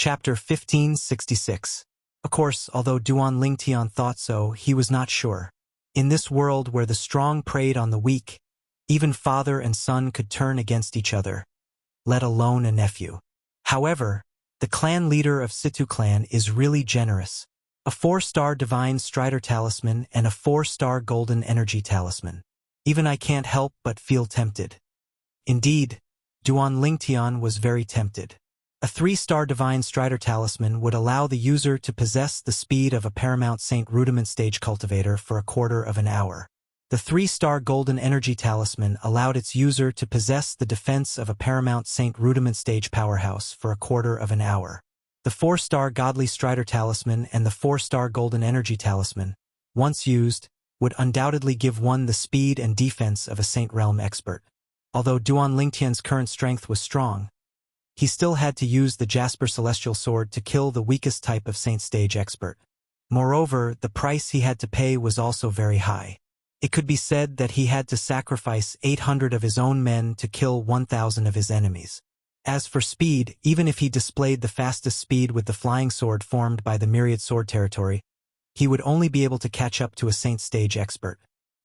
Chapter 1566. Of course, although Duan Lingtian thought so, he was not sure. In this world where the strong preyed on the weak, even father and son could turn against each other, let alone a nephew. However, the clan leader of Situ clan is really generous. A 4-star Divine Strider Talisman and a 4-star Golden Energy Talisman. Even I can't help but feel tempted. Indeed, Duan Lingtian was very tempted. A 3-star Divine Strider Talisman would allow the user to possess the speed of a Paramount Saint Rudiment Stage Cultivator for a quarter of an hour. The 3-star Golden Energy Talisman allowed its user to possess the defense of a Paramount Saint Rudiment Stage Powerhouse for a quarter of an hour. The 4-star Godly Strider Talisman and the 4-star Golden Energy Talisman, once used, would undoubtedly give one the speed and defense of a Saint Realm expert. Although Duan Lingtian's current strength was strong, he still had to use the Jasper Celestial Sword to kill the weakest type of Saint Stage expert. Moreover, the price he had to pay was also very high. It could be said that he had to sacrifice 800 of his own men to kill 1,000 of his enemies. As for speed, even if he displayed the fastest speed with the flying sword formed by the Myriad Sword territory, he would only be able to catch up to a Saint Stage expert.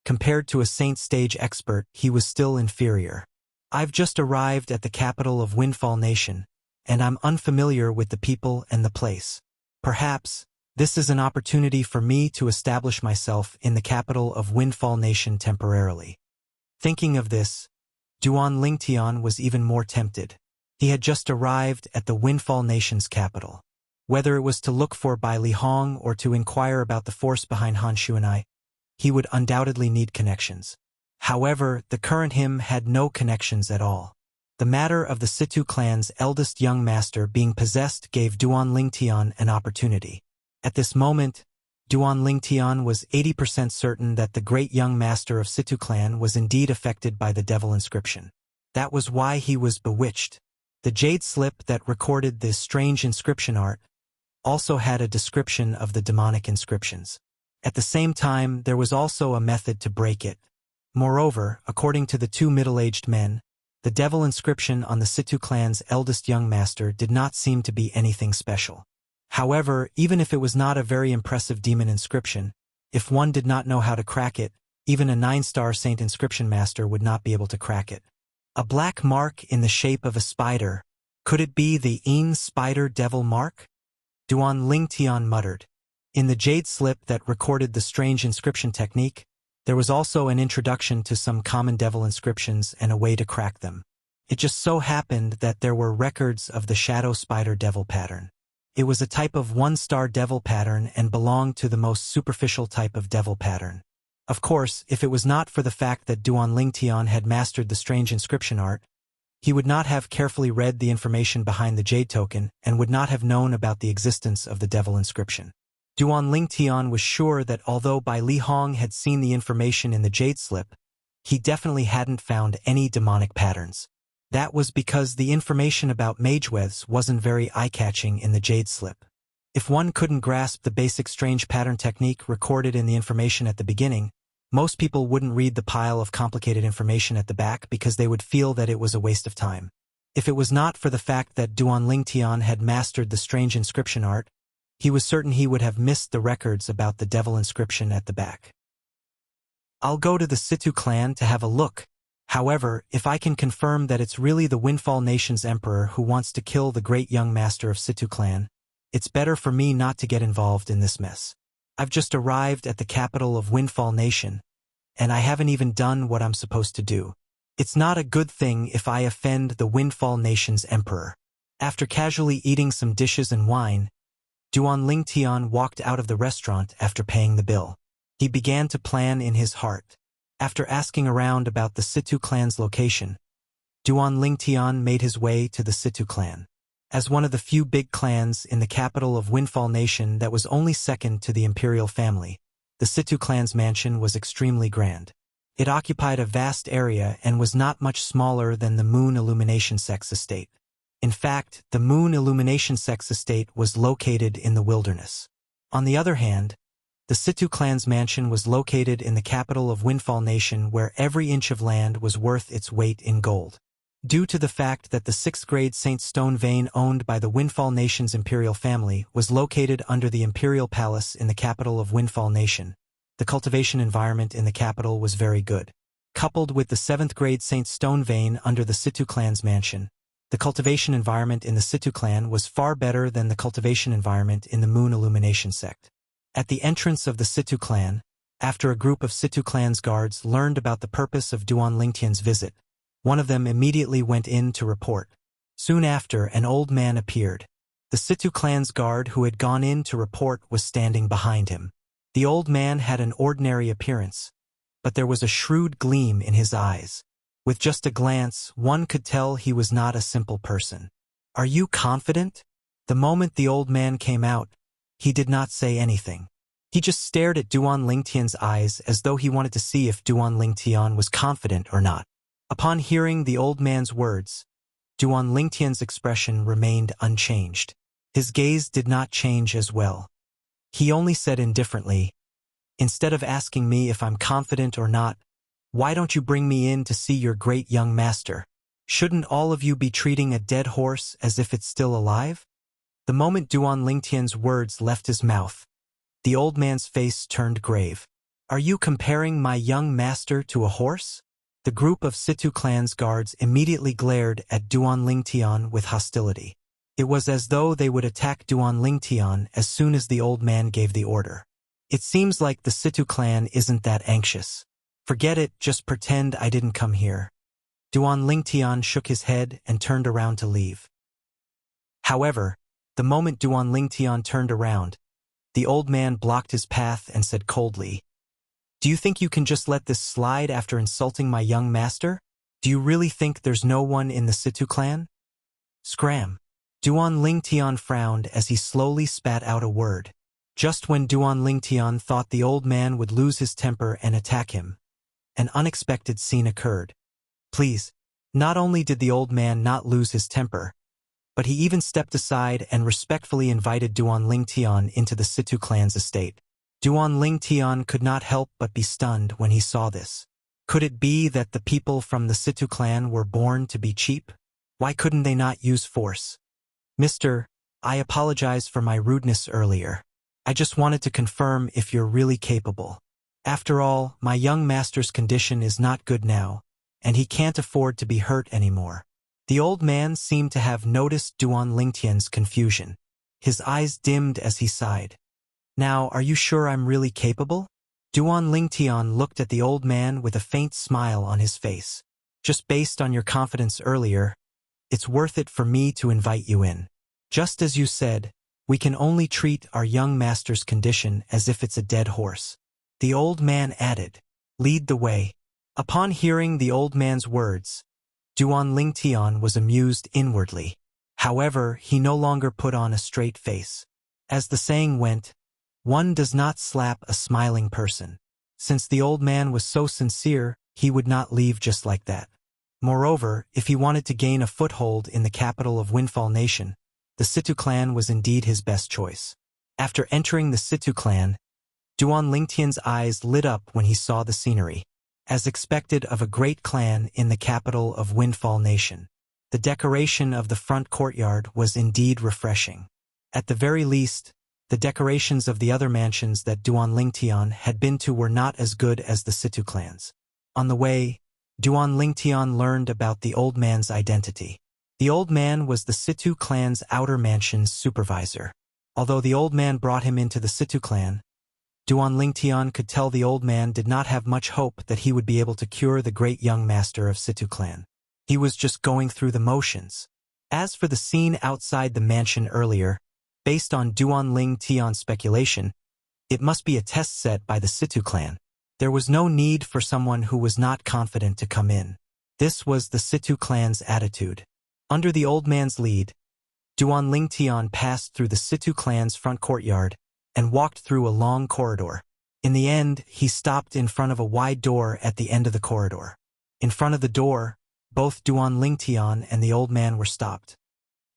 Compared to a Saint Stage expert, he was still inferior. I've just arrived at the capital of Windfall Nation, and I'm unfamiliar with the people and the place. Perhaps, this is an opportunity for me to establish myself in the capital of Windfall Nation temporarily. Thinking of this, Duan Lingtian was even more tempted. He had just arrived at the Windfall Nation's capital. Whether it was to look for Bai Li Hong or to inquire about the force behind Han Shuanai, he would undoubtedly need connections. However, the current him had no connections at all. The matter of the Situ clan's eldest young master being possessed gave Duan Lingtian an opportunity. At this moment, Duan Lingtian was 80% certain that the great young master of Situ clan was indeed affected by the devil inscription. That was why he was bewitched. The jade slip that recorded this strange inscription art also had a description of the demonic inscriptions. At the same time, there was also a method to break it. Moreover, according to the two middle-aged men, the devil inscription on the Situ clan's eldest young master did not seem to be anything special. However, even if it was not a very impressive demon inscription, if one did not know how to crack it, even a 9-star saint inscription master would not be able to crack it. A black mark in the shape of a spider. Could it be the Yin Spider Devil mark? Duan Lingtian muttered. In the jade slip that recorded the strange inscription technique, there was also an introduction to some common devil inscriptions and a way to crack them. It just so happened that there were records of the Shadow Spider Devil pattern. It was a type of 1-star devil pattern and belonged to the most superficial type of devil pattern. Of course, if it was not for the fact that Duan Lingtian had mastered the strange inscription art, he would not have carefully read the information behind the jade token and would not have known about the existence of the devil inscription. Duan Lingtian was sure that although Bai Li Hong had seen the information in the jade slip, he definitely hadn't found any demonic patterns. That was because the information about mageweths wasn't very eye-catching in the jade slip. If one couldn't grasp the basic strange pattern technique recorded in the information at the beginning, most people wouldn't read the pile of complicated information at the back because they would feel that it was a waste of time. If it was not for the fact that Duan Lingtian had mastered the strange inscription art, he was certain he would have missed the records about the devil inscription at the back. I'll go to the Situ clan to have a look. However, if I can confirm that it's really the Windfall Nation's emperor who wants to kill the great young master of Situ clan, it's better for me not to get involved in this mess. I've just arrived at the capital of Windfall Nation, and I haven't even done what I'm supposed to do. It's not a good thing if I offend the Windfall Nation's emperor. After casually eating some dishes and wine, Duan Lingtian walked out of the restaurant after paying the bill. He began to plan in his heart. After asking around about the Situ clan's location, Duan Lingtian made his way to the Situ clan. As one of the few big clans in the capital of Windfall Nation that was only second to the imperial family, the Situ clan's mansion was extremely grand. It occupied a vast area and was not much smaller than the Moon Illumination Sex Estate. In fact, the Moon Illumination Sex Estate was located in the wilderness. On the other hand, the Situ clan's mansion was located in the capital of Windfall Nation where every inch of land was worth its weight in gold. Due to the fact that the 6th grade Saint Stone vein owned by the Windfall Nation's imperial family was located under the Imperial Palace in the capital of Windfall Nation, the cultivation environment in the capital was very good. Coupled with the 7th grade Saint Stone vein under the Situ clan's mansion, the cultivation environment in the Situ clan was far better than the cultivation environment in the Moon Illumination sect. At the entrance of the Situ clan, after a group of Situ clan's guards learned about the purpose of Duan Lingtian's visit, one of them immediately went in to report. Soon after, an old man appeared. The Situ clan's guard who had gone in to report was standing behind him. The old man had an ordinary appearance, but there was a shrewd gleam in his eyes. With just a glance, one could tell he was not a simple person. "Are you confident?" The moment the old man came out, he did not say anything. He just stared at Duan Lingtian's eyes as though he wanted to see if Duan Lingtian was confident or not. Upon hearing the old man's words, Duan Lingtian's expression remained unchanged. His gaze did not change as well. He only said indifferently, "Instead of asking me if I'm confident or not, why don't you bring me in to see your great young master? Shouldn't all of you be treating a dead horse as if it's still alive?" The moment Duan Lingtian's words left his mouth, the old man's face turned grave. "Are you comparing my young master to a horse?" The group of Situ clan's guards immediately glared at Duan Lingtian with hostility. It was as though they would attack Duan Lingtian as soon as the old man gave the order. "It seems like the Situ clan isn't that anxious. Forget it, just pretend I didn't come here." Duan Lingtian shook his head and turned around to leave. However, the moment Duan Lingtian turned around, the old man blocked his path and said coldly, "Do you think you can just let this slide after insulting my young master? Do you really think there's no one in the Situ clan?" Scram. Duan Lingtian frowned as he slowly spat out a word. Just when Duan Lingtian thought the old man would lose his temper and attack him, an unexpected scene occurred. Please. Not only did the old man not lose his temper, but he even stepped aside and respectfully invited Duan Lingtian into the Situ clan's estate. Duan Lingtian could not help but be stunned when he saw this. Could it be that the people from the Situ clan were born to be cheap? Why couldn't they not use force? "Mister, I apologize for my rudeness earlier. I just wanted to confirm if you're really capable. After all, my young master's condition is not good now, and he can't afford to be hurt anymore." The old man seemed to have noticed Duan Lingtian's confusion. His eyes dimmed as he sighed. "Now, are you sure I'm really capable?" Duan Lingtian looked at the old man with a faint smile on his face. "Just based on your confidence earlier, it's worth it for me to invite you in. Just as you said, we can only treat our young master's condition as if it's a dead horse." The old man added, "Lead the way." Upon hearing the old man's words, Duan Lingtian was amused inwardly. However, he no longer put on a straight face. As the saying went, one does not slap a smiling person. Since the old man was so sincere, he would not leave just like that. Moreover, if he wanted to gain a foothold in the capital of Windfall Nation, the Situ clan was indeed his best choice. After entering the Situ clan, Duan Lingtian's eyes lit up when he saw the scenery. As expected of a great clan in the capital of Windfall Nation, the decoration of the front courtyard was indeed refreshing. At the very least, the decorations of the other mansions that Duan Lingtian had been to were not as good as the Situ clan's. On the way, Duan Lingtian learned about the old man's identity. The old man was the Situ clan's outer mansion's supervisor. Although the old man brought him into the Situ clan, Duan Lingtian could tell the old man did not have much hope that he would be able to cure the great young master of Situ clan. He was just going through the motions. As for the scene outside the mansion earlier, based on Duan Lingtian's speculation, it must be a test set by the Situ clan. There was no need for someone who was not confident to come in. This was the Situ clan's attitude. Under the old man's lead, Duan Lingtian passed through the Situ clan's front courtyard and walked through a long corridor. In the end, he stopped in front of a wide door at the end of the corridor. In front of the door, both Duan Lingtian and the old man were stopped.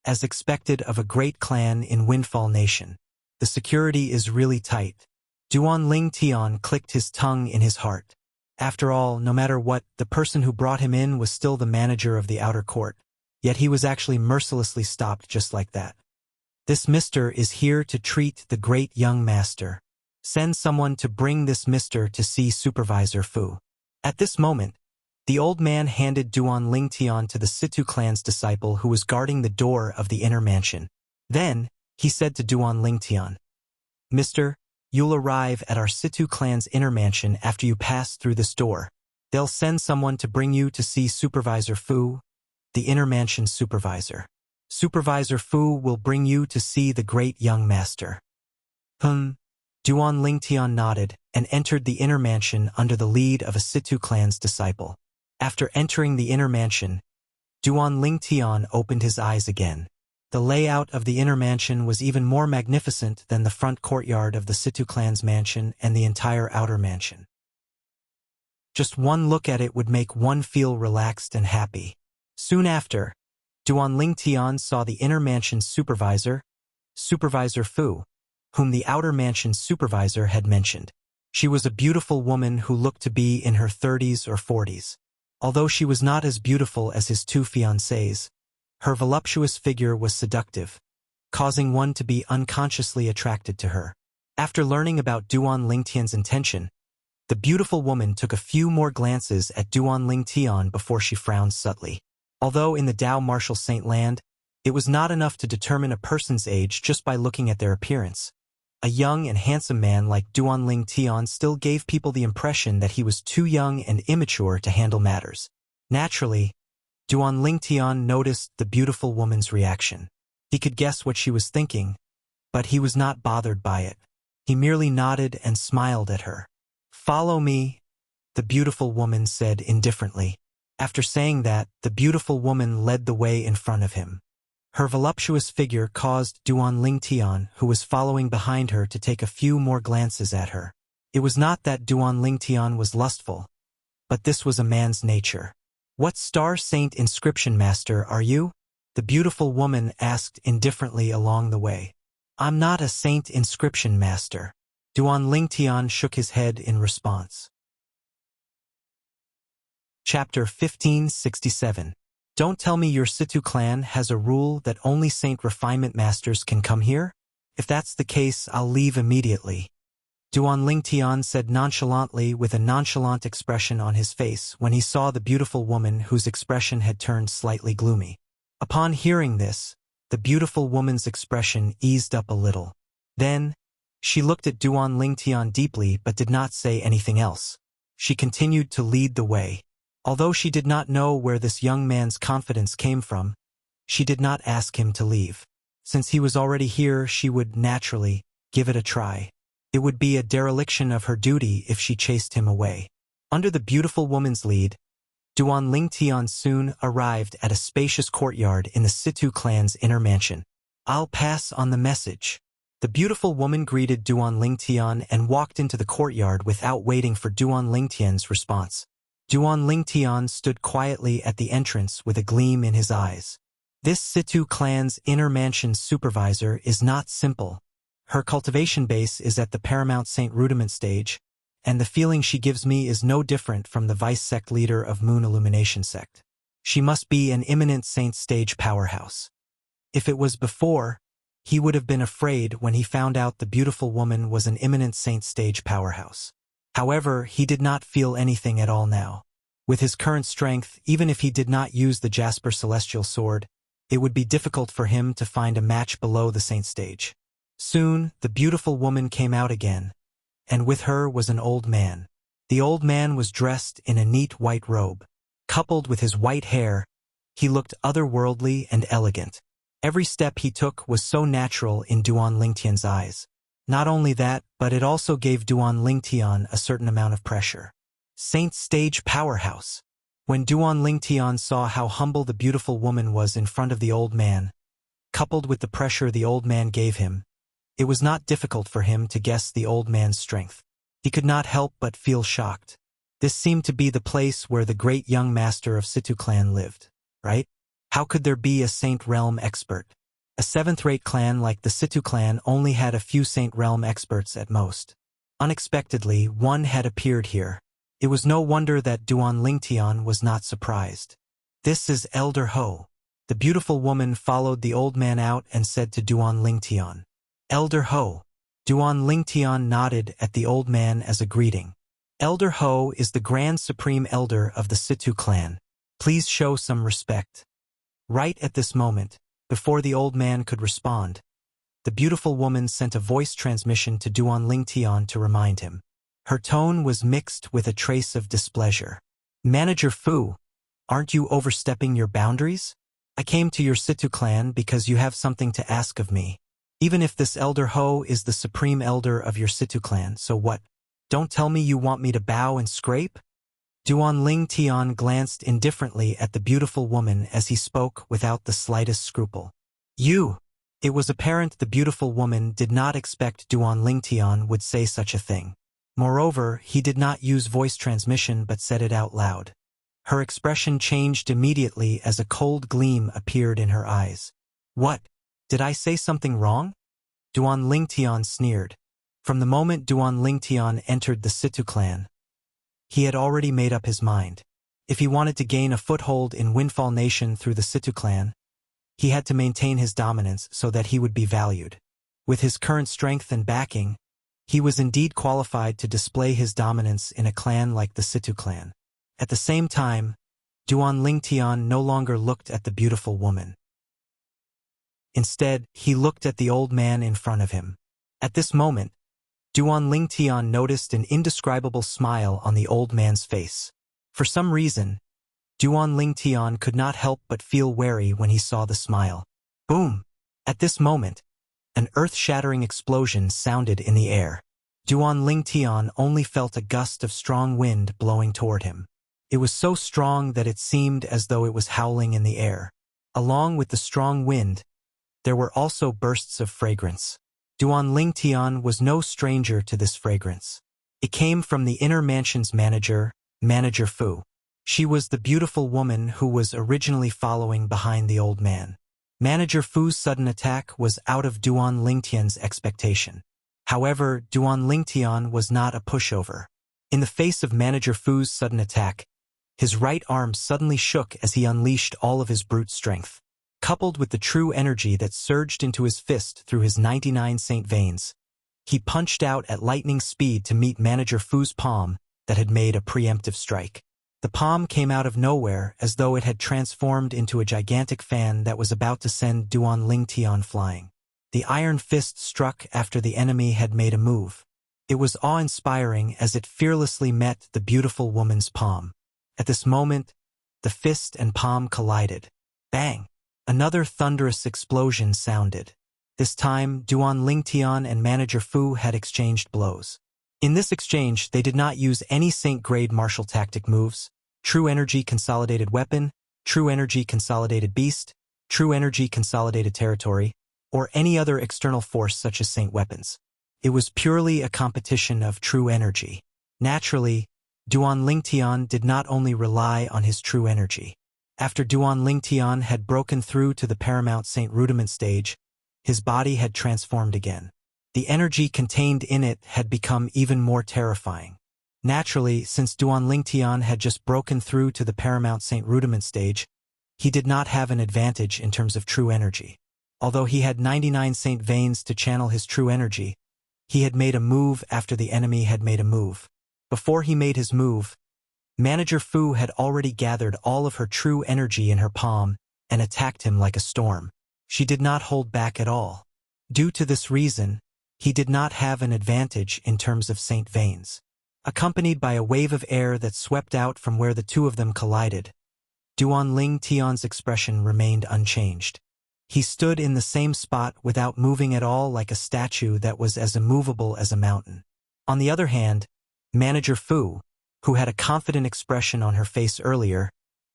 As expected of a great clan in Windfall Nation, the security is really tight. Duan Lingtian clicked his tongue in his heart. After all, no matter what, the person who brought him in was still the manager of the outer court. Yet he was actually mercilessly stopped just like that. This mister is here to treat the great young master. Send someone to bring this mister to see Supervisor Fu. At this moment, the old man handed Duan Lingtian to the Situ clan's disciple who was guarding the door of the inner mansion. Then, he said to Duan Lingtian, "Mister, you'll arrive at our Situ clan's inner mansion after you pass through this door. They'll send someone to bring you to see Supervisor Fu, the inner mansion supervisor. Supervisor Fu will bring you to see the great young master." Duan Lingtian nodded and entered the inner mansion under the lead of a Situ clan's disciple. After entering the inner mansion, Duan Lingtian opened his eyes again. The layout of the inner mansion was even more magnificent than the front courtyard of the Situ clan's mansion and the entire outer mansion. Just one look at it would make one feel relaxed and happy. Soon after, Duan Lingtian saw the inner mansion's supervisor, Supervisor Fu, whom the outer mansion's supervisor had mentioned. She was a beautiful woman who looked to be in her 30s or 40s. Although she was not as beautiful as his two fiancées, her voluptuous figure was seductive, causing one to be unconsciously attracted to her. After learning about Duan Lingtian's intention, the beautiful woman took a few more glances at Duan Lingtian before she frowned subtly. Although in the Tao Martial Saint land, it was not enough to determine a person's age just by looking at their appearance. A young and handsome man like Duan Lingtian still gave people the impression that he was too young and immature to handle matters. Naturally, Duan Lingtian noticed the beautiful woman's reaction. He could guess what she was thinking, but he was not bothered by it. He merely nodded and smiled at her. "Follow me," the beautiful woman said indifferently. After saying that, the beautiful woman led the way in front of him. Her voluptuous figure caused Duan Lingtian, who was following behind her, to take a few more glances at her. It was not that Duan Lingtian was lustful, but this was a man's nature. "What star saint inscription master are you?" the beautiful woman asked indifferently along the way. "I'm not a saint inscription master." Duan Lingtian shook his head in response. Chapter 1567. Don't tell me your Situ clan has a rule that only saint refinement masters can come here? If that's the case, I'll leave immediately. Duan Lingtian said nonchalantly with a nonchalant expression on his face when he saw the beautiful woman whose expression had turned slightly gloomy. Upon hearing this, the beautiful woman's expression eased up a little. Then, she looked at Duan Lingtian deeply but did not say anything else. She continued to lead the way. Although she did not know where this young man's confidence came from, she did not ask him to leave. Since he was already here, she would, naturally, give it a try. It would be a dereliction of her duty if she chased him away. Under the beautiful woman's lead, Duan Lingtian soon arrived at a spacious courtyard in the Situ clan's inner mansion. "I'll pass on the message." The beautiful woman greeted Duan Lingtian and walked into the courtyard without waiting for Duan Lingtian's response. Duan Lingtian stood quietly at the entrance with a gleam in his eyes. This Situ clan's inner mansion supervisor is not simple. Her cultivation base is at the Paramount Saint Rudiment stage, and the feeling she gives me is no different from the vice sect leader of Moon Illumination sect. She must be an imminent saint stage powerhouse. If it was before, he would have been afraid when he found out the beautiful woman was an imminent saint stage powerhouse. However, he did not feel anything at all now. With his current strength, even if he did not use the Jasper Celestial Sword, it would be difficult for him to find a match below the saint stage. Soon, the beautiful woman came out again, and with her was an old man. The old man was dressed in a neat white robe. Coupled with his white hair, he looked otherworldly and elegant. Every step he took was so natural in Duan Lingtian's eyes. Not only that, but it also gave Duan Lingtian a certain amount of pressure. Saint stage powerhouse. When Duan Lingtian saw how humble the beautiful woman was in front of the old man, coupled with the pressure the old man gave him, it was not difficult for him to guess the old man's strength. He could not help but feel shocked. This seemed to be the place where the great young master of Situ clan lived, right? How could there be a Saint Realm expert? A seventh-rate clan like the Situ clan only had a few Saint Realm experts at most. Unexpectedly, one had appeared here. It was no wonder that Duan Lingtian was not surprised. "This is Elder Ho." The beautiful woman followed the old man out and said to Duan Lingtian, "Elder Ho." Duan Lingtian nodded at the old man as a greeting. "Elder Ho is the Grand Supreme Elder of the Situ clan. Please show some respect." Right at this moment, before the old man could respond, the beautiful woman sent a voice transmission to Duan Lingtian to remind him. Her tone was mixed with a trace of displeasure. "Manager Fu, aren't you overstepping your boundaries? I came to your Situ clan because you have something to ask of me. Even if this Elder Ho is the supreme elder of your Situ clan, so what? Don't tell me you want me to bow and scrape?" Duan Lingtian glanced indifferently at the beautiful woman as he spoke without the slightest scruple. "You!" It was apparent the beautiful woman did not expect Duan Lingtian would say such a thing. Moreover, he did not use voice transmission but said it out loud. Her expression changed immediately as a cold gleam appeared in her eyes. "What? Did I say something wrong?" Duan Lingtian sneered. From the moment Duan Lingtian entered the Situ clan, he had already made up his mind. If he wanted to gain a foothold in Windfall Nation through the Situ clan, he had to maintain his dominance so that he would be valued. With his current strength and backing, he was indeed qualified to display his dominance in a clan like the Situ clan. At the same time, Duan Lingtian no longer looked at the beautiful woman. Instead, he looked at the old man in front of him. At this moment, Duan Lingtian noticed an indescribable smile on the old man's face. For some reason, Duan Lingtian could not help but feel wary when he saw the smile. Boom! At this moment, an earth-shattering explosion sounded in the air. Duan Lingtian only felt a gust of strong wind blowing toward him. It was so strong that it seemed as though it was howling in the air. Along with the strong wind, there were also bursts of fragrance. Duan Lingtian was no stranger to this fragrance. It came from the inner mansion's manager, Manager Fu. She was the beautiful woman who was originally following behind the old man. Manager Fu's sudden attack was out of Duan Lingtian's expectation. However, Duan Lingtian was not a pushover. In the face of Manager Fu's sudden attack, his right arm suddenly shook as he unleashed all of his brute strength. Coupled with the true energy that surged into his fist through his 99 saint veins, he punched out at lightning speed to meet Manager Fu's palm that had made a preemptive strike. The palm came out of nowhere as though it had transformed into a gigantic fan that was about to send Duan Lingtian flying. The iron fist struck after the enemy had made a move. It was awe-inspiring as it fearlessly met the beautiful woman's palm. At this moment, the fist and palm collided. Bang! Another thunderous explosion sounded. This time, Duan Lingtian and Manager Fu had exchanged blows. In this exchange, they did not use any Saint-grade martial tactic moves, True Energy Consolidated Weapon, True Energy Consolidated Beast, True Energy Consolidated Territory, or any other external force such as Saint weapons. It was purely a competition of true energy. Naturally, Duan Lingtian did not only rely on his true energy. After Duan Lingtian had broken through to the Paramount Saint Rudiment stage, his body had transformed again. The energy contained in it had become even more terrifying. Naturally, since Duan Lingtian had just broken through to the Paramount Saint Rudiment stage, he did not have an advantage in terms of true energy. Although he had 99 saint veins to channel his true energy, he had made a move after the enemy had made a move. Before he made his move, Manager Fu had already gathered all of her true energy in her palm and attacked him like a storm. She did not hold back at all. Due to this reason, he did not have an advantage in terms of saint veins. Accompanied by a wave of air that swept out from where the two of them collided, Duan Lingtian's expression remained unchanged. He stood in the same spot without moving at all, like a statue that was as immovable as a mountain. On the other hand, Manager Fu, who had a confident expression on her face earlier,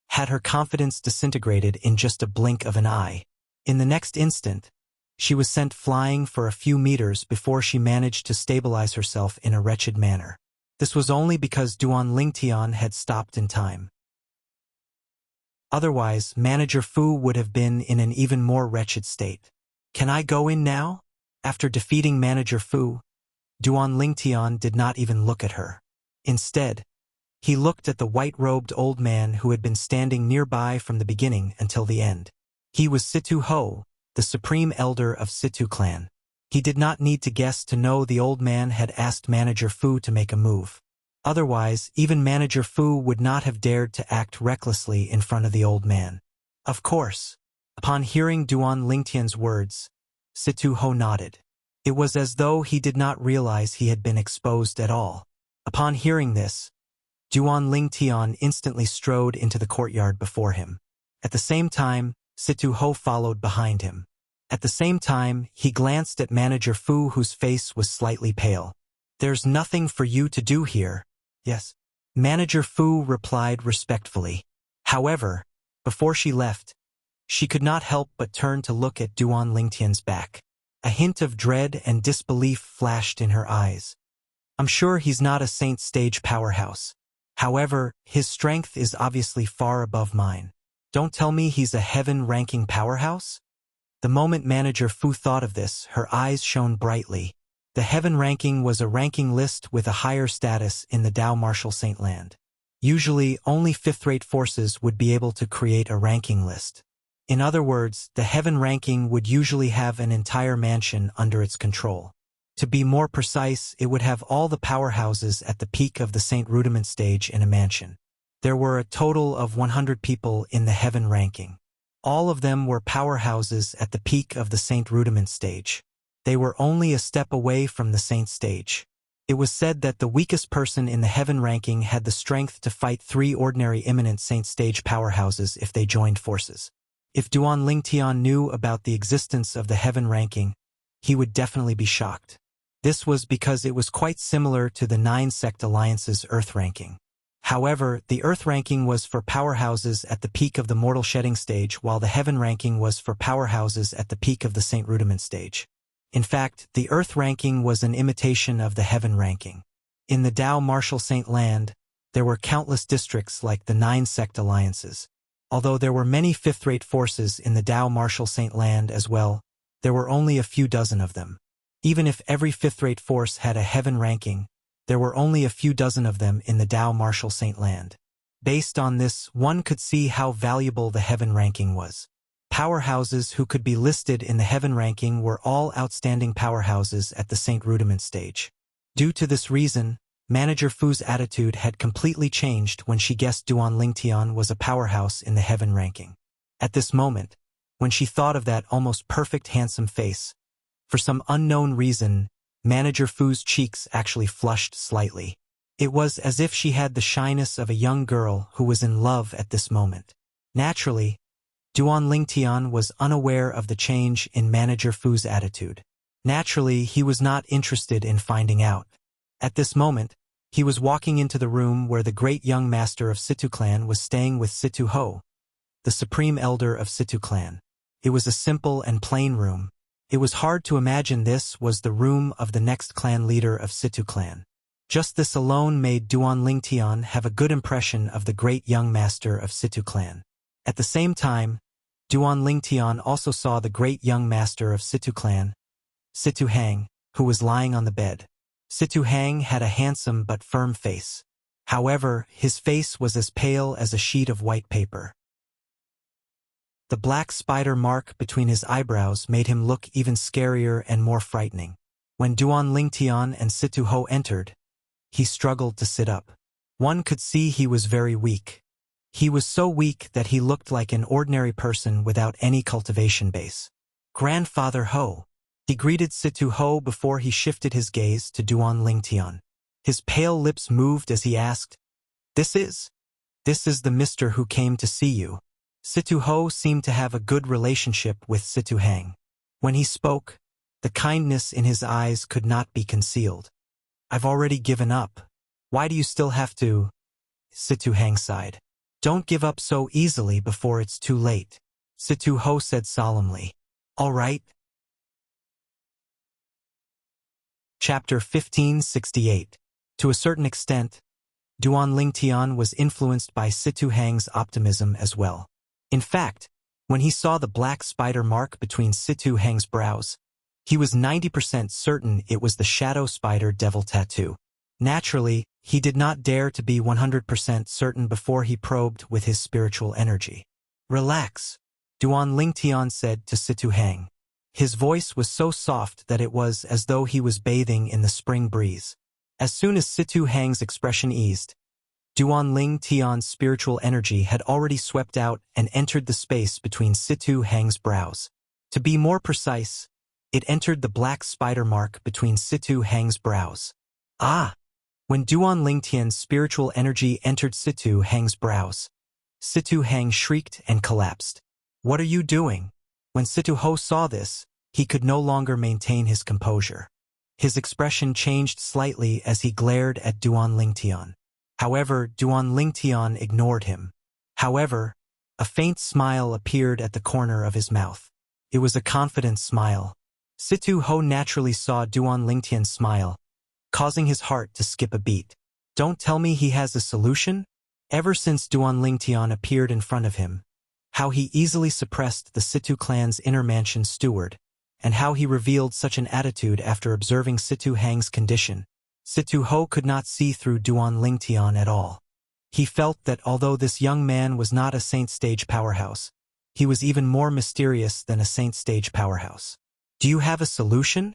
had her confidence disintegrated in just a blink of an eye. In the next instant, she was sent flying for a few meters before she managed to stabilize herself in a wretched manner. This was only because Duan Lingtian had stopped in time. Otherwise, Manager Fu would have been in an even more wretched state. Can I go in now? After defeating Manager Fu, Duan Lingtian did not even look at her. Instead, He looked at the white-robed old man who had been standing nearby from the beginning until the end. He was Situ Ho, the supreme elder of Situ clan. He did not need to guess to know the old man had asked Manager Fu to make a move. Otherwise, even Manager Fu would not have dared to act recklessly in front of the old man. Of course. Upon hearing Duan Lingtian's words, Situ Ho nodded. It was as though he did not realize he had been exposed at all. Upon hearing this, Duan Lingtian instantly strode into the courtyard before him. At the same time, Situ Ho followed behind him. At the same time, he glanced at Manager Fu, whose face was slightly pale. "There's nothing for you to do here." "Yes." Manager Fu replied respectfully. However, before she left, she could not help but turn to look at Duan Lingtian's back. A hint of dread and disbelief flashed in her eyes. "I'm sure he's not a saint stage powerhouse. However, his strength is obviously far above mine. Don't tell me he's a heaven-ranking powerhouse?" The moment Manager Fu thought of this, her eyes shone brightly. The heaven ranking was a ranking list with a higher status in the Dao Martial Saint land. Usually, only fifth-rate forces would be able to create a ranking list. In other words, the heaven ranking would usually have an entire mansion under its control. To be more precise, it would have all the powerhouses at the peak of the Saint Rudiment stage in a mansion. There were a total of 100 people in the heaven ranking. All of them were powerhouses at the peak of the Saint Rudiment stage. They were only a step away from the Saint stage. It was said that the weakest person in the heaven ranking had the strength to fight 3 ordinary imminent Saint stage powerhouses if they joined forces. If Duan Lingtian knew about the existence of the heaven ranking, he would definitely be shocked. This was because it was quite similar to the 9 sect alliance's Earth ranking. However, the Earth ranking was for powerhouses at the peak of the mortal shedding stage, while the heaven ranking was for powerhouses at the peak of the Saint Rudiment stage. In fact, the Earth ranking was an imitation of the heaven ranking. In the Dao Martial Saint land, there were countless districts like the 9 sect alliances. Although there were many fifth-rate forces in the Dao Martial Saint land as well, there were only a few dozen of them. Even if every fifth-rate force had a heaven ranking, there were only a few dozen of them in the Dao Martial Saint land. Based on this, one could see how valuable the heaven ranking was. Powerhouses who could be listed in the heaven ranking were all outstanding powerhouses at the Saint Rudiment stage. Due to this reason, Manager Fu's attitude had completely changed when she guessed Duan Lingtian was a powerhouse in the heaven ranking. At this moment, when she thought of that almost perfect handsome face, for some unknown reason, Manager Fu's cheeks actually flushed slightly. It was as if she had the shyness of a young girl who was in love at this moment. Naturally, Duan Lingtian was unaware of the change in Manager Fu's attitude. Naturally, he was not interested in finding out. At this moment, he was walking into the room where the great young master of Situ clan was staying with Situ Ho, the supreme elder of Situ clan. It was a simple and plain room. It was hard to imagine this was the room of the next clan leader of Situ clan. Just this alone made Duan Lingtian have a good impression of the great young master of Situ clan. At the same time, Duan Lingtian also saw the great young master of Situ clan, Situ Hang, who was lying on the bed. Situ Hang had a handsome but firm face. However, his face was as pale as a sheet of white paper. The black spider mark between his eyebrows made him look even scarier and more frightening. When Duan Lingtian and Situ Ho entered, he struggled to sit up. One could see he was very weak. He was so weak that he looked like an ordinary person without any cultivation base. "Grandfather Ho." He greeted Situ Ho before he shifted his gaze to Duan Lingtian. His pale lips moved as he asked, This is the Mr. who came to see you." Situ Ho seemed to have a good relationship with Situ Hang. When he spoke, the kindness in his eyes could not be concealed. "I've already given up. Why do you still have to?" Situ Hang sighed. "Don't give up so easily before it's too late," Situ Ho said solemnly. "All right." Chapter 1568. To a certain extent, Duan Lingtian was influenced by Situ Hang's optimism as well. In fact, when he saw the black spider mark between Situ Hang's brows, he was 90% certain it was the shadow spider devil tattoo. Naturally, he did not dare to be 100% certain before he probed with his spiritual energy. "Relax," Duan Lingtian said to Situ Hang. His voice was so soft that it was as though he was bathing in the spring breeze. As soon as Situ Hang's expression eased, Duan Lingtian's spiritual energy had already swept out and entered the space between Situ Hang's brows. To be more precise, it entered the black spider mark between Situ Hang's brows. Ah! When Duan Lingtian's spiritual energy entered Situ Hang's brows, Situ Hang shrieked and collapsed. "What are you doing?" When Situ Ho saw this, he could no longer maintain his composure. His expression changed slightly as he glared at Duan Lingtian. However, Duan Lingtian ignored him. However, a faint smile appeared at the corner of his mouth. It was a confident smile. Situ Ho naturally saw Duan Lingtian smile, causing his heart to skip a beat. Don't tell me he has a solution? Ever since Duan Lingtian appeared in front of him, how he easily suppressed the Situ clan's inner mansion steward, and how he revealed such an attitude after observing Situ Hang's condition. Situ Ho could not see through Duan Lingtian at all. He felt that although this young man was not a saint stage powerhouse, he was even more mysterious than a saint stage powerhouse. "Do you have a solution?"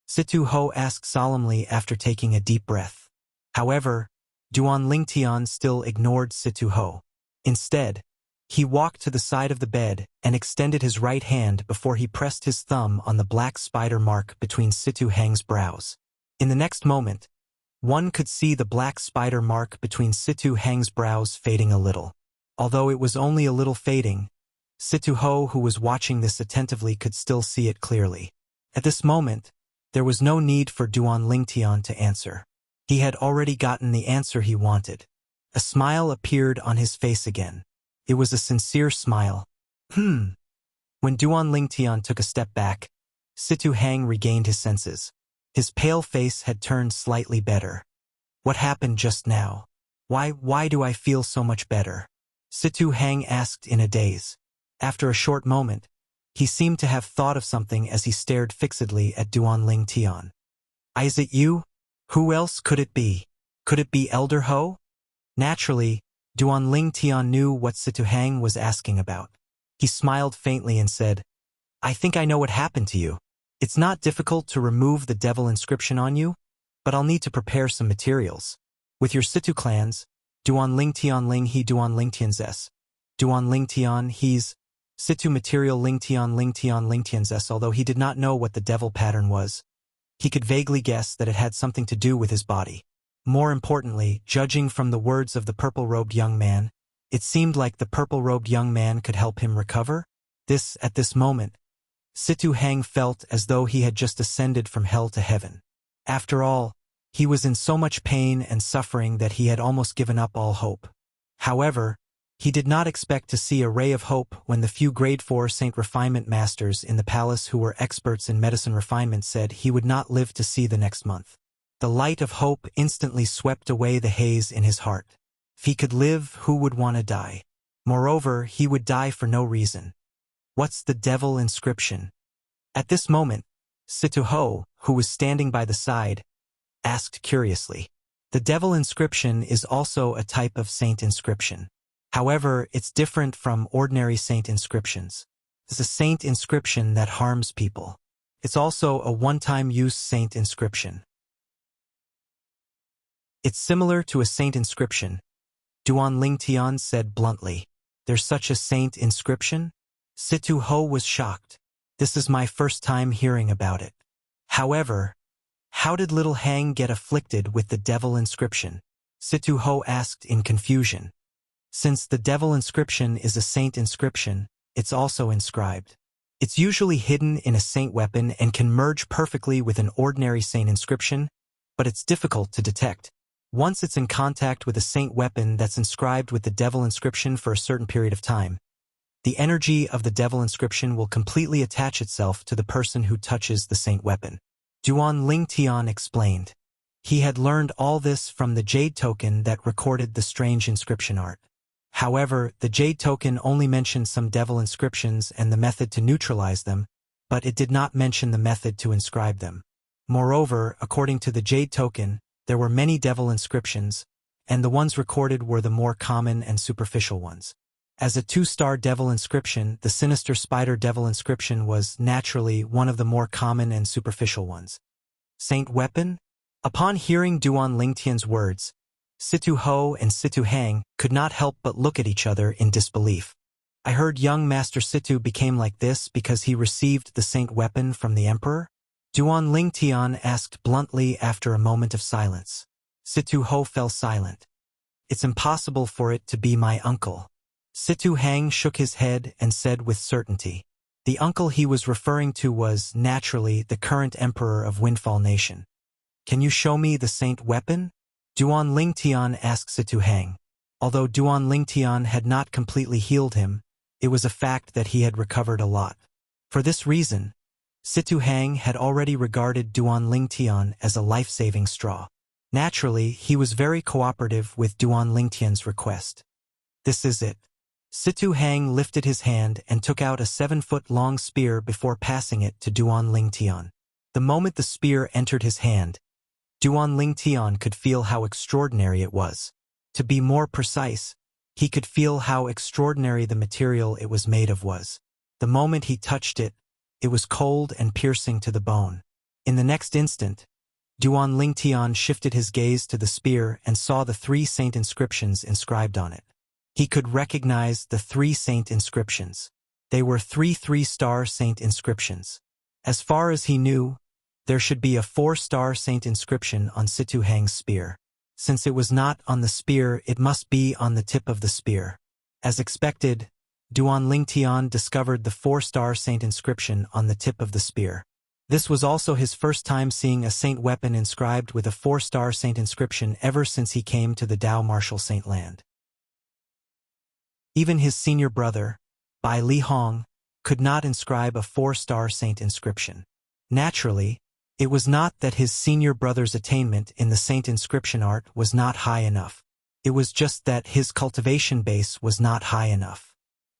Situ Ho asked solemnly after taking a deep breath. However, Duan Lingtian still ignored Situ Ho. Instead, he walked to the side of the bed and extended his right hand before he pressed his thumb on the black spider mark between Situ Hang's brows. In the next moment, one could see the black spider mark between Situ Hang's brows fading a little. Although it was only a little fading, Situ Ho, who was watching this attentively, could still see it clearly. At this moment, there was no need for Duan Lingtian to answer. He had already gotten the answer he wanted. A smile appeared on his face again. It was a sincere smile. When Duan Lingtian took a step back, Situ Hang regained his senses. His pale face had turned slightly better. "What happened just now? Why do I feel so much better?" Situ Hang asked in a daze. After a short moment, he seemed to have thought of something as he stared fixedly at Duan Lingtian. "Is it you? Who else could it be? Could it be Elder Ho?" Naturally, Duan Lingtian knew what Situ Hang was asking about. He smiled faintly and said, "I think I know what happened to you. It's not difficult to remove the devil inscription on you, but I'll need to prepare some materials. With your Situ clans, Duan Lingtian Ling He Duan Lingtian's S. Duan Lingtian He's Situ material Lingtian Lingtian's S. Although he did not know what the devil pattern was, he could vaguely guess that it had something to do with his body. More importantly, judging from the words of the purple-robed young man, it seemed like the purple-robed young man could help him recover. At this moment, Situ Hang felt as though he had just ascended from hell to heaven. After all, he was in so much pain and suffering that he had almost given up all hope. However, he did not expect to see a ray of hope when the few grade 4 Saint Refinement Masters in the palace who were experts in medicine refinement said he would not live to see the next month. The light of hope instantly swept away the haze in his heart. If he could live, who would want to die? Moreover, he would die for no reason. What's the devil inscription? At this moment, Situ Ho, who was standing by the side, asked curiously. The devil inscription is also a type of saint inscription. However, it's different from ordinary saint inscriptions. It's a saint inscription that harms people. It's also a one-time use saint inscription. It's similar to a saint inscription, Duan Lingtian said bluntly. There's such a saint inscription? Situ Ho was shocked. This is my first time hearing about it. However, how did little Hang get afflicted with the devil inscription? Situ Ho asked in confusion. Since the devil inscription is a saint inscription, it's also inscribed. It's usually hidden in a saint weapon and can merge perfectly with an ordinary saint inscription, but it's difficult to detect. Once it's in contact with a saint weapon that's inscribed with the devil inscription for a certain period of time, the energy of the devil inscription will completely attach itself to the person who touches the saint weapon. Duan Lingtian explained. He had learned all this from the jade token that recorded the strange inscription art. However, the jade token only mentioned some devil inscriptions and the method to neutralize them, but it did not mention the method to inscribe them. Moreover, according to the jade token, There were many devil inscriptions, and the ones recorded were the more common and superficial ones. As a 2-star devil inscription, the sinister spider devil inscription was, naturally, one of the more common and superficial ones. Saint Weapon? Upon hearing Duan Lingtian's words, Situ Ho and Situ Hang could not help but look at each other in disbelief. I heard young Master Situ became like this because he received the Saint Weapon from the Emperor? Duan Lingtian asked bluntly after a moment of silence. Situ Ho fell silent. It's impossible for it to be my uncle. Situ Hang shook his head and said with certainty. The uncle he was referring to was, naturally, the current emperor of Windfall Nation. Can you show me the Saint Weapon? Duan Lingtian asked Situ Hang. Although Duan Lingtian had not completely healed him, it was a fact that he had recovered a lot. For this reason, Situ Hang had already regarded Duan Lingtian as a life-saving straw. Naturally, he was very cooperative with Duan Lingtian's request. This is it. Situ Hang lifted his hand and took out a 7-foot-long spear before passing it to Duan Lingtian. The moment the spear entered his hand, Duan Lingtian could feel how extraordinary it was. To be more precise, he could feel how extraordinary the material it was made of was. The moment he touched it, it was cold and piercing to the bone. In the next instant, Duan Lingtian shifted his gaze to the spear and saw the 3 saint inscriptions inscribed on it. He could recognize the 3 saint inscriptions. They were 3 3-star saint inscriptions. As far as he knew, there should be a 4-star saint inscription on Situ Hang's spear. Since it was not on the spear, it must be on the tip of the spear. As expected, Duan Lingtian discovered the 4-star saint inscription on the tip of the spear. This was also his first time seeing a saint weapon inscribed with a 4-star saint inscription ever since he came to the Dao Martial Saint Land. Even his senior brother, Bai Li Hong, could not inscribe a 4-star saint inscription. Naturally, it was not that his senior brother's attainment in the saint inscription art was not high enough. It was just that his cultivation base was not high enough.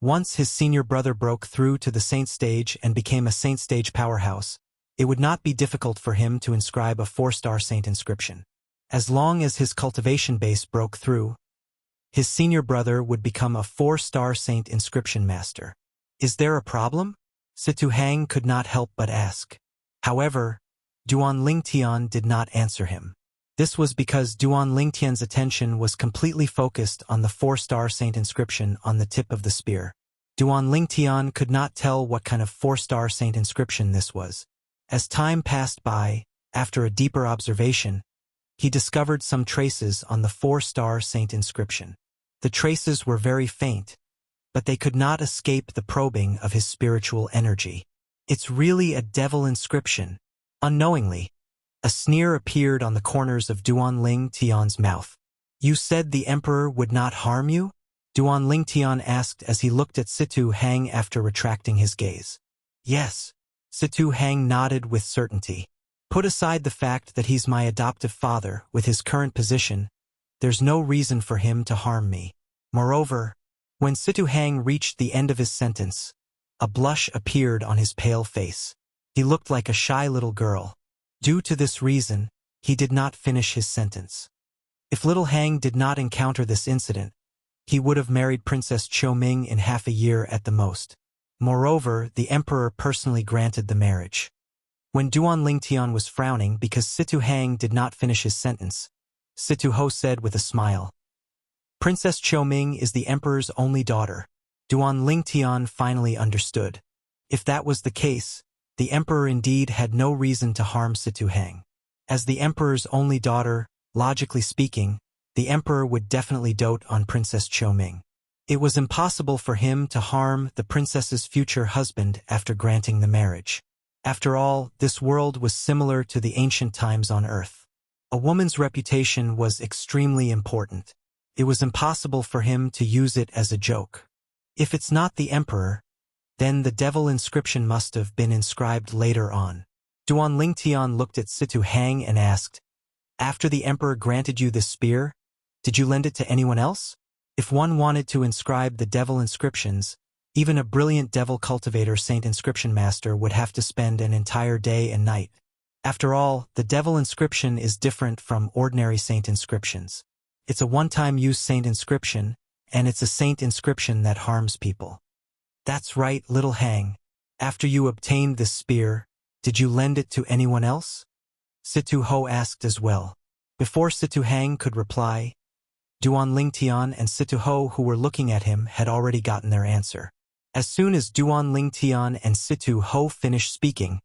Once his senior brother broke through to the saint stage and became a saint stage powerhouse, it would not be difficult for him to inscribe a 4-star saint inscription. As long as his cultivation base broke through, his senior brother would become a 4-star saint inscription master. Is there a problem? Situ Hang could not help but ask. However, Duan Lingtian did not answer him. This was because Duan Lingtian's attention was completely focused on the 4-star saint inscription on the tip of the spear. Duan Lingtian could not tell what kind of 4-star saint inscription this was. As time passed by, after a deeper observation, he discovered some traces on the 4-star saint inscription. The traces were very faint, but they could not escape the probing of his spiritual energy. It's really a devil inscription. Unknowingly, a sneer appeared on the corners of Duan Lingtian's mouth. You said the emperor would not harm you? Duan Lingtian asked as he looked at Situ Hang after retracting his gaze. Yes. Situ Hang nodded with certainty. Put aside the fact that he's my adoptive father, with his current position, there's no reason for him to harm me. Moreover, when Situ Hang reached the end of his sentence, a blush appeared on his pale face. He looked like a shy little girl. Due to this reason, he did not finish his sentence. If little Hang did not encounter this incident, he would have married Princess Qiuming in half a year at the most. Moreover, the emperor personally granted the marriage. When Duan Lingtian was frowning because Situ Hang did not finish his sentence, Situ Ho said with a smile, Princess Qiuming is the emperor's only daughter. Duan Lingtian finally understood. If that was the case, the emperor indeed had no reason to harm Situ Hang. As the emperor's only daughter, logically speaking, the emperor would definitely dote on Princess Qiuming. It was impossible for him to harm the princess's future husband after granting the marriage. After all, this world was similar to the ancient times on Earth. A woman's reputation was extremely important. It was impossible for him to use it as a joke. If it's not the emperor, then the devil inscription must have been inscribed later on. Duan Lingtian looked at Situ Hang and asked, After the emperor granted you this spear, did you lend it to anyone else? If one wanted to inscribe the devil inscriptions, even a brilliant devil cultivator saint inscription master would have to spend an entire day and night. After all, the devil inscription is different from ordinary saint inscriptions. It's a one-time use saint inscription, and it's a saint inscription that harms people. That's right, little Hang. After you obtained this spear, did you lend it to anyone else? Situ Ho asked as well. Before Situ Hang could reply, Duan Lingtian and Situ Ho, who were looking at him, had already gotten their answer. As soon as Duan Lingtian and Situ Ho finished speaking,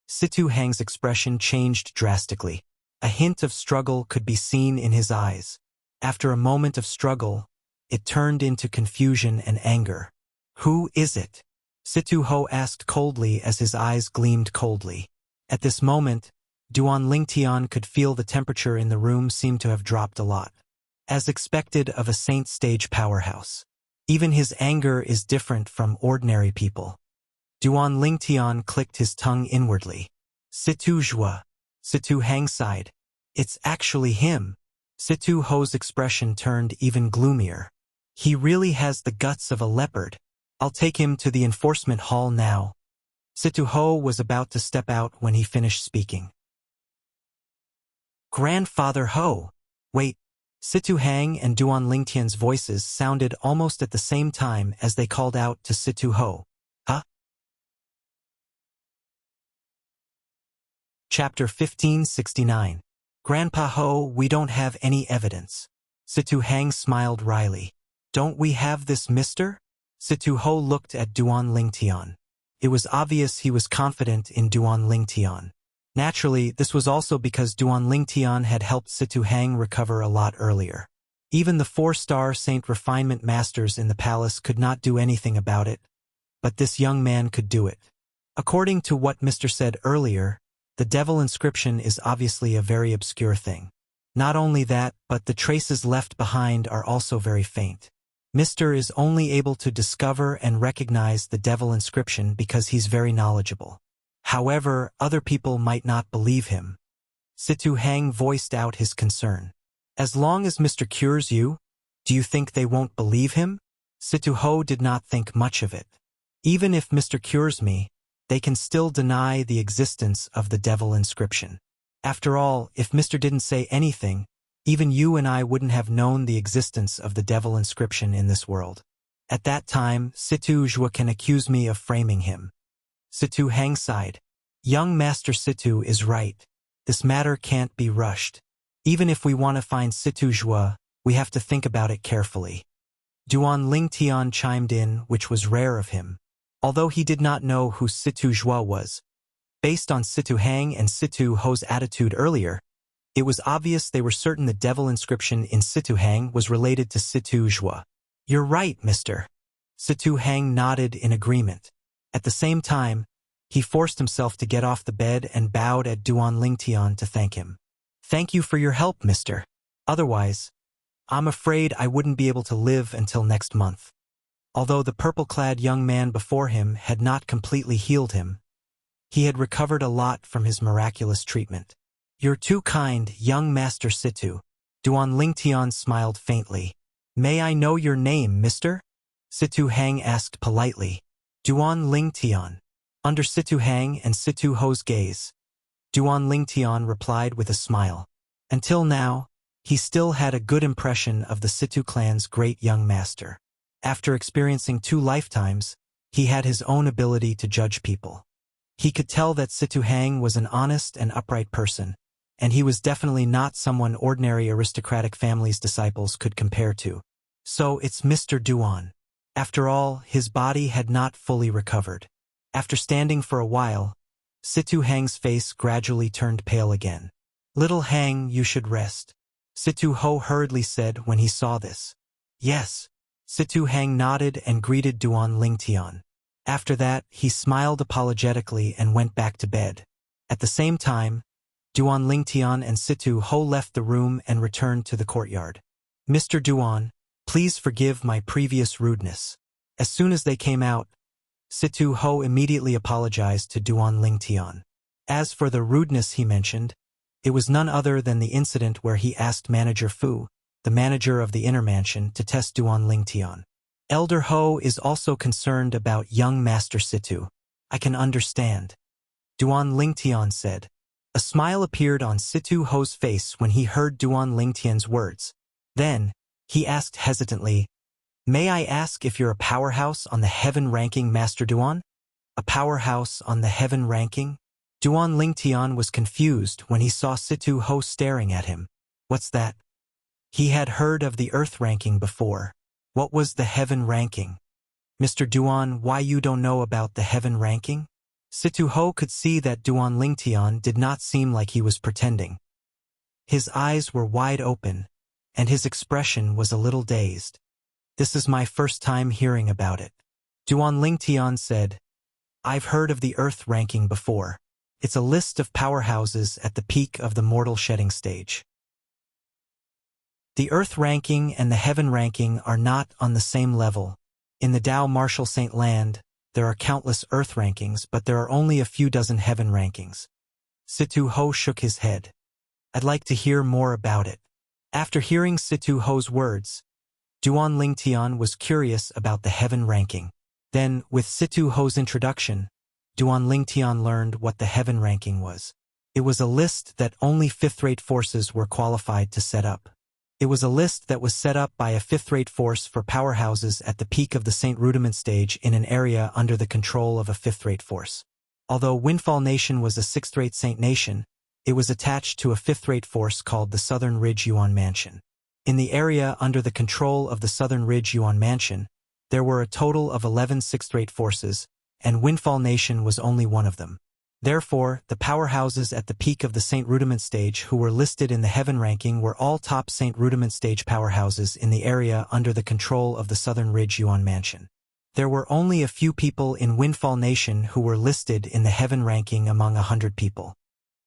Situ Hang's expression changed drastically. A hint of struggle could be seen in his eyes. After a moment of struggle, it turned into confusion and anger. Who is it? Situ Ho asked coldly as his eyes gleamed coldly. At this moment, Duan Lingtian could feel the temperature in the room seemed to have dropped a lot. As expected of a saint stage powerhouse. Even his anger is different from ordinary people. Duan Lingtian clicked his tongue inwardly. Situ Zhua. Situ Hang sighed. It's actually him. Situ Ho's expression turned even gloomier. He really has the guts of a leopard. I'll take him to the enforcement hall now. Situ Ho was about to step out when he finished speaking. Grandfather Ho! Wait! Situ Hang and Duan Lingtian's voices sounded almost at the same time as they called out to Situ Ho. Huh? Chapter 1569. Grandpa Ho, we don't have any evidence. Situ Hang smiled wryly. Don't we have this, mister? Situ Ho looked at Duan Lingtian. It was obvious he was confident in Duan Lingtian. Naturally, this was also because Duan Lingtian had helped Situ Hang recover a lot earlier. Even the 4-star Saint Refinement Masters in the palace could not do anything about it, but this young man could do it. According to what Mr. said earlier, the devil inscription is obviously a very obscure thing. Not only that, but the traces left behind are also very faint. Mr. is only able to discover and recognize the devil inscription because he's very knowledgeable. However, other people might not believe him. Situ Hang voiced out his concern. As long as Mr. cures you, do you think they won't believe him? Situ Ho did not think much of it. Even if Mr. cures me, they can still deny the existence of the devil inscription. After all, if Mr. didn't say anything, even you and I wouldn't have known the existence of the devil inscription in this world. At that time, Situ Zhua can accuse me of framing him. Situ Hang sighed. Young Master Situ is right. This matter can't be rushed. Even if we want to find Situ Zhua, we have to think about it carefully. Duan Lingtian chimed in, which was rare of him. Although he did not know who Situ Zhua was, based on Situ Hang and Situ Ho's attitude earlier, it was obvious they were certain the devil inscription in Situ Hang was related to Situ Zhua. You're right, mister. Situ Hang nodded in agreement. At the same time, he forced himself to get off the bed and bowed at Duan Lingtian to thank him. Thank you for your help, mister. Otherwise, I'm afraid I wouldn't be able to live until next month. Although the purple-clad young man before him had not completely healed him, he had recovered a lot from his miraculous treatment. You're too kind, young Master Situ. Duan Lingtian smiled faintly. May I know your name, mister? Situ Hang asked politely. Duan Lingtian. Under Situ Hang and Situ Ho's gaze, Duan Lingtian replied with a smile. Until now, he still had a good impression of the Situ clan's great young master. After experiencing 2 lifetimes, he had his own ability to judge people. He could tell that Situ Hang was an honest and upright person, and he was definitely not someone ordinary aristocratic family's disciples could compare to. So it's Mr. Duan. After all, his body had not fully recovered. After standing for a while, Situ Hang's face gradually turned pale again. Little Hang, you should rest. Situ Ho hurriedly said when he saw this. Yes. Situ Hang nodded and greeted Duan Lingtian. After that, he smiled apologetically and went back to bed. At the same time, Duan Lingtian and Situ Ho left the room and returned to the courtyard. Mr. Duan, please forgive my previous rudeness. As soon as they came out, Situ Ho immediately apologized to Duan Lingtian. As for the rudeness he mentioned, it was none other than the incident where he asked Manager Fu, the manager of the inner mansion, to test Duan Lingtian. Elder Ho is also concerned about young Master Situ. I can understand. Duan Lingtian said. A smile appeared on Situ Ho's face when he heard Duan Lingtian's words. Then, he asked hesitantly, "May I ask if you're a powerhouse on the heaven ranking, Master Duan?" A powerhouse on the heaven ranking? Duan Lingtian was confused when he saw Situ Ho staring at him. What's that? He had heard of the earth ranking before. What was the heaven ranking? Mr. Duan, why you don't know about the heaven ranking? Situ Ho could see that Duan Lingtian did not seem like he was pretending. His eyes were wide open, and his expression was a little dazed. This is my first time hearing about it. Duan Lingtian said, I've heard of the earth ranking before. It's a list of powerhouses at the peak of the mortal shedding stage. The earth ranking and the heaven ranking are not on the same level. In the Tao Martial Saint Land, there are countless earth rankings, but there are only a few dozen heaven rankings. Situ Ho shook his head. I'd like to hear more about it. After hearing Situ Ho's words, Duan Lingtian was curious about the heaven ranking. Then, with Situ Ho's introduction, Duan Lingtian learned what the heaven ranking was. It was a list that only fifth-rate forces were qualified to set up. It was a list that was set up by a fifth-rate force for powerhouses at the peak of the Saint Rudiment stage in an area under the control of a fifth-rate force. Although Windfall Nation was a sixth-rate Saint Nation, it was attached to a fifth-rate force called the Southern Ridge Yuan Mansion. In the area under the control of the Southern Ridge Yuan Mansion, there were a total of 11 sixth-rate forces, and Windfall Nation was only one of them. Therefore, the powerhouses at the peak of the Saint Rudiment stage who were listed in the heaven ranking were all top Saint Rudiment stage powerhouses in the area under the control of the Southern Ridge Yuan Mansion. There were only a few people in Windfall Nation who were listed in the heaven ranking among 100 people.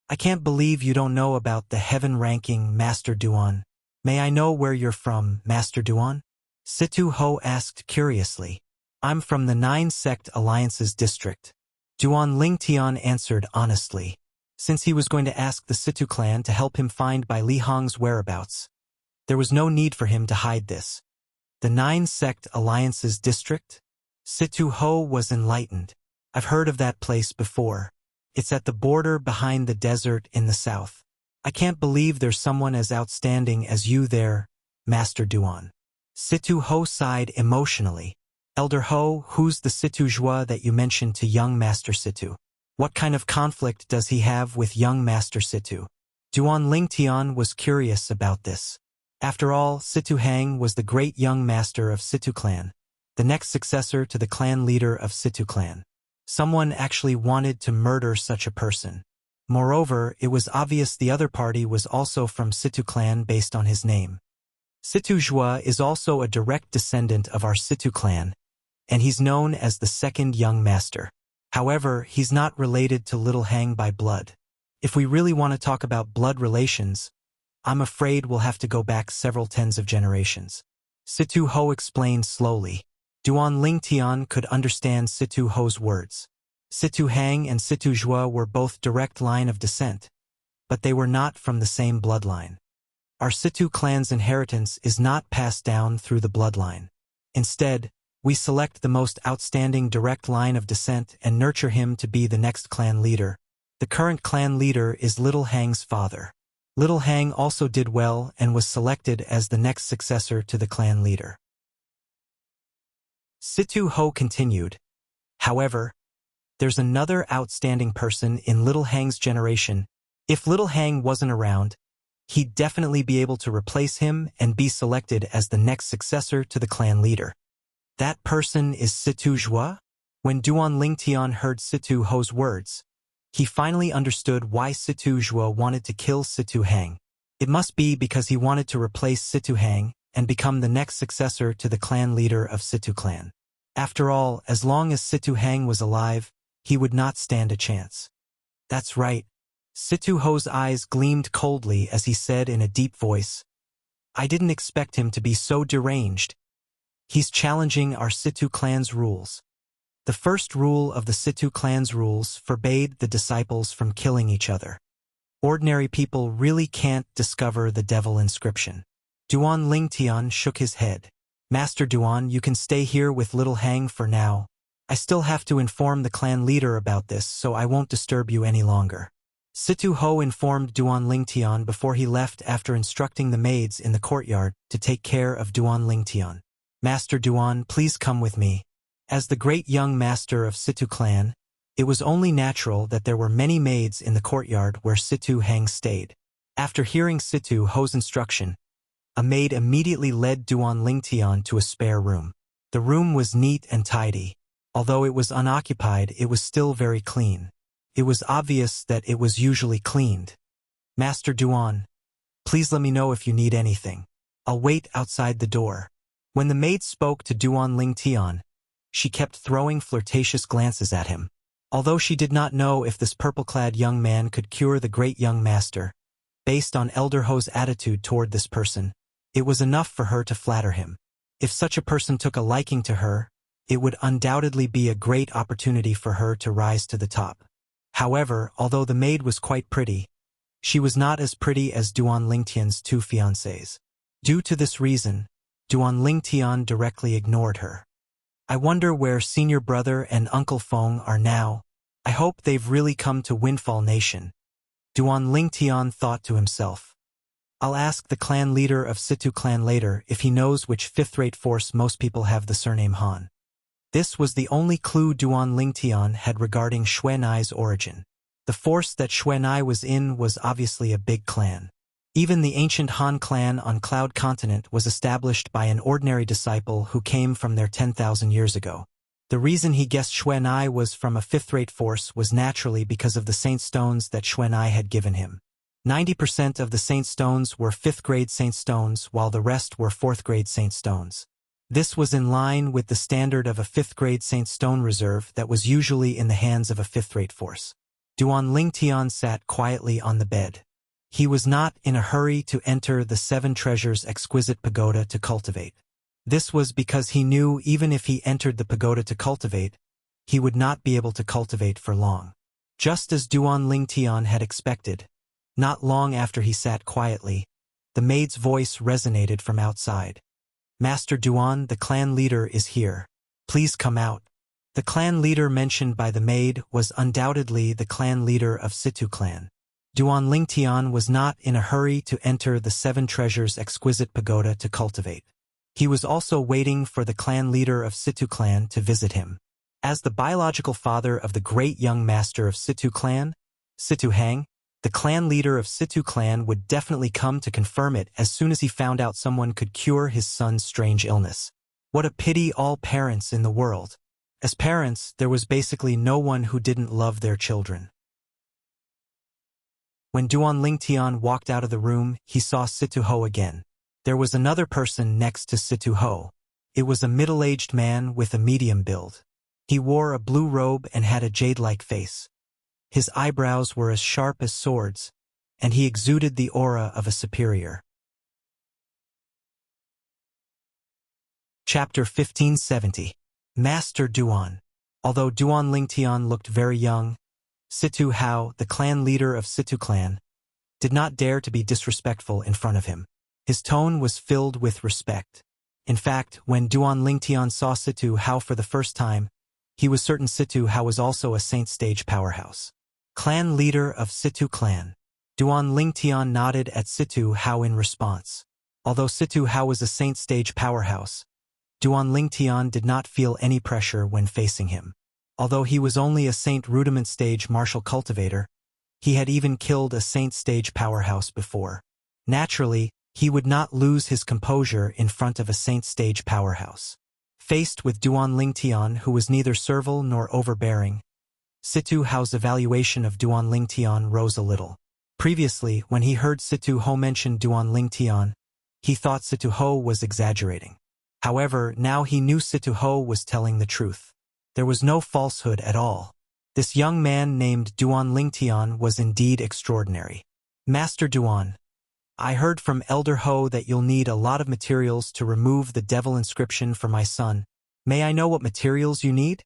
I can't believe you don't know about the heaven ranking, Master Duan. May I know where you're from, Master Duan? Situ Ho asked curiously. I'm from the 9 Sect Alliances district. Duan Lingtian answered honestly, since he was going to ask the Situ clan to help him find Bai Li Hong's whereabouts. There was no need for him to hide this. The 9 Sect Alliances district? Situ Ho was enlightened. I've heard of that place before. It's at the border behind the desert in the south. I can't believe there's someone as outstanding as you there, Master Duan. Situ Ho sighed emotionally. Elder Ho, who's the Situ Jua that you mentioned to young Master Situ? What kind of conflict does he have with young Master Situ? Duan Lingtian was curious about this. After all, Situ Hang was the great young master of Situ clan, the next successor to the clan leader of Situ clan. Someone actually wanted to murder such a person. Moreover, it was obvious the other party was also from Situ clan based on his name. Situ Jua is also a direct descendant of our Situ clan, and he's known as the second young master. However, he's not related to Little Hang by blood. If we really want to talk about blood relations, I'm afraid we'll have to go back several tens of generations. Situ Ho explained slowly. Duan Lingtian could understand Situ Ho's words. Situ Hang and Situ Jua were both direct line of descent, but they were not from the same bloodline. Our Situ clan's inheritance is not passed down through the bloodline. Instead, we select the most outstanding direct line of descent and nurture him to be the next clan leader. The current clan leader is Little Hang's father. Little Hang also did well and was selected as the next successor to the clan leader. Situ Ho continued. However, there's another outstanding person in Little Hang's generation. If Little Hang wasn't around, he'd definitely be able to replace him and be selected as the next successor to the clan leader. That person is Situ Jua? When Duan Lingtian heard Situ Ho's words, he finally understood why Situ Jua wanted to kill Situ Hang. It must be because he wanted to replace Situ Hang and become the next successor to the clan leader of Situ clan. After all, as long as Situ Hang was alive, he would not stand a chance. That's right. Situ Ho's eyes gleamed coldly as he said in a deep voice, I didn't expect him to be so deranged. He's challenging our Situ clan's rules. The first rule of the Situ clan's rules forbade the disciples from killing each other. Ordinary people really can't discover the devil inscription. Duan Lingtian shook his head. Master Duan, you can stay here with Little Hang for now. I still have to inform the clan leader about this, so I won't disturb you any longer. Situ Ho informed Duan Lingtian before he left after instructing the maids in the courtyard to take care of Duan Lingtian. Master Duan, please come with me. As the great young master of Situ clan, it was only natural that there were many maids in the courtyard where Situ Hang stayed. After hearing Situ Ho's instruction, a maid immediately led Duan Lingtian to a spare room. The room was neat and tidy. Although it was unoccupied, it was still very clean. It was obvious that it was usually cleaned. Master Duan, please let me know if you need anything. I'll wait outside the door. When the maid spoke to Duan Lingtian, she kept throwing flirtatious glances at him. Although she did not know if this purple-clad young man could cure the great young master, based on Elder Ho's attitude toward this person, it was enough for her to flatter him. If such a person took a liking to her, it would undoubtedly be a great opportunity for her to rise to the top. However, although the maid was quite pretty, she was not as pretty as Duan Lingtian's two fiancés. Due to this reason, Duan Lingtian directly ignored her. I wonder where Senior Brother and Uncle Feng are now. I hope they've really come to Windfall Nation. Duan Lingtian thought to himself. I'll ask the clan leader of Situ clan later if he knows which fifth-rate force most people have the surname Han. This was the only clue Duan Lingtian had regarding Xuanai's origin. The force that Xuanai was in was obviously a big clan. Even the ancient Han clan on Cloud Continent was established by an ordinary disciple who came from there 10,000 years ago. The reason he guessed Xuanai was from a fifth-rate force was naturally because of the saint stones that Xuanai had given him. 90% of the saint stones were 5th-grade saint stones, while the rest were 4th-grade saint stones. This was in line with the standard of a 5th-grade Saint Stone reserve that was usually in the hands of a 5th-rate force. Duan Lingtian sat quietly on the bed. He was not in a hurry to enter the 7 treasures exquisite pagoda to cultivate. This was because he knew even if he entered the pagoda to cultivate, he would not be able to cultivate for long. Just as Duan Lingtian had expected, not long after he sat quietly, the maid's voice resonated from outside. Master Duan, the clan leader is here. Please come out. The clan leader mentioned by the maid was undoubtedly the clan leader of Situ clan. Duan Lingtian was not in a hurry to enter the 7 treasures exquisite pagoda to cultivate. He was also waiting for the clan leader of Situ clan to visit him. As the biological father of the great young master of Situ clan, Situ Hang, the clan leader of Situ clan would definitely come to confirm it as soon as he found out someone could cure his son's strange illness. What a pity all parents in the world. As parents, there was basically no one who didn't love their children. When Duan Lingtian walked out of the room, he saw Situ Ho again. There was another person next to Situ Ho. It was a middle-aged man with a medium build. He wore a blue robe and had a jade-like face. His eyebrows were as sharp as swords, and he exuded the aura of a superior. Chapter 1570. Master Duan. Although Duan Lingtian looked very young, Situ Hao, the clan leader of Situ clan, did not dare to be disrespectful in front of him. His tone was filled with respect. In fact, when Duan Lingtian saw Situ Hao for the first time, he was certain Situ Hao was also a saint stage powerhouse. Clan leader of Situ clan. Duan Lingtian nodded at Situ Hao in response. Although Situ Hao was a saint stage powerhouse, Duan Lingtian did not feel any pressure when facing him. Although he was only a saint rudiment stage martial cultivator, he had even killed a saint stage powerhouse before. Naturally, he would not lose his composure in front of a saint stage powerhouse. Faced with Duan Lingtian, who was neither servile nor overbearing, Situ Hao's evaluation of Duan Lingtian rose a little. Previously, when he heard Situ Ho mention Duan Lingtian, he thought Situ Ho was exaggerating. However, now he knew Situ Ho was telling the truth. There was no falsehood at all. This young man named Duan Lingtian was indeed extraordinary. Master Duan, I heard from Elder Ho that you'll need a lot of materials to remove the devil inscription for my son. May I know what materials you need?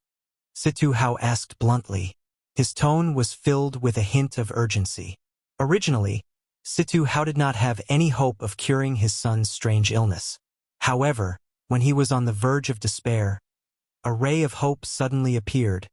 Situ Hao asked bluntly. His tone was filled with a hint of urgency. Originally, Situ Hao did not have any hope of curing his son's strange illness. However, when he was on the verge of despair, a ray of hope suddenly appeared,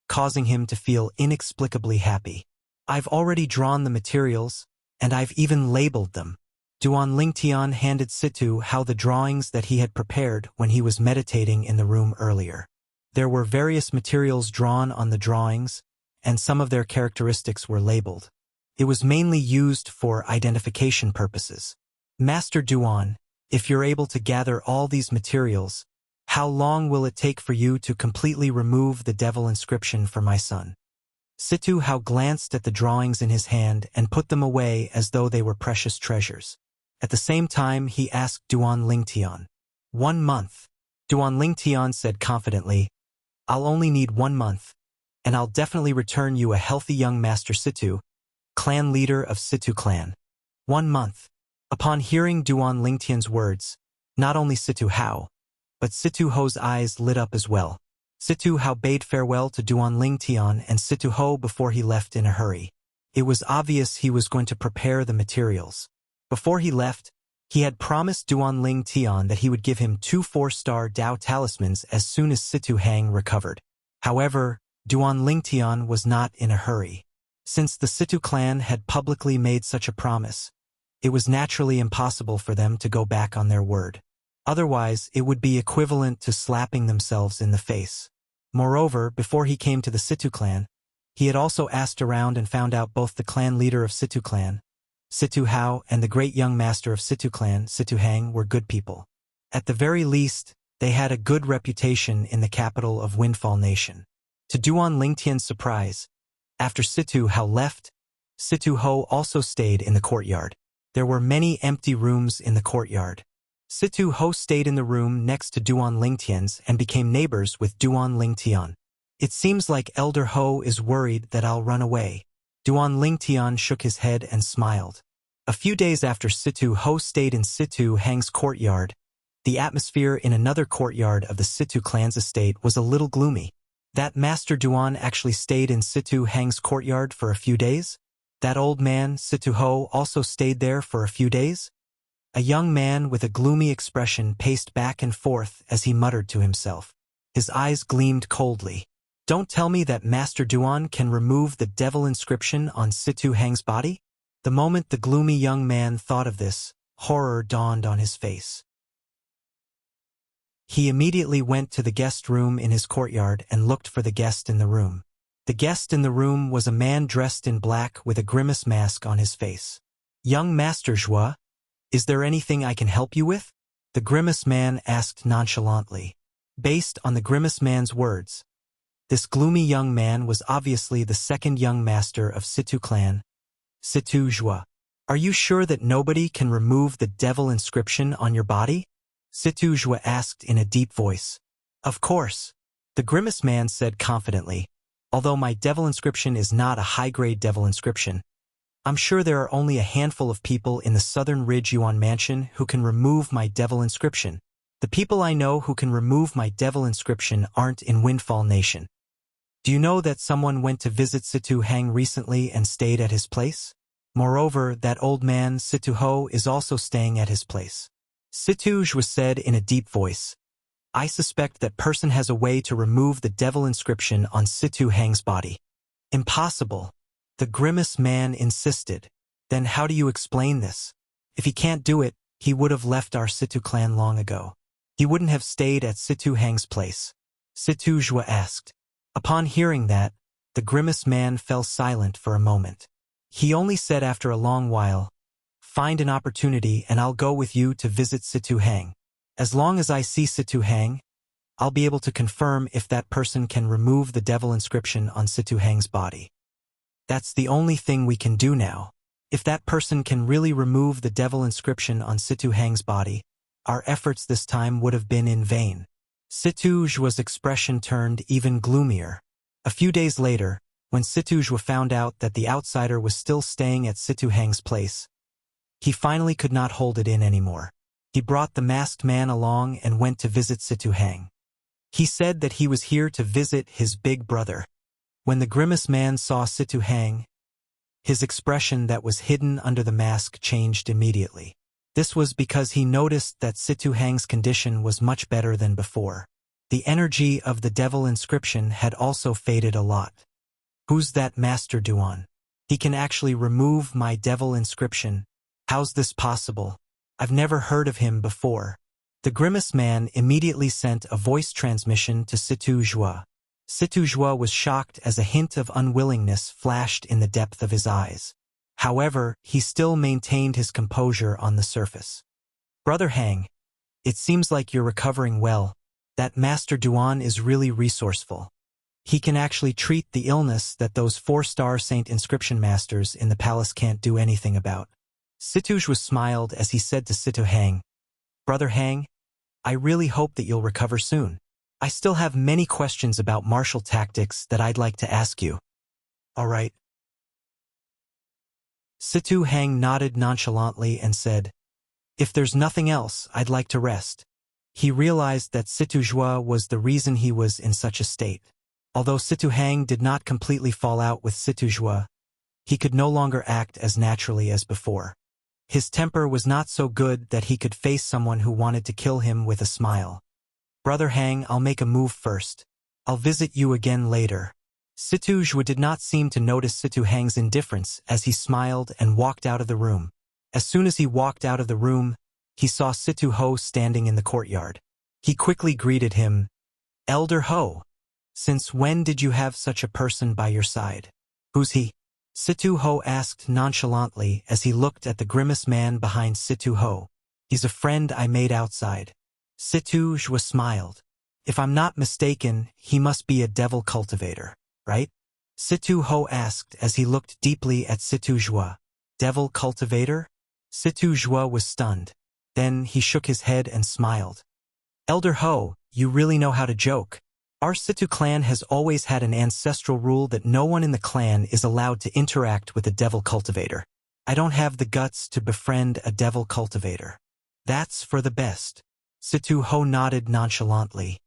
causing him to feel inexplicably happy. I've already drawn the materials, and I've even labeled them. Duan Lingtian handed Situ Hao the drawings that he had prepared when he was meditating in the room earlier. There were various materials drawn on the drawings, and some of their characteristics were labeled. It was mainly used for identification purposes. Master Duan, if you're able to gather all these materials, how long will it take for you to completely remove the devil inscription for my son? Situ Hao glanced at the drawings in his hand and put them away as though they were precious treasures. At the same time, he asked Duan Lingtian. 1 month. Duan Lingtian said confidently, I'll only need 1 month, and I'll definitely return you a healthy young Master Situ, clan leader of Situ clan. 1 month. Upon hearing Duan Lingtian's words, not only Situ Hao, but Situ Ho's eyes lit up as well. Situ Hao bade farewell to Duan Lingtian and Situ Ho before he left in a hurry. It was obvious he was going to prepare the materials. Before he left, he had promised Duan Lingtian that he would give him 2 4-star Dao talismans as soon as Situ Hang recovered. However, Duan Lingtian was not in a hurry. Since the Situ clan had publicly made such a promise, it was naturally impossible for them to go back on their word. Otherwise, it would be equivalent to slapping themselves in the face. Moreover, before he came to the Situ clan, he had also asked around and found out both the clan leader of Situ clan, Situ Hao, and the great young master of Situ clan, Situ Hang, were good people. At the very least, they had a good reputation in the capital of Windfall Nation. To Duan Lingtian's surprise, after Situ Hao left, Situ Ho also stayed in the courtyard. There were many empty rooms in the courtyard. Situ Ho stayed in the room next to Duan Lingtian's and became neighbors with Duan Lingtian. It seems like Elder Ho is worried that I'll run away. Duan Lingtian shook his head and smiled. A few days after Situ Ho stayed in Situ Hang's courtyard, the atmosphere in another courtyard of the Situ clan's estate was a little gloomy. That Master Duan actually stayed in Situ Hang's courtyard for a few days? That old man, Situ Ho, also stayed there for a few days? A young man with a gloomy expression paced back and forth as he muttered to himself. His eyes gleamed coldly. Don't tell me that Master Duan can remove the devil inscription on Situ Hang's body? The moment the gloomy young man thought of this, horror dawned on his face. He immediately went to the guest room in his courtyard and looked for the guest in the room. The guest in the room was a man dressed in black with a grimace mask on his face. Young Master Zhua, is there anything I can help you with? The grimace man asked nonchalantly. Based on the grimace man's words, this gloomy young man was obviously the second young master of Situ clan, Situ Zhua. Are you sure that nobody can remove the devil inscription on your body? Situ Zhua asked in a deep voice. Of course, the grimace man said confidently. Although my devil inscription is not a high-grade devil inscription, I'm sure there are only a handful of people in the Southern Ridge Yuan Mansion who can remove my devil inscription. The people I know who can remove my devil inscription aren't in Windfall Nation. Do you know that someone went to visit Situ Hang recently and stayed at his place? Moreover, that old man, Situ Ho, is also staying at his place. Situ Zhua said in a deep voice. I suspect that person has a way to remove the devil inscription on Situ Hang's body. Impossible. The grimace man insisted. Then how do you explain this? If he can't do it, he would have left our Situ clan long ago. He wouldn't have stayed at Situ Hang's place. Situ Zhua asked. Upon hearing that, the grimace man fell silent for a moment. He only said after a long while, find an opportunity and I'll go with you to visit Situ Hang. As long as I see Situ Hang, I'll be able to confirm if that person can remove the devil inscription on Situ Hang's body. That's the only thing we can do now. If that person can really remove the devil inscription on Situ Hang's body, our efforts this time would have been in vain. Situ Zhua's expression turned even gloomier. A few days later, when Situ Zhua found out that the outsider was still staying at Situ Hang's place, he finally could not hold it in anymore. He brought the masked man along and went to visit Situ Hang. He said that he was here to visit his big brother. When the grimace man saw Situ Hang, his expression that was hidden under the mask changed immediately. This was because he noticed that Situ Hang's condition was much better than before. The energy of the devil inscription had also faded a lot. Who's that Master Duan? He can actually remove my devil inscription. How's this possible? I've never heard of him before. The Grimace Man immediately sent a voice transmission to Situ Jua. Situ Jua was shocked as a hint of unwillingness flashed in the depth of his eyes. However, he still maintained his composure on the surface. Brother Hang, it seems like you're recovering well. That Master Duan is really resourceful. He can actually treat the illness that those 4-star Saint Inscription Masters in the palace can't do anything about. Situ Jua smiled as he said to Situ Hang, Brother Hang, I really hope that you'll recover soon. I still have many questions about martial tactics that I'd like to ask you. All right. Situ Hang nodded nonchalantly and said, If there's nothing else, I'd like to rest. He realized that Situ Jua was the reason he was in such a state. Although Situ Hang did not completely fall out with Situ Jua, he could no longer act as naturally as before. His temper was not so good that he could face someone who wanted to kill him with a smile. Brother Hang, I'll make a move first. I'll visit you again later. Situ Jua did not seem to notice Situ Hang's indifference as he smiled and walked out of the room. As soon as he walked out of the room, he saw Situ Ho standing in the courtyard. He quickly greeted him, Elder Ho. Since when did you have such a person by your side? Who's he? Situ Ho asked nonchalantly as he looked at the Grimace Man behind Situ Ho. He's a friend I made outside. Situ Jua smiled. If I'm not mistaken, he must be a devil cultivator, right? Situ Ho asked as he looked deeply at Situ Jua. Devil cultivator? Situ Jua was stunned. Then he shook his head and smiled. Elder Ho, you really know how to joke. Our Situ clan has always had an ancestral rule that no one in the clan is allowed to interact with a devil cultivator. I don't have the guts to befriend a devil cultivator. That's for the best. Situ Ho nodded nonchalantly.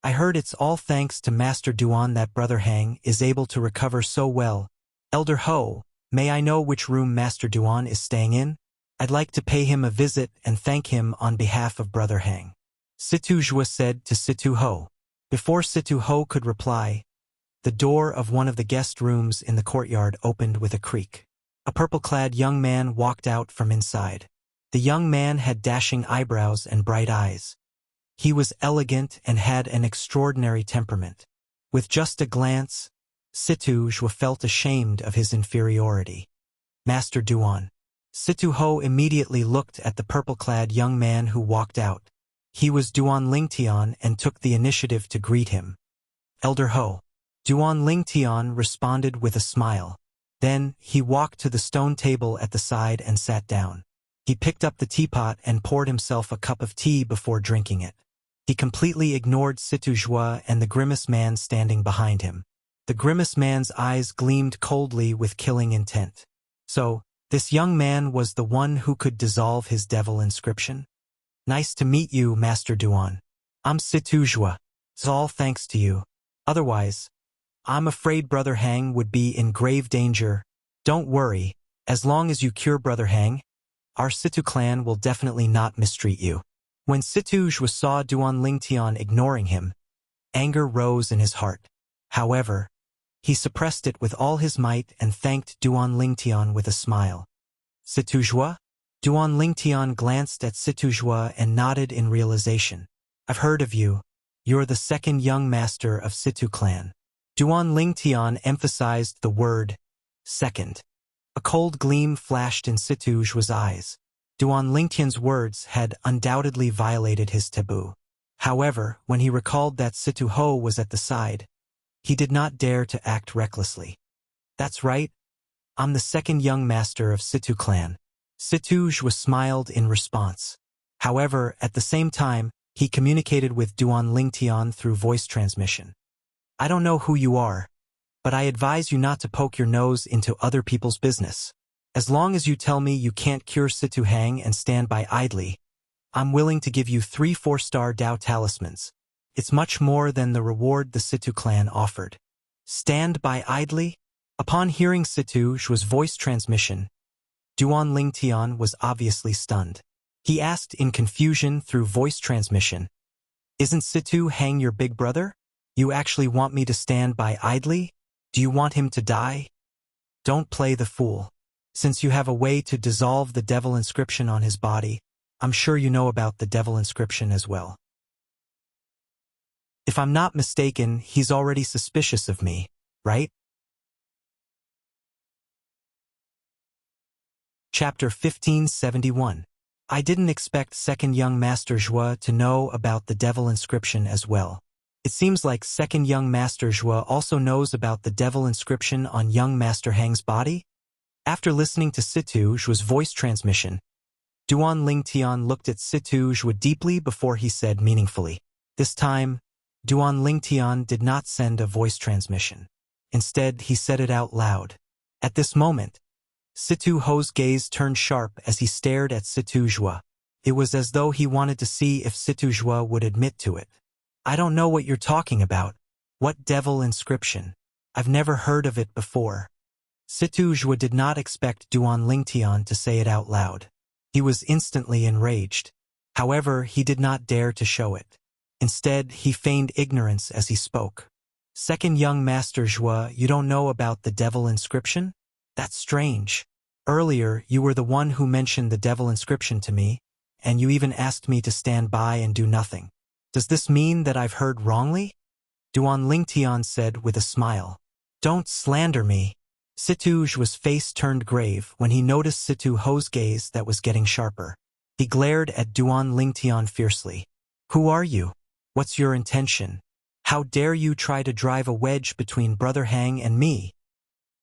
I heard it's all thanks to Master Duan that Brother Hang is able to recover so well. Elder Ho, may I know which room Master Duan is staying in? I'd like to pay him a visit and thank him on behalf of Brother Hang. Situ Jua said to Situ Ho. Before Situ Ho could reply, the door of one of the guest rooms in the courtyard opened with a creak. A purple-clad young man walked out from inside. The young man had dashing eyebrows and bright eyes. He was elegant and had an extraordinary temperament. With just a glance, Situ Jua felt ashamed of his inferiority. Master Duan. Situ Ho immediately looked at the purple-clad young man who walked out. He was Duan Lingtian and took the initiative to greet him. Elder Ho. Duan Lingtian responded with a smile. Then, he walked to the stone table at the side and sat down. He picked up the teapot and poured himself a cup of tea before drinking it. He completely ignored Situ Jua and the Grimace Man standing behind him. The Grimace Man's eyes gleamed coldly with killing intent. So, this young man was the one who could dissolve his devil inscription? Nice to meet you, Master Duan. I'm Situ Jua. It's all thanks to you. Otherwise, I'm afraid Brother Hang would be in grave danger. Don't worry, as long as you cure Brother Hang, our Situ clan will definitely not mistreat you. When Situ Jua saw Duan Lingtian ignoring him, anger rose in his heart. However, he suppressed it with all his might and thanked Duan Lingtian with a smile. Situ Jua? Duan Lingtian glanced at Situ Jua and nodded in realization. I've heard of you. You're the second young master of Situ clan. Duan Lingtian emphasized the word, second. A cold gleam flashed in Situ Jua's eyes. Duan Lingtian's words had undoubtedly violated his taboo. However, when he recalled that Situ Ho was at the side, he did not dare to act recklessly. That's right. I'm the second young master of Situ clan. Situ Jua smiled in response. However, at the same time, he communicated with Duan Lingtian through voice transmission. I don't know who you are, but I advise you not to poke your nose into other people's business. As long as you tell me you can't cure Situ Hang and stand by idly, I'm willing to give you 3 4-star Dao talismans. It's much more than the reward the Situ clan offered. Stand by idly? Upon hearing Situ Jua's voice transmission, Duan Lingtian was obviously stunned. He asked in confusion through voice transmission, Isn't Situ Hang your big brother? You actually want me to stand by idly? Do you want him to die? Don't play the fool. Since you have a way to dissolve the devil inscription on his body, I'm sure you know about the devil inscription as well. If I'm not mistaken, he's already suspicious of me, right? Chapter 1571. I didn't expect second young Master Zhua to know about the devil inscription as well. It seems like second young Master Zhua also knows about the devil inscription on young Master Hang's body? After listening to Situ Zhua's voice transmission, Duan Lingtian looked at Situ Zhua deeply before he said meaningfully. This time, Duan Lingtian did not send a voice transmission. Instead, he said it out loud. At this moment, Situ Ho's gaze turned sharp as he stared at Situ Zhua. It was as though he wanted to see if Situ Zhua would admit to it. I don't know what you're talking about. What devil inscription? I've never heard of it before. Situ Zhua did not expect Duan Lingtian to say it out loud. He was instantly enraged. However, he did not dare to show it. Instead, he feigned ignorance as he spoke. Second young Master Zhua, you don't know about the devil inscription? That's strange. Earlier, you were the one who mentioned the devil inscription to me, and you even asked me to stand by and do nothing. Does this mean that I've heard wrongly? Duan Lingtian said with a smile. Don't slander me. Situ Zhua's face turned grave when he noticed Situ Ho's gaze that was getting sharper. He glared at Duan Lingtian fiercely. Who are you? What's your intention? How dare you try to drive a wedge between Brother Hang and me?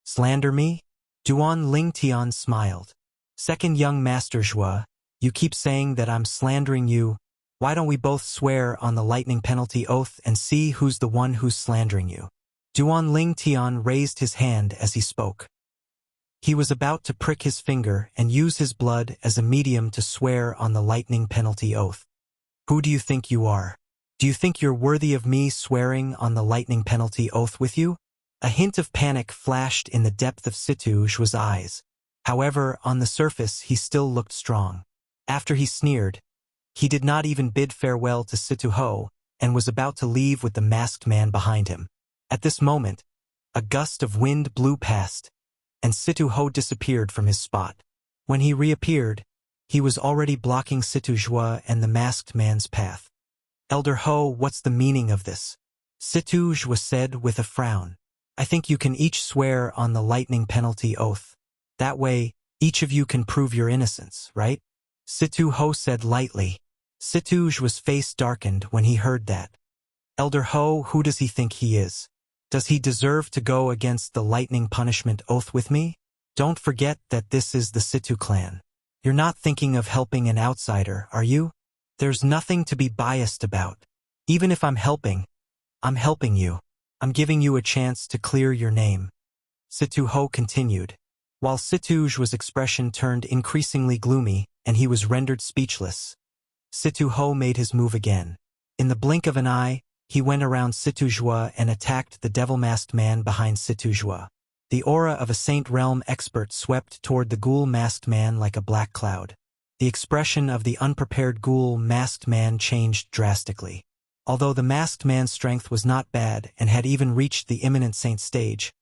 Slander me? Duan Lingtian smiled. Second young Master Zhua, you keep saying that I'm slandering you. Why don't we both swear on the lightning penalty oath and see who's the one who's slandering you? Duan Lingtian raised his hand as he spoke. He was about to prick his finger and use his blood as a medium to swear on the lightning penalty oath. Who do you think you are? Do you think you're worthy of me swearing on the lightning penalty oath with you? A hint of panic flashed in the depth of Situ Zhua's eyes. However, on the surface he still looked strong. After he sneered, he did not even bid farewell to Situ Ho and was about to leave with the masked man behind him. At this moment, a gust of wind blew past, and Situ Ho disappeared from his spot. When he reappeared, he was already blocking Situ Zhua and the masked man's path. Elder Ho, what's the meaning of this? Situ Zhua said with a frown. I think you can each swear on the lightning penalty oath. That way, each of you can prove your innocence, right? Situ Ho said lightly. Situ Zhua's face darkened when he heard that. Elder Ho, who does he think he is? Does he deserve to go against the lightning punishment oath with me? Don't forget that this is the Situ clan. You're not thinking of helping an outsider, are you? There's nothing to be biased about. Even if I'm helping you. I'm giving you a chance to clear your name. Situ Ho continued. While Situ Zhua's expression turned increasingly gloomy and he was rendered speechless, Situ Ho made his move again. In the blink of an eye, he went around Situ Zhua and attacked the devil-masked man behind Situ Zhua. The aura of a Saint Realm expert swept toward the ghoul-masked man like a black cloud. The expression of the unprepared ghoul-masked man changed drastically. Although the masked man's strength was not bad and had even reached the imminent Saint stage,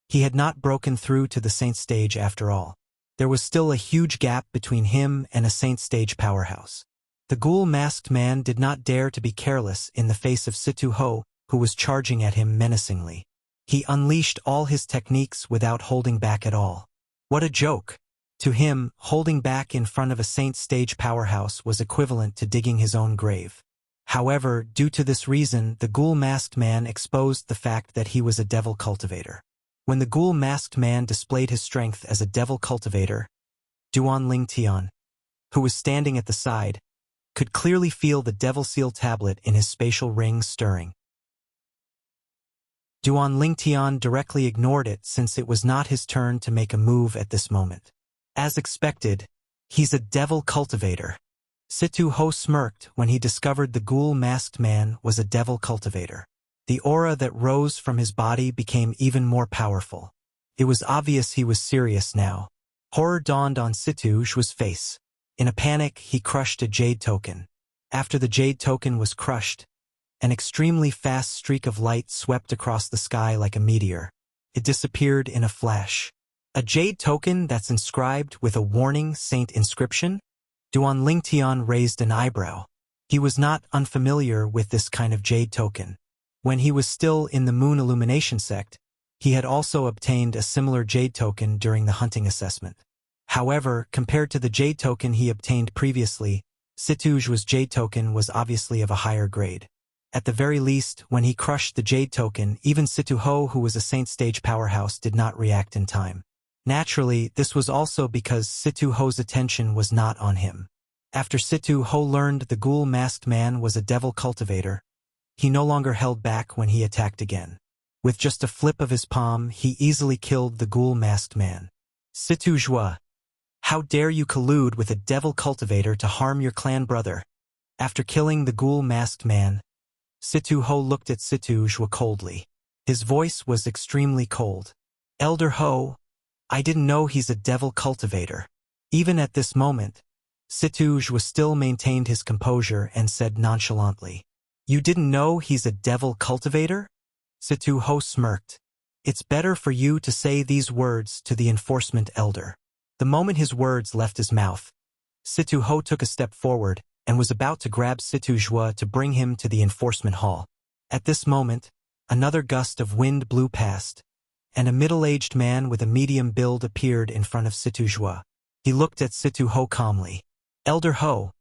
he had not broken through to the Saint stage after all. There was still a huge gap between him and a Saint stage powerhouse. The ghoul-masked man did not dare to be careless in the face of Situ Ho, who was charging at him menacingly. He unleashed all his techniques without holding back at all. What a joke! To him, holding back in front of a Saint stage powerhouse was equivalent to digging his own grave. However, due to this reason, the ghoul-masked man exposed the fact that he was a devil cultivator. When the ghoul-masked man displayed his strength as a devil cultivator, Duan Lingtian, who was standing at the side, could clearly feel the devil seal tablet in his spatial ring stirring. Duan Lingtian directly ignored it since it was not his turn to make a move at this moment. As expected, he's a devil cultivator. Situ Ho smirked when he discovered the ghoul-masked man was a devil cultivator. The aura that rose from his body became even more powerful. It was obvious he was serious now. Horror dawned on Situ Zhua's face. In a panic, he crushed a jade token. After the jade token was crushed, an extremely fast streak of light swept across the sky like a meteor. It disappeared in a flash. A jade token that's inscribed with a warning saint inscription? Duan Lingtian raised an eyebrow. He was not unfamiliar with this kind of jade token. When he was still in the Moon Illumination sect, he had also obtained a similar jade token during the hunting assessment. However, compared to the jade token he obtained previously, Situju's jade token was obviously of a higher grade. At the very least, when he crushed the jade token, even Situho, who was a saint stage powerhouse, did not react in time. Naturally, this was also because Situho's attention was not on him. After Situho learned the ghoul masked man was a devil cultivator, he no longer held back when he attacked again. With just a flip of his palm, he easily killed the ghoul masked man. Situjua, how dare you collude with a devil cultivator to harm your clan brother? After killing the ghoul masked man, Situho looked at Situjua coldly. His voice was extremely cold. Elder Ho, I didn't know he's a devil cultivator. Even at this moment, Situjua still maintained his composure and said nonchalantly, You didn't know he's a devil cultivator? Situho smirked. It's better for you to say these words to the enforcement elder. The moment his words left his mouth, Situho took a step forward and was about to grab Situjua to bring him to the enforcement hall. At this moment, another gust of wind blew past, and a middle-aged man with a medium build appeared in front of Situjua. He looked at Situho calmly. Elder Ho,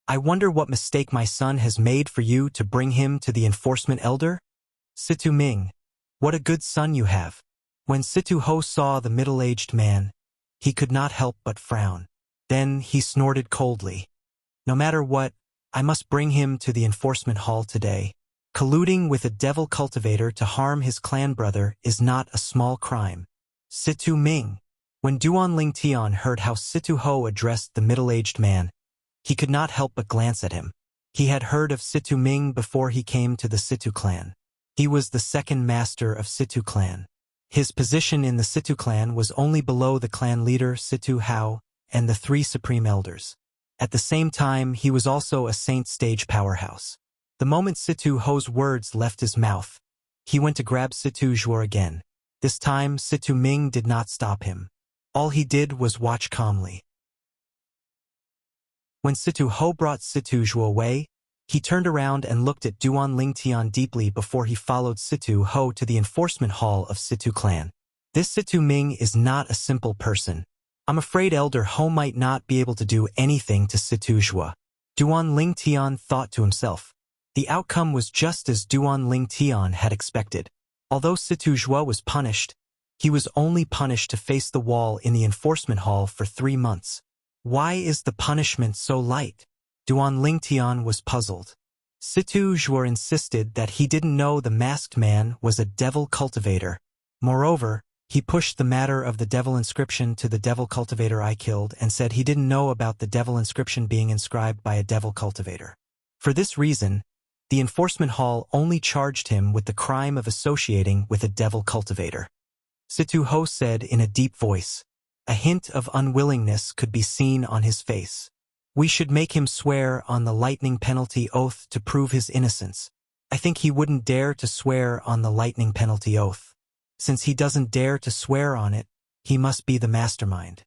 I wonder what mistake my son has made for you to bring him to the enforcement elder? Situ Ming, what a good son you have. When Situho saw the middle-aged man, he could not help but frown. Then he snorted coldly. No matter what, I must bring him to the enforcement hall today. Colluding with a devil cultivator to harm his clan brother is not a small crime. Situ Ming. When Duan Lingtian heard how Situho addressed the middle-aged man, he could not help but glance at him. He had heard of Situ Ming before he came to the Situ clan. He was the second master of Situ clan. His position in the Situ clan was only below the clan leader Situ Hao and the three supreme elders. At the same time, he was also a saint stage powerhouse. The moment Situ Ho's words left his mouth, he went to grab Situ Zhuo again. This time, Situ Ming did not stop him. All he did was watch calmly. When Situ Ho brought Situ Zhuo away, he turned around and looked at Duan Lingtian deeply before he followed Situ Ho to the enforcement hall of Situ clan. This Situ Ming is not a simple person. I'm afraid Elder Ho might not be able to do anything to Situ Zhuo. Duan Lingtian thought to himself. The outcome was just as Duan Lingtian had expected. Although Situ Zhuo was punished, he was only punished to face the wall in the enforcement hall for 3 months. Why is the punishment so light? Duan Lingtian was puzzled. Situ Zhuo insisted that he didn't know the masked man was a devil cultivator. Moreover, he pushed the matter of the devil inscription to the devil cultivator I killed and said he didn't know about the devil inscription being inscribed by a devil cultivator. For this reason, the enforcement hall only charged him with the crime of associating with a devil cultivator. Situ Ho said in a deep voice. A hint of unwillingness could be seen on his face. We should make him swear on the lightning penalty oath to prove his innocence. I think he wouldn't dare to swear on the lightning penalty oath. Since he doesn't dare to swear on it, he must be the mastermind.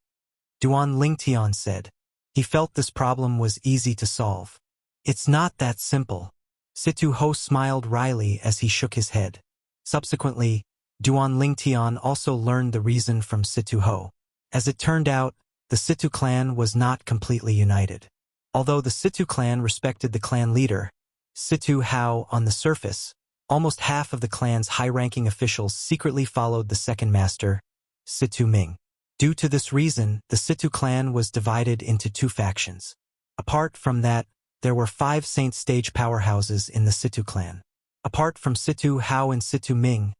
Duan Lingtian said. He felt this problem was easy to solve. It's not that simple. Situ Ho smiled wryly as he shook his head. Subsequently, Duan Lingtian also learned the reason from Situ Ho. As it turned out, the Situ clan was not completely united. Although the Situ clan respected the clan leader, Situ Hao, on the surface, almost half of the clan's high-ranking officials secretly followed the second master, Situ Ming. Due to this reason, the Situ clan was divided into 2 factions. Apart from that, there were 5 saint stage powerhouses in the Situ clan. Apart from Situ Hao and Situ Ming,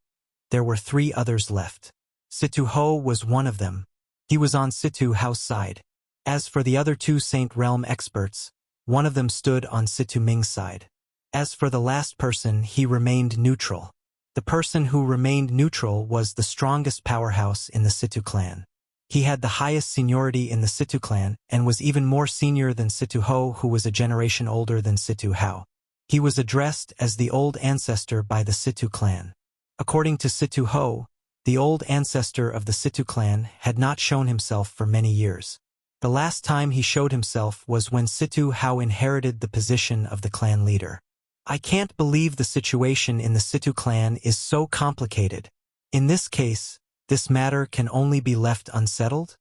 there were 3 others left. Situ Ho was one of them. He was on Situ Hao's side. As for the other 2 Saint Realm experts, one of them stood on Situ Ming's side. As for the last person, he remained neutral. The person who remained neutral was the strongest powerhouse in the Situ clan. He had the highest seniority in the Situ clan and was even more senior than Situ Ho, who was a generation older than Situ Hao. He was addressed as the old ancestor by the Situ clan. According to Situ Ho, the old ancestor of the Situ clan, had not shown himself for many years. The last time he showed himself was when Situ Hao inherited the position of the clan leader. I can't believe the situation in the Situ clan is so complicated. In this case, this matter can only be left unsettled?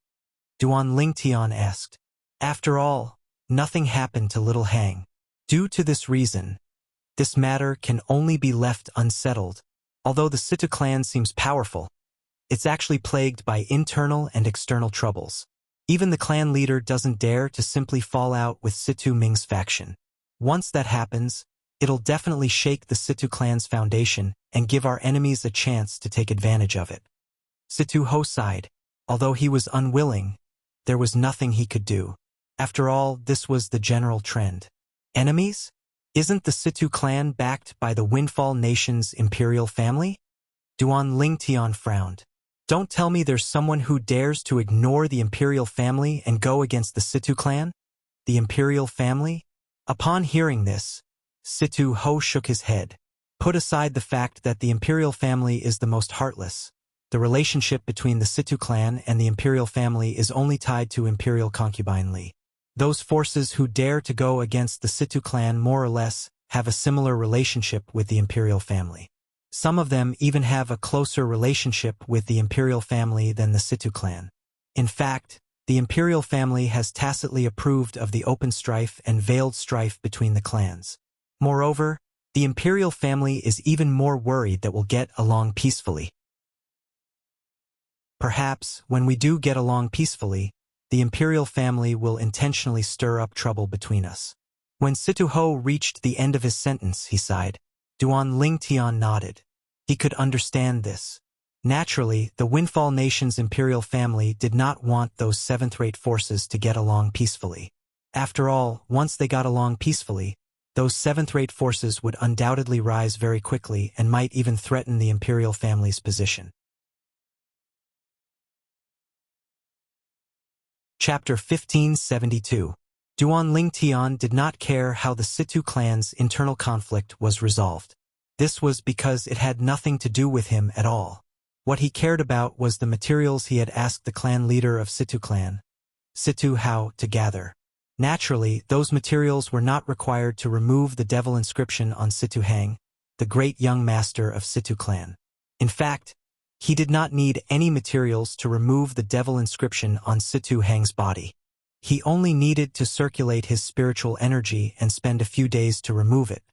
Duan Lingtian asked. After all, nothing happened to little Hang. Due to this reason, this matter can only be left unsettled. Although the Situ clan seems powerful, it's actually plagued by internal and external troubles. Even the clan leader doesn't dare to simply fall out with Situ Ming's faction. Once that happens, it'll definitely shake the Situ clan's foundation and give our enemies a chance to take advantage of it. Situ Ho sighed. Although he was unwilling, there was nothing he could do. After all, this was the general trend. Enemies? Isn't the Situ clan backed by the Windfall Nation's imperial family? Duan Lingtian frowned. Don't tell me there's someone who dares to ignore the imperial family and go against the Situ clan? The imperial family? Upon hearing this, Situ Ho shook his head. Put aside the fact that the imperial family is the most heartless. The relationship between the Situ clan and the imperial family is only tied to imperial concubine Li. Those forces who dare to go against the Situ clan more or less have a similar relationship with the imperial family. Some of them even have a closer relationship with the imperial family than the Situ clan. In fact, the imperial family has tacitly approved of the open strife and veiled strife between the clans. Moreover, the imperial family is even more worried that we'll get along peacefully. Perhaps, when we do get along peacefully, the imperial family will intentionally stir up trouble between us. When Situ Ho reached the end of his sentence, he sighed. Duan Lingtian nodded. He could understand this. Naturally, the Windfall Nation's imperial family did not want those seventh-rate forces to get along peacefully. After all, once they got along peacefully, those seventh-rate forces would undoubtedly rise very quickly and might even threaten the imperial family's position. Chapter 1572. Duan Lingtian did not care how the Situ clan's internal conflict was resolved. This was because it had nothing to do with him at all. What he cared about was the materials he had asked the clan leader of Situ clan, Situ Hao, to gather. Naturally, those materials were not required to remove the devil inscription on Situ Hang, the great young master of Situ clan. In fact, he did not need any materials to remove the devil inscription on Situ Hang's body. He only needed to circulate his spiritual energy and spend a few days to remove it.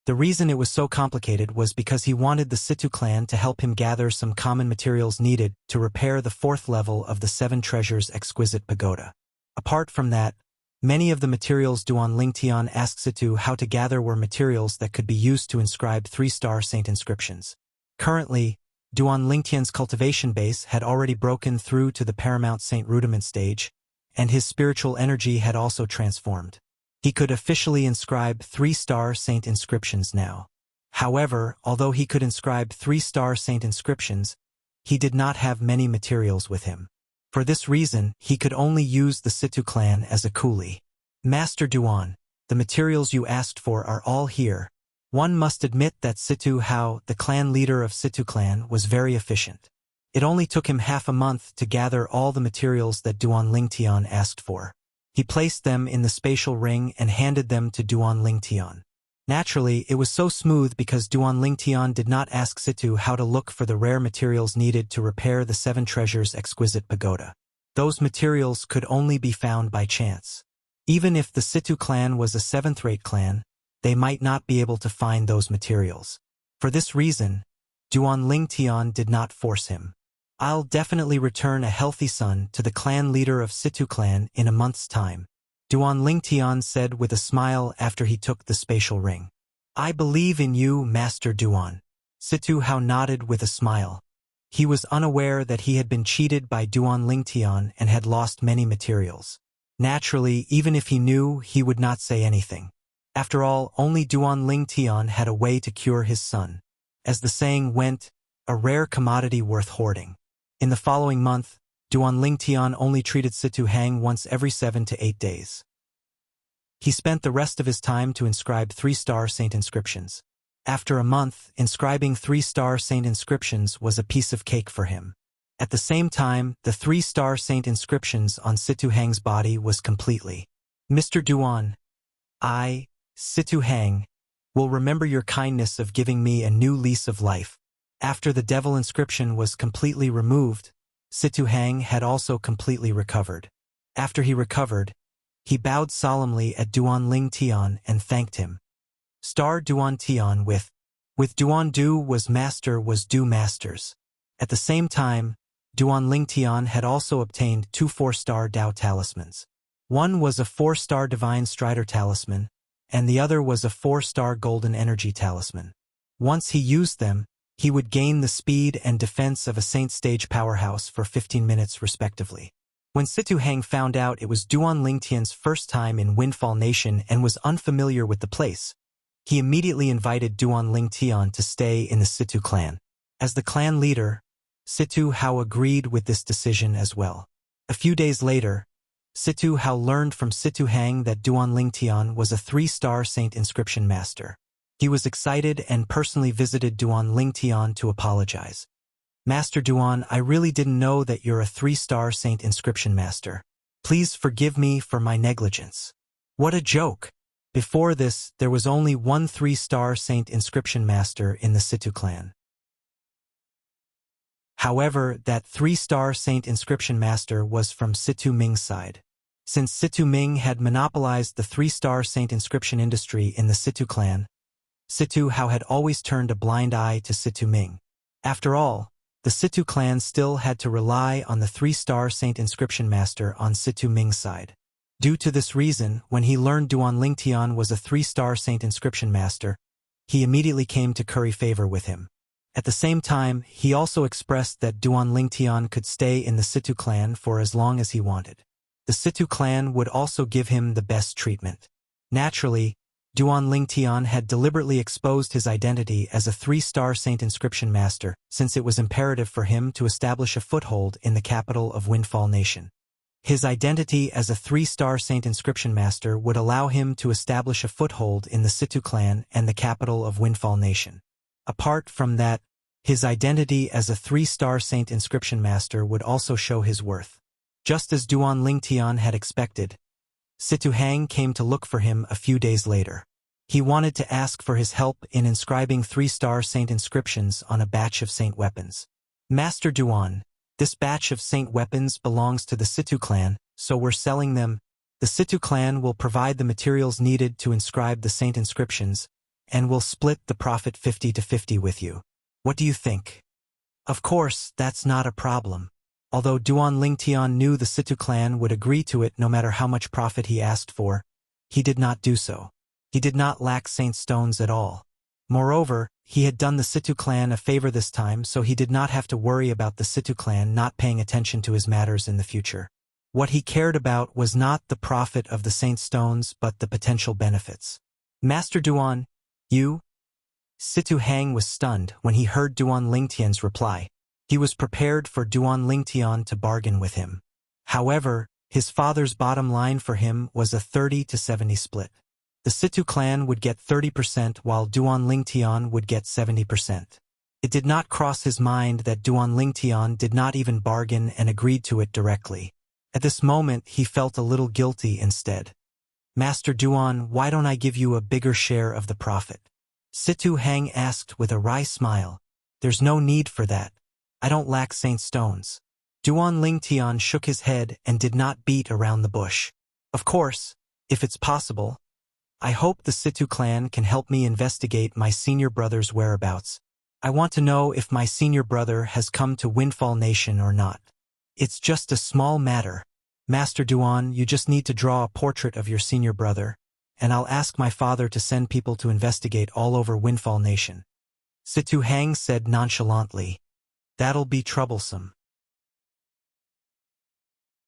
The reason it was so complicated was because he wanted the Situ clan to help him gather some common materials needed to repair the fourth level of the Seven Treasures Exquisite Pagoda. Apart from that, many of the materials Duan Lingtian asked Situ how to gather were materials that could be used to inscribe 3-star saint inscriptions. Currently, Duan Lingtian's cultivation base had already broken through to the Paramount Saint Rudiment stage, and his spiritual energy had also transformed. He could officially inscribe 3-star saint inscriptions now. However, although he could inscribe 3-star saint inscriptions, he did not have many materials with him. For this reason, he could only use the Situ clan as a coolie. Master Duan, the materials you asked for are all here. One must admit that Situ Hao, the clan leader of Situ clan, was very efficient. It only took him half a month to gather all the materials that Duan Lingtian asked for. He placed them in the spatial ring and handed them to Duan Lingtian. Naturally, it was so smooth because Duan Lingtian did not ask Situ how to look for the rare materials needed to repair the Seven Treasures Exquisite Pagoda. Those materials could only be found by chance. Even if the Situ clan was a seventh-rate clan, they might not be able to find those materials. For this reason, Duan Lingtian did not force him. I'll definitely return a healthy son to the clan leader of Situ clan in a month's time, Duan Lingtian said with a smile after he took the spatial ring. I believe in you, Master Duan. Situ Hao nodded with a smile. He was unaware that he had been cheated by Duan Lingtian and had lost many materials. Naturally, even if he knew, he would not say anything. After all, only Duan Lingtian had a way to cure his son. As the saying went, a rare commodity worth hoarding. In the following month, Duan Lingtian only treated Situ Hang once every 7 to 8 days. He spent the rest of his time to inscribe 3-star saint inscriptions. After a month, inscribing 3-star saint inscriptions was a piece of cake for him. At the same time, the 3-star saint inscriptions on Situ Hang's body was completely. Mr. Duan, I, Situ Hang, will remember your kindness of giving me a new lease of life. After the devil inscription was completely removed, Situ Hang had also completely recovered. After he recovered, he bowed solemnly at Duan Ling Tian and thanked him. Star Duan Tian with Duan Du was do masters. At the same time, Duan Ling Tian had also obtained 2 4-star Dao talismans. One was a 4-star Divine Strider talisman, and the other was a 4-star Golden Energy talisman. Once he used them, he would gain the speed and defense of a Saint Stage powerhouse for 15 minutes respectively. When Situ Hang found out it was Duan Ling Tian's first time in Windfall Nation and was unfamiliar with the place, he immediately invited Duan Ling Tian to stay in the Situ clan. As the clan leader, Situ Hao agreed with this decision as well. A few days later, Situ Hao learned from Situ Hang that Duan Ling Tian was a 3-star saint inscription master. He was excited and personally visited Duan Ling Tian to apologize. Master Duan, I really didn't know that you're a 3-star saint inscription master. Please forgive me for my negligence. What a joke! Before this, there was only one 3-star saint inscription master in the Situ clan. However, that 3-star saint inscription master was from Situ Ming's side. Since Situ Ming had monopolized the 3-star saint inscription industry in the Situ clan, Situ Hao had always turned a blind eye to Situ Ming. After all, the Situ clan still had to rely on the 3-star saint inscription master on Situ Ming's side. Due to this reason, when he learned Duan Ling Tian was a 3-star saint inscription master, he immediately came to curry favor with him. At the same time, he also expressed that Duan Ling Tian could stay in the Situ clan for as long as he wanted. The Situ clan would also give him the best treatment. Naturally, Duan Ling Tian had deliberately exposed his identity as a 3-star saint inscription master, since it was imperative for him to establish a foothold in the capital of Windfall Nation. His identity as a 3-star saint inscription master would allow him to establish a foothold in the Situ clan and the capital of Windfall Nation. Apart from that, his identity as a 3-star saint inscription master would also show his worth. Just as Duan Ling Tian had expected, Situ Hang came to look for him a few days later. He wanted to ask for his help in inscribing 3-star saint inscriptions on a batch of saint weapons. Master Duan, this batch of saint weapons belongs to the Situ clan, so we're selling them. The Situ clan will provide the materials needed to inscribe the saint inscriptions, and we'll split the profit 50-50 with you. What do you think? Of course, that's not a problem. Although Duan Ling Tian knew the Situ clan would agree to it no matter how much profit he asked for, he did not do so. He did not lack saint stones at all. Moreover, he had done the Situ clan a favor this time, so he did not have to worry about the Situ clan not paying attention to his matters in the future. What he cared about was not the profit of the saint stones but the potential benefits. Master Duan, you? Situ Hang was stunned when he heard Duan Ling Tian's reply. He was prepared for Duan Ling Tian to bargain with him. However, his father's bottom line for him was a 30-70 split. The Situ clan would get 30% while Duan Ling Tian would get 70%. It did not cross his mind that Duan Ling Tian did not even bargain and agreed to it directly. At this moment, he felt a little guilty instead. Master Duan, why don't I give you a bigger share of the profit? Situ Hang asked with a wry smile. There's no need for that. I don't lack saint stones. Duan Ling Tian shook his head and did not beat around the bush. Of course, if it's possible, I hope the Situ clan can help me investigate my senior brother's whereabouts. I want to know if my senior brother has come to Windfall Nation or not. It's just a small matter. Master Duan, you just need to draw a portrait of your senior brother, and I'll ask my father to send people to investigate all over Windfall Nation. Situ Hang said nonchalantly. That'll be troublesome.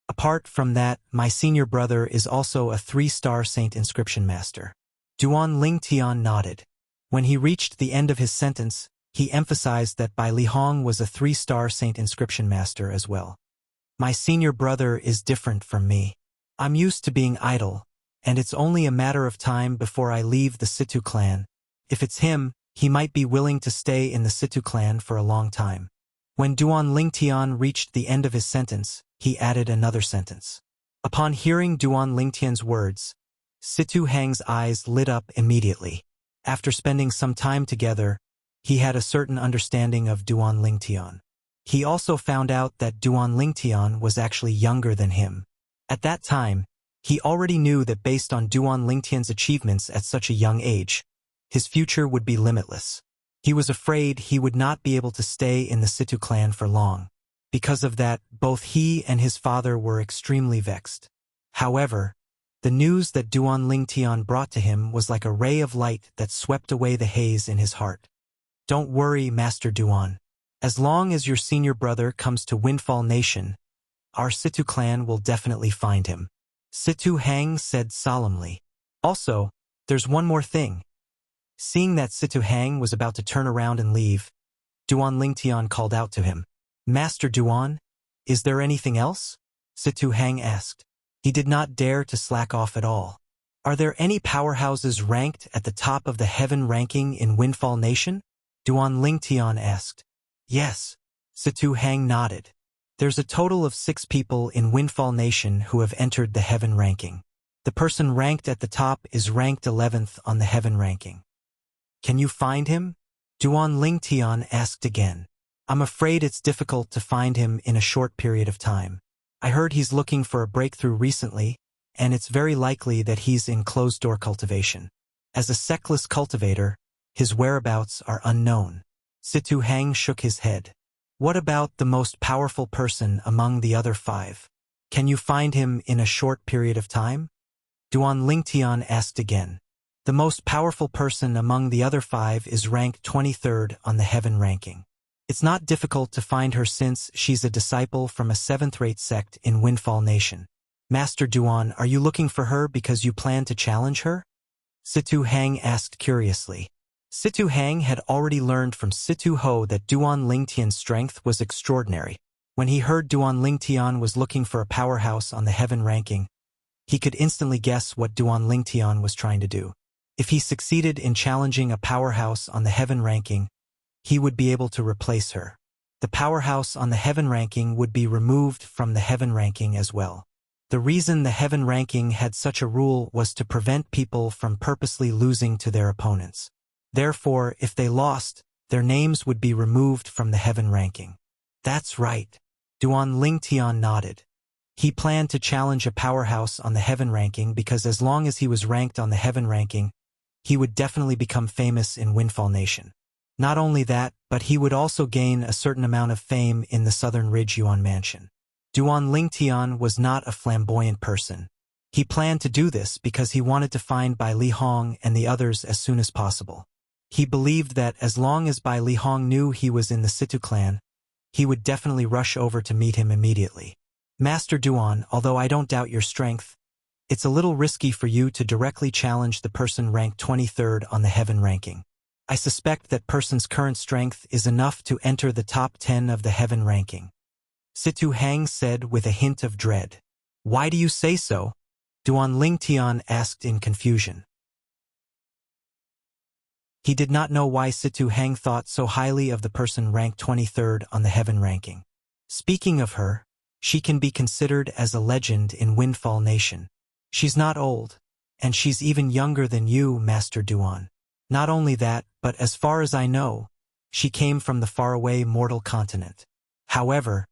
Apart from that, my senior brother is also a 3-star saint inscription master. Duan Ling Tian nodded. When he reached the end of his sentence, he emphasized that Bai Li Hong was a 3-star saint inscription master as well. My senior brother is different from me. I'm used to being idle, and it's only a matter of time before I leave the Situ clan. If it's him, he might be willing to stay in the Situ clan for a long time. When Duan Lingtian reached the end of his sentence, he added another sentence. Upon hearing Duan Lingtian's words, Situ Hang's eyes lit up immediately. After spending some time together, he had a certain understanding of Duan Lingtian. He also found out that Duan Lingtian was actually younger than him. At that time, he already knew that based on Duan Lingtian's achievements at such a young age, his future would be limitless. He was afraid he would not be able to stay in the Situ clan for long. Because of that, both he and his father were extremely vexed. However, the news that Duan Lingtian brought to him was like a ray of light that swept away the haze in his heart. Don't worry, Master Duan. As long as your senior brother comes to Windfall Nation, our Situ clan will definitely find him. Situ Hang said solemnly. Also, there's one more thing. Seeing that Situ Hang was about to turn around and leave, Duan Lingtian called out to him. Master Duan, is there anything else? Situ Hang asked. He did not dare to slack off at all. Are there any powerhouses ranked at the top of the heaven ranking in Windfall Nation? Duan Lingtian asked. Yes. Situ Hang nodded. There's a total of 6 people in Windfall Nation who have entered the heaven ranking. The person ranked at the top is ranked 11th on the heaven ranking. Can you find him? Duan Lingtian asked again. I'm afraid it's difficult to find him in a short period of time. I heard he's looking for a breakthrough recently, and it's very likely that he's in closed-door cultivation. As a sectless cultivator, his whereabouts are unknown. Situ Hang shook his head. What about the most powerful person among the other 5? Can you find him in a short period of time? Duan Lingtian asked again. The most powerful person among the other 5 is ranked 23rd on the heaven ranking. It's not difficult to find her since she's a disciple from a 7th-rate sect in Windfall Nation. Master Duan, are you looking for her because you plan to challenge her? Situ Hang asked curiously. Situ Hang had already learned from Situ Ho that Duan Lingtian's strength was extraordinary. When he heard Duan Lingtian was looking for a powerhouse on the heaven ranking, he could instantly guess what Duan Lingtian was trying to do. If he succeeded in challenging a powerhouse on the heaven ranking, he would be able to replace her. The powerhouse on the heaven ranking would be removed from the heaven ranking as well. The reason the heaven ranking had such a rule was to prevent people from purposely losing to their opponents. Therefore, if they lost, their names would be removed from the heaven ranking. That's right. Duan Lingtian nodded. He planned to challenge a powerhouse on the heaven ranking because as long as he was ranked on the heaven ranking, he would definitely become famous in Windfall Nation. Not only that, but he would also gain a certain amount of fame in the Southern Ridge Yuan Mansion. Duan Lingtian was not a flamboyant person. He planned to do this because he wanted to find Bai Li Hong and the others as soon as possible. He believed that as long as Bai Li Hong knew he was in the Situ clan, he would definitely rush over to meet him immediately. Master Duan, although I don't doubt your strength, it's a little risky for you to directly challenge the person ranked 23rd on the heaven ranking. I suspect that person's current strength is enough to enter the top 10 of the heaven ranking. Situ Hang said with a hint of dread. Why do you say so? Duan Lingtian asked in confusion. He did not know why Situ Hang thought so highly of the person ranked 23rd on the heaven ranking. Speaking of her, she can be considered as a legend in Windfall Nation. She's not old, and she's even younger than you, Master Duan. Not only that, but as far as I know, she came from the faraway mortal continent. However,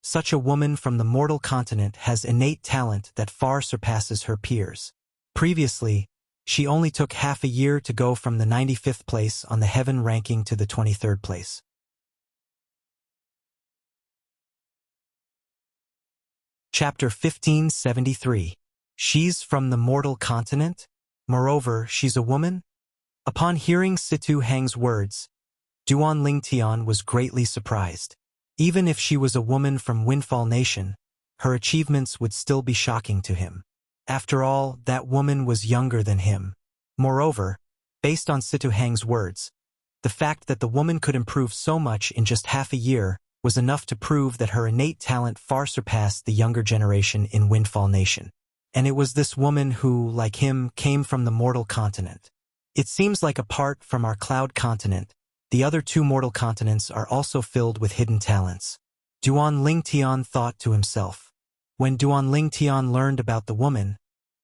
such a woman from the mortal continent has innate talent that far surpasses her peers. Previously, she only took half a year to go from the 95th place on the heaven ranking to the 23rd place. Chapter 1573. She's from the mortal continent? Moreover, she's a woman? Upon hearing Situ Hang's words, Duan Lingtian was greatly surprised. Even if she was a woman from Windfall Nation, her achievements would still be shocking to him. After all, that woman was younger than him. Moreover, based on Situ Hang's words, the fact that the woman could improve so much in just half a year was enough to prove that her innate talent far surpassed the younger generation in Windfall Nation. And it was this woman who, like him, came from the mortal continent. It seems like apart from our cloud continent, the other two mortal continents are also filled with hidden talents. Duan Lingtian thought to himself. When Duan Lingtian learned about the woman,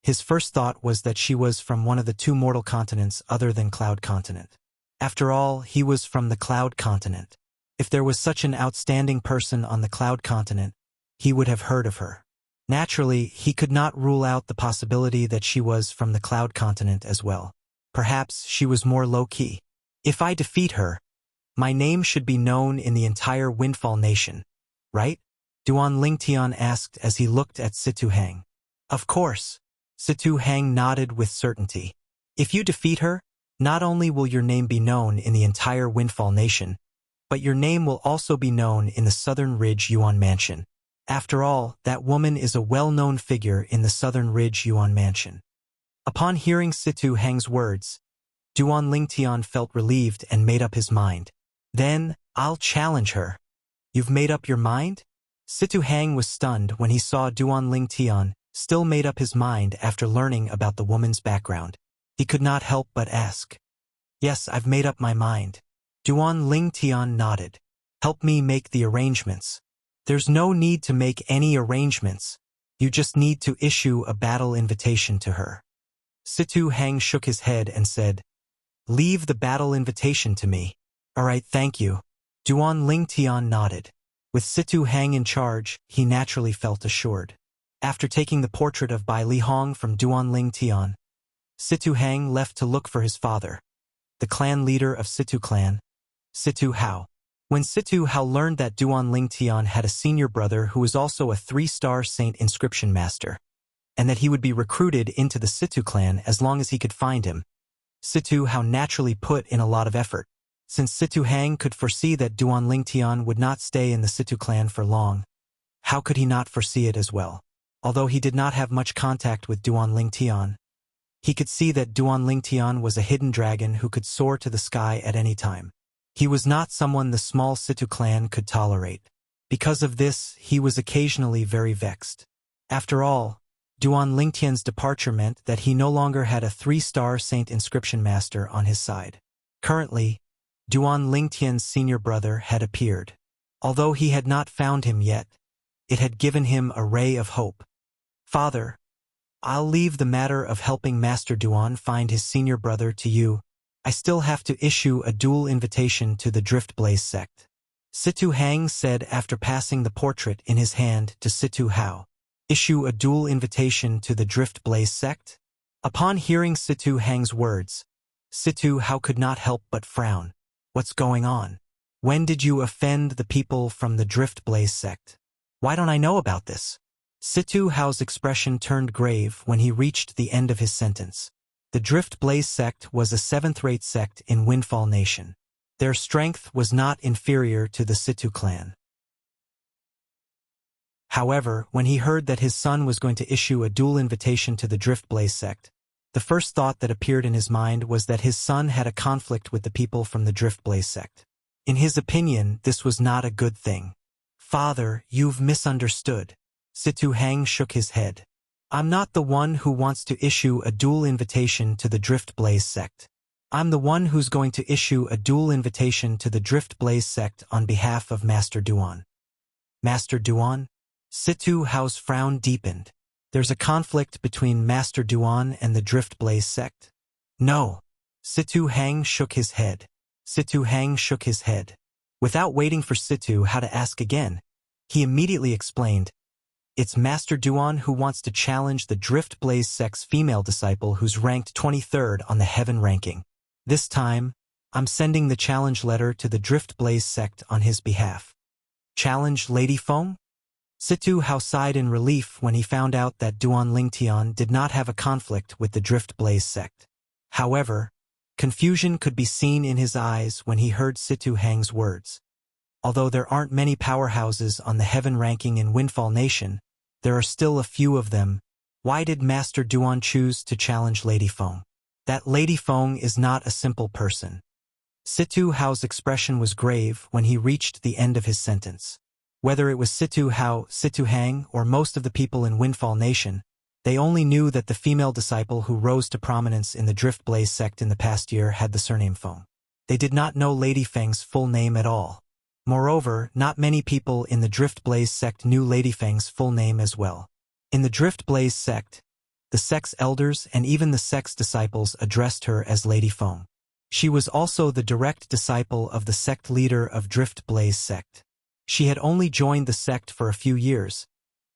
his first thought was that she was from one of the two mortal continents other than Cloud Continent. After all, he was from the Cloud Continent. If there was such an outstanding person on the Cloud Continent, he would have heard of her. Naturally, he could not rule out the possibility that she was from the Cloud Continent as well. Perhaps she was more low-key. If I defeat her, my name should be known in the entire Windfall Nation, right? Duan Lingtian asked as he looked at Situ Hang. Of course. Situ Hang nodded with certainty. If you defeat her, not only will your name be known in the entire Windfall Nation, but your name will also be known in the Southern Ridge Yuan Mansion. After all, that woman is a well-known figure in the Southern Ridge Yuan Mansion. Upon hearing Situ Hang's words, Duan Lingtian felt relieved and made up his mind. Then, I'll challenge her. You've made up your mind? Situ Hang was stunned when he saw Duan Lingtian still made up his mind after learning about the woman's background. He could not help but ask. Yes, I've made up my mind. Duan Lingtian nodded. Help me make the arrangements. There's no need to make any arrangements. You just need to issue a battle invitation to her. Situ Hang shook his head and said, Leave the battle invitation to me. All right, thank you. Duan Lingtian nodded. With Situ Hang in charge, he naturally felt assured. After taking the portrait of Bai Lihong from Duan Lingtian, Situ Hang left to look for his father, the clan leader of Situ clan, Situ Hao. When Situ Hao learned that Duan Lingtian had a senior brother who was also a 3-star saint inscription master, and that he would be recruited into the Situ clan as long as he could find him, Situ Hao naturally put in a lot of effort. Since Situ Hang could foresee that Duan Lingtian would not stay in the Situ clan for long, how could he not foresee it as well? Although he did not have much contact with Duan Lingtian, he could see that Duan Lingtian was a hidden dragon who could soar to the sky at any time. He was not someone the small Situ clan could tolerate. Because of this, he was occasionally very vexed. After all, Duan Lingtian's departure meant that he no longer had a 3-star saint inscription master on his side. Currently, Duan Lingtian's senior brother had appeared. Although he had not found him yet, it had given him a ray of hope. Father, I'll leave the matter of helping Master Duan find his senior brother to you. I still have to issue a dual invitation to the Driftblaze sect. Situ Hang said after passing the portrait in his hand to Situ Hao. Issue a dual invitation to the Driftblaze sect? Upon hearing Situ Hang's words, Situ Hao could not help but frown. What's going on? When did you offend the people from the Driftblaze sect? Why don't I know about this? Situ Hao's expression turned grave when he reached the end of his sentence. The Driftblaze sect was a 7th-rate sect in Windfall Nation. Their strength was not inferior to the Situ clan. However, when he heard that his son was going to issue a dual invitation to the Driftblaze sect, the first thought that appeared in his mind was that his son had a conflict with the people from the Driftblaze sect. In his opinion, this was not a good thing. Father, you've misunderstood. Situ Hang shook his head. I'm not the one who wants to issue a dual invitation to the Driftblaze sect. I'm the one who's going to issue a dual invitation to the Driftblaze sect on behalf of Master Duan. Master Duan? Situ Hao's frown deepened. There's a conflict between Master Duan and the Driftblaze sect? No. Situ Hang shook his head. Situ Hang shook his head. Without waiting for Situ Hao to ask again, he immediately explained, It's Master Duan who wants to challenge the Driftblaze sect's female disciple who's ranked 23rd on the Heaven ranking. This time, I'm sending the challenge letter to the Driftblaze sect on his behalf. Challenge Lady Feng? Situ Hao sighed in relief when he found out that Duan Lingtian did not have a conflict with the Driftblaze sect. However, confusion could be seen in his eyes when he heard Situ Hang's words. Although there aren't many powerhouses on the Heaven ranking in Windfall Nation, there are still a few of them. Why did Master Duan choose to challenge Lady Feng? That Lady Feng is not a simple person. Situ Hao's expression was grave when he reached the end of his sentence. Whether it was Situ Hao, Situ Hang, or most of the people in Windfall Nation, They only knew that the female disciple who rose to prominence in the Drift Blaze sect in the past year had the surname Feng. They did not know Lady Feng's full name at all. Moreover, not many people in the Drift Blaze sect knew Lady Feng's full name as well. In the Drift Blaze sect, the sect's elders and even the sect's disciples addressed her as Lady Feng. She was also the direct disciple of the sect leader of Drift Blaze sect. She had only joined the sect for a few years,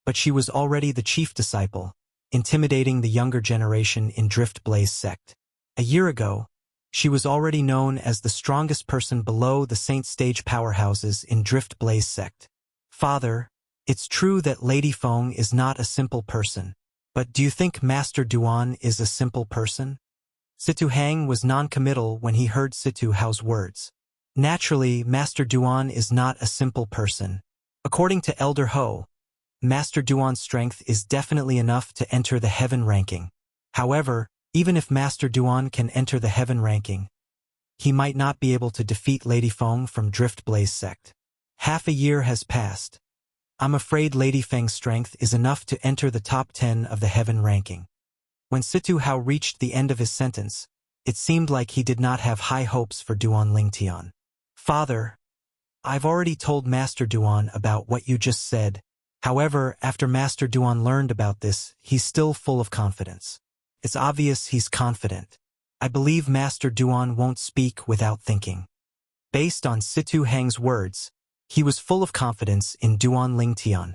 but she was already the chief disciple, intimidating the younger generation in Drift Blaze sect. A year ago, she was already known as the strongest person below the Saint Stage powerhouses in Drift Blaze sect. Father, it's true that Lady Feng is not a simple person, but do you think Master Duan is a simple person? Situ Hang was non-committal when he heard Situ Hao's words. Naturally, Master Duan is not a simple person. According to Elder Ho, Master Duan's strength is definitely enough to enter the heaven ranking. However, even if Master Duan can enter the heaven ranking, he might not be able to defeat Lady Feng from Drift Blaze sect. Half a year has passed. I'm afraid Lady Feng's strength is enough to enter the top 10 of the heaven ranking. When Situ Hao reached the end of his sentence, it seemed like he did not have high hopes for Duan Lingtian. Father, I've already told Master Duan about what you just said. However, after Master Duan learned about this, he's still full of confidence. It's obvious he's confident. I believe Master Duan won't speak without thinking. Based on Situ Hang's words, he was full of confidence in Duan Lingtian.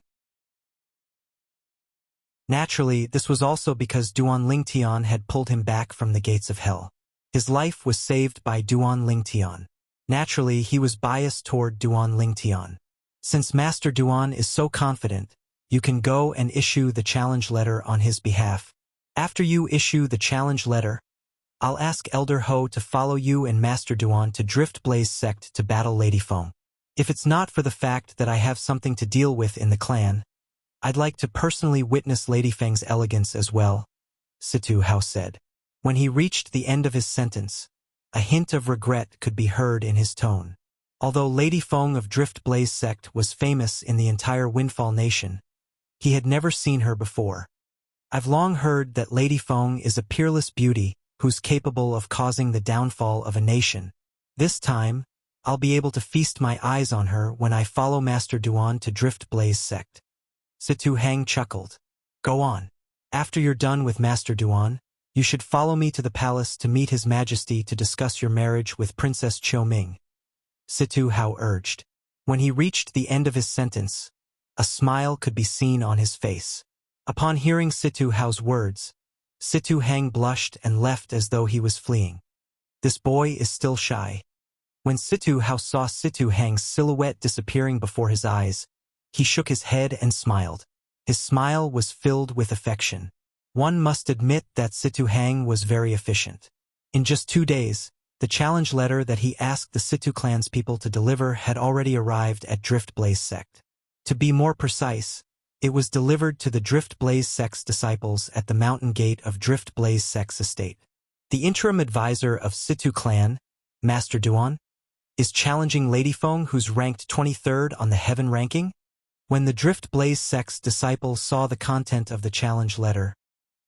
Naturally, this was also because Duan Lingtian had pulled him back from the gates of hell. His life was saved by Duan Lingtian. Naturally, he was biased toward Duan Lingtian. Since Master Duan is so confident, you can go and issue the challenge letter on his behalf. After you issue the challenge letter, I'll ask Elder Ho to follow you and Master Duan to Drift Blaze sect to battle Lady Feng. If it's not for the fact that I have something to deal with in the clan, I'd like to personally witness Lady Feng's elegance as well, Situ Hao said. When he reached the end of his sentence, a hint of regret could be heard in his tone. Although Lady Feng of Drift Blaze sect was famous in the entire Windfall Nation, he had never seen her before. I've long heard that Lady Feng is a peerless beauty who's capable of causing the downfall of a nation. This time, I'll be able to feast my eyes on her when I follow Master Duan to Drift Blaze sect. Situ Hang chuckled. Go on. After you're done with Master Duan, you should follow me to the palace to meet His Majesty to discuss your marriage with Princess Qiu Ming. Situ Hao urged. When he reached the end of his sentence, a smile could be seen on his face. Upon hearing Situ Hao's words, Situ Hang blushed and left as though he was fleeing. This boy is still shy. When Situ Hao saw Situ Hang's silhouette disappearing before his eyes, he shook his head and smiled. His smile was filled with affection. One must admit that Situ Hang was very efficient. In just 2 days, the challenge letter that he asked the Situ clan's people to deliver had already arrived at Drift Blaze sect. To be more precise, it was delivered to the Drift Blaze sect's disciples at the mountain gate of Drift Blaze sect's estate. The interim advisor of Situ clan, Master Duan, is challenging Lady Feng, who's ranked 23rd on the heaven ranking. When the Drift Blaze sect's disciple saw the content of the challenge letter,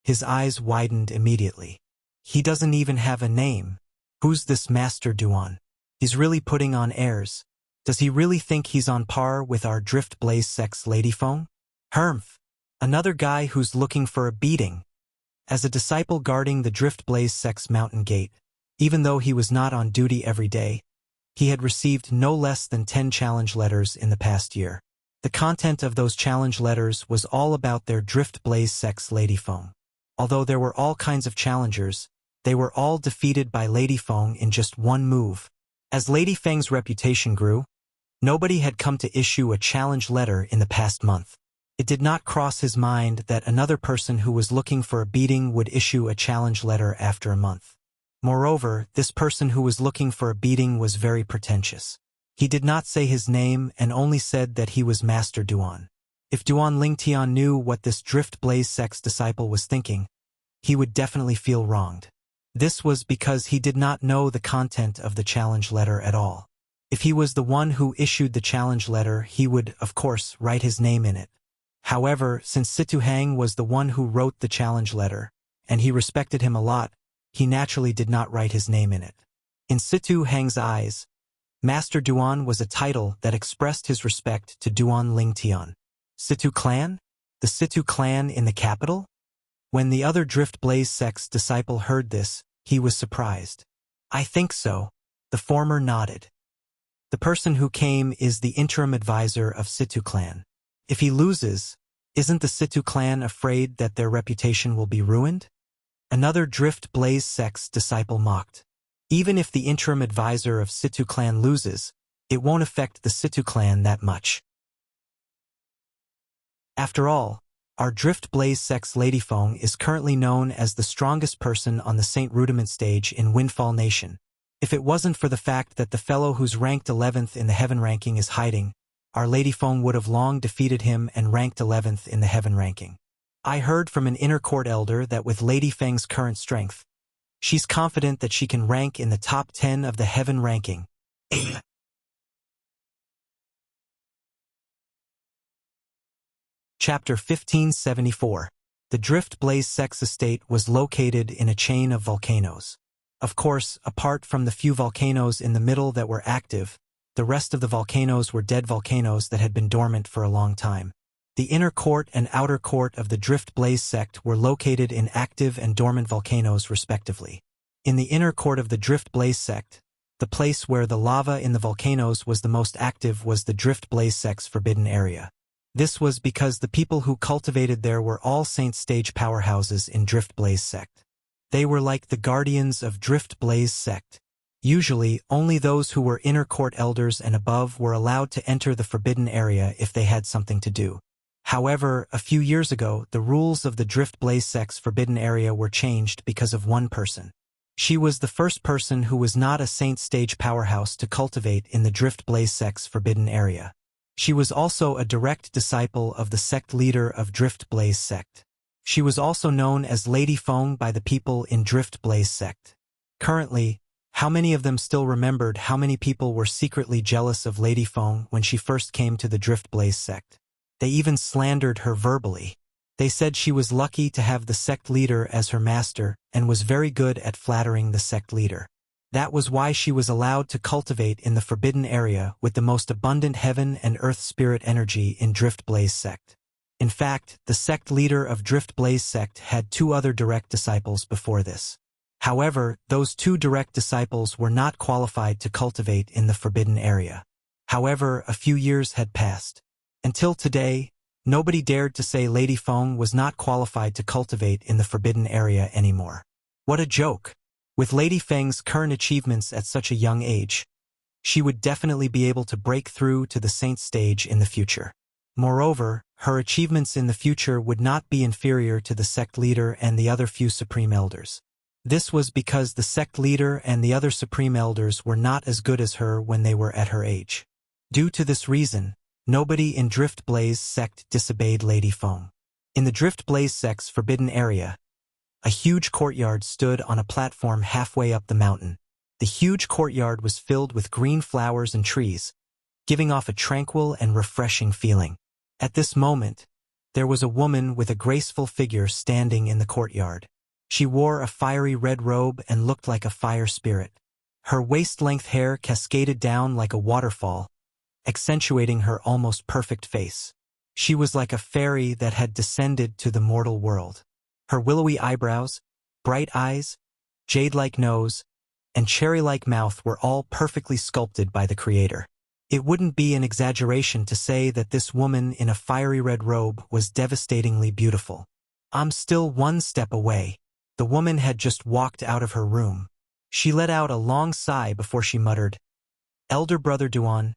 his eyes widened immediately. He doesn't even have a name. Who's this Master Duan? He's really putting on airs. Does he really think he's on par with our Drift Blaze sect's Lady Feng? Hermf, another guy who's looking for a beating. As a disciple guarding the Drift Blaze sect's mountain gate, even though he was not on duty every day, he had received no less than 10 challenge letters in the past year. The content of those challenge letters was all about their Drift Blaze sect's Lady Feng. Although there were all kinds of challengers, they were all defeated by Lady Feng in just one move. As Lady Feng's reputation grew, nobody had come to issue a challenge letter in the past month. It did not cross his mind that another person who was looking for a beating would issue a challenge letter after a month. Moreover, this person who was looking for a beating was very pretentious. He did not say his name and only said that he was Master Duan. If Duan Lingtian knew what this Drift Blaze sect's disciple was thinking, he would definitely feel wronged. This was because he did not know the content of the challenge letter at all. If he was the one who issued the challenge letter, he would, of course, write his name in it. However, since Situ Hang was the one who wrote the challenge letter, and he respected him a lot, he naturally did not write his name in it. In Situ Hang's eyes, Master Duan was a title that expressed his respect to Duan Lingtian. Situ clan? The Situ clan in the capital? When the other Drift Blaze sect's disciple heard this, he was surprised. I think so. The former nodded. The person who came is the interim advisor of Situ clan. If he loses, isn't the Situ clan afraid that their reputation will be ruined? Another Drift Blaze sect's disciple mocked. Even if the interim advisor of Situ clan loses, it won't affect the Situ clan that much. After all, our Drift Blaze sect's Lady Feng is currently known as the strongest person on the Saint Rudiment stage in Windfall Nation. If it wasn't for the fact that the fellow who's ranked 11th in the Heaven ranking is hiding, our Lady Feng would have long defeated him and ranked 11th in the Heaven ranking. I heard from an inner court elder that with Lady Feng's current strength, she's confident that she can rank in the top 10 of the Heaven ranking. Chapter 1574. The Drift Blaze Sect's estate was located in a chain of volcanoes. Of course, apart from the few volcanoes in the middle that were active, the rest of the volcanoes were dead volcanoes that had been dormant for a long time. The inner court and outer court of the Drift Blaze sect were located in active and dormant volcanoes respectively. In the inner court of the Drift Blaze sect, the place where the lava in the volcanoes was the most active was the Drift Blaze sect's forbidden area. This was because the people who cultivated there were all Saint Stage powerhouses in Drift Blaze sect. They were like the guardians of Drift Blaze sect. Usually, only those who were inner court elders and above were allowed to enter the forbidden area if they had something to do. However, a few years ago, the rules of the Drift Blaze sect's forbidden area were changed because of one person. She was the first person who was not a Saint Stage powerhouse to cultivate in the Drift Blaze sect's forbidden area. She was also a direct disciple of the sect leader of Drift Blaze sect. She was also known as Lady Feng by the people in Drift Blaze sect. Currently, how many of them still remembered how many people were secretly jealous of Lady Feng when she first came to the Drift Blaze sect? They even slandered her verbally. They said she was lucky to have the sect leader as her master and was very good at flattering the sect leader. That was why she was allowed to cultivate in the forbidden area with the most abundant heaven and earth spirit energy in Drift Blaze sect. In fact, the sect leader of Drift Blaze sect had two other direct disciples before this. However, those two direct disciples were not qualified to cultivate in the forbidden area. However, a few years had passed. Until today, nobody dared to say Lady Feng was not qualified to cultivate in the forbidden area anymore. What a joke! With Lady Feng's current achievements at such a young age, she would definitely be able to break through to the Saint Stage in the future. Moreover, her achievements in the future would not be inferior to the sect leader and the other few supreme elders. This was because the sect leader and the other supreme elders were not as good as her when they were at her age. Due to this reason, nobody in Drift Blaze sect disobeyed Lady Feng. In the Drift Blaze sect's forbidden area, a huge courtyard stood on a platform halfway up the mountain. The huge courtyard was filled with green flowers and trees, giving off a tranquil and refreshing feeling. At this moment, there was a woman with a graceful figure standing in the courtyard. She wore a fiery red robe and looked like a fire spirit. Her waist-length hair cascaded down like a waterfall, accentuating her almost perfect face. She was like a fairy that had descended to the mortal world. Her willowy eyebrows, bright eyes, jade-like nose, and cherry-like mouth were all perfectly sculpted by the Creator. It wouldn't be an exaggeration to say that this woman in a fiery red robe was devastatingly beautiful. I'm still one step away. The woman had just walked out of her room. She let out a long sigh before she muttered, "Elder Brother Duan,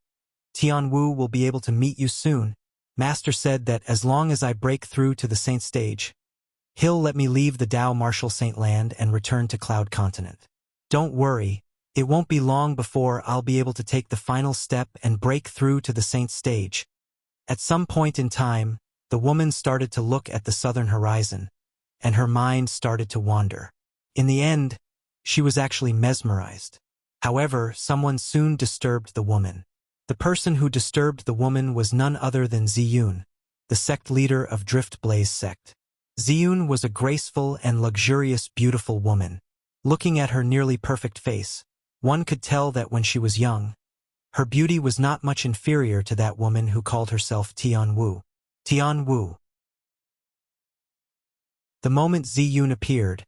Tian Wu will be able to meet you soon. Master said that as long as I break through to the Saint Stage, he'll let me leave the Dao Martial Saint Land and return to Cloud Continent. Don't worry, it won't be long before I'll be able to take the final step and break through to the Saint Stage." At some point in time, the woman started to look at the southern horizon, and her mind started to wander. In the end, she was actually mesmerized. However, someone soon disturbed the woman. The person who disturbed the woman was none other than Ziyun, the sect leader of Drift Blaze sect. Ziyun was a graceful and luxurious beautiful woman. Looking at her nearly perfect face, one could tell that when she was young, her beauty was not much inferior to that woman who called herself Tian Wu. Tian Wu. The moment Ziyun appeared,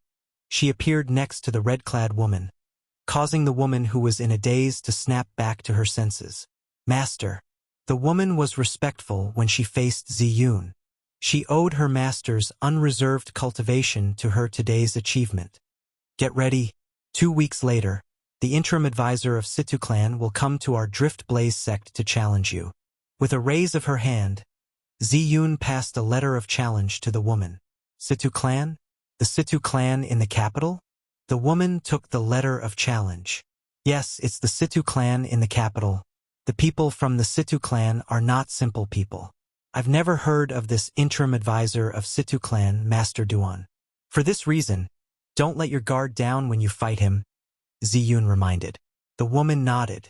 she appeared next to the red-clad woman, causing the woman who was in a daze to snap back to her senses. Master. The woman was respectful when she faced Ziyun. She owed her master's unreserved cultivation to her today's achievement. Get ready. 2 weeks later, the interim advisor of Situ clan will come to our Drift Blaze sect to challenge you. With a raise of her hand, Ziyun passed a letter of challenge to the woman. Situ clan? The Situ clan in the capital? The woman took the letter of challenge. Yes, it's the Situ clan in the capital. The people from the Situ clan are not simple people. I've never heard of this interim advisor of Situ clan, Master Duan. For this reason, don't let your guard down when you fight him, Ziyun reminded. The woman nodded.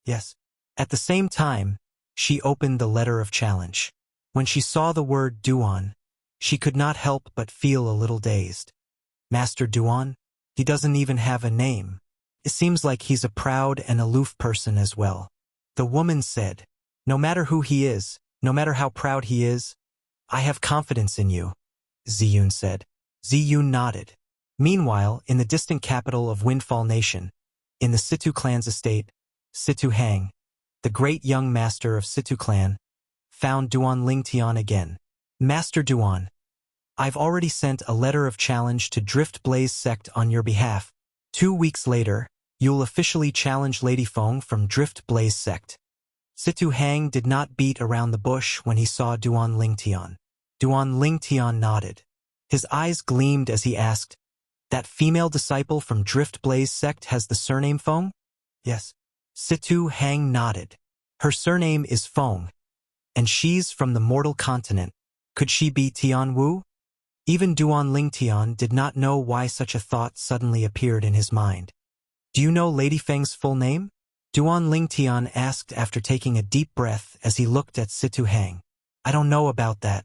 Yes. At the same time, she opened the letter of challenge. When she saw the word Duan, she could not help but feel a little dazed. Master Duan? He doesn't even have a name. It seems like he's a proud and aloof person as well. The woman said, no matter who he is, no matter how proud he is, I have confidence in you, Ziyun said. Ziyun nodded. Meanwhile, in the distant capital of Windfall Nation, in the Situ clan's estate, Situ Hang, the great young master of Situ clan, found Duan Lingtian again. Master Duan, I've already sent a letter of challenge to Drift Blaze sect on your behalf. 2 weeks later, you'll officially challenge Lady Feng from Drift Blaze sect. Situ Hang did not beat around the bush when he saw Duan Lingtian. Duan Lingtian nodded. His eyes gleamed as he asked, that female disciple from Drift Blaze sect has the surname Feng? Yes. Situ Hang nodded. Her surname is Feng, and she's from the mortal continent. Could she be Tian Wu? Even Duan Lingtian did not know why such a thought suddenly appeared in his mind. Do you know Lady Feng's full name? Duan Lingtian asked after taking a deep breath as he looked at Situ Hang. I don't know about that.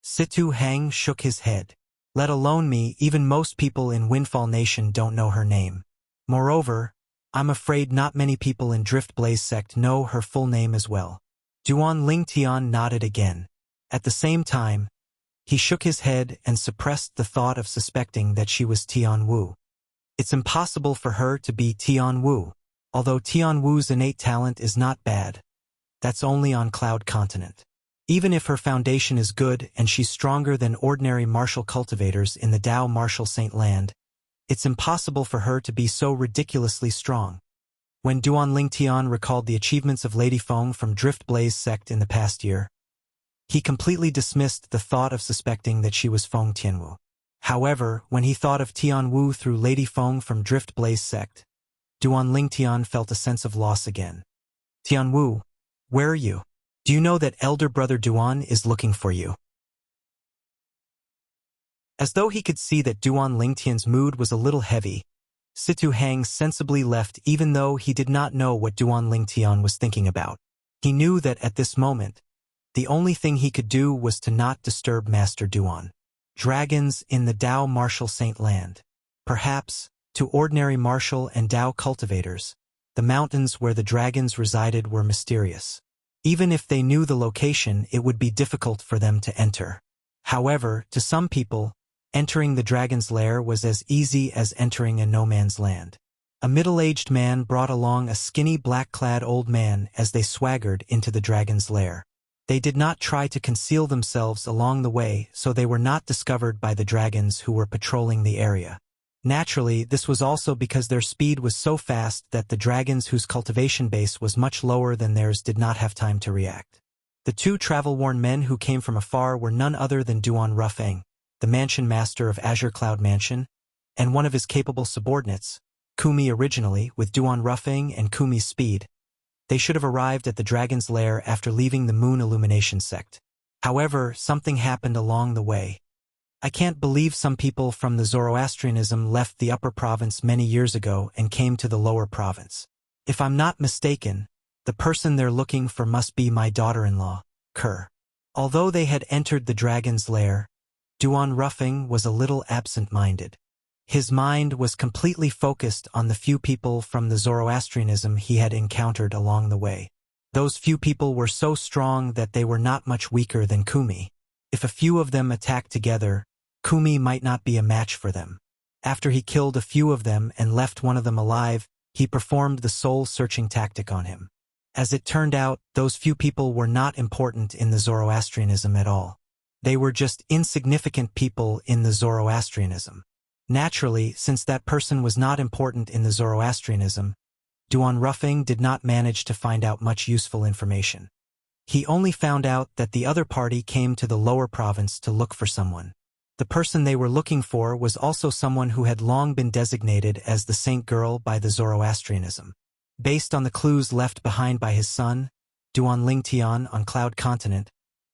Situ Hang shook his head. Let alone me, even most people in Windfall Nation don't know her name. Moreover, I'm afraid not many people in Drift Blaze sect know her full name as well. Duan Lingtian nodded again. At the same time, he shook his head and suppressed the thought of suspecting that she was Tian Wu. It's impossible for her to be Tian Wu. Although Tian Wu's innate talent is not bad, that's only on Cloud Continent. Even if her foundation is good and she's stronger than ordinary martial cultivators in the Dao Martial Saint Land, it's impossible for her to be so ridiculously strong. When Duan Lingtian recalled the achievements of Lady Feng from Drift Blaze sect in the past year, he completely dismissed the thought of suspecting that she was Feng Tianwu. However, when he thought of Tian Wu through Lady Feng from Drift Blaze sect, Duan Lingtian felt a sense of loss again. Tian Wu, where are you? Do you know that elder brother Duan is looking for you? As though he could see that Duan Lingtian's mood was a little heavy, Situ Hang sensibly left even though he did not know what Duan Lingtian was thinking about. He knew that at this moment, the only thing he could do was to not disturb Master Duan. Dragons in the Dao Martial Saint Land. Perhaps, to ordinary martial and Dao cultivators, the mountains where the dragons resided were mysterious. Even if they knew the location, it would be difficult for them to enter. However, to some people, entering the dragon's lair was as easy as entering a no-man's land. A middle-aged man brought along a skinny black-clad old man as they swaggered into the dragon's lair. They did not try to conceal themselves along the way, so they were not discovered by the dragons who were patrolling the area. Naturally, this was also because their speed was so fast that the dragons whose cultivation base was much lower than theirs did not have time to react. The two travel-worn men who came from afar were none other than Duan Rufeng, the mansion master of Azure Cloud Mansion, and one of his capable subordinates, Kumi. Originally, with Duan Rufeng and Kumi's speed, they should have arrived at the dragon's lair after leaving the Moon Illumination sect. However, something happened along the way. I can't believe some people from the Zoroastrianism left the upper province many years ago and came to the lower province. If I'm not mistaken, the person they're looking for must be my daughter-in-law, Kerr. Although they had entered the dragon's lair, Duan Ruffing was a little absent-minded. His mind was completely focused on the few people from the Zoroastrianism he had encountered along the way. Those few people were so strong that they were not much weaker than Kumi. If a few of them attacked together, Kumi might not be a match for them. After he killed a few of them and left one of them alive, he performed the soul-searching tactic on him. As it turned out, those few people were not important in the Zoroastrianism at all. They were just insignificant people in the Zoroastrianism. Naturally, since that person was not important in the Zoroastrianism, Duan Ruffing did not manage to find out much useful information. He only found out that the other party came to the lower province to look for someone. The person they were looking for was also someone who had long been designated as the Saint Girl by the Zoroastrianism. Based on the clues left behind by his son, Duan Lingtian on Cloud Continent,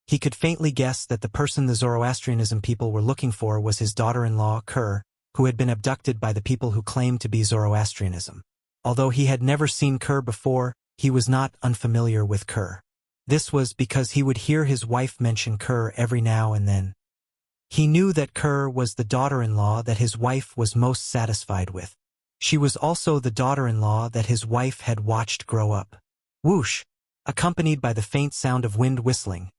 he could faintly guess that the person the Zoroastrianism people were looking for was his daughter-in-law, Kerr, who had been abducted by the people who claimed to be Zoroastrianism. Although he had never seen Kerr before, he was not unfamiliar with Kerr. This was because he would hear his wife mention Kerr every now and then. He knew that Kerr was the daughter-in-law that his wife was most satisfied with. She was also the daughter-in-law that his wife had watched grow up. Whoosh! Accompanied by the faint sound of wind whistling,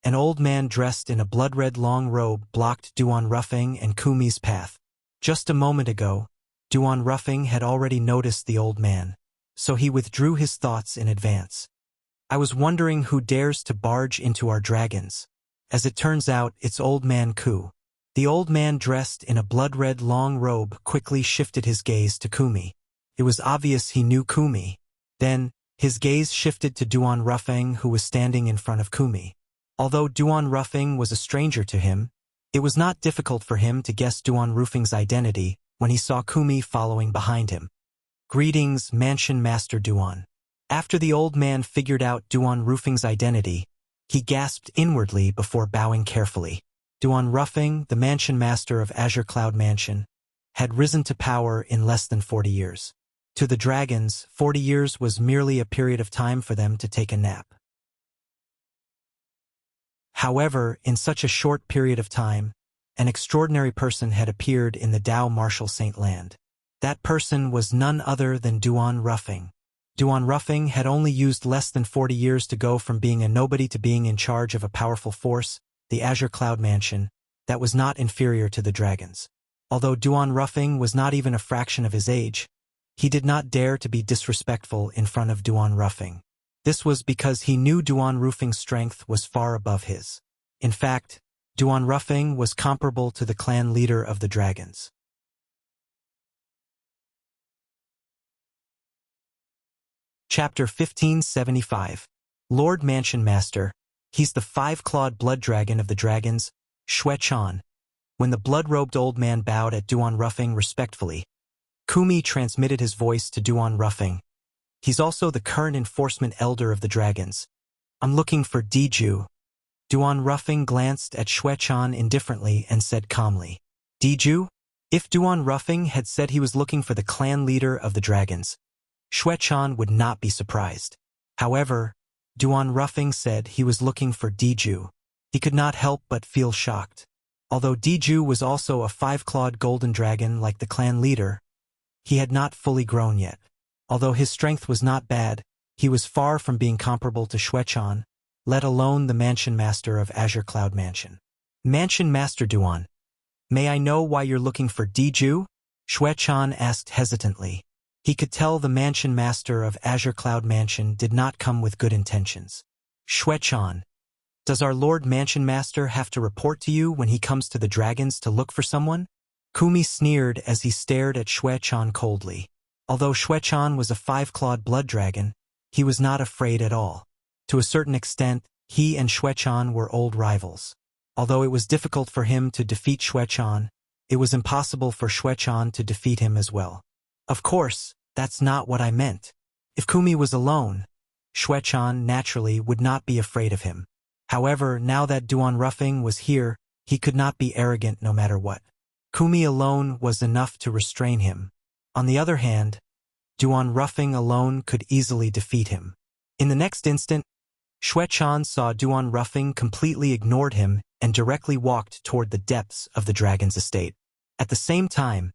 an old man dressed in a blood-red long robe blocked Duan Ruffing and Kumi's path. Just a moment ago, Duan Ruffing had already noticed the old man, so he withdrew his thoughts in advance. I was wondering who dares to barge into our dragons. As it turns out, it's old man Ku. The old man dressed in a blood-red long robe quickly shifted his gaze to Kumi. It was obvious he knew Kumi. Then, his gaze shifted to Duan Ruffing, who was standing in front of Kumi. Although Duan Ruffing was a stranger to him, it was not difficult for him to guess Duan Ruffing's identity when he saw Kumi following behind him. Greetings, Mansion Master Duan. After the old man figured out Duan Ruffing's identity, he gasped inwardly before bowing carefully. Duan Ruffing, the Mansion Master of Azure Cloud Mansion, had risen to power in less than 40 years. To the dragons, 40 years was merely a period of time for them to take a nap. However, in such a short period of time, an extraordinary person had appeared in the Dao Martial Saint Land. That person was none other than Duan Ruffing. Duan Ruffing had only used less than 40 years to go from being a nobody to being in charge of a powerful force, the Azure Cloud Mansion, that was not inferior to the dragons. Although Duan Ruffing was not even a fraction of his age, he did not dare to be disrespectful in front of Duan Ruffing. This was because he knew Duan Ruffing's strength was far above his. In fact, Duan Ruffing was comparable to the clan leader of the dragons. Chapter 1575. Lord Mansion Master. He's the five-clawed blood dragon of the dragons, Xue Chan. When the blood-robed old man bowed at Duan Ruffing respectfully, Kumi transmitted his voice to Duan Ruffing. He's also the current enforcement elder of the dragons. I'm looking for Diju. Duan Ruffing glanced at Xue Chan indifferently and said calmly, Diju? If Duan Ruffing had said he was looking for the clan leader of the dragons, Xue Chan would not be surprised. However, Duan Ruffing said he was looking for Diju. He could not help but feel shocked. Although Diju was also a five-clawed golden dragon like the clan leader, he had not fully grown yet. Although his strength was not bad, he was far from being comparable to Xue Chan, let alone the Mansion Master of Azure Cloud Mansion. Mansion Master Duan, may I know why you're looking for Diju? Xue Chan asked hesitantly. He could tell the Mansion Master of Azure Cloud Mansion did not come with good intentions. Xue Chan, does our Lord Mansion Master have to report to you when he comes to the dragons to look for someone? Kumi sneered as he stared at Xue Chan coldly. Although Xue Chan was a five-clawed blood dragon, he was not afraid at all. To a certain extent, he and Xue Chan were old rivals. Although it was difficult for him to defeat Xue Chan, it was impossible for Xue Chan to defeat him as well. Of course, that's not what I meant. If Kumi was alone, Xue Chan naturally would not be afraid of him. However, now that Duan Ruffing was here, he could not be arrogant no matter what. Kumi alone was enough to restrain him. On the other hand, Duan Ruffing alone could easily defeat him. In the next instant, Xuechan saw Duan Ruffing completely ignored him and directly walked toward the depths of the dragon's estate. At the same time,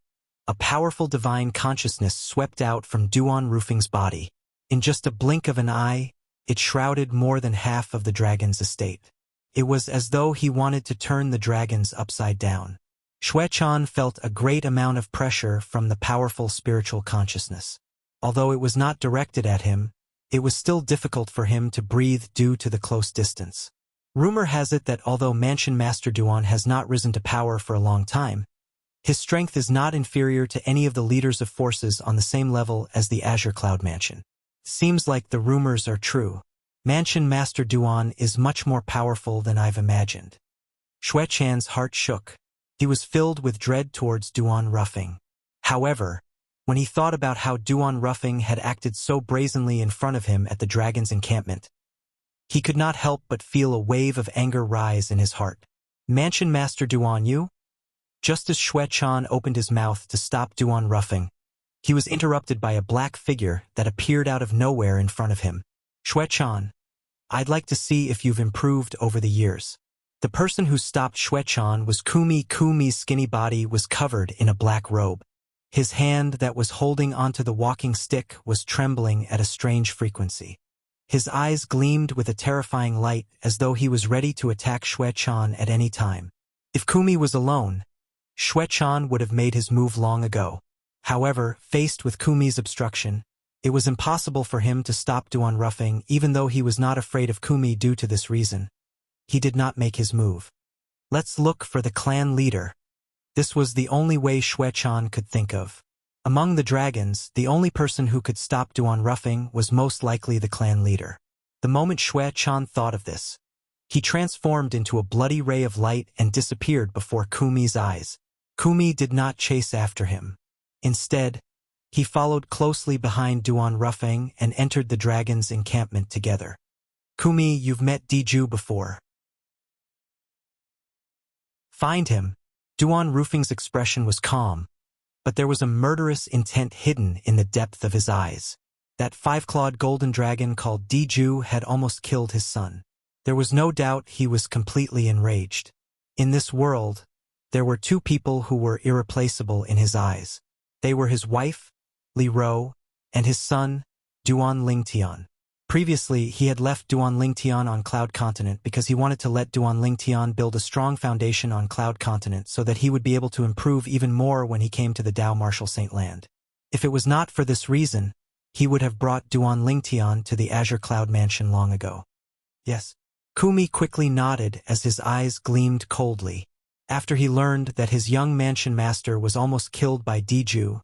a powerful divine consciousness swept out from Duan Ruffing's body. In just a blink of an eye, it shrouded more than half of the dragon's estate. It was as though he wanted to turn the dragons upside down. Xuechan felt a great amount of pressure from the powerful spiritual consciousness. Although it was not directed at him, it was still difficult for him to breathe due to the close distance. Rumor has it that although Mansion Master Duan has not risen to power for a long time, his strength is not inferior to any of the leaders of forces on the same level as the Azure Cloud Mansion. Seems like the rumors are true. Mansion Master Duan is much more powerful than I've imagined. Xuechan's heart shook. He was filled with dread towards Duan Ruffing. However, when he thought about how Duan Ruffing had acted so brazenly in front of him at the dragon's encampment, he could not help but feel a wave of anger rise in his heart. Mansion Master Duan, you? Just as Xuechan opened his mouth to stop Duan Ruffing, he was interrupted by a black figure that appeared out of nowhere in front of him. Xuechan, I'd like to see if you've improved over the years. The person who stopped Xuechan was Kumi. Kumi's skinny body was covered in a black robe. His hand that was holding onto the walking stick was trembling at a strange frequency. His eyes gleamed with a terrifying light as though he was ready to attack Xuechan at any time. If Kumi was alone, Xuechan would have made his move long ago. However, faced with Kumi's obstruction, it was impossible for him to stop Duan Ruffing even though he was not afraid of Kumi due to this reason. He did not make his move. Let's look for the clan leader. This was the only way Xuechan could think of. Among the dragons, the only person who could stop Duan Ruffing was most likely the clan leader. The moment Xuechan thought of this, he transformed into a bloody ray of light and disappeared before Kumi's eyes. Kumi did not chase after him. Instead, he followed closely behind Duan Ruffing and entered the dragon's encampment together. Kumi, you've met Diju before. Find him. Duan Ruffing's expression was calm, but there was a murderous intent hidden in the depth of his eyes. That five-clawed golden dragon called Diju had almost killed his son. There was no doubt he was completely enraged. In this world, there were two people who were irreplaceable in his eyes. They were his wife, Li Ro, and his son, Duan Lingtian. Previously, he had left Duan Lingtian on Cloud Continent because he wanted to let Duan Lingtian build a strong foundation on Cloud Continent so that he would be able to improve even more when he came to the Dao Martial Saint Land. If it was not for this reason, he would have brought Duan Lingtian to the Azure Cloud Mansion long ago. Yes. Kumi quickly nodded as his eyes gleamed coldly. After he learned that his young mansion master was almost killed by Diju,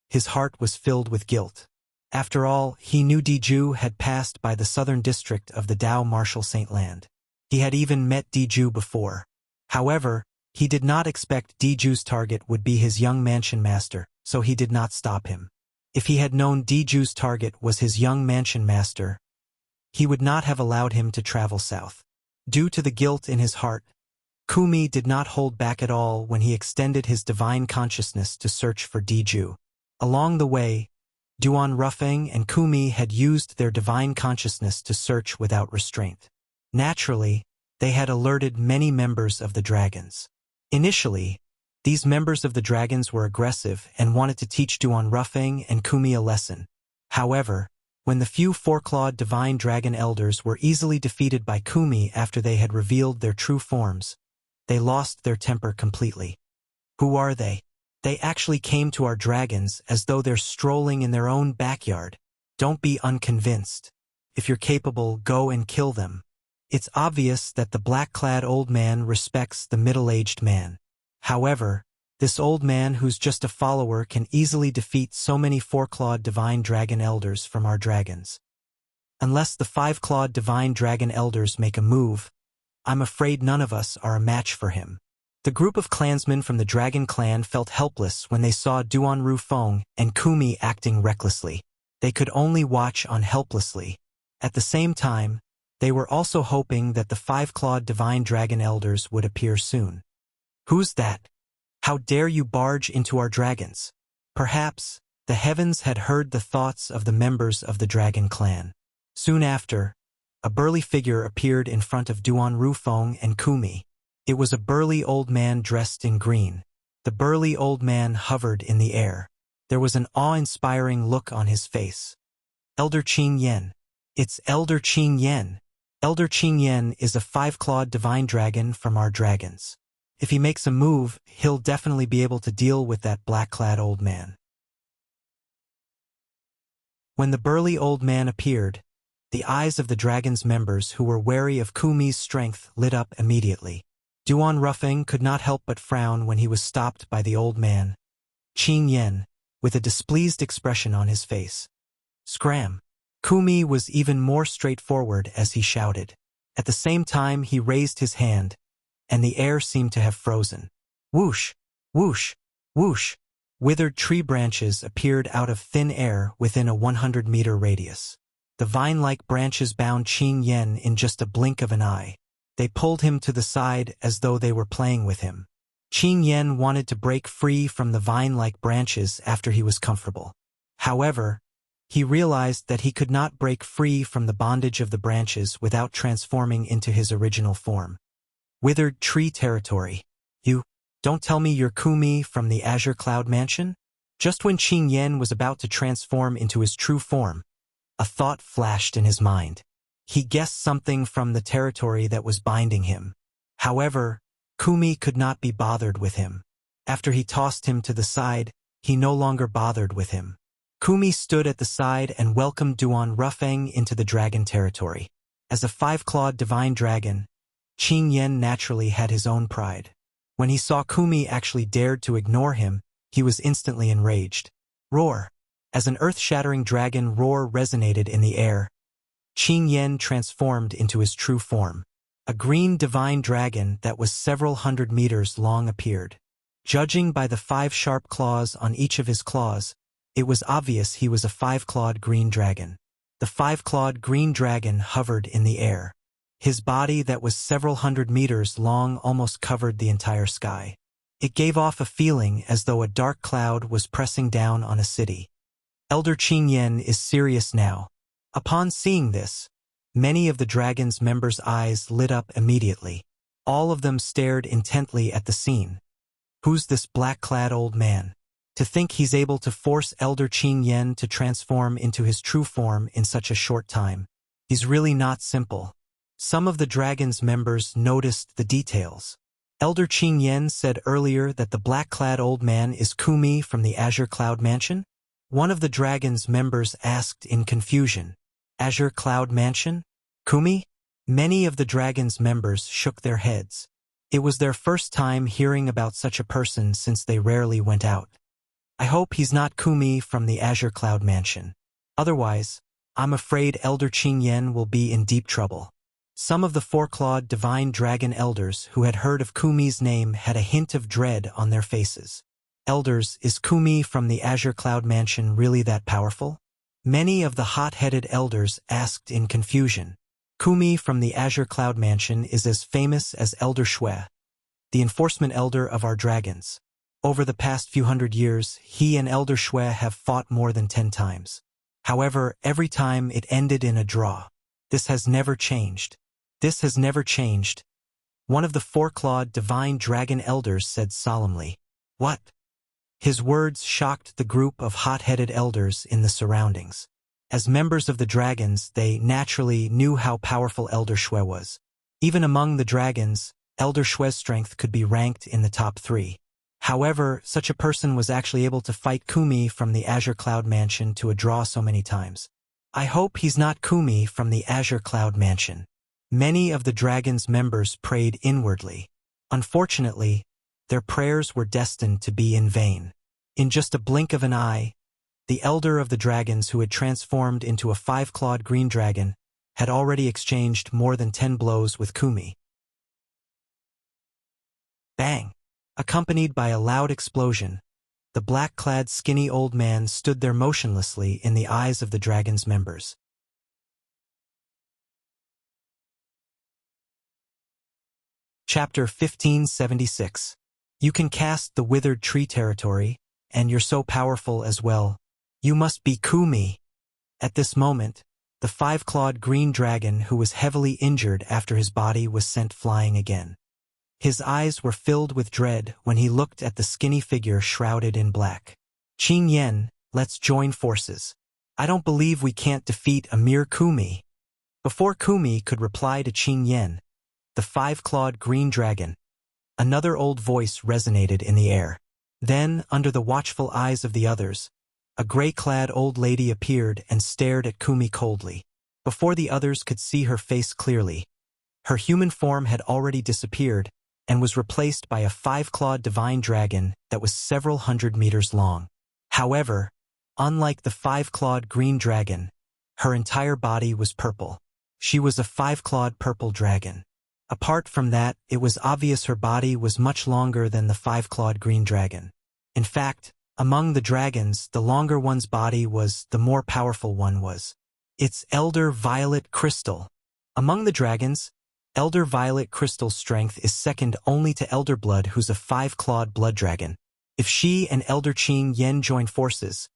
his heart was filled with guilt. After all, he knew Diju had passed by the southern district of the Dao Martial Saint Land. He had even met Diju before. However, he did not expect Diju's target would be his young mansion master, so he did not stop him. If he had known Diju's target was his young mansion master, he would not have allowed him to travel south. Due to the guilt in his heart, Kumi did not hold back at all when he extended his divine consciousness to search for Diju. Along the way, Duan Ruffing and Kumi had used their divine consciousness to search without restraint. Naturally, they had alerted many members of the dragons. Initially, these members of the dragons were aggressive and wanted to teach Duan Ruffing and Kumi a lesson. However, when the few four-clawed divine dragon elders were easily defeated by Kumi after they had revealed their true forms, they lost their temper completely. Who are they? They actually came to our dragons as though they're strolling in their own backyard. Don't be unconvinced. If you're capable, go and kill them. It's obvious that the black-clad old man respects the middle-aged man. However, this old man who's just a follower can easily defeat so many four-clawed divine dragon elders from our dragons. Unless the five-clawed divine dragon elders make a move, I'm afraid none of us are a match for him. The group of clansmen from the Dragon Clan felt helpless when they saw Duan Ruffing and Kumi acting recklessly. They could only watch on helplessly. At the same time, they were also hoping that the five-clawed divine dragon elders would appear soon. Who's that? How dare you barge into our dragons? Perhaps, the heavens had heard the thoughts of the members of the Dragon Clan. Soon after, a burly figure appeared in front of Duan Rufeng and Kumi. It was a burly old man dressed in green. The burly old man hovered in the air. There was an awe-inspiring look on his face. Elder Qing Yen. It's Elder Qing Yen. Elder Qing Yen is a 5-clawed divine dragon from our dragons. If he makes a move, he'll definitely be able to deal with that black-clad old man. When the burly old man appeared, the eyes of the dragon's members who were wary of Kumi's strength lit up immediately. Duan Rufeng could not help but frown when he was stopped by the old man, Qing Yen, with a displeased expression on his face. Scram! Kumi was even more straightforward as he shouted. At the same time he raised his hand, and the air seemed to have frozen. Whoosh! Whoosh! Whoosh! Withered tree branches appeared out of thin air within a 100-meter radius. The vine-like branches bound Qing Yen in just a blink of an eye. They pulled him to the side as though they were playing with him. Qing Yen wanted to break free from the vine-like branches after he was comfortable. However, he realized that he could not break free from the bondage of the branches without transforming into his original form. Withered tree territory. You don't tell me you're Kumi from the Azure Cloud Mansion? Just when Qing Yen was about to transform into his true form, a thought flashed in his mind. He guessed something from the territory that was binding him. However, Kumi could not be bothered with him. After he tossed him to the side, he no longer bothered with him. Kumi stood at the side and welcomed Duan Rufeng into the dragon territory. As a 5-clawed divine dragon, Qing Yen naturally had his own pride. When he saw Kumi actually dared to ignore him, he was instantly enraged. Roar! As an earth-shattering dragon roar resonated in the air, Qing Yen transformed into his true form. A green divine dragon that was several hundred meters long appeared. Judging by the 5 sharp claws on each of his claws, it was obvious he was a 5-clawed green dragon. The 5-clawed green dragon hovered in the air. His body that was several hundred meters long almost covered the entire sky. It gave off a feeling as though a dark cloud was pressing down on a city. Elder Qing Yen is serious now. Upon seeing this, many of the dragon's members' eyes lit up immediately. All of them stared intently at the scene. Who's this black-clad old man? To think he's able to force Elder Qing Yen to transform into his true form in such a short time. He's really not simple. Some of the dragon's members noticed the details. Elder Qing Yen said earlier that the black-clad old man is Kumi from the Azure Cloud Mansion. One of the dragon's members asked in confusion, Azure Cloud Mansion? Kumi? Many of the dragon's members shook their heads. It was their first time hearing about such a person since they rarely went out. I hope he's not Kumi from the Azure Cloud Mansion. Otherwise, I'm afraid Elder Qing Yen will be in deep trouble. Some of the 4-clawed divine dragon elders who had heard of Kumi's name had a hint of dread on their faces. Elders, is Kumi from the Azure Cloud Mansion really that powerful? Many of the hot-headed elders asked in confusion. Kumi from the Azure Cloud Mansion is as famous as Elder Shui, the enforcement elder of our dragons. Over the past few hundred years, he and Elder Shui have fought more than 10 times. However, every time it ended in a draw. This has never changed. This has never changed. One of the 4-clawed divine dragon elders said solemnly. What? His words shocked the group of hot-headed elders in the surroundings. As members of the dragons, they naturally knew how powerful Elder Shui was. Even among the dragons, Elder Shui's strength could be ranked in the top 3. However, such a person was actually able to fight Kumi from the Azure Cloud Mansion to a draw so many times. I hope he's not Kumi from the Azure Cloud Mansion. Many of the dragon's members prayed inwardly. Unfortunately, their prayers were destined to be in vain. In just a blink of an eye, the elder of the dragons who had transformed into a 5-clawed green dragon had already exchanged more than 10 blows with Kumi. Bang! Accompanied by a loud explosion, the black-clad skinny old man stood there motionlessly in the eyes of the dragon's members. Chapter 1576. You can cast the withered tree territory, and you're so powerful as well. You must be Kumi. At this moment, the five-clawed green dragon who was heavily injured after his body was sent flying again. His eyes were filled with dread when he looked at the skinny figure shrouded in black. "Qing Yen, let's join forces. I don't believe we can't defeat a mere Kumi." Before Kumi could reply to Qing Yen, the five-clawed green dragon, another old voice resonated in the air. Then, under the watchful eyes of the others, a gray-clad old lady appeared and stared at Kumi coldly. Before the others could see her face clearly, her human form had already disappeared and was replaced by a five-clawed divine dragon that was several hundred meters long. However, unlike the five-clawed green dragon, her entire body was purple. She was a five-clawed purple dragon. Apart from that, it was obvious her body was much longer than the five-clawed green dragon. In fact, among the dragons, the longer one's body was, the more powerful one was. It's Elder Violet Crystal. Among the dragons, Elder Violet Crystal's strength is second only to Elder Blood, who's a five-clawed blood dragon. If she and Elder Qing Yen join forces,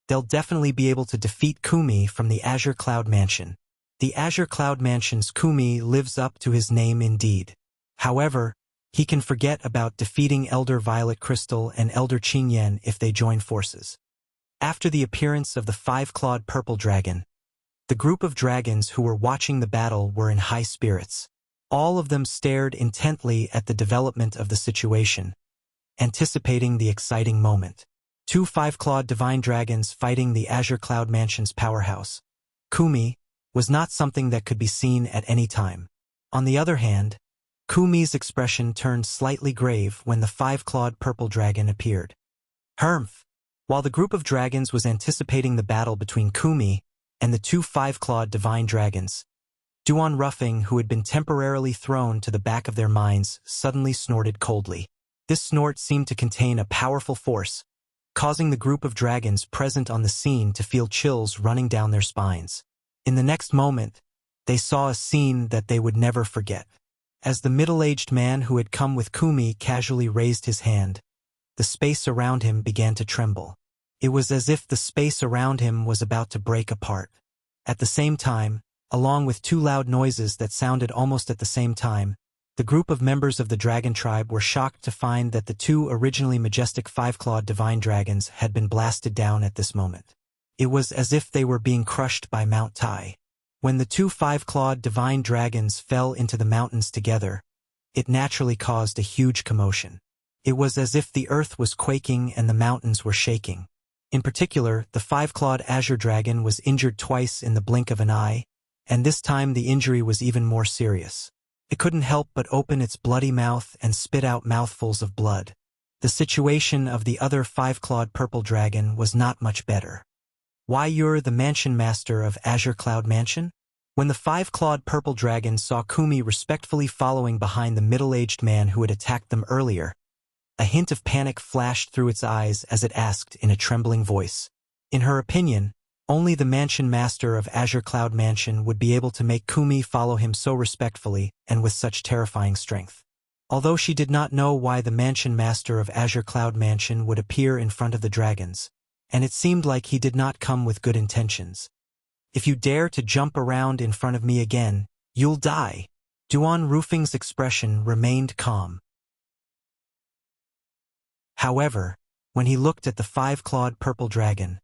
they'll definitely be able to defeat Kumi from the Azure Cloud Mansion. The Azure Cloud Mansion's Kumi lives up to his name indeed. However, he can forget about defeating Elder Violet Crystal and Elder Qing Yen if they join forces. After the appearance of the five-clawed purple dragon, the group of dragons who were watching the battle were in high spirits. All of them stared intently at the development of the situation, anticipating the exciting moment. Two five-clawed divine dragons fighting the Azure Cloud Mansion's powerhouse, Kumi, was not something that could be seen at any time. On the other hand, Kumi's expression turned slightly grave when the five-clawed purple dragon appeared. Humph! While the group of dragons was anticipating the battle between Kumi and the two five-clawed divine dragons, Duan Ruffing, who had been temporarily thrown to the back of their minds, suddenly snorted coldly. This snort seemed to contain a powerful force, causing the group of dragons present on the scene to feel chills running down their spines. In the next moment, they saw a scene that they would never forget. As the middle-aged man who had come with Kumi casually raised his hand, the space around him began to tremble. It was as if the space around him was about to break apart. At the same time, along with two loud noises that sounded almost at the same time, the group of members of the dragon tribe were shocked to find that the two originally majestic five-clawed divine dragons had been blasted down at this moment. It was as if they were being crushed by Mount Tai. When the two five-clawed divine dragons fell into the mountains together, it naturally caused a huge commotion. It was as if the earth was quaking and the mountains were shaking. In particular, the five-clawed azure dragon was injured twice in the blink of an eye, and this time the injury was even more serious. It couldn't help but open its bloody mouth and spit out mouthfuls of blood. The situation of the other five-clawed purple dragon was not much better. "Why, you're the mansion master of Azure Cloud Mansion?" When the five-clawed purple dragon saw Kumi respectfully following behind the middle-aged man who had attacked them earlier, a hint of panic flashed through its eyes as it asked in a trembling voice. In her opinion, only the mansion master of Azure Cloud Mansion would be able to make Kumi follow him so respectfully and with such terrifying strength. Although she did not know why the mansion master of Azure Cloud Mansion would appear in front of the dragons, and it seemed like he did not come with good intentions. "If you dare to jump around in front of me again, you'll die." Duan Rufing's expression remained calm. However, when he looked at the five-clawed purple dragon,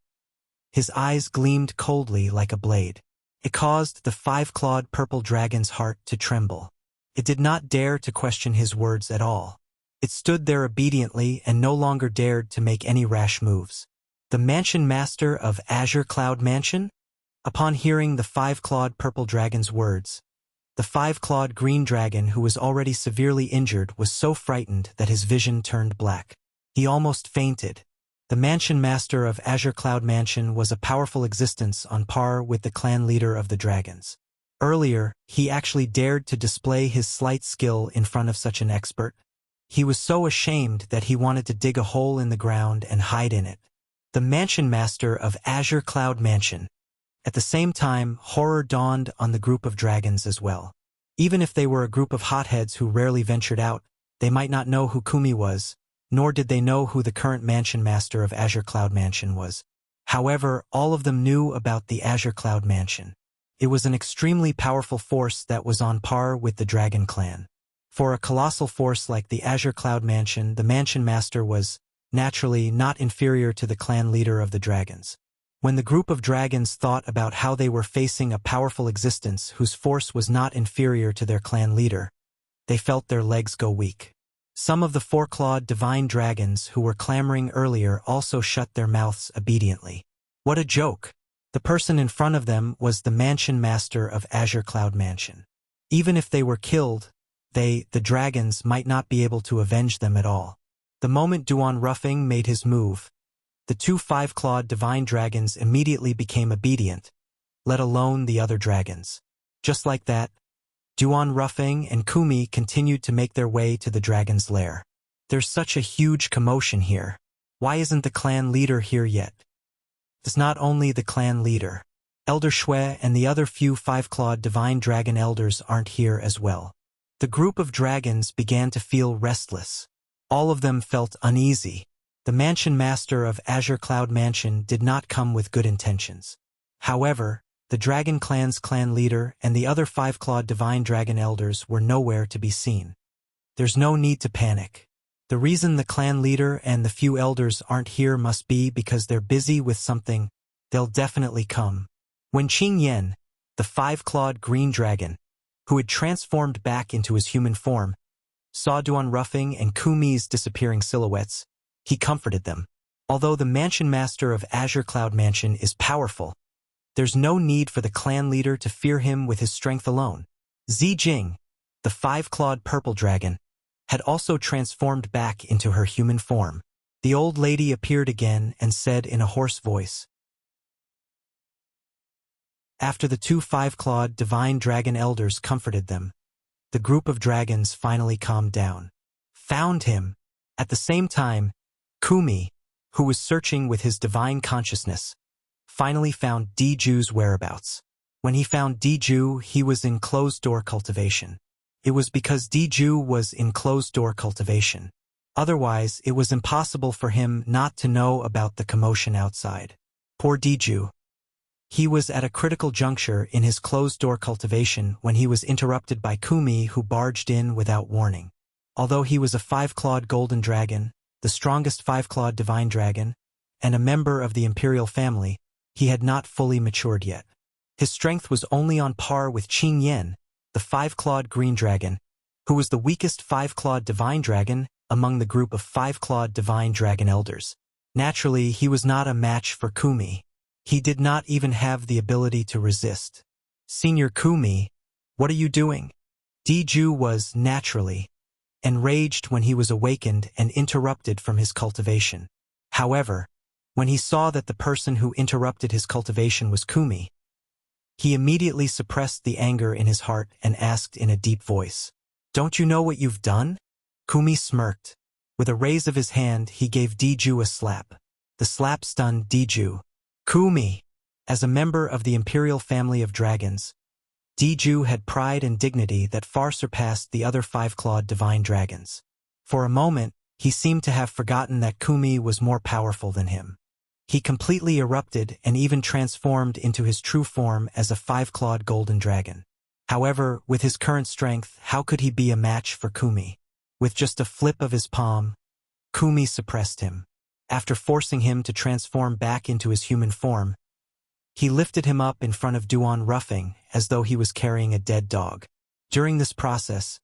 his eyes gleamed coldly like a blade. It caused the five-clawed purple dragon's heart to tremble. It did not dare to question his words at all. It stood there obediently and no longer dared to make any rash moves. The mansion master of Azure Cloud Mansion? Upon hearing the five-clawed purple dragon's words, the five-clawed green dragon, who was already severely injured, was so frightened that his vision turned black. He almost fainted. The mansion master of Azure Cloud Mansion was a powerful existence on par with the clan leader of the dragons. Earlier, he actually dared to display his slight skill in front of such an expert. He was so ashamed that he wanted to dig a hole in the ground and hide in it. The mansion master of Azure Cloud Mansion. At the same time, horror dawned on the group of dragons as well. Even if they were a group of hotheads who rarely ventured out, they might not know who Kumi was, nor did they know who the current mansion master of Azure Cloud Mansion was. However, all of them knew about the Azure Cloud Mansion. It was an extremely powerful force that was on par with the Dragon Clan. For a colossal force like the Azure Cloud Mansion, the Mansion Master was, naturally, not inferior to the clan leader of the dragons. When the group of dragons thought about how they were facing a powerful existence whose force was not inferior to their clan leader, they felt their legs go weak. Some of the four-clawed divine dragons who were clamoring earlier also shut their mouths obediently. What a joke! The person in front of them was the Mansion Master of Azure Cloud Mansion. Even if they were killed, the dragons, might not be able to avenge them at all. The moment Duan Ruffing made his move, the two five-clawed divine dragons immediately became obedient, let alone the other dragons. Just like that, Duan Ruffing and Kumi continued to make their way to the dragon's lair. There's such a huge commotion here. Why isn't the clan leader here yet? It's not only the clan leader. Elder Shui and the other few five-clawed divine dragon elders aren't here as well. The group of dragons began to feel restless. All of them felt uneasy. The Mansion Master of Azure Cloud Mansion did not come with good intentions. However, the Dragon Clan's clan leader and the other five-clawed divine dragon elders were nowhere to be seen. There's no need to panic. The reason the clan leader and the few elders aren't here must be because they're busy with something. They'll definitely come. When Qing Yan, the five-clawed green dragon, who had transformed back into his human form, saw Duan Ruffing and Kumi's disappearing silhouettes, he comforted them. Although the Mansion Master of Azure Cloud Mansion is powerful, there's no need for the clan leader to fear him with his strength alone. Zi Jing, the five-clawed purple dragon, had also transformed back into her human form. The old lady appeared again and said in a hoarse voice. After the two five-clawed divine dragon elders comforted them, the group of dragons finally calmed down. Found him. At the same time, Kumi, who was searching with his divine consciousness, finally found Diju's whereabouts. When he found Diju, he was in closed-door cultivation. It was because Diju was in closed-door cultivation. Otherwise, it was impossible for him not to know about the commotion outside. Poor Diju. He was at a critical juncture in his closed-door cultivation when he was interrupted by Kumi, who barged in without warning. Although he was a five-clawed golden dragon, the strongest five-clawed divine dragon, and a member of the imperial family, he had not fully matured yet. His strength was only on par with Qing Yan, the five-clawed green dragon, who was the weakest five-clawed divine dragon among the group of five-clawed divine dragon elders. Naturally, he was not a match for Kumi. He did not even have the ability to resist. Senior Kumi, what are you doing? Diju was, naturally, enraged when he was awakened and interrupted from his cultivation. However, when he saw that the person who interrupted his cultivation was Kumi, he immediately suppressed the anger in his heart and asked in a deep voice, "Don't you know what you've done?" Kumi smirked. With a raise of his hand, he gave Diju a slap. The slap stunned Diju. Kumi, as a member of the imperial family of dragons, Diju had pride and dignity that far surpassed the other five-clawed divine dragons. For a moment, he seemed to have forgotten that Kumi was more powerful than him. He completely erupted and even transformed into his true form as a five-clawed golden dragon. However, with his current strength, how could he be a match for Kumi? With just a flip of his palm, Kumi suppressed him. After forcing him to transform back into his human form, he lifted him up in front of Duan Ruffing as though he was carrying a dead dog. During this process,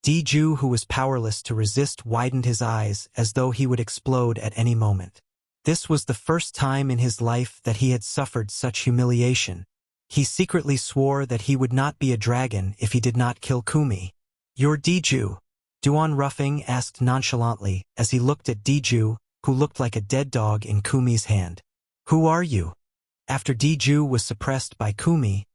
Diju, who was powerless to resist, widened his eyes as though he would explode at any moment. This was the first time in his life that he had suffered such humiliation. He secretly swore that he would not be a dragon if he did not kill Kumi. "You're Diju?" Duan Ruffing asked nonchalantly as he looked at Diju, who looked like a dead dog in Kumi's hand. "Who are you?" After Diju was suppressed by Kumi,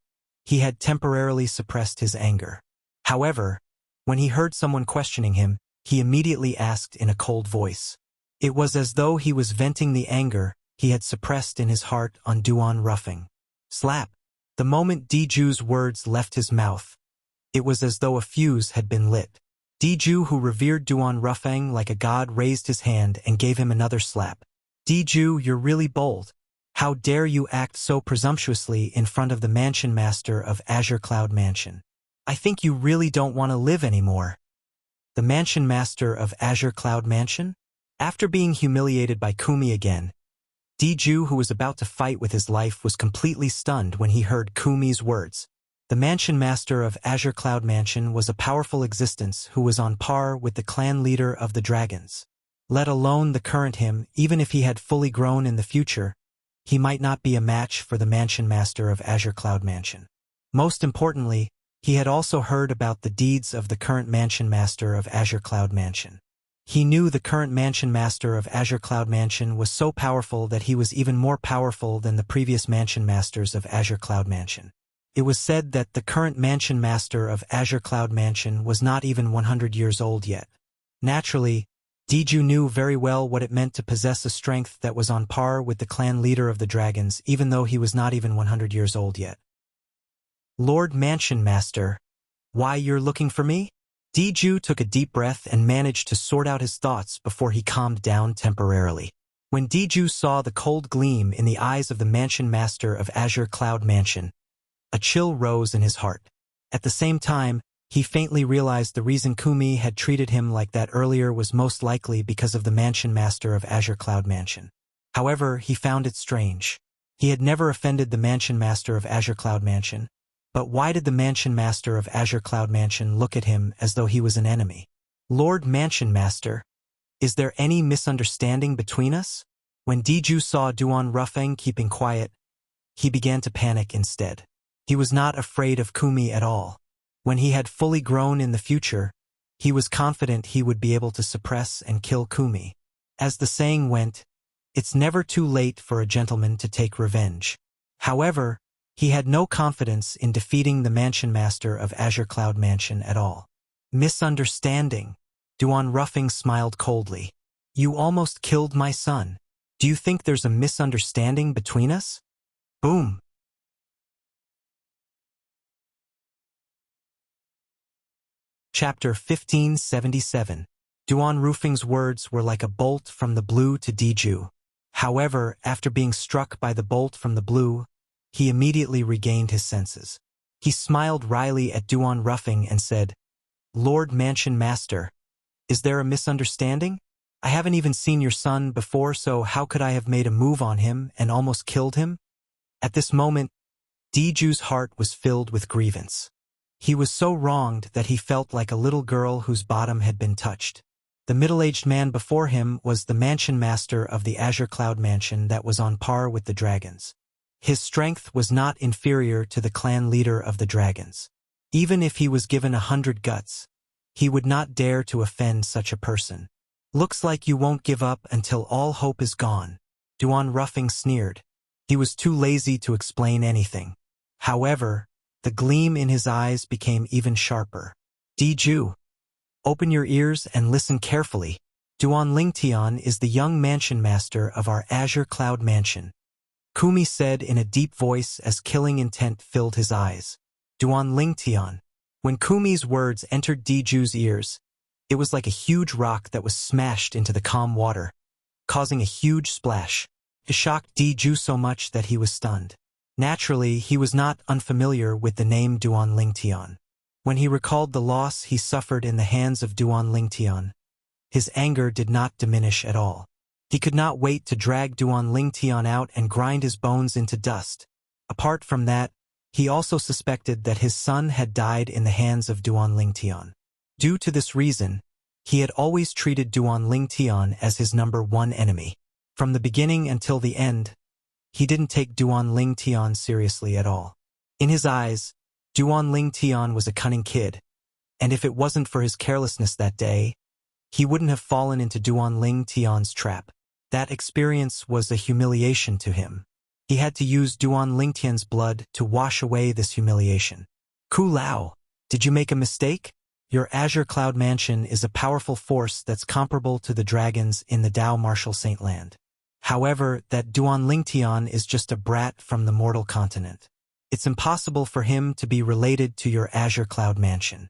he had temporarily suppressed his anger. However, when he heard someone questioning him, he immediately asked in a cold voice. It was as though he was venting the anger he had suppressed in his heart on Duan Ruffing. Slap! The moment Diju's words left his mouth, it was as though a fuse had been lit. Diju, who revered Duan Ruffing like a god, raised his hand and gave him another slap. "Diju, you're really bold. How dare you act so presumptuously in front of the mansion master of Azure Cloud Mansion? I think you really don't want to live anymore. The mansion master of Azure Cloud Mansion? After being humiliated by Kumi again, Diju, who was about to fight with his life, was completely stunned when he heard Kumi's words. The mansion master of Azure Cloud Mansion was a powerful existence who was on par with the clan leader of the dragons. Let alone the current him, even if he had fully grown in the future, he might not be a match for the mansion master of Azure Cloud Mansion. Most importantly, he had also heard about the deeds of the current mansion master of Azure Cloud Mansion. He knew the current mansion master of Azure Cloud Mansion was so powerful that he was even more powerful than the previous mansion masters of Azure Cloud Mansion. It was said that the current mansion master of Azure Cloud Mansion was not even 100 years old yet. Naturally, Diju knew very well what it meant to possess a strength that was on par with the clan leader of the dragons, even though he was not even 100 years old yet. Lord Mansion Master, why you're looking for me? Diju took a deep breath and managed to sort out his thoughts before he calmed down temporarily. When Diju saw the cold gleam in the eyes of the mansion master of Azure Cloud Mansion, a chill rose in his heart. At the same time, he faintly realized the reason Kumi had treated him like that earlier was most likely because of the mansion master of Azure Cloud Mansion. However, he found it strange. He had never offended the mansion master of Azure Cloud Mansion, but why did the mansion master of Azure Cloud Mansion look at him as though he was an enemy? Lord Mansion Master, is there any misunderstanding between us? When Diju saw Duan Rufeng keeping quiet, he began to panic instead. He was not afraid of Kumi at all. When he had fully grown in the future, he was confident he would be able to suppress and kill Kumi. As the saying went, it's never too late for a gentleman to take revenge. However, he had no confidence in defeating the mansion master of Azure Cloud Mansion at all. Misunderstanding. Duan Rufeng smiled coldly. You almost killed my son. Do you think there's a misunderstanding between us? Boom. Chapter 1577. Duan Rufeng's words were like a bolt from the blue to Diju. However, after being struck by the bolt from the blue, he immediately regained his senses. He smiled wryly at Duan Rufeng and said, Lord Mansion Master, is there a misunderstanding? I haven't even seen your son before, so how could I have made a move on him and almost killed him? At this moment, Diju's heart was filled with grievance. He was so wronged that he felt like a little girl whose bottom had been touched. The middle-aged man before him was the mansion master of the Azure Cloud Mansion that was on par with the dragons. His strength was not inferior to the clan leader of the dragons. Even if he was given 100 guts, he would not dare to offend such a person. Looks like you won't give up until all hope is gone. Duan Rufeng sneered. He was too lazy to explain anything. However, the gleam in his eyes became even sharper. Diju, open your ears and listen carefully. Duan Lingtian is the young mansion master of our Azure Cloud Mansion. Kumi said in a deep voice as killing intent filled his eyes. Duan Lingtian. When Kumi's words entered Diju's ears, it was like a huge rock that was smashed into the calm water, causing a huge splash. It shocked Diju so much that he was stunned. Naturally, he was not unfamiliar with the name Duan Lingtian. When he recalled the loss he suffered in the hands of Duan Lingtian, his anger did not diminish at all. He could not wait to drag Duan Lingtian out and grind his bones into dust. Apart from that, he also suspected that his son had died in the hands of Duan Lingtian. Due to this reason, he had always treated Duan Lingtian as his #1 enemy. From the beginning until the end, he didn't take Duan Lingtian seriously at all. In his eyes, Duan Lingtian was a cunning kid, and if it wasn't for his carelessness that day, he wouldn't have fallen into Duan Lingtian's trap. That experience was a humiliation to him. He had to use Duan Lingtian's blood to wash away this humiliation. Ku Lao, did you make a mistake? Your Azure Cloud Mansion is a powerful force that's comparable to the dragons in the Dao Martial Saint Land. However, that Duan Lingtian is just a brat from the mortal continent. It's impossible for him to be related to your Azure Cloud Mansion.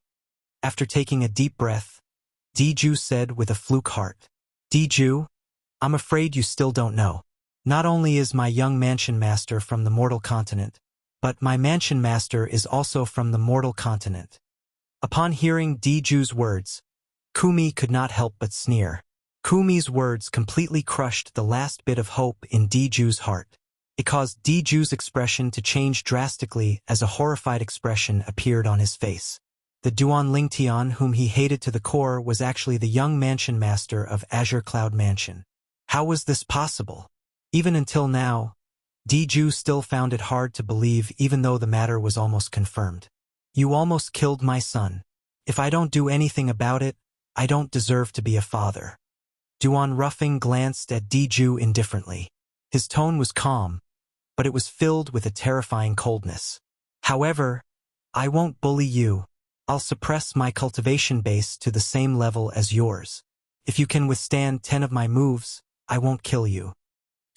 After taking a deep breath, Diju said with a fluke heart, Diju, I'm afraid you still don't know. Not only is my young mansion master from the mortal continent, but my mansion master is also from the mortal continent. Upon hearing Diju's words, Kumi could not help but sneer. Kumi's words completely crushed the last bit of hope in Diju's heart. It caused Diju's expression to change drastically as a horrified expression appeared on his face. The Duan Lingtian whom he hated to the core was actually the young mansion master of Azure Cloud Mansion. How was this possible? Even until now, Diju still found it hard to believe even though the matter was almost confirmed. You almost killed my son. If I don't do anything about it, I don't deserve to be a father. Duan Ruffing glanced at Diju indifferently. His tone was calm, but it was filled with a terrifying coldness. However, I won't bully you. I'll suppress my cultivation base to the same level as yours. If you can withstand 10 of my moves, I won't kill you.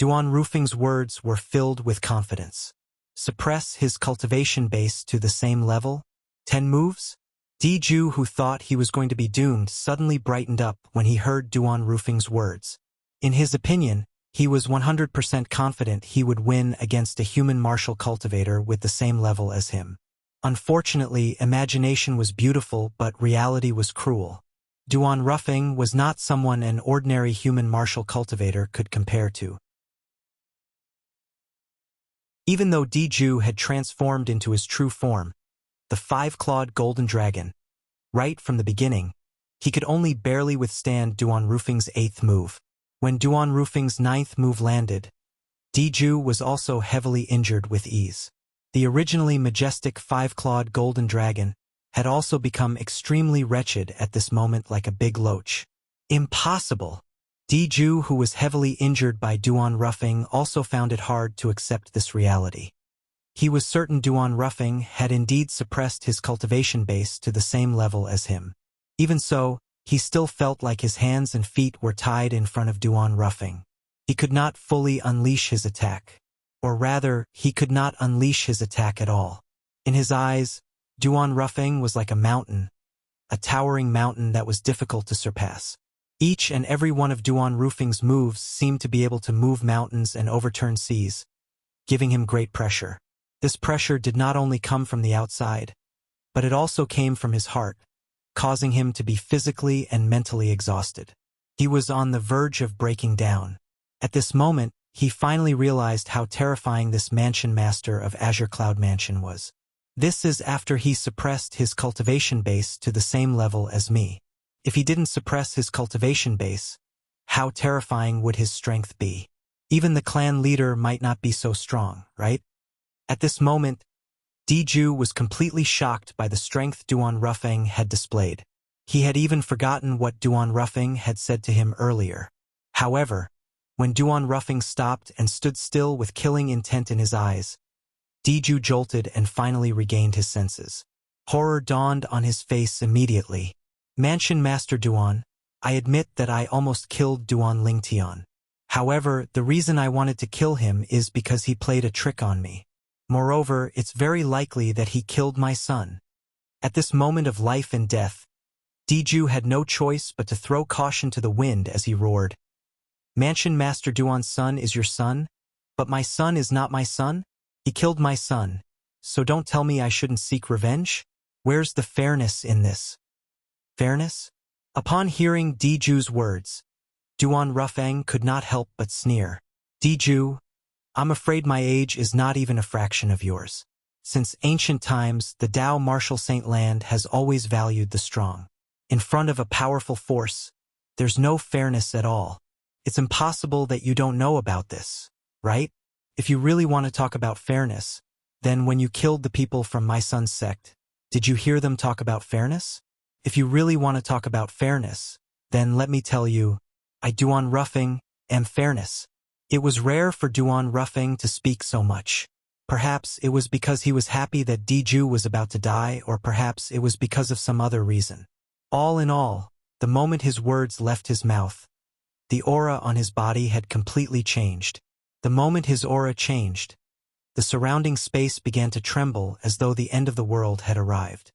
Duan Rufing's words were filled with confidence. Suppress his cultivation base to the same level? 10 moves? Diju, who thought he was going to be doomed, suddenly brightened up when he heard Duan Rufing's words. In his opinion, he was 100% confident he would win against a human martial cultivator with the same level as him. Unfortunately, imagination was beautiful, but reality was cruel. Duan Ruffing was not someone an ordinary human martial cultivator could compare to. Even though Diju had transformed into his true form, the five-clawed golden dragon, right from the beginning, he could only barely withstand Duan Rufing's 8th move. When Duan Rufing's 9th move landed, Diju was also heavily injured with ease. The originally majestic five-clawed golden dragon had also become extremely wretched at this moment, like a big loach. Impossible! Diju, who was heavily injured by Duan Ruffing, also found it hard to accept this reality. He was certain Duan Ruffing had indeed suppressed his cultivation base to the same level as him. Even so, he still felt like his hands and feet were tied in front of Duan Ruffing. He could not fully unleash his attack. Or rather, he could not unleash his attack at all. In his eyes, Duan Ruffing was like a mountain, a towering mountain that was difficult to surpass. Each and every one of Duan Rufing's moves seemed to be able to move mountains and overturn seas, giving him great pressure. This pressure did not only come from the outside, but it also came from his heart, causing him to be physically and mentally exhausted. He was on the verge of breaking down. At this moment, he finally realized how terrifying this mansion master of Azure Cloud Mansion was. This is after he suppressed his cultivation base to the same level as me. If he didn't suppress his cultivation base, how terrifying would his strength be? Even the clan leader might not be so strong, right? At this moment, Diju was completely shocked by the strength Duan Ruffing had displayed. He had even forgotten what Duan Ruffing had said to him earlier. However, when Duan Ruffing stopped and stood still with killing intent in his eyes, Diju jolted and finally regained his senses. Horror dawned on his face immediately. Mansion Master Duan, I admit that I almost killed Duan Lingtian. However, the reason I wanted to kill him is because he played a trick on me. Moreover, it's very likely that he killed my son. At this moment of life and death, Diju had no choice but to throw caution to the wind as he roared. Mansion Master Duan's son is your son, but my son is not my son? He killed my son, so don't tell me I shouldn't seek revenge? Where's the fairness in this? Fairness? Upon hearing Diju's words, Duan Ruffing could not help but sneer. Diju, I'm afraid my age is not even a fraction of yours. Since ancient times, the Tao martial Saint Land has always valued the strong. In front of a powerful force, there's no fairness at all. It's impossible that you don't know about this, right? If you really want to talk about fairness, then when you killed the people from my son's sect, did you hear them talk about fairness? If you really want to talk about fairness, then let me tell you, I Duan Ruffing am fairness. It was rare for Duan Ruffing to speak so much. Perhaps it was because he was happy that Diju was about to die, or perhaps it was because of some other reason. All in all, the moment his words left his mouth, the aura on his body had completely changed. The moment his aura changed, the surrounding space began to tremble as though the end of the world had arrived.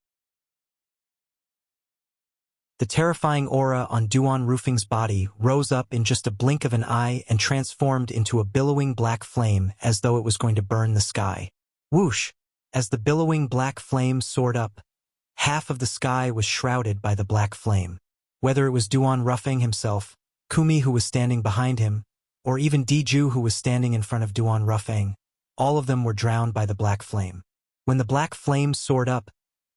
The terrifying aura on Duan Rufing's body rose up in just a blink of an eye and transformed into a billowing black flame as though it was going to burn the sky. Whoosh! As the billowing black flame soared up, half of the sky was shrouded by the black flame. Whether it was Duan Rufing himself, Kumi who was standing behind him, or even Diju who was standing in front of Duan Rufing, all of them were drowned by the black flame. When the black flame soared up,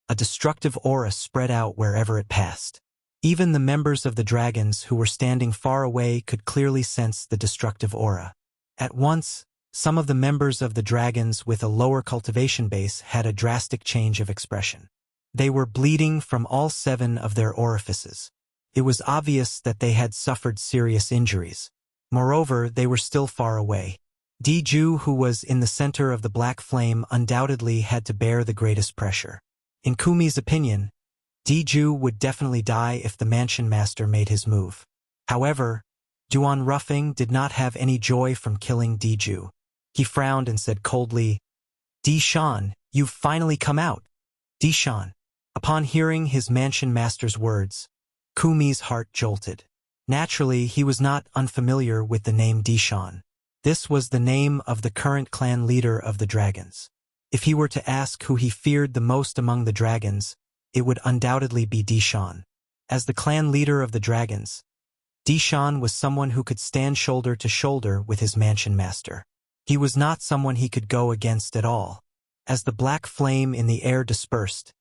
a destructive aura spread out wherever it passed. Even the members of the dragons who were standing far away could clearly sense the destructive aura. At once, some of the members of the dragons with a lower cultivation base had a drastic change of expression. They were bleeding from all 7 of their orifices. It was obvious that they had suffered serious injuries. Moreover, they were still far away. Diju, who was in the center of the black flame, undoubtedly had to bear the greatest pressure. In Kumi's opinion, Diju would definitely die if the mansion master made his move. However, Duan Rufing did not have any joy from killing Diju. He frowned and said coldly, "Di-shan, you've finally come out." Di-shan. Upon hearing his mansion master's words, Kumi's heart jolted. Naturally, he was not unfamiliar with the name Di-shan. This was the name of the current clan leader of the dragons. If he were to ask who he feared the most among the dragons, it would undoubtedly be Di-shan. As the clan leader of the dragons, Di-shan was someone who could stand shoulder to shoulder with his mansion master. He was not someone he could go against at all. As the black flame in the air dispersed,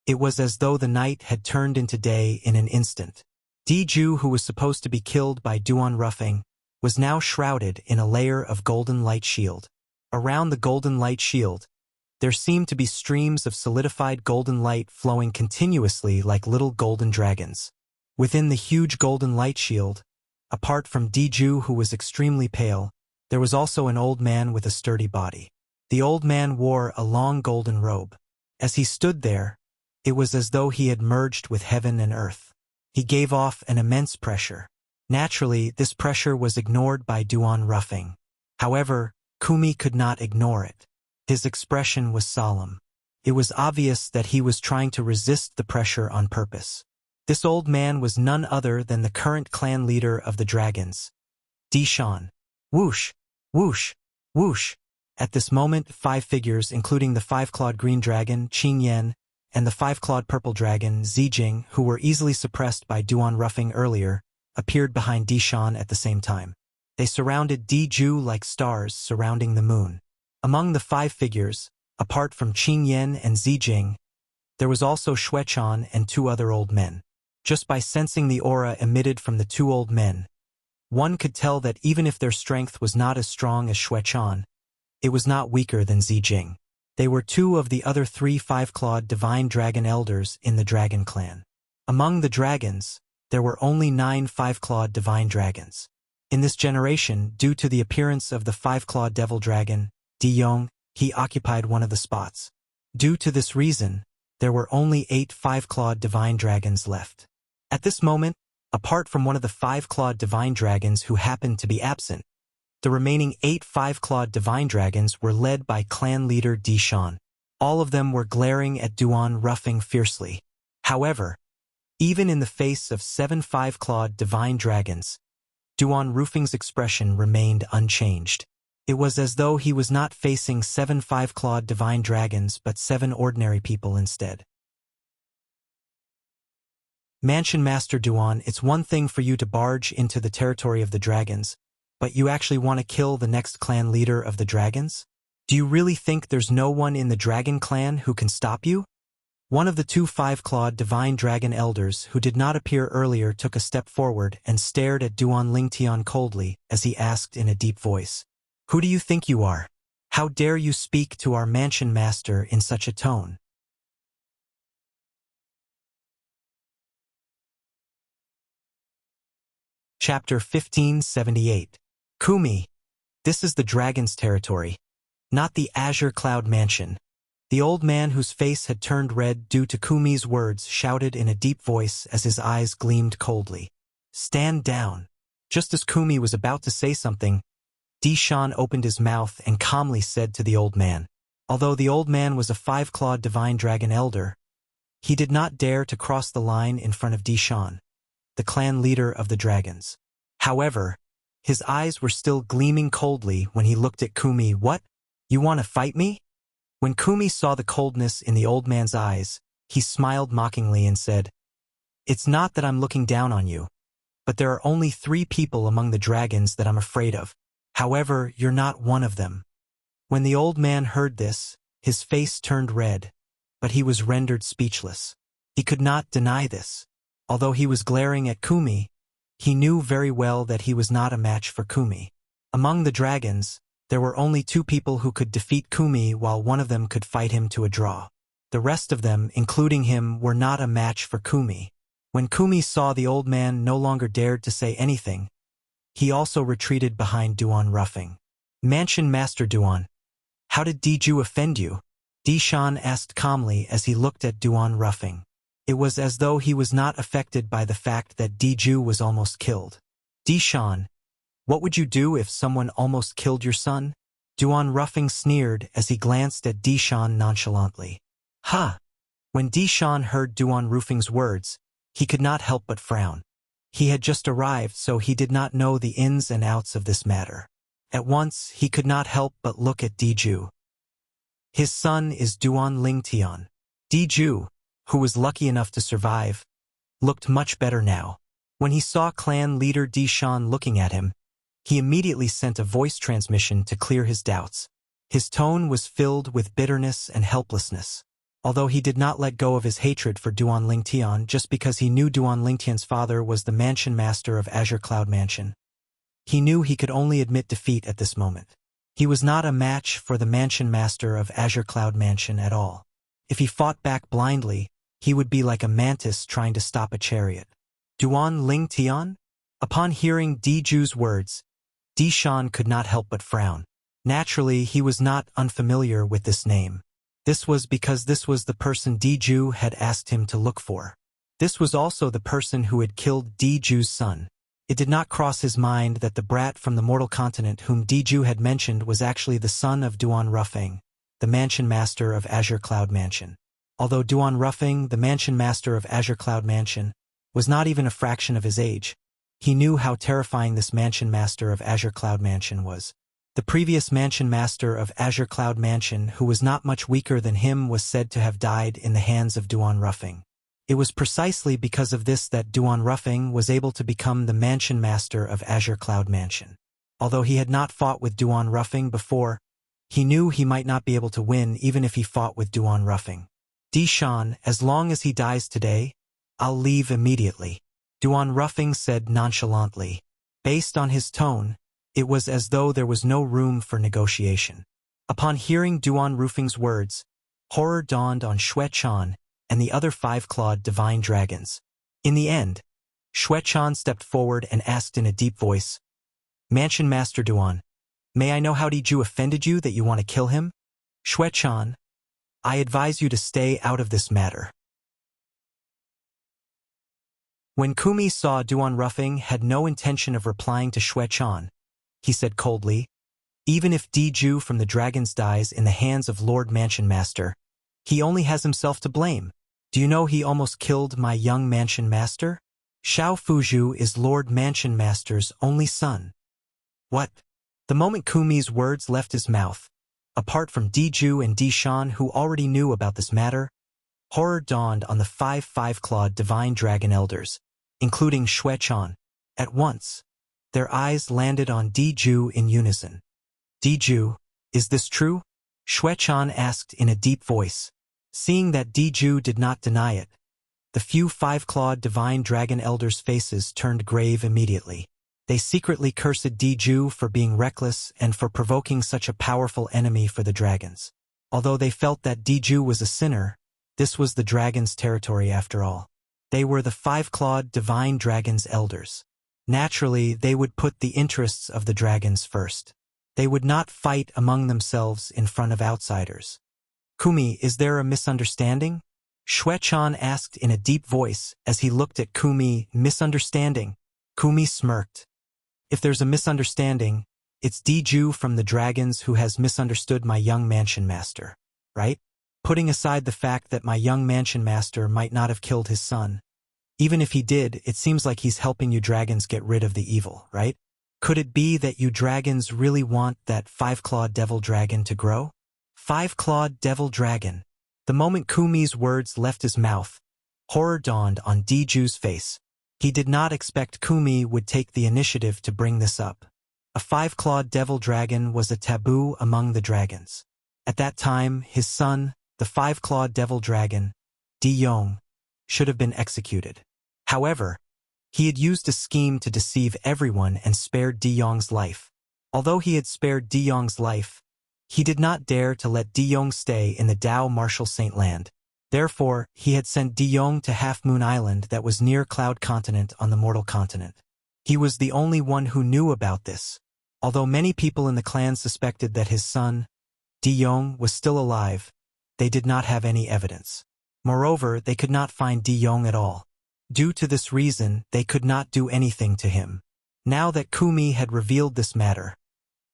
it was as though the night had turned into day in an instant. Diju, who was supposed to be killed by Duan Rufing, was now shrouded in a layer of golden light shield. Around the golden light shield, there seemed to be streams of solidified golden light flowing continuously like little golden dragons. Within the huge golden light shield, apart from Diju, who was extremely pale, there was also an old man with a sturdy body. The old man wore a long golden robe. As he stood there, it was as though he had merged with heaven and earth. He gave off an immense pressure. Naturally, this pressure was ignored by Duan Rufing. However, Kumi could not ignore it. His expression was solemn. It was obvious that he was trying to resist the pressure on purpose. This old man was none other than the current clan leader of the dragons, Di-shan. Whoosh! Whoosh! Whoosh! At this moment, 5 figures, including the 5-clawed green dragon, Qing Yan, and the 5-clawed purple dragon, Zijing, who were easily suppressed by Duan Rufing earlier, appeared behind Di-shan at the same time. They surrounded Diju like stars surrounding the moon. Among the 5 figures, apart from Qing Yan and Zijing, there was also Xuechan and 2 other old men. Just by sensing the aura emitted from the 2 old men, one could tell that even if their strength was not as strong as Xuechan, it was not weaker than Zijing. They were 2 of the other 3 5-clawed divine dragon elders in the dragon clan. Among the dragons, there were only 9 5-clawed divine dragons. In this generation, due to the appearance of the 5-clawed devil dragon, Di-yong, he occupied one of the spots. Due to this reason, there were only 8 5-clawed divine dragons left. At this moment, apart from one of the 5-clawed divine dragons who happened to be absent, the remaining 8 5-clawed divine dragons were led by clan leader Di-shan. All of them were glaring at Duan Rufing fiercely. However, even in the face of 7 5-clawed divine dragons, Duan Rufing's expression remained unchanged. It was as though he was not facing 7 5-clawed divine dragons but 7 ordinary people instead. Mansion Master Duan, it's one thing for you to barge into the territory of the dragons, but you actually want to kill the next clan leader of the dragons? Do you really think there's no one in the dragon clan who can stop you? One of the 2 5-clawed divine dragon elders who did not appear earlier took a step forward and stared at Duan Lingtian coldly as he asked in a deep voice, "Who do you think you are? How dare you speak to our mansion master in such a tone?" Chapter 1578. Kumi. This is the dragon's territory, not the Azure Cloud Mansion. The old man whose face had turned red due to Kumi's words shouted in a deep voice as his eyes gleamed coldly, "Stand down." Just as Kumi was about to say something, Di-shan opened his mouth and calmly said to the old man. Although the old man was a 5-clawed divine dragon elder, He did not dare to cross the line in front of Dishan, the clan leader of the dragons. However, his eyes were still gleaming coldly when he looked at Kumi. What? You want to fight me? When Kumi saw the coldness in the old man's eyes, he smiled mockingly and said, It's not that I'm looking down on you, but there are only 3 people among the dragons that I'm afraid of. However, you're not one of them. When the old man heard this, his face turned red, but he was rendered speechless. He could not deny this. Although he was glaring at Kumi, he knew very well that he was not a match for Kumi. Among the dragons, there were only 2 people who could defeat Kumi, while one of them could fight him to a draw. The rest of them, including him, were not a match for Kumi. When Kumi saw the old man no longer dared to say anything, he also retreated behind Duan Ruffing. Mansion Master Duan, how did Diju offend you? Dishan asked calmly as he looked at Duan Ruffing. It was as though he was not affected by the fact that Diju was almost killed. Dishan, what would you do if someone almost killed your son? Duan Ruffing sneered as he glanced at Dishan nonchalantly. Ha! When Dishan heard Duan Ruffing's words, he could not help but frown. He had just arrived, so he did not know the ins and outs of this matter. At once, he could not help but look at Diju. His son is Duan Lingtian. Diju, who was lucky enough to survive, looked much better now. When he saw clan leader Dishan looking at him, he immediately sent a voice transmission to clear his doubts. His tone was filled with bitterness and helplessness. Although he did not let go of his hatred for Duan Lingtian just because he knew Duan Lingtian's father was the mansion master of Azure Cloud Mansion, he knew he could only admit defeat at this moment. He was not a match for the mansion master of Azure Cloud Mansion at all. If he fought back blindly, he would be like a mantis trying to stop a chariot. Duan Lingtian? Upon hearing Diju's words, Dishan could not help but frown. Naturally, he was not unfamiliar with this name. This was because this was the person Diju had asked him to look for. This was also the person who had killed Diju's son. It did not cross his mind that the brat from the mortal continent whom Diju had mentioned was actually the son of Duan Ruffing, the mansion master of Azure Cloud Mansion. Although Duan Ruffing, the mansion master of Azure Cloud Mansion, was not even a fraction of his age, he knew how terrifying this mansion master of Azure Cloud Mansion was. The previous mansion master of Azure Cloud Mansion, who was not much weaker than him, was said to have died in the hands of Duan Ruffing. It was precisely because of this that Duan Ruffing was able to become the mansion master of Azure Cloud Mansion. Although he had not fought with Duan Ruffing before, he knew he might not be able to win even if he fought with Duan Ruffing. Dishan, as long as he dies today, I'll leave immediately, Duan Ruffing said nonchalantly. Based on his tone, it was as though there was no room for negotiation. Upon hearing Duan Ruffing's words, horror dawned on Xue Chan and the other 5-clawed divine dragons. In the end, Xue Chan stepped forward and asked in a deep voice, Mansion Master Duan, may I know how Diju offended you that you want to kill him? Xue Chan, I advise you to stay out of this matter. When Kumi saw Duan Ruffing had no intention of replying to Xue Chan, he said coldly, even if Diju from the dragons dies in the hands of Lord Mansion Master, he only has himself to blame. Do you know he almost killed my young Mansion Master? Xiao Fuzhu is Lord Mansion Master's only son. What? The moment Kumi's words left his mouth, apart from Diju and Dishan who already knew about this matter, horror dawned on the 5-clawed divine dragon elders, including Xue Chan. At once, their eyes landed on Diju in unison. Diju, is this true? Xue Chan asked in a deep voice. Seeing that Diju did not deny it, the few 5-clawed divine dragon elders' faces turned grave immediately. They secretly cursed Diju for being reckless and for provoking such a powerful enemy for the dragons. Although they felt that Diju was a sinner, this was the dragons' territory after all. They were the 5-clawed divine dragons' elders. Naturally, they would put the interests of the dragons first. They would not fight among themselves in front of outsiders. Kumi, is there a misunderstanding? Xue Chan asked in a deep voice as he looked at Kumi. Misunderstanding? Kumi smirked. If there's a misunderstanding, it's Diju from the dragons who has misunderstood my young mansion master, right? Putting aside the fact that my young mansion master might not have killed his son. Even if he did, it seems like he's helping you dragons get rid of the evil, right? Could it be that you dragons really want that five-clawed devil dragon to grow? Five-clawed devil dragon. The moment Kumi's words left his mouth, horror dawned on Diju's face. He did not expect Kumi would take the initiative to bring this up. A five-clawed devil dragon was a taboo among the dragons. At that time, his son, the five-clawed devil dragon, Di-Yong, should have been executed. However, he had used a scheme to deceive everyone and spared Di-Yong's life. Although he had spared Di-Yong's life, he did not dare to let Di-Yong stay in the Dao Martial Saint Land. Therefore, he had sent Di-Yong to Half Moon Island that was near Cloud Continent on the Mortal Continent. He was the only one who knew about this. Although many people in the clan suspected that his son, Di-Yong, was still alive, they did not have any evidence. Moreover, they could not find Di-Yong at all. Due to this reason, they could not do anything to him. Now that Kumi had revealed this matter,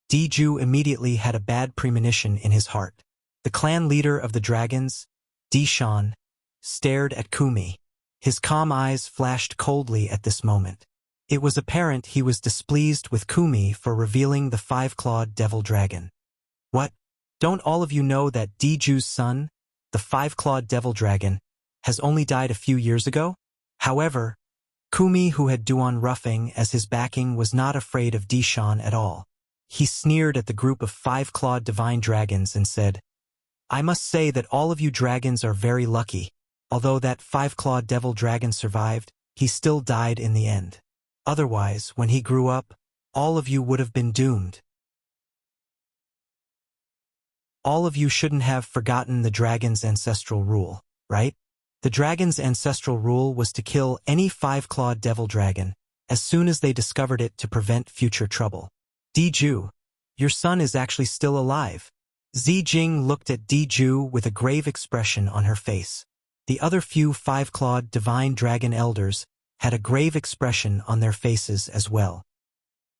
Diju immediately had a bad premonition in his heart. The clan leader of the dragons, Di-Shan, stared at Kumi. His calm eyes flashed coldly at this moment. It was apparent he was displeased with Kumi for revealing the five-clawed devil dragon. What? Don't all of you know that Diju's son, the five-clawed devil dragon, has only died a few years ago? However, Kumi, who had Duan Ruffing as his backing, was not afraid of Di-Shan at all. He sneered at the group of five-clawed divine dragons and said, I must say that all of you dragons are very lucky. Although that five-clawed devil dragon survived, he still died in the end. Otherwise, when he grew up, all of you would have been doomed. All of you shouldn't have forgotten the dragon's ancestral rule, right? The dragon's ancestral rule was to kill any five-clawed devil dragon as soon as they discovered it to prevent future trouble. Diju, your son is actually still alive. Zijing looked at Diju with a grave expression on her face. The other few five-clawed divine dragon elders had a grave expression on their faces as well.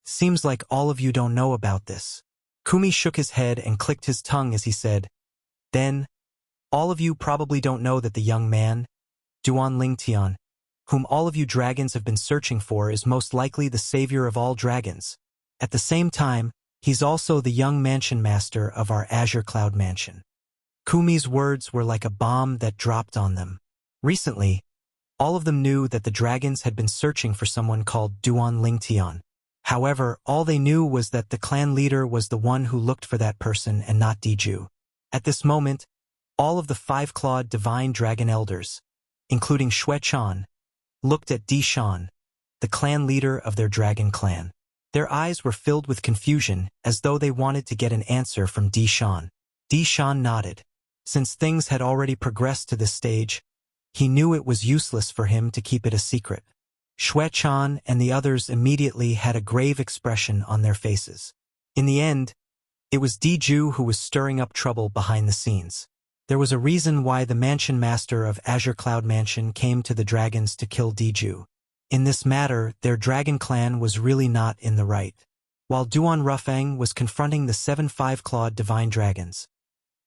Seems like all of you don't know about this. Kumi shook his head and clicked his tongue as he said, Then, all of you probably don't know that the young man, Duan Lingtian, whom all of you dragons have been searching for, is most likely the savior of all dragons. At the same time, he's also the young mansion master of our Azure Cloud Mansion. Kumi's words were like a bomb that dropped on them. Recently, all of them knew that the dragons had been searching for someone called Duan Lingtian. However, all they knew was that the clan leader was the one who looked for that person and not Diju. At this moment, all of the five-clawed divine dragon elders, including Xue Chan, looked at Di-Shan, the clan leader of their dragon clan. Their eyes were filled with confusion, as though they wanted to get an answer from Di-Shan. Di-Shan nodded. Since things had already progressed to this stage, he knew it was useless for him to keep it a secret. Xue Chan and the others immediately had a grave expression on their faces. In the end, it was Diju who was stirring up trouble behind the scenes. There was a reason why the mansion master of Azure Cloud Mansion came to the dragons to kill Diju. In this matter, their dragon clan was really not in the right. While Duan Ruffang was confronting the 7 five-clawed divine dragons,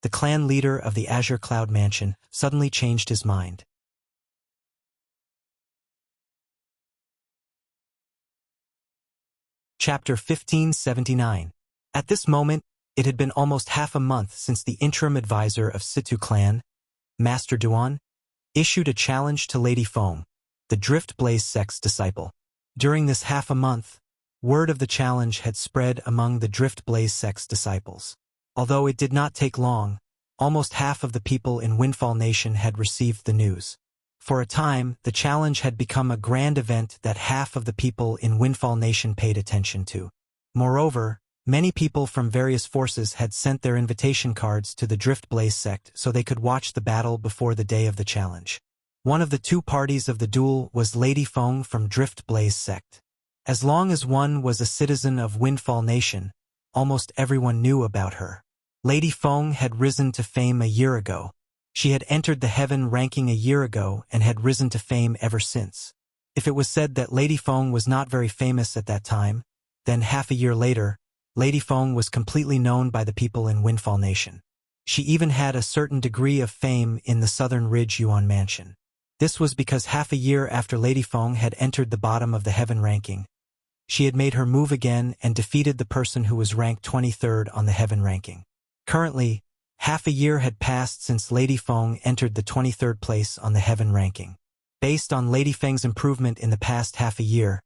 the clan leader of the Azure Cloud Mansion suddenly changed his mind. Chapter 1579. At this moment, it had been almost half a month since the interim advisor of Situ clan, Master Duan, issued a challenge to Lady Foam, the Drift Blaze sect's disciple. During this half a month, word of the challenge had spread among the Drift Blaze sect's disciples. Although it did not take long, almost half of the people in Windfall Nation had received the news. For a time, the challenge had become a grand event that half of the people in Windfall Nation paid attention to. Moreover, many people from various forces had sent their invitation cards to the Drift Blaze sect so they could watch the battle before the day of the challenge. One of the two parties of the duel was Lady Feng from Drift Blaze sect. As long as one was a citizen of Windfall Nation, almost everyone knew about her. Lady Feng had risen to fame a year ago. She had entered the heaven ranking a year ago and had risen to fame ever since. If it was said that Lady Feng was not very famous at that time, then half a year later, Lady Feng was completely known by the people in Windfall Nation. She even had a certain degree of fame in the Southern Ridge Yuan mansion. This was because half a year after Lady Feng had entered the bottom of the heaven ranking, she had made her move again and defeated the person who was ranked 23rd on the heaven ranking. Currently, half a year had passed since Lady Feng entered the 23rd place on the heaven ranking. Based on Lady Feng's improvement in the past half a year,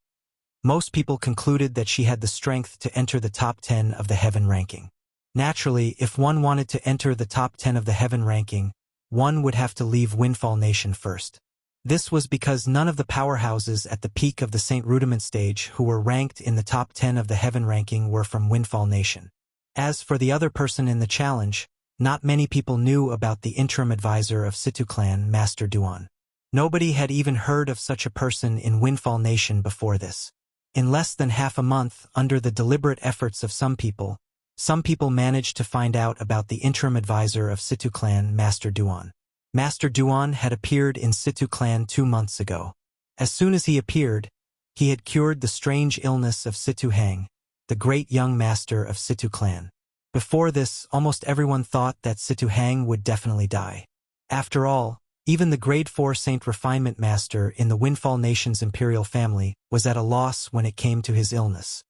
most people concluded that she had the strength to enter the top 10 of the heaven ranking. Naturally, if one wanted to enter the top 10 of the heaven ranking, one would have to leave Windfall Nation first. This was because none of the powerhouses at the peak of the Saint Rudiment stage who were ranked in the top 10 of the heaven ranking were from Windfall Nation. As for the other person in the challenge, not many people knew about the interim advisor of Situ Clan, Master Duan. Nobody had even heard of such a person in Windfall Nation before this. In less than half a month, under the deliberate efforts of some people managed to find out about the interim advisor of Situ Clan, Master Duan. Master Duan had appeared in Situ Clan 2 months ago. As soon as he appeared, he had cured the strange illness of Situ Hang, the great young master of Situ Clan. Before this, almost everyone thought that Situ Hang would definitely die. After all, even the grade 4 Saint Refinement Master in the Windfall Nation's imperial family was at a loss when it came to his illness.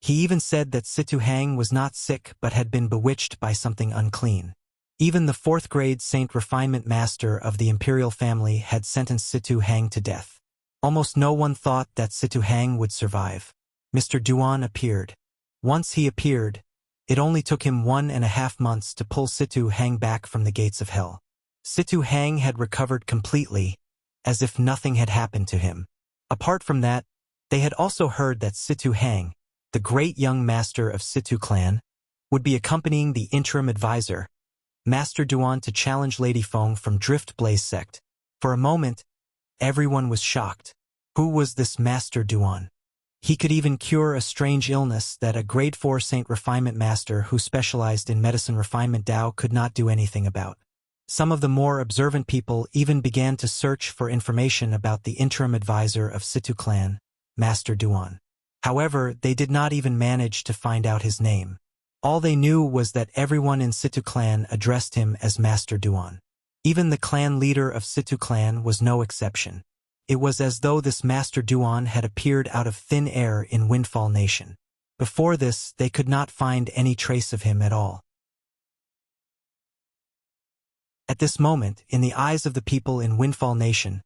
He even said that Situ Hang was not sick but had been bewitched by something unclean. Even the 4th grade Saint Refinement Master of the imperial family had sentenced Situ Hang to death. Almost no one thought that Situ Hang would survive. Mr. Duan appeared. Once he appeared, it only took him 1.5 months to pull Situ Hang back from the gates of hell. Situ Hang had recovered completely, as if nothing had happened to him. Apart from that, they had also heard that Situ Hang, the great young master of Situ Clan, would be accompanying the interim advisor, Master Duan, to challenge Lady Feng from Drift Blaze sect. For a moment, everyone was shocked. Who was this Master Duan? He could even cure a strange illness that a grade 4 Saint Refinement Master who specialized in medicine refinement Dao could not do anything about. Some of the more observant people even began to search for information about the interim advisor of Situ Clan, Master Duan. However, they did not even manage to find out his name. All they knew was that everyone in Situ Clan addressed him as Master Duan. Even the clan leader of Situ Clan was no exception. It was as though this Master Duan had appeared out of thin air in Windfall Nation. Before this, they could not find any trace of him at all. At this moment, in the eyes of the people in Windfall Nation,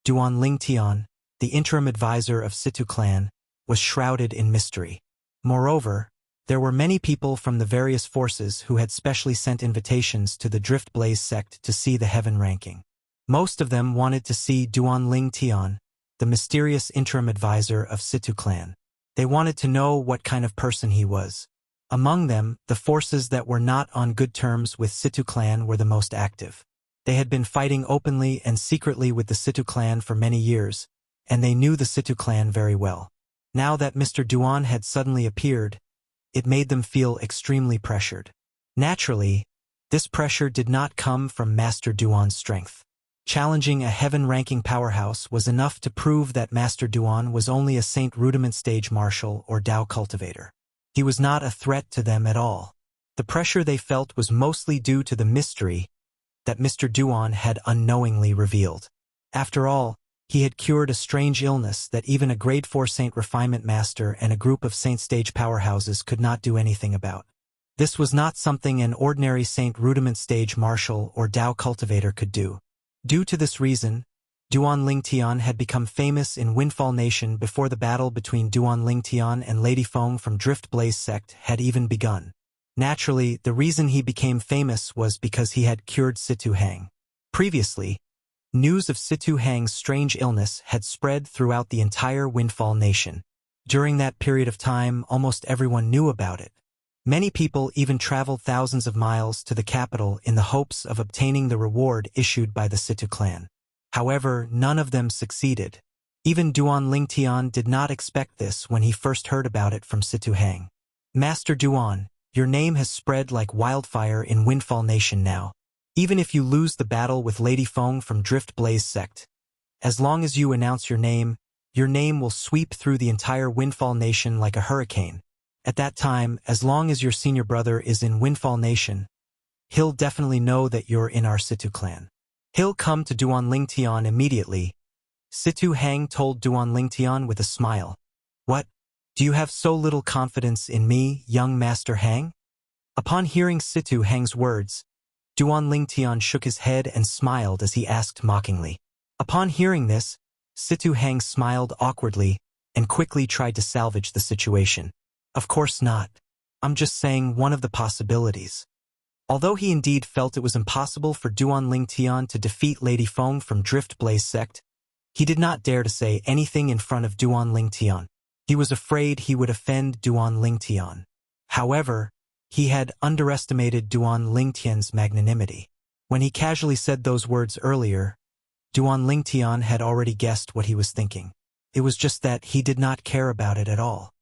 Duan Lingtian, the interim advisor of Situ Clan, was shrouded in mystery. Moreover, there were many people from the various forces who had specially sent invitations to the Drift Blaze sect to see the heaven ranking. Most of them wanted to see Duan Lingtian, the mysterious interim advisor of Situ Clan. They wanted to know what kind of person he was. Among them, the forces that were not on good terms with Situ Clan were the most active. They had been fighting openly and secretly with the Situ Clan for many years, and they knew the Situ Clan very well. Now that Mr. Duan had suddenly appeared, it made them feel extremely pressured. Naturally, this pressure did not come from Master Duan's strength. Challenging a heaven-ranking powerhouse was enough to prove that Master Duan was only a Saint Rudiment stage marshal or Dao cultivator. He was not a threat to them at all. The pressure they felt was mostly due to the mystery that Mr. Duan had unknowingly revealed. After all, he had cured a strange illness that even a grade 4 Saint Refinement Master and a group of Saint Stage powerhouses could not do anything about. This was not something an ordinary Saint Rudiment Stage Marshal or Dao Cultivator could do. Due to this reason, Duan Lingtian had become famous in Windfall Nation before the battle between Duan Lingtian and Lady Feng from Drift Blaze sect had even begun. Naturally, the reason he became famous was because he had cured Situ Hang. Previously, news of Situ Hang's strange illness had spread throughout the entire Windfall Nation. During that period of time, almost everyone knew about it. Many people even traveled thousands of miles to the capital in the hopes of obtaining the reward issued by the Situ clan. However, none of them succeeded. Even Duan Lingtian did not expect this when he first heard about it from Situ Hang. Master Duan, your name has spread like wildfire in Windfall Nation now. Even if you lose the battle with Lady Feng from Drift Blaze sect, as long as you announce your name will sweep through the entire Windfall Nation like a hurricane. At that time, as long as your senior brother is in Windfall Nation, he'll definitely know that you're in our Situ clan. He'll come to Duan Lingtian immediately. Situ Hang told Duan Lingtian with a smile. What? Do you have so little confidence in me, young Master Hang? Upon hearing Situ Hang's words, Duan Lingtian shook his head and smiled as he asked mockingly. Upon hearing this, Situ Hang smiled awkwardly and quickly tried to salvage the situation. Of course not. I'm just saying one of the possibilities. Although he indeed felt it was impossible for Duan Lingtian to defeat Lady Feng from Drift Blaze sect, he did not dare to say anything in front of Duan Lingtian. He was afraid he would offend Duan Lingtian. However, he had underestimated Duan Lingtian's magnanimity. When he casually said those words earlier, Duan Lingtian had already guessed what he was thinking. It was just that he did not care about it at all.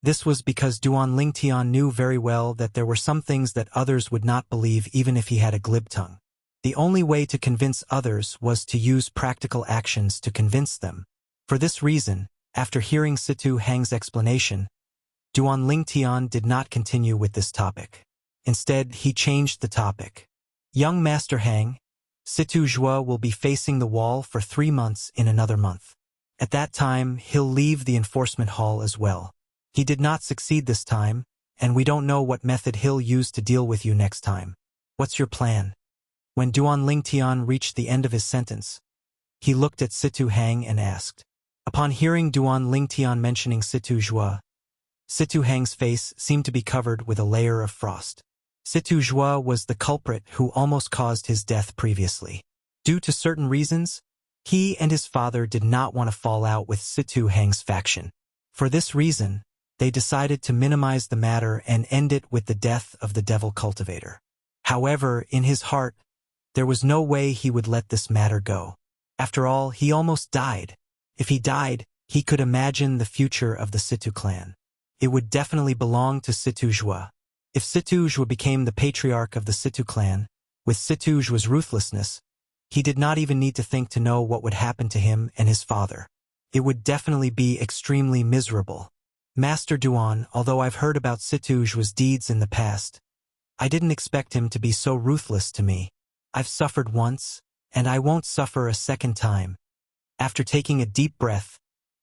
This was because Duan Lingtian knew very well that there were some things that others would not believe even if he had a glib tongue. The only way to convince others was to use practical actions to convince them. For this reason, after hearing Situ Hang's explanation, Duan Lingtian did not continue with this topic. Instead, he changed the topic. Young Master Hang, Situ Zhua will be facing the wall for 3 months in another month. At that time, he'll leave the enforcement hall as well. He did not succeed this time, and we don't know what method he'll use to deal with you next time. What's your plan? When Duan Lingtian reached the end of his sentence, he looked at Situ Hang and asked. Upon hearing Duan Lingtian mentioning Situ Zhua, Situ Hang's face seemed to be covered with a layer of frost. Situ Zhua was the culprit who almost caused his death previously. Due to certain reasons, he and his father did not want to fall out with Situ Hang's faction. For this reason, they decided to minimize the matter and end it with the death of the devil cultivator. However, in his heart, there was no way he would let this matter go. After all, he almost died. If he died, he could imagine the future of the Situ clan. It would definitely belong to Situ Zhua. If Situ Zhua became the patriarch of the Situ clan, with Situ Zhua's ruthlessness, he did not even need to think to know what would happen to him and his father. It would definitely be extremely miserable. Master Duan, although I've heard about Situ Zhua's deeds in the past, I didn't expect him to be so ruthless to me. I've suffered once, and I won't suffer a second time. After taking a deep breath,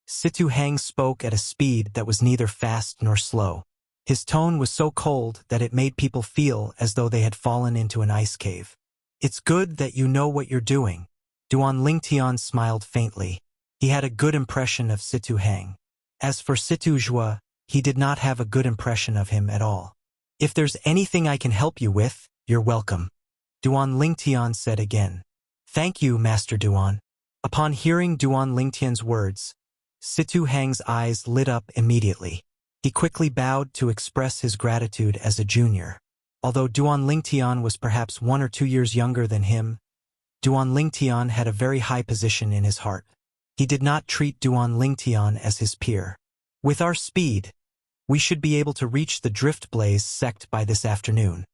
Situ Hang spoke at a speed that was neither fast nor slow. His tone was so cold that it made people feel as though they had fallen into an ice cave. It's good that you know what you're doing. Duan Lingtian smiled faintly. He had a good impression of Situ Hang. As for Situ Zhua, he did not have a good impression of him at all. If there's anything I can help you with, you're welcome. Duan Lingtian said again. Thank you, Master Duan. Upon hearing Duan Lingtian's words, Situ Hang's eyes lit up immediately. He quickly bowed to express his gratitude as a junior. Although Duan Lingtian was perhaps 1 or 2 years younger than him, Duan Lingtian had a very high position in his heart. He did not treat Duan Lingtian as his peer. With our speed, we should be able to reach the Drift Blaze sect by this afternoon,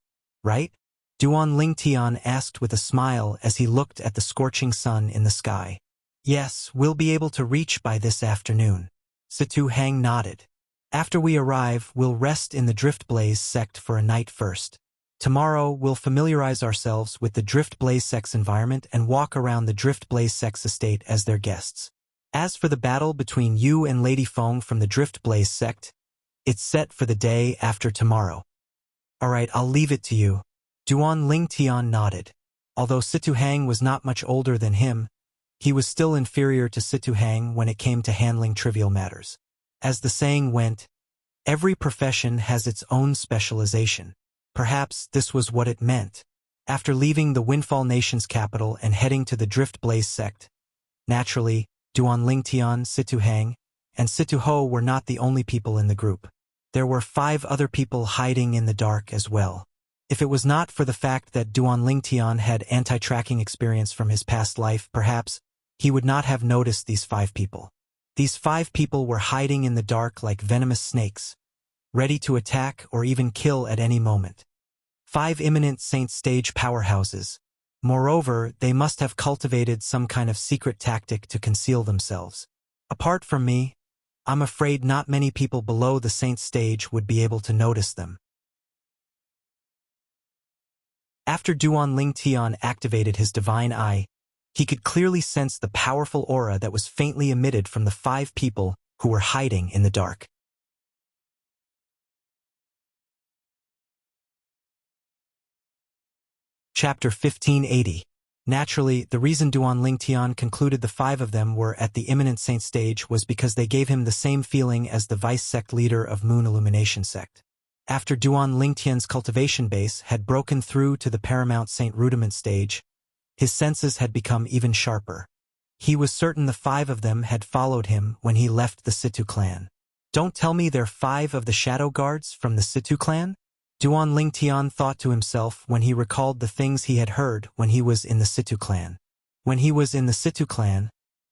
right? Duan Lingtian asked with a smile as he looked at the scorching sun in the sky. Yes, we'll be able to reach by this afternoon. Situ Hang nodded. After we arrive, we'll rest in the Drift Blaze sect for a night first. Tomorrow, we'll familiarize ourselves with the Drift Blaze sect's environment and walk around the Drift Blaze sect's estate as their guests. As for the battle between you and Lady Feng from the Drift Blaze sect, it's set for the day after tomorrow. Alright, I'll leave it to you. Duan Lingtian nodded. Although Situ Hang was not much older than him, he was still inferior to Situ Hang when it came to handling trivial matters. As the saying went, every profession has its own specialization. Perhaps this was what it meant. After leaving the Windfall Nation's capital and heading to the Drift Blaze sect, naturally, Duan Lingtian, Situ Hang, and Situ Ho were not the only people in the group. There were 5 other people hiding in the dark as well. If it was not for the fact that Duan Lingtian had anti-tracking experience from his past life, perhaps, he would not have noticed these 5 people. These 5 people were hiding in the dark like venomous snakes, ready to attack or even kill at any moment. 5 imminent Saint Stage powerhouses. Moreover, they must have cultivated some kind of secret tactic to conceal themselves. Apart from me, I'm afraid not many people below the Saint Stage would be able to notice them. After Duan Ling Tian activated his divine eye, he could clearly sense the powerful aura that was faintly emitted from the 5 people who were hiding in the dark. Chapter 1580. Naturally, the reason Duan Ling Tian concluded the 5 of them were at the imminent saint stage was because they gave him the same feeling as the vice sect leader of Moon Illumination sect. After Duan Ling Tian's cultivation base had broken through to the paramount saint rudiment stage, his senses had become even sharper. He was certain the 5 of them had followed him when he left the Situ clan. Don't tell me they're 5 of the shadow guards from the Situ clan? Duan Ling Tian thought to himself when he recalled the things he had heard when he was in the Situ clan. When he was in the Situ clan,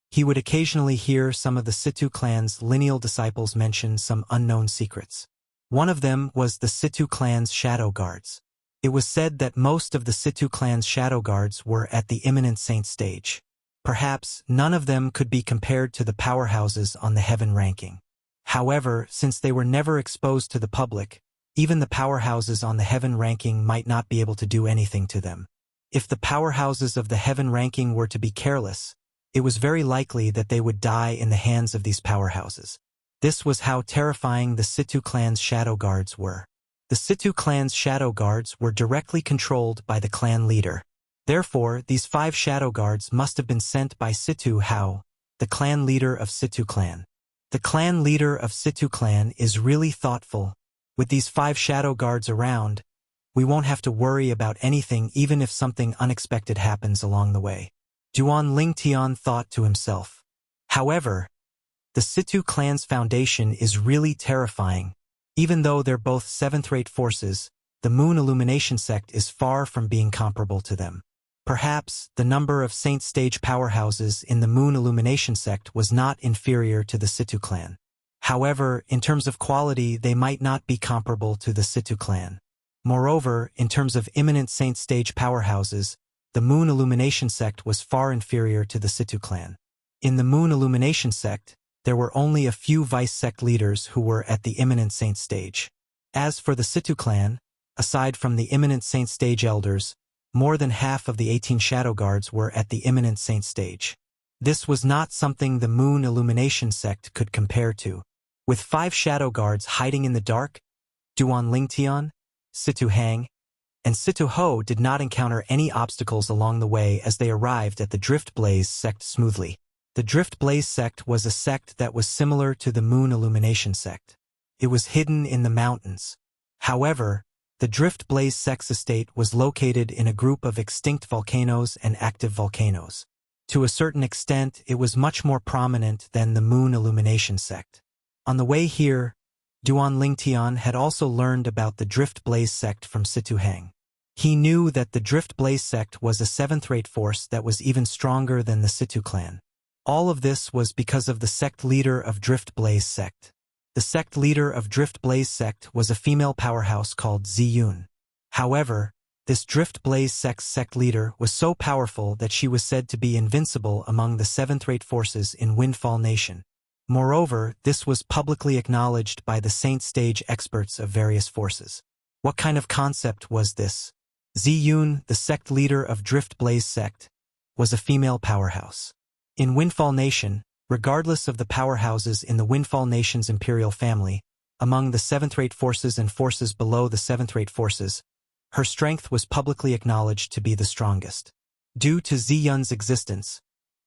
he would occasionally hear some of the Situ clan's lineal disciples mention some unknown secrets. One of them was the Situ clan's shadow guards. It was said that most of the Situ clan's shadow guards were at the imminent saint stage. Perhaps none of them could be compared to the powerhouses on the heaven ranking. However, since they were never exposed to the public, even the powerhouses on the heaven ranking might not be able to do anything to them. If the powerhouses of the heaven ranking were to be careless, it was very likely that they would die in the hands of these powerhouses. This was how terrifying the Situ clan's shadow guards were. The Situ clan's shadow guards were directly controlled by the clan leader. Therefore, these 5 shadow guards must have been sent by Situ Hao, the clan leader of Situ clan. The clan leader of Situ clan is really thoughtful. With these 5 shadow guards around, we won't have to worry about anything even if something unexpected happens along the way. Duan Ling Tian thought to himself. However, the Situ clan's foundation is really terrifying. Even though they're both 7th-rate forces, the Moon Illumination sect is far from being comparable to them. Perhaps the number of saint stage powerhouses in the Moon Illumination sect was not inferior to the Situ clan. However, in terms of quality, they might not be comparable to the Situ clan. Moreover, in terms of imminent saint stage powerhouses, the Moon Illumination sect was far inferior to the Situ clan. In the Moon Illumination sect, there were only a few vice sect leaders who were at the imminent saint stage. As for the Situ clan, aside from the imminent saint stage elders, more than half of the 18 shadow guards were at the imminent saint stage. This was not something the Moon Illumination sect could compare to. With 5 shadow guards hiding in the dark, Duan Ling Tian, Situ Hang, and Situ Ho did not encounter any obstacles along the way as they arrived at the Drift Blaze sect smoothly. The Drift Blaze sect was a sect that was similar to the Moon Illumination sect. It was hidden in the mountains. However, the Drift Blaze sect's estate was located in a group of extinct volcanoes and active volcanoes. To a certain extent, it was much more prominent than the Moon Illumination sect. On the way here, Duan Ling Tian had also learned about the Drift Blaze sect from Situ Hang. He knew that the Drift Blaze sect was a 7th-rate force that was even stronger than the Situ clan. All of this was because of the sect leader of Drift Blaze sect. The sect leader of Drift Blaze sect was a female powerhouse called Ziyun. However, this Drift Blaze sect's sect leader was so powerful that she was said to be invincible among the 7th-rate forces in Windfall Nation. Moreover, this was publicly acknowledged by the saint stage experts of various forces. What kind of concept was this? Ziyun, the sect leader of Drift Blaze sect, was a female powerhouse. In Windfall Nation, regardless of the powerhouses in the Windfall Nation's imperial family, among the 7th-rate forces and forces below the 7th-rate forces, her strength was publicly acknowledged to be the strongest. Due to Ziyun's existence,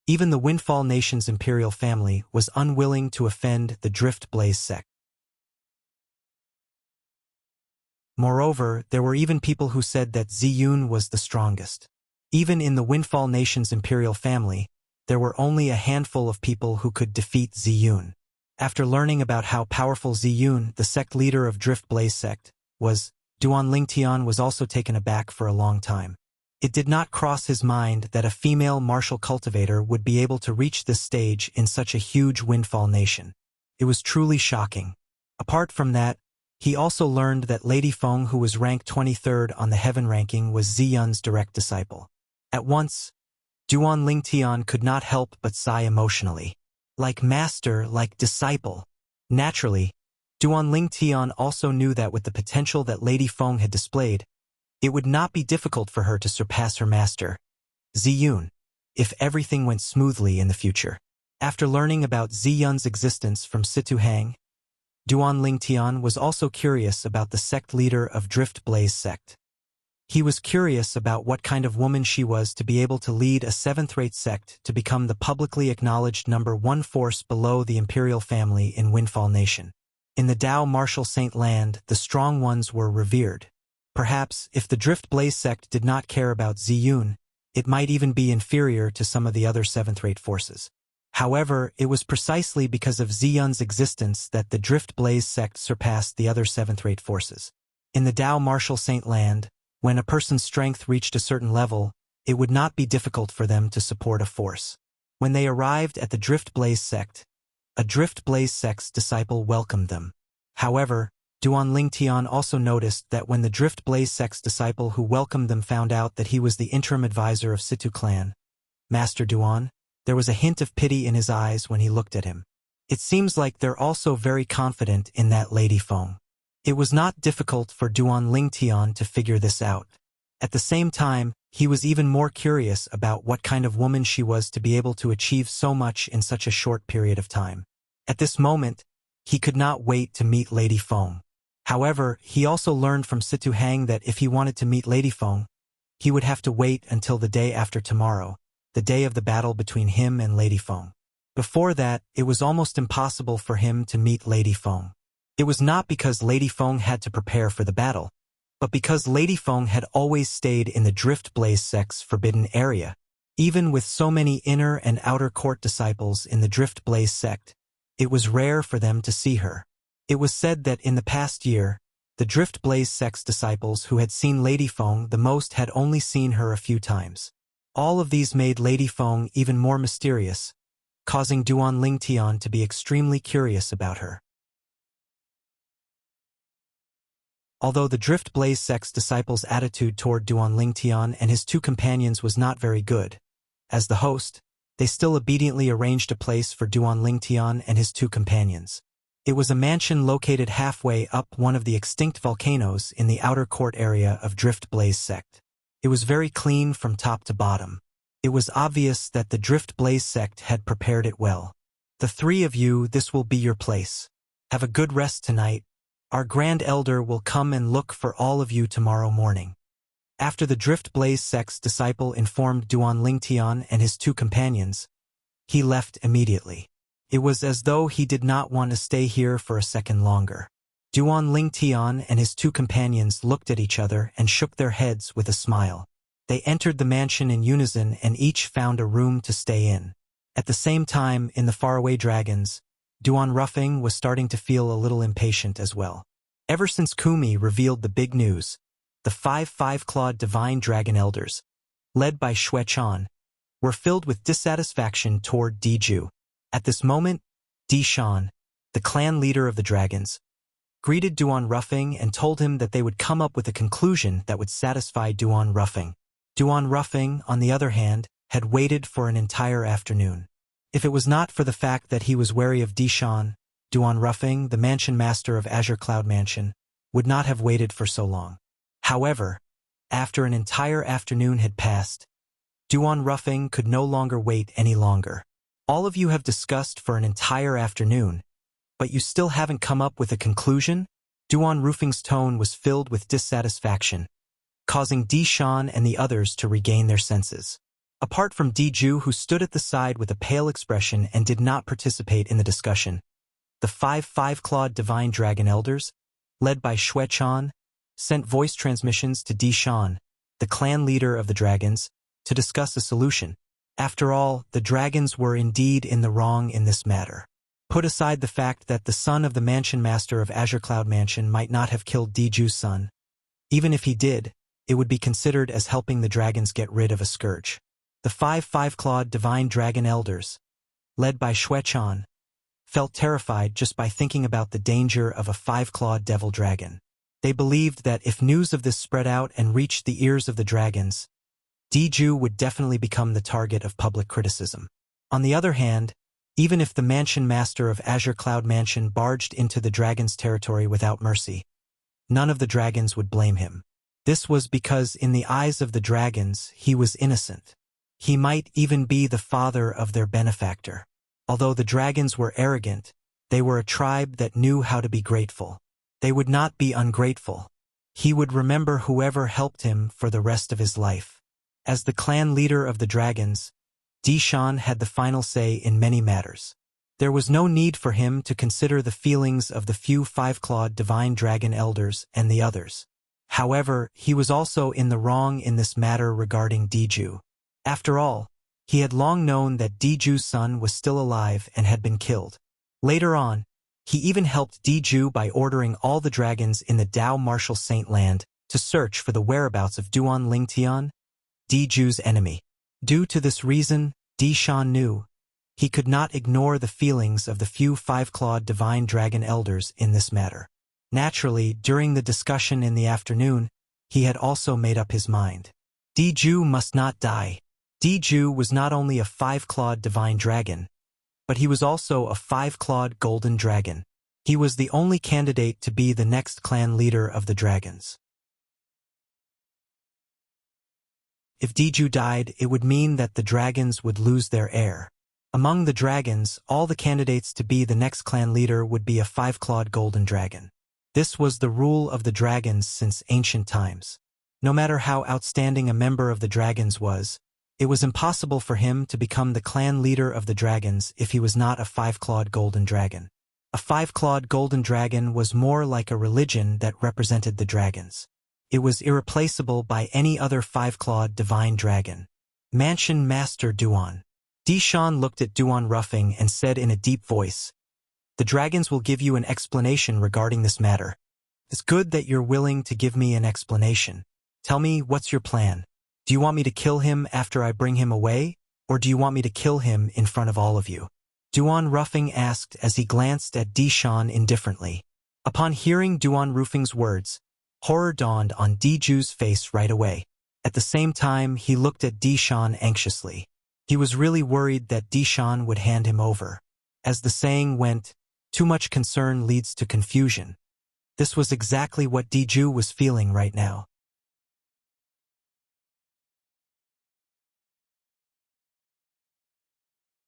even the Windfall Nation's imperial family was unwilling to offend the Drift Blaze sect. Moreover, there were even people who said that Ziyun was the strongest. Even in the Windfall Nation's imperial family, there were only a handful of people who could defeat Ziyun. After learning about how powerful Ziyun, the sect leader of Drift Blaze sect, was, Duan Ling Tian was also taken aback for a long time. It did not cross his mind that a female martial cultivator would be able to reach this stage in such a huge Windfall Nation. It was truly shocking. Apart from that, he also learned that Lady Feng, who was ranked 23rd on the heaven ranking, was Ziyun's direct disciple. At once, Duan Ling Tian could not help but sigh emotionally. Like master, like disciple. Naturally, Duan Ling Tian also knew that with the potential that Lady Feng had displayed, It would not be difficult for her to surpass her master, Ziyun, if everything went smoothly in the future. After learning about Ziyun's existence from Situ Hang, Duan Lingtian was also curious about the sect leader of Drift Blaze sect. He was curious about what kind of woman she was to be able to lead a seventh-rate sect to become the publicly acknowledged #1 force below the imperial family in Windfall Nation. In the Dao Martial Saint Land, the strong ones were revered. Perhaps, if the Drift Blaze sect did not care about Ziyun, it might even be inferior to some of the other seventh-rate forces. However, it was precisely because of Ziyun's existence that the Drift Blaze sect surpassed the other seventh-rate forces. In the Dao Martial Saint Land, when a person's strength reached a certain level, it would not be difficult for them to support a force. When they arrived at the Drift Blaze sect, a Drift Blaze sect's disciple welcomed them. However, Duan Lingtian also noticed that when the Drift Blaze sect's disciple who welcomed them found out that he was the interim advisor of Situ clan, Master Duan, there was a hint of pity in his eyes when he looked at him. It seems like they're also very confident in that Lady Feng. It was not difficult for Duan Lingtian to figure this out. At the same time, he was even more curious about what kind of woman she was to be able to achieve so much in such a short period of time. At this moment, he could not wait to meet Lady Feng. However, he also learned from Situ Hang that if he wanted to meet Lady Feng, he would have to wait until the day after tomorrow, the day of the battle between him and Lady Feng. Before that, it was almost impossible for him to meet Lady Feng. It was not because Lady Feng had to prepare for the battle, but because Lady Feng had always stayed in the Drift Blaze sect's forbidden area. Even with so many inner and outer court disciples in the Drift Blaze sect, it was rare for them to see her. It was said that in the past year, the Drift Blaze sect's disciples who had seen Lady Feng the most had only seen her a few times. All of these made Lady Feng even more mysterious, causing Duan Lingtian to be extremely curious about her. Although the Drift Blaze sect's disciples' attitude toward Duan Lingtian and his two companions was not very good, as the host, they still obediently arranged a place for Duan Lingtian and his two companions. It was a mansion located halfway up one of the extinct volcanoes in the outer court area of Drift Blaze sect. It was very clean from top to bottom. It was obvious that the Drift Blaze sect had prepared it well. The three of you, this will be your place. Have a good rest tonight. Our Grand Elder will come and look for all of you tomorrow morning. After the Drift Blaze sect's disciple informed Duan Lingtian and his two companions, he left immediately. It was as though he did not want to stay here for a second longer. Duan Lingtian and his two companions looked at each other and shook their heads with a smile. They entered the mansion in unison and each found a room to stay in. At the same time, in the faraway dragons, Duan Ruffing was starting to feel a little impatient as well. Ever since Kumi revealed the big news, the 5-5-clawed divine dragon elders, led by Xue Chan, were filled with dissatisfaction toward Diju. At this moment, Di Shan, the clan leader of the dragons, greeted Duan Ruffing and told him that they would come up with a conclusion that would satisfy Duan Ruffing. Duan Ruffing, on the other hand, had waited for an entire afternoon. If it was not for the fact that he was wary of Di Shan, Duan Ruffing, the mansion master of Azure Cloud Mansion, would not have waited for so long. However, after an entire afternoon had passed, Duan Ruffing could no longer wait any longer. All of you have discussed for an entire afternoon, but you still haven't come up with a conclusion? Duan Ruffing's tone was filled with dissatisfaction, causing Di Shan and the others to regain their senses. Apart from Diju, who stood at the side with a pale expression and did not participate in the discussion, the 5-5-clawed divine dragon elders, led by Xue Chan, sent voice transmissions to Di Shan, the clan leader of the dragons, to discuss a solution. After all, the dragons were indeed in the wrong in this matter. Put aside the fact that the son of the mansion master of Azure Cloud Mansion might not have killed Diju's son. Even if he did, it would be considered as helping the dragons get rid of a scourge. The 5-5-clawed divine dragon elders, led by Xue Chan, felt terrified just by thinking about the danger of a 5-clawed devil dragon. They believed that if news of this spread out and reached the ears of the dragons, Diju would definitely become the target of public criticism. On the other hand, even if the mansion master of Azure Cloud Mansion barged into the dragon's territory without mercy, none of the dragons would blame him. This was because in the eyes of the dragons he was innocent. He might even be the father of their benefactor. Although the dragons were arrogant, they were a tribe that knew how to be grateful. They would not be ungrateful. He would remember whoever helped him for the rest of his life. As the clan leader of the dragons, Dishan had the final say in many matters. There was no need for him to consider the feelings of the few five-clawed divine dragon elders and the others. However, he was also in the wrong in this matter regarding Diju. After all, he had long known that Diju's son was still alive and had been killed. Later on, he even helped Diju by ordering all the dragons in the Dao Martial Saint Land to search for the whereabouts of Duan Lingtian, Diju's enemy. Due to this reason, Dishan knew he could not ignore the feelings of the few five-clawed divine dragon elders in this matter. Naturally, during the discussion in the afternoon, he had also made up his mind. Diju must not die. Diju was not only a five-clawed divine dragon, but he was also a five-clawed golden dragon. He was the only candidate to be the next clan leader of the dragons. If Diju died, it would mean that the dragons would lose their heir. Among the dragons, all the candidates to be the next clan leader would be a five-clawed golden dragon. This was the rule of the dragons since ancient times. No matter how outstanding a member of the dragons was, it was impossible for him to become the clan leader of the dragons if he was not a five-clawed golden dragon. A five-clawed golden dragon was more like a religion that represented the dragons. It was irreplaceable by any other five-clawed divine dragon. Mansion Master Duan. Dishan looked at Duan Ruffing and said in a deep voice, "The dragons will give you an explanation regarding this matter. It's good that you're willing to give me an explanation. Tell me, what's your plan? Do you want me to kill him after I bring him away, or do you want me to kill him in front of all of you?" Duan Ruffing asked as he glanced at Dishan indifferently. Upon hearing Duan Ruffing's words, horror dawned on Diju's face right away. At the same time, he looked at Dishan anxiously. He was really worried that Dishan would hand him over. As the saying went, too much concern leads to confusion. This was exactly what Diju was feeling right now.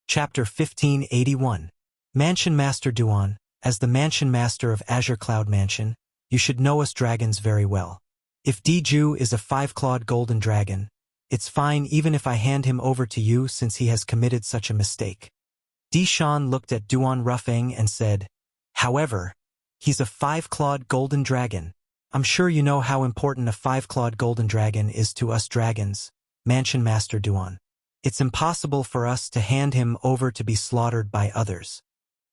Chapter 1581. Mansion Master Duan. As the Mansion Master of Azure Cloud Mansion, you should know us dragons very well. If Diju is a five-clawed golden dragon, it's fine even if I hand him over to you since he has committed such a mistake. Dishan looked at Duan Ruffing and said, "However, he's a five-clawed golden dragon. I'm sure you know how important a five-clawed golden dragon is to us dragons, Mansion Master Duan. It's impossible for us to hand him over to be slaughtered by others."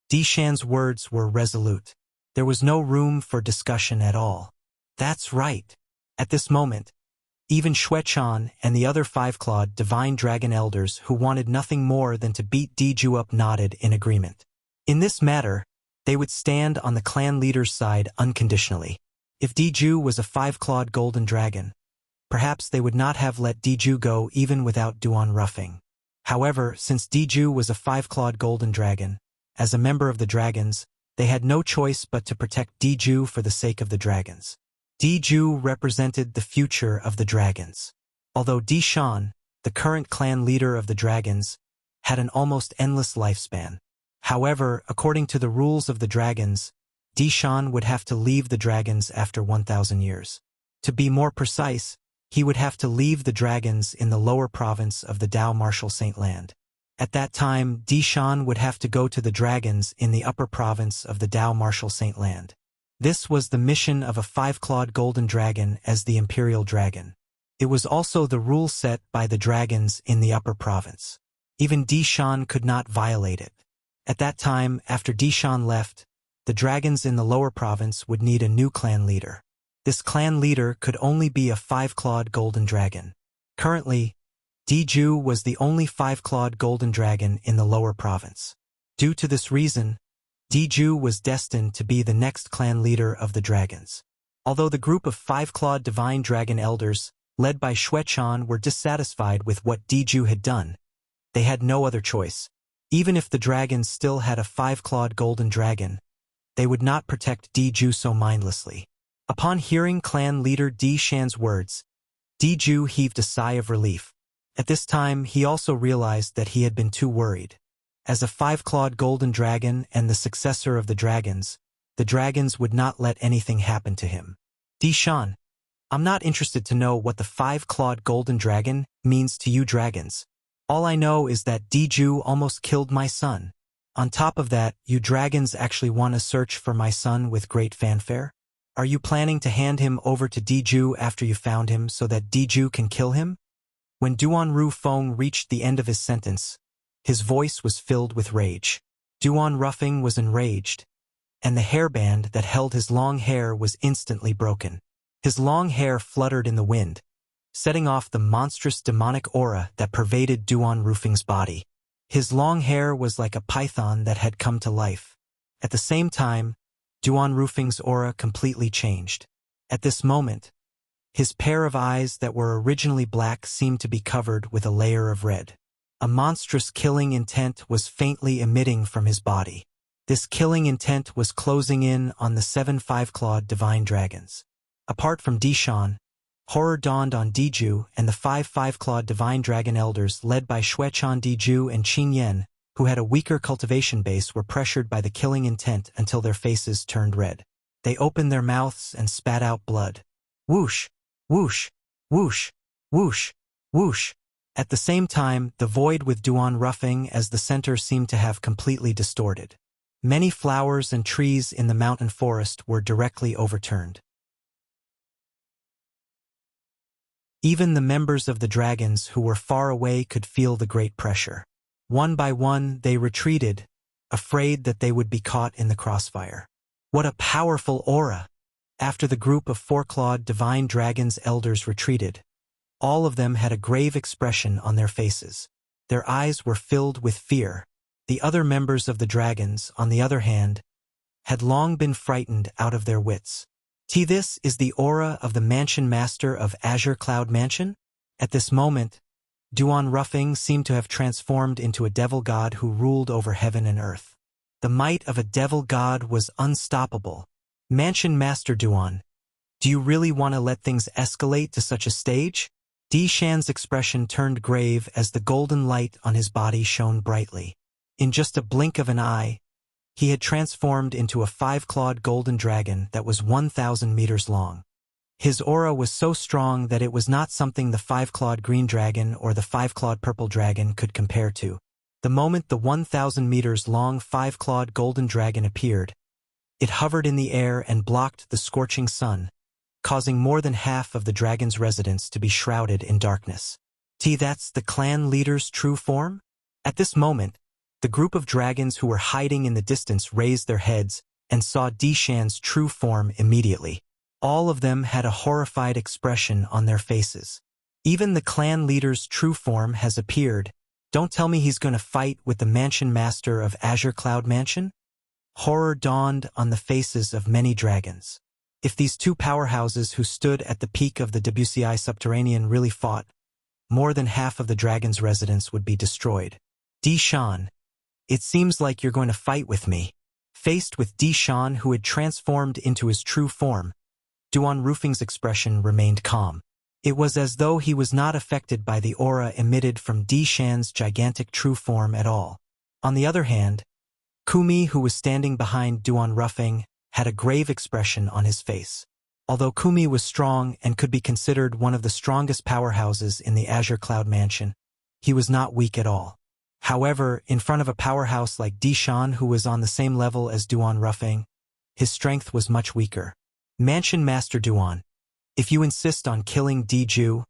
Dishan's words were resolute. There was no room for discussion at all. That's right. At this moment, even Xuechan and the other five-clawed divine dragon elders who wanted nothing more than to beat Diju up nodded in agreement. In this matter, they would stand on the clan leader's side unconditionally. If Diju was a five-clawed golden dragon, perhaps they would not have let Diju go even without Duan Ruffing. However, since Diju was a five-clawed golden dragon, as a member of the dragons, they had no choice but to protect Diju for the sake of the dragons. Diju represented the future of the dragons. Although Dishan, the current clan leader of the dragons, had an almost endless lifespan. However, according to the rules of the dragons, Dishan would have to leave the dragons after 1,000 years. To be more precise, he would have to leave the dragons in the lower province of the Dao Martial Saint Land. At that time, Dishan would have to go to the dragons in the upper province of the Dao Martial Saint Land. This was the mission of a five-clawed golden dragon as the imperial dragon. It was also the rule set by the dragons in the upper province. Even Dishan could not violate it. At that time, after Dishan left, the dragons in the lower province would need a new clan leader. This clan leader could only be a five-clawed golden dragon. Currently, Diju was the only five-clawed golden dragon in the lower province. Due to this reason, Diju was destined to be the next clan leader of the dragons. Although the group of five-clawed divine dragon elders, led by Xuechan, were dissatisfied with what Diju had done, they had no other choice. Even if the dragons still had a five-clawed golden dragon, they would not protect Diju so mindlessly. Upon hearing clan leader Di Shan's words, Di Ju heaved a sigh of relief. At this time, he also realized that he had been too worried. As a five-clawed golden dragon and the successor of the dragons would not let anything happen to him. Di Shan, I'm not interested to know what the five-clawed golden dragon means to you dragons. All I know is that Di Ju almost killed my son. On top of that, you dragons actually want to search for my son with great fanfare? Are you planning to hand him over to Di Ju after you found him so that Di Ju can kill him? When Duan Ru Feng reached the end of his sentence, his voice was filled with rage. Duan Ruffing was enraged, and the hairband that held his long hair was instantly broken. His long hair fluttered in the wind, setting off the monstrous demonic aura that pervaded Duan Rufing's body. His long hair was like a python that had come to life. At the same time, Duan Rufing's aura completely changed. At this moment, his pair of eyes that were originally black seemed to be covered with a layer of red. A monstrous killing intent was faintly emitting from his body. This killing intent was closing in on the 7 five-clawed divine dragons. Apart from Di Shan, horror dawned on Di Ju and the 5 five-clawed divine dragon elders led by Xuechan Di Ju and Qin Yan, who had a weaker cultivation base, were pressured by the killing intent until their faces turned red. They opened their mouths and spat out blood. Whoosh, whoosh, whoosh, whoosh, whoosh. At the same time, the void with Duan Ruffing as the center seemed to have completely distorted. Many flowers and trees in the mountain forest were directly overturned. Even the members of the dragons who were far away could feel the great pressure. One by one, they retreated, afraid that they would be caught in the crossfire. What a powerful aura! After the group of 4-clawed divine dragons elders retreated, all of them had a grave expression on their faces. Their eyes were filled with fear. The other members of the dragons, on the other hand, had long been frightened out of their wits. This is the aura of the Mansion Master of Azure Cloud Mansion? At this moment, Duan Ruffing seemed to have transformed into a devil god who ruled over heaven and earth. The might of a devil god was unstoppable. Mansion Master Duan, do you really want to let things escalate to such a stage? Di Shan's expression turned grave as the golden light on his body shone brightly. In just a blink of an eye, he had transformed into a 5-clawed golden dragon that was 1,000 meters long. His aura was so strong that it was not something the 5-clawed green dragon or the 5-clawed purple dragon could compare to. The moment the 1,000 meters long 5-clawed golden dragon appeared, it hovered in the air and blocked the scorching sun, causing more than half of the dragon's residence to be shrouded in darkness. That's the clan leader's true form? At this moment, the group of dragons who were hiding in the distance raised their heads and saw Di Shan's true form immediately. All of them had a horrified expression on their faces. Even the clan leader's true form has appeared. Don't tell me he's going to fight with the Mansion Master of Azure Cloud Mansion? Horror dawned on the faces of many dragons. If these two powerhouses who stood at the peak of the WCI subterranean really fought, more than half of the dragon's residence would be destroyed. Di Shan, it seems like you're going to fight with me. Faced with Di Shan, who had transformed into his true form, Duan Rufing's expression remained calm. It was as though he was not affected by the aura emitted from Di Shan's gigantic true form at all. On the other hand, Kumi, who was standing behind Duan Rufing, had a grave expression on his face. Although Kumi was strong and could be considered one of the strongest powerhouses in the Azure Cloud Mansion, he was not weak at all. However, in front of a powerhouse like Di Shan, who was on the same level as Duan Ruffing, his strength was much weaker. Mansion Master Duan, if you insist on killing Di Ju,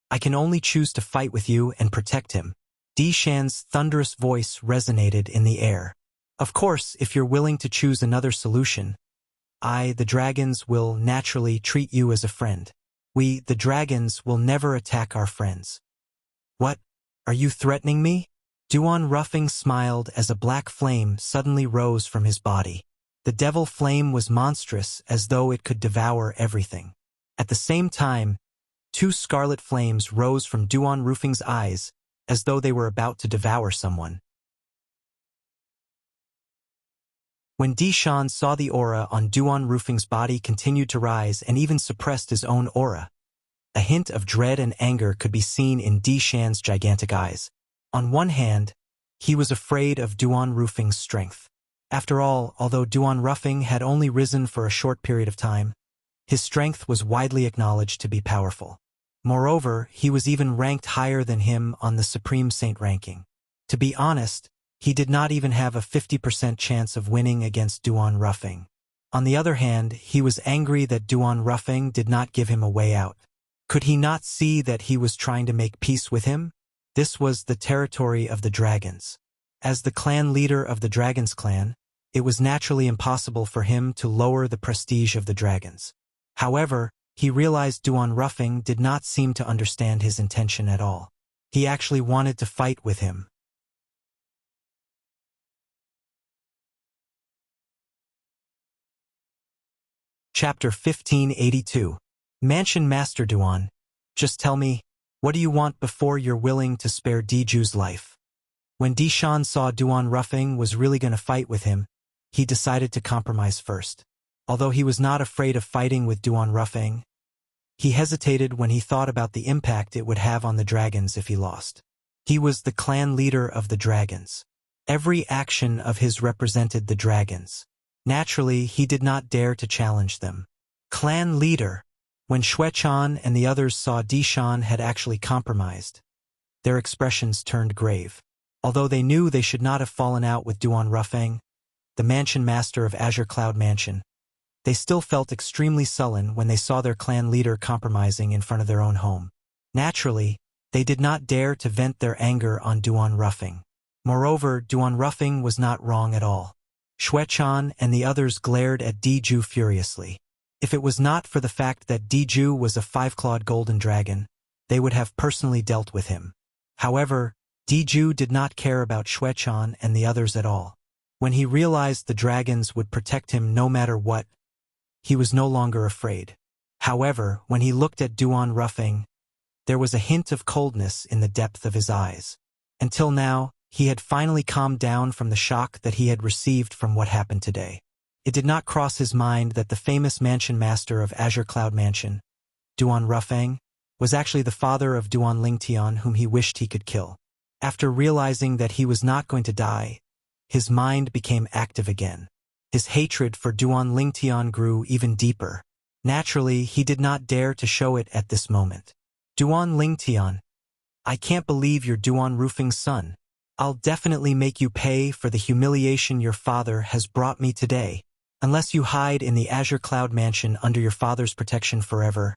I can only choose to fight with you and protect him. Di Shan's thunderous voice resonated in the air. Of course, if you're willing to choose another solution, the dragons, will naturally treat you as a friend. We, the dragons, will never attack our friends. What? Are you threatening me? Duan Ruffing smiled as a black flame suddenly rose from his body. The devil flame was monstrous, as though it could devour everything. At the same time, 2 scarlet flames rose from Duan Rufing's eyes, as though they were about to devour someone. When Dishan saw the aura on Duan Rufeng's body continued to rise and even suppressed his own aura, a hint of dread and anger could be seen in Dishan's gigantic eyes. On one hand, he was afraid of Duan Rufeng's strength. After all, although Duan Rufeng had only risen for a short period of time, his strength was widely acknowledged to be powerful. Moreover, he was even ranked higher than him on the Supreme Saint ranking. To be honest, he did not even have a 50% chance of winning against Duan Rufeng. On the other hand, he was angry that Duan Rufeng did not give him a way out. Could he not see that he was trying to make peace with him? This was the territory of the dragons. As the clan leader of the Dragons clan, it was naturally impossible for him to lower the prestige of the dragons. However, he realized Duan Rufeng did not seem to understand his intention at all. He actually wanted to fight with him. Chapter 1582. Mansion Master Duan, just tell me, what do you want before you're willing to spare Diju's life? When Dishan saw Duan Rufeng was really going to fight with him, he decided to compromise first. Although he was not afraid of fighting with Duan Rufeng, he hesitated when he thought about the impact it would have on the dragons if he lost. He was the clan leader of the dragons. Every action of his represented the dragons. Naturally, he did not dare to challenge them. Clan leader. When Xuechan and the others saw Dishan had actually compromised, their expressions turned grave. Although they knew they should not have fallen out with Duan Rufeng, the mansion master of Azure Cloud Mansion, they still felt extremely sullen when they saw their clan leader compromising in front of their own home. Naturally, they did not dare to vent their anger on Duan Rufeng. Moreover, Duan Rufeng was not wrong at all. Xuechan and the others glared at Diju furiously. If it was not for the fact that Diju was a five-clawed golden dragon, they would have personally dealt with him. However, Diju did not care about Xuechan and the others at all. When he realized the dragons would protect him no matter what, he was no longer afraid. However, when he looked at Duan Rufeng, there was a hint of coldness in the depth of his eyes. Until now, he had finally calmed down from the shock that he had received from what happened today. It did not cross his mind that the famous mansion master of Azure Cloud Mansion, Duan Rufeng, was actually the father of Duan Lingtian whom he wished he could kill. After realizing that he was not going to die, his mind became active again. His hatred for Duan Lingtian grew even deeper. Naturally, he did not dare to show it at this moment. Duan Lingtian, I can't believe you're Duan Rufeng's son. I'll definitely make you pay for the humiliation your father has brought me today. Unless you hide in the Azure Cloud Mansion under your father's protection forever,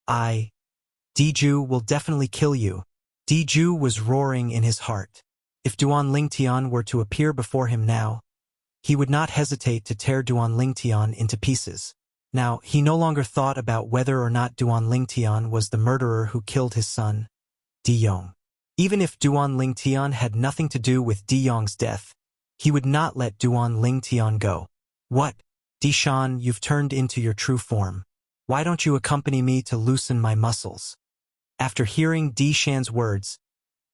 Diju will definitely kill you. Diju was roaring in his heart. If Duan Lingtian were to appear before him now, he would not hesitate to tear Duan Lingtian into pieces. Now, he no longer thought about whether or not Duan Lingtian was the murderer who killed his son, Diyong. Even if Duan Lingtian had nothing to do with Diyong's death, he would not let Duan Lingtian go. What? Dishan, you've turned into your true form. Why don't you accompany me to loosen my muscles? After hearing Dishan's words,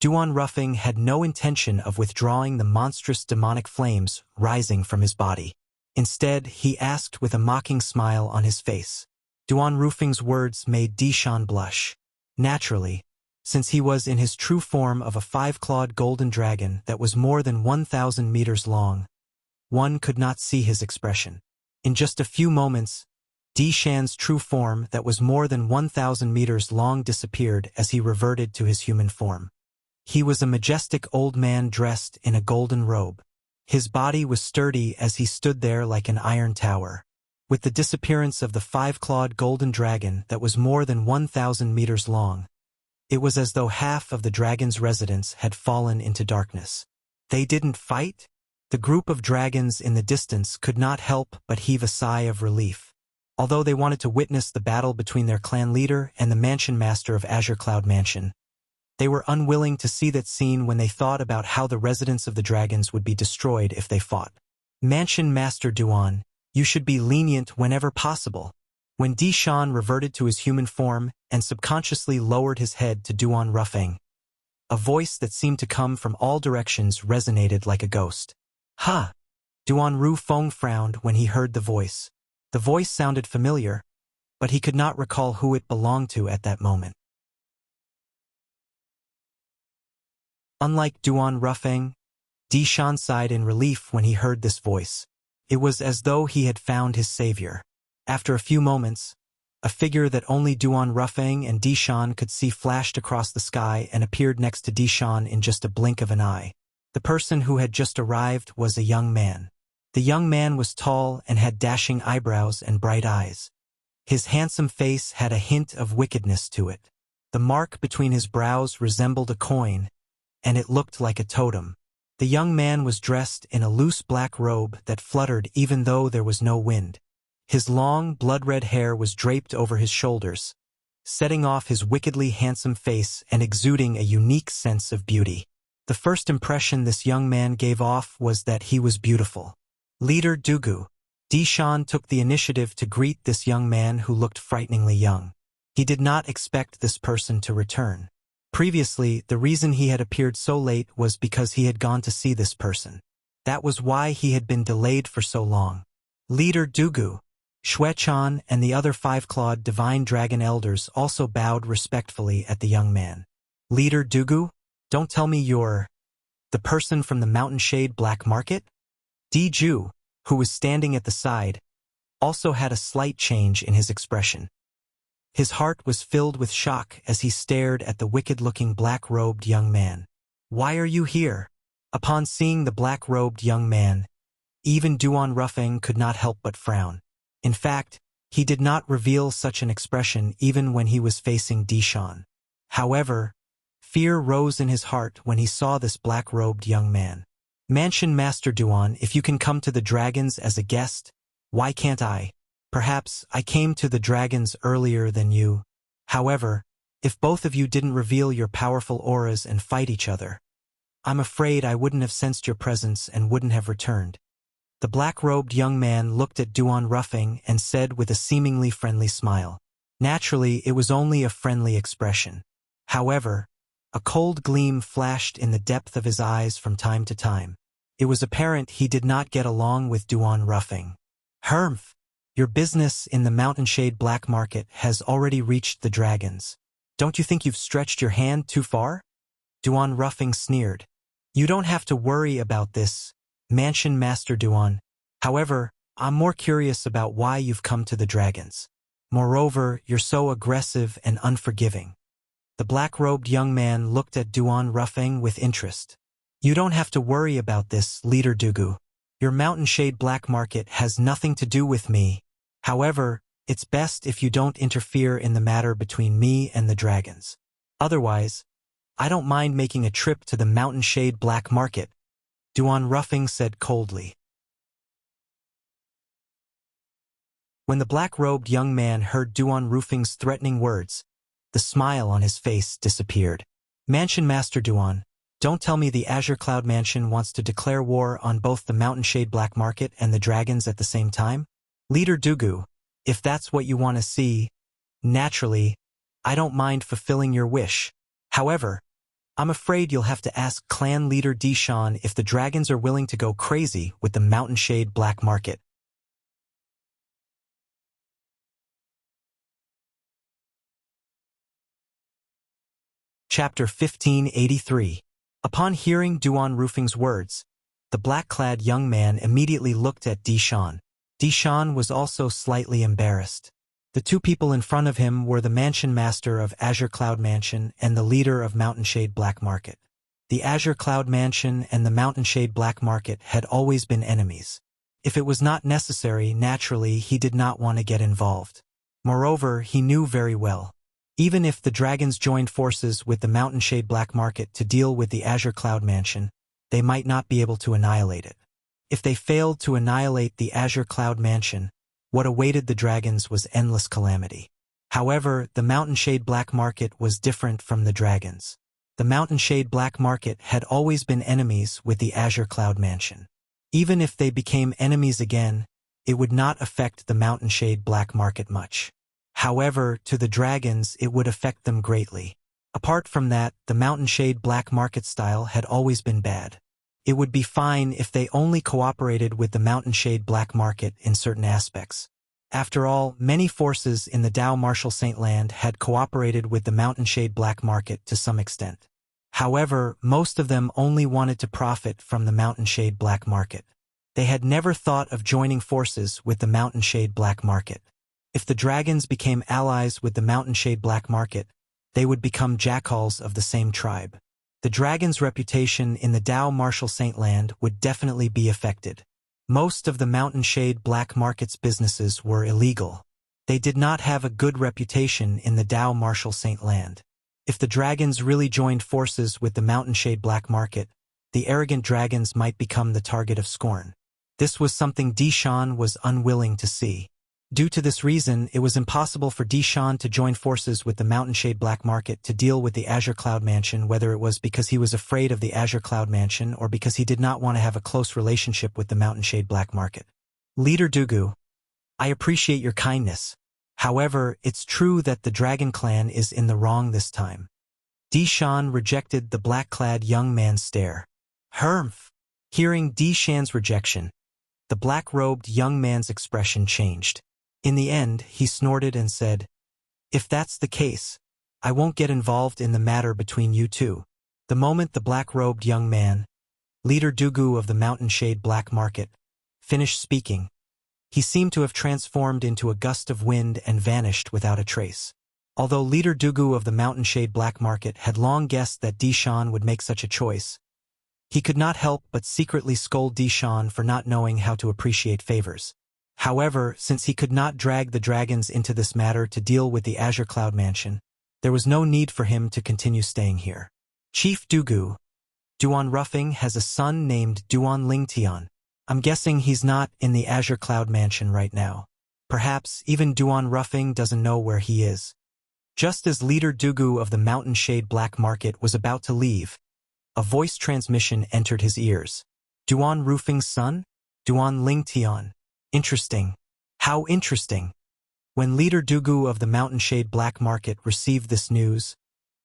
Duan Rufeng had no intention of withdrawing the monstrous demonic flames rising from his body. Instead, he asked with a mocking smile on his face. Duan Rufeng's words made Dishan blush. Naturally, since he was in his true form of a five-clawed golden dragon that was more than 1,000 meters long, one could not see his expression. In just a few moments, Dishan's true form that was more than 1,000 meters long disappeared as he reverted to his human form. He was a majestic old man dressed in a golden robe. His body was sturdy as he stood there like an iron tower. With the disappearance of the five-clawed golden dragon that was more than 1,000 meters long, it was as though half of the dragon's residence had fallen into darkness. They didn't fight? The group of dragons in the distance could not help but heave a sigh of relief. Although they wanted to witness the battle between their clan leader and the mansion master of Azure Cloud Mansion, they were unwilling to see that scene when they thought about how the residents of the dragons would be destroyed if they fought. Mansion Master Duan, you should be lenient whenever possible. When Dishan reverted to his human form and subconsciously lowered his head to Duan Rufeng, a voice that seemed to come from all directions resonated like a ghost. Ha! Duan Feng frowned when he heard the voice. The voice sounded familiar, but he could not recall who it belonged to at that moment. Unlike Duan Feng, Dishan sighed in relief when he heard this voice. It was as though he had found his savior. After a few moments, a figure that only Duan Feng and Dishan could see flashed across the sky and appeared next to Dishan in just a blink of an eye. The person who had just arrived was a young man. The young man was tall and had dashing eyebrows and bright eyes. His handsome face had a hint of wickedness to it. The mark between his brows resembled a coin, and it looked like a totem. The young man was dressed in a loose black robe that fluttered even though there was no wind. His long, blood-red hair was draped over his shoulders, setting off his wickedly handsome face and exuding a unique sense of beauty. The first impression this young man gave off was that he was beautiful. Leader Dugu. Dishan took the initiative to greet this young man who looked frighteningly young. He did not expect this person to return. Previously, the reason he had appeared so late was because he had gone to see this person. That was why he had been delayed for so long. Leader Dugu. Xuechan and the other five-clawed divine dragon elders also bowed respectfully at the young man. Leader Dugu? Don't tell me you're the person from the Mountain Shade Black Market? Diju, who was standing at the side, also had a slight change in his expression. His heart was filled with shock as he stared at the wicked-looking black-robed young man. Why are you here? Upon seeing the black-robed young man, even Duan Feng could not help but frown. In fact, he did not reveal such an expression even when he was facing Dishan. However, fear rose in his heart when he saw this black-robed young man. Mansion Master Duan, if you can come to the dragons as a guest, why can't I? Perhaps I came to the dragons earlier than you. However, if both of you didn't reveal your powerful auras and fight each other, I'm afraid I wouldn't have sensed your presence and wouldn't have returned. The black-robed young man looked at Duan Feng and said with a seemingly friendly smile. Naturally, it was only a friendly expression. However, a cold gleam flashed in the depth of his eyes from time to time. It was apparent he did not get along with Duan Feng. Humph! Your business in the Mountain Shade Black Market has already reached the dragons. Don't you think you've stretched your hand too far? Duan Feng sneered. You don't have to worry about this, Mansion Master Duan. However, I'm more curious about why you've come to the dragons. Moreover, you're so aggressive and unforgiving. The black-robed young man looked at Duan Feng with interest. You don't have to worry about this, Leader Dugu. Your Mountain Shade Black Market has nothing to do with me. However, it's best if you don't interfere in the matter between me and the dragons. Otherwise, I don't mind making a trip to the Mountain Shade Black Market, Duan Feng said coldly. When the black-robed young man heard Duan Feng's threatening words, the smile on his face disappeared. Mansion Master Duan, don't tell me the Azure Cloud Mansion wants to declare war on both the Mountain Shade Black Market and the dragons at the same time? Leader Dugu, if that's what you want to see, naturally, I don't mind fulfilling your wish. However, I'm afraid you'll have to ask Clan Leader Dishan if the dragons are willing to go crazy with the Mountain Shade Black Market. Chapter 1583. Upon hearing Duan Feng's words, the black-clad young man immediately looked at Dishan. Dishan was also slightly embarrassed. The two people in front of him were the Mansion Master of Azure Cloud Mansion and the leader of Mountain Shade Black Market. The Azure Cloud Mansion and the Mountain Shade Black Market had always been enemies. If it was not necessary, naturally, he did not want to get involved. Moreover, he knew very well. Even if the dragons joined forces with the Mountain Shade Black Market to deal with the Azure Cloud Mansion, they might not be able to annihilate it. If they failed to annihilate the Azure Cloud Mansion, what awaited the dragons was endless calamity. However, the Mountain Shade Black Market was different from the dragons. The Mountain Shade Black Market had always been enemies with the Azure Cloud Mansion. Even if they became enemies again, it would not affect the Mountain Shade Black Market much. However, to the dragons it would affect them greatly. Apart from that, the Mountain Shade Black Market style had always been bad. It would be fine if they only cooperated with the Mountain Shade Black Market in certain aspects. After all, many forces in the Dao Martial Saint Land had cooperated with the Mountain Shade Black Market to some extent. However, most of them only wanted to profit from the Mountain Shade Black Market. They had never thought of joining forces with the Mountain Shade Black Market. If the dragons became allies with the Mountain Shade Black Market, they would become jackals of the same tribe. The dragon's reputation in the Dao Martial Saint Land would definitely be affected. Most of the Mountain Shade Black Market's businesses were illegal. They did not have a good reputation in the Dao Martial Saint Land. If the dragons really joined forces with the Mountain Shade Black Market, the arrogant dragons might become the target of scorn. This was something Dishan was unwilling to see. Due to this reason, it was impossible for Dishan to join forces with the Mountain Shade Black Market to deal with the Azure Cloud Mansion, whether it was because he was afraid of the Azure Cloud Mansion or because he did not want to have a close relationship with the Mountain Shade Black Market. Leader Dugu, I appreciate your kindness. However, it's true that the Dragon Clan is in the wrong this time. Dishan rejected the black-clad young man's stare. Humph! Hearing Dishan's rejection, the black-robed young man's expression changed. In the end, he snorted and said, "If that's the case, I won't get involved in the matter between you two." The moment the black-robed young man, Leader Dugu of the Mountain Shade Black Market, finished speaking, he seemed to have transformed into a gust of wind and vanished without a trace. Although Leader Dugu of the Mountain Shade Black Market had long guessed that Dishan would make such a choice, he could not help but secretly scold Dishan for not knowing how to appreciate favors. However, since he could not drag the dragons into this matter to deal with the Azure Cloud Mansion, there was no need for him to continue staying here. Chief Dugu, Duan Ruffing has a son named Duan Lingtian. I'm guessing he's not in the Azure Cloud Mansion right now. Perhaps even Duan Ruffing doesn't know where he is. Just as Leader Dugu of the Mountain Shade Black Market was about to leave, a voice transmission entered his ears. Duan Ruffing's son? Duan Lingtian. Interesting. How interesting. When Leader Dugu of the Mountain Shade Black Market received this news,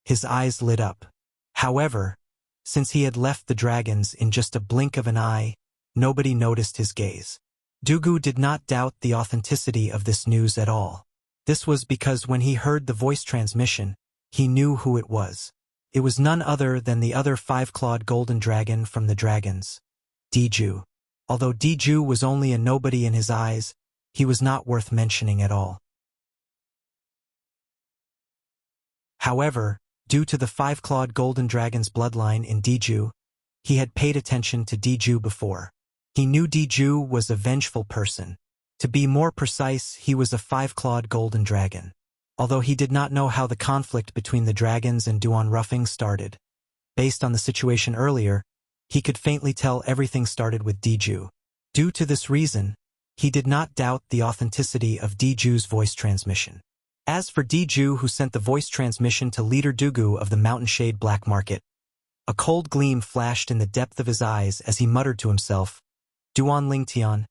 his eyes lit up. However, since he had left the dragons in just a blink of an eye, nobody noticed his gaze. Dugu did not doubt the authenticity of this news at all. This was because when he heard the voice transmission, he knew who it was. It was none other than the other five-clawed golden dragon from the dragons, Diju. Although Diju was only a nobody in his eyes, he was not worth mentioning at all. However, due to the five-clawed golden dragon's bloodline in Diju, he had paid attention to Diju before. He knew Diju was a vengeful person. To be more precise, he was a five-clawed golden dragon. Although he did not know how the conflict between the dragons and Duan Ruffing started, based on the situation earlier, he could faintly tell everything started with Diju. Due to this reason, he did not doubt the authenticity of Diju's voice transmission. As for Diju, who sent the voice transmission to Leader Dugu of the Mountain Shade Black Market, a cold gleam flashed in the depth of his eyes as he muttered to himself, "Duan Lingtian,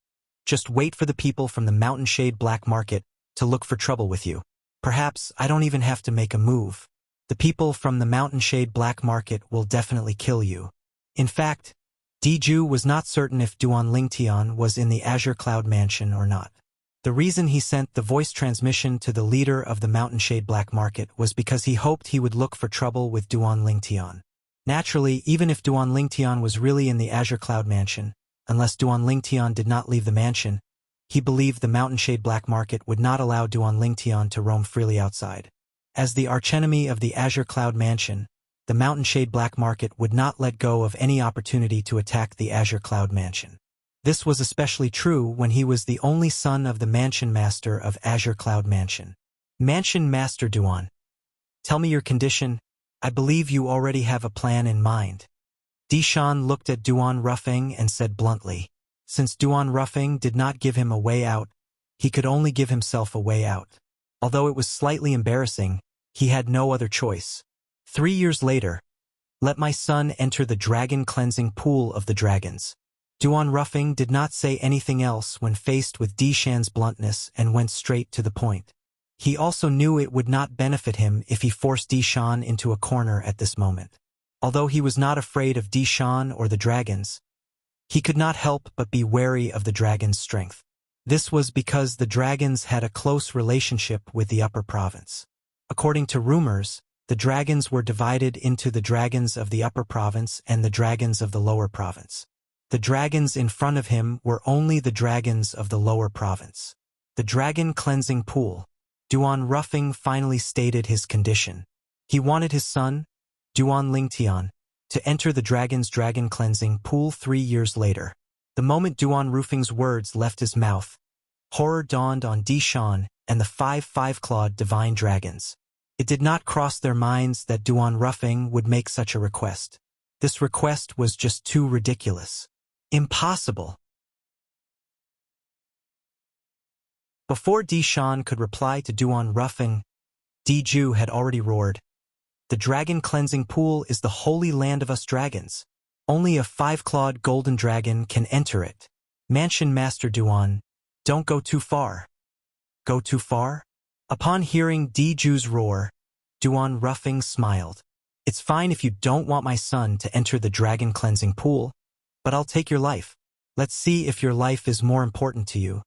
just wait for the people from the Mountain Shade Black Market to look for trouble with you. Perhaps I don't even have to make a move. The people from the Mountain Shade Black Market will definitely kill you." In fact, Diju was not certain if Duan Lingtian was in the Azure Cloud Mansion or not. The reason he sent the voice transmission to the leader of the Mountain Shade Black Market was because he hoped he would look for trouble with Duan Lingtian. Naturally, even if Duan Lingtian was really in the Azure Cloud Mansion, unless Duan Lingtian did not leave the mansion, he believed the Mountain Shade Black Market would not allow Duan Lingtian to roam freely outside. As the archenemy of the Azure Cloud Mansion, the Mountain Shade Black Market would not let go of any opportunity to attack the Azure Cloud Mansion. This was especially true when he was the only son of the Mansion Master of Azure Cloud Mansion. Mansion Master Duan, tell me your condition. I believe you already have a plan in mind. Dishan looked at Duan Ruffing and said bluntly. Since Duan Ruffing did not give him a way out, he could only give himself a way out. Although it was slightly embarrassing, he had no other choice. 3 years later, let my son enter the dragon cleansing pool of the dragons. Duan Ruffing did not say anything else when faced with Dishan's bluntness and went straight to the point. He also knew it would not benefit him if he forced Dishan into a corner at this moment. Although he was not afraid of Dishan or the dragons, he could not help but be wary of the dragon's strength. This was because the dragons had a close relationship with the upper province. According to rumors, the dragons were divided into the dragons of the upper province and the dragons of the lower province. The dragons in front of him were only the dragons of the lower province. The dragon cleansing pool. Duan Ruffing finally stated his condition. He wanted his son, Duan Lingtian, to enter the dragon's dragon cleansing pool 3 years later. The moment Duan Ruffing's words left his mouth, horror dawned on Dishan and the 5 clawed divine dragons. It did not cross their minds that Duan Ruffing would make such a request. This request was just too ridiculous. Impossible. Before Dishan could reply to Duan Ruffing, Diju had already roared. The dragon cleansing pool is the holy land of us dragons. Only a 5-clawed golden dragon can enter it. Mansion Master Duan, don't go too far. Go too far? Upon hearing Diju's roar, Duan Ruffing smiled. It's fine if you don't want my son to enter the dragon cleansing pool, but I'll take your life. Let's see if your life is more important to you,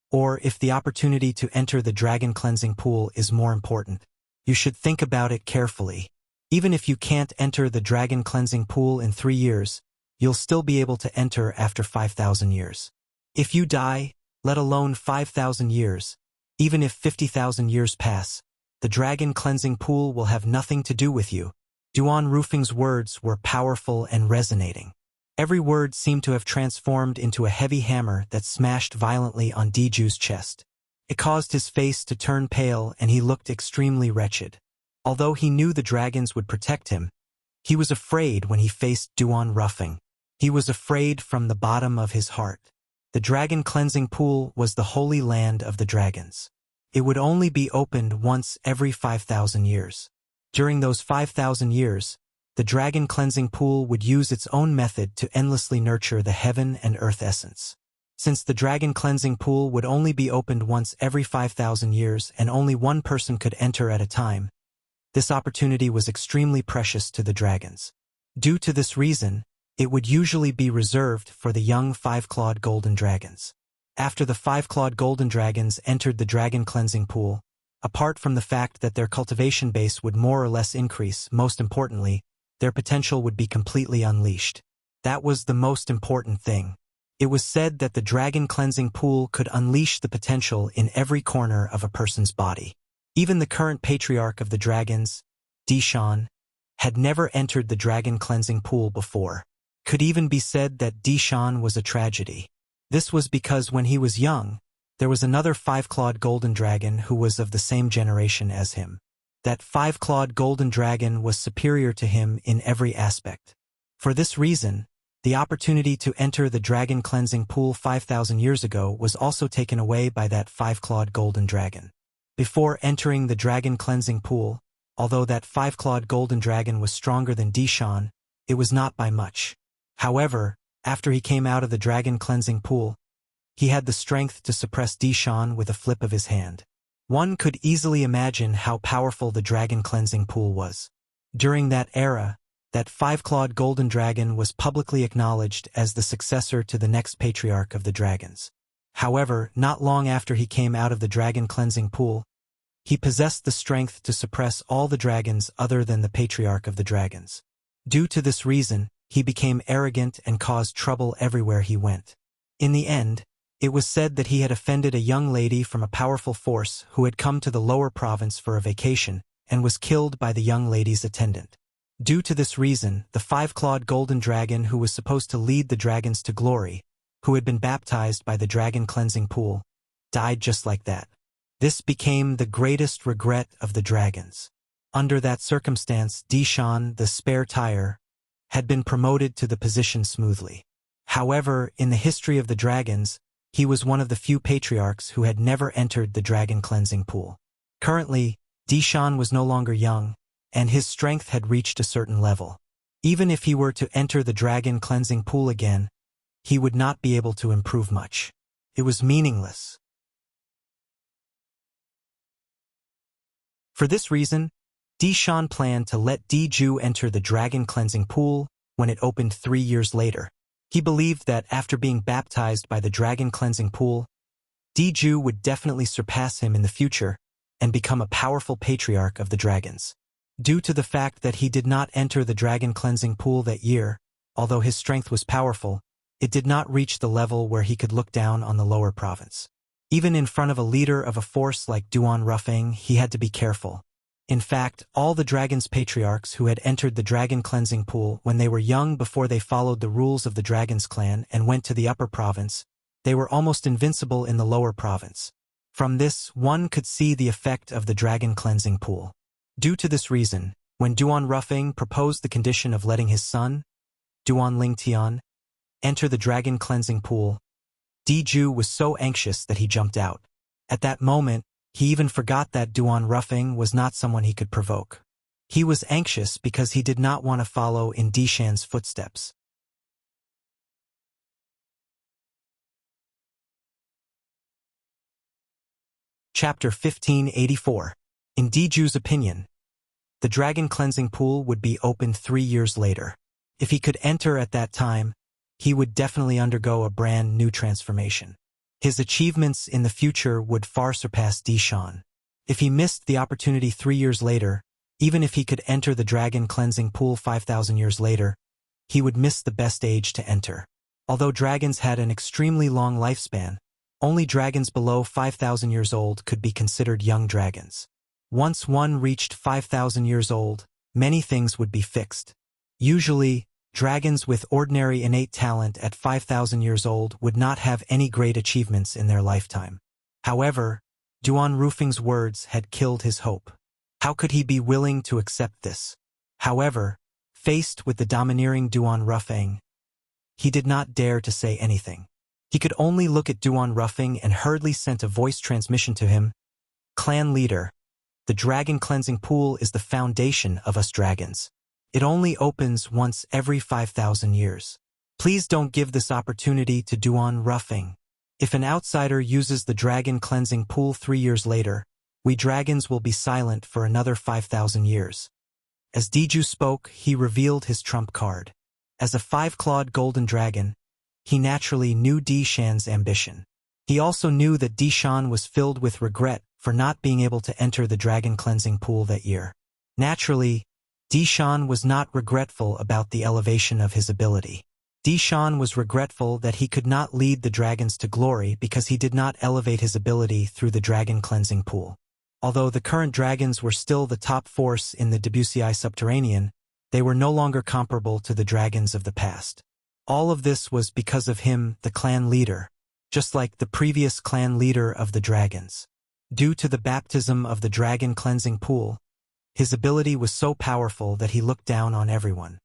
or if the opportunity to enter the dragon cleansing pool is more important. You should think about it carefully. Even if you can't enter the dragon cleansing pool in 3 years, you'll still be able to enter after 5,000 years. If you die, let alone 5,000 years, even if 50,000 years pass, the dragon cleansing pool will have nothing to do with you. Duan Ruffing's words were powerful and resonating. Every word seemed to have transformed into a heavy hammer that smashed violently on Diju's chest. It caused his face to turn pale and he looked extremely wretched. Although he knew the dragons would protect him, he was afraid when he faced Duan Ruffing. He was afraid from the bottom of his heart. The dragon cleansing pool was the holy land of the dragons. It would only be opened once every 5,000 years. During those 5,000 years, the dragon cleansing pool would use its own method to endlessly nurture the heaven and earth essence. Since the dragon cleansing pool would only be opened once every 5,000 years and only one person could enter at a time, this opportunity was extremely precious to the dragons. Due to this reason, it would usually be reserved for the young 5-clawed golden dragons. After the 5-clawed golden dragons entered the dragon cleansing pool, apart from the fact that their cultivation base would more or less increase, most importantly, their potential would be completely unleashed. That was the most important thing. It was said that the dragon cleansing pool could unleash the potential in every corner of a person's body. Even the current patriarch of the dragons, Dishan, had never entered the dragon cleansing pool before. Could even be said that Dishan was a tragedy. This was because when he was young, there was another 5-clawed golden dragon who was of the same generation as him. That 5-clawed golden dragon was superior to him in every aspect. For this reason, the opportunity to enter the dragon cleansing pool 5,000 years ago was also taken away by that 5-clawed golden dragon. Before entering the dragon cleansing pool, although that 5-clawed golden dragon was stronger than Dishan, it was not by much. However, after he came out of the dragon cleansing pool, he had the strength to suppress Dishan with a flip of his hand. One could easily imagine how powerful the dragon cleansing pool was. During that era, that 5-clawed golden dragon was publicly acknowledged as the successor to the next patriarch of the dragons. However, not long after he came out of the dragon cleansing pool, he possessed the strength to suppress all the dragons other than the patriarch of the dragons. Due to this reason, he became arrogant and caused trouble everywhere he went. In the end, it was said that he had offended a young lady from a powerful force who had come to the lower province for a vacation and was killed by the young lady's attendant. Due to this reason, the 5-clawed golden dragon who was supposed to lead the dragons to glory, who had been baptized by the dragon cleansing pool, died just like that. This became the greatest regret of the dragons. Under that circumstance, Dishan, the spare tire, had been promoted to the position smoothly. However, in the history of the dragons, he was one of the few patriarchs who had never entered the dragon cleansing pool. Currently, Dishan was no longer young, and his strength had reached a certain level. Even if he were to enter the dragon cleansing pool again, he would not be able to improve much. It was meaningless. For this reason, Dishan planned to let Diju enter the dragon cleansing pool when it opened 3 years later. He believed that after being baptized by the dragon cleansing pool, Diju would definitely surpass him in the future and become a powerful patriarch of the dragons. Due to the fact that he did not enter the dragon cleansing pool that year, although his strength was powerful, it did not reach the level where he could look down on the lower province. Even in front of a leader of a force like Duan Rufeng, he had to be careful. In fact, all the dragon's patriarchs who had entered the dragon cleansing pool when they were young before they followed the rules of the dragon's clan and went to the upper province, they were almost invincible in the lower province. From this, one could see the effect of the dragon cleansing pool. Due to this reason, when Duan Rufeng proposed the condition of letting his son, Duan Lingtian, enter the dragon cleansing pool, Diju was so anxious that he jumped out. At that moment, he even forgot that Duan Rufeng was not someone he could provoke. He was anxious because he did not want to follow in Dishan's footsteps. Chapter 1584. In Diju's opinion, the dragon cleansing pool would be opened 3 years later. If he could enter at that time, he would definitely undergo a brand new transformation. His achievements in the future would far surpass Dishan. If he missed the opportunity 3 years later, even if he could enter the dragon cleansing pool 5,000 years later, he would miss the best age to enter. Although dragons had an extremely long lifespan, only dragons below 5,000 years old could be considered young dragons. Once one reached 5,000 years old, many things would be fixed. Usually, dragons with ordinary innate talent at 5,000 years old would not have any great achievements in their lifetime. However, Duan Rufeng's words had killed his hope. How could he be willing to accept this? However, faced with the domineering Duan Rufeng, he did not dare to say anything. He could only look at Duan Rufeng and hurriedly sent a voice transmission to him. Clan leader, the dragon cleansing pool is the foundation of us dragons. It only opens once every 5,000 years. Please don't give this opportunity to Duan Rufeng. If an outsider uses the dragon cleansing pool 3 years later, we dragons will be silent for another 5,000 years. As Diju spoke, he revealed his trump card. As a 5-clawed golden dragon, he naturally knew Dishan's ambition. He also knew that Dishan was filled with regret for not being able to enter the dragon cleansing pool that year. Naturally, Dishan was not regretful about the elevation of his ability. Dishan was regretful that he could not lead the dragons to glory because he did not elevate his ability through the dragon cleansing pool. Although the current dragons were still the top force in the Wuxia subterranean, they were no longer comparable to the dragons of the past. All of this was because of him, the clan leader, just like the previous clan leader of the dragons. Due to the baptism of the dragon cleansing pool, his ability was so powerful that he looked down on everyone.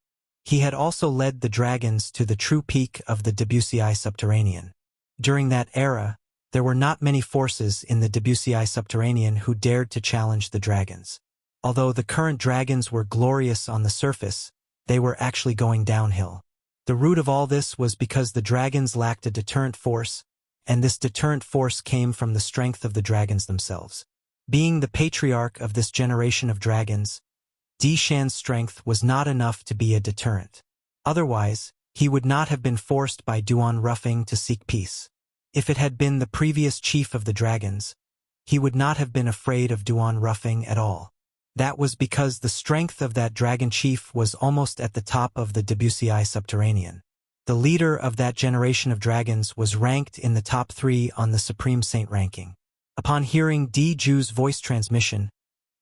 He had also led the dragons to the true peak of the Wuxia subterranean. During that era, there were not many forces in the Wuxia subterranean who dared to challenge the dragons. Although the current dragons were glorious on the surface, they were actually going downhill. The root of all this was because the dragons lacked a deterrent force, and this deterrent force came from the strength of the dragons themselves. Being the patriarch of this generation of dragons, Dishan's strength was not enough to be a deterrent. Otherwise, he would not have been forced by Duan Rufeng to seek peace. If it had been the previous chief of the dragons, he would not have been afraid of Duan Rufeng at all. That was because the strength of that dragon chief was almost at the top of the Wuxia subterranean. The leader of that generation of dragons was ranked in the top 3 on the Supreme Saint ranking. Upon hearing Diju's voice transmission,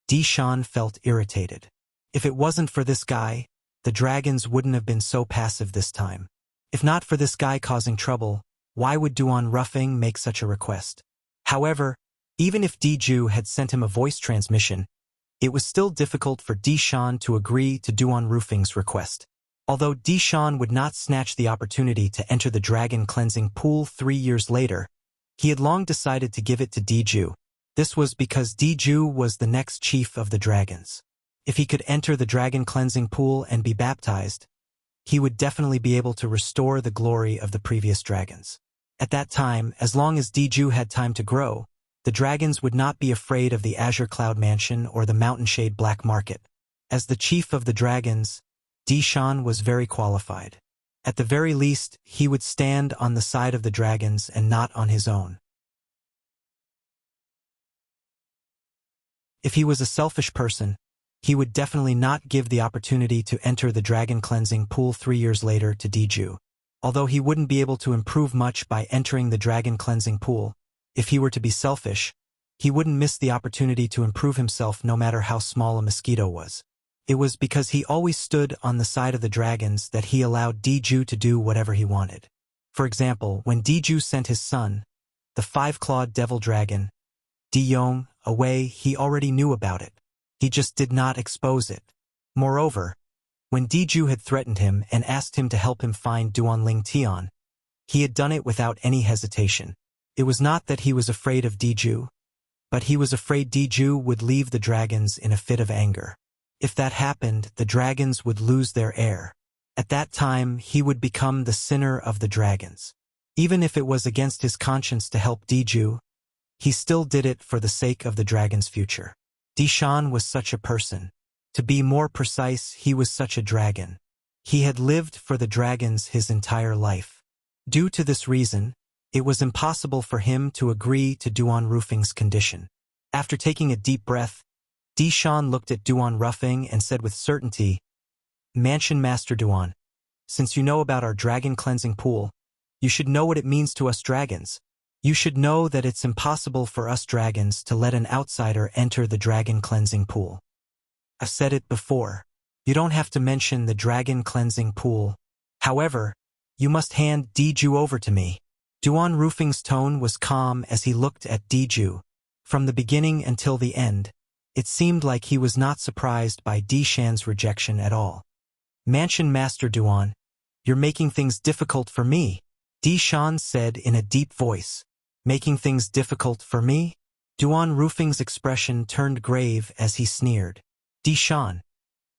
Dishan felt irritated. If it wasn't for this guy, the dragons wouldn't have been so passive this time. If not for this guy causing trouble, why would Duan Rufeng make such a request? However, even if Diju had sent him a voice transmission, it was still difficult for Dishan to agree to Duan Rufeng's request. Although Dishan would not snatch the opportunity to enter the dragon cleansing pool 3 years later, he had long decided to give it to Diju. This was because Diju was the next chief of the dragons. If he could enter the dragon cleansing pool and be baptized, he would definitely be able to restore the glory of the previous dragons. At that time, as long as Diju had time to grow, The dragons would not be afraid of the Azure Cloud Mansion or the Mountainshade Black Market. As the chief of the dragons, Dishan was very qualified. At the very least, he would stand on the side of the dragons and not on his own. If he was a selfish person, he would definitely not give the opportunity to enter the dragon cleansing pool 3 years later to Diju. Although he wouldn't be able to improve much by entering the dragon cleansing pool, if he were to be selfish, he wouldn't miss the opportunity to improve himself no matter how small a mosquito was. It was because he always stood on the side of the dragons that he allowed Diju to do whatever he wanted. For example, when Diju sent his son, the 5-clawed devil dragon, Diyong, away, he already knew about it. He just did not expose it. Moreover, when Diju had threatened him and asked him to help him find Duanling Tian, he had done it without any hesitation. It was not that he was afraid of Diju, but he was afraid Diju would leave the dragons in a fit of anger. If that happened, the dragons would lose their heir. At that time, he would become the sinner of the dragons. Even if it was against his conscience to help Diju, he still did it for the sake of the dragon's future. Dishan was such a person. To be more precise, he was such a dragon. He had lived for the dragons his entire life. Due to this reason, it was impossible for him to agree to Duan Rufing's condition. After taking a deep breath, Dishan looked at Duan Rufing and said with certainty, "Mansion Master Duan, since you know about our dragon cleansing pool, you should know what it means to us dragons. You should know that it's impossible for us dragons to let an outsider enter the dragon cleansing pool. I've said it before. You don't have to mention the dragon cleansing pool. However, you must hand Diju over to me." Duan Rufing's tone was calm as he looked at Diju. From the beginning until the end, it seemed like he was not surprised by Dishan's rejection at all. "Mansion Master Duan, you're making things difficult for me," Dishan said in a deep voice. "Making things difficult for me?" Duan Rufing's expression turned grave as he sneered. "Dishan,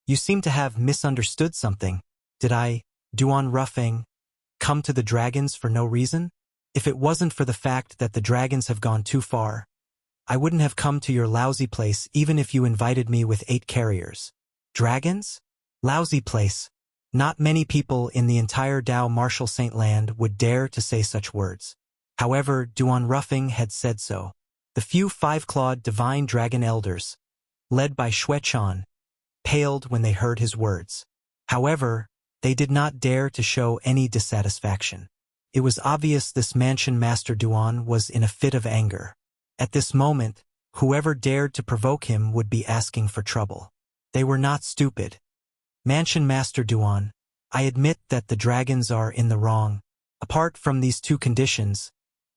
you seem to have misunderstood something. Did I, Duan Rufing, come to the dragons for no reason? If it wasn't for the fact that the dragons have gone too far, I wouldn't have come to your lousy place even if you invited me with 8 carriers. Dragons? Lousy place. Not many people in the entire Dao Marshal Saint Land would dare to say such words. However, Duan Rufing had said so. The few 5-clawed divine dragon elders, led by Xuechan, paled when they heard his words. However, they did not dare to show any dissatisfaction. It was obvious this Mansion Master Duan was in a fit of anger. At this moment, whoever dared to provoke him would be asking for trouble. They were not stupid. "Mansion Master Duan, I admit that the dragons are in the wrong. Apart from these 2 conditions,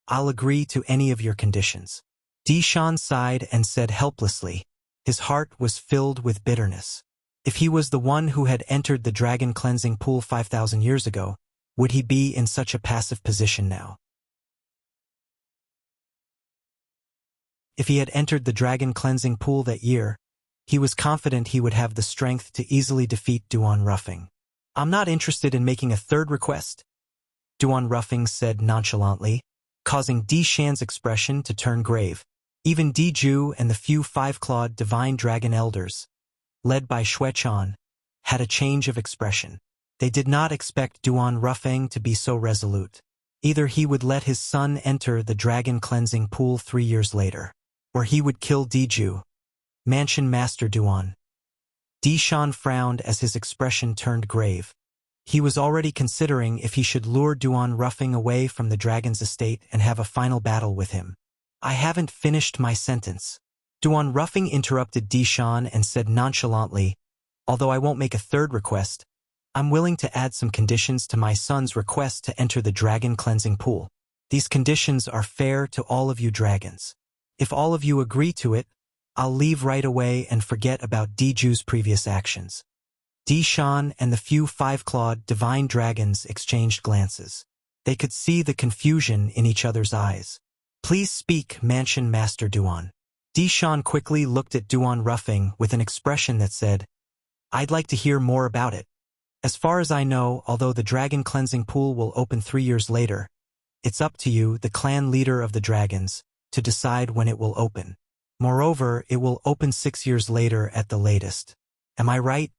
I'll agree to any of your conditions." Dishan sighed and said helplessly. His heart was filled with bitterness. If he was the one who had entered the dragon cleansing pool 5,000 years ago, would he be in such a passive position now? If he had entered the dragon cleansing pool that year, he was confident he would have the strength to easily defeat Duan Rufing. "I'm not interested in making a 3rd request," Duan Rufing said nonchalantly, causing Dishan's expression to turn grave. Even Diju and the few 5-clawed divine dragon elders, led by Xuechan, had a change of expression. They did not expect Duan Rufing to be so resolute. Either he would let his son enter the dragon cleansing pool 3 years later, or he would kill Diju. "Mansion Master Duan." Dishan frowned as his expression turned grave. He was already considering if he should lure Duan Rufing away from the dragon's estate and have a final battle with him. "I haven't finished my sentence." Duan Rufing interrupted Dishan and said nonchalantly, "Although I won't make a 3rd request, I'm willing to add some conditions to my son's request to enter the dragon cleansing pool. These conditions are fair to all of you dragons. If all of you agree to it, I'll leave right away and forget about Diju's previous actions." Dishan and the few 5-clawed divine dragons exchanged glances. They could see the confusion in each other's eyes. "Please speak, Mansion Master Duan." Dishan quickly looked at Duan Rufing with an expression that said, "I'd like to hear more about it. As far as I know, although the dragon cleansing pool will open 3 years later, it's up to you, the clan leader of the dragons, to decide when it will open. Moreover, it will open 6 years later at the latest. Am I right?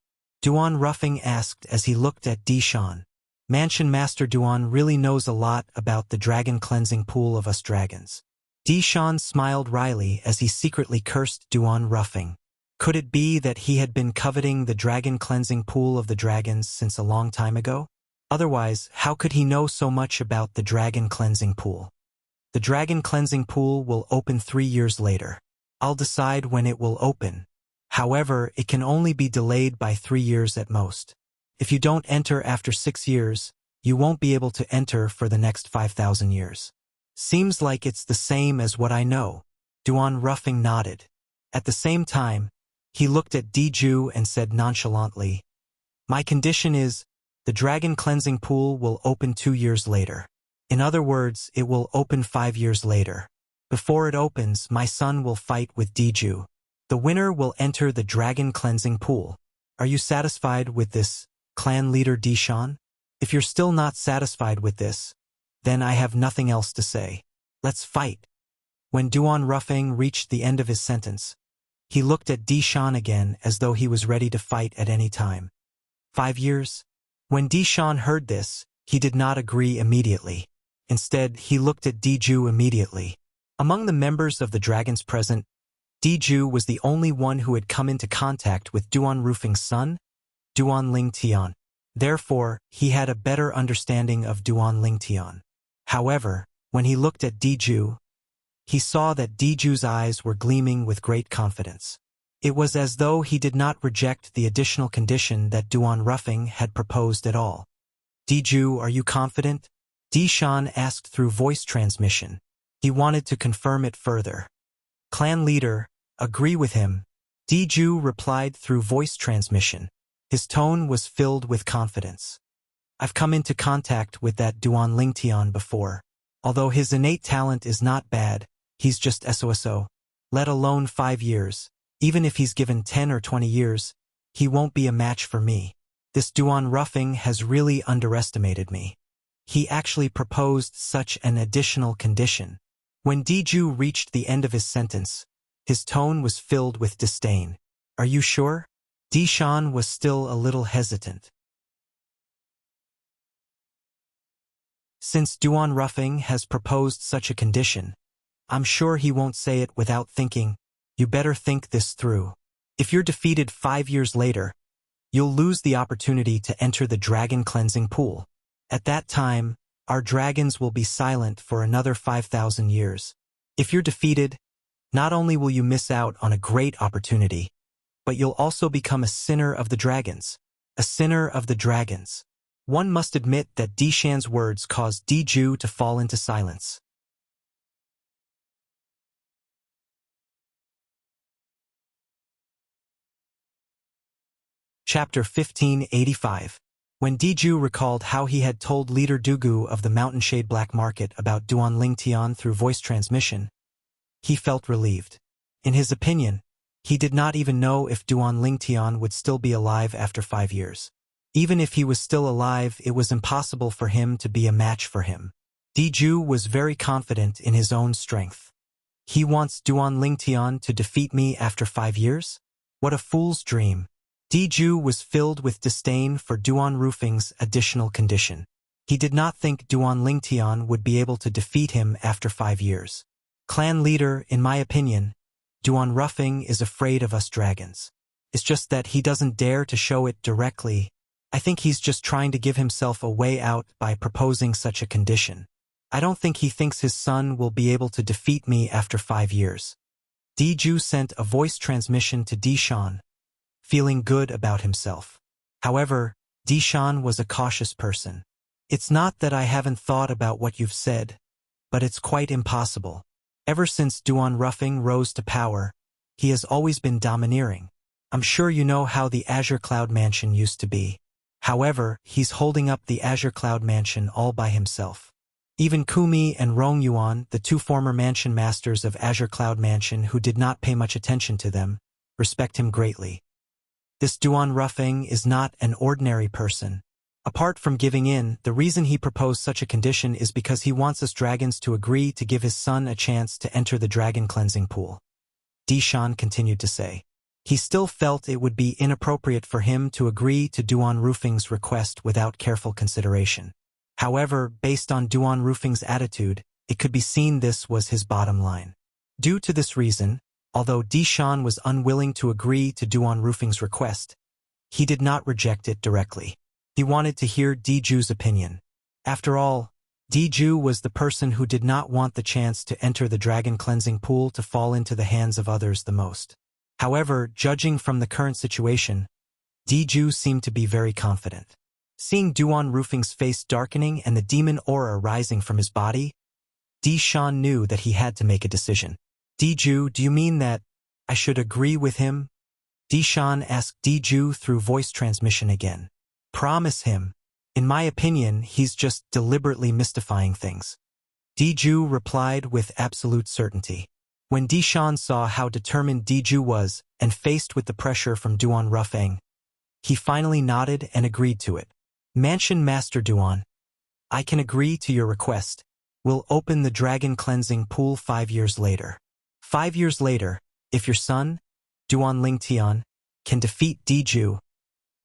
Duan Ruffing asked as he looked at Dishan. Mansion Master Duan really knows a lot about the dragon cleansing pool of us dragons. Dishan smiled wryly as he secretly cursed Duan Ruffing. Could it be that he had been coveting the dragon cleansing pool of the dragons since a long time ago? Otherwise, how could he know so much about the dragon cleansing pool? The dragon cleansing pool will open 3 years later. I'll decide when it will open. However, it can only be delayed by 3 years at most. If you don't enter after 6 years, you won't be able to enter for the next 5,000 years. Seems like it's the same as what I know. Duan Ruffing nodded. At the same time, he looked at Diju and said nonchalantly, "My condition is, the dragon cleansing pool will open 2 years later. In other words, it will open 5 years later. Before it opens, my son will fight with Diju. The winner will enter the dragon cleansing pool. Are you satisfied with this, clan leader Dishan? If you're still not satisfied with this, then I have nothing else to say. Let's fight." When Duan Ruffing reached the end of his sentence, he looked at Dishan again as though he was ready to fight at any time. 5 years? When Dishan heard this, he did not agree immediately. Instead, he looked at Diju immediately. Among the members of the dragons present, Diju was the only one who had come into contact with Duan Ruffing's son, Duan Lingtian. Therefore, he had a better understanding of Duan Lingtian. However, when he looked at Diju, he saw that Diju's eyes were gleaming with great confidence. It was as though he did not reject the additional condition that Duan Ruffing had proposed at all. "Diju, are you confident?" Dishan asked through voice transmission. He wanted to confirm it further. "Clan leader, agree with him," Diju replied through voice transmission. His tone was filled with confidence. "I've come into contact with that Duan Lingtian before. Although his innate talent is not bad, he's just SOSO. Let alone 5 years. Even if he's given 10 or 20 years, he won't be a match for me. This Duan Ruffing has really underestimated me. He actually proposed such an additional condition." When Diju reached the end of his sentence, his tone was filled with disdain. "Are you sure?" Dishan was still a little hesitant. "Since Duan Ruffing has proposed such a condition, I'm sure he won't say it without thinking. You better think this through. If you're defeated 5 years later, you'll lose the opportunity to enter the dragon cleansing pool. At that time, our dragons will be silent for another 5,000 years. If you're defeated, not only will you miss out on a great opportunity, but you'll also become a sinner of the dragons. A sinner of the dragons." One must admit that Dishan's words caused Diju to fall into silence. Chapter 1585. When Diju recalled how he had told Leader Dugu of the Mountainshade Black Market about Duan Lingtian through voice transmission, he felt relieved. In his opinion, he did not even know if Duan Lingtian would still be alive after 5 years. Even if he was still alive, it was impossible for him to be a match for him. Diju was very confident in his own strength. He wants Duan Lingtian to defeat me after 5 years? What a fool's dream. Diju was filled with disdain for Duan Ruffing's additional condition. He did not think Duan Lingtian would be able to defeat him after 5 years. "Clan leader, in my opinion, Duan Ruffing is afraid of us dragons. It's just that he doesn't dare to show it directly. I think he's just trying to give himself a way out by proposing such a condition. I don't think he thinks his son will be able to defeat me after 5 years." Diju sent a voice transmission to Dishan, feeling good about himself. However, Dishan was a cautious person. "It's not that I haven't thought about what you've said, but it's quite impossible. Ever since Duan Ruffing rose to power, he has always been domineering. I'm sure you know how the Azure Cloud Mansion used to be. However, he's holding up the Azure Cloud Mansion all by himself. Even Kumi and Rong Yuan, the 2 former mansion masters of Azure Cloud Mansion who did not pay much attention to them, respect him greatly. This Duan Ruffing is not an ordinary person. Apart from giving in, the reason he proposed such a condition is because he wants us dragons to agree to give his son a chance to enter the dragon cleansing pool. Dishan continued to say. He still felt it would be inappropriate for him to agree to Duan Rufing's request without careful consideration. However, based on Duan Rufing's attitude, it could be seen this was his bottom line. Due to this reason, although Dishan was unwilling to agree to Duan Rufing's request, he did not reject it directly. He wanted to hear Diju's opinion. After all, Diju was the person who did not want the chance to enter the dragon cleansing pool to fall into the hands of others the most. However, judging from the current situation, Diju seemed to be very confident. Seeing Duan Rufing's face darkening and the demon aura rising from his body, Dishan knew that he had to make a decision. Diju, do you mean that I should agree with him? Dishan asked Diju through voice transmission again. Promise him. In my opinion, he's just deliberately mystifying things. Diju replied with absolute certainty. When Dishan saw how determined Diju was and faced with the pressure from Duan Rufing, he finally nodded and agreed to it. Mansion Master Duan, I can agree to your request. We'll open the dragon cleansing pool 5 years later. 5 years later, if your son, Duan Lingtian, can defeat Diju,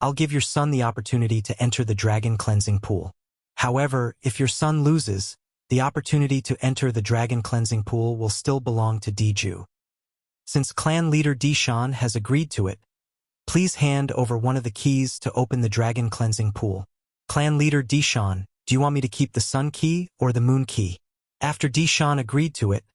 I'll give your son the opportunity to enter the dragon cleansing pool. However, if your son loses, the opportunity to enter the dragon cleansing pool will still belong to Diju. Since clan leader Dishan has agreed to it, please hand over one of the keys to open the dragon cleansing pool. Clan leader Dishan, do you want me to keep the sun key or the moon key? After Dishan agreed to it,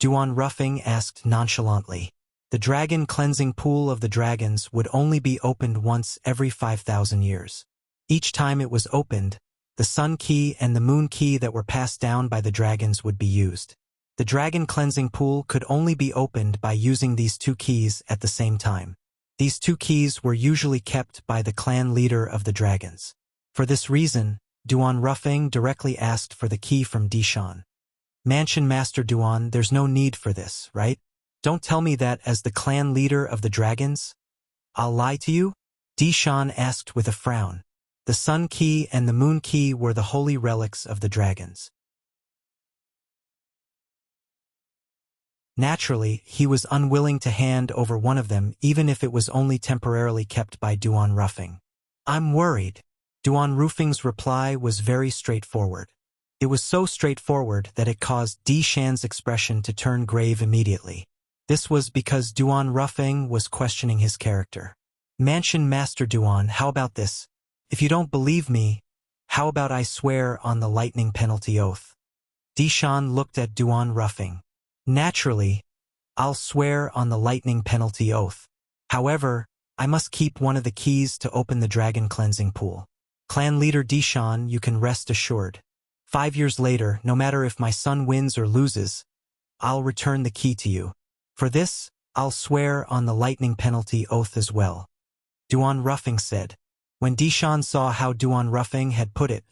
Duan Rufing asked nonchalantly. The dragon cleansing pool of the dragons would only be opened once every 5,000 years. Each time it was opened, the sun key and the moon key that were passed down by the dragons would be used. The dragon cleansing pool could only be opened by using these 2 keys at the same time. These 2 keys were usually kept by the clan leader of the dragons. For this reason, Duan Rufing directly asked for the key from Dishan. Mansion Master Duan, there's no need for this, right? Don't tell me that as the clan leader of the dragons, I'll lie to you? Dishan asked with a frown. The sun key and the moon key were the holy relics of the dragons. Naturally, he was unwilling to hand over one of them even if it was only temporarily kept by Duan Rufing. I'm worried. Duan Rufing's reply was very straightforward. It was so straightforward that it caused Dishan's expression to turn grave immediately. This was because Duan Rufing was questioning his character. Mansion Master Duan, how about this? If you don't believe me, how about I swear on the lightning penalty oath? Dishan looked at Duan Rufing. Naturally, I'll swear on the lightning penalty oath. However, I must keep one of the keys to open the dragon cleansing pool. Clan leader Dishan, you can rest assured. 5 years later, no matter if my son wins or loses, I'll return the key to you. For this, I'll swear on the lightning penalty oath as well. Duan Rufing said. When Dishan saw how Duan Rufing had put it,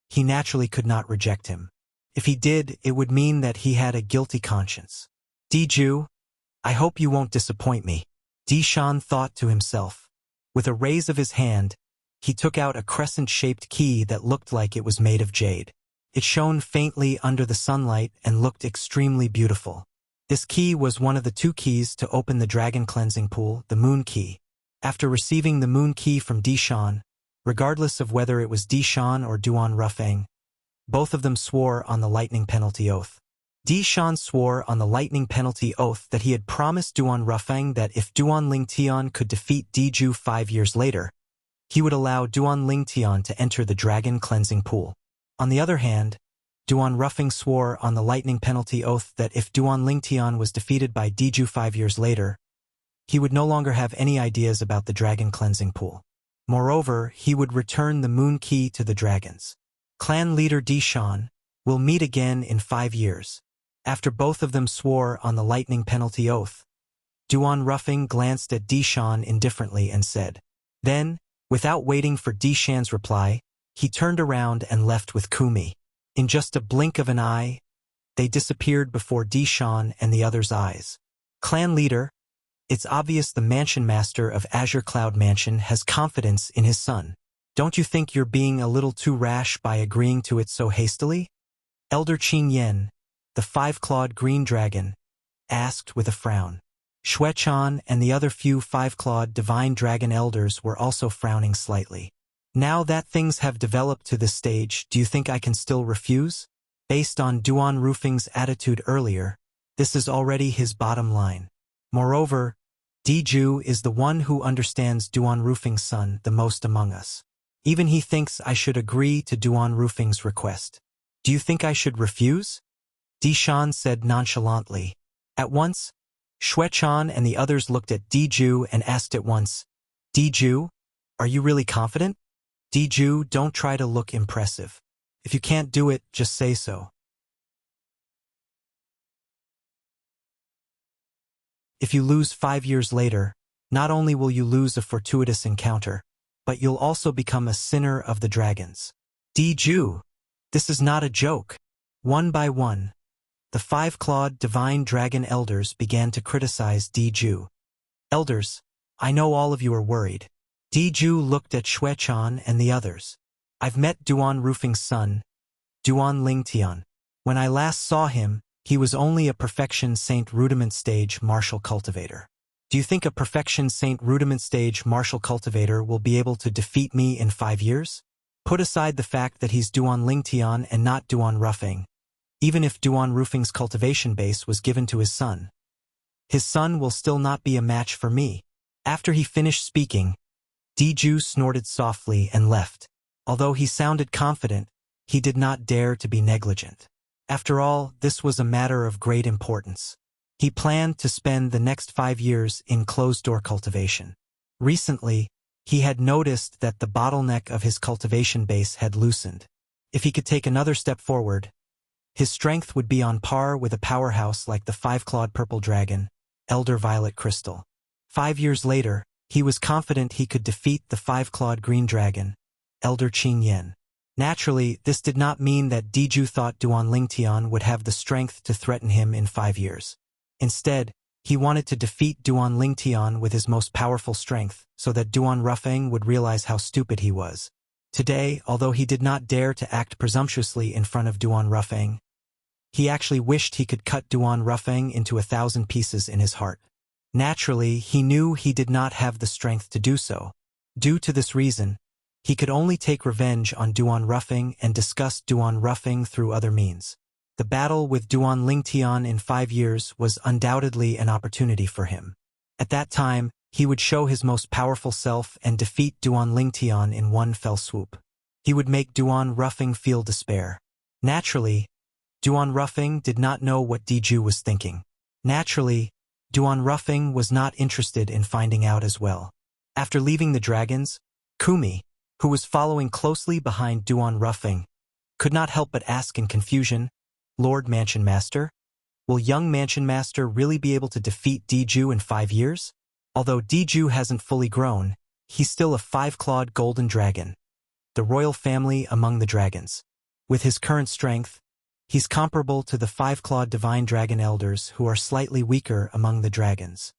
he naturally could not reject him. If he did, it would mean that he had a guilty conscience. Diju, I hope you won't disappoint me, Dishan thought to himself. With a raise of his hand, he took out a crescent-shaped key that looked like it was made of jade. It shone faintly under the sunlight and looked extremely beautiful. This key was one of the 2 keys to open the dragon cleansing pool, the moon key. After receiving the moon key from Dishan, regardless of whether it was Dishan or Duan Rufing, both of them swore on the lightning penalty oath. Dishan swore on the lightning penalty oath that he had promised Duan Rufing that if Duan Lingtian could defeat Diju 5 years later, he would allow Duan Lingtian to enter the dragon cleansing pool. On the other hand, Duan Rufing swore on the lightning penalty oath that if Duan Lingtian was defeated by Diju 5 years later, he would no longer have any ideas about the dragon cleansing pool. Moreover, he would return the moon key to the dragons. Clan leader Dishan will meet again in 5 years. After both of them swore on the lightning penalty oath, Duan Rufing glanced at Dishan indifferently and said. Then, without waiting for Dishan's reply, he turned around and left with Kumi. In just a blink of an eye, they disappeared before Dishan and the others' eyes. Clan leader, it's obvious the mansion master of Azure Cloud Mansion has confidence in his son. Don't you think you're being a little too rash by agreeing to it so hastily? Elder Qing Yen, the five-clawed green dragon, asked with a frown. Xuechan and the other few five-clawed divine dragon elders were also frowning slightly. Now that things have developed to this stage, do you think I can still refuse? Based on Duan Rufing's attitude earlier, this is already his bottom line. Moreover, Diju is the one who understands Duan Rufing's son the most among us. Even he thinks I should agree to Duan Rufing's request. Do you think I should refuse? Dishan said nonchalantly. At once, Xuechan and the others looked at Diju and asked at once, Diju, are you really confident? Diju, don't try to look impressive. If you can't do it, just say so. If you lose 5 years later, not only will you lose a fortuitous encounter, but you'll also become a sinner of the dragons. Diju, this is not a joke. One by one, the five-clawed divine dragon elders began to criticize Diju. Elders, I know all of you are worried. Diju looked at Xuechan and the others. I've met Duan Rufing's son, Duan Lingtian. When I last saw him, he was only a Perfection Saint Rudiment Stage martial cultivator. Do you think a Perfection Saint Rudiment Stage martial cultivator will be able to defeat me in 5 years? Put aside the fact that he's Duan Lingtian and not Duan Rufing. Even if Duan Rufing's cultivation base was given to his son will still not be a match for me. After he finished speaking, Diju snorted softly and left. Although he sounded confident, he did not dare to be negligent. After all, this was a matter of great importance. He planned to spend the next 5 years in closed-door cultivation. Recently, he had noticed that the bottleneck of his cultivation base had loosened. If he could take another step forward, his strength would be on par with a powerhouse like the five-clawed purple dragon, Elder Violet Crystal. 5 years later, he was confident he could defeat the five-clawed green dragon, Elder Qing Yen. Naturally, this did not mean that Diju thought Duan Lingtian would have the strength to threaten him in 5 years. Instead, he wanted to defeat Duan Lingtian with his most powerful strength, so that Duan Rufing would realize how stupid he was. Today, although he did not dare to act presumptuously in front of Duan Rufing, he actually wished he could cut Duan Rufing into 1,000 pieces in his heart. Naturally, he knew he did not have the strength to do so. Due to this reason, he could only take revenge on Duan Rufing and discuss Duan Rufing through other means. The battle with Duan Lingtian in 5 years was undoubtedly an opportunity for him. At that time, he would show his most powerful self and defeat Duan Lingtian in one fell swoop. He would make Duan Rufing feel despair. Naturally, Duan Rufing did not know what Diju was thinking. Naturally, Duan Rufing was not interested in finding out as well. After leaving the dragons, Kumi, who was following closely behind Duan Rufing, could not help but ask in confusion, Lord Mansion Master, will young Mansion Master really be able to defeat Diju in 5 years? Although Diju hasn't fully grown, he's still a five-clawed golden dragon, the royal family among the dragons. With his current strength, he's comparable to the five-clawed divine dragon elders who are slightly weaker among the dragons.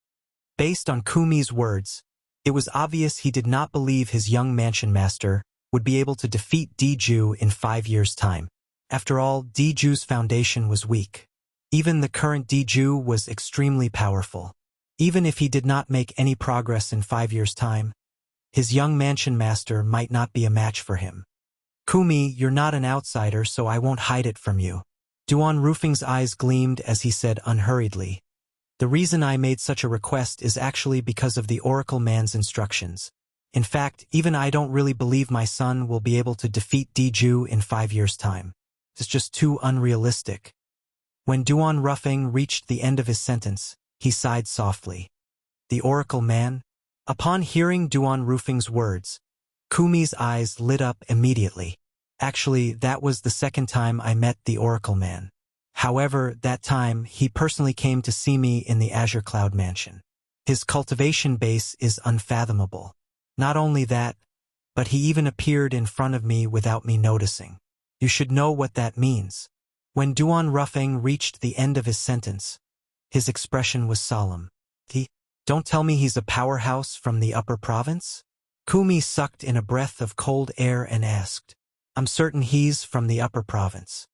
Based on Kumi's words, it was obvious he did not believe his young Mansion Master would be able to defeat Diju in 5 years' time. After all, Diju's foundation was weak. Even the current Diju was extremely powerful. Even if he did not make any progress in 5 years' time, his young Mansion Master might not be a match for him. Kumi, you're not an outsider, so I won't hide it from you. Duan Rufing's eyes gleamed as he said unhurriedly, the reason I made such a request is actually because of the Oracle Man's instructions. In fact, even I don't really believe my son will be able to defeat Diju in 5 years' time. It's just too unrealistic. When Duan Rufing reached the end of his sentence, he sighed softly. The Oracle Man? Upon hearing Duan Rufing's words, Kumi's eyes lit up immediately. Actually, that was the second time I met the Oracle Man. However, that time, he personally came to see me in the Azure Cloud Mansion. His cultivation base is unfathomable. Not only that, but he even appeared in front of me without me noticing. You should know what that means. When Duan Rufing reached the end of his sentence, his expression was solemn. Don't tell me he's a powerhouse from the upper province? Kumi sucked in a breath of cold air and asked, I'm certain he's from the upper province.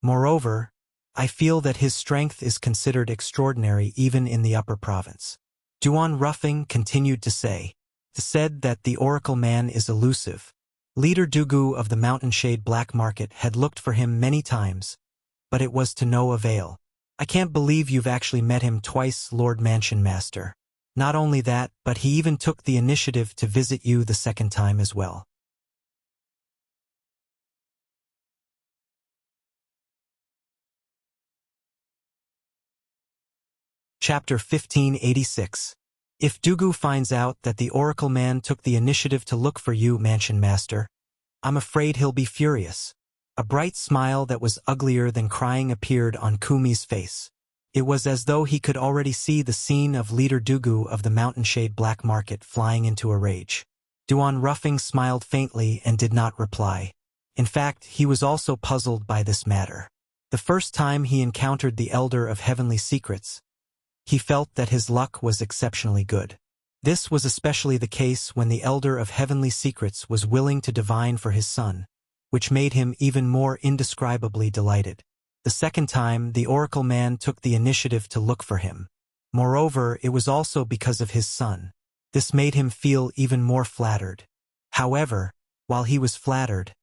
Moreover, I feel that his strength is considered extraordinary even in the upper province. Duan Ruffing continued to say, said that the Oracle Man is elusive. Leader Dugu of the Mountain Shade Black Market had looked for him many times, but it was to no avail. I can't believe you've actually met him twice, Lord Mansion Master. Not only that, but he even took the initiative to visit you the second time as well. Chapter 1586. If Dugu finds out that the Oracle Man took the initiative to look for you, Mansion Master, I'm afraid he'll be furious. A bright smile that was uglier than crying appeared on Kumi's face. It was as though he could already see the scene of Leader Dugu of the Mountain Shade Black Market flying into a rage. Duan Ruffing smiled faintly and did not reply. In fact, he was also puzzled by this matter. The first time he encountered the Elder of Heavenly Secrets, he felt that his luck was exceptionally good. This was especially the case when the Elder of Heavenly Secrets was willing to divine for his son, which made him even more indescribably delighted. The second time, the Oracle Man took the initiative to look for him. Moreover, it was also because of his son. This made him feel even more flattered. However, while he was flattered,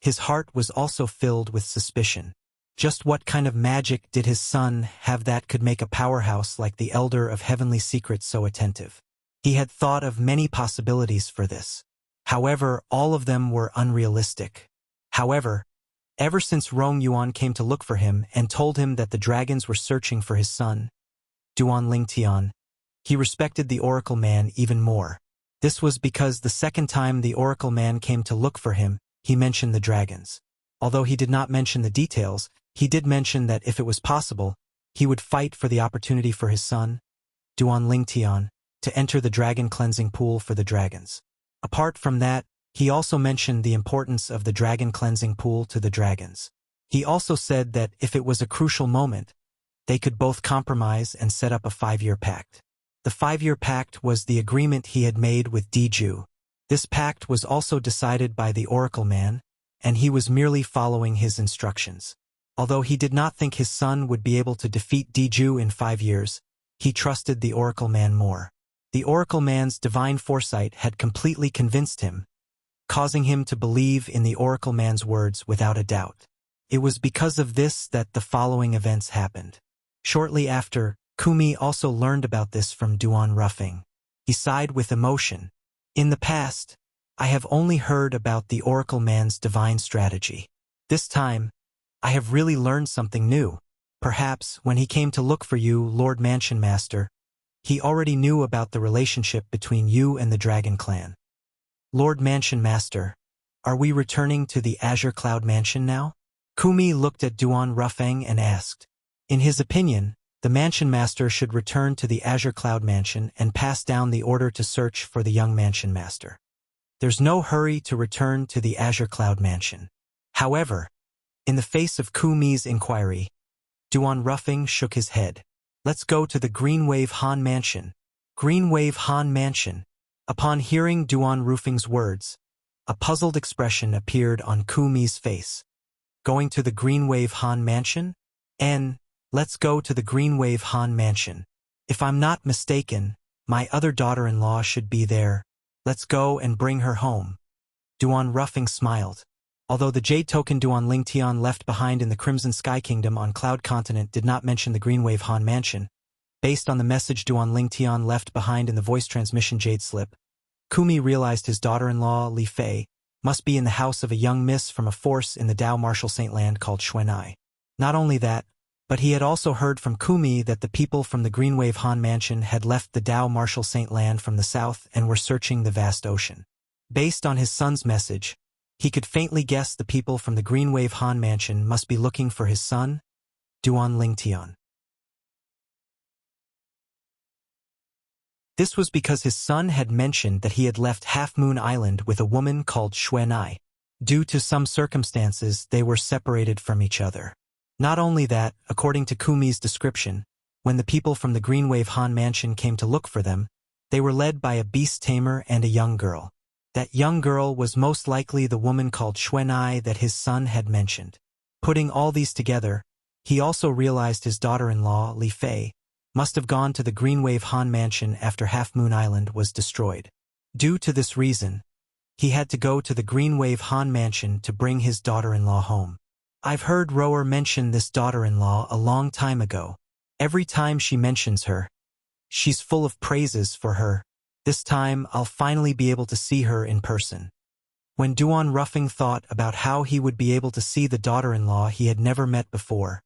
his heart was also filled with suspicion. Just what kind of magic did his son have that could make a powerhouse like the Elder of Heavenly Secrets so attentive? He had thought of many possibilities for this. However, all of them were unrealistic. However, ever since Rong Yuan came to look for him and told him that the dragons were searching for his son, Duan Lingtian, he respected the Oracle Man even more. This was because the second time the Oracle Man came to look for him, he mentioned the dragons. Although he did not mention the details, he did mention that if it was possible, he would fight for the opportunity for his son, Duan Lingtian, to enter the dragon cleansing pool for the dragons. Apart from that, he also mentioned the importance of the dragon cleansing pool to the dragons. He also said that if it was a crucial moment, they could both compromise and set up a 5-year pact. The 5-year pact was the agreement he had made with Diju. This pact was also decided by the Oracle Man, and he was merely following his instructions. Although he did not think his son would be able to defeat Diju in 5 years, he trusted the Oracle Man more. The Oracle Man's divine foresight had completely convinced him, causing him to believe in the Oracle Man's words without a doubt. It was because of this that the following events happened. Shortly after, Kumi also learned about this from Duan Ruffing. He sighed with emotion. In the past, I have only heard about the Oracle Man's divine strategy. This time, I have really learned something new. Perhaps, when he came to look for you, Lord Mansion Master, he already knew about the relationship between you and the Dragon Clan. Lord Mansion Master, are we returning to the Azure Cloud Mansion now? Kumi looked at Duan Ruffing and asked. In his opinion, the Mansion Master should return to the Azure Cloud Mansion and pass down the order to search for the young Mansion Master. There's no hurry to return to the Azure Cloud Mansion. However, in the face of Kumi's inquiry, Duan Ruffing shook his head. Let's go to the Greenwave Han Mansion. Greenwave Han Mansion. Upon hearing Duan Ruffing's words, a puzzled expression appeared on Kumi's face. Going to the Greenwave Han Mansion? Let's go to the Greenwave Han Mansion. If I'm not mistaken, my other daughter-in-law should be there. Let's go and bring her home. Duan Ruffing smiled. Although the jade token Duan Lingtian left behind in the Crimson Sky Kingdom on Cloud Continent did not mention the Greenwave Han Mansion, based on the message Duan Lingtian left behind in the voice transmission jade slip, Kumi realized his daughter-in-law, Li Fei, must be in the house of a young miss from a force in the Dao Martial Saint Land called Xuanai. Not only that, but he had also heard from Kumi that the people from the Greenwave Han Mansion had left the Dao Martial Saint Land from the south and were searching the vast ocean. Based on his son's message, he could faintly guess the people from the Greenwave Han Mansion must be looking for his son, Duan Lingtian. This was because his son had mentioned that he had left Half Moon Island with a woman called Xuanai. Due to some circumstances, they were separated from each other. Not only that, according to Kumi's description, When the people from the Greenwave Han mansion came to look for them, they were led by a beast tamer and a young girl. That young girl was most likely the woman called Xuanai that his son had mentioned. Putting all these together, he also realized his daughter-in-law, Li Fei, must have gone to the Greenwave Han mansion after Half Moon Island was destroyed. Due to this reason, he had to go to the Greenwave Han mansion to bring his daughter-in-law home. I've heard Rower mention this daughter-in-law a long time ago. Every time she mentions her, she's full of praises for her. This time, I'll finally be able to see her in person. When Duan Ruffing thought about how he would be able to see the daughter-in-law he had never met before,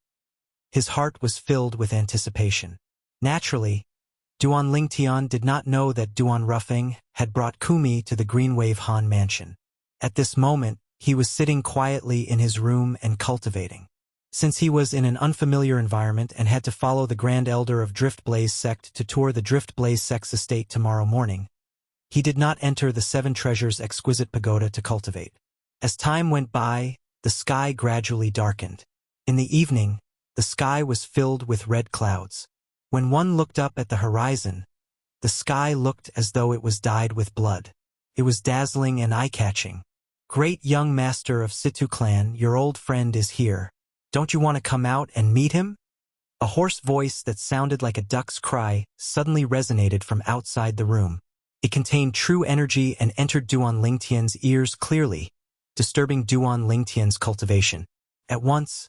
his heart was filled with anticipation. Naturally, Duan Lingtian did not know that Duan Ruffing had brought Kumi to the Greenwave Han mansion. At this moment, he was sitting quietly in his room and cultivating. Since he was in an unfamiliar environment and had to follow the Grand Elder of Drift Blaze sect to tour the Drift Blaze sect's estate tomorrow morning, he did not enter the Seven Treasures exquisite pagoda to cultivate. As time went by, the sky gradually darkened. In the evening, the sky was filled with red clouds. When one looked up at the horizon, the sky looked as though it was dyed with blood. It was dazzling and eye-catching. "Great young master of Situ clan, your old friend is here. Don't you want to come out and meet him?" A hoarse voice that sounded like a duck's cry suddenly resonated from outside the room. It contained true energy and entered Duan Lingtian's ears clearly, disturbing Duan Lingtian's cultivation. At once,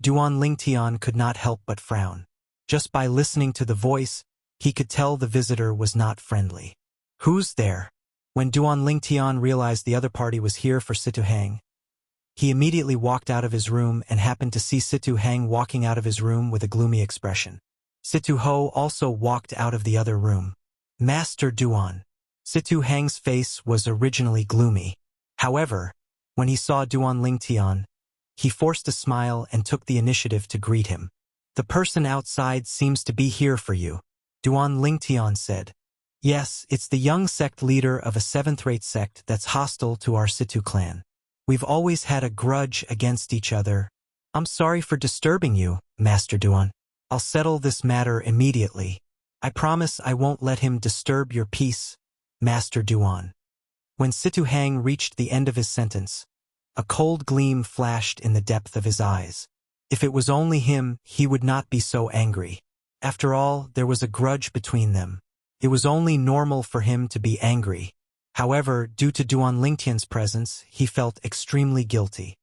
Duan Lingtian could not help but frown. Just by listening to the voice, he could tell the visitor was not friendly. "Who's there?" When Duan Lingtian realized the other party was here for Situ Hang, he immediately walked out of his room and happened to see Situ Hang walking out of his room with a gloomy expression. Situ Ho also walked out of the other room. "Master Duan." Situ Hang's face was originally gloomy. However, when he saw Duan Lingtian, he forced a smile and took the initiative to greet him. "The person outside seems to be here for you," Duan Lingtian said. "Yes, it's the young sect leader of a seventh-rate sect that's hostile to our Situ clan. We've always had a grudge against each other. I'm sorry for disturbing you, Master Duan. I'll settle this matter immediately. I promise I won't let him disturb your peace, Master Duan." When Situ Hang reached the end of his sentence, a cold gleam flashed in the depth of his eyes. If it was only him, he would not be so angry. After all, there was a grudge between them. It was only normal for him to be angry. However, due to Duan Lingtian's presence, he felt extremely guilty.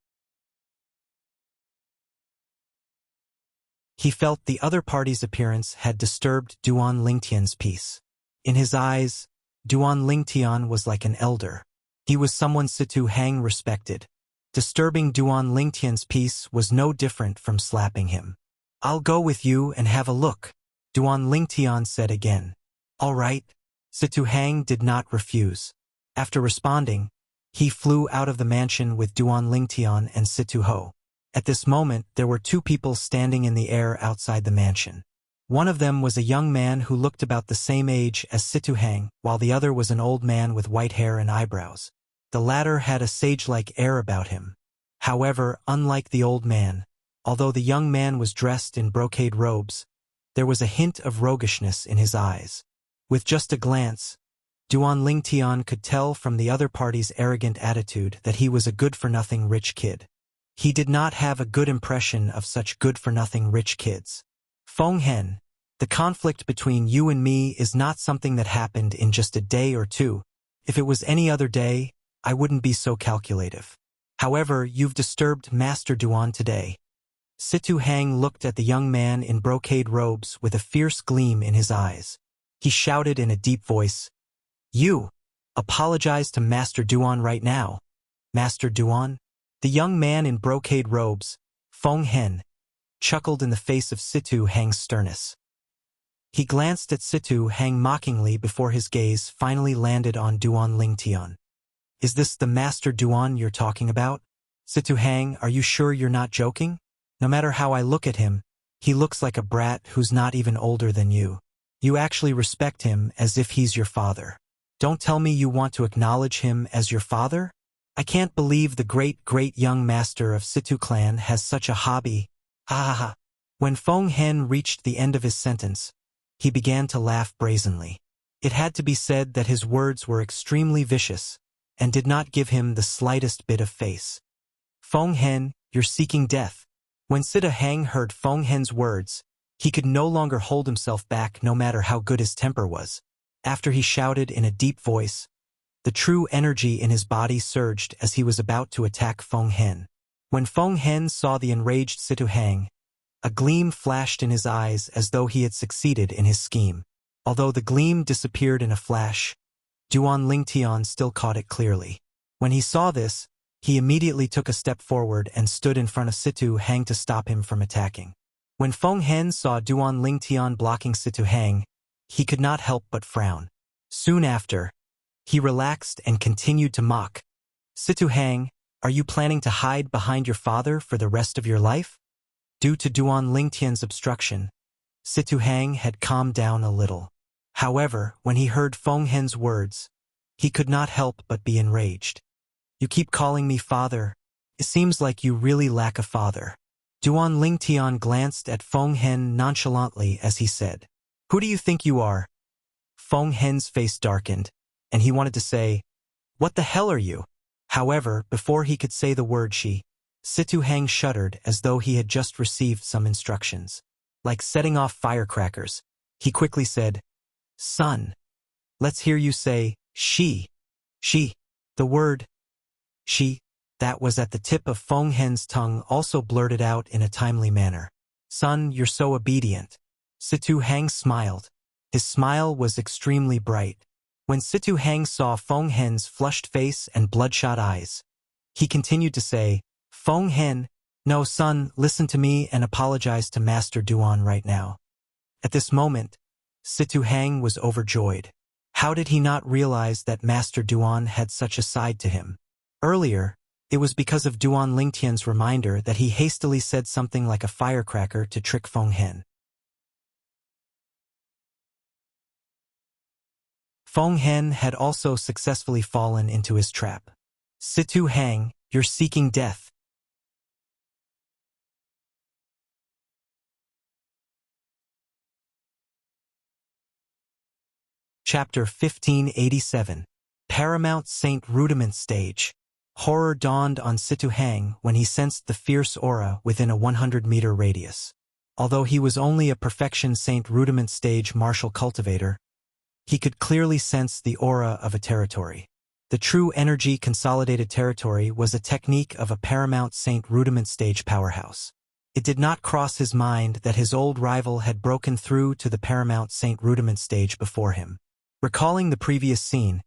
He felt the other party's appearance had disturbed Duan Lingtian's peace. In his eyes, Duan Lingtian was like an elder. He was someone Situ Hang respected. Disturbing Duan Lingtian's peace was no different from slapping him. "I'll go with you and have a look," Duan Lingtian said again. "All right." Situ Hang did not refuse. After responding, he flew out of the mansion with Duan Lingtian and Situ Ho. At this moment, there were two people standing in the air outside the mansion. One of them was a young man who looked about the same age as Situ Hang, while the other was an old man with white hair and eyebrows. The latter had a sage-like air about him. However, unlike the old man, although the young man was dressed in brocade robes, there was a hint of roguishness in his eyes. With just a glance, Duan Lingtian could tell from the other party's arrogant attitude that he was a good-for-nothing rich kid. He did not have a good impression of such good-for-nothing rich kids. "Feng Hen, the conflict between you and me is not something that happened in just a day or two. If it was any other day, I wouldn't be so calculative. However, you've disturbed Master Duan today." Situ Hang looked at the young man in brocade robes with a fierce gleam in his eyes. He shouted in a deep voice, "You! Apologize to Master Duan right now." "Master Duan?" The young man in brocade robes, Feng Hen, chuckled in the face of Situ Hang's sternness. He glanced at Situ Hang mockingly before his gaze finally landed on Duan Lingtian. "Is this the Master Duan you're talking about? Situ Hang, are you sure you're not joking? No matter how I look at him, he looks like a brat who's not even older than you. You actually respect him as if he's your father. Don't tell me you want to acknowledge him as your father? I can't believe the great young master of Situ clan has such a hobby. Ha ha ha." When Feng Hen reached the end of his sentence, he began to laugh brazenly. It had to be said that his words were extremely vicious and did not give him the slightest bit of face. Feng Hen, you're seeking death. When Sita Hang heard Feng Hen's words, he could no longer hold himself back no matter how good his temper was. After he shouted in a deep voice, the true energy in his body surged as he was about to attack Feng Hen. When Feng Hen saw the enraged Sita Hang, a gleam flashed in his eyes as though he had succeeded in his scheme. Although the gleam disappeared in a flash, Duan Lingtian still caught it clearly. When he saw this, he immediately took a step forward and stood in front of Situ Hang to stop him from attacking. When Feng Hen saw Duan Lingtian blocking Situ Hang, he could not help but frown. Soon after, he relaxed and continued to mock. Situ Hang, are you planning to hide behind your father for the rest of your life? Due to Duan Lingtian's obstruction, Situ Hang had calmed down a little. However, when he heard Feng Hen's words, he could not help but be enraged. You keep calling me father. It seems like you really lack a father. Duan Lingtian glanced at Feng Hen nonchalantly as he said, Who do you think you are? Feng Hen's face darkened, and he wanted to say, What the hell are you? However, before he could say the word Situ Hang shuddered as though he had just received some instructions. Like setting off firecrackers, he quickly said, Son, let's hear you say, she. The word, she, that was at the tip of Feng Hen's tongue also blurted out in a timely manner. Son, you're so obedient. Situ Hang smiled. His smile was extremely bright. When Situ Hang saw Feng Hen's flushed face and bloodshot eyes, he continued to say, Feng Hen, no son, listen to me and apologize to Master Duan right now. At this moment, Situ Hang was overjoyed. How did he not realize that Master Duan had such a side to him? Earlier, it was because of Duan Lingtian's reminder that he hastily said something like a firecracker to trick Feng Hen. Feng Hen had also successfully fallen into his trap. Situ Hang, you're seeking death. Chapter 1587. Paramount Saint Rudiment Stage. Horror dawned on Situ Hang when he sensed the fierce aura within a 100-meter radius. Although he was only a Perfection Saint Rudiment Stage martial cultivator, he could clearly sense the aura of a territory. The true energy consolidated territory was a technique of a Paramount Saint Rudiment Stage powerhouse. It did not cross his mind that his old rival had broken through to the Paramount Saint Rudiment Stage before him. Recalling the previous scene,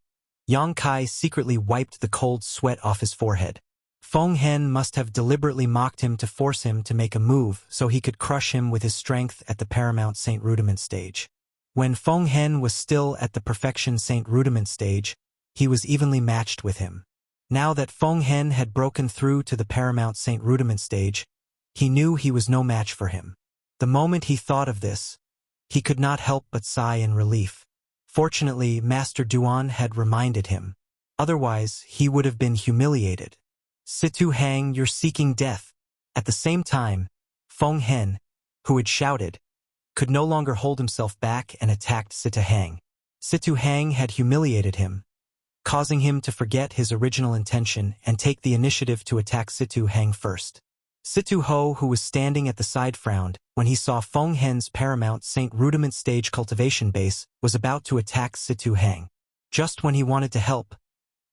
Yang Kai secretly wiped the cold sweat off his forehead. Feng Hen must have deliberately mocked him to force him to make a move so he could crush him with his strength at the Paramount Saint Rudiment Stage. When Feng Hen was still at the Perfection Saint Rudiment Stage, he was evenly matched with him. Now that Feng Hen had broken through to the Paramount Saint Rudiment Stage, he knew he was no match for him. The moment he thought of this, he could not help but sigh in relief. Fortunately, Master Duan had reminded him. Otherwise, he would have been humiliated. Situ Hang, you're seeking death. At the same time, Feng Hen, who had shouted, could no longer hold himself back and attacked Situ Hang. Situ Hang had humiliated him, causing him to forget his original intention and take the initiative to attack Situ Hang first. Situ Ho, who was standing at the side, frowned when he saw Feng Hen's Paramount Saint Rudiment Stage cultivation base was about to attack Situ Hang. Just when he wanted to help,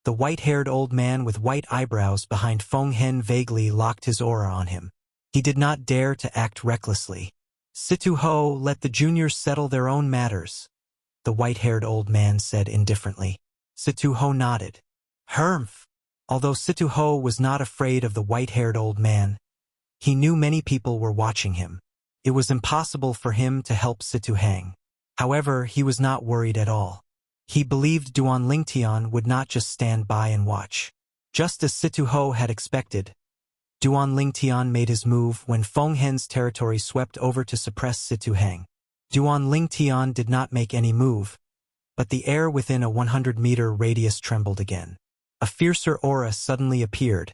the white-haired old man with white eyebrows behind Feng Hen vaguely locked his aura on him. He did not dare to act recklessly. Situ Ho, let the juniors settle their own matters, the white-haired old man said indifferently. Situ Ho nodded. Humph. Although Situ Ho was not afraid of the white-haired old man, he knew many people were watching him. It was impossible for him to help Situ Hang. However, he was not worried at all. He believed Duan Lingtian would not just stand by and watch. Just as Situ Ho had expected, Duan Lingtian made his move when Feng Hen's territory swept over to suppress Situ Hang. Duan Lingtian did not make any move, but the air within a 100-meter radius trembled again. A fiercer aura suddenly appeared,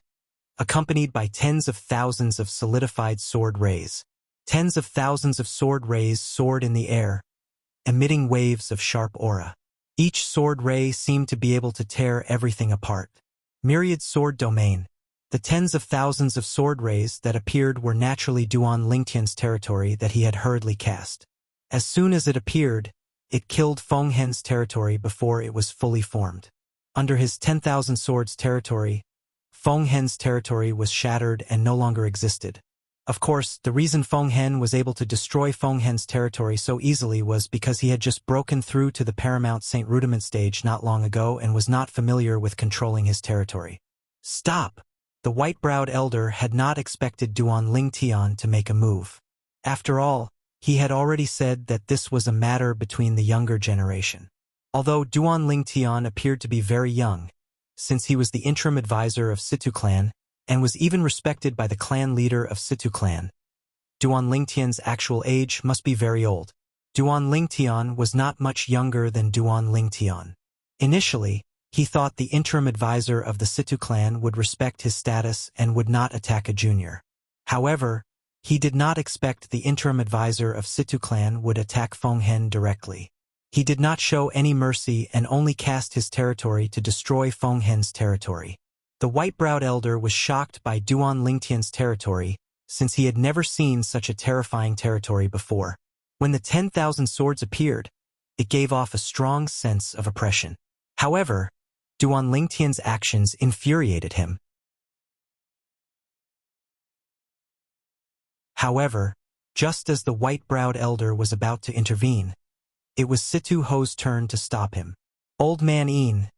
accompanied by tens of thousands of solidified sword rays. Tens of thousands of sword rays soared in the air, emitting waves of sharp aura. Each sword ray seemed to be able to tear everything apart. Myriad sword domain. The tens of thousands of sword rays that appeared were naturally Duan Lingtian's territory that he had hurriedly cast. As soon as it appeared, it killed Feng Hen's territory before it was fully formed. Under his 10,000 swords territory, Feng Hen's territory was shattered and no longer existed. Of course, the reason Feng Hen was able to destroy Feng Hen's territory so easily was because he had just broken through to the Paramount Saint Rudiment stage not long ago and was not familiar with controlling his territory. Stop! The white-browed elder had not expected Duan Lingtian to make a move. After all, he had already said that this was a matter between the younger generation. Although Duan Lingtian appeared to be very young, since he was the interim advisor of Situ clan, and was even respected by the clan leader of Situ clan, Duan Lingtian's actual age must be very old. Duan Lingtian was not much younger than Duan Lingtian. Initially, he thought the interim advisor of the Situ clan would respect his status and would not attack a junior. However, he did not expect the interim advisor of Situ clan would attack Feng Hen directly. He did not show any mercy and only cast his territory to destroy Feng Hen's territory. The white-browed elder was shocked by Duan Lingtian's territory, since he had never seen such a terrifying territory before. When the 10,000 swords appeared, it gave off a strong sense of oppression. However, Duan Lingtian's actions infuriated him. However, just as the white-browed elder was about to intervene, it was Situ Ho's turn to stop him. Old man Een,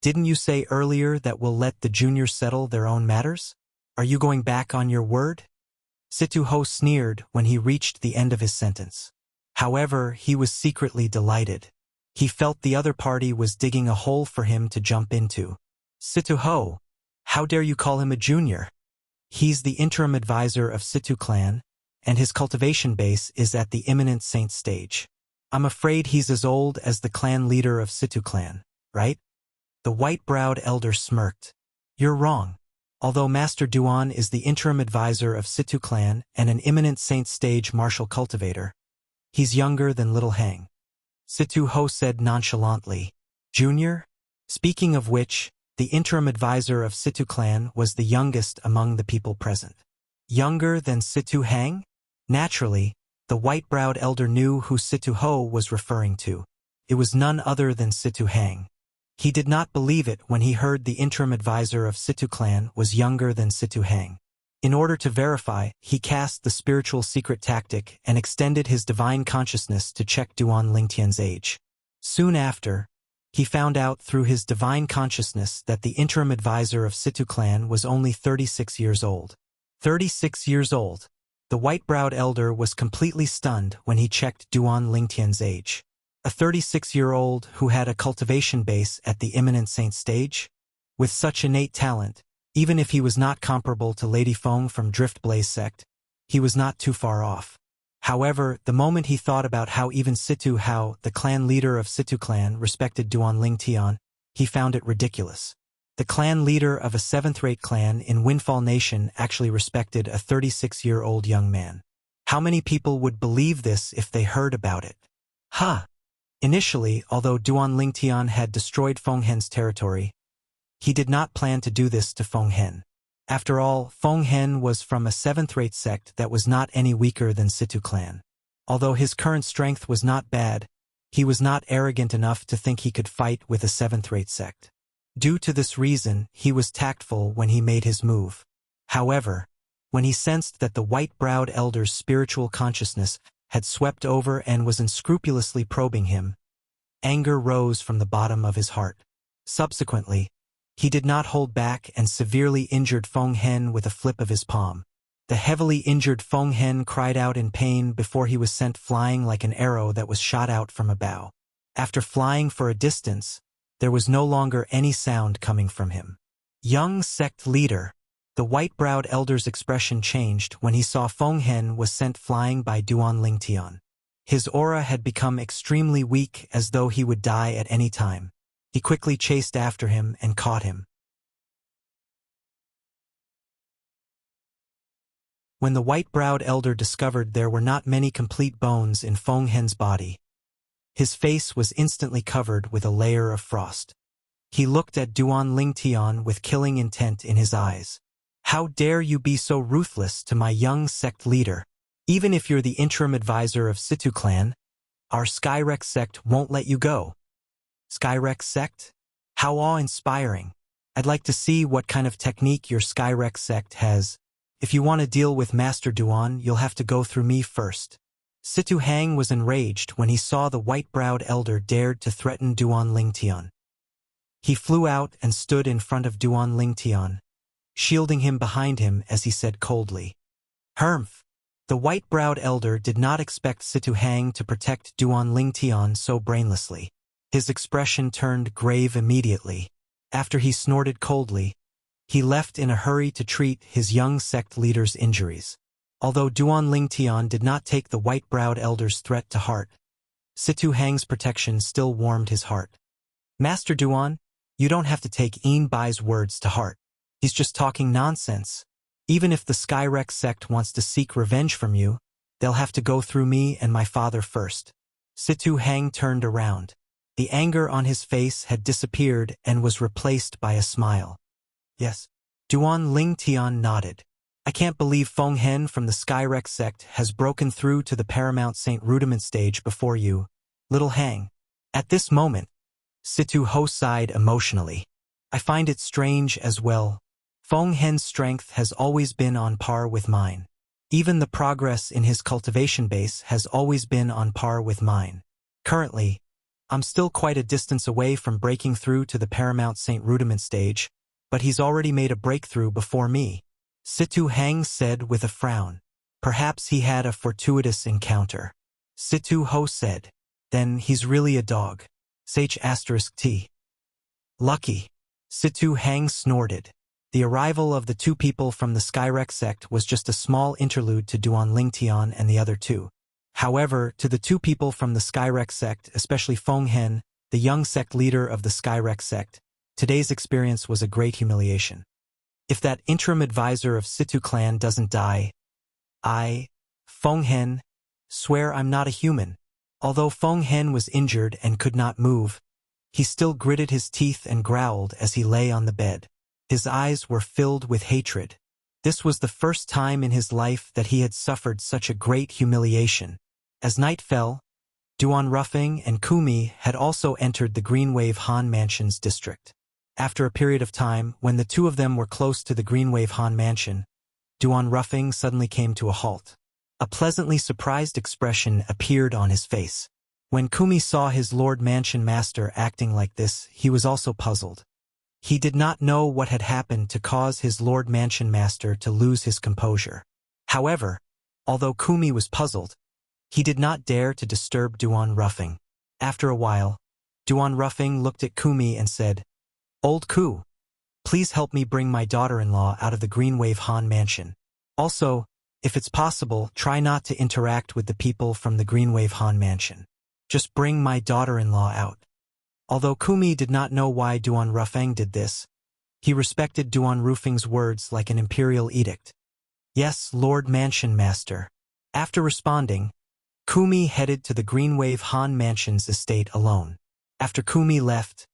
didn't you say earlier that we'll let the juniors settle their own matters? Are you going back on your word? Situ Ho sneered when he reached the end of his sentence. However, he was secretly delighted. He felt the other party was digging a hole for him to jump into. Situ Ho, how dare you call him a junior? He's the interim advisor of Situ clan, and his cultivation base is at the imminent saint stage. I'm afraid he's as old as the clan leader of Situ clan, right? The white-browed elder smirked. You're wrong. Although Master Duan is the interim advisor of Situ clan and an imminent saint stage martial cultivator, he's younger than Little Hang. Situ Ho said nonchalantly. Junior? Speaking of which, the interim advisor of Situ clan was the youngest among the people present. Younger than Situ Hang? Naturally, the white-browed elder knew who Situ Ho was referring to. It was none other than Situ Hang. He did not believe it when he heard the interim advisor of Situ clan was younger than Situ Hang. In order to verify, he cast the spiritual secret tactic and extended his divine consciousness to check Duan Lingtian's age. Soon after, he found out through his divine consciousness that the interim advisor of Situ clan was only 36 years old. 36 years old. The white-browed elder was completely stunned when he checked Duan Lingtian's age. A 36-year-old who had a cultivation base at the imminent saint stage? With such innate talent, even if he was not comparable to Lady Feng from Drift Blaze sect, he was not too far off. However, the moment he thought about how even Situ Hao, the clan leader of Situ clan, respected Duan Lingtian, he found it ridiculous. The clan leader of a 7th-rate clan in Windfall Nation actually respected a 36-year-old young man. How many people would believe this if they heard about it? Huh! Initially, although Duan Lingtian had destroyed Feng Hen's territory, he did not plan to do this to Feng Hen. After all, Feng Hen was from a 7th-rate sect that was not any weaker than Situ clan. Although his current strength was not bad, he was not arrogant enough to think he could fight with a 7th-rate sect. Due to this reason, he was tactful when he made his move. However, when he sensed that the white-browed elder's spiritual consciousness had swept over and was unscrupulously probing him, anger rose from the bottom of his heart. Subsequently, he did not hold back and severely injured Feng Hen with a flip of his palm. The heavily injured Feng Hen cried out in pain before he was sent flying like an arrow that was shot out from a bow. After flying for a distance, there was no longer any sound coming from him. Young sect leader. The white-browed elder's expression changed when he saw Feng Hen was sent flying by Duan Lingtian. His aura had become extremely weak, as though he would die at any time. He quickly chased after him and caught him. When the white-browed elder discovered there were not many complete bones in Feng Hen's body, his face was instantly covered with a layer of frost. He looked at Duan Lingtian with killing intent in his eyes. How dare you be so ruthless to my young sect leader? Even if you're the interim advisor of Situ clan, our Skyrex sect won't let you go. Skyrex sect? How awe-inspiring. I'd like to see what kind of technique your Skyrex sect has. If you want to deal with Master Duan, you'll have to go through me first. Situ Hang was enraged when he saw the white-browed elder dared to threaten Duan Lingtian. He flew out and stood in front of Duan Lingtian, shielding him behind him as he said coldly, "Humph." The white-browed elder did not expect Situ Hang to protect Duan Lingtian so brainlessly. His expression turned grave immediately. After he snorted coldly, he left in a hurry to treat his young sect leader's injuries. Although Duan Lingtian did not take the white-browed elder's threat to heart, Situ Hang's protection still warmed his heart. "Master Duan, you don't have to take Yin Bai's words to heart. He's just talking nonsense. Even if the Skyrex sect wants to seek revenge from you, they'll have to go through me and my father first." Situ Hang turned around. The anger on his face had disappeared and was replaced by a smile. "Yes." Duan Lingtian nodded. "I can't believe Feng Hen from the Skyrex sect has broken through to the Paramount Saint Rudiment stage before you, little Hang." At this moment, Situ Ho sighed emotionally. "I find it strange as well. Feng Hen's strength has always been on par with mine. Even the progress in his cultivation base has always been on par with mine. Currently, I'm still quite a distance away from breaking through to the Paramount Saint Rudiment stage, but he's already made a breakthrough before me." Situ Hang said with a frown. "Perhaps he had a fortuitous encounter." Situ Ho said, "Then he's really a dog. H*T. Lucky." Situ Hang snorted. The arrival of the two people from the Skyrex sect was just a small interlude to Duan Lingtian and the other two. However, to the two people from the Skyrex sect, especially Feng Hen, the young sect leader of the Skyrex sect, today's experience was a great humiliation. If that interim advisor of Situ clan doesn't die, I, Feng Hen, swear I'm not a human. Although Feng Hen was injured and could not move, he still gritted his teeth and growled as he lay on the bed. His eyes were filled with hatred. This was the first time in his life that he had suffered such a great humiliation. As night fell, Duan Ruffing and Kumi had also entered the Greenwave Han Mansion's district. After a period of time, when the two of them were close to the Greenwave Han Mansion, Duan Ruffing suddenly came to a halt. A pleasantly surprised expression appeared on his face. When Kumi saw his Lord Mansion Master acting like this, he was also puzzled. He did not know what had happened to cause his Lord Mansion Master to lose his composure. However, although Kumi was puzzled, he did not dare to disturb Duan Ruffing. After a while, Duan Ruffing looked at Kumi and said, "Old Ku, please help me bring my daughter-in-law out of the Greenwave Han Mansion. Also, if it's possible, try not to interact with the people from the Greenwave Han Mansion. Just bring my daughter-in-law out." Although Kumi did not know why Duan Ruffing did this, he respected Duan Ruffing's words like an imperial edict. "Yes, Lord Mansion Master." After responding, Kumi headed to the Greenwave Han Mansion's estate alone. After Kumi left,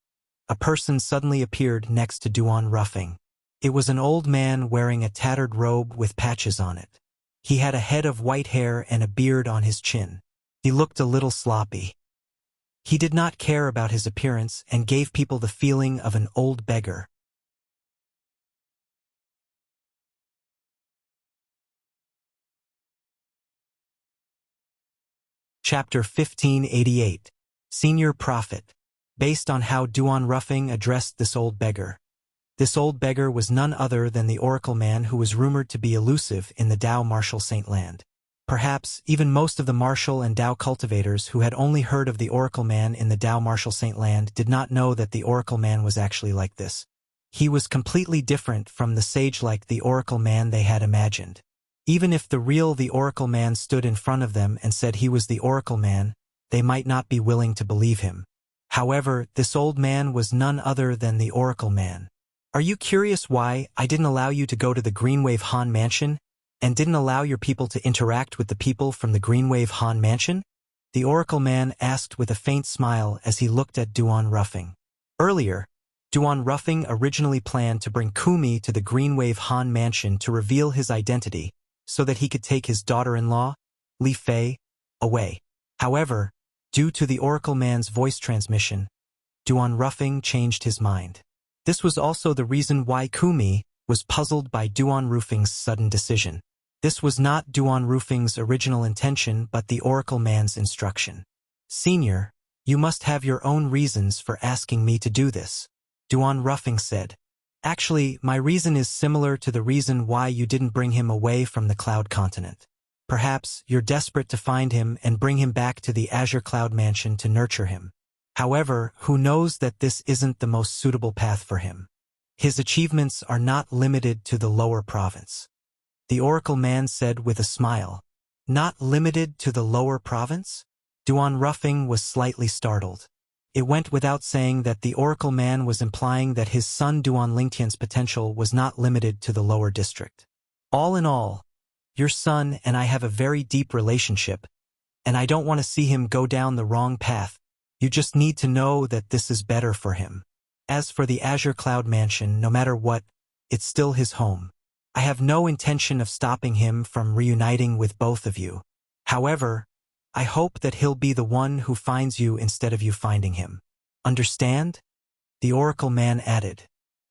a person suddenly appeared next to Duan Ruffing. It was an old man wearing a tattered robe with patches on it. He had a head of white hair and a beard on his chin. He looked a little sloppy. He did not care about his appearance and gave people the feeling of an old beggar. Chapter 1588. Senior Prophet. Based on how Duan Ruffing addressed this old beggar. This old beggar was none other than the Oracle Man who was rumored to be elusive in the Dao Martial Saint Land. Perhaps even most of the martial and Dao cultivators who had only heard of the Oracle Man in the Dao Martial Saint Land did not know that the Oracle Man was actually like this. He was completely different from the sage-like the Oracle Man they had imagined. Even if the Oracle Man stood in front of them and said he was the Oracle Man, they might not be willing to believe him. However, this old man was none other than the Oracle Man. "Are you curious why I didn't allow you to go to the Greenwave Han Mansion?" And didn't allow your people to interact with the people from the Greenwave Han mansion? The Oracle man asked with a faint smile as he looked at Duan Ruffing. Earlier, Duan Ruffing originally planned to bring Kumi to the Greenwave Han mansion to reveal his identity so that he could take his daughter-in-law, Li Fei, away. However, due to the Oracle man's voice transmission, Duan Ruffing changed his mind. This was also the reason why Kumi was puzzled by Duan Ruffing's sudden decision. This was not Duan Ruffing's original intention but the Oracle man's instruction. Senior, you must have your own reasons for asking me to do this, Duan Ruffing said. Actually, my reason is similar to the reason why you didn't bring him away from the Cloud Continent. Perhaps you're desperate to find him and bring him back to the Azure Cloud Mansion to nurture him. However, who knows that this isn't the most suitable path for him? His achievements are not limited to the lower province. The Oracle man said with a smile. Not limited to the lower province? Duan Ruffing was slightly startled. It went without saying that the Oracle man was implying that his son Duan Lingtian's potential was not limited to the lower district. All in all, your son and I have a very deep relationship, and I don't want to see him go down the wrong path. You just need to know that this is better for him. As for the Azure Cloud Mansion, no matter what, it's still his home. I have no intention of stopping him from reuniting with both of you. However, I hope that he'll be the one who finds you instead of you finding him. Understand? The Oracle man added.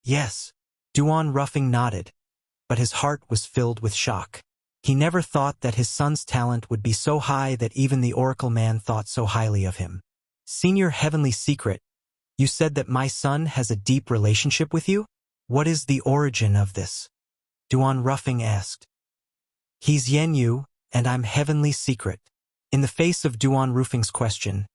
Yes. Duan Ruffing nodded, but his heart was filled with shock. He never thought that his son's talent would be so high that even the Oracle man thought so highly of him. Senior Heavenly Secret, you said that my son has a deep relationship with you? What is the origin of this? Duan Ruffing asked. He's Yenyu, and I'm Heavenly Secret. In the face of Duan Ruffing's question,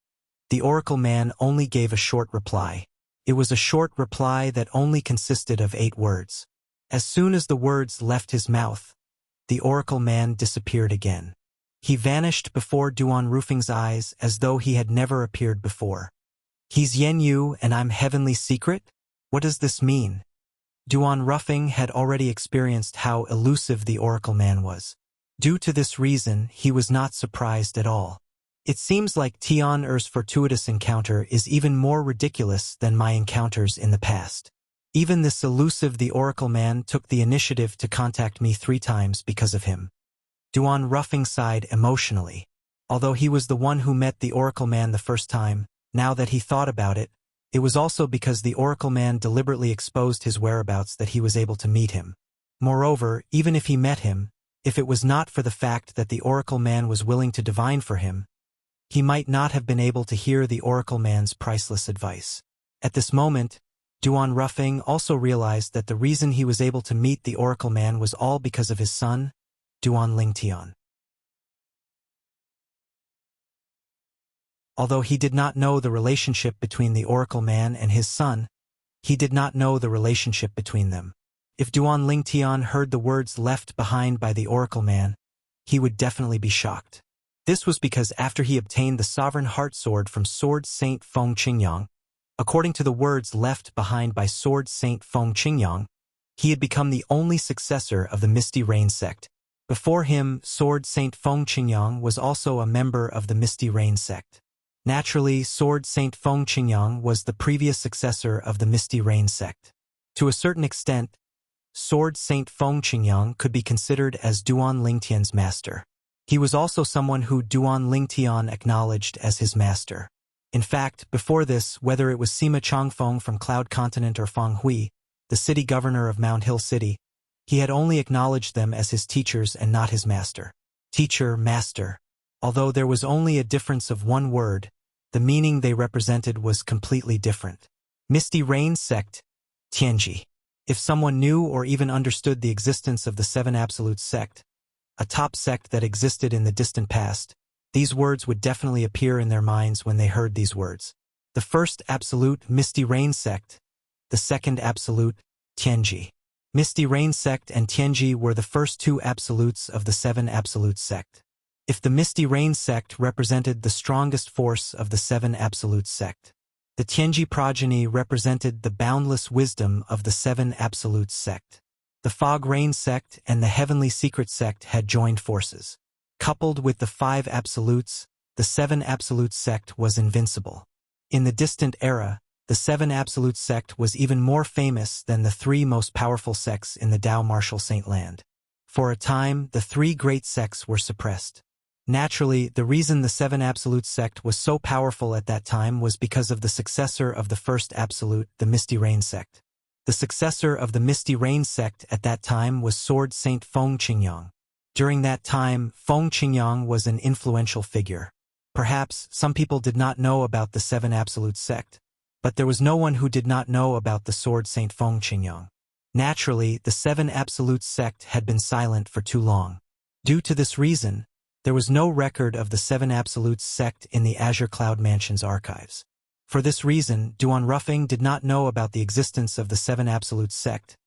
the Oracle man only gave a short reply. It was a short reply that only consisted of 8 words. As soon as the words left his mouth, the Oracle man disappeared again. He vanished before Duan Ruffing's eyes as though he had never appeared before. He's Yenyu and I'm Heavenly Secret? What does this mean? Duan Ruffing had already experienced how elusive the Oracle man was. Due to this reason, he was not surprised at all. It seems like Tian Er's fortuitous encounter is even more ridiculous than my encounters in the past. Even this elusive the Oracle man took the initiative to contact me 3 times because of him. Duan Ruffing sighed emotionally. Although he was the one who met the Oracle man the first time, now that he thought about it, it was also because the Oracle man deliberately exposed his whereabouts that he was able to meet him. Moreover, even if he met him, if it was not for the fact that the Oracle man was willing to divine for him, he might not have been able to hear the Oracle man's priceless advice. At this moment, Duan Ruffing also realized that the reason he was able to meet the Oracle man was all because of his son, Duan Lingtian. Although he did not know the relationship between the Oracle man and his son, he did not know the relationship between them. If Duan Lingtian heard the words left behind by the Oracle man, he would definitely be shocked. This was because after he obtained the Sovereign Heart Sword from Sword Saint Feng Qingyang, according to the words left behind by Sword Saint Feng Qingyang, he had become the only successor of the Misty Rain sect. Before him, Sword Saint Feng Qingyang was also a member of the Misty Rain sect. Naturally, Sword Saint Feng Qingyang was the previous successor of the Misty Rain sect. To a certain extent, Sword Saint Feng Qingyang could be considered as Duan Lingtian's master. He was also someone who Duan Lingtian acknowledged as his master. In fact, before this, whether it was Sima Changfeng from Cloud Continent or Feng Hui, the city governor of Mount Hill City, he had only acknowledged them as his teachers and not his master. Teacher, master. Although there was only a difference of 1 word, the meaning they represented was completely different. Misty Rain sect, Tianji. If someone knew or even understood the existence of the 7 Absolute sect, a top sect that existed in the distant past, these words would definitely appear in their minds when they heard these words. The first Absolute, Misty Rain sect. The second Absolute, Tianji. Misty Rain sect and Tianji were the first 2 Absolutes of the 7 Absolute sect. If the Misty Rain sect represented the strongest force of the 7 Absolute sect, the Tianji progeny represented the boundless wisdom of the 7 Absolute sect. The Fog Rain sect and the Heavenly Secret sect had joined forces. Coupled with the 5 absolutes, the 7 absolute sect was invincible. In the distant era, the 7 absolute sect was even more famous than the 3 most powerful sects in the Dao Martial Saint Land. For a time, the 3 great sects were suppressed. Naturally, the reason the 7 absolute sect was so powerful at that time was because of the successor of the first absolute, the Misty Rain sect. The successor of the Misty Rain sect at that time was Sword Saint Feng Qingyang. During that time, Feng Qingyang was an influential figure. Perhaps some people did not know about the 7 absolute sect, but there was no one who did not know about the Sword Saint Feng Qingyang. Naturally, the 7 absolute sect had been silent for too long. Due to this reason, there was no record of the 7 absolutes sect in the Azure Cloud Mansion's archives. For this reason, Duan Ruffing did not know about the existence of the 7 absolutes sect,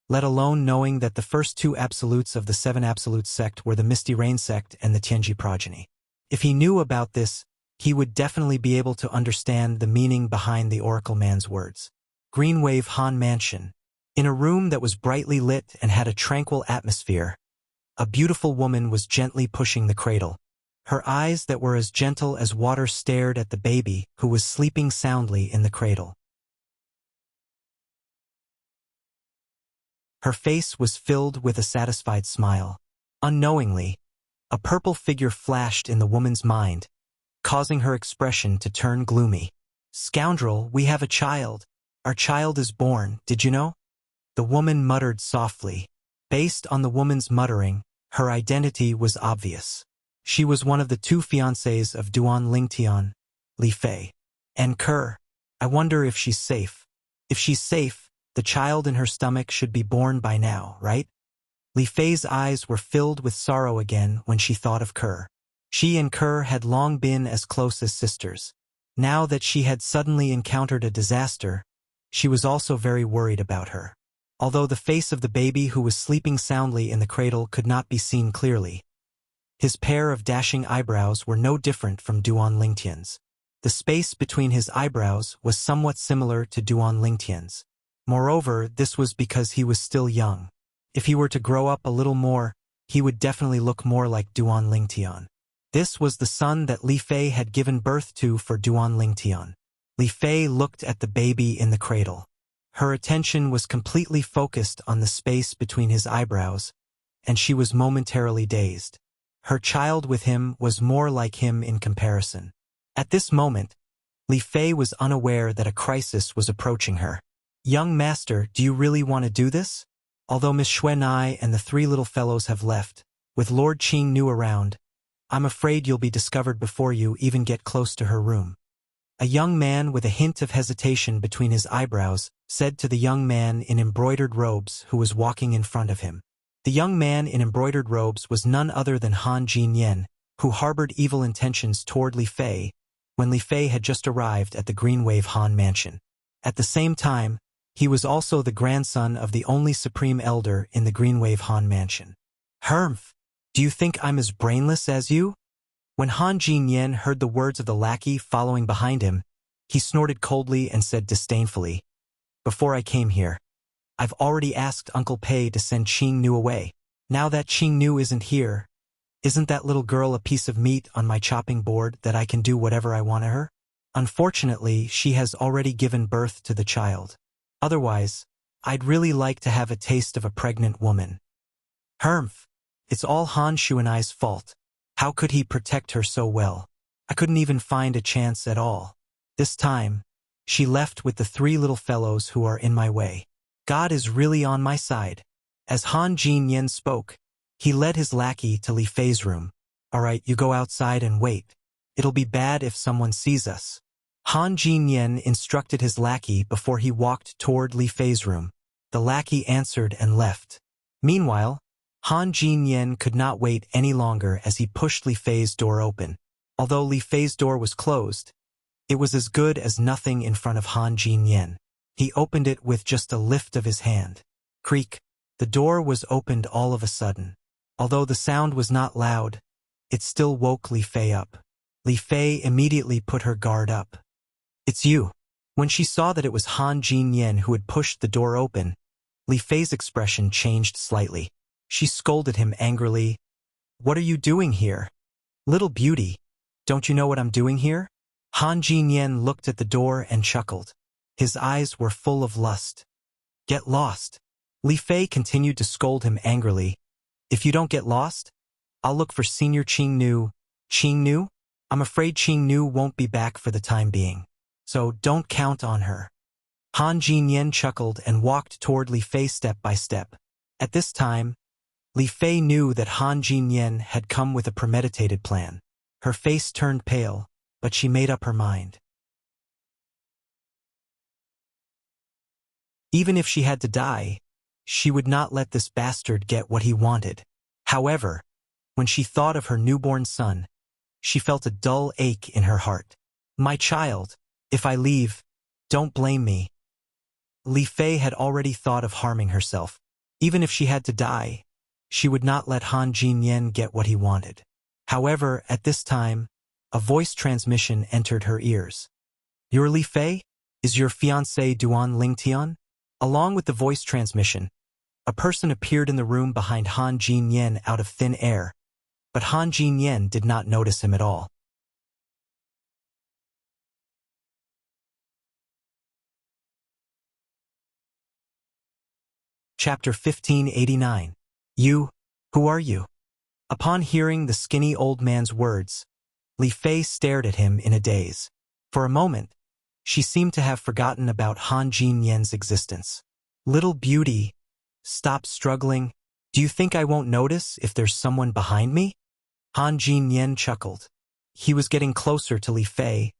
let alone knowing that the first 2 absolutes of the 7 absolutes sect were the Misty Rain sect and the Tianji progeny. If he knew about this, he would definitely be able to understand the meaning behind the Oracle Man's words. Greenwave Han Mansion. In a room that was brightly lit and had a tranquil atmosphere, a beautiful woman was gently pushing the cradle. Her eyes that were as gentle as water stared at the baby who was sleeping soundly in the cradle. Her face was filled with a satisfied smile. Unknowingly, a purple figure flashed in the woman's mind, causing her expression to turn gloomy. "Scoundrel, we have a child. Our child is born, did you know?" The woman muttered softly. Based on the woman's muttering, her identity was obvious. She was one of the 2 fiancés of Duan Lingtian, Li Fei. And Kerr. I wonder if she's safe. If she's safe, the child in her stomach should be born by now, right? Li Fei's eyes were filled with sorrow again when she thought of Kerr. She and Kerr had long been as close as sisters. Now that she had suddenly encountered a disaster, she was also very worried about her. Although the face of the baby who was sleeping soundly in the cradle could not be seen clearly, his pair of dashing eyebrows were no different from Duan Lingtian's. The space between his eyebrows was somewhat similar to Duan Lingtian's. Moreover, this was because he was still young. If he were to grow up a little more, he would definitely look more like Duan Lingtian. This was the son that Li Fei had given birth to for Duan Lingtian. Li Fei looked at the baby in the cradle. Her attention was completely focused on the space between his eyebrows, and she was momentarily dazed. Her child with him was more like him in comparison. At this moment, Li Fei was unaware that a crisis was approaching her. "Young master, do you really want to do this? Although Miss Xuanai and the 3 little fellows have left, with Lord Qing Nu around, I'm afraid you'll be discovered before you even get close to her room." A young man with a hint of hesitation between his eyebrows said to the young man in embroidered robes who was walking in front of him. The young man in embroidered robes was none other than Han Jinyan, who harbored evil intentions toward Li Fei when Li Fei had just arrived at the Greenwave Han Mansion. At the same time, he was also the grandson of the only supreme elder in the Greenwave Han Mansion. "Hermf, do you think I'm as brainless as you?" When Han Jinyan heard the words of the lackey following behind him, he snorted coldly and said disdainfully, "Before I came here, I've already asked Uncle Pei to send Qing Nu away. Now that Qing Nu isn't here, isn't that little girl a piece of meat on my chopping board that I can do whatever I want to her? Unfortunately, she has already given birth to the child. Otherwise, I'd really like to have a taste of a pregnant woman." "Hermf, it's all Han Shuanai's fault. How could he protect her so well? I couldn't even find a chance at all. This time, she left with the 3 little fellows who are in my way. God is really on my side." As Han Jinyan spoke, he led his lackey to Li Fei's room. "All right, you go outside and wait. It'll be bad if someone sees us." Han Jinyan instructed his lackey before he walked toward Li Fei's room. The lackey answered and left. Meanwhile, Han Jinyan could not wait any longer as he pushed Li Fei's door open. Although Li Fei's door was closed, it was as good as nothing in front of Han Jinyan. He opened it with just a lift of his hand. Creak. The door was opened all of a sudden. Although the sound was not loud, it still woke Li Fei up. Li Fei immediately put her guard up. "It's you." When she saw that it was Han Jinyan who had pushed the door open, Li Fei's expression changed slightly. She scolded him angrily. "What are you doing here? Little beauty, don't you know what I'm doing here?" Han Jinyan looked at the door and chuckled. His eyes were full of lust. "Get lost." Li Fei continued to scold him angrily. "If you don't get lost, I'll look for Senior Qing Nu." "Qing Nu? I'm afraid Qing Nu won't be back for the time being. So don't count on her." Han Jinyan chuckled and walked toward Li Fei step by step. At this time, Li Fei knew that Han Jinyan had come with a premeditated plan. Her face turned pale, but she made up her mind. Even if she had to die, she would not let this bastard get what he wanted. However, when she thought of her newborn son, she felt a dull ache in her heart. "My child, if I leave, don't blame me." Li Fei had already thought of harming herself. Even if she had to die, she would not let Han Jinyan get what he wanted. However, at this time, a voice transmission entered her ears. "You're Li Fei? Is your fiancé Duan Lingtian?" Along with the voice transmission, a person appeared in the room behind Han Jinyan out of thin air, but Han Jinyan did not notice him at all. Chapter 1589. "You, who are you?" Upon hearing the skinny old man's words, Li Fei stared at him in a daze. For a moment, she seemed to have forgotten about Han Jinyan's existence. "Little beauty, stop struggling. Do you think I won't notice if there's someone behind me?" Han Jinyan chuckled. He was getting closer to Li Fei,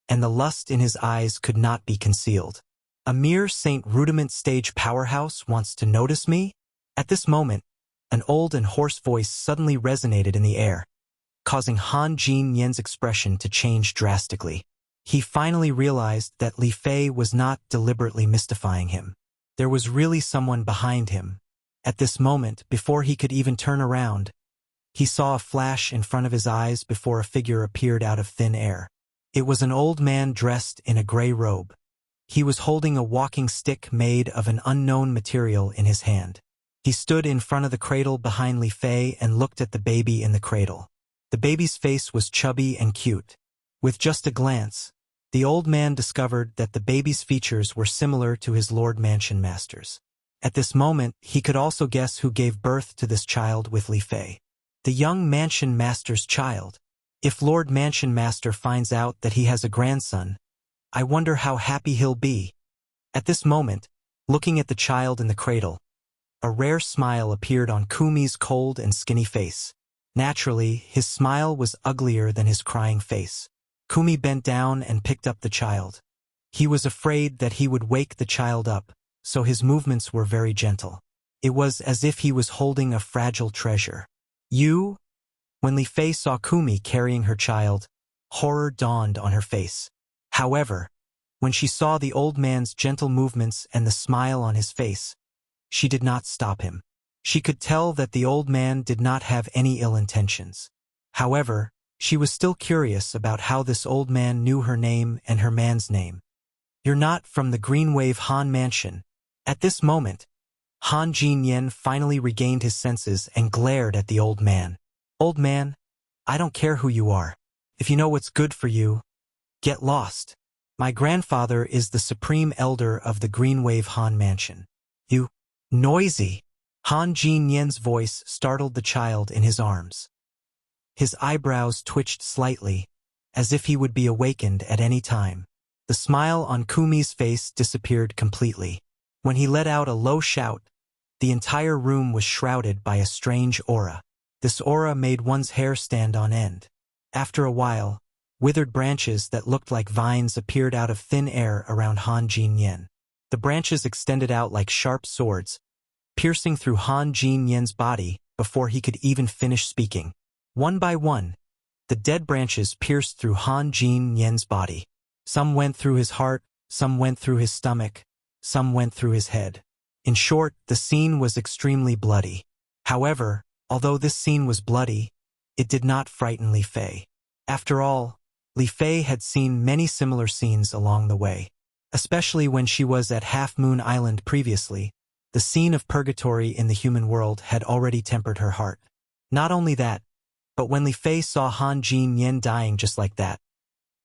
and the lust in his eyes could not be concealed. "A mere Saint Rudiment stage powerhouse wants to notice me?" At this moment, an old and hoarse voice suddenly resonated in the air, causing Han Jinyan's expression to change drastically. He finally realized that Li Fei was not deliberately mystifying him. There was really someone behind him. At this moment, before he could even turn around, he saw a flash in front of his eyes before a figure appeared out of thin air. It was an old man dressed in a gray robe. He was holding a walking stick made of an unknown material in his hand. He stood in front of the cradle behind Li Fei and looked at the baby in the cradle. The baby's face was chubby and cute. With just a glance, the old man discovered that the baby's features were similar to his Lord Mansion Master's. At this moment, he could also guess who gave birth to this child with Li Fei. The young Mansion Master's child. If Lord Mansion Master finds out that he has a grandson, I wonder how happy he'll be. At this moment, looking at the child in the cradle, a rare smile appeared on Kumi's cold and skinny face. Naturally, his smile was uglier than his crying face. Kumi bent down and picked up the child. He was afraid that he would wake the child up, so his movements were very gentle. It was as if he was holding a fragile treasure. "You?" When Li Fei saw Kumi carrying her child, horror dawned on her face. However, when she saw the old man's gentle movements and the smile on his face, she did not stop him. She could tell that the old man did not have any ill intentions. However, she was still curious about how this old man knew her name and her man's name. "You're not from the Green Wave Han Mansion." At this moment, Han Jinyan finally regained his senses and glared at the old man. "Old man, I don't care who you are. If you know what's good for you, get lost. My grandfather is the supreme elder of the Green Wave Han Mansion." "You noisy." Han Jinyan's voice startled the child in his arms. His eyebrows twitched slightly, as if he would be awakened at any time. The smile on Kumi's face disappeared completely. When he let out a low shout, the entire room was shrouded by a strange aura. This aura made one's hair stand on end. After a while, withered branches that looked like vines appeared out of thin air around Han Jinyan. The branches extended out like sharp swords, piercing through Han Jinyan's body before he could even finish speaking. One by one, the dead branches pierced through Han Jinyan's body. Some went through his heart, some went through his stomach, some went through his head. In short, the scene was extremely bloody. However, although this scene was bloody, it did not frighten Li Fei. After all, Li Fei had seen many similar scenes along the way. Especially when she was at Half Moon Island previously, The scene of purgatory in the human world had already tempered her heart. Not only that, but when Li Fei saw Han Jin Yen dying just like that,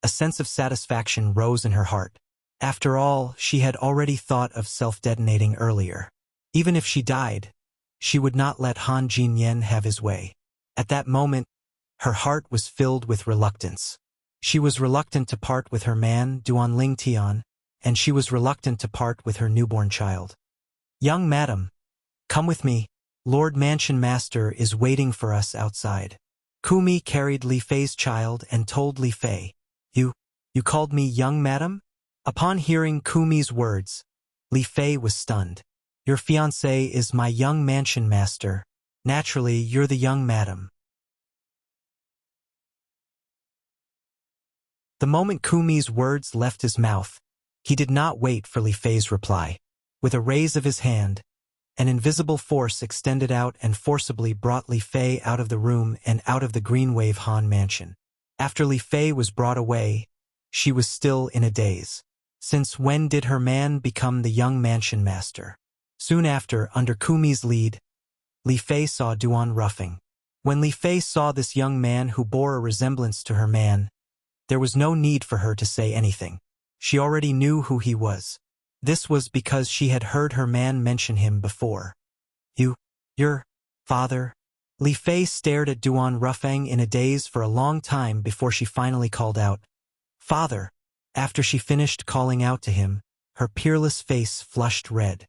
a sense of satisfaction rose in her heart. After all, she had already thought of self-detonating earlier. Even if she died, she would not let Han Jin Yen have his way. At that moment, her heart was filled with reluctance. She was reluctant to part with her man, Duan Ling Tian, and she was reluctant to part with her newborn child. "Young madam, come with me. Lord Mansion Master is waiting for us outside." Kumi carried Li Fei's child and told Li Fei, You called me young madam?" Upon hearing Kumi's words, Li Fei was stunned. "Your fiancé is my young mansion master. Naturally, you're the young madam." The moment Kumi's words left his mouth, he did not wait for Li Fei's reply. With a raise of his hand, an invisible force extended out and forcibly brought Li Fei out of the room and out of the Green Wave Han mansion. After Li Fei was brought away, she was still in a daze. Since when did her man become the young mansion master? Soon after, under Kumi's lead, Li Fei saw Duan roughing. When Li Fei saw this young man who bore a resemblance to her man, there was no need for her to say anything. She already knew who he was. This was because she had heard her man mention him before. Your father?" Li Fei stared at Duan Ruffang in a daze for a long time before she finally called out, "Father." After she finished calling out to him, her peerless face flushed red.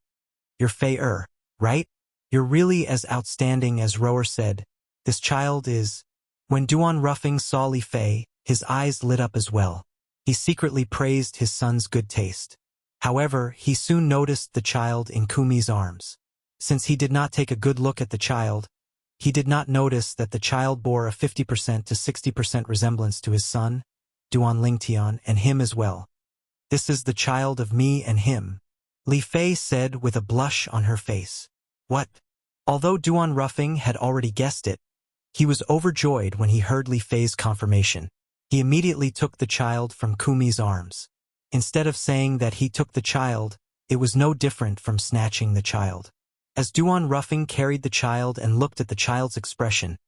"You're Fei-er, right? You're really as outstanding as Rower said. This child is—" When Duan Ruffing saw Li Fei, his eyes lit up as well. He secretly praised his son's good taste. However, he soon noticed the child in Kumi's arms. Since he did not take a good look at the child, he did not notice that the child bore a 50% to 60% resemblance to his son, Duan Lingtian, and him as well. "This is the child of me and him," Li Fei said with a blush on her face. "What?" Although Duan Ruffing had already guessed it, he was overjoyed when he heard Li Fei's confirmation. He immediately took the child from Kumi's arms. Instead of saying that he took the child, it was no different from snatching the child. As Duan Ruffing carried the child and looked at the child's expression,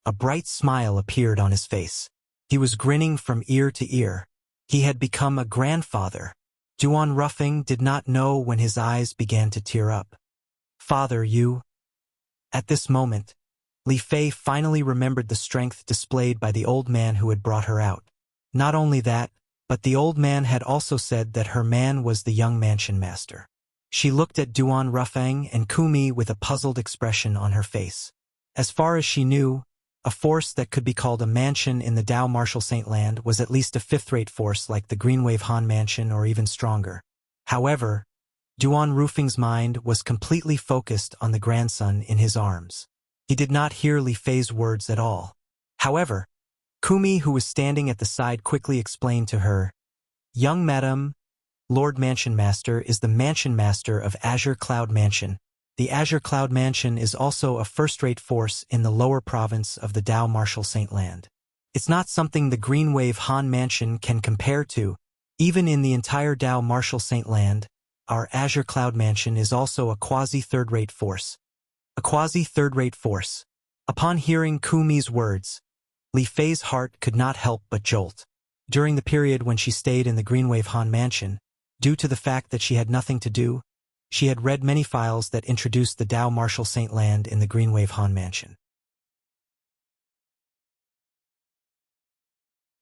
a bright smile appeared on his face. He was grinning from ear to ear. He had become a grandfather. Duan Ruffing did not know when his eyes began to tear up. "Father, you—" At this moment, Li Fei finally remembered the strength displayed by the old man who had brought her out. Not only that, but the old man had also said that her man was the young mansion master. She looked at Duan Ruffang and Kumi with a puzzled expression on her face. As far as she knew, a force that could be called a mansion in the Dao Martial Saint Land was at least a fifth-rate force like the Greenwave Han Mansion or even stronger. However, Duan Ruffing's mind was completely focused on the grandson in his arms. He did not hear Li Fei's words at all. However, Kumi, who was standing at the side, quickly explained to her, "Young madam, Lord Mansion Master is the Mansion Master of Azure Cloud Mansion. The Azure Cloud Mansion is also a first-rate force in the lower province of the Dao Martial Saint Land. It's not something the Greenwave Han Mansion can compare to. Even in the entire Dao Martial Saint Land, our Azure Cloud Mansion is also a quasi-third-rate force." A quasi-third-rate force. Upon hearing Kumi's words, Li Fei's heart could not help but jolt. During the period when she stayed in the Greenwave Han Mansion, due to the fact that she had nothing to do, she had read many files that introduced the Dao Martial Saint Land in the Greenwave Han Mansion.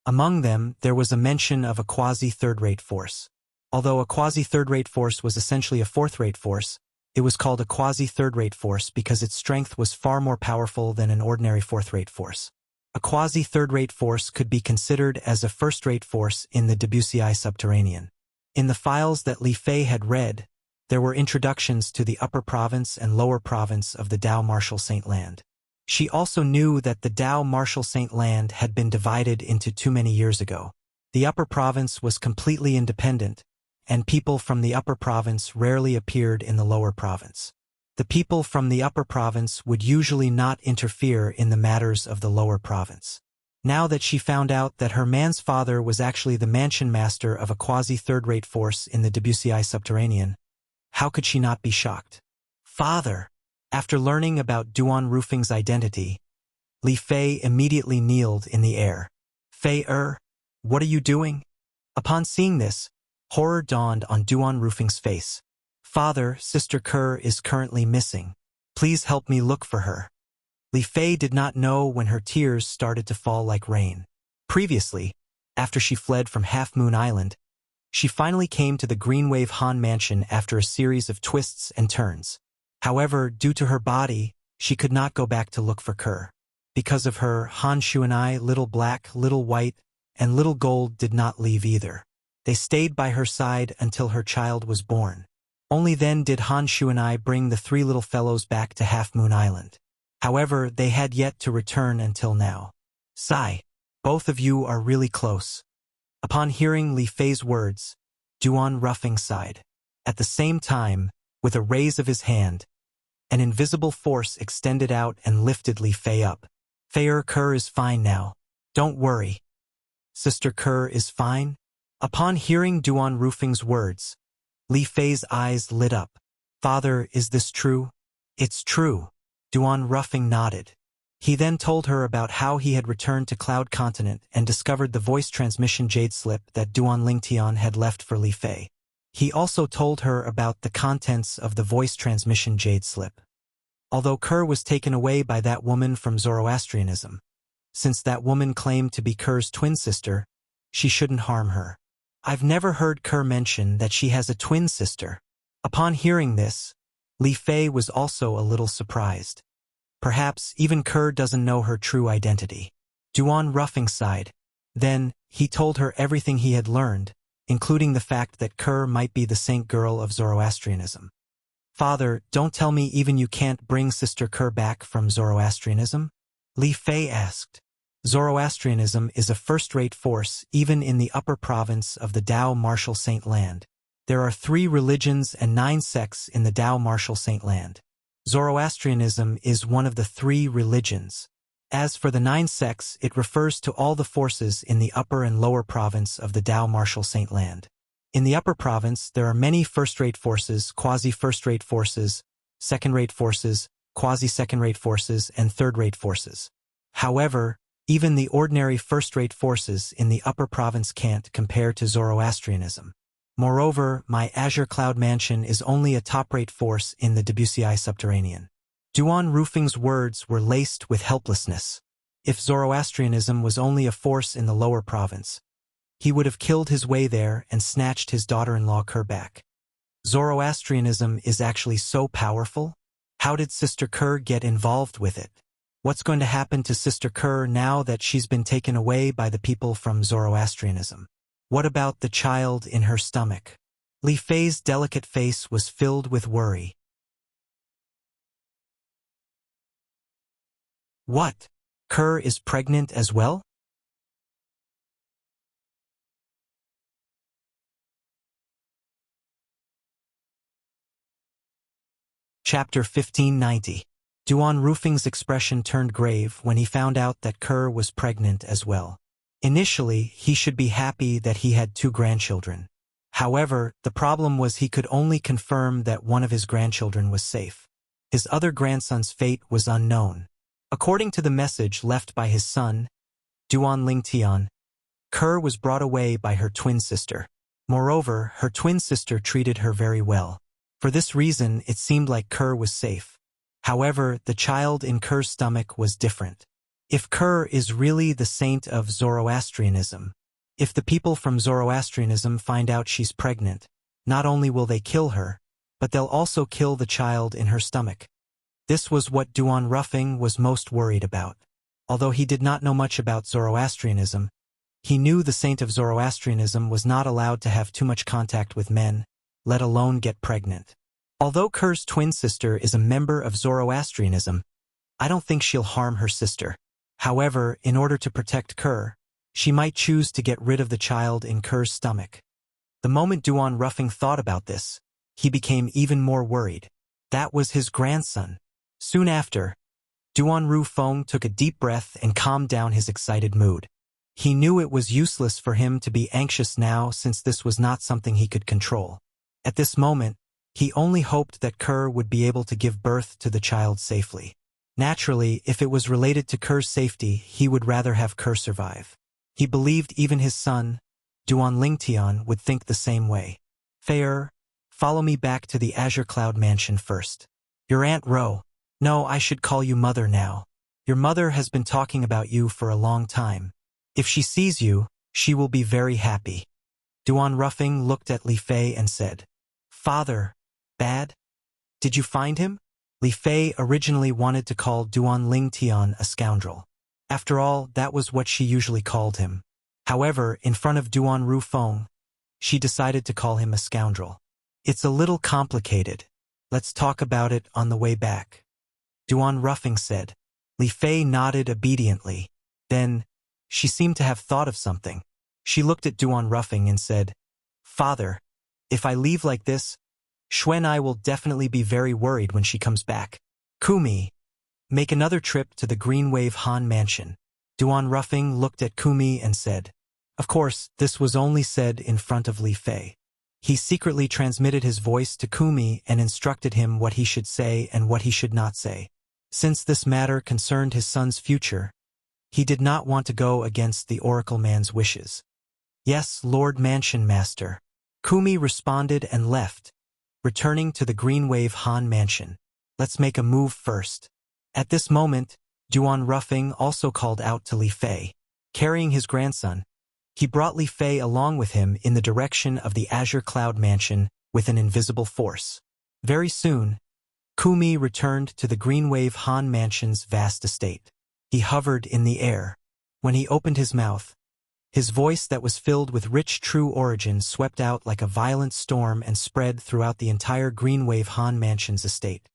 Among them, there was a mention of a quasi-third-rate force. Although a quasi-third-rate force was essentially a fourth-rate force, it was called a quasi-third-rate force because its strength was far more powerful than an ordinary fourth-rate force. A quasi-third-rate force could be considered as a first-rate force in the WCI subterranean. In the files that Li Fei had read, there were introductions to the upper province and lower province of the Dao Martial Saint Land. She also knew that the Dao Martial Saint Land had been divided into too many years ago. The upper province was completely independent, and people from the upper province rarely appeared in the lower province. The people from the upper province would usually not interfere in the matters of the lower province. Now that she found out that her man's father was actually the mansion master of a quasi-third-rate force in the WCI subterranean, how could she not be shocked? Father! After learning about Duan Rufing's identity, Li Fei immediately kneeled in the air. Fei what are you doing? Upon seeing this, horror dawned on Duan Rufing's face. Father, Sister Kerr is currently missing. Please help me look for her. Li Fei did not know when her tears started to fall like rain. Previously, after she fled from Half Moon Island, she finally came to the Greenwave Han mansion after a series of twists and turns. However, due to her body, she could not go back to look for Kerr. Because of her, Han Shu and I, Little Black, Little White, and Little Gold did not leave either. They stayed by her side until her child was born. Only then did Han Shu and I bring the three little fellows back to Half Moon Island. However, they had yet to return until now. Sigh, both of you are really close. Upon hearing Li Fei's words, Duan Rufing sighed. At the same time, with a raise of his hand, an invisible force extended out and lifted Li Fei up. Fei Kerr is fine now. Don't worry. Sister Kerr is fine? Upon hearing Duan Rufing's words, Li Fei's eyes lit up. Father, is this true? It's true. Duan Rufing nodded. He then told her about how he had returned to Cloud Continent and discovered the voice transmission jade slip that Duan Lingtian had left for Li Fei. He also told her about the contents of the voice transmission jade slip. Although Kerr was taken away by that woman from Zoroastrianism, since that woman claimed to be Kerr's twin sister, she shouldn't harm her. I've never heard Kerr mention that she has a twin sister. Upon hearing this, Li Fei was also a little surprised. Perhaps even Kerr doesn't know her true identity. Duan Rufing sighed. Then, he told her everything he had learned, including the fact that Kerr might be the saint girl of Zoroastrianism. Father, don't tell me even you can't bring Sister Kerr back from Zoroastrianism? Li Fei asked. Zoroastrianism is a first-rate force even in the upper province of the Tao Martial Saint Land. There are 3 religions and 9 sects in the Tao Martial Saint Land. Zoroastrianism is one of the 3 religions. As for the 9 sects, it refers to all the forces in the upper and lower province of the Tao Martial Saint Land. In the upper province, there are many first-rate forces, quasi-first-rate forces, second-rate forces, quasi-second-rate forces, and third-rate forces. However, even the ordinary first-rate forces in the upper province can't compare to Zoroastrianism. Moreover, my Azure Cloud Mansion is only a top-rate force in the Debussy Subterranean. Duan Rufing's words were laced with helplessness. If Zoroastrianism was only a force in the lower province, he would have killed his way there and snatched his daughter-in-law Kerr back. Zoroastrianism is actually so powerful? How did Sister Kerr get involved with it? What's going to happen to Sister Kerr now that she's been taken away by the people from Zoroastrianism? What about the child in her stomach? Li Fei's delicate face was filled with worry. What? Kerr is pregnant as well? Chapter 1590. Duan Rufing's expression turned grave when he found out that Kerr was pregnant as well. Initially, he should be happy that he had 2 grandchildren. However, the problem was he could only confirm that one of his grandchildren was safe. His other grandson's fate was unknown. According to the message left by his son, Duan Lingtian, Kerr was brought away by her twin sister. Moreover, her twin sister treated her very well. For this reason, it seemed like Kerr was safe. However, the child in Kerr's stomach was different. If Kerr is really the saint of Zoroastrianism, if the people from Zoroastrianism find out she's pregnant, not only will they kill her, but they'll also kill the child in her stomach. This was what Duan Rufing was most worried about. Although he did not know much about Zoroastrianism, he knew the saint of Zoroastrianism was not allowed to have too much contact with men, let alone get pregnant. Although Kerr's twin sister is a member of Zoroastrianism, I don't think she'll harm her sister. However, in order to protect Kerr, she might choose to get rid of the child in Kerr's stomach. The moment Duan Rufing thought about this, he became even more worried. That was his grandson. Soon after, Duan Rufing took a deep breath and calmed down his excited mood. He knew it was useless for him to be anxious now since this was not something he could control. At this moment, He only hoped that Kerr would be able to give birth to the child safely. Naturally, if it was related to Kerr's safety, he would rather have Kerr survive. He believed even his son, Duan Lingtian, would think the same way. Fair, follow me back to the Azure Cloud Mansion first. Your Aunt Ro. No, I should call you Mother now. Your mother has been talking about you for a long time. If she sees you, she will be very happy. Duan Ruffing looked at Li Fei and said, Father, bad? Did you find him? Li Fei originally wanted to call Duan Lingtian a scoundrel. After all, that was what she usually called him. However, in front of Duan Rufeng, she decided to call him a scoundrel. It's a little complicated. Let's talk about it on the way back. Duan Ruffing said. Li Fei nodded obediently. Then, she seemed to have thought of something. She looked at Duan Ruffing and said, Father, if I leave like this, Xuan I will definitely be very worried when she comes back. Kumi, make another trip to the Green Wave Han Mansion. Duan Ruffing looked at Kumi and said. Of course, this was only said in front of Li Fei. He secretly transmitted his voice to Kumi and instructed him what he should say and what he should not say. Since this matter concerned his son's future, he did not want to go against the Oracle Man's wishes. Yes, Lord Mansion Master. Kumi responded and left, returning to the Green Wave Han Mansion. Let's make a move first. At this moment, Duan Ruffing also called out to Li Fei. Carrying his grandson, he brought Li Fei along with him in the direction of the Azure Cloud Mansion with an invisible force. Very soon, Kumi returned to the Green Wave Han Mansion's vast estate. He hovered in the air. When he opened his mouth, his voice that was filled with rich true origin swept out like a violent storm and spread throughout the entire Green Wave Han Mansion's estate.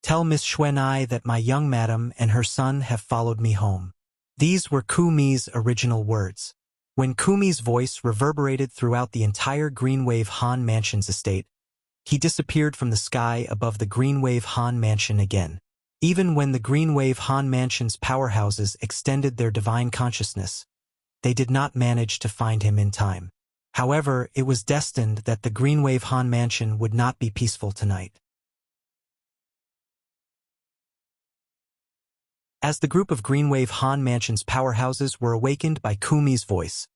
Tell Miss Xuanai that my young madam and her son have followed me home. These were Kumi's original words. When Kumi's voice reverberated throughout the entire Green Wave Han Mansion's estate, he disappeared from the sky above the Green Wave Han Mansion again. Even when the Green Wave Han Mansion's powerhouses extended their divine consciousness, they did not manage to find him in time. However, it was destined that the Green Wave Han Mansion would not be peaceful tonight. As the group of Green Wave Han Mansion's powerhouses were awakened by Kumi's voice,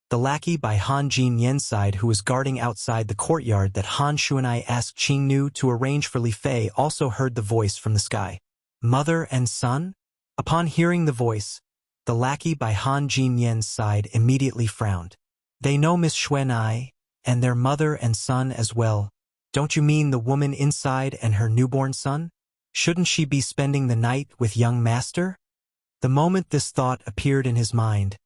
the lackey by Han Jin Yen's side who was guarding outside the courtyard that Han Xuanai asked Qing Nu to arrange for Li Fei also heard the voice from the sky. Mother and son? Upon hearing the voice, the lackey by Han Jin Yen's side immediately frowned. They know Miss Xuanai, and their mother and son as well. Don't you mean the woman inside and her newborn son? Shouldn't she be spending the night with young master? The moment this thought appeared in his mind,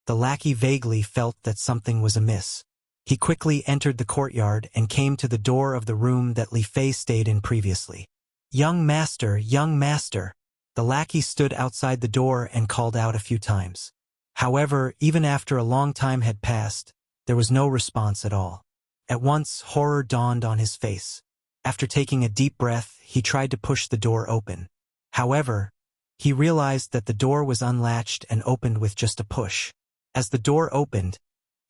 the lackey vaguely felt that something was amiss. He quickly entered the courtyard and came to the door of the room that Li Fei stayed in previously. Young master, young master. The lackey stood outside the door and called out a few times. However, even after a long time had passed, there was no response at all. At once, horror dawned on his face. After taking a deep breath, he tried to push the door open. However, he realized that the door was unlatched and opened with just a push. As the door opened,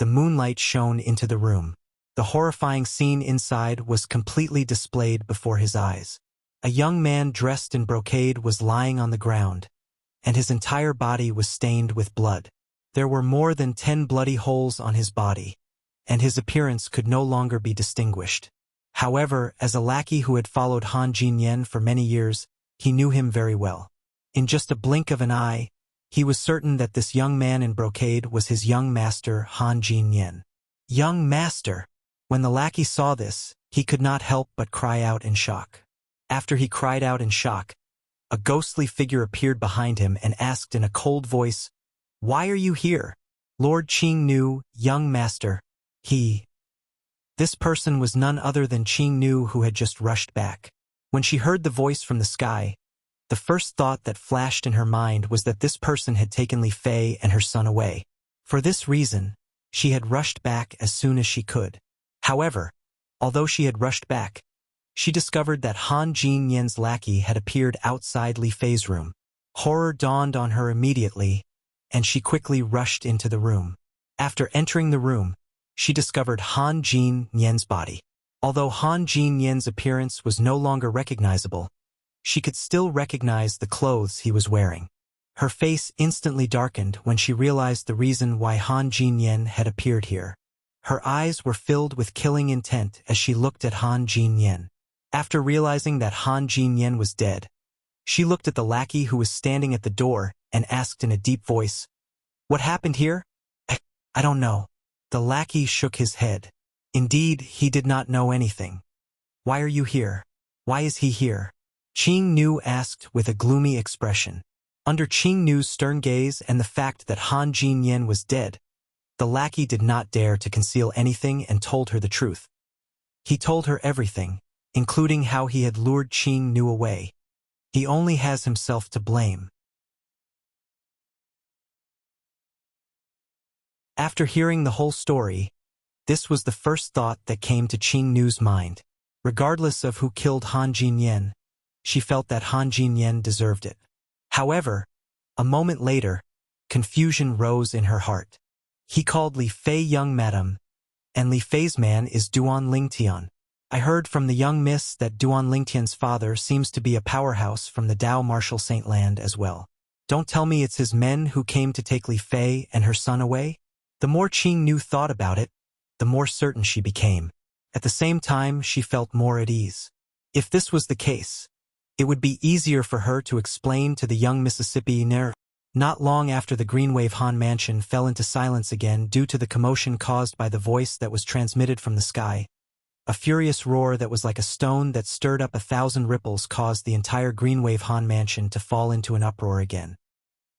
the moonlight shone into the room. The horrifying scene inside was completely displayed before his eyes. A young man dressed in brocade was lying on the ground, and his entire body was stained with blood. There were more than 10 bloody holes on his body, and his appearance could no longer be distinguished. However, as a lackey who had followed Han Jinyen for many years, he knew him very well. In just a blink of an eye, he was certain that this young man in brocade was his young master, Han Jinyen. Young master! When the lackey saw this, he could not help but cry out in shock. After he cried out in shock, a ghostly figure appeared behind him and asked in a cold voice, "Why are you here?" Lord Qing Nu, young master. This person was none other than Qing Nu, who had just rushed back. When she heard the voice from the sky, the first thought that flashed in her mind was that this person had taken Li Fei and her son away. For this reason, she had rushed back as soon as she could. However, although she had rushed back, she discovered that Han Jin Yen's lackey had appeared outside Li Fei's room. Horror dawned on her immediately, and she quickly rushed into the room. After entering the room, she discovered Han Jin Yen's body. Although Han Jinyan's appearance was no longer recognizable, she could still recognize the clothes he was wearing. Her face instantly darkened when she realized the reason why Han Jinyan had appeared here. Her eyes were filled with killing intent as she looked at Han Jinyan. After realizing that Han Jinyan was dead, she looked at the lackey who was standing at the door and asked in a deep voice, "What happened here?" I don't know." The lackey shook his head. Indeed, he did not know anything. "Why are you here? Why is he here?" Qing Nu asked with a gloomy expression. Under Qing Nu's stern gaze and the fact that Han Jinyan was dead, the lackey did not dare to conceal anything and told her the truth. He told her everything, including how he had lured Qing Nu away. He only has himself to blame. After hearing the whole story, this was the first thought that came to Qing Nu's mind. Regardless of who killed Han Jinyan, she felt that Han Jinyan deserved it. However, a moment later, confusion rose in her heart. He called Li Fei young madam, and Li Fei's man is Duan Lingtian. I heard from the young miss that Duan Lingtian's father seems to be a powerhouse from the Dao Martial Saint Land as well. Don't tell me it's his men who came to take Li Fei and her son away? The more Qing Nu thought about it, the more certain she became. At the same time, she felt more at ease. If this was the case, it would be easier for her to explain to the young Mississippi-ner. Not long after the Greenwave Han mansion fell into silence again due to the commotion caused by the voice that was transmitted from the sky. A furious roar that was like a stone that stirred up 1,000 ripples caused the entire Greenwave Han mansion to fall into an uproar again.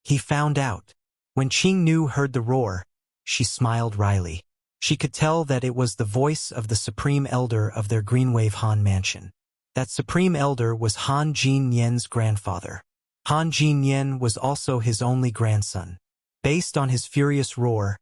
He found out. When Qing Nu heard the roar, she smiled wryly. She could tell that it was the voice of the Supreme Elder of their Greenwave Han mansion. That Supreme Elder was Han Jinyan's grandfather. Han Jinyan was also his only grandson. Based on his furious roar,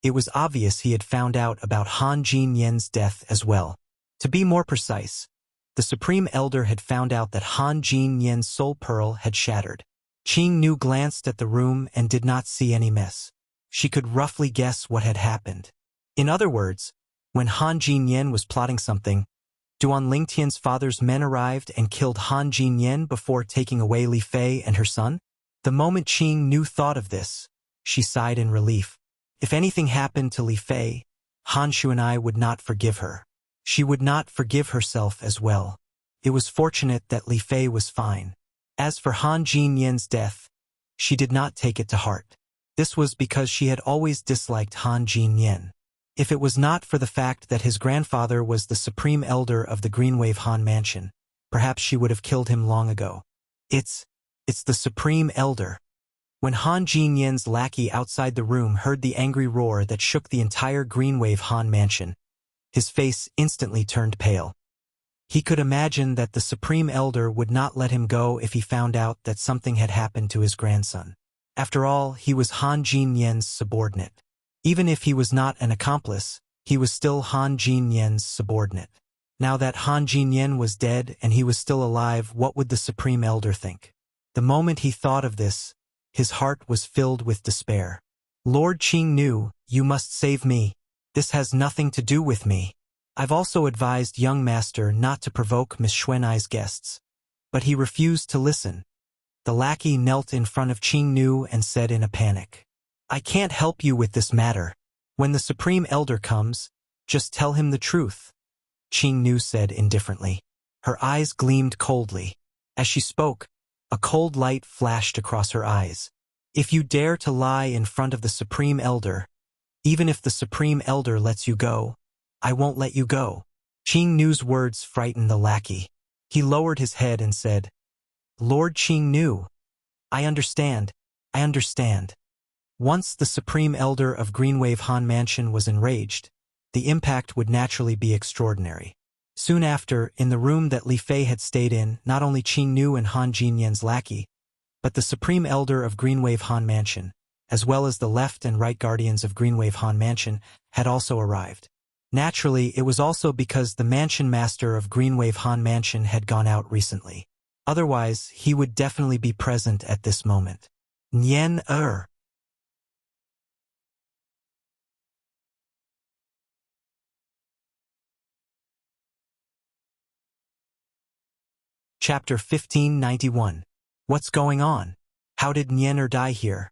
it was obvious he had found out about Han Jinyan's death as well. To be more precise, the Supreme Elder had found out that Han Jinyan's soul pearl had shattered. Qing Nu glanced at the room and did not see any mess. She could roughly guess what had happened. In other words, when Han Jinyan was plotting something, Duan Lingtian's father's men arrived and killed Han Jinyan before taking away Li Fei and her son? The moment Qing Nu thought of this, she sighed in relief. If anything happened to Li Fei, Han Shu and I would not forgive her. She would not forgive herself as well. It was fortunate that Li Fei was fine. As for Han Jinyan's death, she did not take it to heart. This was because she had always disliked Han Jinyan. If it was not for the fact that his grandfather was the Supreme Elder of the Greenwave Han Mansion, perhaps she would have killed him long ago. It's the Supreme Elder. When Han Jinyan's lackey outside the room heard the angry roar that shook the entire Greenwave Han Mansion, his face instantly turned pale. He could imagine that the Supreme Elder would not let him go if he found out that something had happened to his grandson. After all, he was Han Jinyan's subordinate. Even if he was not an accomplice, he was still Han Jinyan's subordinate. Now that Han Jinyan was dead and he was still alive, what would the Supreme Elder think? The moment he thought of this, his heart was filled with despair. Lord Qing Nu, you must save me. This has nothing to do with me. I've also advised young master not to provoke Miss Xuanai's guests. But he refused to listen. The lackey knelt in front of Qing Nu and said in a panic, I can't help you with this matter. When the Supreme Elder comes, just tell him the truth. Qing Nu said indifferently. Her eyes gleamed coldly. As she spoke, a cold light flashed across her eyes. If you dare to lie in front of the Supreme Elder, even if the Supreme Elder lets you go, I won't let you go. Qing Nu's words frightened the lackey. He lowered his head and said, Lord Qing Nu, I understand. Once the Supreme Elder of Greenwave Han Mansion was enraged, the impact would naturally be extraordinary. Soon after, in the room that Li Fei had stayed in, not only Qing Nu and Han Jinyan's lackey, but the Supreme Elder of Greenwave Han Mansion, as well as the left and right guardians of Greenwave Han Mansion, had also arrived. Naturally, it was also because the mansion master of Greenwave Han Mansion had gone out recently. Otherwise, he would definitely be present at this moment. Nian Chapter 1591. What's going on? How did Nyener die here?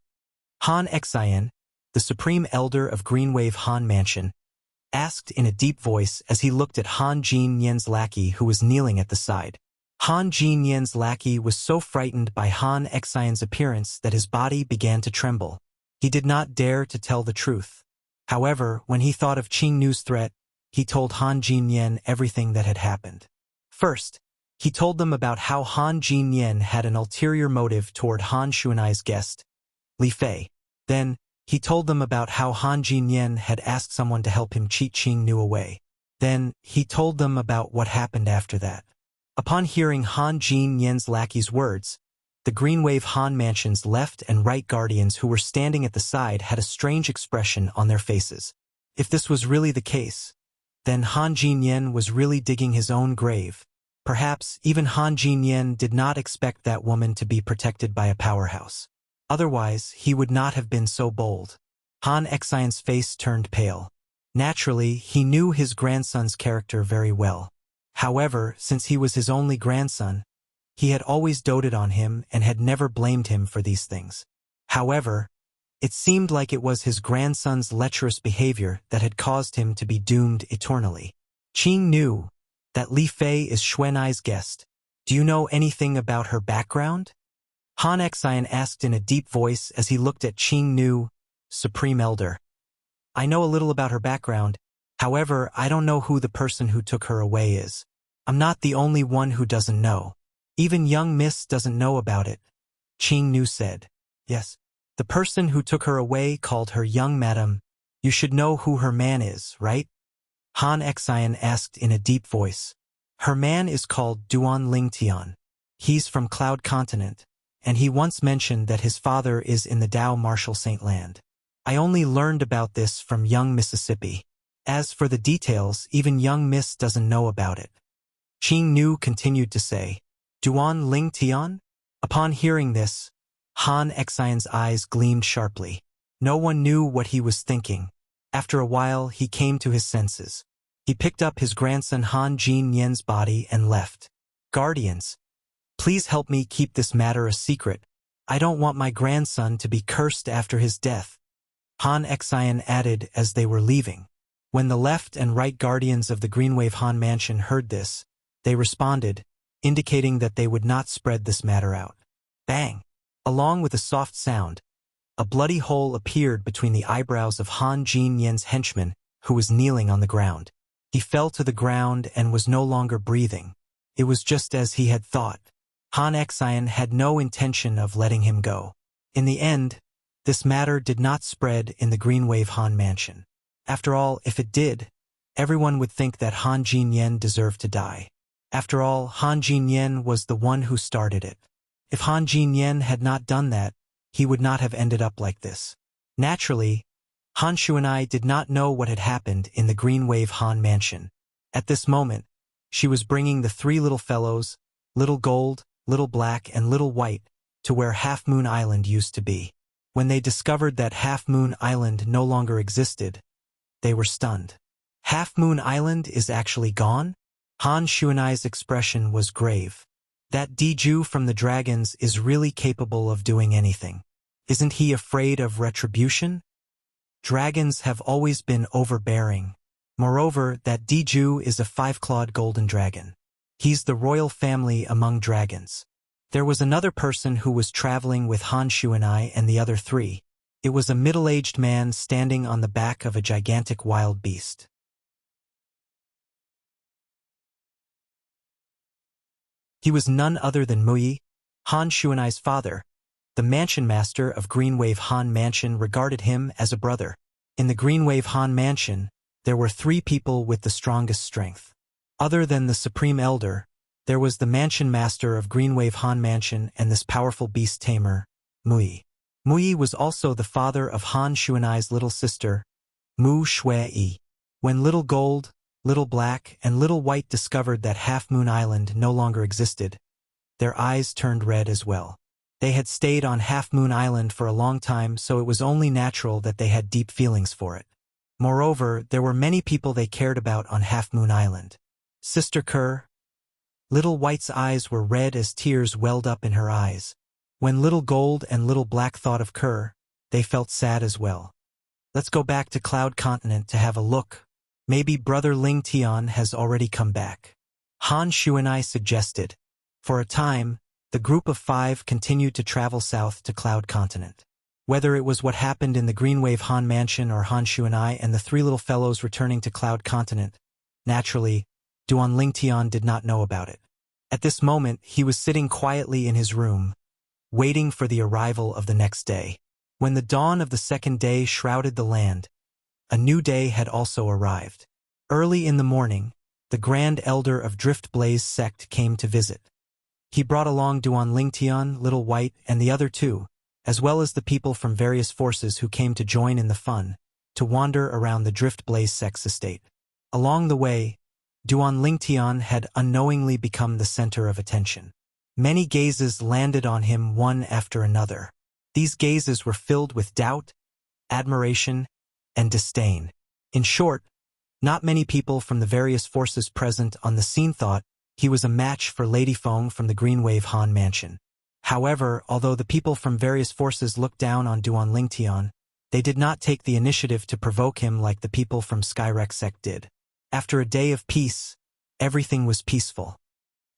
Han Xian, the supreme elder of Greenwave Han Mansion, asked in a deep voice as he looked at Han Jin Yen's lackey who was kneeling at the side. Han Jin Yen's lackey was so frightened by Han Xian's appearance that his body began to tremble. He did not dare to tell the truth. However, when he thought of Qing Nu's threat, he told Han Jin Yen everything that had happened. First, he told them about how Han Jin Yen had an ulterior motive toward Han Xuanai's guest, Li Fei. Then, he told them about how Han Jin Yen had asked someone to help him cheat Qing Nu away. Then, he told them about what happened after that. Upon hearing Han Jin Yen's lackey's words, the Greenwave Han Mansion's left and right guardians who were standing at the side had a strange expression on their faces. If this was really the case, then Han Jin Yen was really digging his own grave. Perhaps even Han Jin Yen did not expect that woman to be protected by a powerhouse. Otherwise, he would not have been so bold. Han Xian's face turned pale. Naturally, he knew his grandson's character very well. However, since he was his only grandson, he had always doted on him and had never blamed him for these things. However, it seemed like it was his grandson's lecherous behavior that had caused him to be doomed eternally. Qing Nu, that Li Fei is Xuanai's guest. Do you know anything about her background? Han Xian asked in a deep voice as he looked at Qing Nu, Supreme Elder. I know a little about her background. However, I don't know who the person who took her away is. I'm not the only one who doesn't know. Even young Miss doesn't know about it, Qing Nu said. Yes. The person who took her away called her young madam. You should know who her man is, right? Han Xian asked in a deep voice. Her man is called Duan Lingtian. He's from Cloud Continent, and he once mentioned that his father is in the Dao Marshall Saint Land. I only learned about this from young Mississippi. As for the details, even young Miss doesn't know about it. Qing Nu continued to say, Duan Lingtian? Upon hearing this, Han Xian's eyes gleamed sharply. No one knew what he was thinking. After a while, he came to his senses. He picked up his grandson Han Jin Yen's body and left. Guardians, please help me keep this matter a secret. I don't want my grandson to be cursed after his death, Han Xian added as they were leaving. When the left and right guardians of the Greenwave Han Mansion heard this, they responded, indicating that they would not spread this matter out. Bang! Along with a soft sound, a bloody hole appeared between the eyebrows of Han Jin Yen's henchman, who was kneeling on the ground. He fell to the ground and was no longer breathing. It was just as he had thought. Han Xian had no intention of letting him go. In the end, this matter did not spread in the Greenwave Han Mansion. After all, if it did, everyone would think that Han Jin Yen deserved to die. After all, Han Jin Yen was the one who started it. If Han Jin Yen had not done that, he would not have ended up like this. Naturally, Han Xuanai did not know what had happened in the Greenwave Han Mansion. At this moment, she was bringing the three little fellows, Little Gold, Little Black, and Little White, to where Half Moon Island used to be. When they discovered that Half Moon Island no longer existed, they were stunned. Half Moon Island is actually gone? Han Xuanai's expression was grave. That Diju from the dragons is really capable of doing anything. Isn't he afraid of retribution? Dragons have always been overbearing. Moreover, that Diju is a five-clawed golden dragon. He's the royal family among dragons. There was another person who was traveling with Han Xuanai and the other three. It was a middle-aged man standing on the back of a gigantic wild beast. He was none other than Mui, Han Xuanai's father. The mansion master of Greenwave Han Mansion regarded him as a brother. In the Greenwave Han Mansion, there were three people with the strongest strength. Other than the Supreme Elder, there was the mansion master of Greenwave Han Mansion and this powerful beast tamer, Mui. Mui was also the father of Han Xuanai's little sister, Mu Shui. When Little Gold, Little Black, and Little White discovered that Half Moon Island no longer existed, their eyes turned red as well. They had stayed on Half Moon Island for a long time, so it was only natural that they had deep feelings for it. Moreover, there were many people they cared about on Half Moon Island. Sister Kerr, Little White's eyes were red as tears welled up in her eyes. When Little Gold and Little Black thought of Kerr, they felt sad as well. Let's go back to Cloud Continent to have a look. Maybe Brother Ling Tian has already come back. Han Shuanai suggested. For a time, the group of 5 continued to travel south to Cloud Continent. Whether it was what happened in the Greenwave Han Mansion or Han Shuanai and the 3 little fellows returning to Cloud Continent, naturally, Duan Ling Tian did not know about it. At this moment, he was sitting quietly in his room, waiting for the arrival of the next day. When the dawn of the second day shrouded the land, a new day had also arrived. Early in the morning, the Grand Elder of Drift Blaze sect came to visit. He brought along Duan Ling Tian, Little White, and the other 2, as well as the people from various forces who came to join in the fun, to wander around the Drift Blaze sect's estate. Along the way, Duan Ling Tian had unknowingly become the center of attention. Many gazes landed on him one after another. These gazes were filled with doubt, admiration, and disdain. In short, not many people from the various forces present on the scene thought he was a match for Lady Feng from the Greenwave Han Mansion. However, although the people from various forces looked down on Duan Ling Tian, they did not take the initiative to provoke him like the people from Skyrek sect did. After a day of peace, everything was peaceful.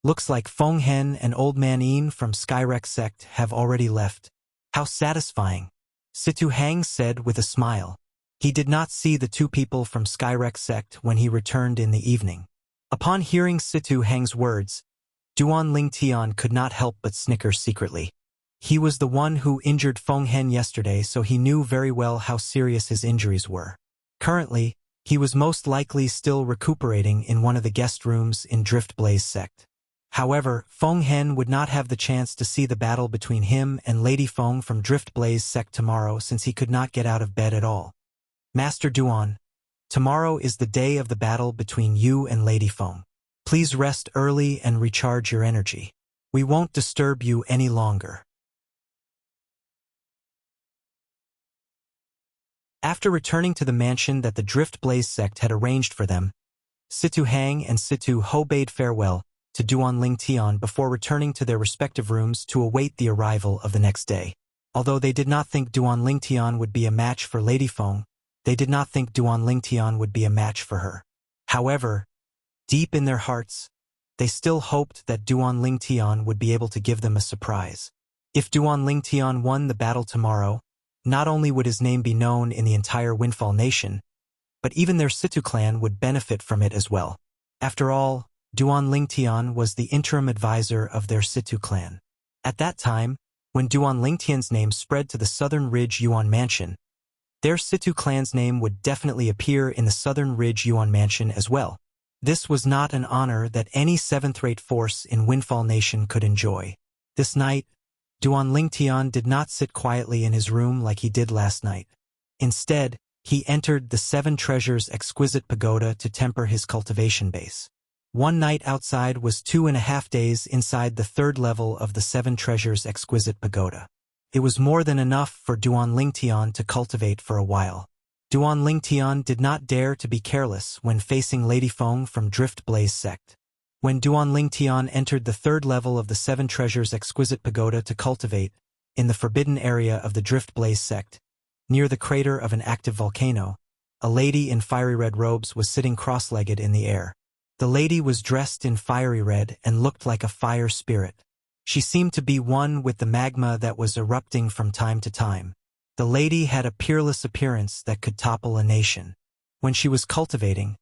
Looks like Feng Hen and Old Man Yin from Skyrek sect have already left. How satisfying, Situ Hang said with a smile. He did not see the 2 people from Skyrek sect when he returned in the evening. Upon hearing Situ Hang's words, Duan Ling Tian could not help but snicker secretly. He was the one who injured Feng Hen yesterday, so he knew very well how serious his injuries were. Currently, he was most likely still recuperating in one of the guest rooms in Drift Blaze sect. However, Feng Hen would not have the chance to see the battle between him and Lady Feng from Drift Blaze sect tomorrow since he could not get out of bed at all. Master Duan, tomorrow is the day of the battle between you and Lady Feng. Please rest early and recharge your energy. We won't disturb you any longer. After returning to the mansion that the Drift Blaze sect had arranged for them, Situ Hang and Situ Ho bade farewell to Duan Ling Tian before returning to their respective rooms to await the arrival of the next day. Although they did not think Duan Ling Tian would be a match for Lady Feng, they did not think Duan Ling Tian would be a match for her. However, deep in their hearts, they still hoped that Duan Ling Tian would be able to give them a surprise. If Duan Ling Tian won the battle tomorrow, not only would his name be known in the entire Windfall Nation, but even their Situ clan would benefit from it as well. After all, Duan Ling Tian was the interim advisor of their Situ clan. At that time, when Duan Ling Tian's name spread to the Southern Ridge Yuan Mansion, their Situ clan's name would definitely appear in the Southern Ridge Yuan Mansion as well. This was not an honor that any 7th-rate force in Windfall Nation could enjoy. This night, Duan Ling Tian did not sit quietly in his room like he did last night. Instead, he entered the 7 Treasures Exquisite Pagoda to temper his cultivation base. One night outside was 2.5 days inside the 3rd level of the 7 Treasures Exquisite Pagoda. It was more than enough for Duan Ling Tian to cultivate for a while. Duan Ling Tian did not dare to be careless when facing Lady Feng from Drift Blaze sect. When Duan Ling Tian entered the 3rd level of the 7 Treasures Exquisite Pagoda to cultivate, in the forbidden area of the Drift Blaze sect, near the crater of an active volcano, a lady in fiery red robes was sitting cross-legged in the air. The lady was dressed in fiery red and looked like a fire spirit. She seemed to be one with the magma that was erupting from time to time. The lady had a peerless appearance that could topple a nation. When she was cultivating,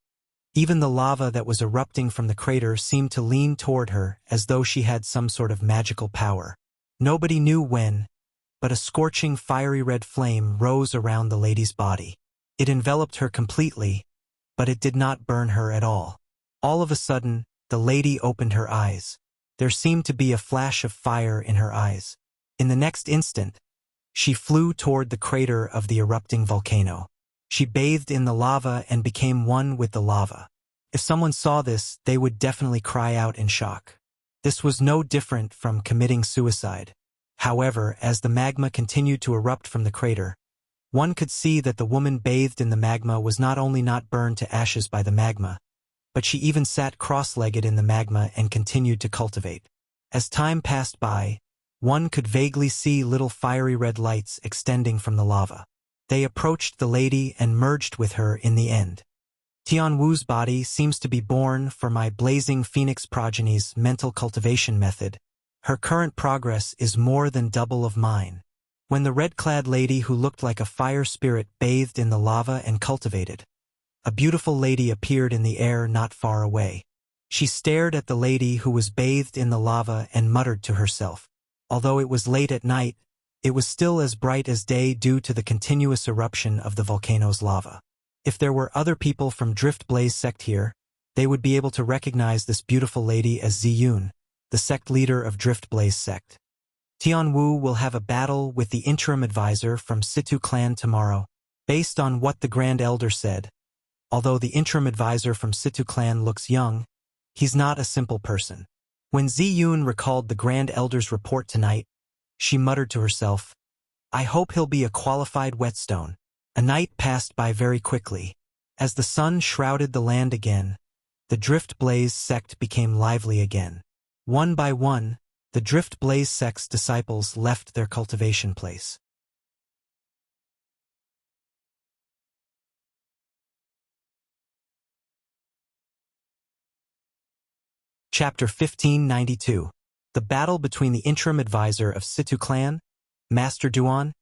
even the lava that was erupting from the crater seemed to lean toward her as though she had some sort of magical power. Nobody knew when, but a scorching fiery red flame rose around the lady's body. It enveloped her completely, but it did not burn her at all. All of a sudden, the lady opened her eyes. There seemed to be a flash of fire in her eyes. In the next instant, she flew toward the crater of the erupting volcano. She bathed in the lava and became one with the lava. If someone saw this, they would definitely cry out in shock. This was no different from committing suicide. However, as the magma continued to erupt from the crater, one could see that the woman bathed in the magma was not only not burned to ashes by the magma, but she even sat cross-legged in the magma and continued to cultivate. As time passed by, one could vaguely see little fiery red lights extending from the lava. They approached the lady and merged with her in the end. Tianwu's body seems to be born for my blazing phoenix progeny's mental cultivation method. Her current progress is more than double of mine. When the red-clad lady who looked like a fire spirit bathed in the lava and cultivated, a beautiful lady appeared in the air not far away. She stared at the lady who was bathed in the lava and muttered to herself. Although it was late at night, it was still as bright as day due to the continuous eruption of the volcano's lava. If there were other people from Drift Blaze sect here, they would be able to recognize this beautiful lady as Ziyun, the sect leader of Drift Blaze sect. Tianwu will have a battle with the interim advisor from Situ clan tomorrow, based on what the Grand Elder said. Although the interim advisor from Situ clan looks young, he's not a simple person. When Ziyun recalled the Grand Elder's report tonight, she muttered to herself, "I hope he'll be a qualified whetstone." A night passed by very quickly. As the sun shrouded the land again, the Drift Blaze sect became lively again. One by one, the Drift Blaze sect's disciples left their cultivation place. Chapter 1592. The battle between the interim advisor of Situ clan, Master Duan,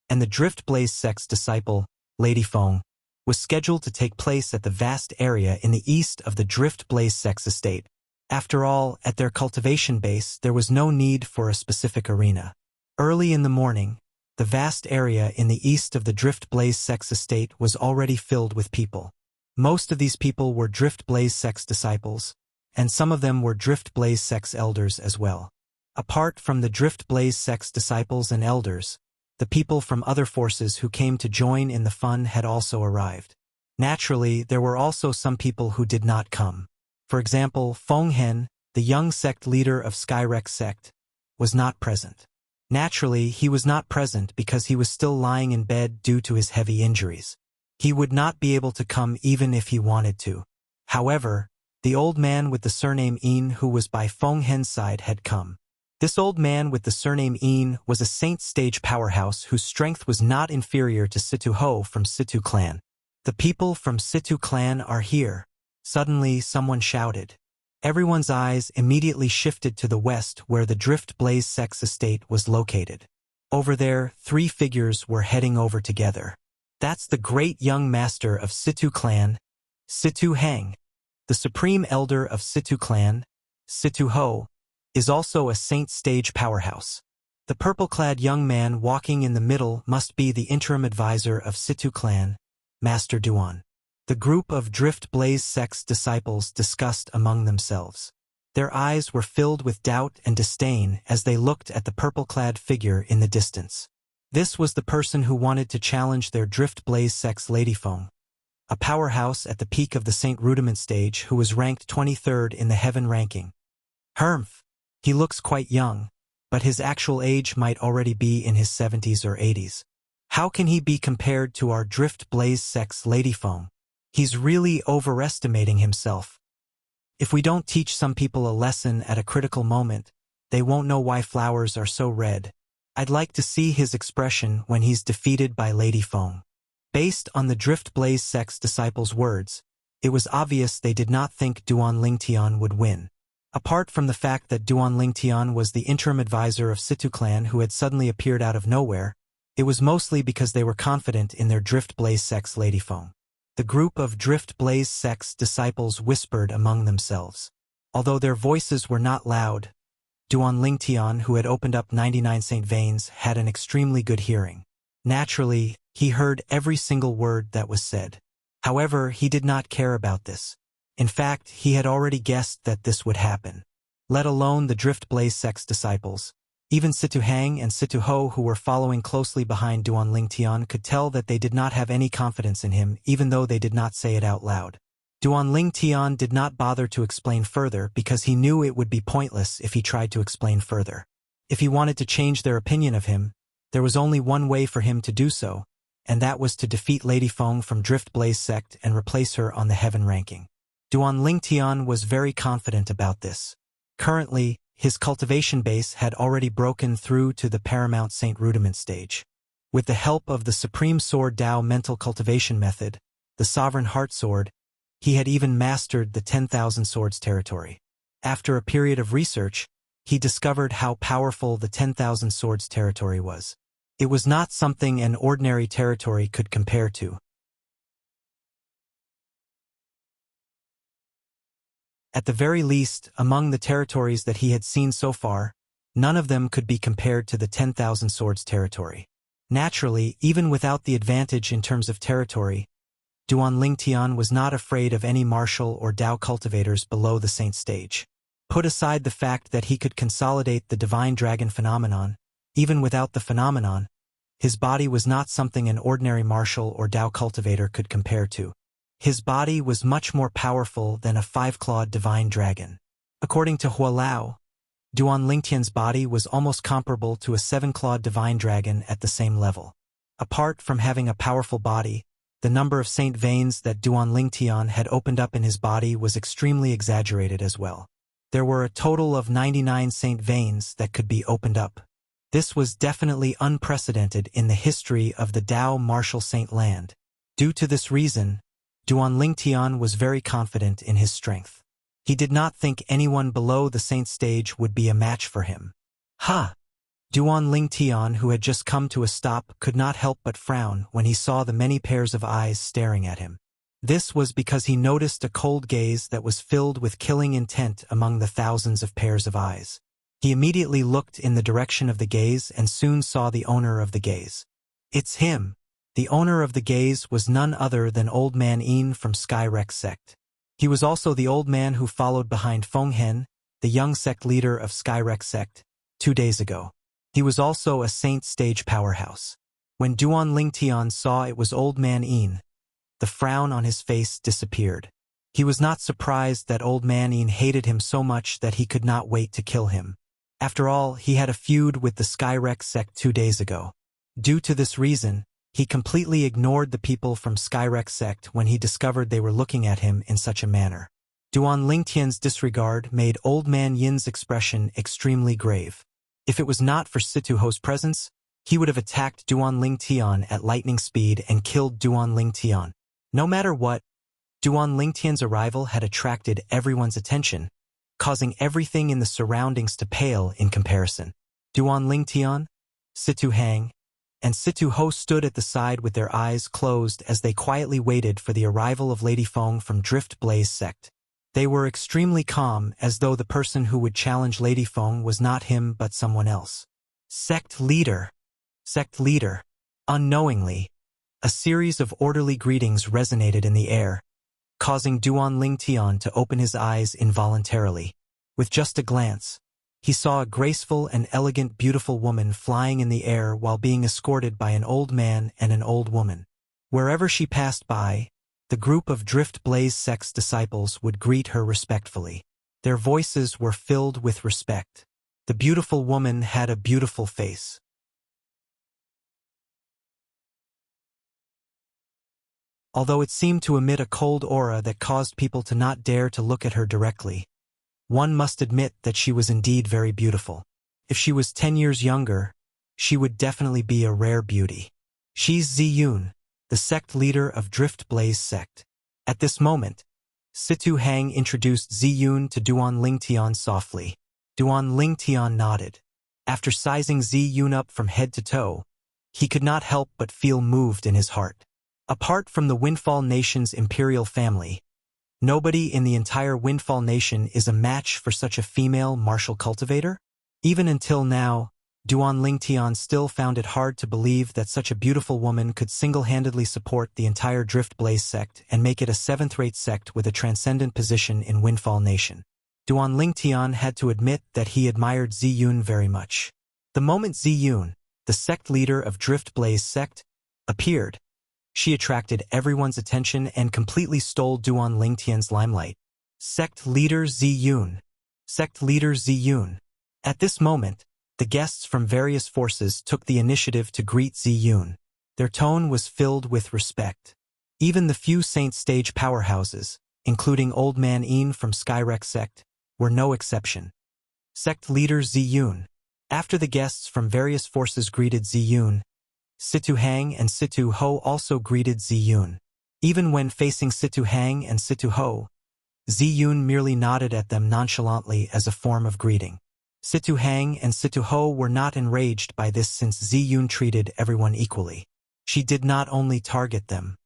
and the Drift Blaze sect's disciple, Lady Feng, was scheduled to take place at the vast area in the east of the Drift Blaze sect's estate. After all, at their cultivation base, there was no need for a specific arena. Early in the morning, the vast area in the east of the Drift Blaze sect's estate was already filled with people. Most of these people were Drift Blaze sect's disciples, and some of them were Drift Blaze sect's elders as well. Apart from the Drift Blaze sect's disciples and elders, the people from other forces who came to join in the fun had also arrived. Naturally, there were also some people who did not come. For example, Feng Hen, the young sect leader of Skyrex sect, was not present. Naturally, he was not present because he was still lying in bed due to his heavy injuries. He would not be able to come even if he wanted to. However, the old man with the surname Yin who was by Feng Hen's side had come. This old man with the surname Yin was a saint stage powerhouse whose strength was not inferior to Situ Ho from Situ clan. "The people from Situ clan are here," suddenly someone shouted. Everyone's eyes immediately shifted to the west where the Drift Blaze sect's estate was located. Over there, three figures were heading over together. That's the great young master of Situ clan, Situ Hang. The supreme elder of Situ clan, Situ Ho, is also a saint stage powerhouse. The purple-clad young man walking in the middle must be the interim advisor of Situ clan, Master Duan. The group of Drift Blaze sect's disciples discussed among themselves. Their eyes were filled with doubt and disdain as they looked at the purple-clad figure in the distance. This was the person who wanted to challenge their Drift Blaze sect's Lady Feng, a powerhouse at the peak of the Saint Rudiment stage who was ranked 23rd in the Heaven ranking. Humph. He looks quite young, but his actual age might already be in his 70s or 80s. How can he be compared to our Drift Blaze sect's Lady Feng? He's really overestimating himself. If we don't teach some people a lesson at a critical moment, they won't know why flowers are so red. I'd like to see his expression when he's defeated by Lady Feng. Based on the Drift Blaze sect's disciples' words, it was obvious they did not think Duan Lingtian would win. Apart from the fact that Duan Lingtian was the interim advisor of Situ clan who had suddenly appeared out of nowhere, it was mostly because they were confident in their Drift Blaze sect's Lady Feng. The group of Drift Blaze sect's disciples whispered among themselves. Although their voices were not loud, Duan Lingtian, who had opened up 99 Saint Veins, had an extremely good hearing. Naturally, he heard every single word that was said. However, he did not care about this. In fact, he had already guessed that this would happen. Let alone the Drift Blaze sect's disciples. Even Situ Hang and Situ Ho, who were following closely behind Duan Lingtian, could tell that they did not have any confidence in him, even though they did not say it out loud. Duan Lingtian did not bother to explain further because he knew it would be pointless if he tried to explain further. If he wanted to change their opinion of him, there was only one way for him to do so, and that was to defeat Lady Feng from Drift Blaze sect and replace her on the Heaven ranking. Duan Lingtian was very confident about this. Currently, his cultivation base had already broken through to the Paramount Saint Rudiment stage. With the help of the Supreme Sword Dao mental cultivation method, the Sovereign Heart Sword, he had even mastered the 10,000 swords territory. After a period of research, he discovered how powerful the 10,000 swords territory was. It was not something an ordinary territory could compare to. At the very least, among the territories that he had seen so far, none of them could be compared to the 10,000 swords territory. Naturally, even without the advantage in terms of territory, Duan Lingtian was not afraid of any martial or Dao cultivators below the saint stage. Put aside the fact that he could consolidate the divine dragon phenomenon, even without the phenomenon, his body was not something an ordinary martial or Dao cultivator could compare to. His body was much more powerful than a 5-clawed divine dragon. According to Hualao, Duan Lingtian's body was almost comparable to a 7-clawed divine dragon at the same level. Apart from having a powerful body, the number of saint veins that Duan Lingtian had opened up in his body was extremely exaggerated as well. There were a total of 99 saint veins that could be opened up. This was definitely unprecedented in the history of the Dao martial saint land. Due to this reason, Duan Lingtian was very confident in his strength. He did not think anyone below the saint stage would be a match for him. Ha! Duan Lingtian, who had just come to a stop, could not help but frown when he saw the many pairs of eyes staring at him. This was because he noticed a cold gaze that was filled with killing intent among the thousands of pairs of eyes. He immediately looked in the direction of the gaze and soon saw the owner of the gaze. It's him! The owner of the gaze was none other than Old Man Yin from Skyrex sect. He was also the old man who followed behind Feng Hen, the young sect leader of Skyrex sect, 2 days ago. He was also a saint stage powerhouse. When Duan Lingtian saw it was Old Man Yin, the frown on his face disappeared. He was not surprised that Old Man Yin hated him so much that he could not wait to kill him. After all, he had a feud with the Skyrex sect 2 days ago. Due to this reason, he completely ignored the people from Skyrex sect when he discovered they were looking at him in such a manner. Duan Lingtian's disregard made Old Man Yin's expression extremely grave. If it was not for Situho's presence, he would have attacked Duan Lingtian at lightning speed and killed Duan Lingtian. No matter what, Duan Lingtian's arrival had attracted everyone's attention, causing everything in the surroundings to pale in comparison. Duan Lingtian, Situ Hang, and Situ Ho stood at the side with their eyes closed as they quietly waited for the arrival of Lady Feng from Drift Blaze sect. They were extremely calm, as though the person who would challenge Lady Feng was not him but someone else. Sect leader! Sect leader! Unknowingly, a series of orderly greetings resonated in the air, causing Duan Lingtian to open his eyes involuntarily. With just a glance, he saw a graceful and elegant beautiful woman flying in the air while being escorted by an old man and an old woman. Wherever she passed by, the group of Drift Blaze sect's disciples would greet her respectfully. Their voices were filled with respect. The beautiful woman had a beautiful face. Although it seemed to emit a cold aura that caused people to not dare to look at her directly, one must admit that she was indeed very beautiful. If she was 10 years younger, she would definitely be a rare beauty. She's Ziyun, the sect leader of Drift Blaze sect. At this moment, Situ Hang introduced Ziyun to Duan Lingtian softly. Duan Lingtian nodded. After sizing Ziyun up from head to toe, he could not help but feel moved in his heart. Apart from the Windfall Nation's imperial family, nobody in the entire Windfall Nation is a match for such a female martial cultivator. Even until now, Duan Lingtian still found it hard to believe that such a beautiful woman could single-handedly support the entire Drift Blaze sect and make it a 7th-rate sect with a transcendent position in Windfall Nation. Duan Lingtian had to admit that he admired Ziyun very much. The moment Ziyun, the sect leader of Drift Blaze sect, appeared, she attracted everyone's attention and completely stole Duan Lingtian's limelight. Sect leader Ziyun. Sect leader Ziyun. At this moment, the guests from various forces took the initiative to greet Ziyun. Their tone was filled with respect. Even the few saint stage powerhouses, including Old Man Een from Skyrek sect, were no exception. Sect leader Ziyun. After the guests from various forces greeted Ziyun, Situ Hang and Situ Ho also greeted Ziyun. Even when facing Situ Hang and Situ Ho, Ziyun merely nodded at them nonchalantly as a form of greeting. Situ Hang and Situ Ho were not enraged by this since Ziyun treated everyone equally. She did not only target them.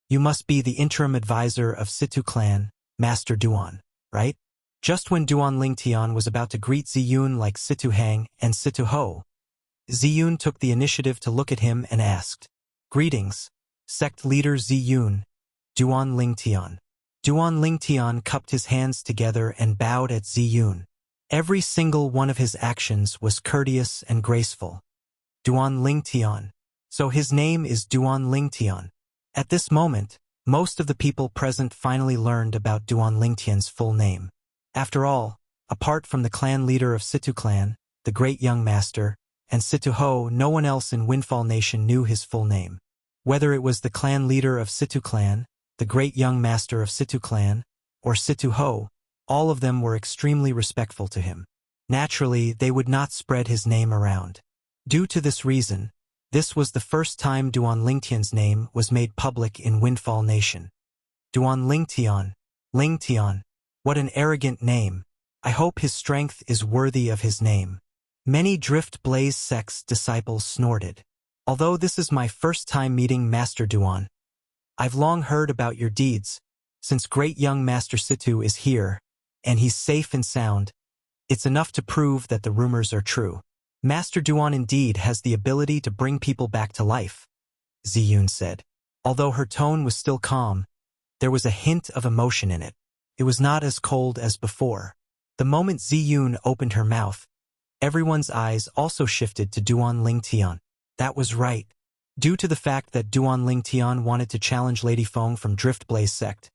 You must be the interim advisor of Situ clan, Master Duan, right? Just when Duan Lingtian was about to greet Ziyun like Situ Hang and Situ Ho, Ziyun took the initiative to look at him and asked, "Greetings, sect leader Ziyun, Duan Lingtian." Duan Lingtian cupped his hands together and bowed at Ziyun. Every single one of his actions was courteous and graceful. Duan Lingtian. So his name is Duan Lingtian. At this moment, most of the people present finally learned about Duan Lingtian's full name. After all, apart from the clan leader of Situ clan, the great young master, and Situ Ho, no one else in Windfall Nation knew his full name. Whether it was the clan leader of Situ clan, the great young master of Situ clan, or Situ Ho, all of them were extremely respectful to him. Naturally, they would not spread his name around. Due to this reason, this was the first time Duan Lingtian's name was made public in Windfall Nation. Duan Lingtian. Lingtian. What an arrogant name. I hope his strength is worthy of his name. Many Drift Blaze sect's disciples snorted. Although this is my first time meeting Master Duan, I've long heard about your deeds. Since great young Master Situ is here, and he's safe and sound, it's enough to prove that the rumors are true. Master Duan indeed has the ability to bring people back to life, Ziyun said. Although her tone was still calm, there was a hint of emotion in it. It was not as cold as before. The moment Ziyun opened her mouth, everyone's eyes also shifted to Duan Lingtian. That was right. Due to the fact that Duan Lingtian wanted to challenge Lady Feng from Drift Blaze sect,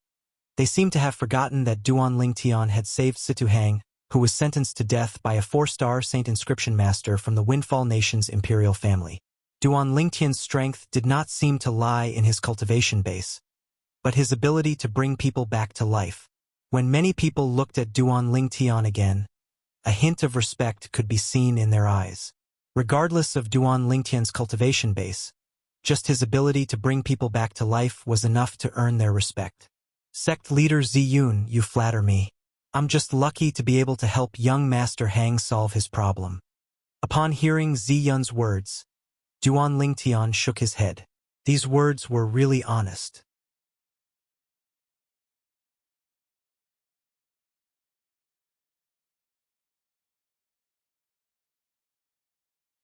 they seemed to have forgotten that Duan Lingtian had saved Situ Hang, who was sentenced to death by a 4-star Saint Inscription Master from the Windfall Nation's imperial family. Duan Lingtian's strength did not seem to lie in his cultivation base, but his ability to bring people back to life. When many people looked at Duan Lingtian again, a hint of respect could be seen in their eyes. Regardless of Duan Lingtian's cultivation base, just his ability to bring people back to life was enough to earn their respect. Sect leader Ziyun, you flatter me. I'm just lucky to be able to help young Master Hang solve his problem. Upon hearing Ziyun's words, Duan Lingtian shook his head. These words were really honest.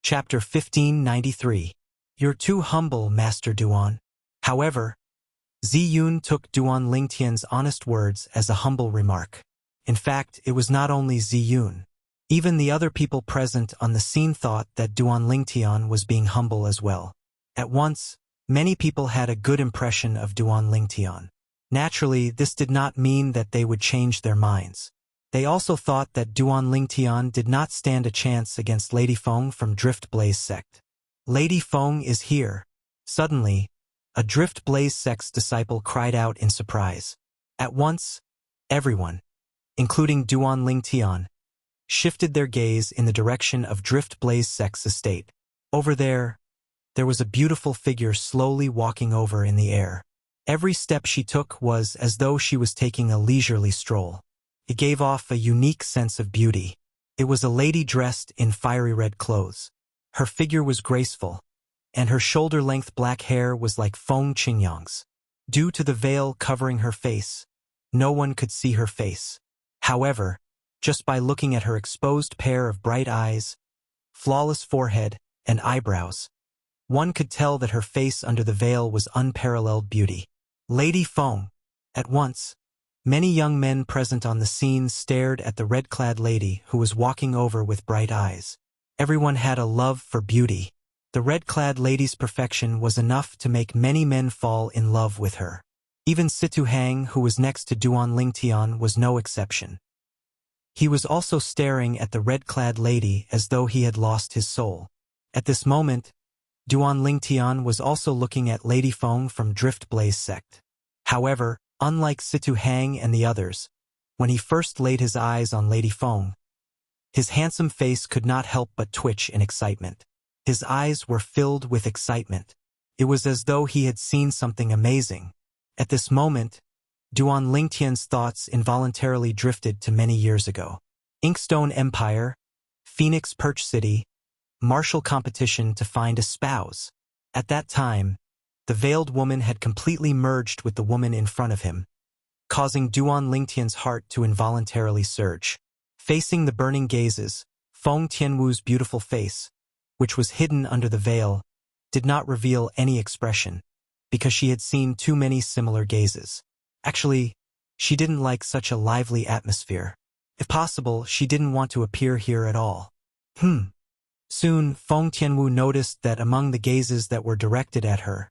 Chapter 1593. You're too humble, Master Duan. However, Ziyun took Duan Lingtian's honest words as a humble remark. In fact, it was not only Ziyun. Even the other people present on the scene thought that Duan Lingtian was being humble as well. At once, many people had a good impression of Duan Lingtian. Naturally, this did not mean that they would change their minds. They also thought that Duan Lingtian did not stand a chance against Lady Feng from Drift Blaze sect. Lady Feng is here. Suddenly, a Drift Blaze sect's disciple cried out in surprise. At once, everyone, including Duan Lingtian, shifted their gaze in the direction of Drift Blaze sect's estate. Over there was a beautiful figure slowly walking over in the air. Every step she took was as though she was taking a leisurely stroll. It gave off a unique sense of beauty. It was a lady dressed in fiery red clothes. Her figure was graceful, and her shoulder-length black hair was like Feng Qingyang's. Due to the veil covering her face, no one could see her face. However, just by looking at her exposed pair of bright eyes, flawless forehead, and eyebrows, one could tell that her face under the veil was unparalleled beauty. Lady Feng. At once, many young men present on the scene stared at the red-clad lady who was walking over with bright eyes. Everyone had a love for beauty. The red-clad lady's perfection was enough to make many men fall in love with her. Even Situ Hang, who was next to Duan Lingtian, was no exception. He was also staring at the red-clad lady as though he had lost his soul. At this moment, Duan Lingtian was also looking at Lady Feng from Drift Blaze sect. However, Unlike Situ Hang and the others, when he first laid his eyes on Lady Feng, his handsome face could not help but twitch in excitement. His eyes were filled with excitement. It was as though he had seen something amazing. At this moment, Duan Lingtian's thoughts involuntarily drifted to many years ago. Inkstone Empire, Phoenix Perch City, martial competition to find a spouse. At that time, the veiled woman had completely merged with the woman in front of him, causing Duan Lingtian's heart to involuntarily surge. Facing the burning gazes, Feng Tianwu's beautiful face, which was hidden under the veil, did not reveal any expression, because she had seen too many similar gazes. Actually, she didn't like such a lively atmosphere. If possible, she didn't want to appear here at all. Soon, Feng Tianwu noticed that among the gazes that were directed at her,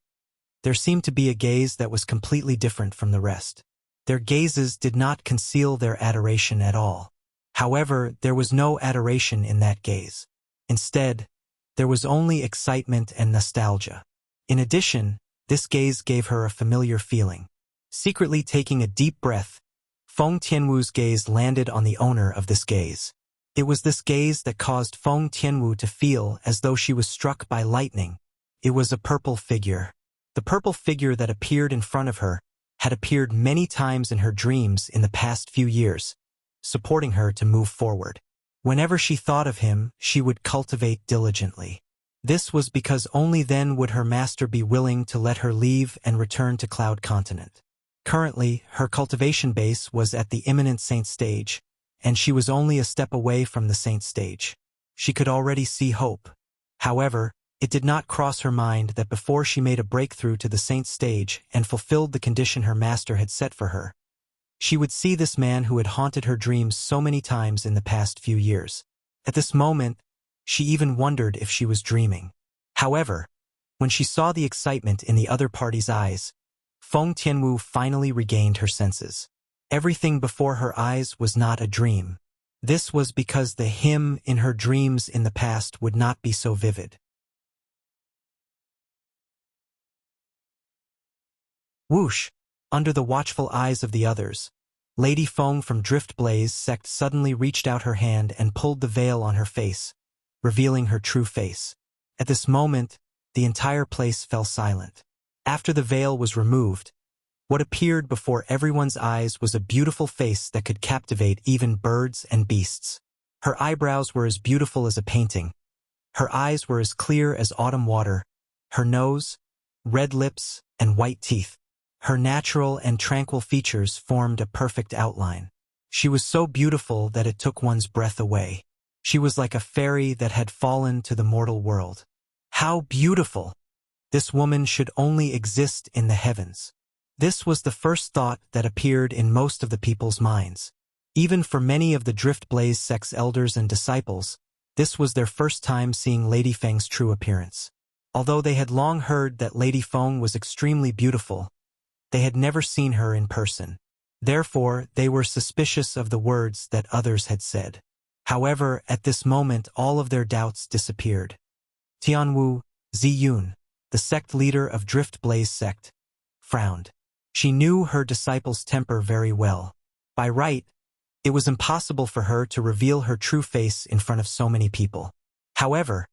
there seemed to be a gaze that was completely different from the rest. Their gazes did not conceal their adoration at all. However, there was no adoration in that gaze. Instead, there was only excitement and nostalgia. In addition, this gaze gave her a familiar feeling. Secretly taking a deep breath, Feng Tianwu's gaze landed on the owner of this gaze. It was this gaze that caused Feng Tianwu to feel as though she was struck by lightning. It was a purple figure. The purple figure that appeared in front of her had appeared many times in her dreams in the past few years, supporting her to move forward. Whenever she thought of him, she would cultivate diligently. This was because only then would her master be willing to let her leave and return to Cloud Continent. Currently, her cultivation base was at the imminent saint stage, and she was only a step away from the saint stage. She could already see hope. However, it did not cross her mind that before she made a breakthrough to the saint stage and fulfilled the condition her master had set for her, she would see this man who had haunted her dreams so many times in the past few years. At this moment, she even wondered if she was dreaming. However, when she saw the excitement in the other party's eyes, Feng Tianwu finally regained her senses. Everything before her eyes was not a dream. This was because the him in her dreams in the past would not be so vivid. Whoosh! Under the watchful eyes of the others, Lady Feng from Drift Blaze sect suddenly reached out her hand and pulled the veil on her face, revealing her true face. At this moment, the entire place fell silent. After the veil was removed, what appeared before everyone's eyes was a beautiful face that could captivate even birds and beasts. Her eyebrows were as beautiful as a painting. Her eyes were as clear as autumn water. Her nose, red lips, and white teeth. Her natural and tranquil features formed a perfect outline. She was so beautiful that it took one's breath away. She was like a fairy that had fallen to the mortal world. How beautiful! This woman should only exist in the heavens. This was the first thought that appeared in most of the people's minds. Even for many of the Drift Blaze sect's elders and disciples, this was their first time seeing Lady Feng's true appearance. Although they had long heard that Lady Feng was extremely beautiful, they had never seen her in person. Therefore, they were suspicious of the words that others had said. However, at this moment all of their doubts disappeared. Tianwu Ziyun, the sect leader of Drift Blaze sect, frowned. She knew her disciples' temper very well. By right, it was impossible for her to reveal her true face in front of so many people. However,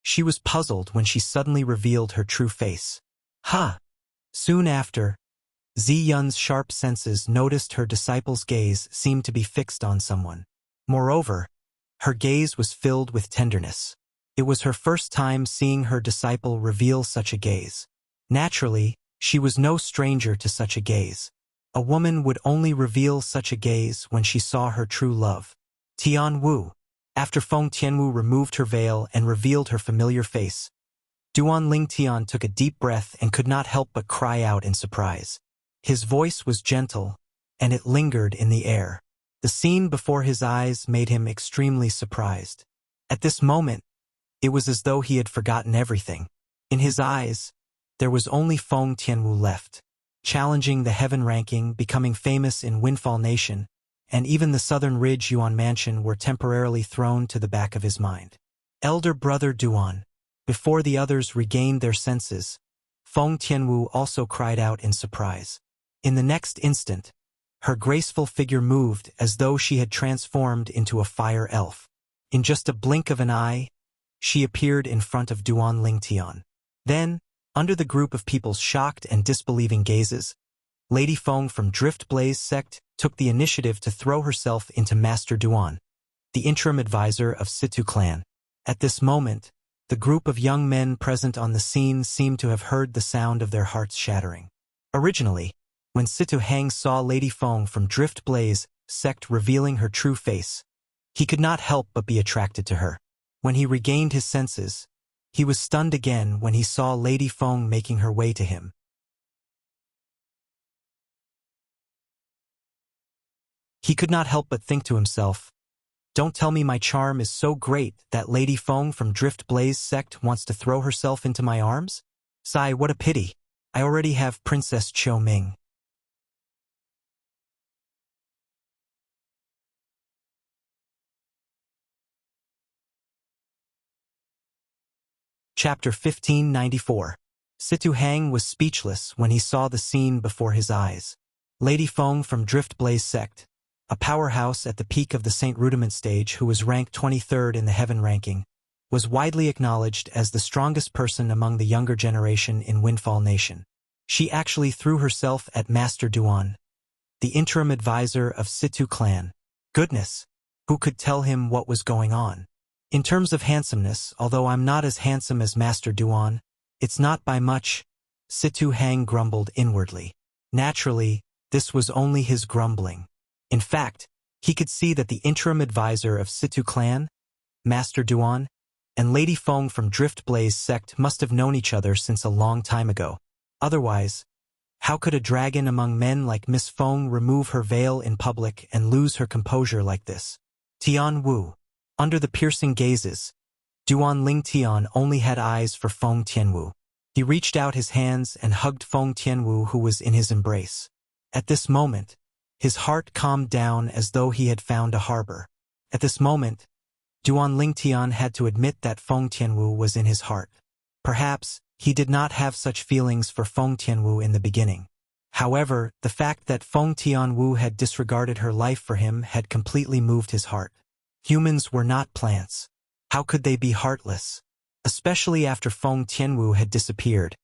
she was puzzled when she suddenly revealed her true face. Soon after, Ziyun's sharp senses noticed her disciple's gaze seemed to be fixed on someone. Moreover, her gaze was filled with tenderness. It was her first time seeing her disciple reveal such a gaze. Naturally, she was no stranger to such a gaze. A woman would only reveal such a gaze when she saw her true love. Tianwu. After Feng Tianwu removed her veil and revealed her familiar face, Duan Lingtian took a deep breath and could not help but cry out in surprise. His voice was gentle, and it lingered in the air. The scene before his eyes made him extremely surprised. At this moment, it was as though he had forgotten everything. In his eyes, there was only Feng Tianwu left, challenging the heaven ranking, becoming famous in Windfall Nation, and even the Southern Ridge Yuan Mansion were temporarily thrown to the back of his mind. Elder brother Duan. Before the others regained their senses, Feng Tianwu also cried out in surprise. In the next instant, her graceful figure moved as though she had transformed into a fire elf. In just a blink of an eye, she appeared in front of Duan Lingtian. Then, under the group of people's shocked and disbelieving gazes, Lady Feng from Drift Blaze sect took the initiative to throw herself into Master Duan, the interim advisor of Situ clan. At this moment, the group of young men present on the scene seemed to have heard the sound of their hearts shattering. Originally, when Situ Hang saw Lady Feng from Drift Blaze sect revealing her true face, he could not help but be attracted to her. When he regained his senses, he was stunned again when he saw Lady Feng making her way to him. He could not help but think to himself, "Don't tell me my charm is so great that Lady Feng from Drift Blaze sect wants to throw herself into my arms? Sigh, what a pity. I already have Princess Qiu Ming." Chapter 1594. Situ Hang was speechless when he saw the scene before his eyes. Lady Feng from Drift Blaze sect, a powerhouse at the peak of the Saint Rudiment stage who was ranked 23rd in the Heaven ranking, was widely acknowledged as the strongest person among the younger generation in Windfall Nation. She actually threw herself at Master Duan, the interim advisor of Situ clan. Goodness, who could tell him what was going on? In terms of handsomeness, although I'm not as handsome as Master Duan, it's not by much, Situ Hang grumbled inwardly. Naturally, this was only his grumbling. In fact, he could see that the interim advisor of Situ clan, Master Duan, and Lady Feng from Drift Blaze sect must have known each other since a long time ago. Otherwise, how could a dragon among men like Miss Feng remove her veil in public and lose her composure like this? Tian Wu. Under the piercing gazes, Duan Lingtian only had eyes for Feng Tianwu. He reached out his hands and hugged Feng Tianwu, who was in his embrace. At this moment, his heart calmed down as though he had found a harbor. At this moment, Duan Lingtian had to admit that Feng Tianwu was in his heart. Perhaps he did not have such feelings for Feng Tianwu in the beginning. However, the fact that Feng Tianwu had disregarded her life for him had completely moved his heart. Humans were not plants. How could they be heartless? Especially after Feng Tianwu had disappeared,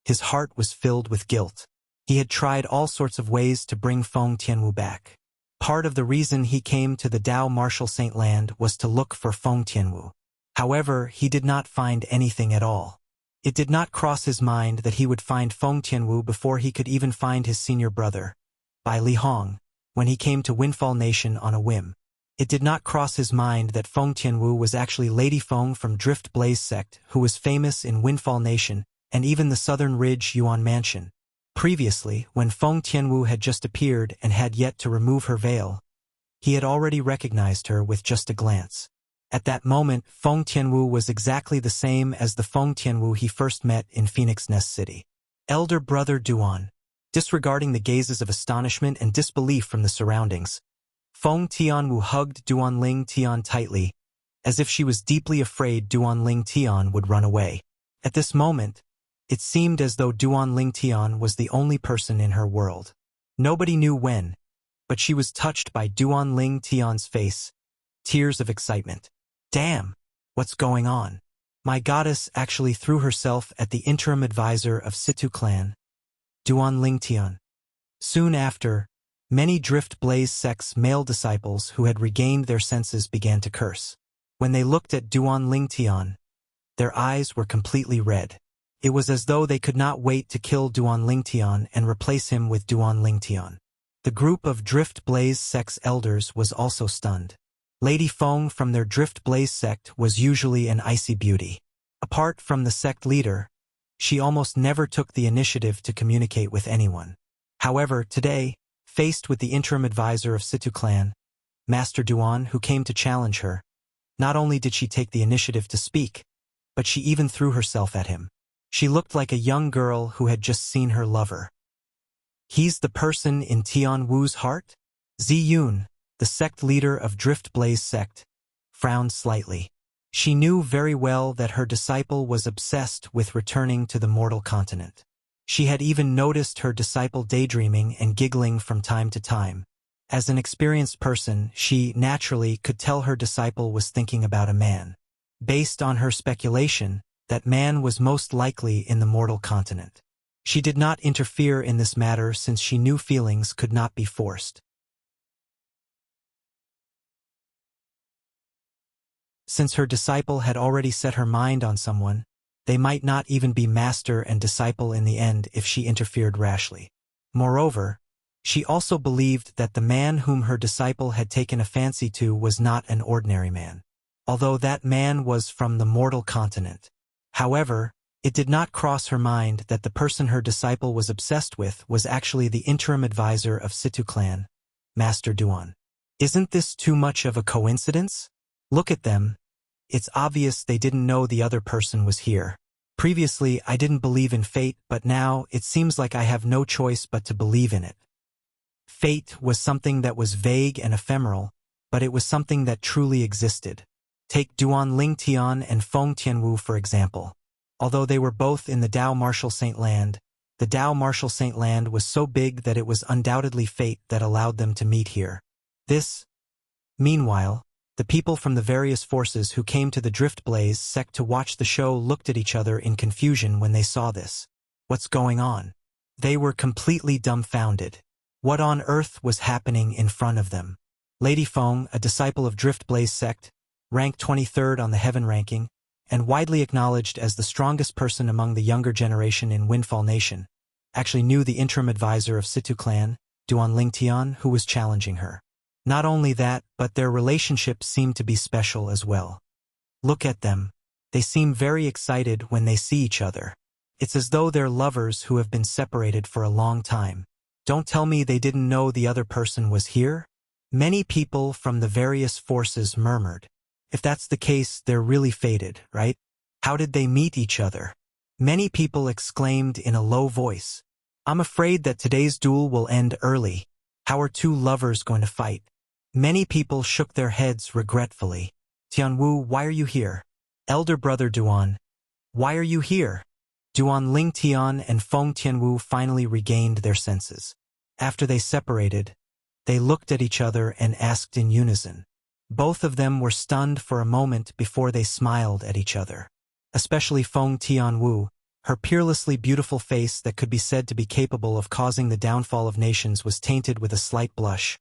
his heart was filled with guilt. He had tried all sorts of ways to bring Feng Tianwu back. Part of the reason he came to the Dao Martial Saint Land was to look for Feng Tianwu. However, he did not find anything at all. It did not cross his mind that he would find Feng Tianwu before he could even find his senior brother, Bai Li Hong, when he came to Windfall Nation on a whim. It did not cross his mind that Feng Tianwu was actually Lady Feng from Drift Blaze sect, who was famous in Windfall Nation and even the Southern Ridge Yuan Mansion. Previously, when Feng Tianwu had just appeared and had yet to remove her veil, he had already recognized her with just a glance. At that moment, Feng Tianwu was exactly the same as the Feng Tianwu he first met in Phoenix Nest City. Elder brother Duan. Disregarding the gazes of astonishment and disbelief from the surroundings, Feng Tianwu hugged Duan Lingtian tightly, as if she was deeply afraid Duan Lingtian would run away. At this moment, it seemed as though Duan Lingtian was the only person in her world. Nobody knew when, but she was touched by Duan Lingtian's face, tears of excitement. Damn, what's going on? My goddess actually threw herself at the interim advisor of Situ clan, Duan Lingtian. Soon after, many Drift Blaze sect's male disciples who had regained their senses began to curse. When they looked at Duan Lingtian, their eyes were completely red. It was as though they could not wait to kill Duan Lingtian and replace him with Duan Lingtian. The group of Drift Blaze sect's elders was also stunned. Lady Feng from their Drift Blaze sect was usually an icy beauty. Apart from the sect leader, she almost never took the initiative to communicate with anyone. However, today, faced with the interim advisor of Situ clan, Master Duan, who came to challenge her, not only did she take the initiative to speak, but she even threw herself at him. She looked like a young girl who had just seen her lover. He's the person in Tian Wu's heart? Zi Yun, the sect leader of Drift Blaze sect, frowned slightly. She knew very well that her disciple was obsessed with returning to the mortal continent. She had even noticed her disciple daydreaming and giggling from time to time. As an experienced person, she naturally could tell her disciple was thinking about a man. Based on her speculation, that man was most likely in the mortal continent. She did not interfere in this matter since she knew feelings could not be forced. Since her disciple had already set her mind on someone, they might not even be master and disciple in the end if she interfered rashly. Moreover, she also believed that the man whom her disciple had taken a fancy to was not an ordinary man, although that man was from the mortal continent. However, it did not cross her mind that the person her disciple was obsessed with was actually the interim advisor of Situ clan, Master Duan. Isn't this too much of a coincidence? Look at them. It's obvious they didn't know the other person was here. Previously, I didn't believe in fate, but now it seems like I have no choice but to believe in it. Fate was something that was vague and ephemeral, but it was something that truly existed. Take Duan Lingtian and Feng Tianwu for example. Although they were both in the Dao Martial Saint Land, the Dao Martial Saint Land was so big that it was undoubtedly fate that allowed them to meet here. Meanwhile, the people from the various forces who came to the Drift Blaze sect to watch the show looked at each other in confusion when they saw this. What's going on? They were completely dumbfounded. What on earth was happening in front of them? Lady Feng, a disciple of Drift Blaze sect, ranked 23rd on the Heaven ranking, and widely acknowledged as the strongest person among the younger generation in Windfall Nation, actually knew the interim advisor of Situ clan, Duan Lingtian, who was challenging her. Not only that, but their relationship seemed to be special as well. Look at them. They seem very excited when they see each other. It's as though they're lovers who have been separated for a long time. Don't tell me they didn't know the other person was here? Many people from the various forces murmured. If that's the case, they're really fated, right? How did they meet each other? Many people exclaimed in a low voice. I'm afraid that today's duel will end early. How are two lovers going to fight? Many people shook their heads regretfully. Tianwu, why are you here? Elder brother Duan, why are you here? Duan Lingtian and Feng Tianwu finally regained their senses. After they separated, they looked at each other and asked in unison. Both of them were stunned for a moment before they smiled at each other. Especially Feng Tianwu, her peerlessly beautiful face that could be said to be capable of causing the downfall of nations was tainted with a slight blush,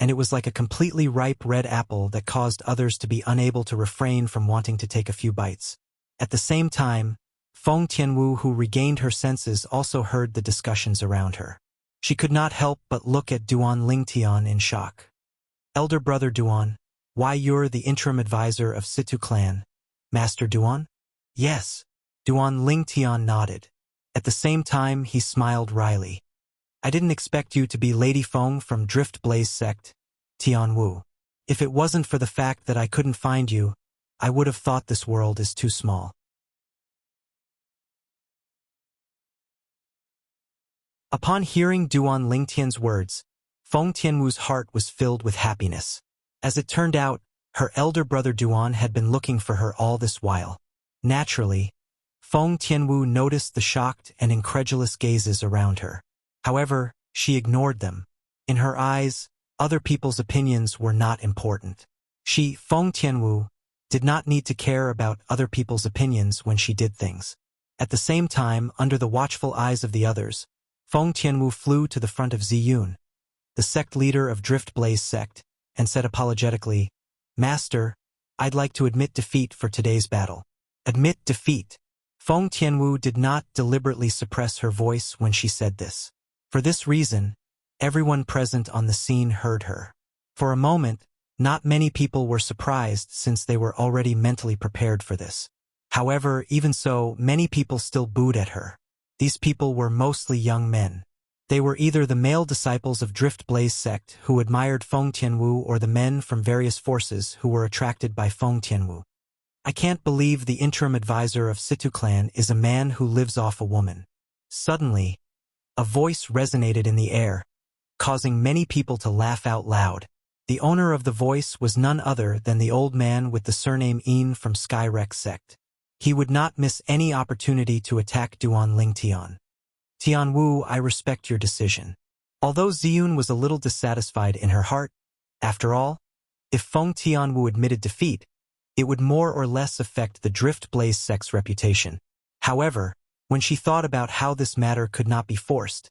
and it was like a completely ripe red apple that caused others to be unable to refrain from wanting to take a few bites. At the same time, Feng Tianwu, who regained her senses, also heard the discussions around her. She could not help but look at Duan Lingtian in shock. Elder brother Duan, why you're the interim advisor of Situ clan, Master Duan? Yes. Duan Lingtian nodded. At the same time, he smiled wryly. I didn't expect you to be Lady Feng from Drift Blaze sect, Tianwu. If it wasn't for the fact that I couldn't find you, I would have thought this world is too small. Upon hearing Duan Lingtian's words, Feng Tianwu's heart was filled with happiness. As it turned out, her elder brother Duan had been looking for her all this while. Naturally, Feng Tianwu noticed the shocked and incredulous gazes around her. However, she ignored them. In her eyes, other people's opinions were not important. She, Feng Tianwu, did not need to care about other people's opinions when she did things. At the same time, under the watchful eyes of the others, Feng Tianwu flew to the front of Ziyun, the sect leader of Drift Blaze sect, and said apologetically, Master, I'd like to admit defeat for today's battle. Admit defeat. Feng Tianwu did not deliberately suppress her voice when she said this. For this reason, everyone present on the scene heard her. For a moment, not many people were surprised since they were already mentally prepared for this. However, even so, many people still booed at her. These people were mostly young men. They were either the male disciples of Drift Blaze sect who admired Feng Tianwu or the men from various forces who were attracted by Feng Tianwu. I can't believe the interim advisor of Situ clan is a man who lives off a woman. Suddenly, a voice resonated in the air, causing many people to laugh out loud. The owner of the voice was none other than the old man with the surname Yin from Skyrex sect. He would not miss any opportunity to attack Duan Lingtian. Tianwu, I respect your decision. Although Ziyun was a little dissatisfied in her heart, after all, if Feng Tianwu admitted defeat, it would more or less affect the Drift Blaze sect's reputation. However, when she thought about how this matter could not be forced,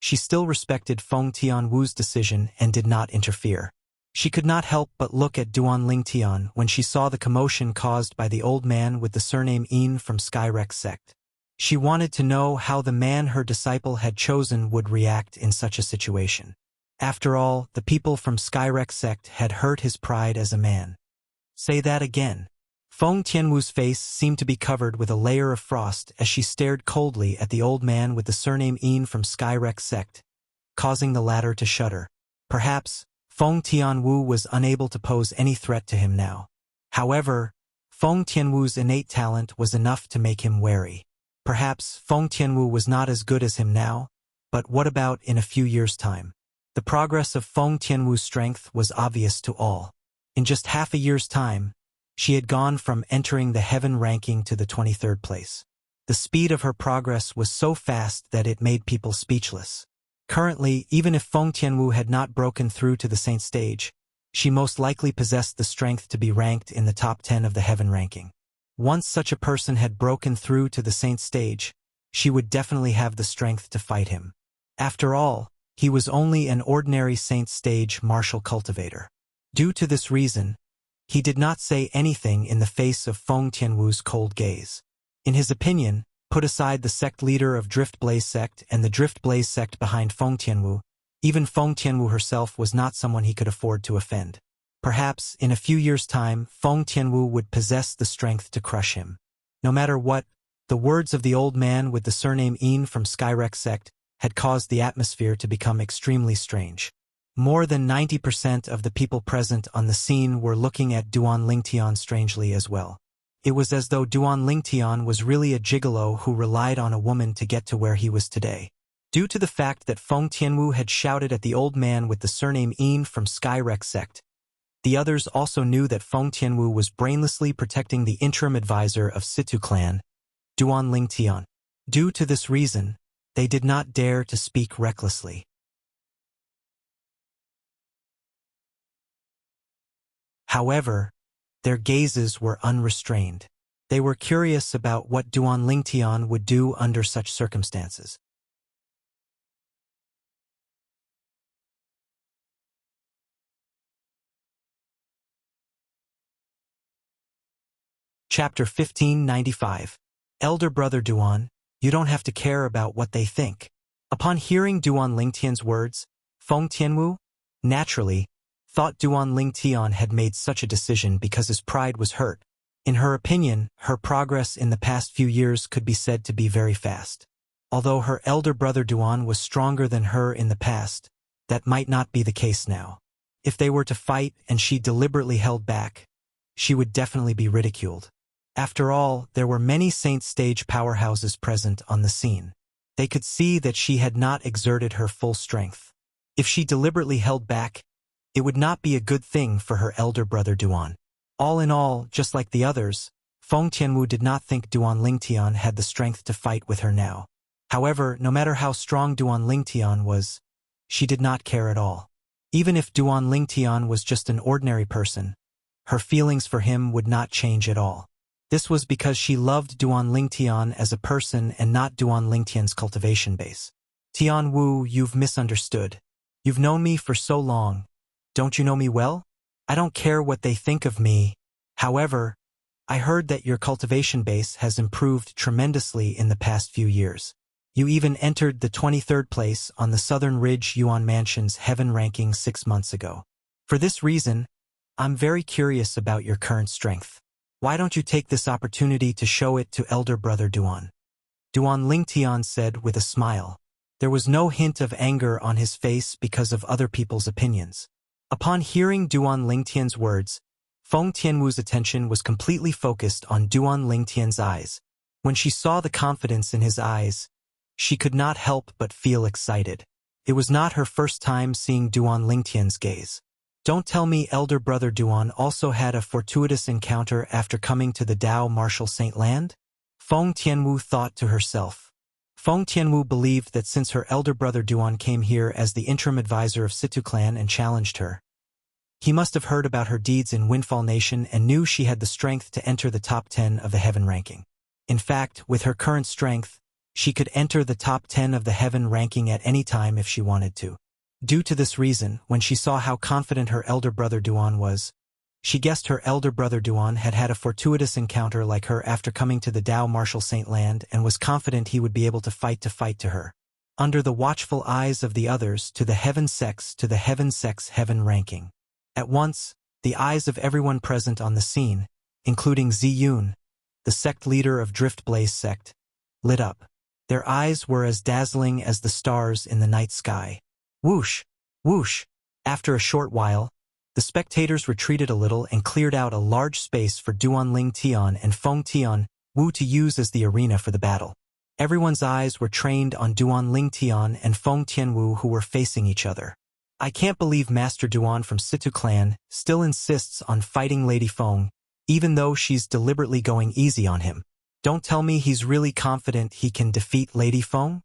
she still respected Feng Tianwu's decision and did not interfere. She could not help but look at Duan Lingtian when she saw the commotion caused by the old man with the surname Yin from Skyrex sect. She wanted to know how the man her disciple had chosen would react in such a situation. After all, the people from Skyrex sect had hurt his pride as a man. Say that again. Feng Tianwu's face seemed to be covered with a layer of frost as she stared coldly at the old man with the surname Yin from Skyrex sect, causing the latter to shudder. Perhaps, Feng Tianwu was unable to pose any threat to him now. However, Feng Tianwu's innate talent was enough to make him wary. Perhaps Feng Tianwu was not as good as him now, but what about in a few years' time? The progress of Feng Tianwu's strength was obvious to all. In just half a year's time, she had gone from entering the heaven ranking to the 23rd place. The speed of her progress was so fast that it made people speechless. Currently, even if Feng Tianwu had not broken through to the saint stage, she most likely possessed the strength to be ranked in the top 10 of the heaven ranking. Once such a person had broken through to the saint stage, she would definitely have the strength to fight him. After all, he was only an ordinary saint stage martial cultivator. Due to this reason, he did not say anything in the face of Feng Tianwu's cold gaze. In his opinion, put aside the sect leader of Drift Blaze sect and the Drift Blaze sect behind Feng Tianwu, even Feng Tianwu herself was not someone he could afford to offend. Perhaps, in a few years' time, Feng Tianwu would possess the strength to crush him. No matter what, the words of the old man with the surname Yin from Skyrex sect had caused the atmosphere to become extremely strange. More than 90% of the people present on the scene were looking at Duan Lingtian strangely as well. It was as though Duan Lingtian was really a gigolo who relied on a woman to get to where he was today. Due to the fact that Feng Tianwu had shouted at the old man with the surname Yin from Skyrex sect, the others also knew that Feng Tianwu was brainlessly protecting the interim advisor of Situ clan, Duan Lingtian. Due to this reason, they did not dare to speak recklessly. However, their gazes were unrestrained. They were curious about what Duan Lingtian would do under such circumstances. Chapter 1595. Elder Brother Duan, you don't have to care about what they think. Upon hearing Duan Lingtian's words, Feng Tianwu, naturally, thought Duan Lingtian had made such a decision because his pride was hurt. In her opinion, her progress in the past few years could be said to be very fast. Although her elder brother Duan was stronger than her in the past, that might not be the case now. If they were to fight and she deliberately held back, she would definitely be ridiculed. After all, there were many saint stage powerhouses present on the scene. They could see that she had not exerted her full strength. If she deliberately held back, it would not be a good thing for her elder brother Duan. All in all, just like the others, Feng Tianwu did not think Duan Lingtian had the strength to fight with her now. However, no matter how strong Duan Lingtian was, she did not care at all. Even if Duan Lingtian was just an ordinary person, her feelings for him would not change at all. This was because she loved Duan Lingtian as a person and not Duan Lingtian's cultivation base. Tianwu, you've misunderstood. You've known me for so long. Don't you know me well? I don't care what they think of me. However, I heard that your cultivation base has improved tremendously in the past few years. You even entered the 23rd place on the Southern Ridge Yuan Mansion's Heaven ranking 6 months ago. For this reason, I'm very curious about your current strength. Why don't you take this opportunity to show it to elder brother Duan? Duan Lingtian said with a smile. There was no hint of anger on his face because of other people's opinions. Upon hearing Duan Lingtian's words, Feng Tianwu's attention was completely focused on Duan Lingtian's eyes. When she saw the confidence in his eyes, she could not help but feel excited. It was not her first time seeing Duan Lingtian's gaze. Don't tell me elder brother Duan also had a fortuitous encounter after coming to the Dao Martial Saint Land? Feng Tianwu thought to herself. Feng Tianwu believed that since her elder brother Duan came here as the interim advisor of Situ clan and challenged her, he must have heard about her deeds in Windfall Nation and knew she had the strength to enter the top 10 of the heaven ranking. In fact, with her current strength, she could enter the top 10 of the heaven ranking at any time if she wanted to. Due to this reason, when she saw how confident her elder brother Duan was, she guessed her elder brother Duan had had a fortuitous encounter like her after coming to the Dao Martial Saint Land and was confident he would be able to fight to her. Under the watchful eyes of the others, to the heaven sex heaven ranking. At once, the eyes of everyone present on the scene, including Zi Yun, the sect leader of Drift Blaze sect, lit up. Their eyes were as dazzling as the stars in the night sky. Whoosh! Whoosh! After a short while, the spectators retreated a little and cleared out a large space for Duanling Tian and Feng Tianwu to use as the arena for the battle. Everyone's eyes were trained on Duanling Tian and Feng Tianwu, who were facing each other. I can't believe Master Duan from Situ clan still insists on fighting Lady Feng, even though she's deliberately going easy on him. Don't tell me he's really confident he can defeat Lady Feng?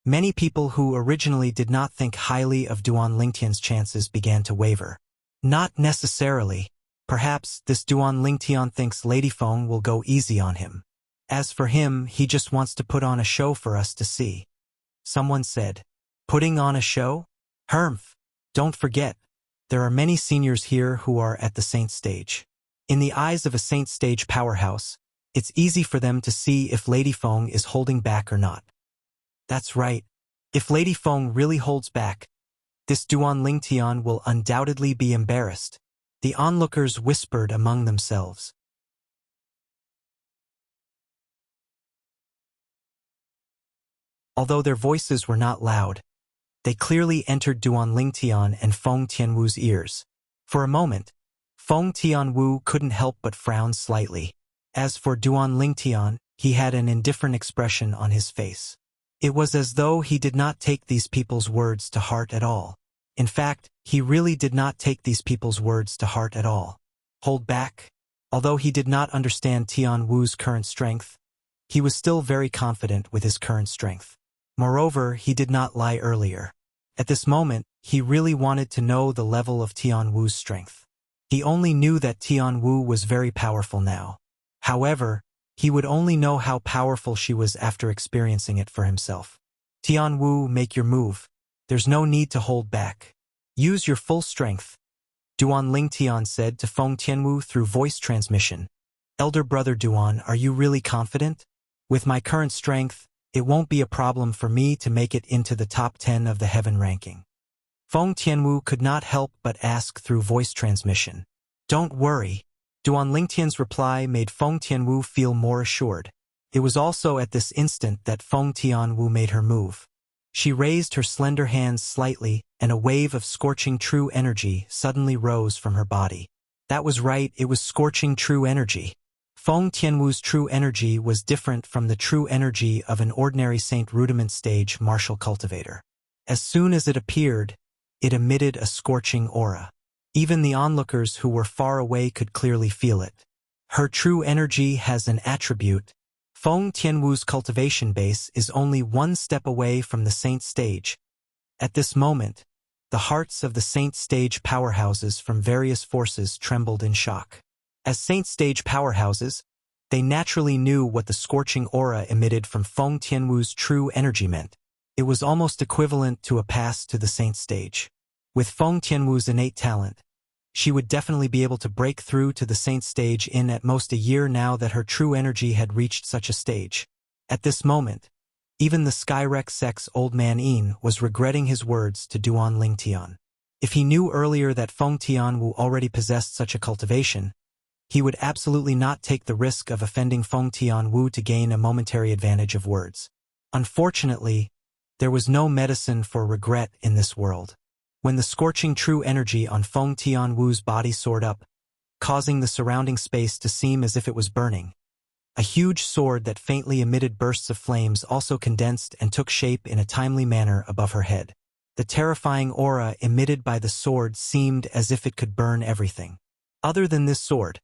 Many people who originally did not think highly of Duan Lingtian's chances began to waver. Not necessarily. Perhaps this Duan Lingtian thinks Lady Feng will go easy on him. As for him, he just wants to put on a show for us to see. Someone said, "Putting on a show? Hermf. Don't forget, there are many seniors here who are at the Saint stage. In the eyes of a Saint stage powerhouse, it's easy for them to see if Lady Feng is holding back or not." That's right. If Lady Feng really holds back, this Duan Lingtian will undoubtedly be embarrassed. The onlookers whispered among themselves. Although their voices were not loud, they clearly entered Duan Lingtian and Feng Tianwu's ears. For a moment, Feng Tianwu couldn't help but frown slightly. As for Duan Lingtian, he had an indifferent expression on his face. It was as though he did not take these people's words to heart at all. In fact, he really did not take these people's words to heart at all. Hold back? Although he did not understand Tian Wu's current strength, he was still very confident with his current strength. Moreover, he did not lie earlier. At this moment, he really wanted to know the level of Tian Wu's strength. He only knew that Tian Wu was very powerful now. However, he would only know how powerful she was after experiencing it for himself. Tian Wu, make your move. There's no need to hold back. Use your full strength, Duan Lingtian said to Feng Tianwu through voice transmission. Elder brother Duan, are you really confident? With my current strength, it won't be a problem for me to make it into the top 10 of the heaven ranking. Feng Tianwu could not help but ask through voice transmission. Don't worry. Duan Lingtian's reply made Feng Tianwu feel more assured. It was also at this instant that Feng Tianwu made her move. She raised her slender hands slightly, and a wave of scorching true energy suddenly rose from her body. That was right, it was scorching true energy. Feng Tianwu's true energy was different from the true energy of an ordinary Saint Rudiment stage martial cultivator. As soon as it appeared, it emitted a scorching aura. Even the onlookers who were far away could clearly feel it. Her true energy has an attribute. Feng Tianwu's cultivation base is only one step away from the Saint stage. At this moment, the hearts of the Saint stage powerhouses from various forces trembled in shock. As Saint stage powerhouses, they naturally knew what the scorching aura emitted from Feng Tianwu's true energy meant. It was almost equivalent to a pass to the Saint stage. With Feng Tianwu's innate talent, she would definitely be able to break through to the Saint stage in at most a year now that her true energy had reached such a stage. At this moment, even the Skyrex Sex old man Yin was regretting his words to Duan Lingtian. If he knew earlier that Feng Tianwu already possessed such a cultivation, he would absolutely not take the risk of offending Feng Tianwu to gain a momentary advantage of words. Unfortunately, there was no medicine for regret in this world. When the scorching true energy on Feng Tianwu's body soared up, causing the surrounding space to seem as if it was burning, a huge sword that faintly emitted bursts of flames also condensed and took shape in a timely manner above her head. The terrifying aura emitted by the sword seemed as if it could burn everything. Other than this sword,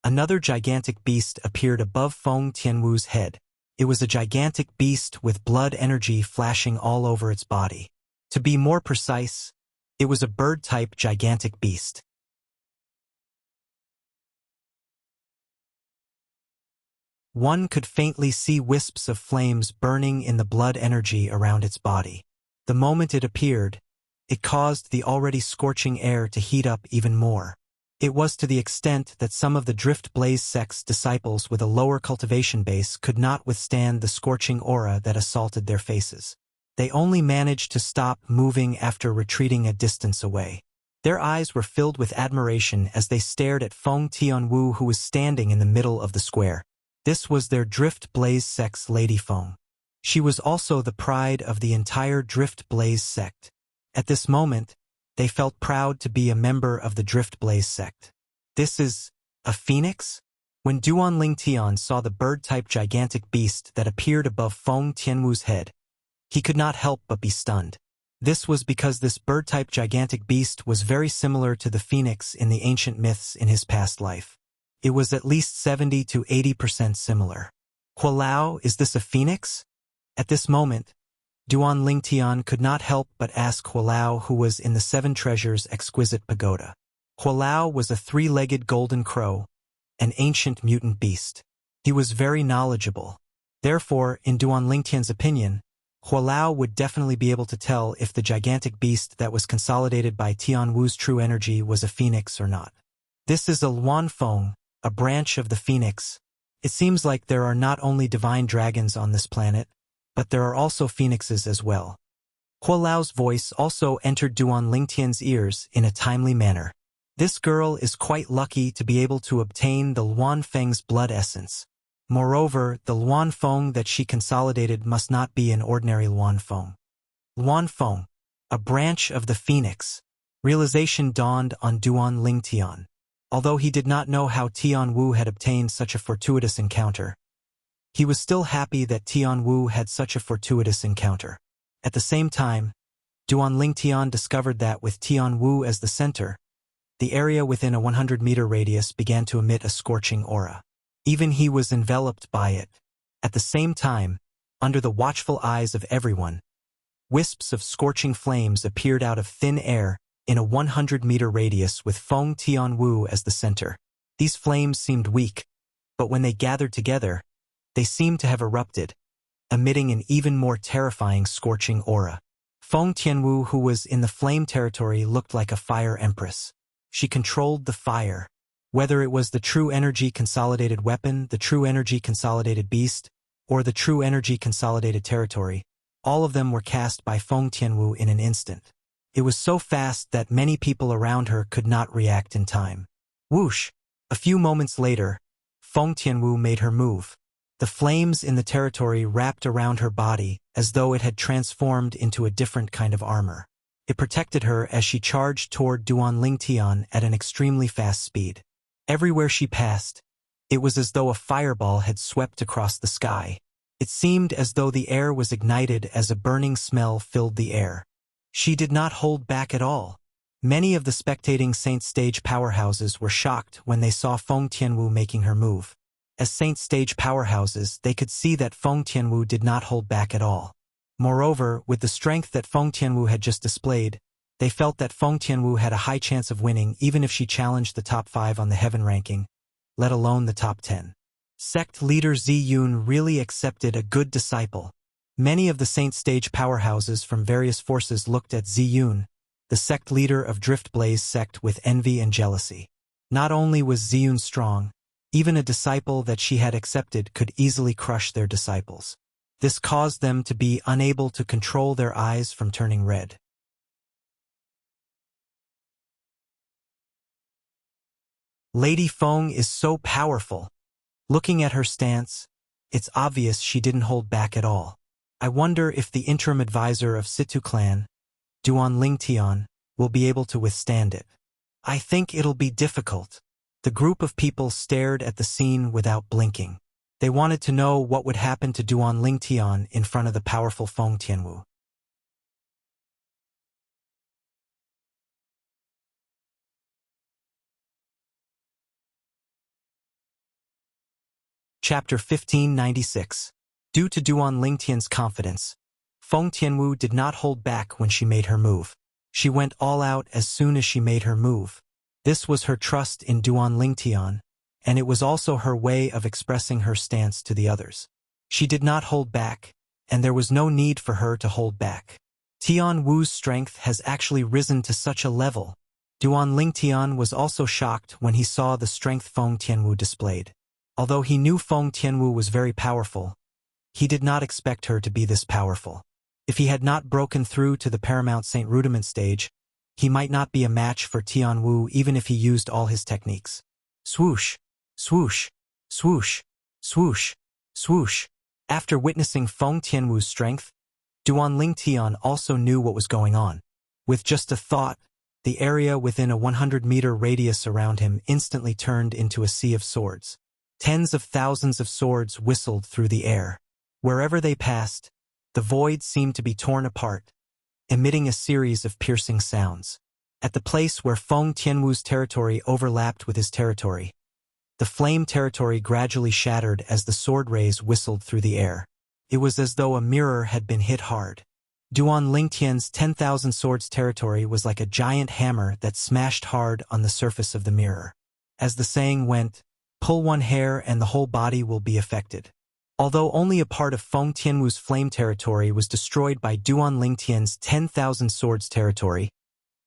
another gigantic beast appeared above Feng Tianwu's head. It was a gigantic beast with blood energy flashing all over its body. To be more precise, it was a bird-type gigantic beast. One could faintly see wisps of flames burning in the blood energy around its body. The moment it appeared, it caused the already scorching air to heat up even more. It was to the extent that some of the Drift Blaze sect's disciples with a lower cultivation base could not withstand the scorching aura that assaulted their faces. They only managed to stop moving after retreating a distance away. Their eyes were filled with admiration as they stared at Feng Tianwu, who was standing in the middle of the square. This was their Drift Blaze sect's Lady Feng. She was also the pride of the entire Drift Blaze sect. At this moment, they felt proud to be a member of the Drift Blaze sect. This is a phoenix? When Duan Lingtian saw the bird-type gigantic beast that appeared above Feng Tianwu's head, he could not help but be stunned. This was because this bird-type gigantic beast was very similar to the phoenix in the ancient myths in his past life. It was at least 70 to 80% similar. Hualao, is this a phoenix? At this moment, Duan Lingtian could not help but ask Hualao, who was in the Seven Treasures exquisite pagoda. Hualao was a three-legged golden crow, an ancient mutant beast. He was very knowledgeable. Therefore, in Duan Lingtian's opinion, Hualao would definitely be able to tell if the gigantic beast that was consolidated by Tianwu's true energy was a phoenix or not. This is a Luanfeng, a branch of the phoenix. It seems like there are not only divine dragons on this planet, but there are also phoenixes as well. Hualao's voice also entered Duan Lingtian's ears in a timely manner. This girl is quite lucky to be able to obtain the Luanfeng's blood essence. Moreover, the Luanfeng that she consolidated must not be an ordinary Luanfeng. Luanfeng, a branch of the phoenix. Realization dawned on Duan Lingtian. Although he did not know how Tianwu had obtained such a fortuitous encounter, he was still happy that Tianwu had such a fortuitous encounter. At the same time, Duan Lingtian discovered that with Tianwu as the center, the area within a 100-meter radius began to emit a scorching aura. Even he was enveloped by it. At the same time, under the watchful eyes of everyone, wisps of scorching flames appeared out of thin air in a 100-meter radius with Feng Tianwu as the center. These flames seemed weak, but when they gathered together, they seemed to have erupted, emitting an even more terrifying scorching aura. Feng Tianwu, who was in the flame territory, looked like a fire empress. She controlled the fire. Whether it was the true energy consolidated weapon, the true energy consolidated beast, or the true energy consolidated territory, all of them were cast by Feng Tianwu in an instant. It was so fast that many people around her could not react in time. Whoosh! A few moments later, Feng Tianwu made her move. The flames in the territory wrapped around her body as though it had transformed into a different kind of armor. It protected her as she charged toward Duan Lingtian at an extremely fast speed. Everywhere she passed, it was as though a fireball had swept across the sky. It seemed as though the air was ignited as a burning smell filled the air. She did not hold back at all. Many of the spectating Saint Stage powerhouses were shocked when they saw Feng Tianwu making her move. As Saint Stage powerhouses, they could see that Feng Tianwu did not hold back at all. Moreover, with the strength that Feng Tianwu had just displayed, they felt that Feng Tianwu had a high chance of winning even if she challenged the top 5 on the heaven ranking, let alone the top 10. Sect leader Ziyun really accepted a good disciple. Many of the Saint Stage powerhouses from various forces looked at Ziyun, the sect leader of Drift Blaze sect, with envy and jealousy. Not only was Ziyun strong, even a disciple that she had accepted could easily crush their disciples. This caused them to be unable to control their eyes from turning red. Lady Feng is so powerful. Looking at her stance, it's obvious she didn't hold back at all. I wonder if the interim advisor of Situ clan, Duan Lingtian, will be able to withstand it. I think it'll be difficult. The group of people stared at the scene without blinking. They wanted to know what would happen to Duan Lingtian in front of the powerful Feng Tianwu. Chapter 1596. Due to Duan Lingtian's confidence, Feng Tianwu did not hold back when she made her move. She went all out as soon as she made her move. This was her trust in Duan Lingtian, and it was also her way of expressing her stance to the others. She did not hold back, and there was no need for her to hold back. Tian Wu's strength has actually risen to such a level. Duan Lingtian was also shocked when he saw the strength Feng Tianwu displayed. Although he knew Feng Tianwu was very powerful, he did not expect her to be this powerful. If he had not broken through to the Paramount Saint Rudiment stage, he might not be a match for Tian Wu even if he used all his techniques. Swoosh, swoosh, swoosh, swoosh, swoosh. After witnessing Feng Tianwu's strength, Duan Lingtian also knew what was going on. With just a thought, the area within a 100-meter radius around him instantly turned into a sea of swords. Tens of thousands of swords whistled through the air. Wherever they passed, the void seemed to be torn apart, emitting a series of piercing sounds. At the place where Feng Tianwu's territory overlapped with his territory, the flame territory gradually shattered as the sword rays whistled through the air. It was as though a mirror had been hit hard. Duan Lingtian's 10,000 swords territory was like a giant hammer that smashed hard on the surface of the mirror. As the saying went, pull one hair and the whole body will be affected. Although only a part of Feng Tianwu's flame territory was destroyed by Duan Lingtian's 10,000 swords territory,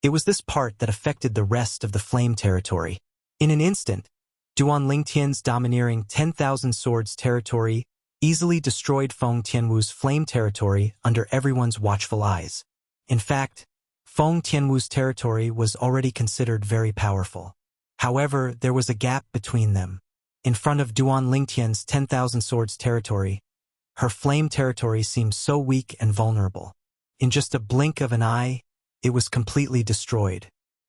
it was this part that affected the rest of the flame territory. In an instant, Duan Lingtian's domineering 10,000 swords territory easily destroyed Feng Tianwu's flame territory under everyone's watchful eyes. In fact, Feng Tianwu's territory was already considered very powerful. However, there was a gap between them. In front of Duan Lingtian's 10,000 swords territory, her flame territory seemed so weak and vulnerable. In just a blink of an eye, it was completely destroyed.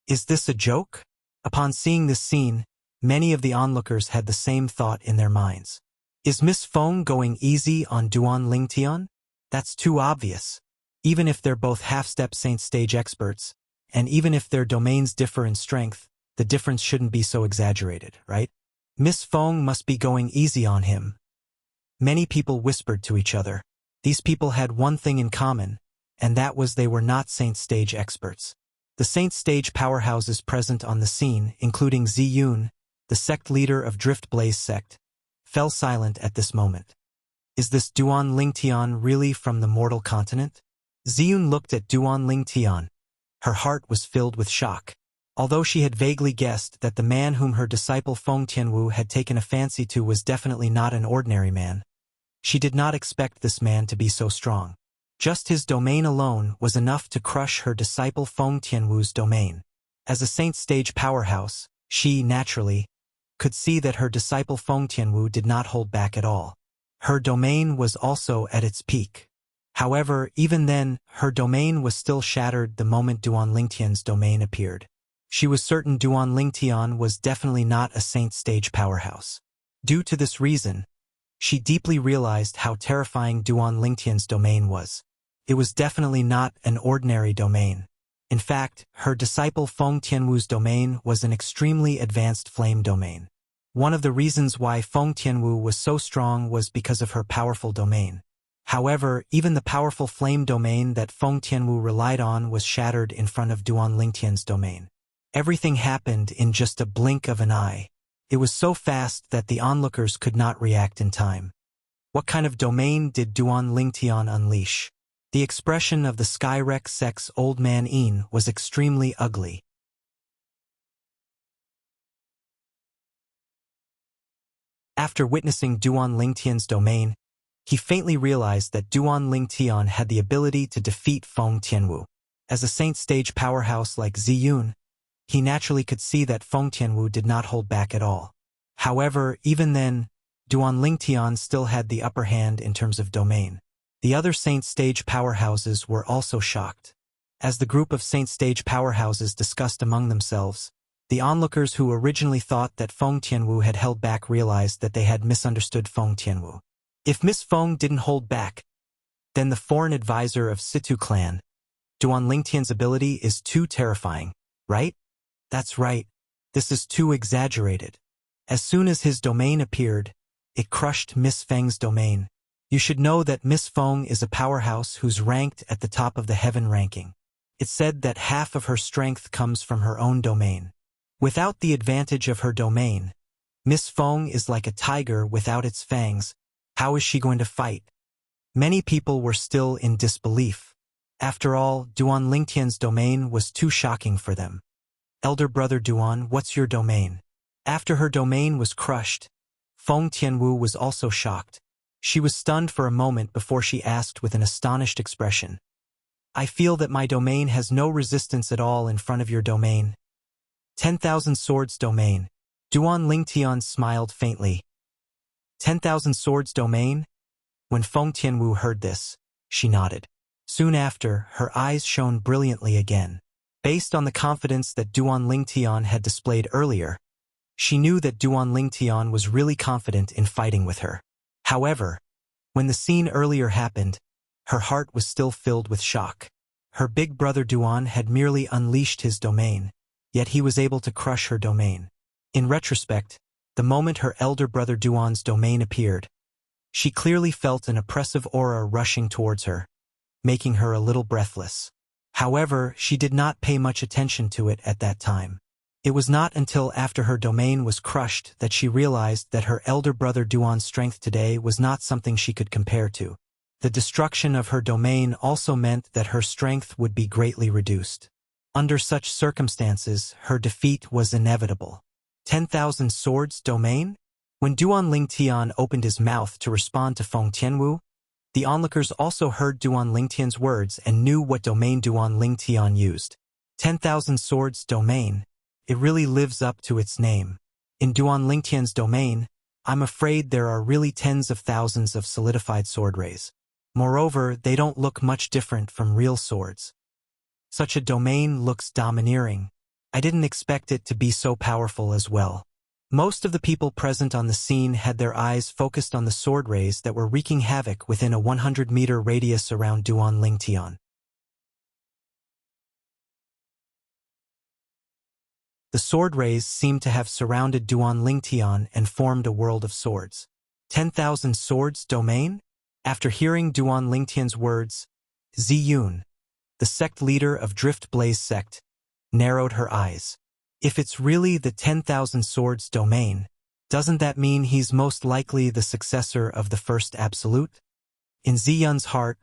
Is this a joke? Upon seeing this scene, many of the onlookers had the same thought in their minds. Is Miss Feng going easy on Duan Lingtian? That's too obvious. Even if they're both half-step Saint Stage experts, and even if their domains differ in strength, the difference shouldn't be so exaggerated, right? Miss Feng must be going easy on him. Many people whispered to each other. These people had one thing in common, and that was they were not Saint Stage experts. The Saint Stage powerhouses present on the scene, including Ziyun, the sect leader of Drift Blaze sect, fell silent at this moment. Is this Duan Lingtian really from the mortal continent? Ziyun looked at Duan Lingtian. Her heart was filled with shock. Although she had vaguely guessed that the man whom her disciple Feng Tianwu had taken a fancy to was definitely not an ordinary man, she did not expect this man to be so strong. Just his domain alone was enough to crush her disciple Feng Tianwu's domain. As a Saint Stage powerhouse, she, naturally, could see that her disciple Feng Tianwu did not hold back at all. Her domain was also at its peak. However, even then, her domain was still shattered the moment Duan Lingtian's domain appeared. She was certain Duan Lingtian was definitely not a Saint Stage powerhouse. Due to this reason, she deeply realized how terrifying Duan Lingtian's domain was. It was definitely not an ordinary domain. In fact, her disciple Feng Tianwu's domain was an extremely advanced flame domain. One of the reasons why Feng Tianwu was so strong was because of her powerful domain. However, even the powerful flame domain that Feng Tianwu relied on was shattered in front of Duan Lingtian's domain. Everything happened in just a blink of an eye. It was so fast that the onlookers could not react in time. What kind of domain did Duan Lingtian unleash? The expression of the Skyrex sect's old man Yin was extremely ugly. After witnessing Duan Lingtian's domain, he faintly realized that Duan Lingtian had the ability to defeat Feng Tianwu. As a Saint Stage powerhouse like Ziyun, he naturally could see that Feng Tianwu did not hold back at all. However, even then, Duan Lingtian still had the upper hand in terms of domain. The other Saint Stage powerhouses were also shocked. As the group of Saint Stage powerhouses discussed among themselves, the onlookers who originally thought that Feng Tianwu had held back realized that they had misunderstood Feng Tianwu. If Miss Feng didn't hold back, then the foreign advisor of Situ clan, Duan Lingtian's ability is too terrifying, right? That's right. This is too exaggerated. As soon as his domain appeared, it crushed Miss Feng's domain. You should know that Miss Feng is a powerhouse who's ranked at the top of the heaven ranking. It's said that half of her strength comes from her own domain. Without the advantage of her domain, Miss Feng is like a tiger without its fangs. How is she going to fight? Many people were still in disbelief. After all, Duan Lingtian's domain was too shocking for them. Elder brother Duan, what's your domain? After her domain was crushed, Feng Tianwu was also shocked. She was stunned for a moment before she asked with an astonished expression. I feel that my domain has no resistance at all in front of your domain. 10,000 swords domain. Duan Lingtian smiled faintly. 10,000 swords domain? When Feng Tianwu heard this, she nodded. Soon after, her eyes shone brilliantly again. Based on the confidence that Duan Lingtian had displayed earlier, she knew that Duan Lingtian was really confident in fighting with her. However, when the scene earlier happened, her heart was still filled with shock. Her big brother Duan had merely unleashed his domain, yet he was able to crush her domain. In retrospect, the moment her elder brother Duan's domain appeared, she clearly felt an oppressive aura rushing towards her, making her a little breathless. However, she did not pay much attention to it at that time. It was not until after her domain was crushed that she realized that her elder brother Duan's strength today was not something she could compare to. The destruction of her domain also meant that her strength would be greatly reduced. Under such circumstances, her defeat was inevitable. 10,000 swords domain? When Duan Lingtian opened his mouth to respond to Feng Tianwu, the onlookers also heard Duan Lingtian's words and knew what domain Duan Lingtian used. 10,000 swords domain. It really lives up to its name. In Duan Lingtian's domain, I'm afraid there are really tens of thousands of solidified sword rays. Moreover, they don't look much different from real swords. Such a domain looks domineering. I didn't expect it to be so powerful as well. Most of the people present on the scene had their eyes focused on the sword rays that were wreaking havoc within a 100-meter radius around Duan Lingtian. The sword rays seemed to have surrounded Duan Lingtian and formed a world of swords. 10,000 swords domain? After hearing Duan Lingtian's words, Ziyun, the sect leader of Drift Blaze sect, narrowed her eyes. If it's really the 10,000 swords domain, doesn't that mean he's most likely the successor of the first absolute? In Ziyun's heart,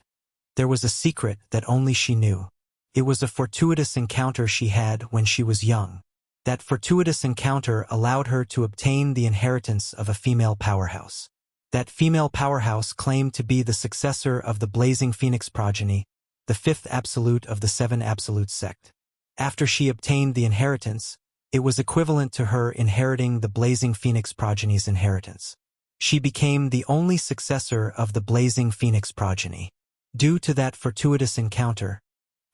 there was a secret that only she knew. It was a fortuitous encounter she had when she was young. That fortuitous encounter allowed her to obtain the inheritance of a female powerhouse. That female powerhouse claimed to be the successor of the Blazing Phoenix progeny, the fifth absolute of the seven absolute sect. After she obtained the inheritance, it was equivalent to her inheriting the Blazing Phoenix progeny's inheritance. She became the only successor of the Blazing Phoenix progeny. Due to that fortuitous encounter,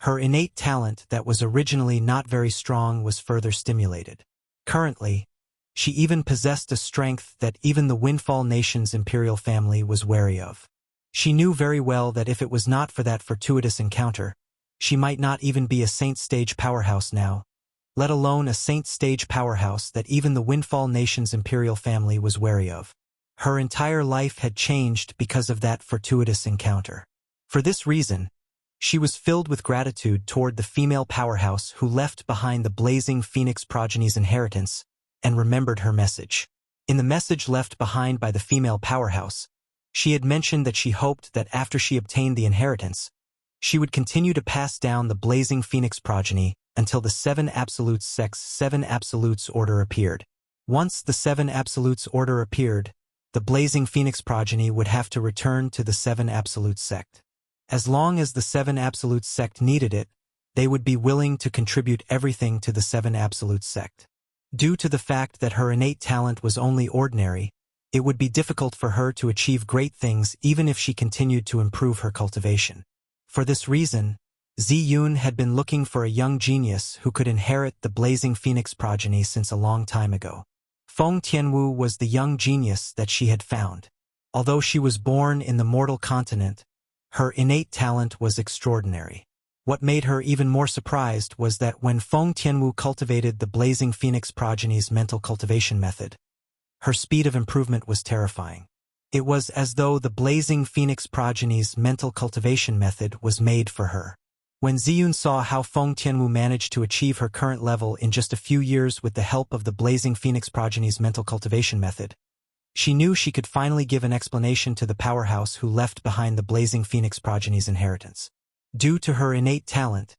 her innate talent that was originally not very strong was further stimulated. Currently, she even possessed a strength that even the Windfall Nation's imperial family was wary of. She knew very well that if it was not for that fortuitous encounter, she might not even be a Saint Stage powerhouse now, let alone a Saint Stage powerhouse that even the Windfall Nation's imperial family was wary of. Her entire life had changed because of that fortuitous encounter. For this reason, she was filled with gratitude toward the female powerhouse who left behind the Blazing Phoenix progeny's inheritance and remembered her message. In the message left behind by the female powerhouse, she had mentioned that she hoped that after she obtained the inheritance, she would continue to pass down the Blazing Phoenix progeny until the Seven Absolutes sect's Seven Absolutes order appeared. Once the Seven Absolutes order appeared, the Blazing Phoenix progeny would have to return to the Seven Absolutes sect. As long as the Seven Absolutes sect needed it, they would be willing to contribute everything to the Seven Absolutes sect. Due to the fact that her innate talent was only ordinary, it would be difficult for her to achieve great things even if she continued to improve her cultivation. For this reason, Ziyun had been looking for a young genius who could inherit the Blazing Phoenix progeny since a long time ago. Feng Tianwu was the young genius that she had found. Although she was born in the mortal continent, her innate talent was extraordinary. What made her even more surprised was that when Feng Tianwu cultivated the Blazing Phoenix progeny's mental cultivation method, her speed of improvement was terrifying. It was as though the blazing phoenix progeny's mental cultivation method was made for her. When Ziyun saw how Feng Tianwu managed to achieve her current level in just a few years with the help of the blazing phoenix progeny's mental cultivation method, she knew she could finally give an explanation to the powerhouse who left behind the blazing phoenix progeny's inheritance. Due to her innate talent,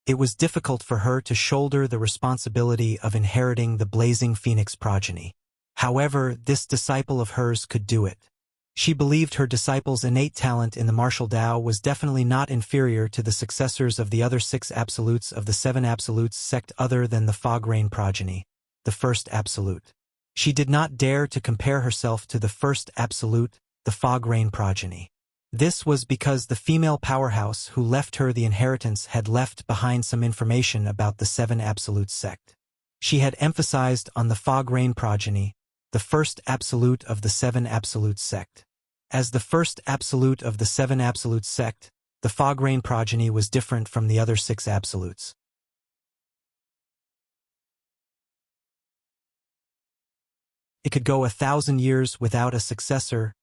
it was difficult for her to shoulder the responsibility of inheriting the blazing phoenix progeny. However, this disciple of hers could do it. She believed her disciple's innate talent in the martial Tao was definitely not inferior to the successors of the other 6 absolutes of the 7 absolutes sect other than the Fog Rain progeny, the first absolute. She did not dare to compare herself to the first absolute, the Fog Rain progeny. This was because the female powerhouse who left her the inheritance had left behind some information about the 7 absolutes sect. She had emphasized on the Fog Rain progeny, the first absolute of the 7 absolutes sect. As the first absolute of the 7 absolutes sect, the Fog Rain progeny was different from the other 6 absolutes. It could go 1,000 years without a successor,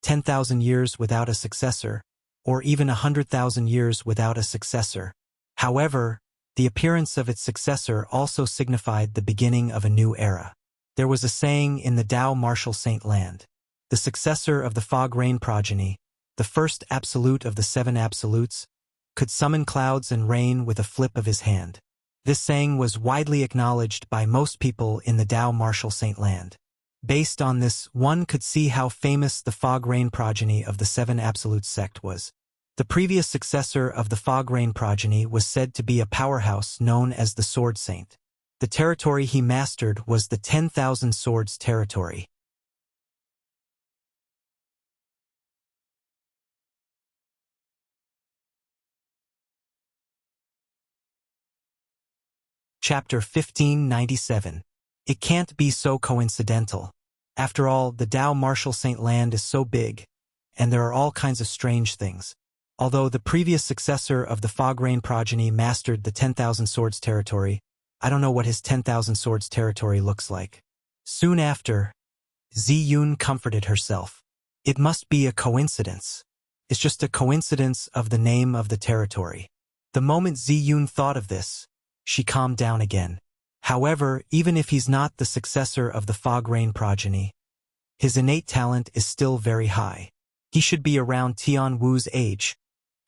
10,000 years without a successor, or even 100,000 years without a successor. However, the appearance of its successor also signified the beginning of a new era. There was a saying in the Tao martial saint land. The successor of the Fog Rain progeny, the first absolute of the 7 absolutes, could summon clouds and rain with a flip of his hand. This saying was widely acknowledged by most people in the Tao martial saint land. Based on this, one could see how famous the Fog Rain progeny of the 7 absolute sect was. The previous successor of the Fog Rain progeny was said to be a powerhouse known as the Sword Saint. The territory he mastered was the 10,000 Swords territory. Chapter 1597. It can't be so coincidental. After all, the Tao martial saint land is so big, and there are all kinds of strange things. Although the previous successor of the Fog Rain progeny mastered the 10,000 Swords territory, I don't know what his 10,000 Swords territory looks like. Soon after, Ziyun comforted herself. It must be a coincidence. It's just a coincidence of the name of the territory. The moment Ziyun thought of this, she calmed down again. However, even if he's not the successor of the Fog Rain progeny, his innate talent is still very high. He should be around Tian Wu's age,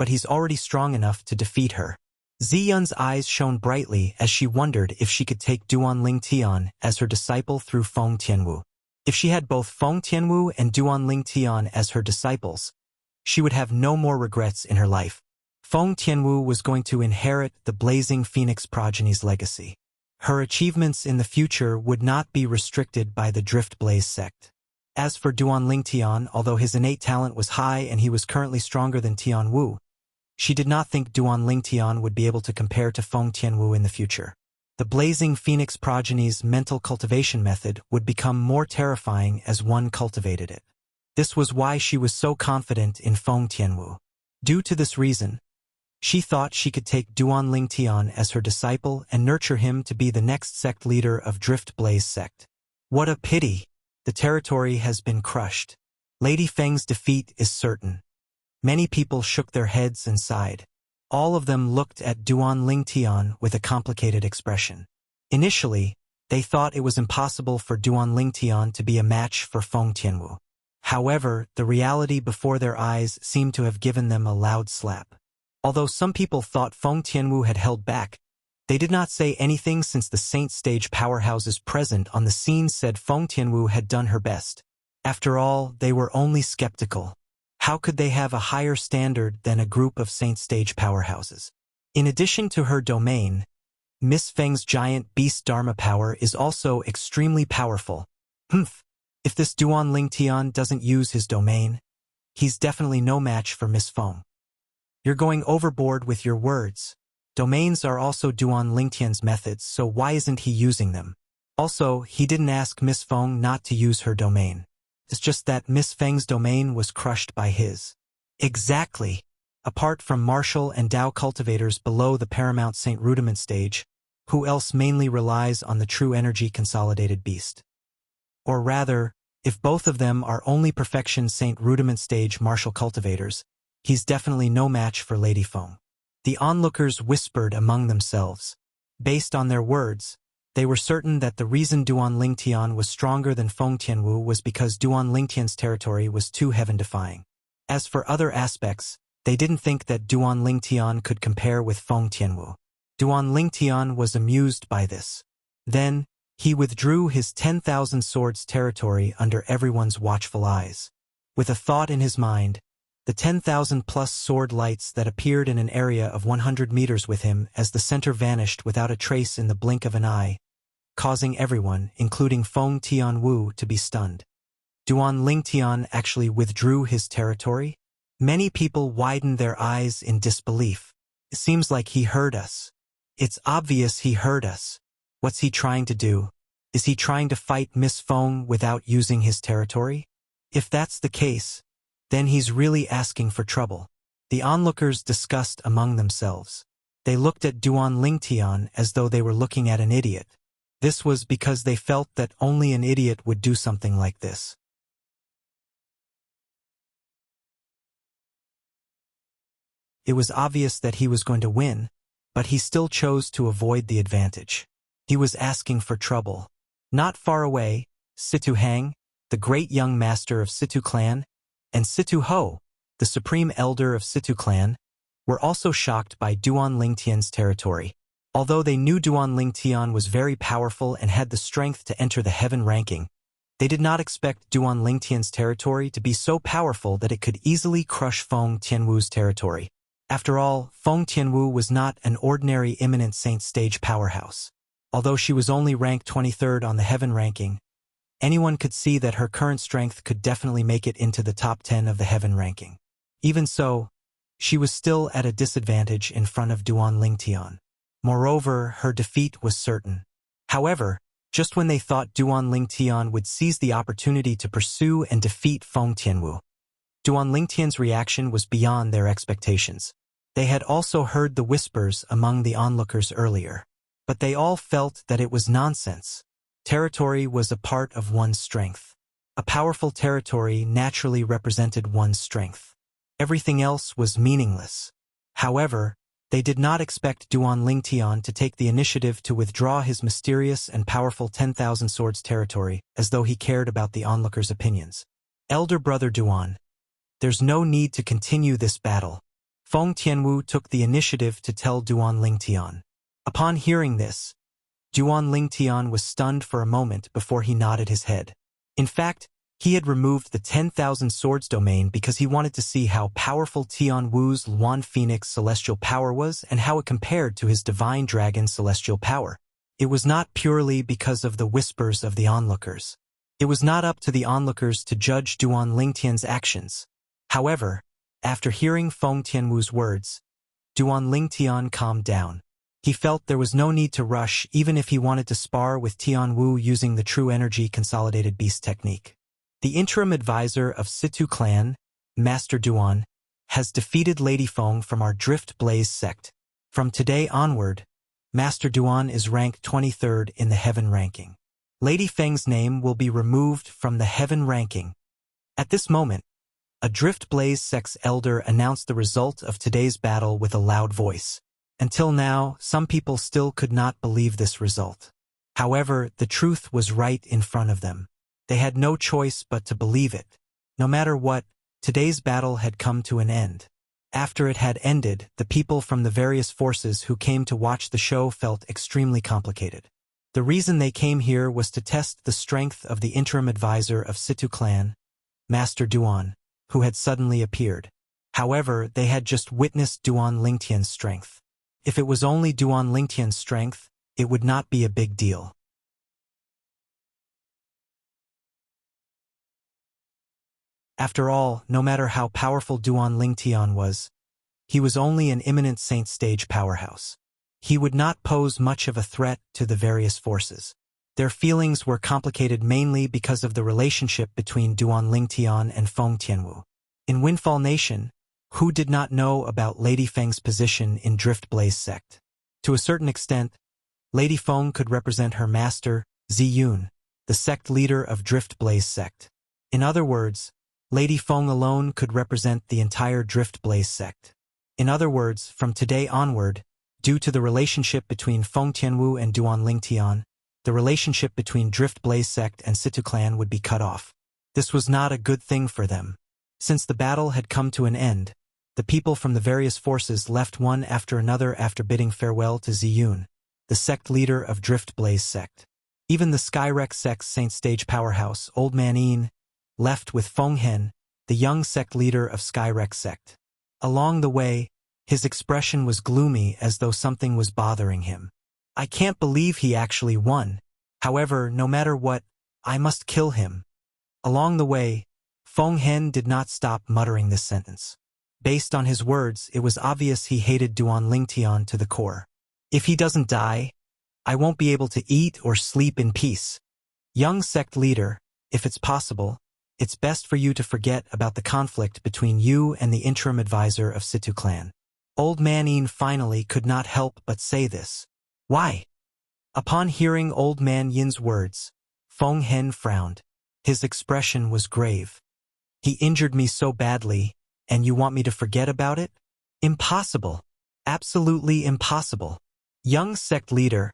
but he's already strong enough to defeat her. Ziyun's eyes shone brightly as she wondered if she could take Duanling Tian as her disciple through Feng Tianwu. If she had both Feng Tianwu and Duanling Tian as her disciples, she would have no more regrets in her life. Feng Tianwu was going to inherit the blazing phoenix progeny's legacy. Her achievements in the future would not be restricted by the Drift Blaze sect. As for Duanling Tian, although his innate talent was high and he was currently stronger than Tian Wu, she did not think Duanling Tian would be able to compare to Feng Tianwu in the future. The blazing phoenix progeny's mental cultivation method would become more terrifying as one cultivated it. This was why she was so confident in Feng Tianwu. Due to this reason, she thought she could take Duanling Tian as her disciple and nurture him to be the next sect leader of Drift Blaze sect. What a pity! The territory has been crushed. Lady Feng's defeat is certain. Many people shook their heads and sighed. All of them looked at Duanling Tian with a complicated expression. Initially, they thought it was impossible for Duanling Tian to be a match for Feng Tianwu. However, the reality before their eyes seemed to have given them a loud slap. Although some people thought Feng Tianwu had held back, they did not say anything since the Saint Stage powerhouses present on the scene said Feng Tianwu had done her best. After all, they were only skeptical. How could they have a higher standard than a group of Saint Stage powerhouses? In addition to her domain, Miss Feng's giant beast Dharma power is also extremely powerful. If this Duanling Tian doesn't use his domain, he's definitely no match for Miss Feng. You're going overboard with your words. Domains are also Duanling Tian's methods, so why isn't he using them? Also, he didn't ask Miss Feng not to use her domain. It's just that Miss Feng's domain was crushed by his. Exactly. Apart from martial and Tao cultivators below the Paramount Saint Rudiment stage, who else mainly relies on the true energy consolidated beast? Or rather, If both of them are only perfection Saint Rudiment stage martial cultivators, he's definitely no match for Lady Feng. The onlookers whispered among themselves. Based on their words, they were certain that the reason Duan Lingtian was stronger than Feng Tianwu was because Duan Lingtian's territory was too heaven-defying. As for other aspects, they didn't think that Duan Lingtian could compare with Feng Tianwu. Duan Lingtian was amused by this. Then, he withdrew his 10,000 swords territory under everyone's watchful eyes. With a thought in his mind, the 10,000-plus sword lights that appeared in an area of 100 meters with him as the center vanished without a trace in the blink of an eye, causing everyone, including Feng Tianwu, to be stunned. Duan Lingtian actually withdrew his territory? Many people widened their eyes in disbelief. It seems like he heard us. It's obvious he heard us. What's he trying to do? Is he trying to fight Miss Feng without using his territory? If that's the case, then he's really asking for trouble. The onlookers discussed among themselves. They looked at Duan Lingtian as though they were looking at an idiot. This was because they felt that only an idiot would do something like this. It was obvious that he was going to win, but he still chose to avoid the advantage. He was asking for trouble. Not far away, Situ Hang, the great young master of Situ clan, and Situ Ho, the supreme elder of Situ clan, were also shocked by Duan Lingtian's territory. Although they knew Duan Lingtian was very powerful and had the strength to enter the heaven ranking, they did not expect Duan Lingtian's territory to be so powerful that it could easily crush Feng Tianwu's territory. After all, Feng Tianwu was not an ordinary imminent saint stage powerhouse. Although she was only ranked 23rd on the heaven ranking, anyone could see that her current strength could definitely make it into the top 10 of the heaven ranking. Even so, she was still at a disadvantage in front of Duan Lingtian. Moreover, her defeat was certain. However, just when they thought Duan Lingtian would seize the opportunity to pursue and defeat Feng Tianwu, Duan Lingtian's reaction was beyond their expectations. They had also heard the whispers among the onlookers earlier, but they all felt that it was nonsense. Territory was a part of one's strength. A powerful territory naturally represented one's strength. Everything else was meaningless. However, they did not expect Duan Lingtian to take the initiative to withdraw his mysterious and powerful 10,000 swords territory as though he cared about the onlookers' opinions. Elder brother Duan, there's no need to continue this battle. Feng Tianwu took the initiative to tell Duan Lingtian. Upon hearing this, Duan Lingtian was stunned for a moment before he nodded his head. In fact, he had removed the 10,000 swords domain because he wanted to see how powerful Tianwu's Luan Phoenix celestial power was and how it compared to his divine dragon celestial power. It was not purely because of the whispers of the onlookers. It was not up to the onlookers to judge Duan Lingtian's actions. However, after hearing Feng Tianwu's words, Duan Lingtian calmed down. He felt there was no need to rush even if he wanted to spar with Tianwu using the True Energy Consolidated Beast technique. The interim advisor of Situ clan, Master Duan, has defeated Lady Feng from our Drift Blaze sect. From today onward, Master Duan is ranked 23rd in the heaven ranking. Lady Feng's name will be removed from the heaven ranking. At this moment, a Drift Blaze sect's elder announced the result of today's battle with a loud voice. Until now, some people still could not believe this result. However, the truth was right in front of them. They had no choice but to believe it. No matter what, today's battle had come to an end. After it had ended, the people from the various forces who came to watch the show felt extremely complicated. The reason they came here was to test the strength of the interim advisor of Situ clan, Master Duan, who had suddenly appeared. However, they had just witnessed Duan Lingtian's strength. If it was only Duan Lingtian's strength, it would not be a big deal. After all, no matter how powerful Duan Lingtian was, he was only an imminent saint stage powerhouse. He would not pose much of a threat to the various forces. Their feelings were complicated mainly because of the relationship between Duan Lingtian and Feng Tianwu. In Windfall Nation, who did not know about Lady Feng's position in Drift Blaze sect? To a certain extent, Lady Feng could represent her master, Ziyun, the sect leader of Drift Blaze sect. In other words, Lady Feng alone could represent the entire Drift Blaze sect. In other words, from today onward, due to the relationship between Feng Tianwu and Duan Lingtian, the relationship between Drift Blaze sect and Situ clan would be cut off. This was not a good thing for them. Since the battle had come to an end, the people from the various forces left one after another after bidding farewell to Ziyun, the sect leader of Drift Blaze sect. Even the Skyrex sect's Saint Stage powerhouse, Old Man Yin, left with Feng Hen, the young sect leader of Skyrex sect. Along the way, his expression was gloomy as though something was bothering him. I can't believe he actually won. However, no matter what, I must kill him. Along the way, Feng Hen did not stop muttering this sentence. Based on his words, it was obvious he hated Duan Lingtian to the core. If he doesn't die, I won't be able to eat or sleep in peace. Young sect leader, if it's possible, it's best for you to forget about the conflict between you and the interim advisor of Situ clan. Old Man Yin finally could not help but say this. Why? Upon hearing Old Man Yin's words, Feng Hen frowned. His expression was grave. He injured me so badly, and you want me to forget about it? Impossible. Absolutely impossible. Young sect leader,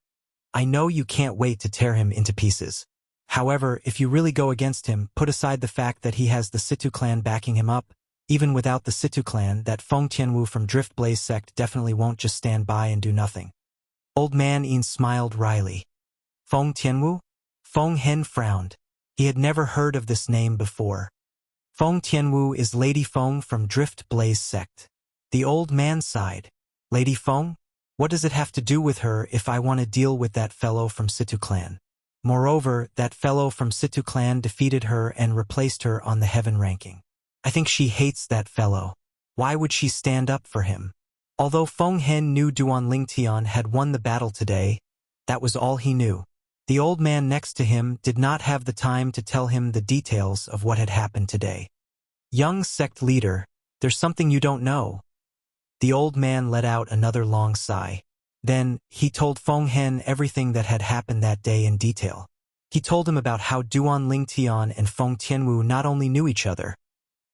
I know you can't wait to tear him into pieces. However, if you really go against him, put aside the fact that he has the Situ clan backing him up. Even without the Situ clan, that Feng Tianwu from Drift Blaze sect definitely won't just stand by and do nothing. Old Man Yin smiled wryly. Feng Tianwu? Feng Hen frowned. He had never heard of this name before. Feng Tianwu is Lady Feng from Drift Blaze sect. The old man sighed. Lady Feng? What does it have to do with her if I want to deal with that fellow from Situ clan? Moreover, that fellow from Situ clan defeated her and replaced her on the heaven ranking. I think she hates that fellow. Why would she stand up for him? Although Feng Hen knew Duan Lingtian had won the battle today, that was all he knew. The old man next to him did not have the time to tell him the details of what had happened today. Young sect leader, there's something you don't know. The old man let out another long sigh. Then, he told Feng Hen everything that had happened that day in detail. He told him about how Duan Lingtian and Feng Tianwu not only knew each other,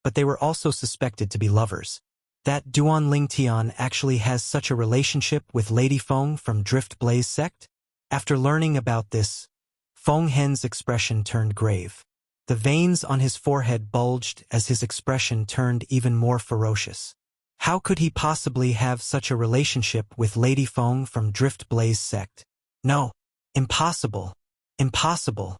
but they were also suspected to be lovers. That Duan Lingtian actually has such a relationship with Lady Feng from Drift Blaze sect? After learning about this, Feng Hen's expression turned grave. The veins on his forehead bulged as his expression turned even more ferocious. How could he possibly have such a relationship with Lady Feng from Drift Blaze sect? No. Impossible. Impossible.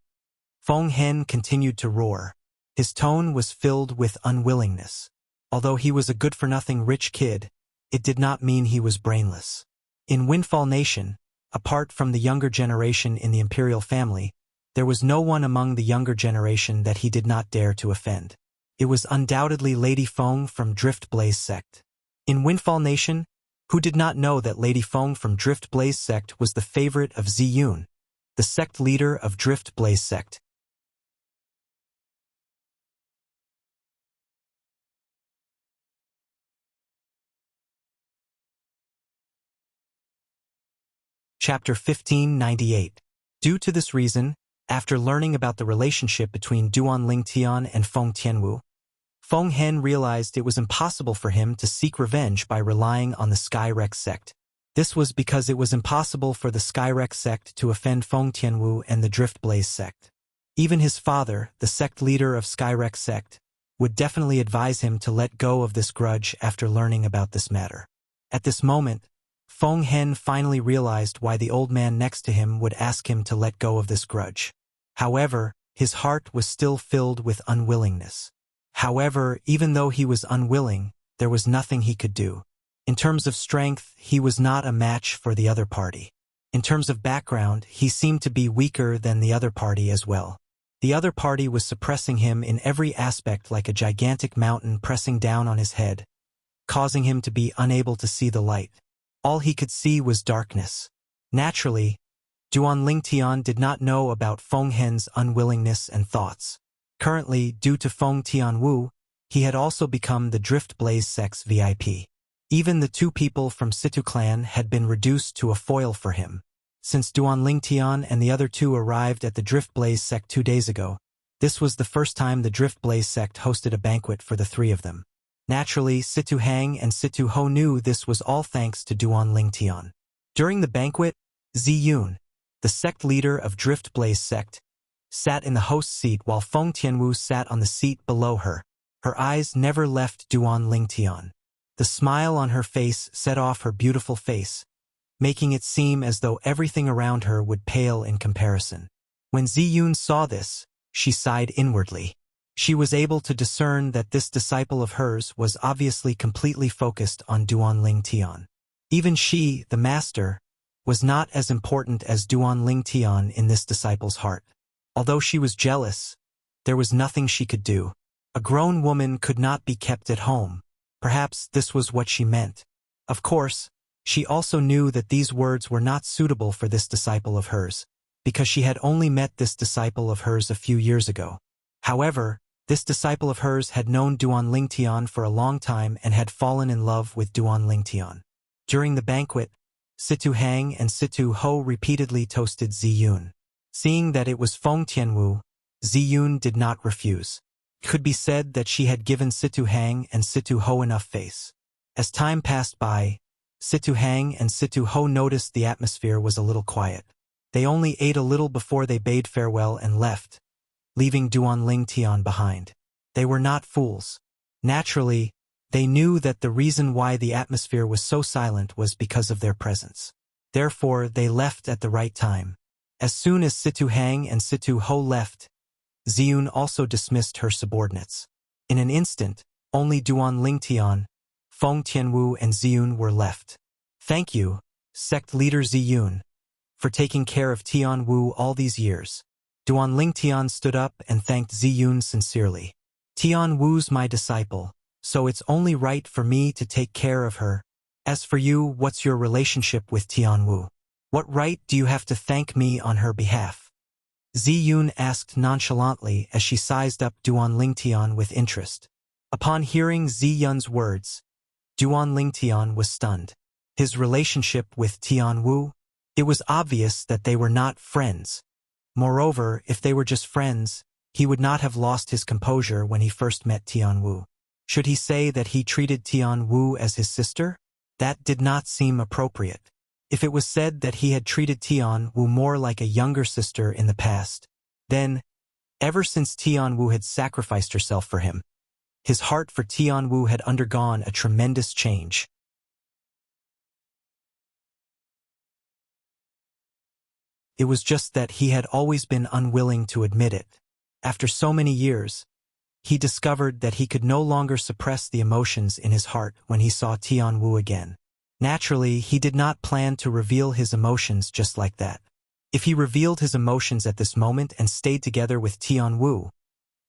Feng Hen continued to roar. His tone was filled with unwillingness. Although he was a good-for-nothing rich kid, it did not mean he was brainless. In Windfall Nation, apart from the younger generation in the imperial family, there was no one among the younger generation that he did not dare to offend. It was undoubtedly Lady Feng from Drift Blaze sect. In Windfall Nation, who did not know that Lady Feng from Drift Blaze sect was the favorite of Ziyun, the sect leader of Drift Blaze sect? Chapter 1598. Due to this reason, after learning about the relationship between Duan Lingtian and Feng Tianwu, Feng Hen realized it was impossible for him to seek revenge by relying on the Skyrex sect. This was because it was impossible for the Skyrex sect to offend Feng Tianwu and the Drift Blaze sect. Even his father, the sect leader of Skyrex sect, would definitely advise him to let go of this grudge after learning about this matter. At this moment, Feng Hen finally realized why the old man next to him would ask him to let go of this grudge. However, his heart was still filled with unwillingness. However, even though he was unwilling, there was nothing he could do. In terms of strength, he was not a match for the other party. In terms of background, he seemed to be weaker than the other party as well. The other party was suppressing him in every aspect like a gigantic mountain pressing down on his head, causing him to be unable to see the light. All he could see was darkness. Naturally, Duan Lingtian did not know about Feng Hen's unwillingness and thoughts. Currently, due to Feng Tianwu, he had also become the Drift Blaze sect's VIP. Even the two people from Situ clan had been reduced to a foil for him. Since Duan Lingtian and the other two arrived at the Drift Blaze sect 2 days ago, This was the first time the Drift Blaze sect hosted a banquet for the three of them. Naturally, Situ Hang and Situ Ho knew this was all thanks to Duan Lingtian. During the banquet, Zi Yun, the sect leader of Drift Blaze sect, sat in the host seat while Feng Tianwu sat on the seat below her. Her eyes never left Duan Lingtian. The smile on her face set off her beautiful face, making it seem as though everything around her would pale in comparison. When Zi Yun saw this, she sighed inwardly. She was able to discern that this disciple of hers was obviously completely focused on Duan Lingtian. Even she, the master, was not as important as Duan Lingtian in this disciple's heart. Although she was jealous, there was nothing she could do. A grown woman could not be kept at home. Perhaps this was what she meant. Of course, she also knew that these words were not suitable for this disciple of hers, because she had only met this disciple of hers a few years ago. However, this disciple of hers had known Duan Lingtian for a long time and had fallen in love with Duan Lingtian. During the banquet, Situ Hang and Situ Ho repeatedly toasted Zi Yun. Seeing that it was Feng Tianwu, Zi Yun did not refuse. It could be said that she had given Situ Hang and Situ Ho enough face. As time passed by, Situ Hang and Situ Ho noticed the atmosphere was a little quiet. They only ate a little before they bade farewell and left, leaving Duan Lingtian behind. They were not fools. Naturally, they knew that the reason why the atmosphere was so silent was because of their presence. Therefore, they left at the right time. As soon as Situ Hang and Situ Ho left, Zi Yun also dismissed her subordinates. In an instant, only Duan Lingtian, Feng Tianwu and Zi Yun were left. Thank you, sect leader Zi Yun, for taking care of Tian Wu all these years. Duan Lingtian stood up and thanked Zi Yun sincerely. Tian Wu's my disciple, so it's only right for me to take care of her. As for you, what's your relationship with Tian Wu? What right do you have to thank me on her behalf? Zi Yun asked nonchalantly as she sized up Duan Lingtian with interest. Upon hearing Zi Yun's words, Duan Lingtian was stunned. His relationship with Tian Wu? It was obvious that they were not friends. Moreover, if they were just friends, he would not have lost his composure when he first met Tian Wu. Should he say that he treated Tian Wu as his sister? That did not seem appropriate. If it was said that he had treated Tian Wu more like a younger sister in the past, then, ever since Tian Wu had sacrificed herself for him, his heart for Tian Wu had undergone a tremendous change. It was just that he had always been unwilling to admit it. After so many years, he discovered that he could no longer suppress the emotions in his heart when he saw Tian Wu again. Naturally, he did not plan to reveal his emotions just like that. If he revealed his emotions at this moment and stayed together with Tian Wu,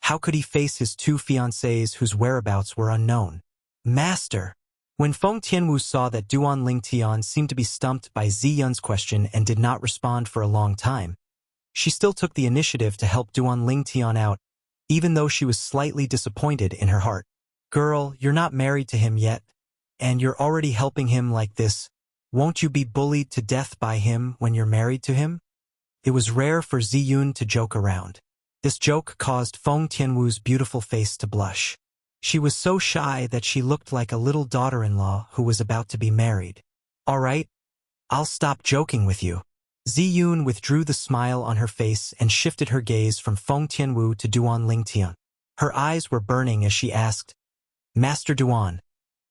how could he face his two fiancées whose whereabouts were unknown? Master! When Feng Tianwu saw that Duan Lingtian seemed to be stumped by Zi Yun's question and did not respond for a long time, she still took the initiative to help Duan Lingtian out, even though she was slightly disappointed in her heart. Girl, you're not married to him yet, and you're already helping him like this. Won't you be bullied to death by him when you're married to him? It was rare for Zi Yun to joke around. This joke caused Feng Tianwu's beautiful face to blush. She was so shy that she looked like a little daughter-in-law who was about to be married. All right, I'll stop joking with you. Zi Yun withdrew the smile on her face and shifted her gaze from Feng Tianwu to Duan Lingtian. Her eyes were burning as she asked, Master Duan,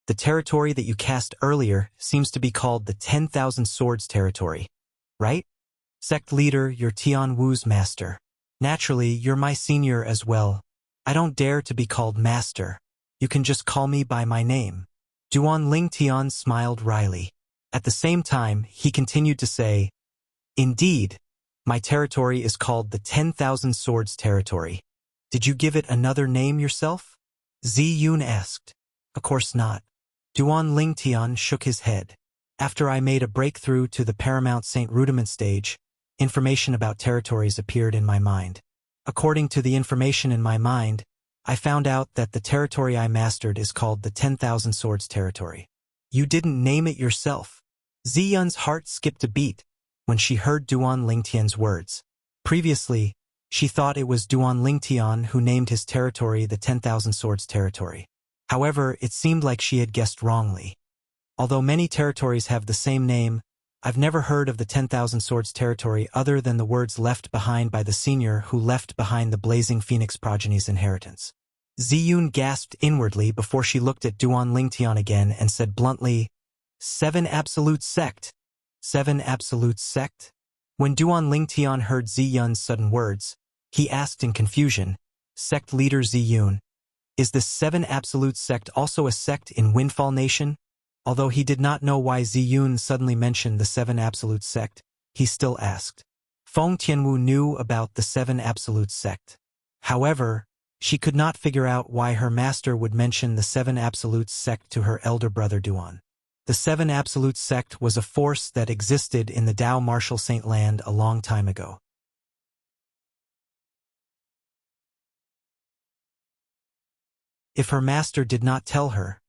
the territory that you cast earlier seems to be called the 10,000 Swords territory, right? Sect leader, you're Tian Wu's master. Naturally, you're my senior as well. I don't dare to be called master. You can just call me by my name. Duan Lingtian smiled wryly. At the same time, he continued to say, Indeed, my territory is called the 10,000 Swords territory. Did you give it another name yourself? Zi Yun asked. Of course not. Duan Lingtian shook his head. After I made a breakthrough to the Paramount Saint Rudiment stage, information about territories appeared in my mind. According to the information in my mind, I found out that the territory I mastered is called the 10,000 Swords territory. You didn't name it yourself. Zi Yun's heart skipped a beat when she heard Duan Lingtian's words. Previously, She thought it was Duan Lingtian who named his territory the 10,000 Swords Territory. However, it seemed like she had guessed wrongly. Although many territories have the same name, I've never heard of the 10,000 Swords Territory other than the words left behind by the senior who left behind the Blazing Phoenix progeny's inheritance. Ziyun gasped inwardly before she looked at Duan Lingtian again and said bluntly, 7 Absolute Sect. 7 Absolute Sect? When Duan Lingtian heard Ziyun's sudden words, he asked in confusion, Sect Leader Ziyun, is the 7 Absolute Sect also a sect in Windfall Nation? Although he did not know why Ziyun suddenly mentioned the 7 Absolute Sect, he still asked. Feng Tianwu knew about the 7 Absolute Sect. However, she could not figure out why her master would mention the 7 Absolute Sect to her elder brother Duan. The 7 Absolute Sect was a force that existed in the Dao Martial Saint Land a long time ago. If her master did not tell her,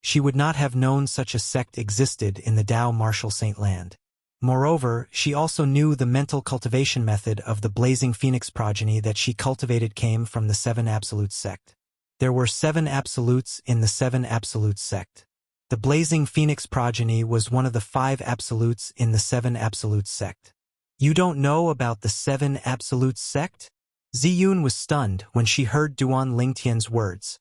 she would not have known such a sect existed in the Dao Martial Saint Land. Moreover, she also knew the mental cultivation method of the Blazing Phoenix progeny that she cultivated came from the 7 Absolute Sect. There were 7 Absolutes in the 7 Absolute Sect. The Blazing Phoenix progeny was one of the 5 Absolutes in the 7 Absolute Sect. You don't know about the 7 Absolute Sect? Ziyun was stunned when she heard Duan Lingtian's words.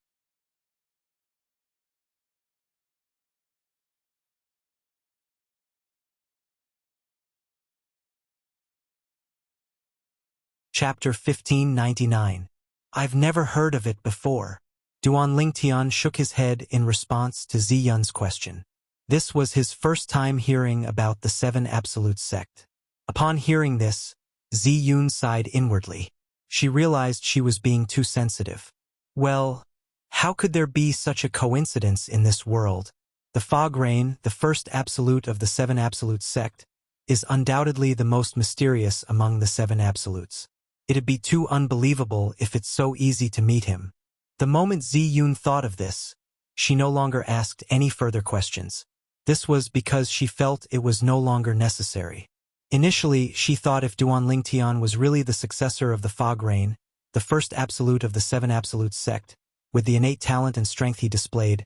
Chapter 1599. I've never heard of it before. Duan Lingtian shook his head in response to Ziyun's question. This was his first time hearing about the 7 Absolute Sect. Upon hearing this, Ziyun sighed inwardly. She realized she was being too sensitive. Well, how could there be such a coincidence in this world? The fog rain, the first absolute of the 7 Absolute Sect, is undoubtedly the most mysterious among the 7 Absolutes. It'd be too unbelievable if it's so easy to meet him. The moment Ziyun thought of this, she no longer asked any further questions. This was because she felt it was no longer necessary. Initially, she thought if Duan Lingtian was really the successor of the Fog Rain, the first absolute of the 7 Absolute Sect, with the innate talent and strength he displayed,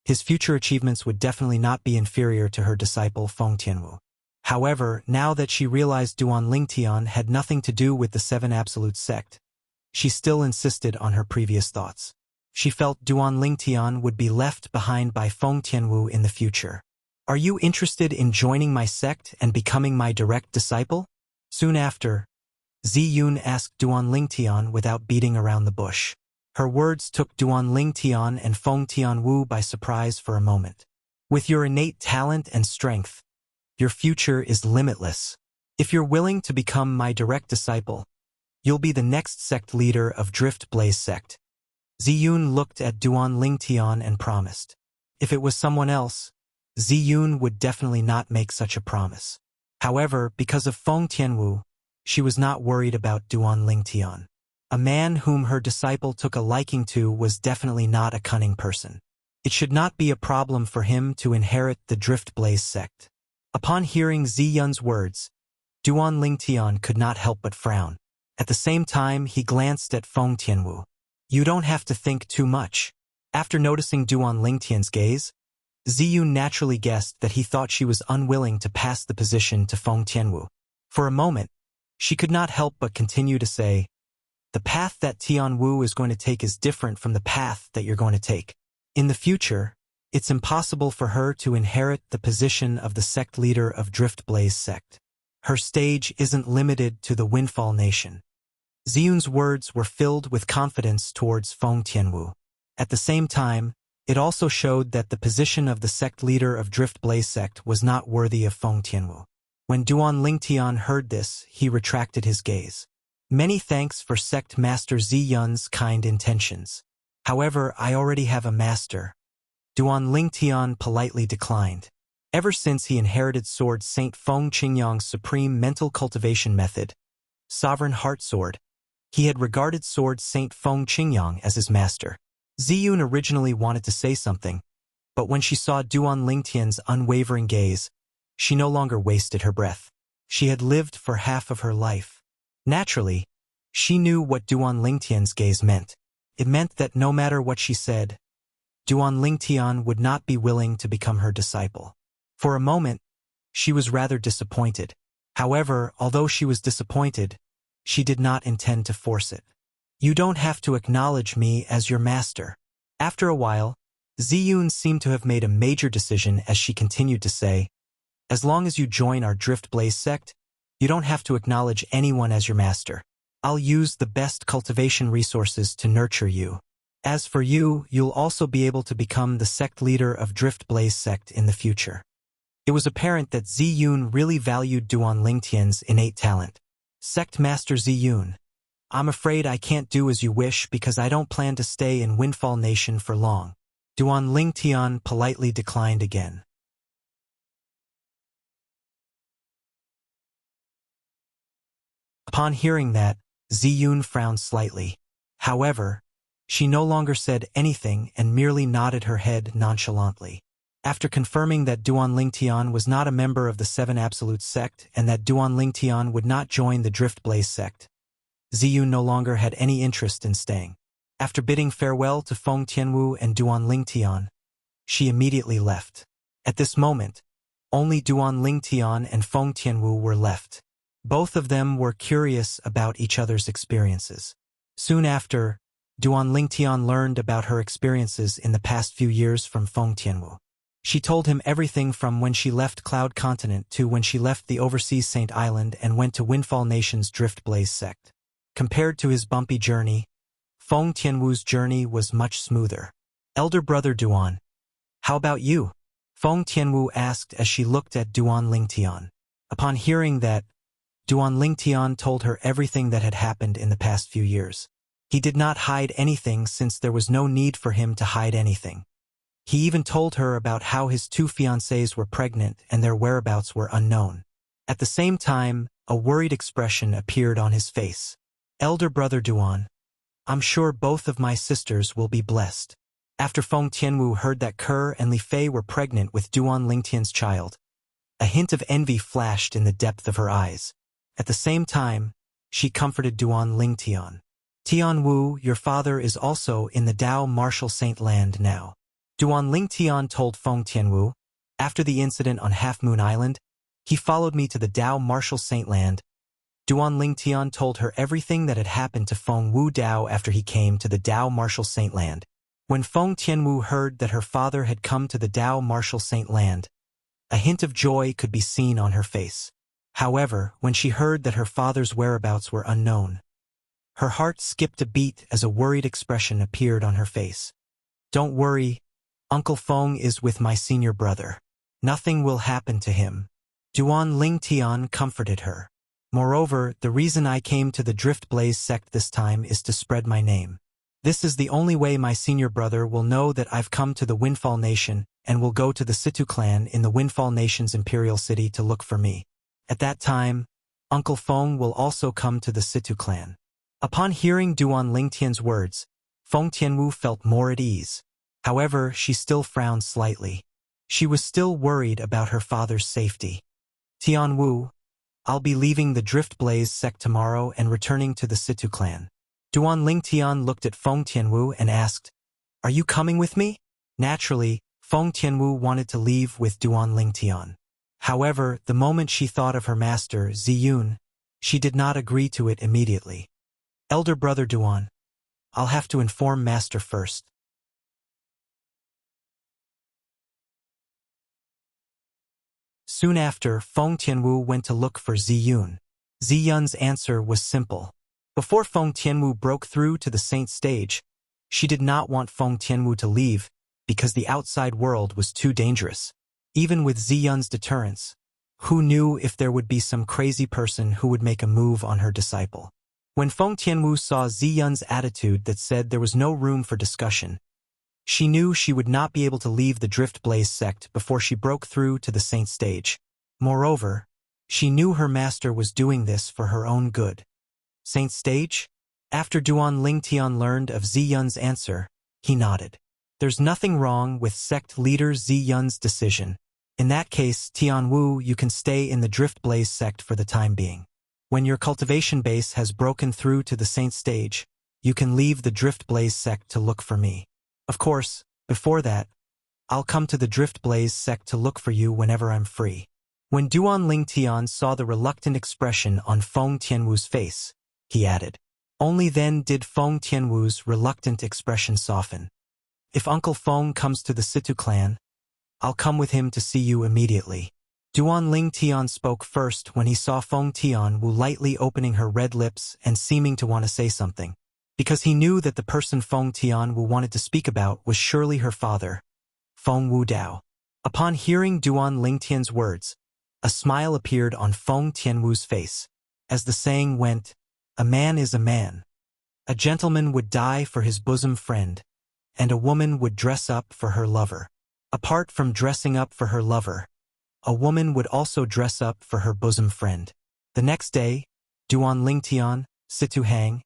his future achievements would definitely not be inferior to her disciple Feng Tianwu. However, now that she realized Duan Lingtian had nothing to do with the 7 Absolute Sect, she still insisted on her previous thoughts. She felt Duan Lingtian would be left behind by Feng Tianwu in the future. Are you interested in joining my sect and becoming my direct disciple? Soon after, Ziyun asked Duan Lingtian without beating around the bush. Her words took Duan Lingtian and Feng Tianwu by surprise for a moment. With your innate talent and strength, your future is limitless. If you're willing to become my direct disciple, you'll be the next sect leader of Drift Blaze Sect. Ziyun looked at Duan Lingtian and promised. If it was someone else, Ziyun would definitely not make such a promise. However, because of Feng Tianwu, she was not worried about Duan Lingtian. A man whom her disciple took a liking to was definitely not a cunning person. It should not be a problem for him to inherit the Drift Blaze Sect. Upon hearing Ziyun's words, Duan Lingtian could not help but frown. At the same time, he glanced at Feng Tianwu. You don't have to think too much. After noticing Duan Lingtian's gaze, Ziyun naturally guessed that he thought she was unwilling to pass the position to Feng Tianwu. For a moment, she could not help but continue to say, the path that Tianwu is going to take is different from the path that you're going to take. In the future, it's impossible for her to inherit the position of the sect leader of Drift Blaze Sect. Her stage isn't limited to the Windfall Nation. Ziyun's words were filled with confidence towards Feng Tianwu. At the same time, it also showed that the position of the sect leader of Drift Blaze Sect was not worthy of Feng Tianwu. When Duan Lingtian heard this, he retracted his gaze. Many thanks for Sect Master Ziyun's kind intentions. However, I already have a master. Duan Lingtian politely declined. Ever since he inherited Sword Saint Feng Qingyang's supreme mental cultivation method, Sovereign Heart Sword, he had regarded Sword Saint Feng Qingyang as his master. Ziyun originally wanted to say something, but when she saw Duan Lingtian's unwavering gaze, she no longer wasted her breath. She had lived for half of her life. Naturally, She knew what Duan Lingtian's gaze meant. It meant that no matter what she said, Duan Lingtian would not be willing to become her disciple. For a moment, she was rather disappointed. However, although she was disappointed, she did not intend to force it. You don't have to acknowledge me as your master. After a while, Ziyun seemed to have made a major decision as she continued to say, as long as you join our Drift Blaze sect, you don't have to acknowledge anyone as your master. I'll use the best cultivation resources to nurture you. As for you, you'll also be able to become the sect leader of Drift Blaze sect in the future. It was apparent that Ziyun really valued Duan Lingtian's innate talent. Sect Master Ziyun, I'm afraid I can't do as you wish because I don't plan to stay in Windfall Nation for long. Duan Lingtian politely declined again. Upon hearing that, Ziyun frowned slightly. However, she no longer said anything and merely nodded her head nonchalantly. After confirming that Duan Lingtian was not a member of the Seven Absolute sect and that Duan Lingtian would not join the Drift Blaze sect, Ziyun no longer had any interest in staying. After bidding farewell to Feng Tianwu and Duan Lingtian, she immediately left. At this moment, only Duan Lingtian and Feng Tianwu were left. Both of them were curious about each other's experiences. Soon after, Duan Lingtian learned about her experiences in the past few years from Feng Tianwu. She told him everything from when she left Cloud Continent to when she left the overseas Saint Island and went to Windfall Nation's Drift Blaze sect. Compared to his bumpy journey, Feng Tianwu's journey was much smoother. Elder brother Duan, how about you? Feng Tianwu asked as she looked at Duan Lingtian. Upon hearing that, Duan Lingtian told her everything that had happened in the past few years. He did not hide anything since there was no need for him to hide anything. He even told her about how his two fiancées were pregnant and their whereabouts were unknown. At the same time, a worried expression appeared on his face. Elder brother Duan, I'm sure both of my sisters will be blessed. After Feng Tianwu heard that Ke and Li Fei were pregnant with Duan Lingtian's child, a hint of envy flashed in the depth of her eyes. At the same time, she comforted Duan Lingtian. Tianwu, your father is also in the Dao Martial Saint Land now. Duan Lingtian told Feng Tianwu, after the incident on Half Moon Island, he followed me to the Dao Martial Saint Land. Duan Lingtian told her everything that had happened to Feng Wu Dao after he came to the Dao Martial Saint Land. When Feng Tianwu heard that her father had come to the Dao Martial Saint Land, a hint of joy could be seen on her face. However, when she heard that her father's whereabouts were unknown, her heart skipped a beat as a worried expression appeared on her face. Don't worry, Uncle Feng is with my senior brother. Nothing will happen to him. Duan Lingtian comforted her. Moreover, the reason I came to the Drift Blaze sect this time is to spread my name. This is the only way my senior brother will know that I've come to the Windfall Nation and will go to the Situ clan in the Windfall Nation's imperial city to look for me. At that time, Uncle Feng will also come to the Situ clan. Upon hearing Duan Lingtian's words, Feng Tianwu felt more at ease. However, she still frowned slightly. She was still worried about her father's safety. Tianwu, I'll be leaving the Drift Blaze sect tomorrow and returning to the Situ clan. Duan Lingtian looked at Feng Tianwu and asked, Are you coming with me? Naturally, Feng Tianwu wanted to leave with Duan Lingtian. However, the moment she thought of her master, Ziyun, she did not agree to it immediately. Elder brother Duan, I'll have to inform master first. Soon after, Feng Tianwu went to look for Ziyun. Ziyun's answer was simple. Before Feng Tianwu broke through to the saint stage, she did not want Feng Tianwu to leave because the outside world was too dangerous. Even with Ziyun's deterrence, who knew if there would be some crazy person who would make a move on her disciple? When Feng Tianwu saw Ziyun's attitude that said there was no room for discussion, she knew she would not be able to leave the Drift Blaze sect before she broke through to the saint stage. Moreover, she knew her master was doing this for her own good. Saint stage? After Duan Lingtian learned of Ziyun's answer, he nodded. There's nothing wrong with sect leader Ziyun's decision. In that case, Tianwu, you can stay in the Drift Blaze sect for the time being. When your cultivation base has broken through to the saint stage, you can leave the Drift Blaze sect to look for me. Of course, before that, I'll come to the Drift Blaze sect to look for you whenever I'm free. When Duan Lingtian saw the reluctant expression on Feng Tianwu's face, he added. Only then did Feng Tianwu's reluctant expression soften. If Uncle Feng comes to the Situ clan, I'll come with him to see you immediately. Duan Lingtian spoke first when he saw Feng Tianwu lightly opening her red lips and seeming to want to say something, because he knew that the person Feng Tianwu wanted to speak about was surely her father, Feng Wudao. Upon hearing Duan Lingtian's words, a smile appeared on Feng Tianwu's face. As the saying went, a man is a man. A gentleman would die for his bosom friend, and a woman would dress up for her lover. Apart from dressing up for her lover, a woman would also dress up for her bosom friend. The next day, Duan Lingtian, Situ Hang,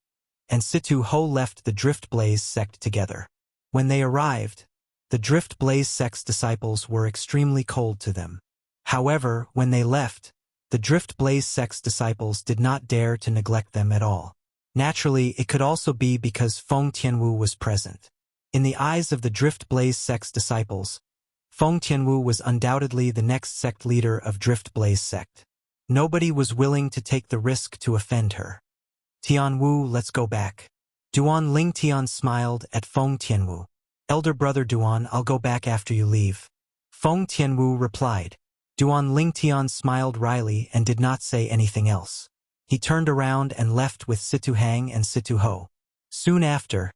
and Situ Ho left the Drift Blaze sect together. When they arrived, the Drift Blaze sect's disciples were extremely cold to them. However, when they left, the Drift Blaze sect's disciples did not dare to neglect them at all. Naturally, it could also be because Feng Tianwu was present. In the eyes of the Drift Blaze sect's disciples, Feng Tianwu was undoubtedly the next sect leader of Drift Blaze sect. Nobody was willing to take the risk to offend her. Tianwu, let's go back. Duan Lingtian smiled at Feng Tianwu. Elder brother Duan, I'll go back after you leave. Feng Tianwu replied. Duan Lingtian smiled wryly and did not say anything else. He turned around and left with Situ Hang and Situ Ho. Soon after,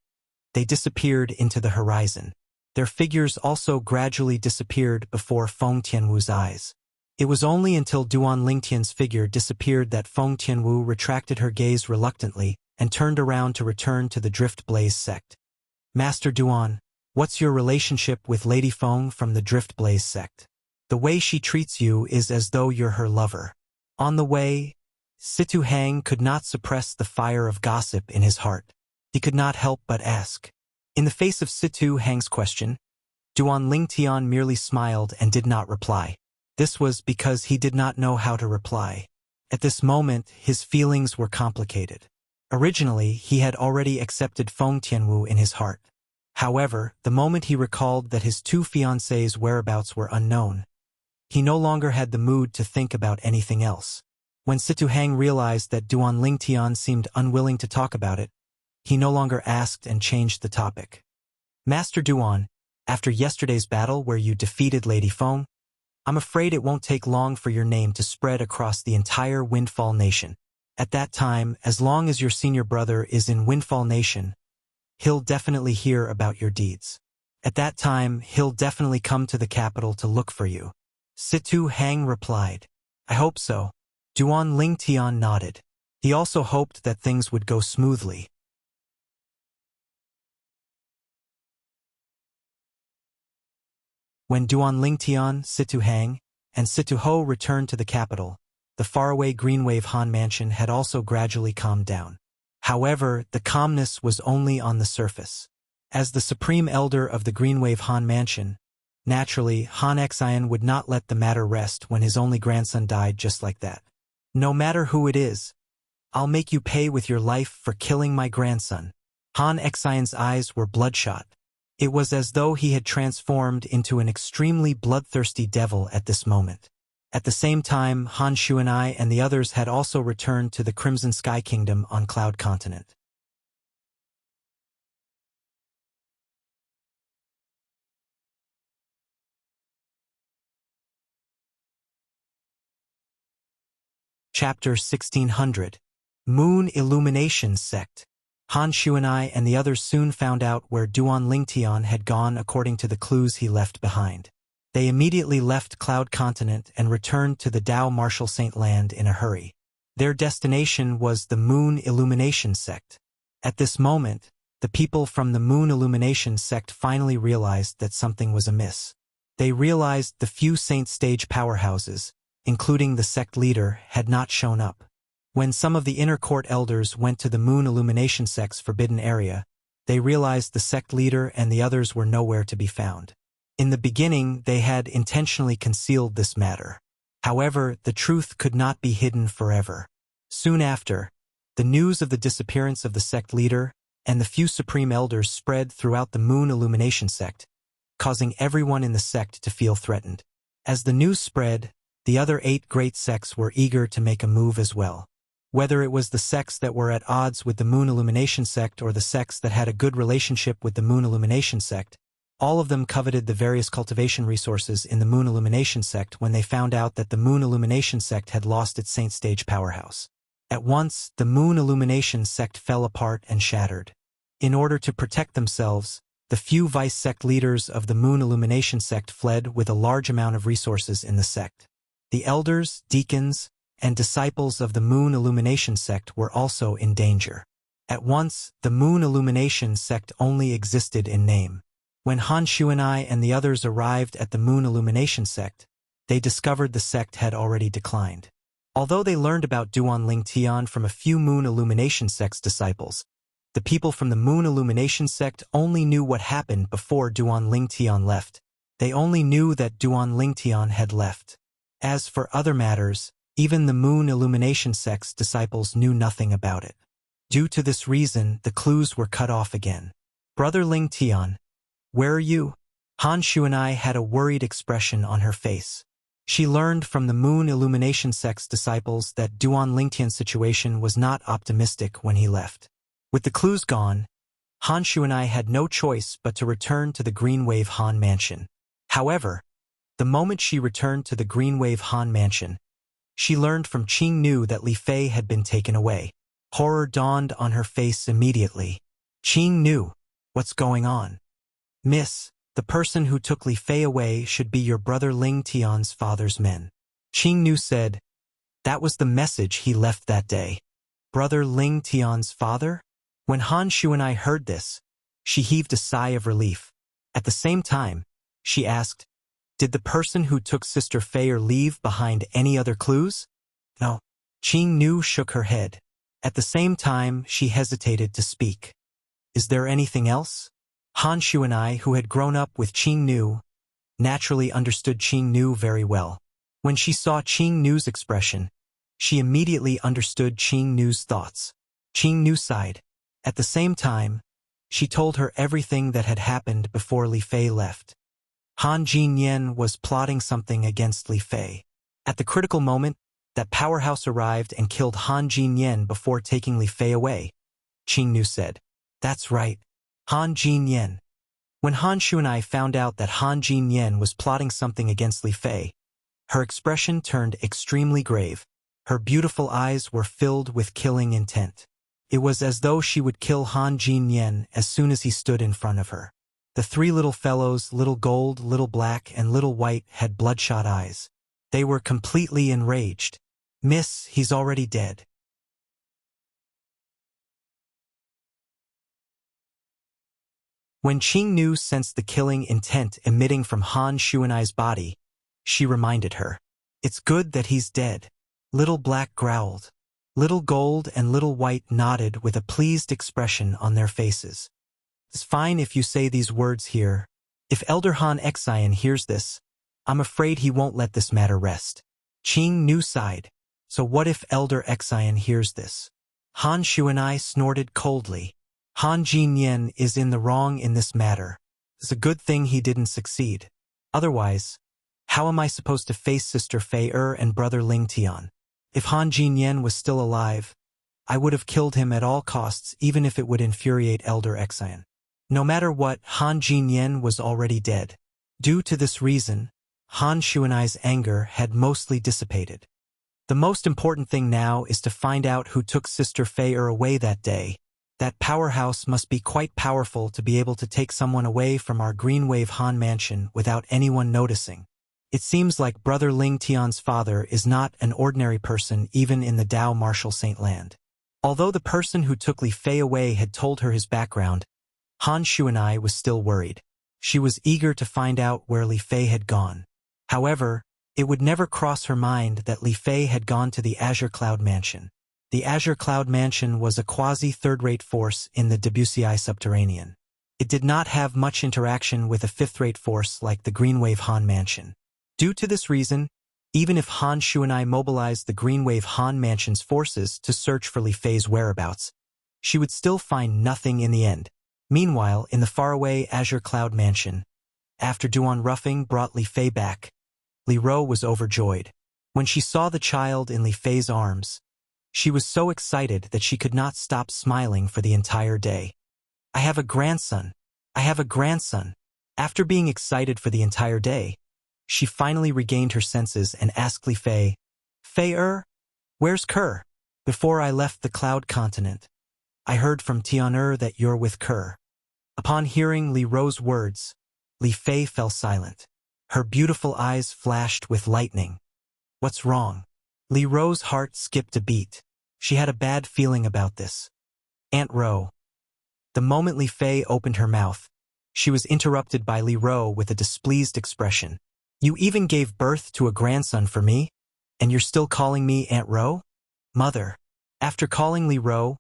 they disappeared into the horizon. Their figures also gradually disappeared before Feng Tianwu's eyes. It was only until Duan Lingtian's figure disappeared that Feng Tianwu retracted her gaze reluctantly and turned around to return to the Drift Blaze sect. Master Duan, what's your relationship with Lady Feng from the Drift Blaze sect? The way she treats you is as though you're her lover. On the way, Situ Hang could not suppress the fire of gossip in his heart. He could not help but ask. In the face of Situ Hang's question, Duan Lingtian merely smiled and did not reply. This was because he did not know how to reply. At this moment, his feelings were complicated. Originally, he had already accepted Feng Tianwu in his heart. However, the moment he recalled that his two fiancées' whereabouts were unknown, he no longer had the mood to think about anything else. When Situ Hang realized that Duan Lingtian seemed unwilling to talk about it, he no longer asked and changed the topic. Master Duan, after yesterday's battle where you defeated Lady Feng, I'm afraid it won't take long for your name to spread across the entire Windfall Nation. At that time, as long as your senior brother is in Windfall Nation, he'll definitely hear about your deeds. At that time, he'll definitely come to the capital to look for you. Situ Hang replied. I hope so. Duan Lingtian nodded. He also hoped that things would go smoothly. When Duan Lingtian, Situ Hang, and Situ Ho returned to the capital, the faraway Greenwave Han mansion had also gradually calmed down. However, the calmness was only on the surface. As the supreme elder of the Greenwave Han mansion, naturally, Han Xian would not let the matter rest when his only grandson died just like that. No matter who it is, I'll make you pay with your life for killing my grandson. Han Xian's eyes were bloodshot. It was as though he had transformed into an extremely bloodthirsty devil at this moment. At the same time, Han Shuanai and the others had also returned to the Crimson Sky Kingdom on Cloud Continent. Chapter 1600. Moon Illumination Sect. Han Shuanai and the others soon found out where Duan Lingtian had gone according to the clues he left behind. They immediately left Cloud Continent and returned to the Dao Martial Saint Land in a hurry. Their destination was the Moon Illumination Sect. At this moment, the people from the Moon Illumination Sect finally realized that something was amiss. They realized the few Saint Stage powerhouses, including the sect leader, had not shown up. When some of the inner court elders went to the Moon Illumination Sect's forbidden area, they realized the sect leader and the others were nowhere to be found. In the beginning, they had intentionally concealed this matter. However, the truth could not be hidden forever. Soon after, the news of the disappearance of the sect leader and the few supreme elders spread throughout the Moon Illumination sect, causing everyone in the sect to feel threatened. As the news spread, the other 8 great sects were eager to make a move as well. Whether it was the sects that were at odds with the Moon Illumination sect or the sects that had a good relationship with the Moon Illumination sect, all of them coveted the various cultivation resources in the Moon Illumination sect when they found out that the Moon Illumination sect had lost its Saint Stage powerhouse. At once, the Moon Illumination sect fell apart and shattered. In order to protect themselves, the few vice sect leaders of the Moon Illumination sect fled with a large amount of resources in the sect. The elders, deacons, and disciples of the Moon Illumination sect were also in danger. At once, the Moon Illumination sect only existed in name. When Han Shuanai and the others arrived at the Moon Illumination sect, they discovered the sect had already declined. Although they learned about Duan Ling Tian from a few Moon Illumination sect's disciples, the people from the Moon Illumination sect only knew what happened before Duan Ling Tian left. They only knew that Duan Ling Tian had left. As for other matters, even the Moon Illumination sect's disciples knew nothing about it. Due to this reason, the clues were cut off again. Brother Ling Tian, where are you? Han Shuanai had a worried expression on her face. She learned from the Moon Illumination sect's disciples that Duan Lingtian's situation was not optimistic when he left. With the clues gone, Han Shuanai had no choice but to return to the Green Wave Han Mansion. However, the moment she returned to the Green Wave Han Mansion, she learned from Qing Nu that Li Fei had been taken away. Horror dawned on her face immediately. Qing Nu, what's going on? Miss, the person who took Li Fei away should be your brother Ling Tian's father's men. Qing Nu said, that was the message he left that day. Brother Ling Tian's father? When Han Shuanai heard this, she heaved a sigh of relief. At the same time, she asked, did the person who took Sister Fei leave behind any other clues? No. Qing Nu shook her head. At the same time, she hesitated to speak. Is there anything else? Han Shuanai, who had grown up with Qing Nu, naturally understood Qing Nu very well. When she saw Qing Nu's expression, she immediately understood Qing Nu's thoughts. Qing Nu sighed. At the same time, she told her everything that had happened before Li Fei left. Han Jinyan was plotting something against Li Fei. At the critical moment, that powerhouse arrived and killed Han Jinyan before taking Li Fei away. Qing Nu said, that's right, Han Jinyan. When Han Shuanai found out that Han Jinyan was plotting something against Li Fei, her expression turned extremely grave. Her beautiful eyes were filled with killing intent. It was as though she would kill Han Jinyan as soon as he stood in front of her. The 3 little fellows, Little Gold, Little Black, and Little White, had bloodshot eyes. They were completely enraged. Miss, he's already dead. When Qing Nu sensed the killing intent emitting from Han Shuanai's body, she reminded her, it's good that he's dead. Little Black growled. Little Gold and Little White nodded with a pleased expression on their faces. It's fine if you say these words here. If Elder Han Xian hears this, I'm afraid he won't let this matter rest. Qing Nu sighed. So what if Elder Xian hears this? Han Shuanai snorted coldly. Han Jinyan is in the wrong in this matter. It's a good thing he didn't succeed. Otherwise, how am I supposed to face Sister Fei and Brother Ling Tian? If Han Jinyan was still alive, I would have killed him at all costs, even if it would infuriate Elder Xian. No matter what, Han Jinyan was already dead. Due to this reason, Han Shuanai's anger had mostly dissipated. The most important thing now is to find out who took Sister Fei away that day. That powerhouse must be quite powerful to be able to take someone away from our Green Wave Han Mansion without anyone noticing. It seems like Brother Ling Tian's father is not an ordinary person even in the Dao Martial Saint Land. Although the person who took Li Fei away had told her his background, Han Shuanai was still worried. She was eager to find out where Li Fei had gone. However, it would never cross her mind that Li Fei had gone to the Azure Cloud Mansion. The Azure Cloud Mansion was a quasi-third-rate force in the Debussy Subterranean. It did not have much interaction with a fifth-rate force like the Greenwave Han Mansion. Due to this reason, Even if Han Shu and I mobilized the Greenwave Han Mansion's forces to search for Li Fei's whereabouts, she would still find nothing in the end. Meanwhile, in the faraway Azure Cloud Mansion, after Duan Ruffing brought Li Fei back, Li Ro was overjoyed. When she saw the child in Li Fei's arms, she was so excited that she could not stop smiling for the entire day. I have a grandson. I have a grandson. After being excited for the entire day, she finally regained her senses and asked Li Fei, Fei, where's Kerr? Before I left the Cloud Continent, I heard from Tian that you're with Kerr. Upon hearing Li Ro's words, Li Fei fell silent. Her beautiful eyes flashed with lightning. What's wrong? Li Ro's heart skipped a beat. She had a bad feeling about this. Aunt Ro. The moment Li Fei opened her mouth, she was interrupted by Li Ro with a displeased expression. You even gave birth to a grandson for me, and you're still calling me Aunt Ro? Mother. After calling Li Ro,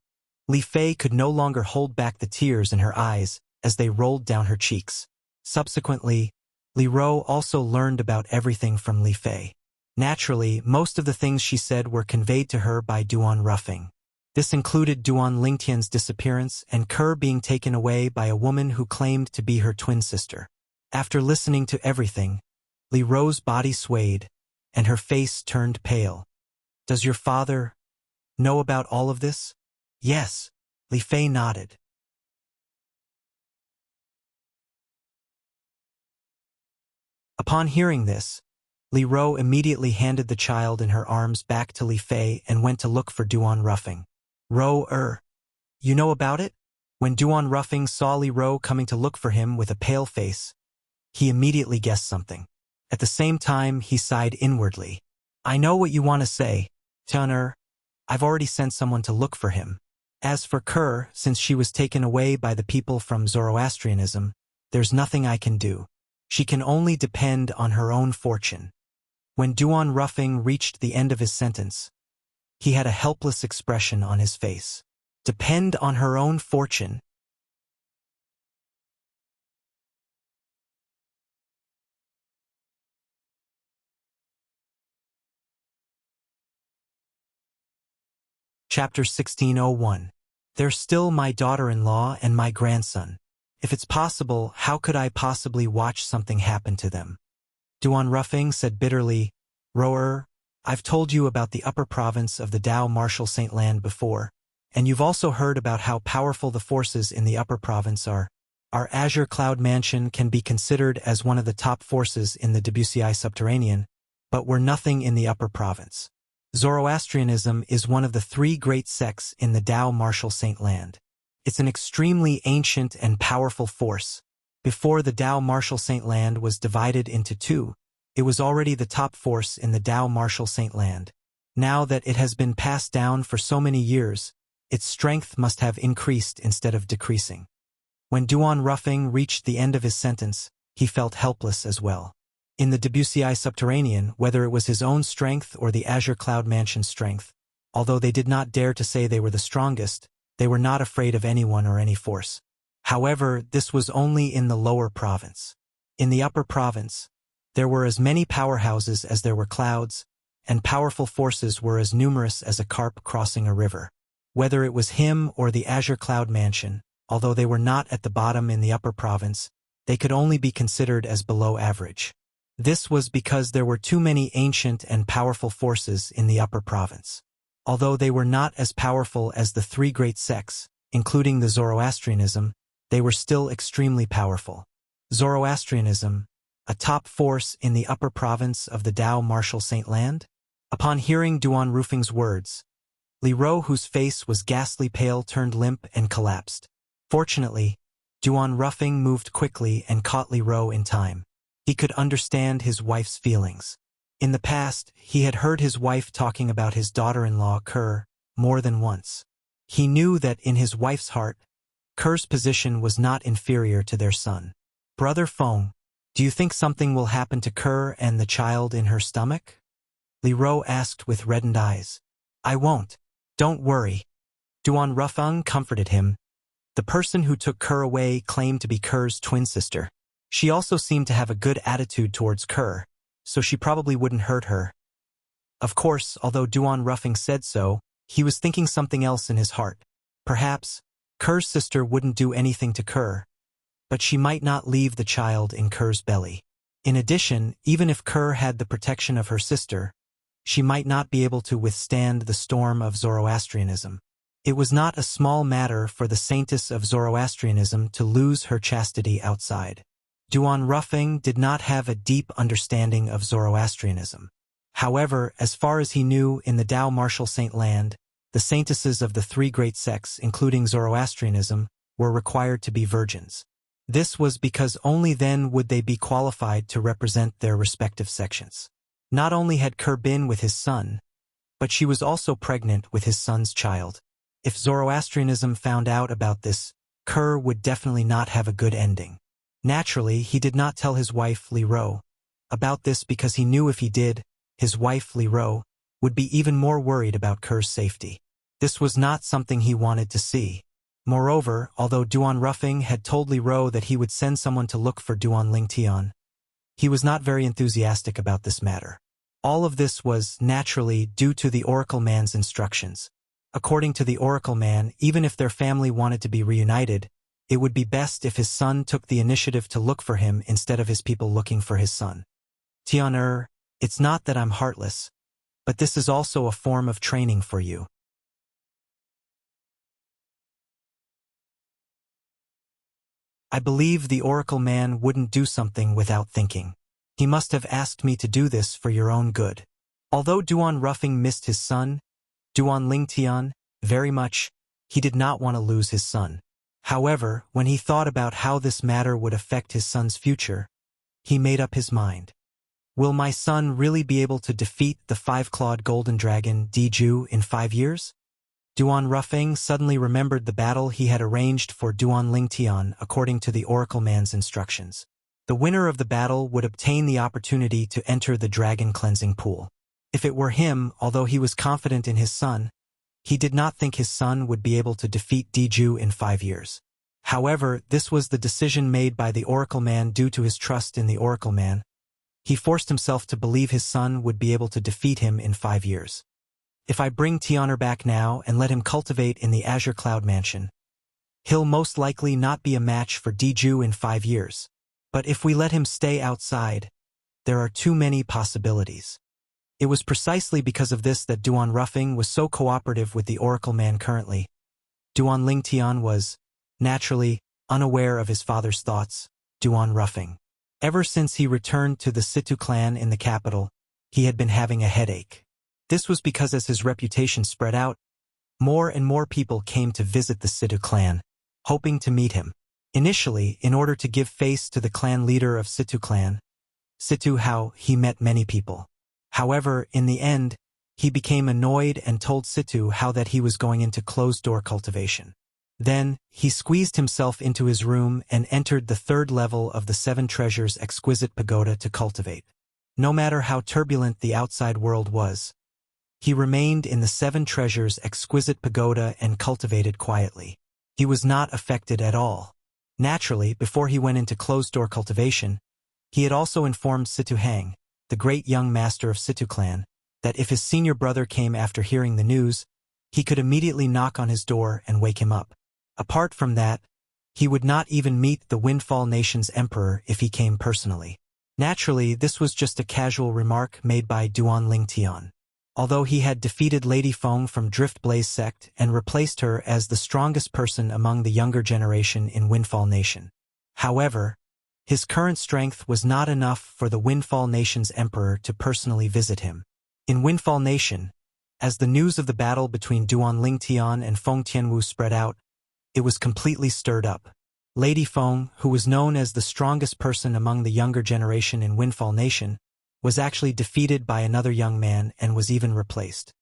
Li Fei could no longer hold back the tears in her eyes as they rolled down her cheeks. Subsequently, Li Ro also learned about everything from Li Fei. Naturally, most of the things she said were conveyed to her by Duan Ruffing. This included Duan Lingtian's disappearance and Kerr being taken away by a woman who claimed to be her twin sister. After listening to everything, Li Ro's body swayed, and her face turned pale. Does your father know about all of this? Yes, Li Fei nodded. Upon hearing this, Li Ro immediately handed the child in her arms back to Li Fei and went to look for Duan Ruffing. Ro, you know about it? When Duan Ruffing saw Li Ro coming to look for him with a pale face, he immediately guessed something. At the same time, he sighed inwardly. I know what you want to say, Tian. I've already sent someone to look for him. As for Kerr, since she was taken away by the people from Zoroastrianism, there's nothing I can do. She can only depend on her own fortune. When Duan Ruffing reached the end of his sentence, he had a helpless expression on his face. Depend on her own fortune. Chapter 1601. They're still my daughter-in-law and my grandson. If it's possible, how could I possibly watch something happen to them? Duan Ruffing said bitterly, Roer, I've told you about the upper province of the Dao Martial Saint Land before, and you've also heard about how powerful the forces in the upper province are. Our Azure Cloud Mansion can be considered as one of the top forces in the WCI subterranean, but we're nothing in the upper province. Zoroastrianism is one of the three great sects in the Dao Martial Saint Land. It's an extremely ancient and powerful force. Before the Dao Martial Saint Land was divided into two, it was already the top force in the Dao Martial Saint Land. Now that it has been passed down for so many years, its strength must have increased instead of decreasing. When Duan Ruffing reached the end of his sentence, he felt helpless as well. In the WCI subterranean, whether it was his own strength or the Azure Cloud Mansion's strength, although they did not dare to say they were the strongest, they were not afraid of anyone or any force. However, this was only in the lower province. In the upper province, there were as many powerhouses as there were clouds, and powerful forces were as numerous as a carp crossing a river. Whether it was him or the Azure Cloud Mansion, although they were not at the bottom in the upper province, they could only be considered as below average. This was because there were too many ancient and powerful forces in the upper province. Although they were not as powerful as the three great sects, including the Zoroastrianism, they were still extremely powerful. Zoroastrianism, a top force in the upper province of the Dao Martial Saint Land? Upon hearing Duan Ruffing's words, Li Ro, whose face was ghastly pale, turned limp and collapsed. Fortunately, Duan Ruffing moved quickly and caught Li Ro in time. He could understand his wife's feelings. In the past, he had heard his wife talking about his daughter-in-law, Kerr, more than once. He knew that in his wife's heart, Kerr's position was not inferior to their son. Brother Feng, do you think something will happen to Kerr and the child in her stomach? Li Ro asked with reddened eyes. I won't. Don't worry. Duan Ruffing comforted him. The person who took Kerr away claimed to be Kerr's twin sister. She also seemed to have a good attitude towards Kerr, so she probably wouldn't hurt her. Of course, although Duan Ruffing said so, he was thinking something else in his heart. Perhaps, Kerr's sister wouldn't do anything to Kerr, but she might not leave the child in Kerr's belly. In addition, even if Kerr had the protection of her sister, she might not be able to withstand the storm of Zoroastrianism. It was not a small matter for the saintess of Zoroastrianism to lose her chastity outside. Duan Ruffing did not have a deep understanding of Zoroastrianism. However, as far as he knew in the Tao Martial Saint land, the saintesses of the three great sects, including Zoroastrianism, were required to be virgins. This was because only then would they be qualified to represent their respective sections. Not only had Kerr been with his son, but she was also pregnant with his son's child. If Zoroastrianism found out about this, Kerr would definitely not have a good ending. Naturally, he did not tell his wife, Li Ro, about this because he knew if he did, his wife, Li Ro, would be even more worried about Kerr's safety. This was not something he wanted to see. Moreover, although Duan Ruffing had told Li Ro that he would send someone to look for Duan Lingtian, he was not very enthusiastic about this matter. All of this was, naturally, due to the Oracle Man's instructions. According to the Oracle Man, even if their family wanted to be reunited, it would be best if his son took the initiative to look for him instead of his people looking for his son. Tian it's not that I'm heartless, but this is also a form of training for you. I believe the Oracle Man wouldn't do something without thinking. He must have asked me to do this for your own good. Although Duan Ruffing missed his son, Duan Lingtian, very much, he did not want to lose his son. However, when he thought about how this matter would affect his son's future, he made up his mind. Will my son really be able to defeat the five-clawed golden dragon Diju in 5 years? Duan Ruffing suddenly remembered the battle he had arranged for Duan Lingtian according to the Oracle Man's instructions. The winner of the battle would obtain the opportunity to enter the dragon cleansing pool. If it were him, although he was confident in his son, he did not think his son would be able to defeat Diju in 5 years. However, this was the decision made by the Oracle Man due to his trust in the Oracle Man. He forced himself to believe his son would be able to defeat him in 5 years. If I bring Tianer back now and let him cultivate in the Azure Cloud Mansion, he'll most likely not be a match for Diju in 5 years. But if we let him stay outside, there are too many possibilities. It was precisely because of this that Duan Ruffing was so cooperative with the Oracle Man currently. Duan Lingtian was, naturally, unaware of his father's thoughts. Duan Ruffing. Ever since he returned to the Situ clan in the capital, he had been having a headache. This was because as his reputation spread out, more and more people came to visit the Situ clan, hoping to meet him. Initially, in order to give face to the clan leader of Situ clan, Situ Hao, he met many people. However, in the end, he became annoyed and told Situ Hao that he was going into closed-door cultivation. Then, he squeezed himself into his room and entered the 3rd level of the 7 Treasures Exquisite Pagoda to cultivate. No matter how turbulent the outside world was, he remained in the 7 Treasures Exquisite Pagoda and cultivated quietly. He was not affected at all. Naturally, before he went into closed-door cultivation, he had also informed Situ Hang, the great young master of Situ clan, that if his senior brother came after hearing the news, he could immediately knock on his door and wake him up. Apart from that, he would not even meet the Windfall Nation's emperor if he came personally. Naturally, this was just a casual remark made by Duan Lingtian. Although he had defeated Lady Feng from Drift Blaze sect and replaced her as the strongest person among the younger generation in Windfall Nation. However, his current strength was not enough for the Windfall Nation's emperor to personally visit him. In Windfall Nation, as the news of the battle between Duan Lingtian and Feng Tianwu spread out, it was completely stirred up. Lady Feng, who was known as the strongest person among the younger generation in Windfall Nation, was actually defeated by another young man and was even replaced.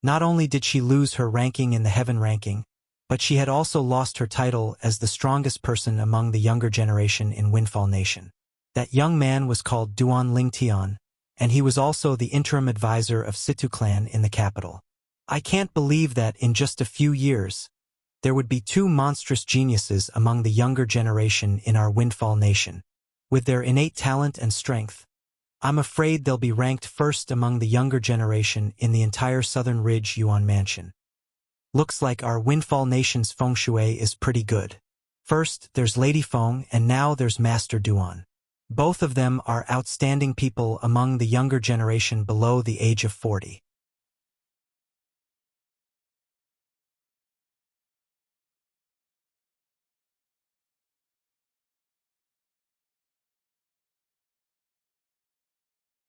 Not only did she lose her ranking in the Heaven ranking, but she had also lost her title as the strongest person among the younger generation in Windfall Nation. That young man was called Duan Lingtian, and he was also the interim advisor of Situ clan in the capital. I can't believe that in just a few years, there would be 2 monstrous geniuses among the younger generation in our Windfall Nation. With their innate talent and strength, I'm afraid they'll be ranked first among the younger generation in the entire Southern Ridge Yuan Mansion. Looks like our Windfall Nation's feng shui is pretty good. First, there's Lady Feng, and now there's Master Duan. Both of them are outstanding people among the younger generation below the age of 40.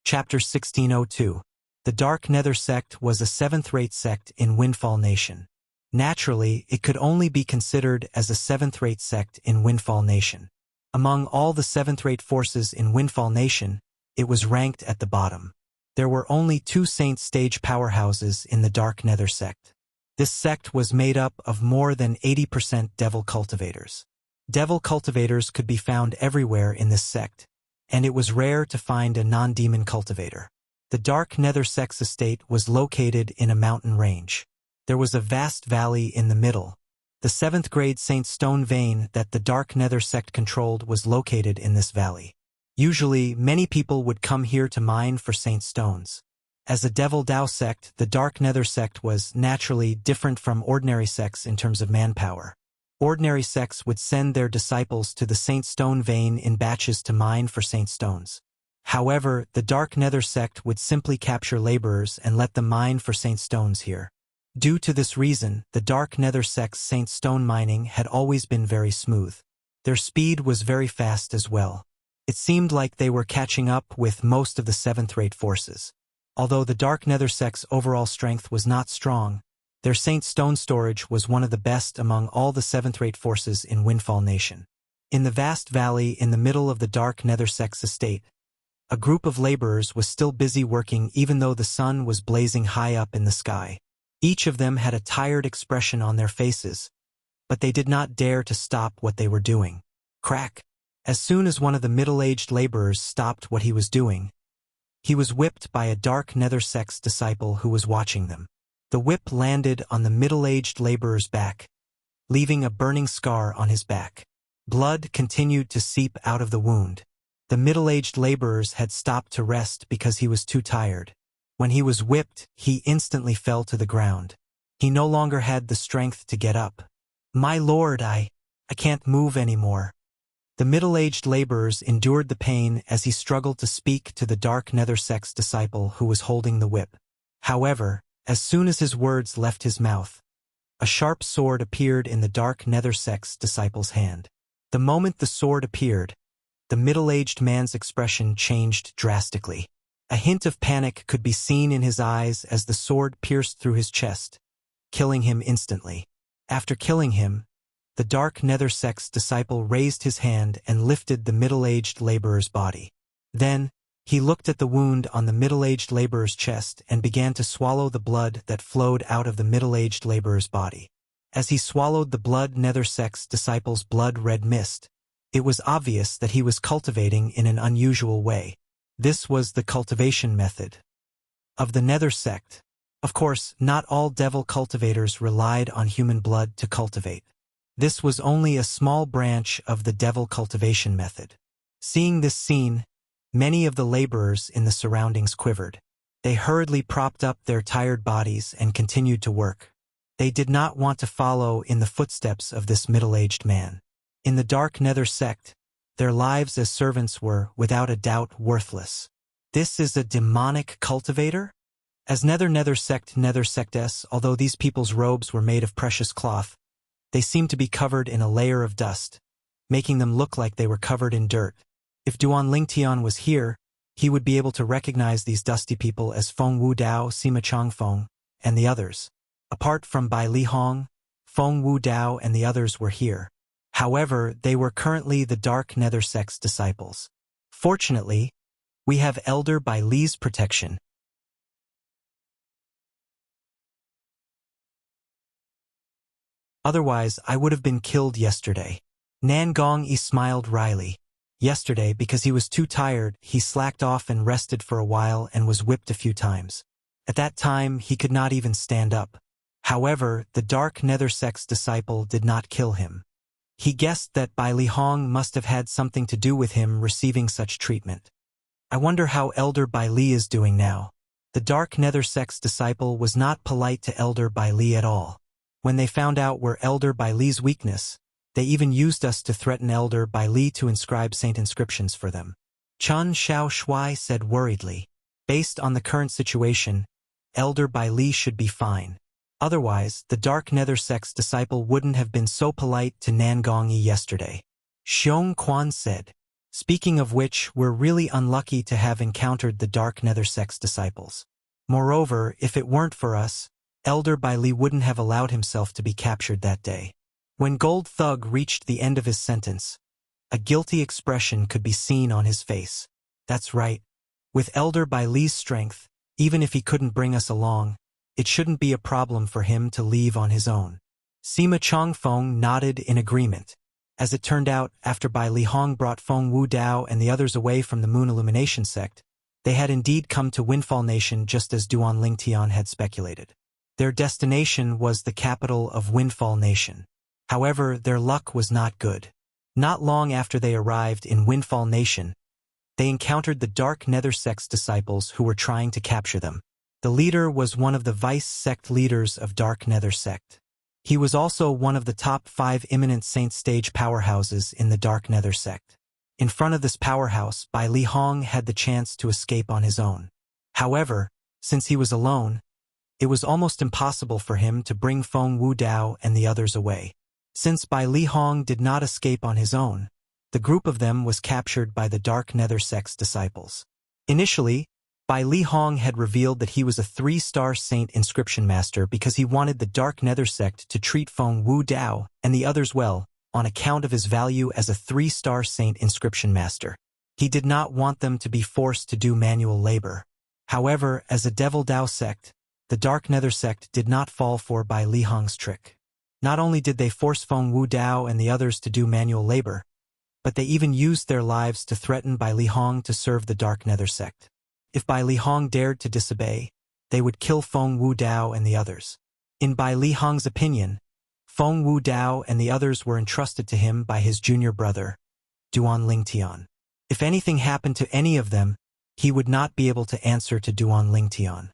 Chapter 1602. The Dark Nether Sect was a seventh-rate sect in Windfall Nation. Naturally, it could only be considered as a seventh-rate sect in Windfall Nation. Among all the seventh-rate forces in Windfall Nation, it was ranked at the bottom. There were only 2 Saint stage powerhouses in the Dark Nether Sect. This sect was made up of more than 80% Devil cultivators. Devil cultivators could be found everywhere in this sect, and it was rare to find a non-demon cultivator. The Dark Nether Sect's estate was located in a mountain range. There was a vast valley in the middle. The 7th grade Saint Stone vein that the Dark Nether Sect controlled was located in this valley. Usually, many people would come here to mine for Saint Stones. As a Devil Dao sect, the Dark Nether Sect was naturally different from ordinary sects in terms of manpower. Ordinary sects would send their disciples to the Saint Stone vein in batches to mine for Saint Stones. However, the Dark Nether Sect would simply capture laborers and let them mine for Saint Stones here. Due to this reason, the Dark Nether Sect's Saint Stone mining had always been very smooth. Their speed was very fast as well. It seemed like they were catching up with most of the 7th-rate forces. Although the Dark Nether Sect's overall strength was not strong, their Saint Stone storage was one of the best among all the 7th-rate forces in Windfall Nation. In the vast valley in the middle of the Dark Nether Sect's estate, a group of laborers was still busy working even though the sun was blazing high up in the sky. Each of them had a tired expression on their faces, but they did not dare to stop what they were doing. Crack! As soon as one of the middle-aged laborers stopped what he was doing, he was whipped by a Dark Nether Sect's disciple who was watching them. The whip landed on the middle-aged laborer's back, leaving a burning scar on his back. Blood continued to seep out of the wound. The middle-aged laborers had stopped to rest because he was too tired. When he was whipped, he instantly fell to the ground. He no longer had the strength to get up. "My lord, I can't move anymore." The middle-aged laborers endured the pain as he struggled to speak to the Dark Nether Sect's disciple who was holding the whip. However, as soon as his words left his mouth, a sharp sword appeared in the Dark Nether Sect's disciple's hand. The moment the sword appeared, the middle-aged man's expression changed drastically. A hint of panic could be seen in his eyes as the sword pierced through his chest, killing him instantly. After killing him, the Dark Nether Sect's disciple raised his hand and lifted the middle-aged laborer's body. Then, he looked at the wound on the middle-aged laborer's chest and began to swallow the blood that flowed out of the middle-aged laborer's body. As he swallowed the blood Nether Sect's disciple's blood-red mist, it was obvious that he was cultivating in an unusual way. This was the cultivation method of the Nether Sect. Of course, not all devil cultivators relied on human blood to cultivate. This was only a small branch of the devil cultivation method. Seeing this scene, many of the laborers in the surroundings quivered. They hurriedly propped up their tired bodies and continued to work. They did not want to follow in the footsteps of this middle-aged man. In the Dark Nether Sect, their lives as servants were, without a doubt, worthless. This is a demonic cultivator? As Nether Sectess, although these people's robes were made of precious cloth, they seemed to be covered in a layer of dust, making them look like they were covered in dirt. If Duan Lingtian was here, he would be able to recognize these dusty people as Feng Wu Dao, Sima Changfeng, and the others. Apart from Bai Li Hong, Feng Wu Dao and the others were here. However, they were currently the Dark Nether Sect's disciples. Fortunately, we have Elder Bai Li's protection. Otherwise, I would have been killed yesterday. Nan Gongyi smiled wryly. Yesterday, because he was too tired, he slacked off and rested for a while and was whipped a few times. At that time, he could not even stand up. However, the Dark Nether Sect's disciple did not kill him. He guessed that Bai Li Hong must have had something to do with him receiving such treatment. I wonder how Elder Bai Li is doing now. The Dark Nether Sect's disciple was not polite to Elder Bai Li at all. When they found out were Elder Bai Li's weakness, they even used us to threaten Elder Bai Li to inscribe saint inscriptions for them. Chen Xiao Shui said worriedly. Based on the current situation, Elder Bai Li should be fine. Otherwise, the Dark Nether Sect's disciple wouldn't have been so polite to Nangongyi yesterday. Xiong Quan said. Speaking of which, we're really unlucky to have encountered the Dark Nether Sect's disciples. Moreover, if it weren't for us, Elder Bai Li wouldn't have allowed himself to be captured that day. When Gold Thug reached the end of his sentence, a guilty expression could be seen on his face. That's right. With Elder Bai Li's strength, even if he couldn't bring us along, it shouldn't be a problem for him to leave on his own. Sima Chongfeng nodded in agreement. As it turned out, after Bai Li Hong brought Feng Wu Dao and the others away from the Moon Illumination sect, they had indeed come to Windfall Nation just as Duan Lingtian had speculated. Their destination was the capital of Windfall Nation. However, their luck was not good. Not long after they arrived in Windfall Nation, they encountered the Dark Nether Sect's disciples who were trying to capture them. The leader was one of the vice sect leaders of Dark Nether Sect. He was also one of the top 5 imminent saint stage powerhouses in the Dark Nether Sect. In front of this powerhouse, Bai Li Hong had the chance to escape on his own. However, since he was alone, it was almost impossible for him to bring Feng Wu Dao and the others away. Since Bai Li Hong did not escape on his own, the group of them was captured by the Dark Nether Sect's disciples. Initially, Bai Li Hong had revealed that he was a 3-star saint inscription master because he wanted the Dark Nether Sect to treat Feng Wu Dao and the others well, on account of his value as a 3-star saint inscription master. He did not want them to be forced to do manual labor. However, as a Devil Dao sect, the Dark Nether Sect did not fall for Bai Li Hong's trick. Not only did they force Feng Wu Dao and the others to do manual labor, but they even used their lives to threaten Bai Li Hong to serve the Dark Nether Sect. If Bai Li Hong dared to disobey, they would kill Feng Wu Dao and the others. In Bai Li Hong's opinion, Feng Wu Dao and the others were entrusted to him by his junior brother, Duan Lingtian. If anything happened to any of them, he would not be able to answer to Duan Lingtian.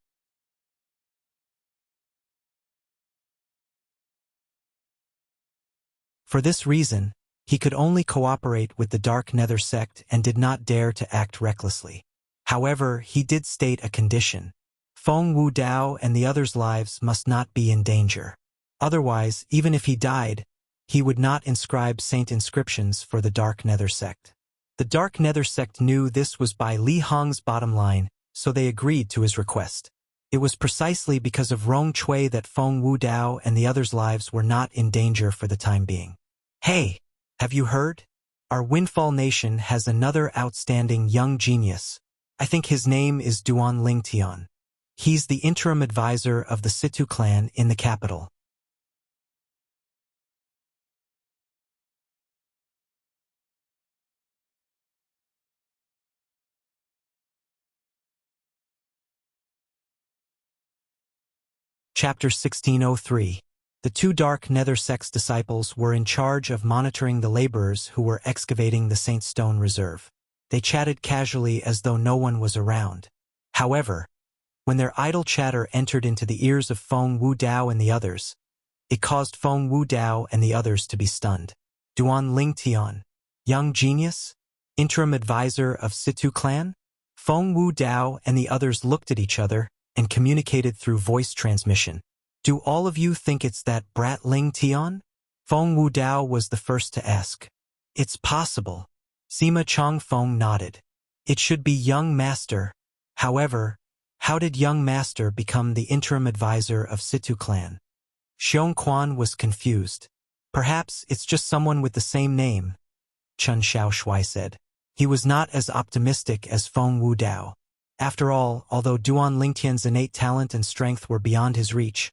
For this reason, he could only cooperate with the Dark Nether Sect and did not dare to act recklessly. However, he did state a condition. Feng Wu Dao and the others' lives must not be in danger. Otherwise, even if he died, he would not inscribe saint inscriptions for the Dark Nether Sect. The Dark Nether Sect knew this was Bai Li Hong's bottom line, so they agreed to his request. It was precisely because of Rong Chui that Feng Wu Dao and the others' lives were not in danger for the time being. Hey, have you heard? Our Windfall Nation has another outstanding young genius. I think his name is Duan Lingtian. He's the interim advisor of the Situ clan in the capital. Chapter 1603. The 2 Dark Nether Sect's disciples were in charge of monitoring the laborers who were excavating the Saint Stone Reserve. They chatted casually as though no one was around. However, when their idle chatter entered into the ears of Feng Wu Dao and the others, it caused Feng Wu Dao and the others to be stunned. Duan Lingtian, young genius, interim advisor of Situ clan? Feng Wu Dao and the others looked at each other and communicated through voice transmission. Do all of you think it's that brat Lingtian? Feng Wu Dao was the first to ask. It's possible. Sima Chongfeng nodded. It should be young master. However, how did young master become the interim advisor of Situ clan? Xiong Quan was confused. Perhaps it's just someone with the same name, Chen Xiao Shui said. He was not as optimistic as Feng Wu Dao. After all, although Duan Lingtian's innate talent and strength were beyond his reach,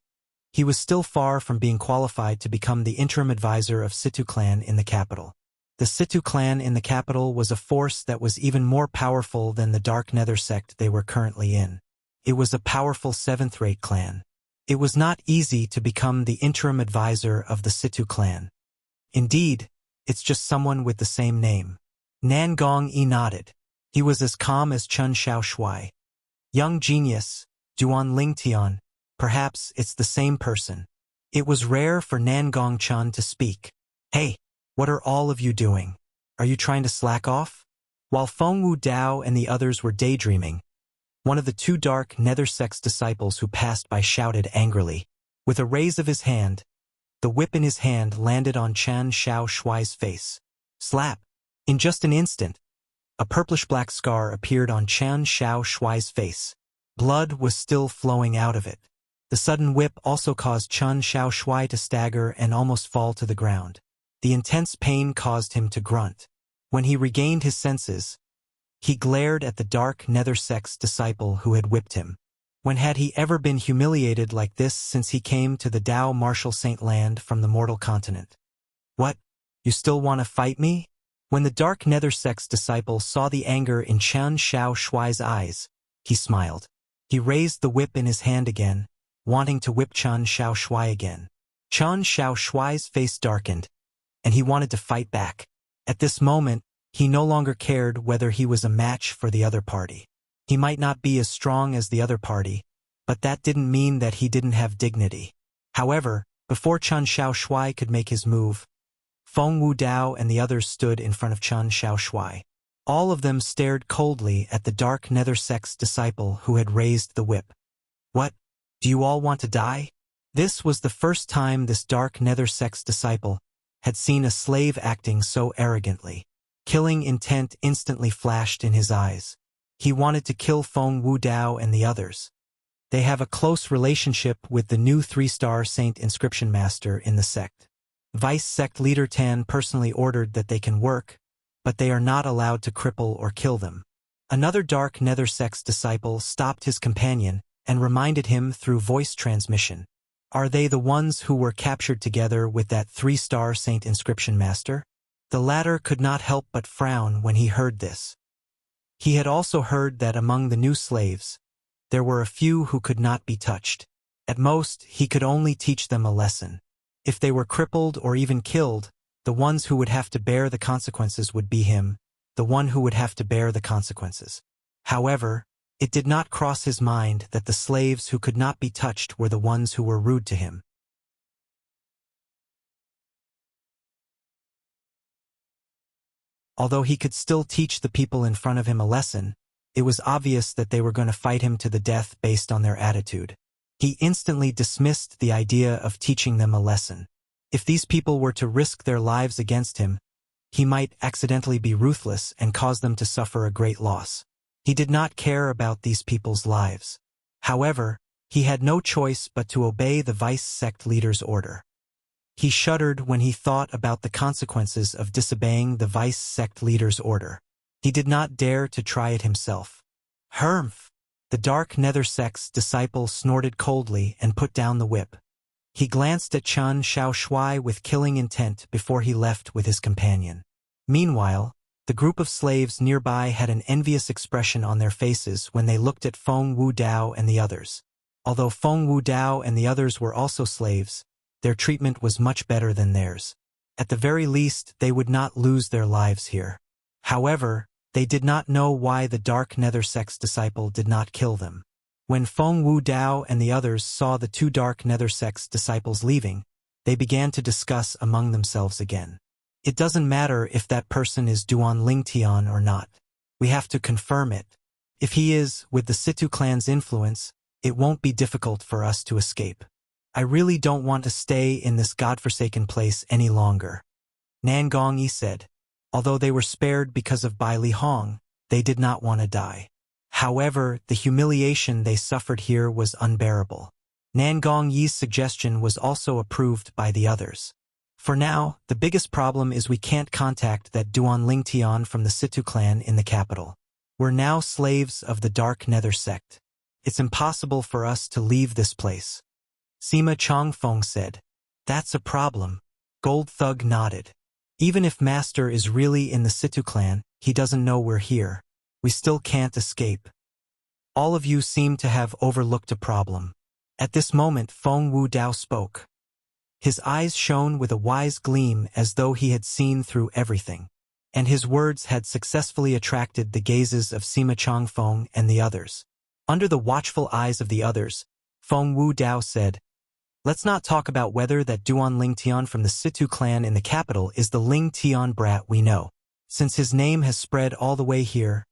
he was still far from being qualified to become the interim advisor of Situ clan in the capital. The Situ clan in the capital was a force that was even more powerful than the Dark Nether Sect they were currently in. It was a powerful 7th-rate clan. It was not easy to become the interim advisor of the Situ clan. Indeed, It's just someone with the same name. Nan Gongyi nodded. He was as calm as Chen Xiaoshui. Young genius, Duan Lingtian, perhaps it's the same person. It was rare for Nan Gongchun to speak. Hey, what are all of you doing? Are you trying to slack off? While Feng Wu Dao and the others were daydreaming, one of the two dark nether sex disciples who passed by shouted angrily. With a raise of his hand, the whip in his hand landed on Chen Xiaoshui's face. Slap! In just an instant, a purplish-black scar appeared on Chen Xiaoshui's face. Blood was still flowing out of it. The sudden whip also caused Chen Xiaoshui to stagger and almost fall to the ground. The intense pain caused him to grunt. When he regained his senses, he glared at the dark nether sex disciple who had whipped him. When had he ever been humiliated like this since he came to the Dao Martial Saint Land from the mortal continent? What? You still want to fight me? When the dark nether sex disciple saw the anger in Chen Xiaoshui's eyes, he smiled. He raised the whip in his hand again, wanting to whip Chen Xiaoshui again. Chen Xiaoshui's face darkened, and he wanted to fight back. At this moment, he no longer cared whether he was a match for the other party. He might not be as strong as the other party, but that didn't mean that he didn't have dignity. However, before Chen Xiaoshui could make his move, Feng Wu Dao and the others stood in front of Chen Xiaoshui. All of them stared coldly at the dark nether sex disciple who had raised the whip. What? Do you all want to die? This was the first time this dark nether sex disciple had seen a slave acting so arrogantly. Killing intent instantly flashed in his eyes. He wanted to kill Feng Wu Dao and the others. They have a close relationship with the new 3-star Saint Inscription Master in the sect. Vice Sect Leader Tan personally ordered that they can work, but they are not allowed to cripple or kill them. Another dark nether sex disciple stopped his companion and reminded him through voice transmission. Are they the ones who were captured together with that 3-star Saint Inscription Master? The latter could not help but frown when he heard this. He had also heard that among the new slaves, there were a few who could not be touched. At most, he could only teach them a lesson. If they were crippled or even killed, the ones who would have to bear the consequences would be him, the one who would have to bear the consequences. However, it did not cross his mind that the slaves who could not be touched were the ones who were rude to him. Although he could still teach the people in front of him a lesson, it was obvious that they were going to fight him to the death based on their attitude. He instantly dismissed the idea of teaching them a lesson. If these people were to risk their lives against him, he might accidentally be ruthless and cause them to suffer a great loss. He did not care about these people's lives. However, he had no choice but to obey the vice sect leader's order. He shuddered when he thought about the consequences of disobeying the vice sect leader's order. He did not dare to try it himself. Humph! The dark nether sex disciple snorted coldly and put down the whip. He glanced at Chen Xiaoshui with killing intent before he left with his companion. Meanwhile, the group of slaves nearby had an envious expression on their faces when they looked at Feng Wu Dao and the others. Although Feng Wu Dao and the others were also slaves, their treatment was much better than theirs. At the very least, they would not lose their lives here. However, they did not know why the dark nether sex disciple did not kill them. When Feng Wu Dao and the others saw the two dark nether sex disciples leaving, they began to discuss among themselves again. It doesn't matter if that person is Duan Lingtian or not. We have to confirm it. If he is, with the Situ clan's influence, it won't be difficult for us to escape. I really don't want to stay in this godforsaken place any longer. Nan Gongyi said. Although they were spared because of Bai Li Hong, they did not want to die. However, the humiliation they suffered here was unbearable. Nan Gongyi's suggestion was also approved by the others. For now, the biggest problem is we can't contact that Duan Lingtian from the Situ clan in the capital. We're now slaves of the Dark Nether sect. It's impossible for us to leave this place. Sima Chongfeng said. That's a problem. Gold Thug nodded. Even if Master is really in the Situ clan, he doesn't know we're here. We still can't escape. All of you seem to have overlooked a problem. At this moment, Feng Wu Dao spoke. His eyes shone with a wise gleam as though he had seen through everything. And his words had successfully attracted the gazes of Sima Changfeng and the others. Under the watchful eyes of the others, Feng Wu Dao said, "Let's not talk about whether that Duan Ling Tian from the Situ clan in the capital is the Ling Tian brat we know. Since his name has spread all the way here,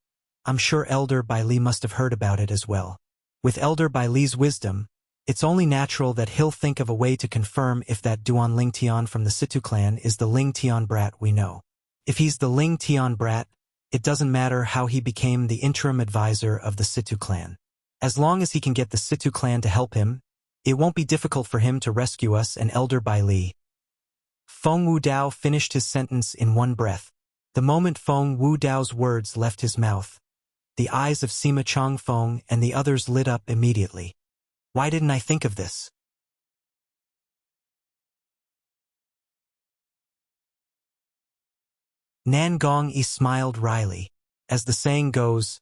I'm sure Elder Bai Li must have heard about it as well. With Elder Bai Li's wisdom, it's only natural that he'll think of a way to confirm if that Duan Ling Tian from the Situ clan is the Ling Tian brat we know. If he's the Ling Tian brat, it doesn't matter how he became the interim advisor of the Situ clan. As long as he can get the Situ clan to help him, it won't be difficult for him to rescue us and Elder Bai Li." Feng Wu Dao finished his sentence in one breath. The moment Feng Wu Dao's words left his mouth, the eyes of Sima Changfeng and the others lit up immediately. Why didn't I think of this? Nan Gongyi smiled wryly. As the saying goes,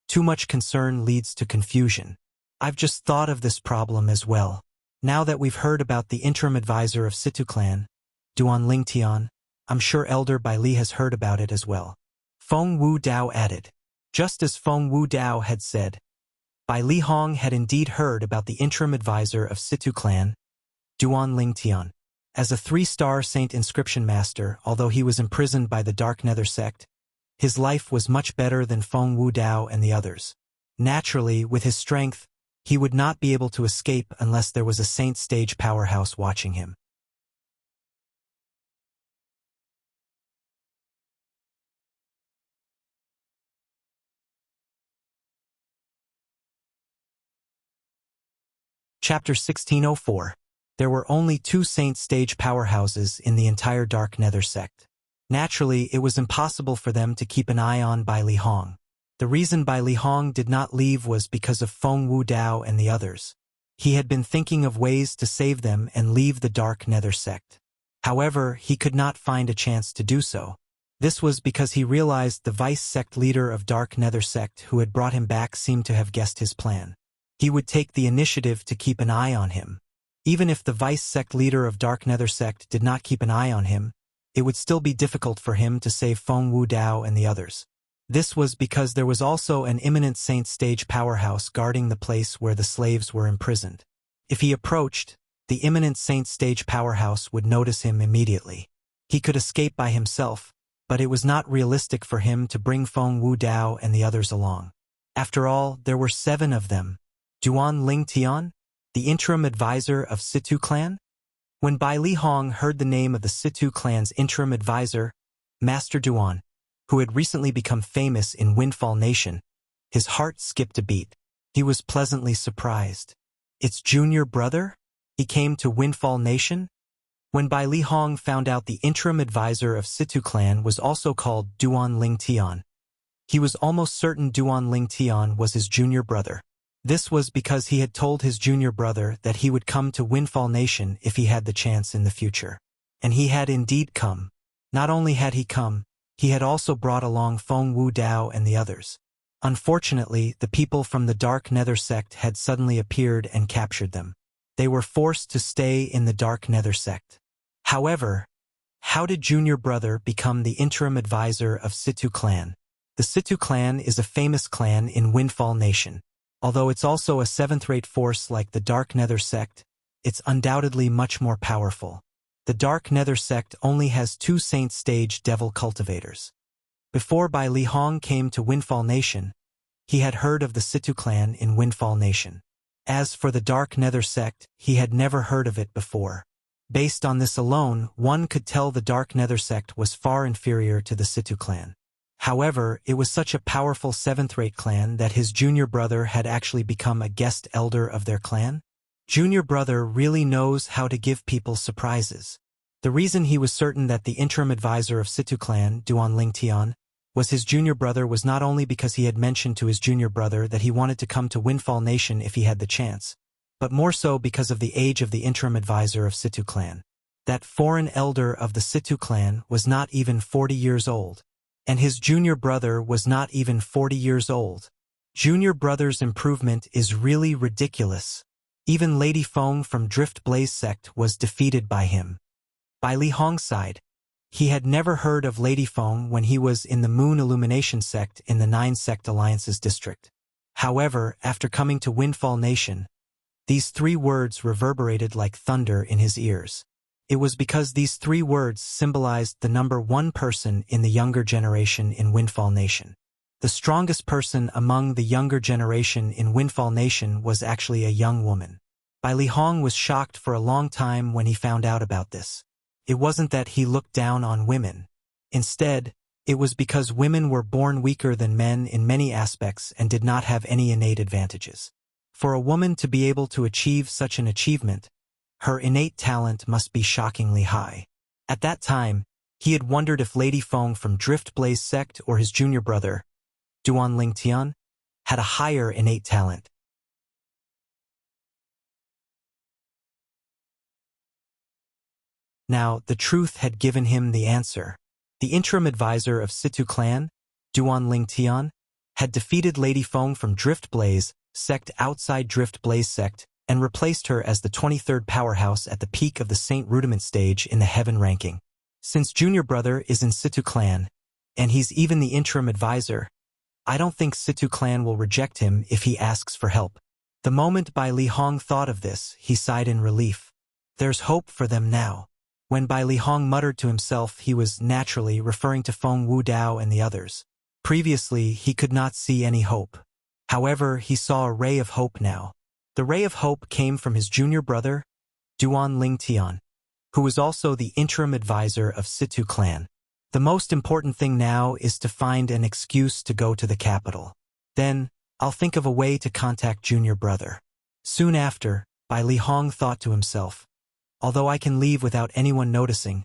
too much concern leads to confusion. I've just thought of this problem as well. Now that we've heard about the interim advisor of Situ clan, Duan Ling Tian, I'm sure Elder Bai Li has heard about it as well. Feng Wu Dao added. Just as Feng Wu Dao had said, Bai Li Hong had indeed heard about the interim advisor of Situ clan, Duan Ling Tian. As a 3-star saint inscription master, although he was imprisoned by the Dark Nether sect, his life was much better than Feng Wu Dao and the others. Naturally, with his strength, he would not be able to escape unless there was a saint stage powerhouse watching him. Chapter 1604. There were only 2 saint stage powerhouses in the entire Dark Nether sect. Naturally, it was impossible for them to keep an eye on Bai Li Hong. The reason Bai Li Hong did not leave was because of Feng Wu Dao and the others. He had been thinking of ways to save them and leave the Dark Nether sect. However, he could not find a chance to do so. This was because he realized the vice sect leader of Dark Nether sect who had brought him back seemed to have guessed his plan. He would take the initiative to keep an eye on him. Even if the vice sect leader of Dark Nether sect did not keep an eye on him, it would still be difficult for him to save Feng Wu Dao and the others. This was because there was also an imminent saint stage powerhouse guarding the place where the slaves were imprisoned. If he approached, the imminent saint stage powerhouse would notice him immediately. He could escape by himself, but it was not realistic for him to bring Feng Wu Dao and the others along. After all, there were 7 of them. Duan Ling Tian, the interim advisor of Situ clan? When Bai Li Hong heard the name of the Situ clan's interim advisor, Master Duan, who had recently become famous in Windfall Nation, his heart skipped a beat. He was pleasantly surprised. Its junior brother? He came to Windfall Nation? When Bai Li Hong found out the interim advisor of Situ clan was also called Duan Ling Tian, he was almost certain Duan Ling Tian was his junior brother. This was because he had told his junior brother that he would come to Windfall Nation if he had the chance in the future. And he had indeed come. Not only had he come, he had also brought along Feng Wu Dao and the others. Unfortunately, the people from the Dark Nether sect had suddenly appeared and captured them. They were forced to stay in the Dark Nether sect. However, how did junior brother become the interim advisor of Situ clan? The Situ clan is a famous clan in Windfall Nation. Although it's also a 7th-rate force like the Dark Nether sect, it's undoubtedly much more powerful. The Dark Nether sect only has 2 saint stage devil cultivators. Before Bai Li Hong came to Windfall Nation, he had heard of the Situ clan in Windfall Nation. As for the Dark Nether sect, he had never heard of it before. Based on this alone, one could tell the Dark Nether sect was far inferior to the Situ clan. However, it was such a powerful 7th-rate clan that his junior brother had actually become a guest elder of their clan. Junior brother really knows how to give people surprises. The reason he was certain that the interim advisor of Situ clan, Duan Ling Tian, was his junior brother was not only because he had mentioned to his junior brother that he wanted to come to Windfall Nation if he had the chance, but more so because of the age of the interim advisor of Situ clan. That foreign elder of the Situ clan was not even 40 years old. And his junior brother was not even 40 years old. Junior brother's improvement is really ridiculous. Even Lady Feng from Drift Blaze sect was defeated by him. By Li Hong's side, he had never heard of Lady Feng when he was in the Moon Illumination sect in the 9-sect Alliances district. However, after coming to Windfall Nation, these 3 words reverberated like thunder in his ears. It was because these 3 words symbolized the number 1 person in the younger generation in Windfall Nation. The strongest person among the younger generation in Windfall Nation was actually a young woman. Bai Li Hong was shocked for a long time when he found out about this. It wasn't that he looked down on women. Instead, it was because women were born weaker than men in many aspects and did not have any innate advantages. For a woman to be able to achieve such an achievement, her innate talent must be shockingly high. At that time, he had wondered if Lady Feng from Drift Blaze sect or his junior brother, Duan Lingtian, had a higher innate talent. Now, the truth had given him the answer. The interim advisor of Situ clan, Duan Lingtian, had defeated Lady Feng from Drift Blaze sect outside Drift Blaze sect and replaced her as the 23rd powerhouse at the peak of the Saint Rudiment stage in the Heaven ranking. Since junior brother is in Situ clan, and he's even the interim advisor, I don't think Situ clan will reject him if he asks for help. The moment Bai Li Hong thought of this, he sighed in relief. There's hope for them now. When Bai Li Hong muttered to himself, he was naturally referring to Feng Wu Dao and the others. Previously, he could not see any hope. However, he saw a ray of hope now. The ray of hope came from his junior brother, Duan Lingtian, who was also the interim advisor of Situ clan. The most important thing now is to find an excuse to go to the capital. Then, I'll think of a way to contact junior brother. Soon after, Bai Li Hong thought to himself, although I can leave without anyone noticing,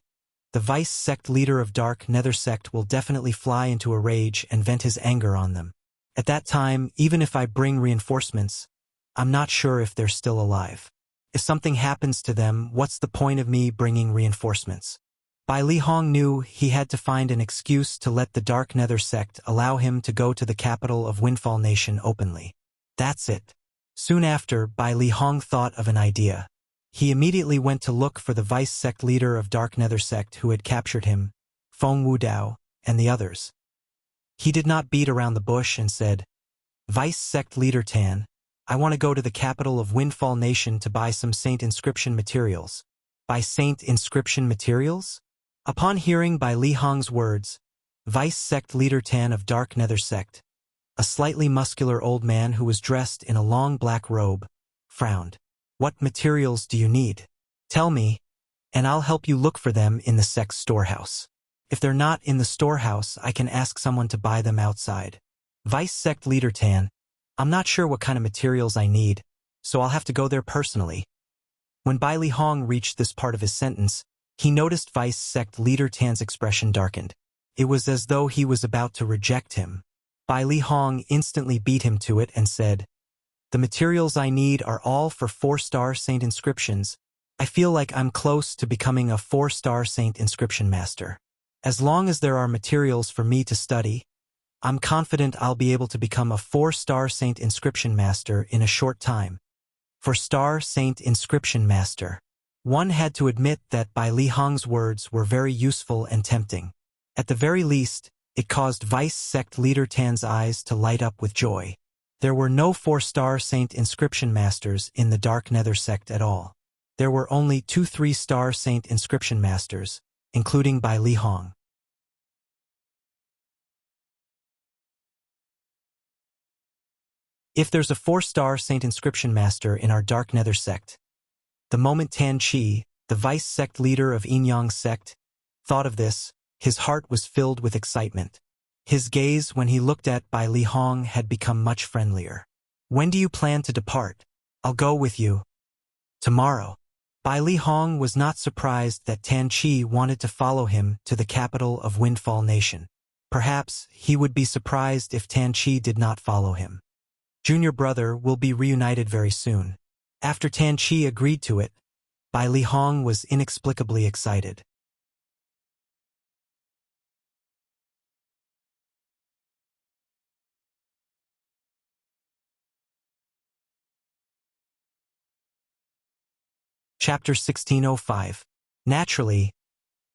the vice sect leader of Dark Nether sect will definitely fly into a rage and vent his anger on them. At that time, even if I bring reinforcements, I'm not sure if they're still alive. If something happens to them, what's the point of me bringing reinforcements? Bai Li Hong knew he had to find an excuse to let the Dark Nether sect allow him to go to the capital of Windfall Nation openly. That's it. Soon after, Bai Li Hong thought of an idea. He immediately went to look for the vice sect leader of Dark Nether sect who had captured him, Feng Wu Dao, and the others. He did not beat around the bush and said, Vice sect leader Tan, I want to go to the capital of Windfall Nation to buy some Saint Inscription materials. Buy Saint Inscription materials? Upon hearing Bai Li Hong's words, vice sect leader Tan of Dark Nether sect, a slightly muscular old man who was dressed in a long black robe, frowned. What materials do you need? Tell me, and I'll help you look for them in the sect's storehouse. If they're not in the storehouse, I can ask someone to buy them outside. Vice sect leader Tan, I'm not sure what kind of materials I need, so I'll have to go there personally. When Bai Li Hong reached this part of his sentence, he noticed vice sect leader Tan's expression darkened. It was as though he was about to reject him. Bai Li Hong instantly beat him to it and said, The materials I need are all for 4-star Saint inscriptions. I feel like I'm close to becoming a 4-star Saint inscription master. As long as there are materials for me to study, I'm confident I'll be able to become a 4-star Saint inscription master in a short time. 4-star Saint inscription master. One had to admit that Bai Li Hong's words were very useful and tempting. At the very least, it caused vice sect leader Tan's eyes to light up with joy. There were no 4-star Saint inscription masters in the Dark Nether sect at all. There were only 2 3-star Saint inscription masters, including Bai Li Hong. If there's a 4-star Saint inscription master in our Dark Nether sect, the moment Tan Chi, the vice sect leader of Yin sect, thought of this, his heart was filled with excitement. His gaze when he looked at Bai Li Hong had become much friendlier. When do you plan to depart? I'll go with you. Tomorrow. Bai Li Hong was not surprised that Tan Chi wanted to follow him to the capital of Windfall Nation. Perhaps he would be surprised if Tan Chi did not follow him. Junior brother will be reunited very soon. After Tan Chi agreed to it, Bai Li Hong was inexplicably excited. Chapter 1605. Naturally,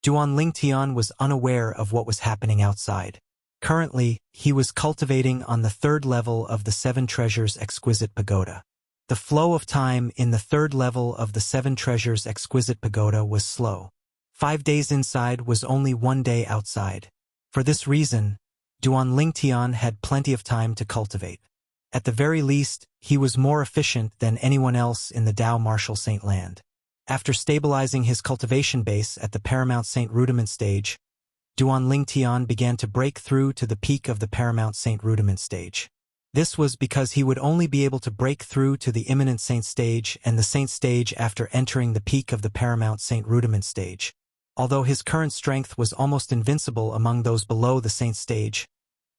Duan Lingtian was unaware of what was happening outside. Currently, he was cultivating on the third level of the Seven Treasures Exquisite Pagoda. The flow of time in the third level of the Seven Treasures Exquisite Pagoda was slow. 5 days inside was only 1 day outside. For this reason, Duan Lingtian had plenty of time to cultivate. At the very least, he was more efficient than anyone else in the Dao Martial Saint land. After stabilizing his cultivation base at the Paramount Saint Rudiment stage, Duan Lingtian began to break through to the peak of the Paramount Saint Rudiment stage. This was because he would only be able to break through to the Imminent Saint stage and the Saint stage after entering the peak of the Paramount Saint Rudiment stage. Although his current strength was almost invincible among those below the Saint stage,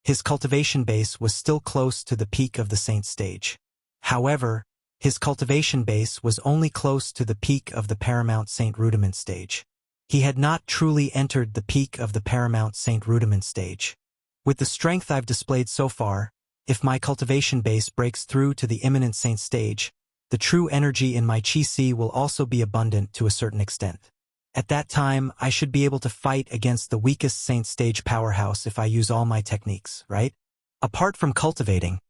his cultivation base was still close to the peak of the Saint stage. However, his cultivation base was only close to the peak of the Paramount Saint Rudiment stage. He had not truly entered the peak of the Paramount Saint Rudiment stage. With the strength I've displayed so far, if my cultivation base breaks through to the Imminent Saint stage, the true energy in my Qi will also be abundant to a certain extent. At that time, I should be able to fight against the weakest Saint stage powerhouse if I use all my techniques, right? Apart from cultivating,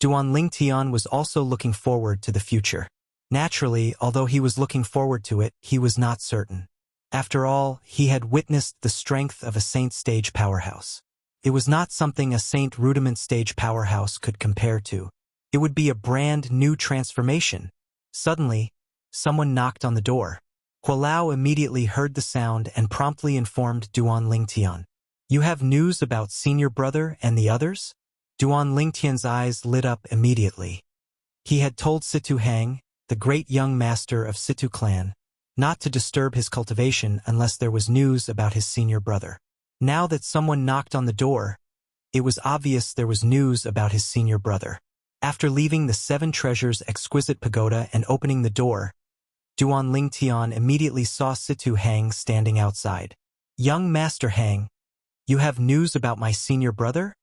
Duan Lingtian was also looking forward to the future. Naturally, although he was looking forward to it, he was not certain. After all, he had witnessed the strength of a Saint stage powerhouse. It was not something a Saint Rudiment stage powerhouse could compare to. It would be a brand new transformation. Suddenly, someone knocked on the door. Hualao immediately heard the sound and promptly informed Duan Lingtian. "You have news about senior brother and the others?" Duan Lingtian's eyes lit up immediately. He had told Situ Hang, the great young master of Situ clan, not to disturb his cultivation unless there was news about his senior brother. Now that someone knocked on the door, it was obvious there was news about his senior brother. After leaving the Seven Treasures Exquisite Pagoda and opening the door, Duan Lingtian immediately saw Situ Hang standing outside. "Young Master Hang, you have news about my senior brother?"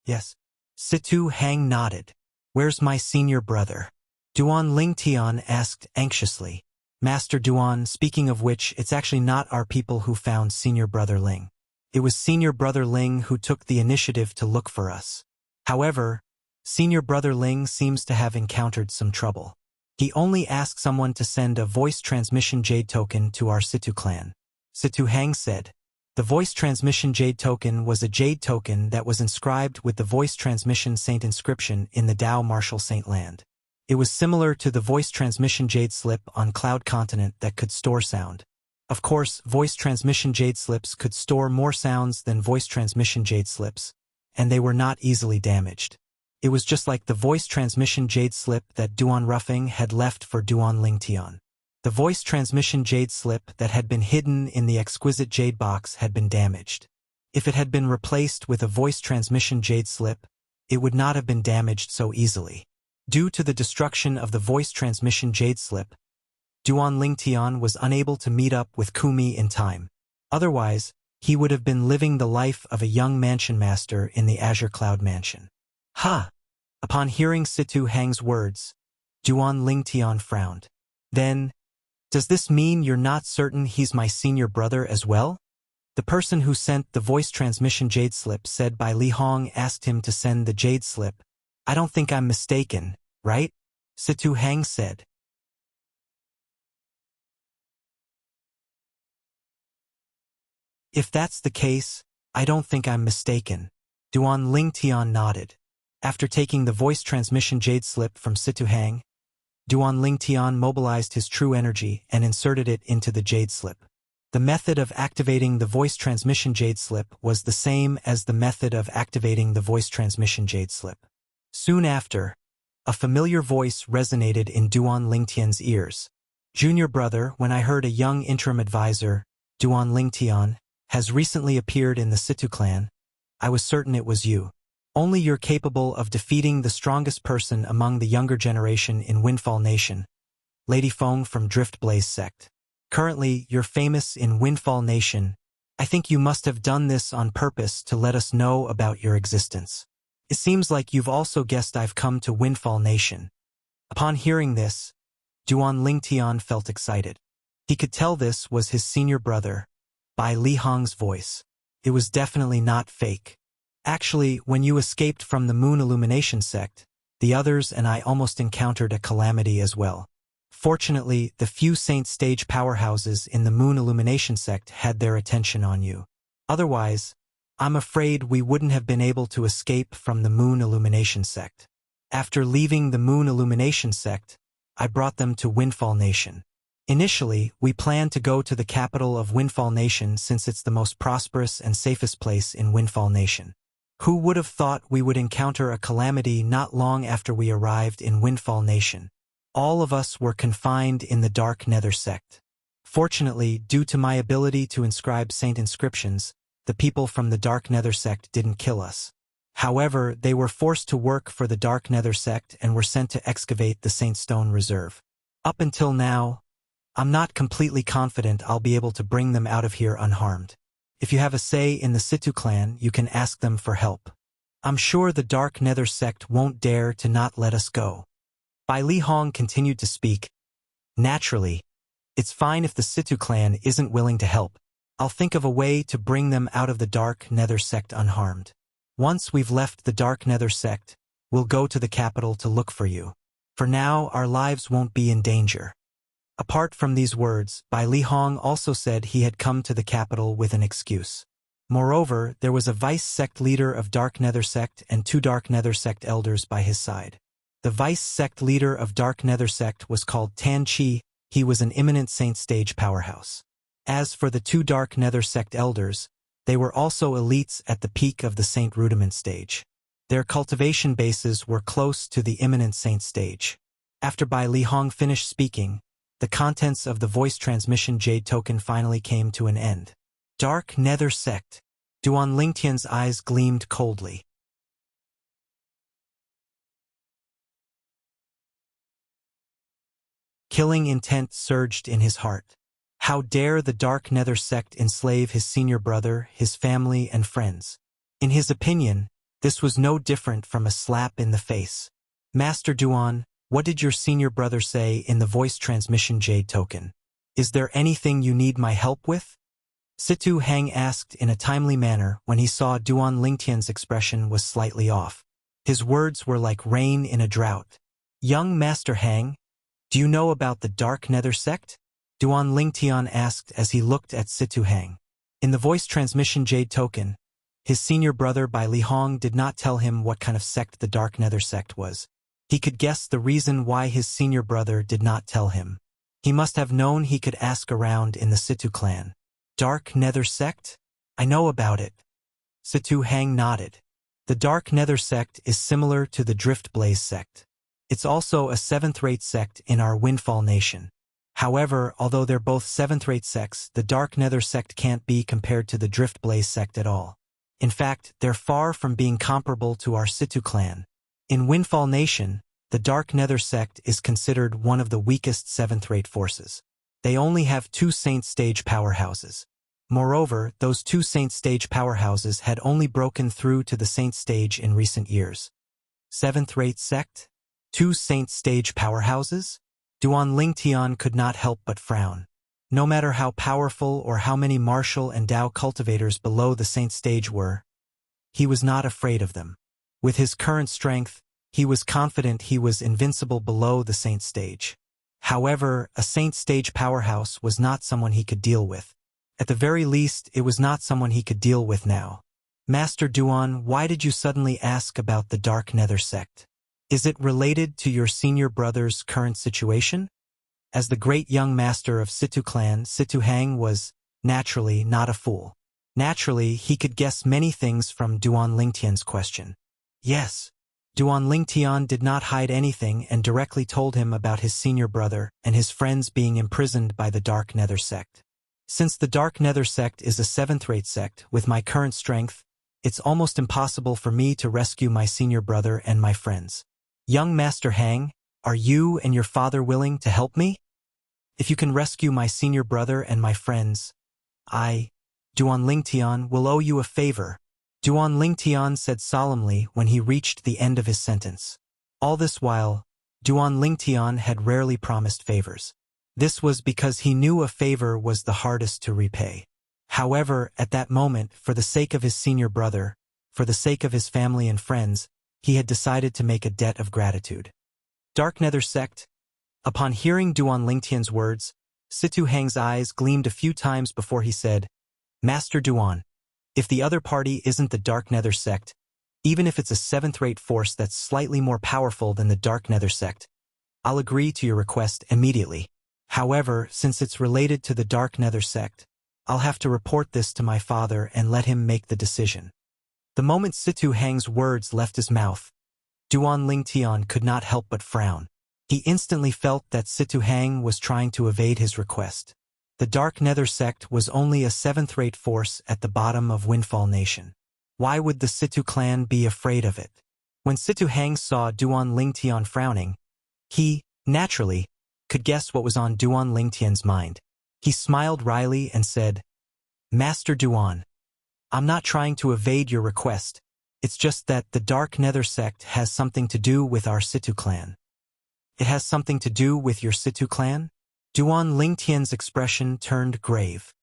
"Yes." Situ Hang nodded. "Where's my senior brother?" Duan Lingtian asked anxiously. "Master Duan, speaking of which, it's actually not our people who found senior brother Ling. It was senior brother Ling who took the initiative to look for us. However, senior brother Ling seems to have encountered some trouble. He only asked someone to send a voice transmission jade token to our Situ clan." Situ Hang said. The voice transmission jade token was a jade token that was inscribed with the voice transmission saint inscription in the Dao Martial Saint land. It was similar to the voice transmission jade slip on Cloud Continent that could store sound. Of course, voice transmission jade slips could store more sounds than voice transmission jade slips, and they were not easily damaged. It was just like the voice transmission jade slip that Duan Ruffing had left for Duan Lingtian. The voice transmission jade slip that had been hidden in the exquisite jade box had been damaged. If it had been replaced with a voice transmission jade slip, it would not have been damaged so easily. Due to the destruction of the voice transmission jade slip, Duan Lingtian was unable to meet up with Kumi in time. Otherwise, he would have been living the life of a young mansion master in the Azure Cloud Mansion. "Ha!" Upon hearing Situ Hang's words, Duan Lingtian frowned. "Then, does this mean you're not certain he's my senior brother as well?" The person who sent the voice transmission jade slip said by Li Hong asked him to send the jade slip. "I don't think I'm mistaken, right?" Situ Hang said. "If that's the case, I don't think I'm mistaken." Duan Lingtian nodded. After taking the voice transmission jade slip from Situ Hang, Duan Lingtian mobilized his true energy and inserted it into the jade slip. The method of activating the voice transmission jade slip was the same as the method of activating the voice transmission jade slip. Soon after, a familiar voice resonated in Duan Lingtian's ears. "Junior brother, when I heard a young interim advisor, Duan Lingtian, has recently appeared in the Situ clan, I was certain it was you. Only you're capable of defeating the strongest person among the younger generation in Windfall Nation, Lady Feng from Drift Blaze sect. Currently, you're famous in Windfall Nation. I think you must have done this on purpose to let us know about your existence. It seems like you've also guessed I've come to Windfall Nation." Upon hearing this, Duan Lingtian felt excited. He could tell this was his senior brother, by Li Hong's voice. It was definitely not fake. Actually, when you escaped from the Moon Illumination sect, the others and I almost encountered a calamity as well. Fortunately, the few Saint Stage powerhouses in the Moon Illumination sect had their attention on you. Otherwise, I'm afraid we wouldn't have been able to escape from the Moon Illumination sect. After leaving the Moon Illumination sect, I brought them to Windfall Nation. Initially, we planned to go to the capital of Windfall Nation since it's the most prosperous and safest place in Windfall Nation. Who would have thought we would encounter a calamity not long after we arrived in Windfall Nation? All of us were confined in the Dark Nether sect. Fortunately, due to my ability to inscribe saint inscriptions, the people from the Dark Nether sect didn't kill us. However, they were forced to work for the Dark Nether sect and were sent to excavate the Saint Stone Reserve. Up until now, I'm not completely confident I'll be able to bring them out of here unharmed. If you have a say in the Situ clan, you can ask them for help. I'm sure the Dark Nether sect won't dare to not let us go. Bai Li Hong continued to speak. Naturally, it's fine if the Situ clan isn't willing to help. I'll think of a way to bring them out of the Dark Nether sect unharmed. Once we've left the Dark Nether sect, we'll go to the capital to look for you. For now, our lives won't be in danger. Apart from these words, Bai Li Hong also said he had come to the capital with an excuse. Moreover, there was a vice sect leader of Dark Nether sect and 2 Dark Nether sect elders by his side. The vice sect leader of Dark Nether sect was called Tan Chi. He was an eminent Saint Stage powerhouse. As for the 2 Dark Nether sect elders, they were also elites at the peak of the Saint Rudiment stage. Their cultivation bases were close to the imminent Saint stage. After Bai Li Hong finished speaking, the contents of the voice transmission jade token finally came to an end. Dark Nether sect. Duan Lingtian's eyes gleamed coldly. Killing intent surged in his heart. How dare the Dark Nether sect enslave his senior brother, his family, and friends? In his opinion, this was no different from a slap in the face. Master Duan, what did your senior brother say in the voice transmission jade token? Is there anything you need my help with? Situ Hang asked in a timely manner when he saw Duan Lingtian's expression was slightly off. His words were like rain in a drought. Young Master Hang, do you know about the Dark Nether sect? Duan Lingtian asked as he looked at Situ Hang. In the voice transmission jade token, his senior brother Bai Li Hong did not tell him what kind of sect the Dark Nether sect was. He could guess the reason why his senior brother did not tell him. He must have known he could ask around in the Situ clan. Dark Nether sect? I know about it. Situ Hang nodded. The Dark Nether sect is similar to the Drift Blaze sect. It's also a 7th-rate sect in our Windfall Nation. However, although they're both 7th-rate sects, the Dark Nether sect can't be compared to the Drift Blaze sect at all. In fact, they're far from being comparable to our Situ clan. In Windfall Nation, the Dark Nether sect is considered one of the weakest 7th-rate forces. They only have 2 Saint Stage powerhouses. Moreover, those 2 Saint Stage powerhouses had only broken through to the Saint Stage in recent years. 7th-rate sect? 2 Saint Stage powerhouses? Duan Lingtian could not help but frown. No matter how powerful or how many martial and Dao cultivators below the Saint Stage were, he was not afraid of them. With his current strength, he was confident he was invincible below the Saint Stage. However, a Saint Stage powerhouse was not someone he could deal with. At the very least, it was not someone he could deal with now. Master Duan, why did you suddenly ask about the Dark Nether sect? Is it related to your senior brother's current situation? As the great young master of Situ clan, Situ Hang was, naturally, not a fool. Naturally, he could guess many things from Duan Lingtian's question. Yes. Duan Lingtian did not hide anything and directly told him about his senior brother and his friends being imprisoned by the Dark Nether sect. Since the Dark Nether sect is a 7th-rate sect, with my current strength, it's almost impossible for me to rescue my senior brother and my friends. Young Master Hang, are you and your father willing to help me? If you can rescue my senior brother and my friends, I, Duan Lingtian, will owe you a favor. Duan Lingtian said solemnly when he reached the end of his sentence. All this while, Duan Lingtian had rarely promised favors. This was because he knew a favor was the hardest to repay. However, at that moment, for the sake of his senior brother, for the sake of his family and friends, he had decided to make a debt of gratitude. Dark Nether Sect. Upon hearing Duan Lingtian's words, Situ Hang's eyes gleamed a few times before he said, Master Duan, if the other party isn't the Dark Nether Sect, even if it's a seventh-rate force that's slightly more powerful than the Dark Nether Sect, I'll agree to your request immediately. However, since it's related to the Dark Nether Sect, I'll have to report this to my father and let him make the decision. The moment Situ Hang's words left his mouth, Duan Lingtian could not help but frown. He instantly felt that Situ Hang was trying to evade his request. The Dark Nether Sect was only a seventh-rate force at the bottom of Windfall Nation. Why would the Situ clan be afraid of it? When Situ Hang saw Duan Lingtian frowning, he, naturally, could guess what was on Duan Lingtian's mind. He smiled wryly and said, Master Duan, I'm not trying to evade your request. It's just that the Dark Nether Sect has something to do with our Situ clan. It has something to do with your Situ clan? Duan Lingtian's expression turned grave.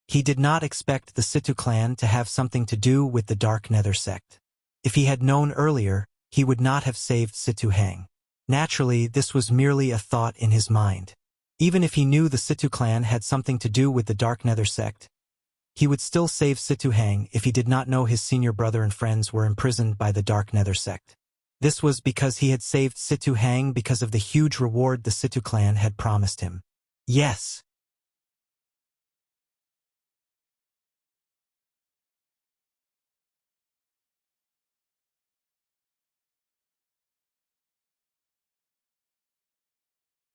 He did not expect the Situ clan to have something to do with the Dark Nether Sect. If he had known earlier, he would not have saved Situ Hang. Naturally, this was merely a thought in his mind. Even if he knew the Situ clan had something to do with the Dark Nether Sect, he would still save Situ Hang if he did not know his senior brother and friends were imprisoned by the Dark Nether Sect. This was because he had saved Situ Hang because of the huge reward the Situ clan had promised him. Yes.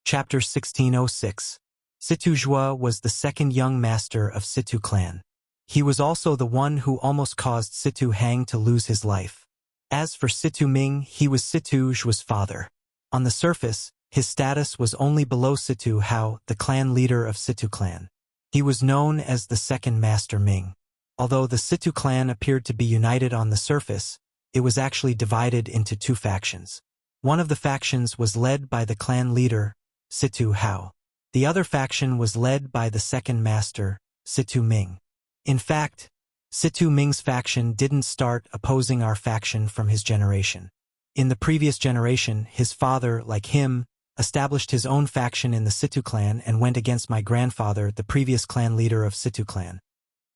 Chapter 1606. Situ Jua was the second young master of Situ clan. He was also the one who almost caused Situ Hang to lose his life. As for Situ Ming, he was Situ Jua's father. On the surface, his status was only below Situ Hao, the clan leader of Situ clan. He was known as the second Master Ming. Although the Situ clan appeared to be united on the surface, it was actually divided into two factions. One of the factions was led by the clan leader, Situ Hao. The other faction was led by the second master, Situ Ming. In fact, Situ Ming's faction didn't start opposing our faction from his generation. In the previous generation, his father, like him, established his own faction in the Situ clan and went against my grandfather, the previous clan leader of Situ clan.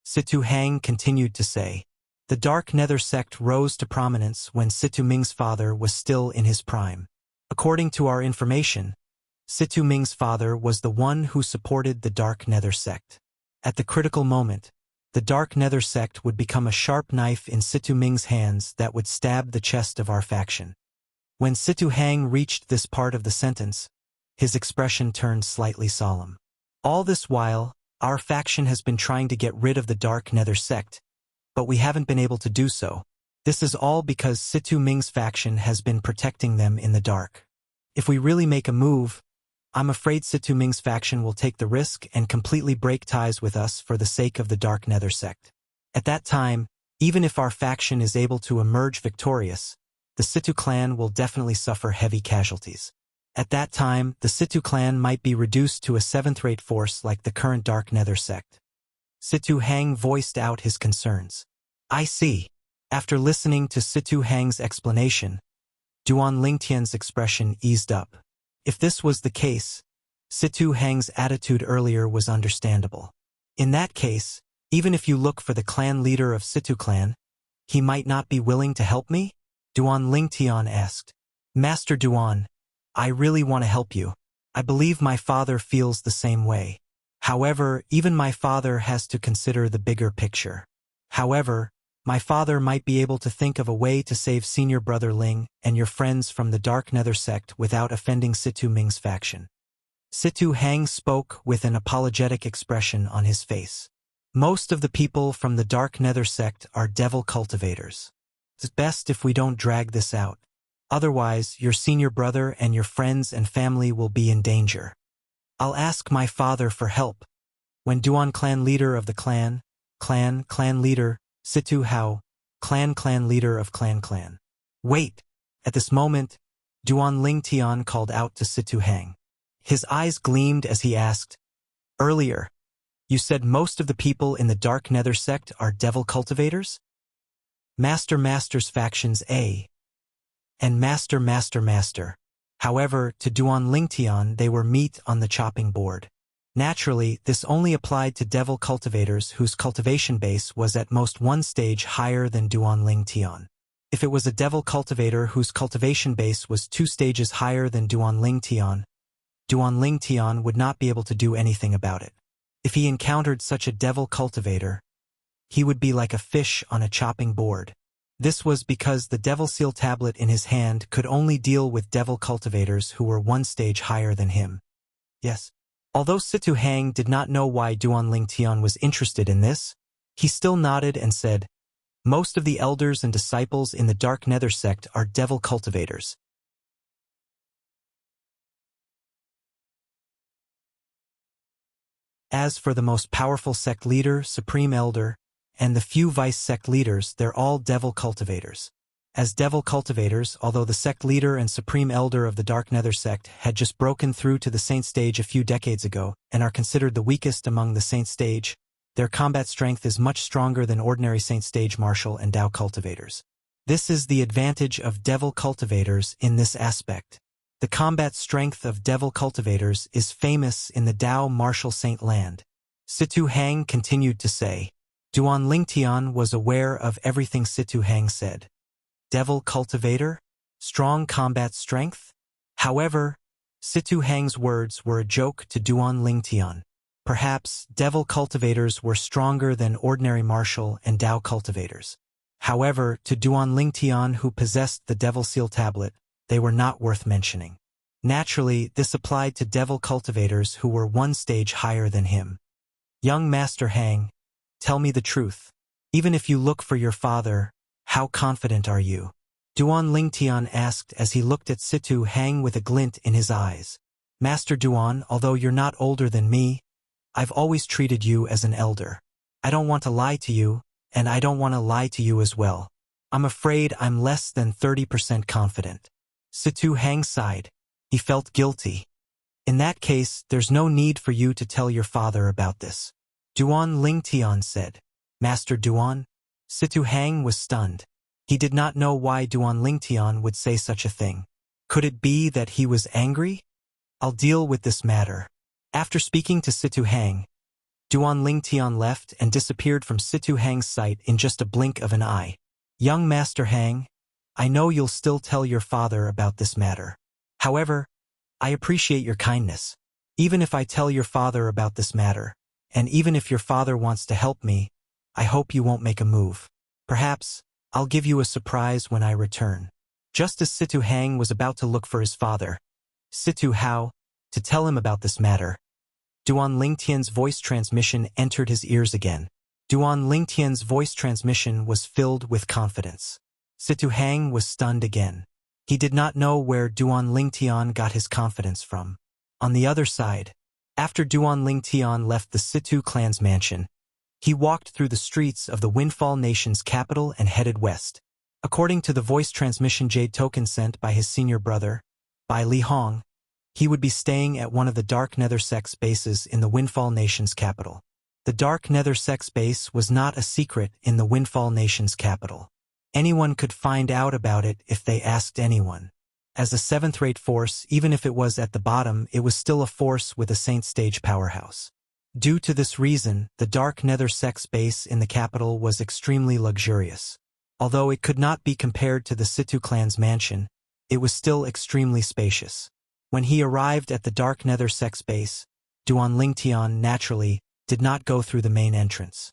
Situ Hang continued to say, the Dark Nether Sect rose to prominence when Situ Ming's father was still in his prime. According to our information, Situ Ming's father was the one who supported the Dark Nether Sect. At the critical moment, the Dark Nether Sect would become a sharp knife in Situ Ming's hands that would stab the chest of our faction. When Situ Hang reached this part of the sentence, his expression turned slightly solemn. All this while, our faction has been trying to get rid of the Dark Nether Sect, but we haven't been able to do so. This is all because Situ Ming's faction has been protecting them in the dark. If we really make a move, I'm afraid Situ Ming's faction will take the risk and completely break ties with us for the sake of the Dark Nether Sect. At that time, even if our faction is able to emerge victorious, the Situ clan will definitely suffer heavy casualties. At that time, the Situ clan might be reduced to a seventh-rate force like the current Dark Nether Sect. Situ Hang voiced out his concerns. I see. After listening to Situ Hang's explanation, Duan Lingtian's expression eased up. If this was the case, Situ Hang's attitude earlier was understandable. In that case, even if you look for the clan leader of Situ clan, he might not be willing to help me? Duan Lingtian asked. Master Duan, I really want to help you. I believe my father feels the same way. However, even my father has to consider the bigger picture. However, my father might be able to think of a way to save senior brother Ling and your friends from the Dark Nether Sect without offending Situ Ming's faction. Situ Hang spoke with an apologetic expression on his face. Most of the people from the Dark Nether Sect are devil cultivators. It's best if we don't drag this out. Otherwise, your senior brother and your friends and family will be in danger. I'll ask my father for help. When Duan clan leader of the clan leader, Situ Hao, clan leader of clan. Wait, At this moment, Duan Ling Tian called out to Situ Hang. His eyes gleamed as he asked, "Earlier, you said most of the people in the Dark Nether sect are devil cultivators? Master's factions A and Master. However, to Duan Lingtian they were meat on the chopping board. Naturally, this only applied to devil cultivators whose cultivation base was at most one stage higher than Duan Lingtian. If it was a devil cultivator whose cultivation base was 2 stages higher than Duan Lingtian would not be able to do anything about it. If he encountered such a devil cultivator, he would be like a fish on a chopping board. This was because the devil seal tablet in his hand could only deal with devil cultivators who were 1 stage higher than him. Yes. Although Situ Hang did not know why Duan Lingtian was interested in this, he still nodded and said, "Most of the elders and disciples in the Dark Nether sect are devil cultivators. As for the most powerful sect leader, supreme elder, and the few vice sect leaders, they're all devil cultivators." As devil cultivators, although the sect leader and supreme elder of the Dark Nether sect had just broken through to the Saint stage a few decades ago and are considered the weakest among the Saint stage, their combat strength is much stronger than ordinary Saint stage martial and Dao cultivators. This is the advantage of devil cultivators in this aspect. The combat strength of devil cultivators is famous in the Dao martial Saint land. Situ Hang continued to say. Duan Lingtian was aware of everything Situ Hang said. Devil cultivator? Strong combat strength? However, Situ Hang's words were a joke to Duan Lingtian. Perhaps devil cultivators were stronger than ordinary martial and Dao cultivators. However, to Duan Lingtian, who possessed the devil seal tablet, they were not worth mentioning. Naturally, this applied to devil cultivators who were 1 stage higher than him. "Young Master Hang, tell me the truth. Even if you look for your father, how confident are you?" Duan Lingtian asked as he looked at Situ Hang with a glint in his eyes. "Master Duan, although you're not older than me, I've always treated you as an elder. I don't want to lie to you, and I don't want to lie to you as well. I'm afraid I'm less than 30% confident." Situ Hang sighed. He felt guilty. "In that case, there's no need for you to tell your father about this," Duan Lingtian said. "Master Duan?" Situ Hang was stunned. He did not know why Duan Lingtian would say such a thing. Could it be that he was angry? "I'll deal with this matter." After speaking to Situ Hang, Duan Lingtian left and disappeared from Situ Hang's sight in just a blink of an eye. "Young Master Hang, I know you'll still tell your father about this matter. However, I appreciate your kindness. Even if I tell your father about this matter, and even if your father wants to help me, I hope you won't make a move. Perhaps I'll give you a surprise when I return." Just as Situ Hang was about to look for his father, Situ Hao, to tell him about this matter, Duan Lingtian's voice transmission entered his ears again. Duan Lingtian's voice transmission was filled with confidence. Situ Hang was stunned again. He did not know where Duan Lingtian got his confidence from. On the other side, after Duan Lingtian left the Situ clan's mansion, he walked through the streets of the Windfall Nation's capital and headed west. According to the voice transmission jade token sent by his senior brother, by Li Hong, he would be staying at one of the Dark Nether sect's bases in the Windfall Nation's capital. The Dark Nether sect's base was not a secret in the Windfall Nation's capital. Anyone could find out about it if they asked anyone. As a 7th-rate force, even if it was at the bottom, it was still a force with a Saint stage powerhouse. Due to this reason, the Dark Nether sect's base in the capital was extremely luxurious. Although it could not be compared to the Situ clan's mansion, it was still extremely spacious. When he arrived at the Dark Nether sect's base, Duan Lingtian naturally did not go through the main entrance.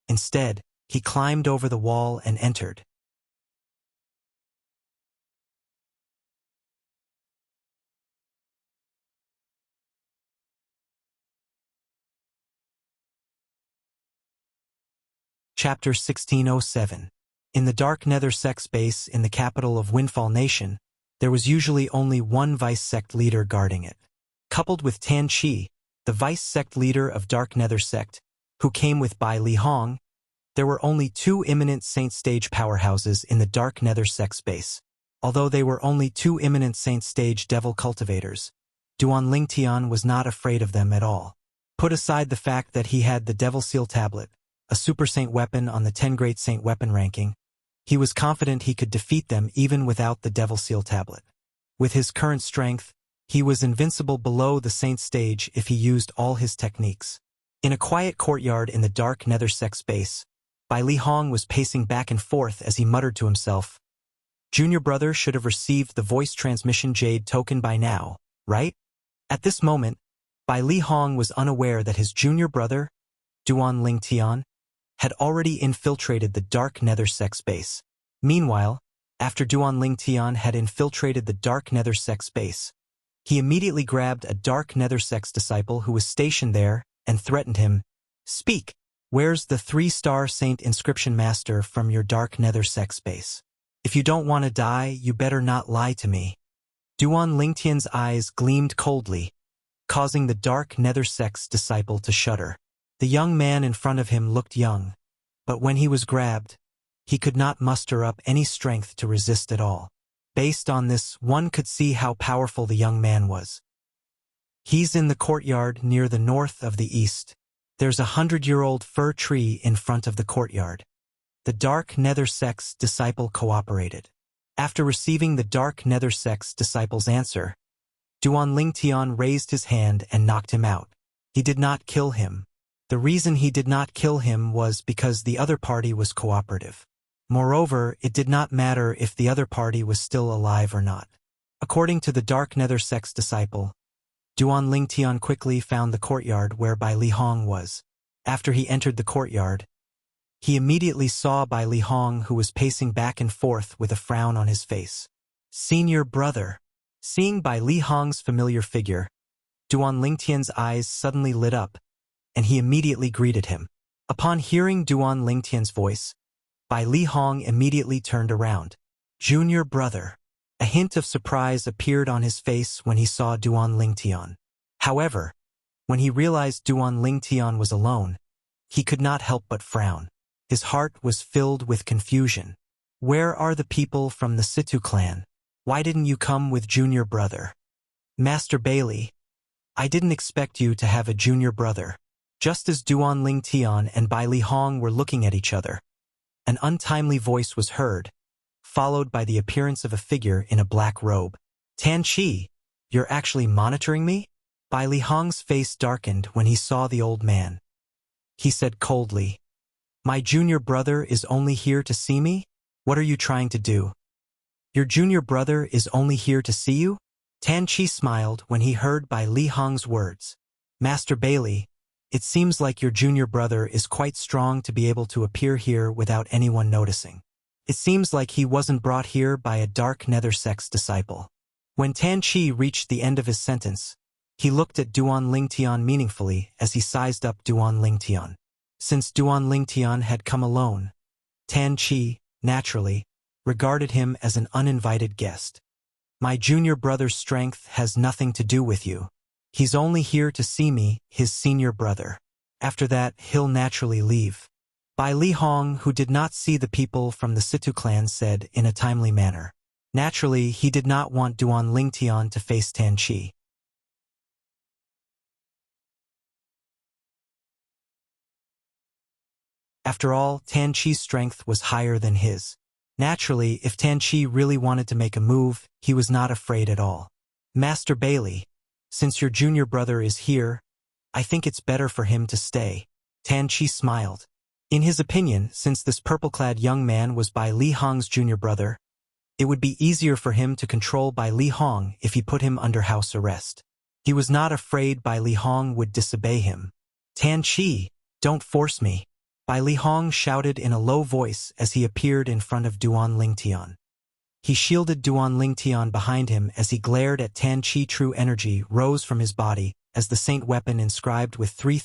Instead, he climbed over the wall and entered. Chapter 1607. In the Dark Nether sect's base in the capital of Windfall Nation, there was usually only one vice sect leader guarding it. Coupled with Tan Chi, the vice sect leader of Dark Nether sect, who came with Bai Li Hong, there were only 2 imminent Saint Stage powerhouses in the dark nether sex space. Although they were only 2 imminent Saint Stage devil cultivators, Duan Lingtian was not afraid of them at all. Put aside the fact that he had the Devil Seal Tablet, a Super Saint weapon on the 10 Great Saint weapon ranking, he was confident he could defeat them even without the Devil Seal Tablet. With his current strength, he was invincible below the Saint Stage if he used all his techniques. In a quiet courtyard in the dark nether sex space, Bai Li Hong was pacing back and forth as he muttered to himself, "Junior brother should have received the voice transmission jade token by now, right?" At this moment, Bai Li Hong was unaware that his junior brother, Duan Lingtian, had already infiltrated the dark nether sex space. Meanwhile, after Duan Lingtian had infiltrated the dark nether sex space, he immediately grabbed a dark nether sex disciple who was stationed there and threatened him, "Speak! Where's the 3-star Saint Inscription Master from your dark nether sex space? If you don't want to die, you better not lie to me." Duan Lingtian's eyes gleamed coldly, causing the dark nether sex disciple to shudder. The young man in front of him looked young, but when he was grabbed, he could not muster up any strength to resist at all. Based on this, one could see how powerful the young man was. He's in the courtyard near the north of the east. There's a 100-year-old fir tree in front of the courtyard. The dark nether sex disciple cooperated. After receiving the dark nether sex disciple's answer, Duan Lingtian raised his hand and knocked him out. He did not kill him. The reason he did not kill him was because the other party was cooperative. Moreover, it did not matter if the other party was still alive or not. According to the dark nether sex disciple, Duan Lingtian quickly found the courtyard where Bai Li Hong was. After he entered the courtyard, he immediately saw Bai Li Hong, who was pacing back and forth with a frown on his face. "Senior brother." Seeing Bai Li Hong's familiar figure, Duan Lingtian's eyes suddenly lit up, and he immediately greeted him. Upon hearing Duan Lingtian's voice, Bai Li Hong immediately turned around. "Junior brother." A hint of surprise appeared on his face when he saw Duan Lingtian. However, when he realized Duan Lingtian was alone, he could not help but frown. His heart was filled with confusion. "Where are the people from the Situ clan? Why didn't you come with junior brother?" "Master Bailey, I didn't expect you to have a junior brother." Just as Duan Lingtian and Bai Li Hong were looking at each other, an untimely voice was heard, followed by the appearance of a figure in a black robe. "Tan Chi, you're actually monitoring me?" Bai Li Hong's face darkened when he saw the old man. He said coldly, "My junior brother is only here to see me? What are you trying to do?" "Your junior brother is only here to see you?" Tan Chi smiled when he heard Bai Li Hong's words. "Master Bailey, it seems like your junior brother is quite strong to be able to appear here without anyone noticing. It seems like he wasn't brought here by a dark nether sex disciple." When Tan Chi reached the end of his sentence, he looked at Duan Lingtian meaningfully as he sized up Duan Lingtian. Since Duan Lingtian had come alone, Tan Chi, naturally, regarded him as an uninvited guest. "My junior brother's strength has nothing to do with you. He's only here to see me, his senior brother. After that, he'll naturally leave." Bai Li Hong, who did not see the people from the Situ clan, said in a timely manner. Naturally, he did not want Duan Lingtian to face Tan Chi. After all, Tan Chi's strength was higher than his. Naturally, if Tan Chi really wanted to make a move, he was not afraid at all. "Master Bailey, since your junior brother is here, I think it's better for him to stay." Tan Chi smiled. In his opinion, since this purple-clad young man was Bai Li Hong's junior brother, it would be easier for him to control Bai Li Hong if he put him under house arrest. He was not afraid Bai Li Hong would disobey him. "Tan Chi, don't force me," Bai Li Hong shouted in a low voice as he appeared in front of Duan Lingtian. He shielded Duan Lingtian behind him as he glared at Tan Chi. True energy rose from his body as the saint weapon inscribed with 3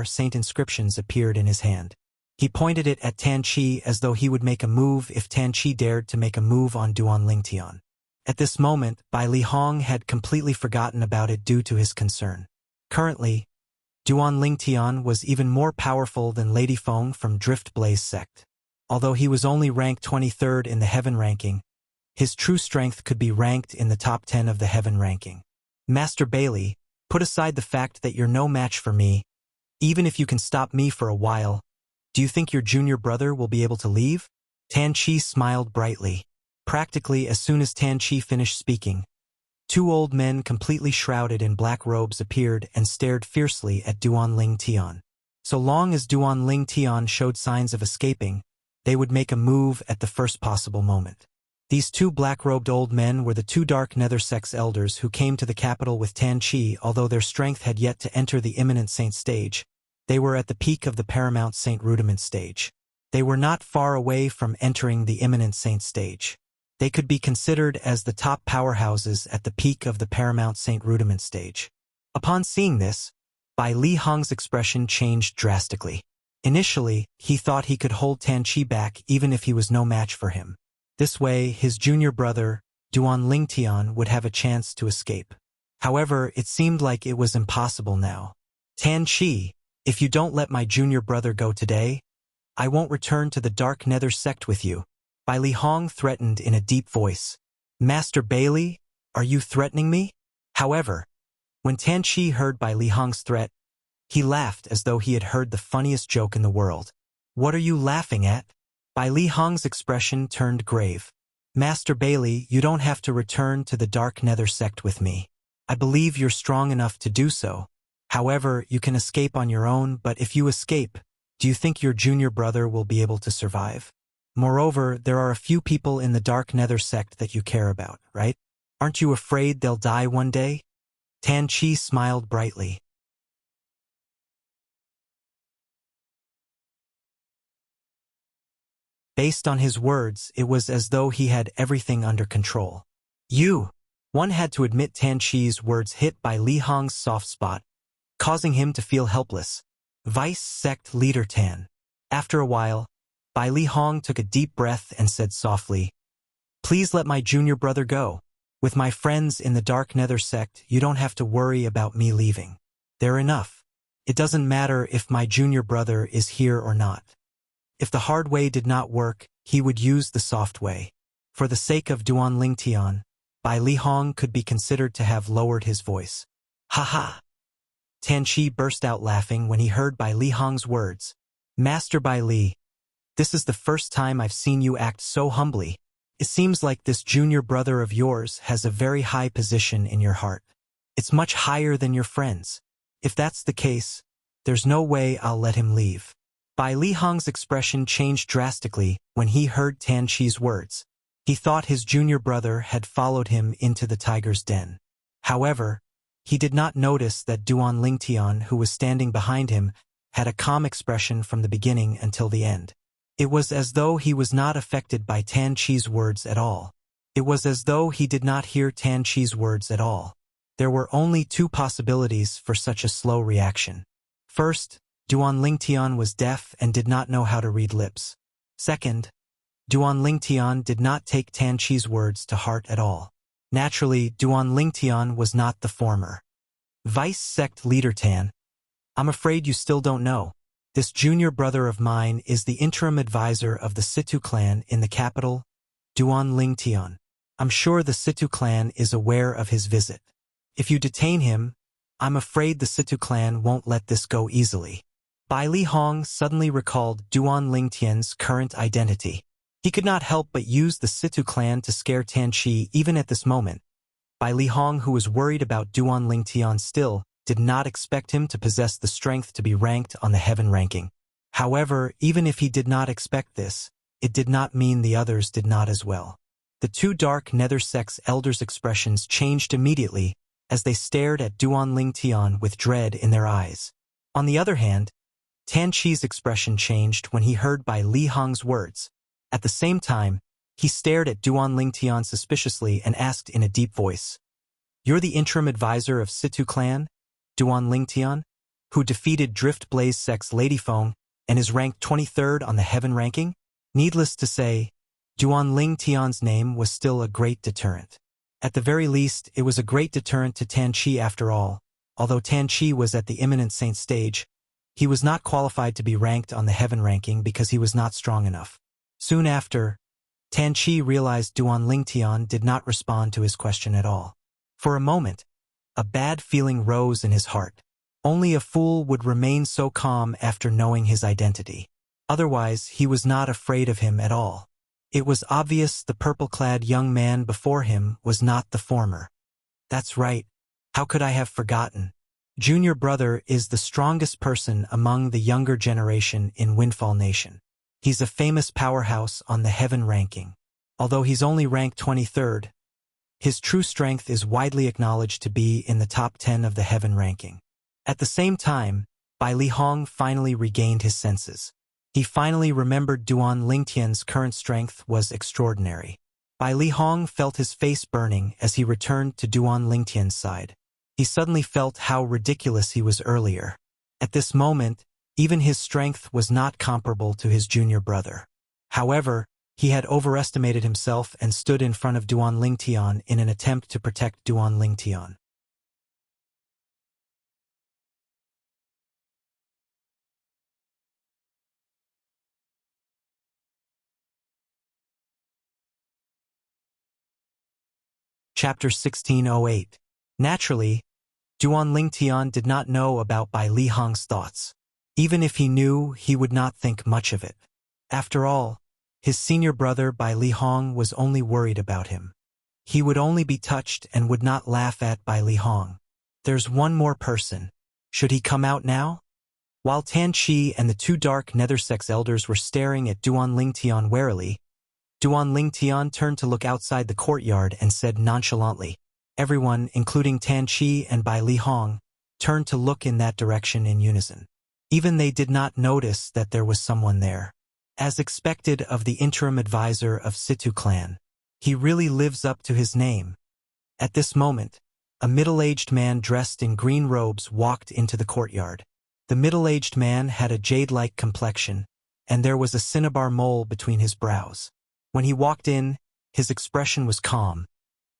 saint inscriptions appeared in his hand. He pointed it at Tan Chi as though he would make a move if Tan Chi dared to make a move on Duan Lingtian. At this moment, Bai Li Hong had completely forgotten about it due to his concern. Currently, Duan Lingtian was even more powerful than Lady Feng from Drift Blaze sect. Although he was only ranked 23rd in the heaven ranking, his true strength could be ranked in the top 10 of the heaven ranking. Master Bailey, put aside the fact that you're no match for me. Even if you can stop me for a while, do you think your junior brother will be able to leave? Tan Chi smiled brightly. Practically as soon as Tan Chi finished speaking, two old men completely shrouded in black robes appeared and stared fiercely at Duan Lingtian. So long as Duan Lingtian showed signs of escaping, they would make a move at the first possible moment. These two black-robed old men were the two Dark Nether Sect's elders who came to the capital with Tan Chi. Although their strength had yet to enter the Imminent Saint stage, they were at the peak of the Paramount Saint Rudiment stage. They were not far away from entering the Imminent Saint stage. They could be considered as the top powerhouses at the peak of the Paramount Saint Rudiment stage. Upon seeing this, Bai Li Hong's expression changed drastically. Initially, he thought he could hold Tan Chi back even if he was no match for him. This way, his junior brother, Duan Lingtian, would have a chance to escape. However, it seemed like it was impossible now. Tan Chi, if you don't let my junior brother go today, I won't return to the Dark Nether sect with you. Bai Li Hong threatened in a deep voice. Master Bailey, are you threatening me? However, when Tan Chi heard Bai Li Hong's threat, he laughed as though he had heard the funniest joke in the world. What are you laughing at? Bai Li Hong's expression turned grave. Master Bailey, you don't have to return to the Dark Nether sect with me. I believe you're strong enough to do so. However, you can escape on your own, but if you escape, do you think your junior brother will be able to survive? Moreover, there are a few people in the Dark Nether sect that you care about, right? Aren't you afraid they'll die one day? Tan Chi smiled brightly. Based on his words, it was as though he had everything under control. One had to admit Tan Chi's words hit Bai Li Hong's soft spot, causing him to feel helpless. Vice Sect Leader Tan. After a while, Bai Li Hong took a deep breath and said softly, Please let my junior brother go. With my friends in the Dark Nether sect, you don't have to worry about me leaving. They're enough. It doesn't matter if my junior brother is here or not. If the hard way did not work, he would use the soft way. For the sake of Duan Lingtian, Bai Li Hong could be considered to have lowered his voice. Ha ha! Tan Chi burst out laughing when he heard Bai Li Hong's words. Master Bai Li, this is the first time I've seen you act so humbly. It seems like this junior brother of yours has a very high position in your heart. It's much higher than your friends. If that's the case, there's no way I'll let him leave. Bai Li Hong's expression changed drastically when he heard Tan Chi's words. He thought his junior brother had followed him into the tiger's den. However, he did not notice that Duan Lingtian, who was standing behind him, had a calm expression from the beginning until the end. It was as though he was not affected by Tan Chi's words at all. It was as though he did not hear Tan Chi's words at all. There were only two possibilities for such a slow reaction. First, Duan Lingtian was deaf and did not know how to read lips. Second, Duan Lingtian did not take Tan Chi's words to heart at all. Naturally, Duan Lingtian was not the former. Vice Sect Leader Tan, I'm afraid you still don't know. This junior brother of mine is the interim advisor of the Situ clan in the capital, Duan Lingtian. I'm sure the Situ clan is aware of his visit. If you detain him, I'm afraid the Situ clan won't let this go easily. Bai Li Hong suddenly recalled Duan Lingtian's current identity. He could not help but use the Situ clan to scare Tan Chi even at this moment. Bai Li Hong, who was worried about Duan Lingtian still, did not expect him to possess the strength to be ranked on the heaven ranking. However, even if he did not expect this, it did not mean the others did not as well. The two Dark Nether Sect's elders' expressions changed immediately as they stared at Duan Lingtian with dread in their eyes. On the other hand, Tan Chi's expression changed when he heard Bai Li Hong's words. At the same time, he stared at Duan Lingtian suspiciously and asked in a deep voice, You're the interim advisor of Situ clan, Duan Lingtian, who defeated Drift Blaze Sect's Lady Feng and is ranked 23rd on the heaven ranking? Needless to say, Duan Lingtian's name was still a great deterrent. At the very least, it was a great deterrent to Tan Chi after all. Although Tan Chi was at the imminent saint stage, he was not qualified to be ranked on the heaven ranking because he was not strong enough. Soon after, Tan Chi realized Duan Lingtian did not respond to his question at all. For a moment, a bad feeling rose in his heart. Only a fool would remain so calm after knowing his identity. Otherwise, he was not afraid of him at all. It was obvious the purple-clad young man before him was not the former. That's right. How could I have forgotten? Junior brother is the strongest person among the younger generation in Windfall Nation. He's a famous powerhouse on the heaven ranking. Although he's only ranked 23rd, his true strength is widely acknowledged to be in the top 10 of the heaven ranking. At the same time, Bai Li Hong finally regained his senses. He finally remembered Duan Lingtian's current strength was extraordinary. Bai Li Hong felt his face burning as he returned to Duan Lingtian's side. He suddenly felt how ridiculous he was earlier. At this moment, even his strength was not comparable to his junior brother. However, he had overestimated himself and stood in front of Duan Lingtian in an attempt to protect Duan Lingtian. Chapter 1608. Naturally, Duan Lingtian did not know about Bai Li Hong's thoughts. Even if he knew, he would not think much of it. After all, his senior brother Bai Li Hong was only worried about him. He would only be touched and would not laugh at Bai Li Hong. There's one more person. Should he come out now? While Tan Chi and the two dark nether-sex elders were staring at Duan Lingtian warily, Duan Lingtian turned to look outside the courtyard and said nonchalantly. Everyone, including Tan Chi and Bai Li Hong, turned to look in that direction in unison. Even they did not notice that there was someone there. As expected of the interim advisor of Situ clan, he really lives up to his name. At this moment, a middle-aged man dressed in green robes walked into the courtyard. The middle-aged man had a jade-like complexion, and there was a cinnabar mole between his brows. When he walked in, his expression was calm,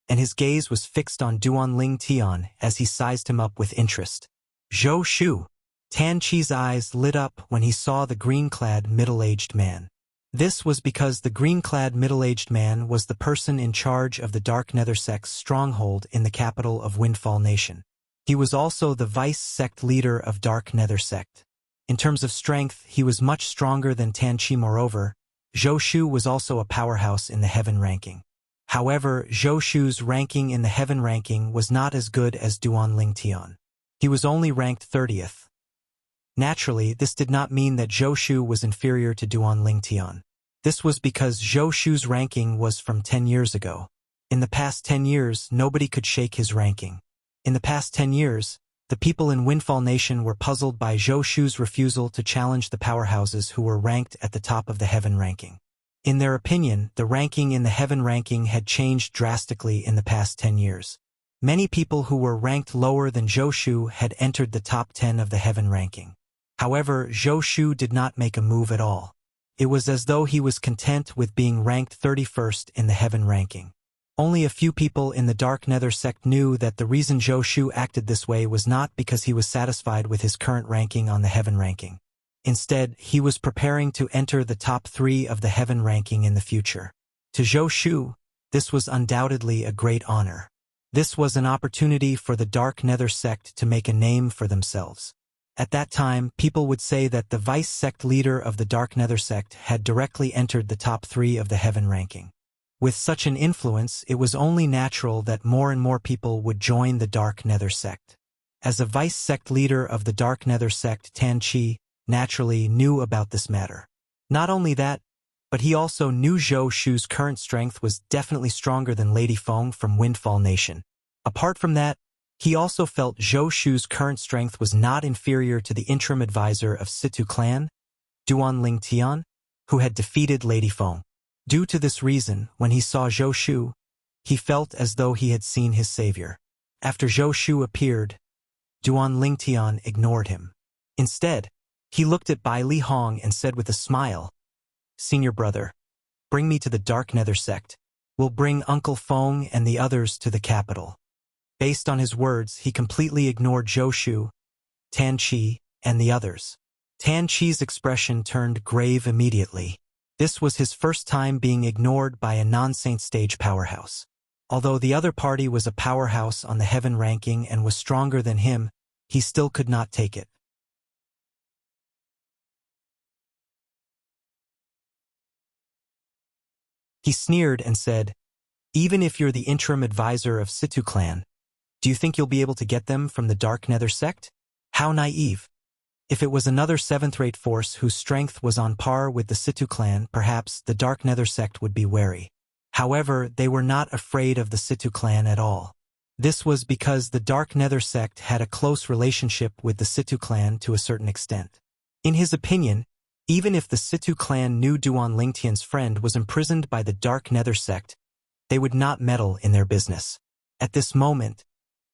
and his gaze was fixed on Duan Lingtian as he sized him up with interest. Zhou Shu. Tan Chi's eyes lit up when he saw the green-clad middle-aged man. This was because the green-clad middle-aged man was the person in charge of the Dark Nether Sect's stronghold in the capital of Windfall Nation. He was also the vice-sect leader of Dark Nether Sect. In terms of strength, he was much stronger than Tan Chi. Moreover, Zhou Shu was also a powerhouse in the heaven ranking. However, Zhou Shu's ranking in the heaven ranking was not as good as Duan Lingtian. He was only ranked 30th. Naturally, this did not mean that Zhou Shu was inferior to Duan Lingtian. This was because Zhou Shu's ranking was from 10 years ago. In the past 10 years, nobody could shake his ranking. In the past 10 years, the people in Windfall Nation were puzzled by Zhou Shu's refusal to challenge the powerhouses who were ranked at the top of the heaven ranking. In their opinion, the ranking in the heaven ranking had changed drastically in the past 10 years. Many people who were ranked lower than Zhou Shu had entered the top 10 of the heaven ranking. However, Zhou Shu did not make a move at all. It was as though he was content with being ranked 31st in the heaven ranking. Only a few people in the Dark Nether Sect knew that the reason Zhou Shu acted this way was not because he was satisfied with his current ranking on the heaven ranking. Instead, he was preparing to enter the top 3 of the heaven ranking in the future. To Zhou Shu, this was undoubtedly a great honor. This was an opportunity for the Dark Nether Sect to make a name for themselves. At that time, people would say that the vice-sect leader of the Dark Nether Sect had directly entered the top 3 of the heaven ranking. With such an influence, it was only natural that more and more people would join the Dark Nether Sect. As a vice-sect leader of the Dark Nether Sect, Tan Chi naturally knew about this matter. Not only that, but he also knew Zhou Shu's current strength was definitely stronger than Lady Feng from Windfall Nation. Apart from that, he also felt Zhou Shu's current strength was not inferior to the interim advisor of Situ clan, Duan Lingtian, who had defeated Lady Feng. Due to this reason, when he saw Zhou Shu, he felt as though he had seen his savior. After Zhou Shu appeared, Duan Lingtian ignored him. Instead, he looked at Bai Li Hong and said with a smile, "Senior brother, bring me to the Dark Nether Sect. We'll bring Uncle Feng and the others to the capital." Based on his words, he completely ignored Zhou Shu, Tan Qi, and the others. Tan Qi's expression turned grave immediately. This was his first time being ignored by a non-saint stage powerhouse. Although the other party was a powerhouse on the heaven ranking and was stronger than him, he still could not take it. He sneered and said, "Even if you're the interim advisor of Situ clan, do you think you'll be able to get them from the Dark Nether sect? How naive. If it was another seventh-rate force whose strength was on par with the Situ clan, perhaps the Dark Nether sect would be wary. However, they were not afraid of the Situ clan at all. This was because the Dark Nether sect had a close relationship with the Situ clan to a certain extent. In his opinion, even if the Situ clan knew Duan Lingtian's friend was imprisoned by the Dark Nether sect, they would not meddle in their business. At this moment,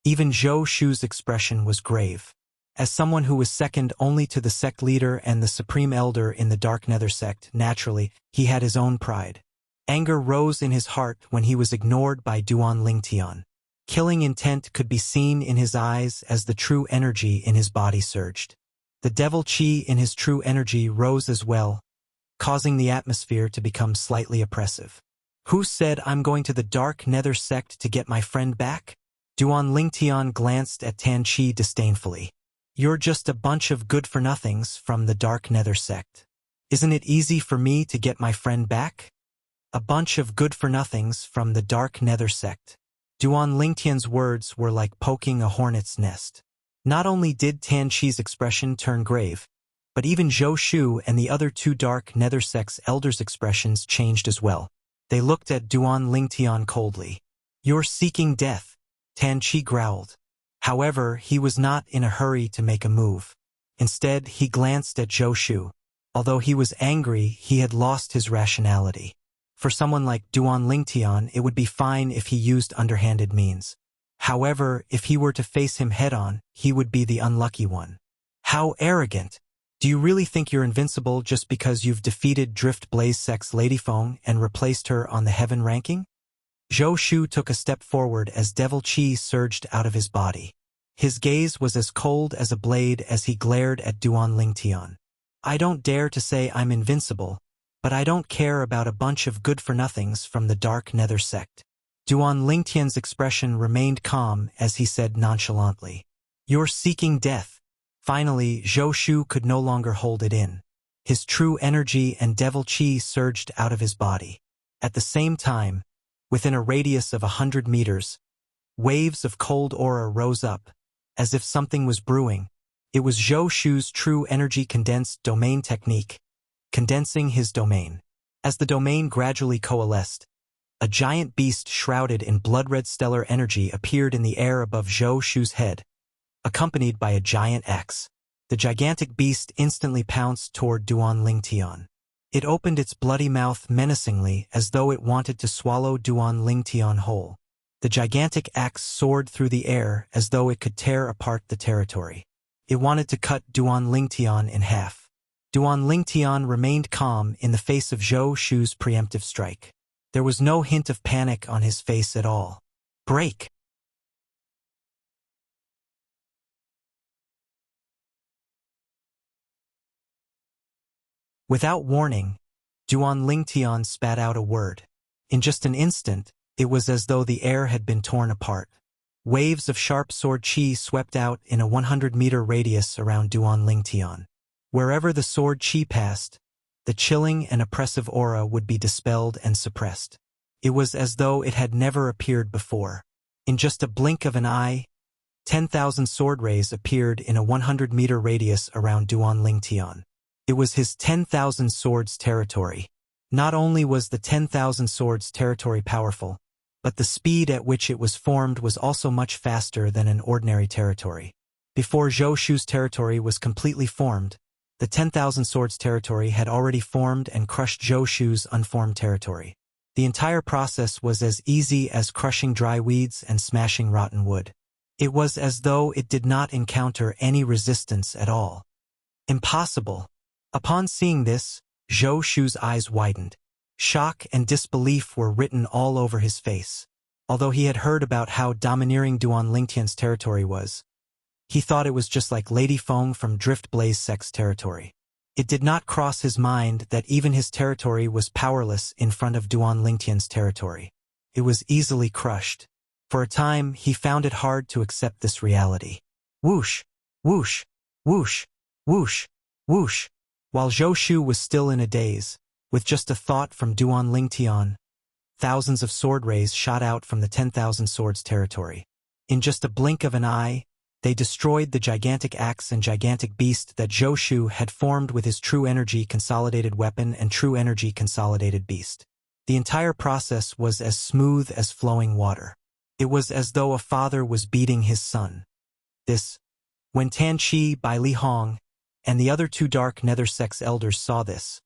even Zhou Shu's expression was grave. As someone who was second only to the sect leader and the supreme elder in the Dark Nether sect, naturally, he had his own pride. Anger rose in his heart when he was ignored by Duan Lingtian. Killing intent could be seen in his eyes as the true energy in his body surged. The devil chi in his true energy rose as well, causing the atmosphere to become slightly oppressive. Who said I'm going to the Dark Nether sect to get my friend back? Duan Lingtian glanced at Tan Qi disdainfully. You're just a bunch of good-for-nothings from the Dark Nether sect. Isn't it easy for me to get my friend back? A bunch of good-for-nothings from the Dark Nether sect. Duan Lingtian's words were like poking a hornet's nest. Not only did Tan Qi's expression turn grave, but even Zhou Shu and the other two Dark Nether sect's elders' expressions changed as well. They looked at Duan Lingtian coldly. You're seeking death, Tan Qi growled. However, he was not in a hurry to make a move. Instead, he glanced at Zhou Shu. Although he was angry, he had lost his rationality. For someone like Duan Lingtian, it would be fine if he used underhanded means. However, if he were to face him head-on, he would be the unlucky one. How arrogant! Do you really think you're invincible just because you've defeated Drift Blaze Sect's Lady Feng and replaced her on the heaven ranking? Zhou Shu took a step forward as devil chi surged out of his body. His gaze was as cold as a blade as he glared at Duan Lingtian. I don't dare to say I'm invincible, but I don't care about a bunch of good-for-nothings from the Dark Nether sect. Duan Lingtian's expression remained calm as he said nonchalantly, You're seeking death. Finally, Zhou Shu could no longer hold it in. His true energy and devil chi surged out of his body. At the same time, within a radius of 100 meters, waves of cold aura rose up, as if something was brewing. It was Zhou Shu's true energy condensed domain technique, condensing his domain. As the domain gradually coalesced, a giant beast shrouded in blood-red stellar energy appeared in the air above Zhou Shu's head, accompanied by a giant axe. The gigantic beast instantly pounced toward Duan Lingtian. It opened its bloody mouth menacingly as though it wanted to swallow Duan Lingtian whole. The gigantic axe soared through the air as though it could tear apart the territory. It wanted to cut Duan Lingtian in half. Duan Lingtian remained calm in the face of Zhou Shu's preemptive strike. There was no hint of panic on his face at all. Break! Without warning, Duan Lingtian spat out a word. In just an instant, it was as though the air had been torn apart. Waves of sharp sword chi swept out in a 100-meter radius around Duan Lingtian. Wherever the sword chi passed, the chilling and oppressive aura would be dispelled and suppressed. It was as though it had never appeared before. In just a blink of an eye, 10,000 sword rays appeared in a 100-meter radius around Duan Lingtian. It was his 10,000 swords territory. Not only was the 10,000 swords territory powerful, but the speed at which it was formed was also much faster than an ordinary territory. Before Zhou Shu's territory was completely formed, the 10,000 swords territory had already formed and crushed Zhou Shu's unformed territory. The entire process was as easy as crushing dry weeds and smashing rotten wood. It was as though it did not encounter any resistance at all. Impossible! Upon seeing this, Zhou Shu's eyes widened. Shock and disbelief were written all over his face. Although he had heard about how domineering Duan Lingtian's territory was, he thought it was just like Lady Feng from Drift Blaze Sect's territory. It did not cross his mind that even his territory was powerless in front of Duan Lingtian's territory. It was easily crushed. For a time, he found it hard to accept this reality. Whoosh, whoosh, whoosh, whoosh, whoosh. While Zhou Shu was still in a daze, with just a thought from Duan Lingtian, thousands of sword rays shot out from the 10,000 swords territory. In just a blink of an eye, they destroyed the gigantic axe and gigantic beast that Zhou Shu had formed with his true energy consolidated weapon and true energy consolidated beast. The entire process was as smooth as flowing water. It was as though a father was beating his son. When Tan Qi, Bai Li Hong, and the other two dark nether sect's elders saw this,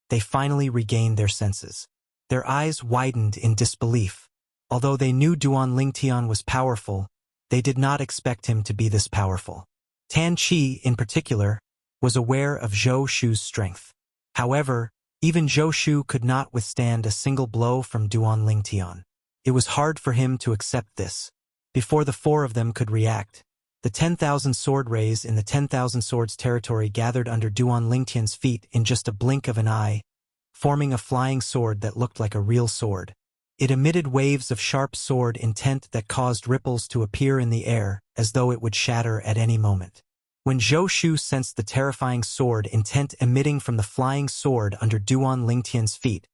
they finally regained their senses. Their eyes widened in disbelief. Although they knew Duan Lingtian was powerful, they did not expect him to be this powerful. Tan Qi, in particular, was aware of Zhou Shu's strength. However, even Zhou Shu could not withstand a single blow from Duan Lingtian. It was hard for him to accept this. Before the four of them could react, the 10,000 sword rays in the 10,000 swords territory gathered under Duan Lingtian's feet in just a blink of an eye, forming a flying sword that looked like a real sword. It emitted waves of sharp sword intent that caused ripples to appear in the air, as though it would shatter at any moment. When Zhou Shu sensed the terrifying sword intent emitting from the flying sword under Duan Lingtian's feet,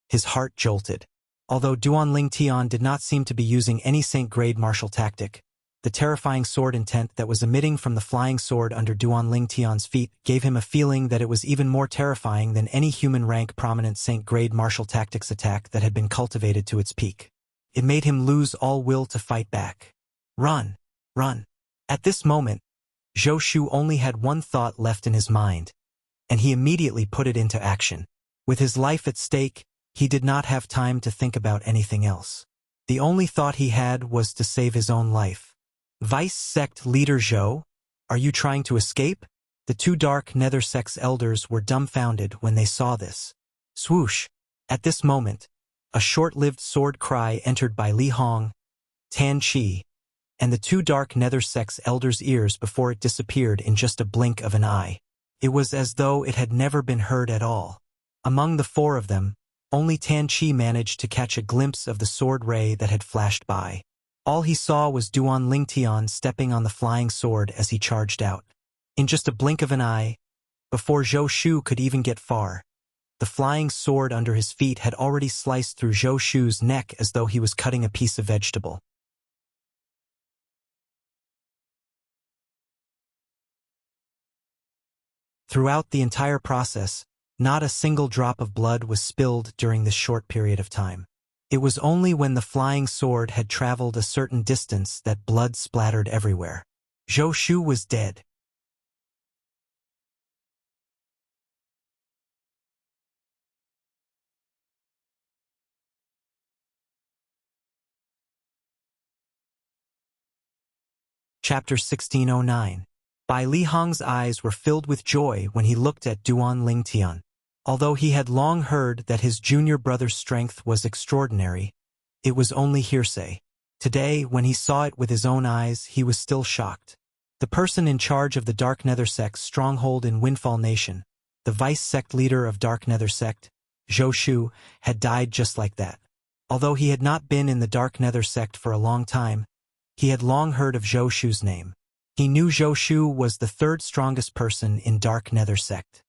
his heart jolted. Although Duan Lingtian did not seem to be using any Saint-grade martial tactic, the terrifying sword intent that was emitting from the flying sword under Duan Lingtian's feet gave him a feeling that it was even more terrifying than any human-rank prominent Saint-grade martial tactics attack that had been cultivated to its peak. It made him lose all will to fight back. Run! Run! At this moment, Zhou Shu only had one thought left in his mind, and he immediately put it into action. With his life at stake, he did not have time to think about anything else. The only thought he had was to save his own life. Vice Sect Leader Zhou, are you trying to escape? The two dark nether sect's elders were dumbfounded when they saw this. Swoosh! At this moment, a short-lived sword cry entered Bai Li Hong, Tan Qi, and the two dark nether sect's elders' ears before it disappeared in just a blink of an eye. It was as though it had never been heard at all. Among the four of them, only Tan Qi managed to catch a glimpse of the sword ray that had flashed by. All he saw was Duan Lingtian stepping on the flying sword as he charged out. In just a blink of an eye, before Zhou Shu could even get far, the flying sword under his feet had already sliced through Zhou Shu's neck as though he was cutting a piece of vegetable. Throughout the entire process, not a single drop of blood was spilled during this short period of time. It was only when the flying sword had traveled a certain distance that blood splattered everywhere. Zhou Shu was dead. Chapter 1609. Bai Li Hong's eyes were filled with joy when he looked at Duan Lingtian. Although he had long heard that his junior brother's strength was extraordinary, it was only hearsay. Today, when he saw it with his own eyes, he was still shocked. The person in charge of the Dark Nether Sect's stronghold in Windfall Nation, the vice sect leader of Dark Nether Sect, Zhou Shu, had died just like that. Although he had not been in the Dark Nether Sect for a long time, he had long heard of Zhou Shu's name. He knew Zhou Shu was the third strongest person in Dark Nether Sect.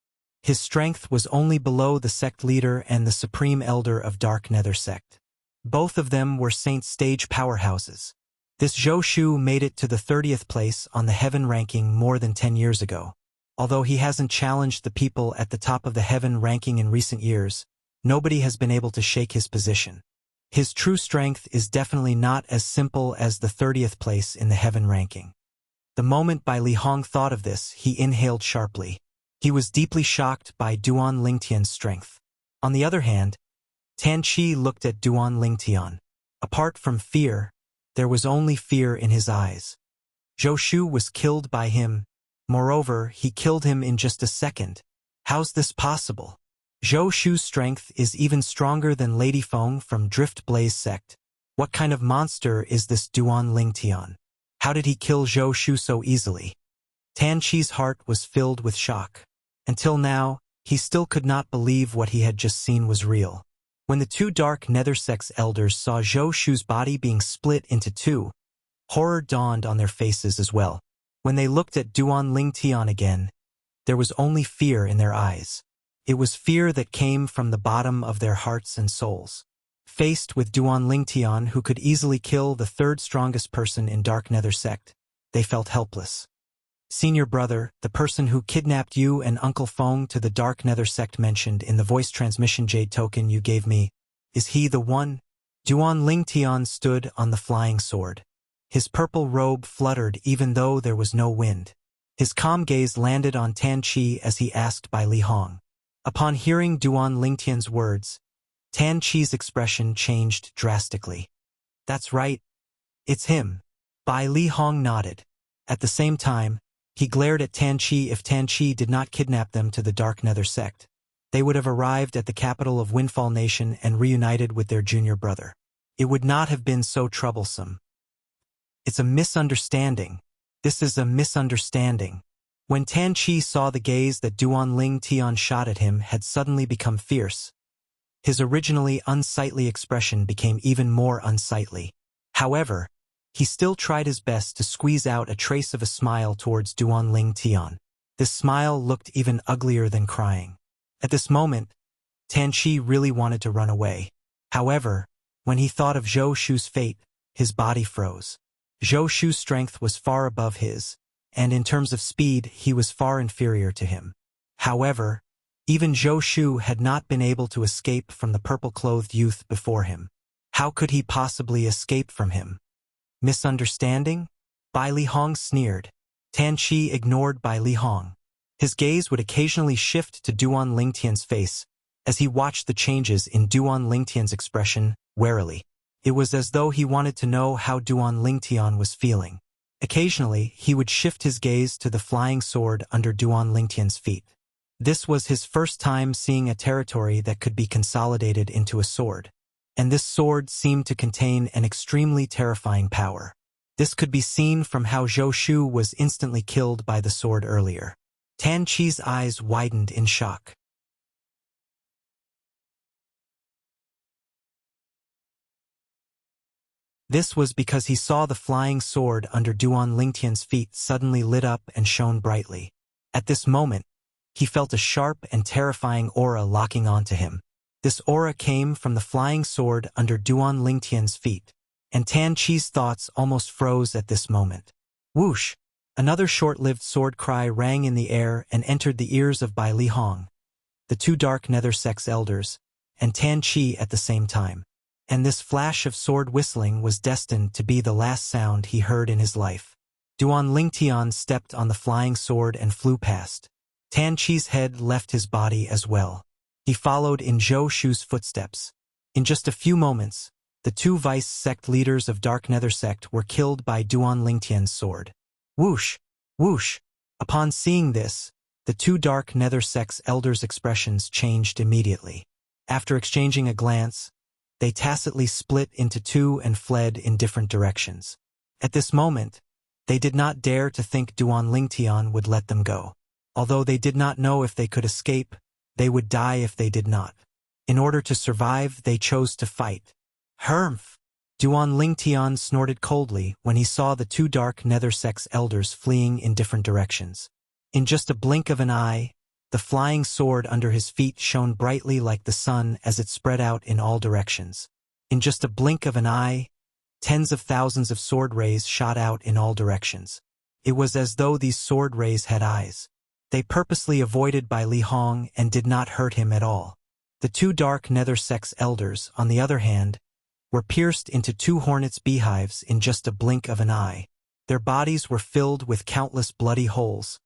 His strength was only below the sect leader and the supreme elder of Dark Nether Sect. Both of them were Saint stage powerhouses. This Zhou Shu made it to the 30th place on the Heaven ranking more than 10 years ago. Although he hasn't challenged the people at the top of the Heaven ranking in recent years, nobody has been able to shake his position. His true strength is definitely not as simple as the 30th place in the Heaven ranking. The moment Bai Li Hong thought of this, he inhaled sharply. He was deeply shocked by Duan Lingtian's strength. On the other hand, Tan Qi looked at Duan Lingtian. Apart from fear, there was only fear in his eyes. Zhou Shu was killed by him. Moreover, he killed him in just a second. How's this possible? Zhou Shu's strength is even stronger than Lady Feng from Drift Blaze Sect, What kind of monster is this Duan Lingtian? How did he kill Zhou Shu so easily? Tan Qi's heart was filled with shock. Until now, he still could not believe what he had just seen was real. When the two dark nether sex elders saw Zhou Shu's body being split into two, horror dawned on their faces as well. When they looked at Duan Lingtian again, there was only fear in their eyes. It was fear that came from the bottom of their hearts and souls. Faced with Duan Lingtian, who could easily kill the third strongest person in Dark Nether Sect, they felt helpless. Senior brother, the person who kidnapped you and Uncle Feng to the Dark Nether Sect mentioned in the voice transmission jade token you gave me, is he the one? Duan Lingtian stood on the flying sword. His purple robe fluttered even though there was no wind. His calm gaze landed on Tan Qi as he asked Bai Li Hong. Upon hearing Duan Lingtian's words, Tan Qi's expression changed drastically. That's right. It's him. Bai Li Hong nodded. At the same time, he glared at Tan Qi. If Tan Qi did not kidnap them to the Dark Nether Sect, they would have arrived at the capital of Windfall Nation and reunited with their junior brother. It would not have been so troublesome. It's a misunderstanding. This is a misunderstanding. When Tan Qi saw the gaze that Duan Lingtian shot at him had suddenly become fierce, his originally unsightly expression became even more unsightly. However, he still tried his best to squeeze out a trace of a smile towards Duan Lingtian. This smile looked even uglier than crying. At this moment, Tan Qi really wanted to run away. However, when he thought of Zhou Shu's fate, his body froze. Zhou Shu's strength was far above his, and in terms of speed, he was far inferior to him. However, even Zhou Shu had not been able to escape from the purple-clothed youth before him. How could he possibly escape from him? Misunderstanding? Bai Li Hong sneered. Tan Qi ignored Bai Li Hong. His gaze would occasionally shift to Duan Lingtian's face as he watched the changes in Duan Lingtian's expression warily. It was as though he wanted to know how Duan Lingtian was feeling. Occasionally, he would shift his gaze to the flying sword under Duan Lingtian's feet. This was his first time seeing a territory that could be consolidated into a sword. And this sword seemed to contain an extremely terrifying power. This could be seen from how Zhou Shu was instantly killed by the sword earlier. Tan Qi's eyes widened in shock. This was because he saw the flying sword under Duan Lingtian's feet suddenly lit up and shone brightly. At this moment, he felt a sharp and terrifying aura locking onto him. This aura came from the flying sword under Duan Lingtian's feet, and Tan Qi's thoughts almost froze at this moment. Whoosh! Another short-lived sword cry rang in the air and entered the ears of Bai Li Hong, the two Dark Nether Sex elders, and Tan Qi at the same time. And this flash of sword whistling was destined to be the last sound he heard in his life. Duan Lingtian stepped on the flying sword and flew past. Tan Qi's head left his body as well. He followed in Zhou Shu's footsteps. In just a few moments, the two vice sect leaders of Dark Nether Sect were killed by Duan Lingtian's sword. Whoosh! Whoosh! Upon seeing this, the two Dark Nether Sect's elders' expressions changed immediately. After exchanging a glance, they tacitly split into two and fled in different directions. At this moment, they did not dare to think Duan Lingtian would let them go. Although they did not know if they could escape, they would die if they did not. In order to survive, they chose to fight. Humph! Duan Lingtian snorted coldly when he saw the two Dark Nether Sex elders fleeing in different directions. In just a blink of an eye, the flying sword under his feet shone brightly like the sun as it spread out in all directions. In just a blink of an eye, tens of thousands of sword rays shot out in all directions. It was as though these sword rays had eyes. They purposely avoided Bai Li Hong and did not hurt him at all. The two Dark Nether Sex elders, on the other hand, were pierced into two hornets' beehives in just a blink of an eye. Their bodies were filled with countless bloody holes,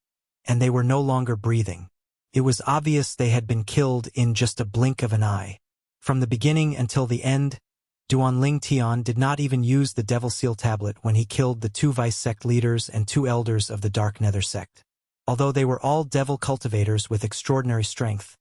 and they were no longer breathing. It was obvious they had been killed in just a blink of an eye. From the beginning until the end, Duan Lingtian did not even use the Devil Seal tablet when he killed the two Vice Sect leaders and two elders of the Dark Nether Sect. Although they were all devil cultivators with extraordinary strength,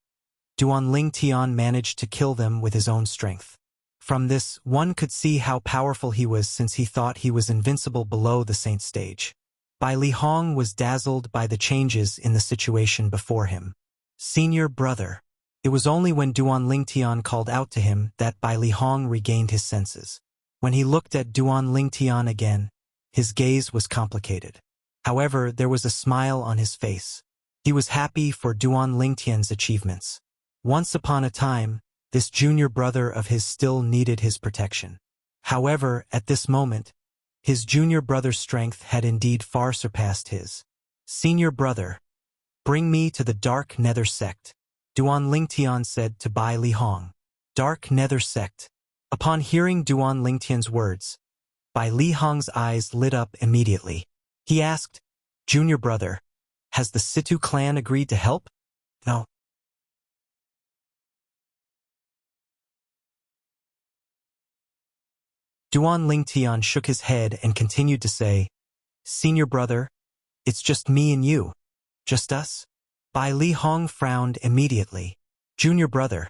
Duan Lingtian managed to kill them with his own strength. From this, one could see how powerful he was since he thought he was invincible below the saint stage. Bai Li Hong was dazzled by the changes in the situation before him. Senior brother. It was only when Duan Lingtian called out to him that Bai Li Hong regained his senses. When he looked at Duan Lingtian again, his gaze was complicated. However, there was a smile on his face. He was happy for Duan Lingtian's achievements. Once upon a time, this junior brother of his still needed his protection. However, at this moment, his junior brother's strength had indeed far surpassed his. Senior brother, bring me to the Dark Nether Sect, Duan Lingtian said to Bai Li Hong. Dark Nether Sect. Upon hearing Duan Lingtian's words, Bai Li Hong's eyes lit up immediately. He asked, Junior brother, has the Situ clan agreed to help? No. Duan Lingtian shook his head and continued to say, Senior brother, it's just me and you. Just us? Bai Li Hong frowned immediately. Junior brother,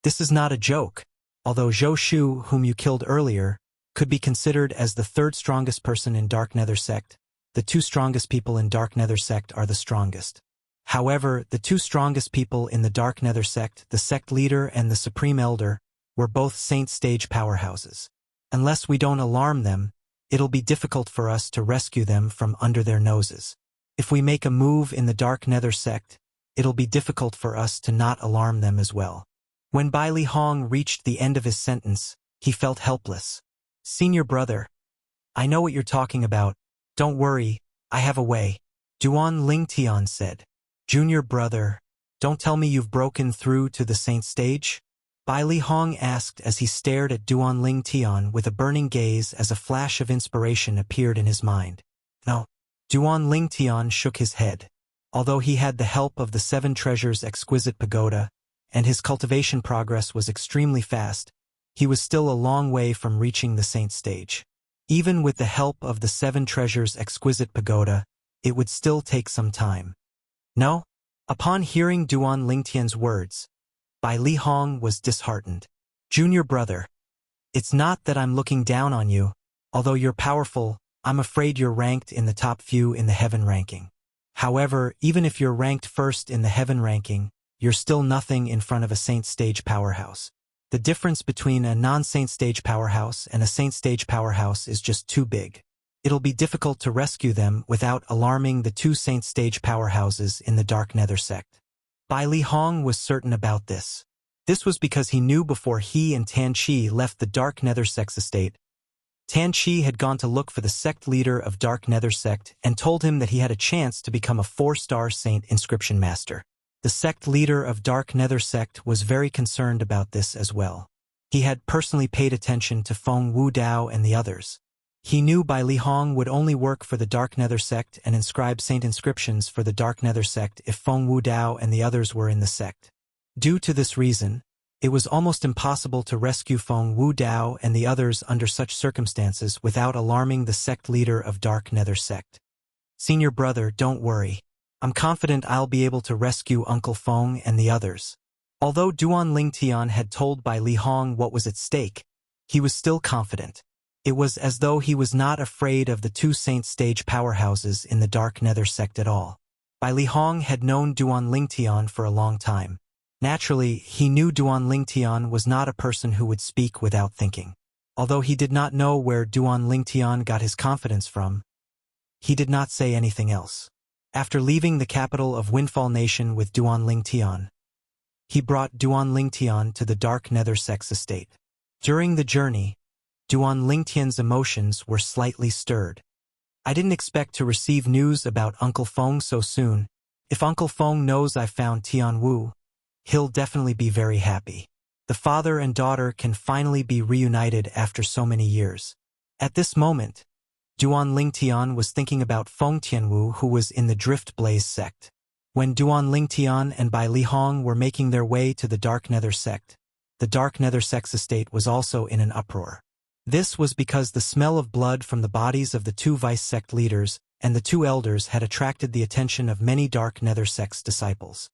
this is not a joke. Although Zhou Shu, whom you killed earlier, could be considered as the third strongest person in Dark Nether Sect, the two strongest people in Dark Nether Sect are the strongest. However, the two strongest people in the Dark Nether Sect, the sect leader and the Supreme Elder, were both Saint Stage powerhouses. Unless we don't alarm them, it'll be difficult for us to rescue them from under their noses. If we make a move in the Dark Nether Sect, it'll be difficult for us to not alarm them as well. When Bai Li Hong reached the end of his sentence, he felt helpless. Senior brother, I know what you're talking about. Don't worry, I have a way. Duan Lingtian said. Junior brother, don't tell me you've broken through to the Saint Stage? Bai Li Hong asked as he stared at Duan Lingtian with a burning gaze as a flash of inspiration appeared in his mind. No. Duan Lingtian shook his head. Although he had the help of the Seven Treasures' exquisite pagoda, and his cultivation progress was extremely fast, he was still a long way from reaching the Saint Stage. Even with the help of the Seven Treasures' exquisite pagoda, it would still take some time. No? Upon hearing Duan Lingtian's words, Bai Li Hong was disheartened. Junior brother, it's not that I'm looking down on you. Although you're powerful, I'm afraid you're ranked in the top few in the heaven ranking. However, even if you're ranked first in the heaven ranking, you're still nothing in front of a Saint Stage powerhouse. The difference between a non-Saint Stage powerhouse and a Saint Stage powerhouse is just too big. It'll be difficult to rescue them without alarming the two Saint Stage powerhouses in the Dark Nether Sect. Bai Li Hong was certain about this. This was because he knew before he and Tan Chi left the Dark Nether Sect's estate. Tan Chi had gone to look for the sect leader of Dark Nether Sect and told him that he had a chance to become a 4-star Saint Inscription Master. The sect leader of Dark Nether Sect was very concerned about this as well. He had personally paid attention to Feng Wu Dao and the others. He knew Bai Li Hong would only work for the Dark Nether Sect and inscribe Saint Inscriptions for the Dark Nether Sect if Feng Wu Dao and the others were in the sect. Due to this reason, it was almost impossible to rescue Feng Wu Dao and the others under such circumstances without alarming the sect leader of Dark Nether Sect. Senior brother, don't worry. I'm confident I'll be able to rescue Uncle Feng and the others. Although Duan Lingtian had told Bai Li Hong what was at stake, he was still confident. It was as though he was not afraid of the two Saint Stage powerhouses in the Dark Nether Sect at all. Bai Li Hong had known Duan Lingtian for a long time. Naturally, he knew Duan Lingtian was not a person who would speak without thinking. Although he did not know where Duan Lingtian got his confidence from, he did not say anything else. After leaving the capital of Windfall Nation with Duan Lingtian, he brought Duan Lingtian to the Dark Nether Sect's estate. During the journey, Duan Lingtian's emotions were slightly stirred. I didn't expect to receive news about Uncle Feng so soon. If Uncle Feng knows I found Tian Wu, he'll definitely be very happy. The father and daughter can finally be reunited after so many years. At this moment, Duan Lingtian was thinking about Feng Tianwu, who was in the Drift Blaze sect. When Duan Lingtian and Bai Li Hong were making their way to the Dark Nether Sect, the Dark Nether Sect's estate was also in an uproar. This was because the smell of blood from the bodies of the two vice sect leaders and the two elders had attracted the attention of many Dark Nether Sect's disciples.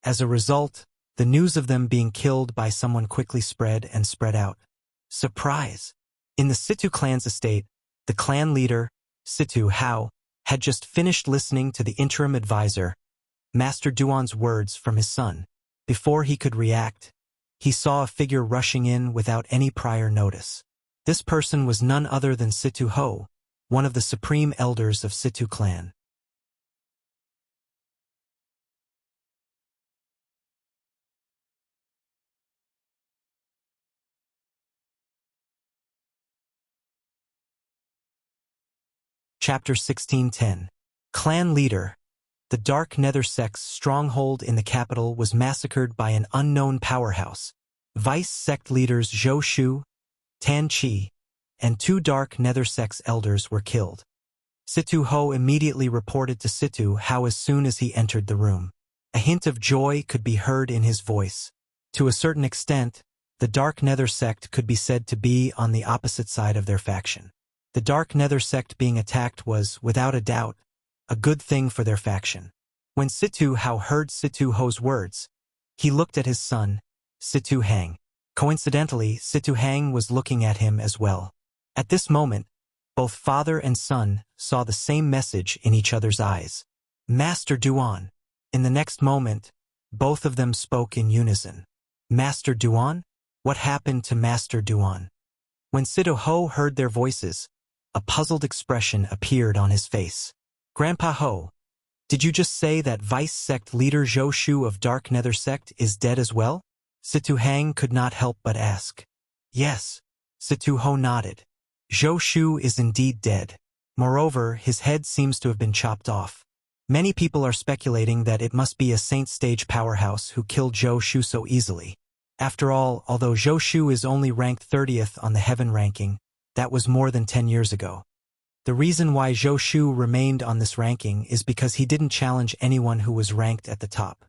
As a result, the news of them being killed by someone quickly spread and spread out. Surprise! In the Situ clan's estate, the clan leader, Situ Hao, had just finished listening to the interim advisor, Master Duan's words from his son. Before he could react, he saw a figure rushing in without any prior notice. This person was none other than Situ Ho, one of the supreme elders of Situ clan. Chapter 1610. Clan Leader. The Dark Nether Sect's stronghold in the capital was massacred by an unknown powerhouse. Vice Sect leaders Zhou Shu, Tan Qi, and 2 Dark Nether Sect's elders were killed. Situ Ho immediately reported to Situ Hao as soon as he entered the room. A hint of joy could be heard in his voice. To a certain extent, the Dark Nether Sect could be said to be on the opposite side of their faction. The Dark Nether Sect being attacked was, without a doubt, a good thing for their faction. When Situ Hao heard Situ Ho's words, he looked at his son, Situ Hang. Coincidentally, Situ Hang was looking at him as well. At this moment, both father and son saw the same message in each other's eyes. Master Duan. In the next moment, both of them spoke in unison. Master Duan? What happened to Master Duan? When Situ Ho heard their voices, a puzzled expression appeared on his face. Grandpa Ho, did you just say that Vice Sect leader Zhou Shu of Dark Nether Sect is dead as well? Situ Hang could not help but ask. Yes. Situ Ho nodded. Zhou Shu is indeed dead. Moreover, his head seems to have been chopped off. Many people are speculating that it must be a Saint Stage powerhouse who killed Zhou Shu so easily. After all, although Zhou Shu is only ranked 30th on the heaven ranking, that was more than 10 years ago. The reason why Zhou Shu remained on this ranking is because he didn't challenge anyone who was ranked at the top.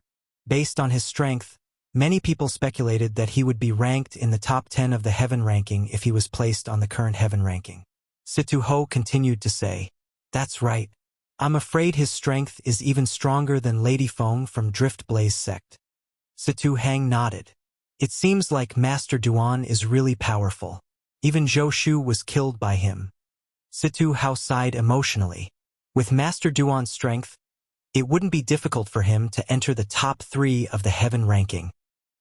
Based on his strength, many people speculated that he would be ranked in the top 10 of the heaven ranking if he was placed on the current heaven ranking. Situ Ho continued to say, "That's right. I'm afraid his strength is even stronger than Lady Feng from Drift Blaze Sect." Situ Hang nodded. It seems like Master Duan is really powerful. Even Zhou Shu was killed by him. Situ Hao sighed emotionally. With Master Duan's strength, it wouldn't be difficult for him to enter the top 3 of the heaven ranking.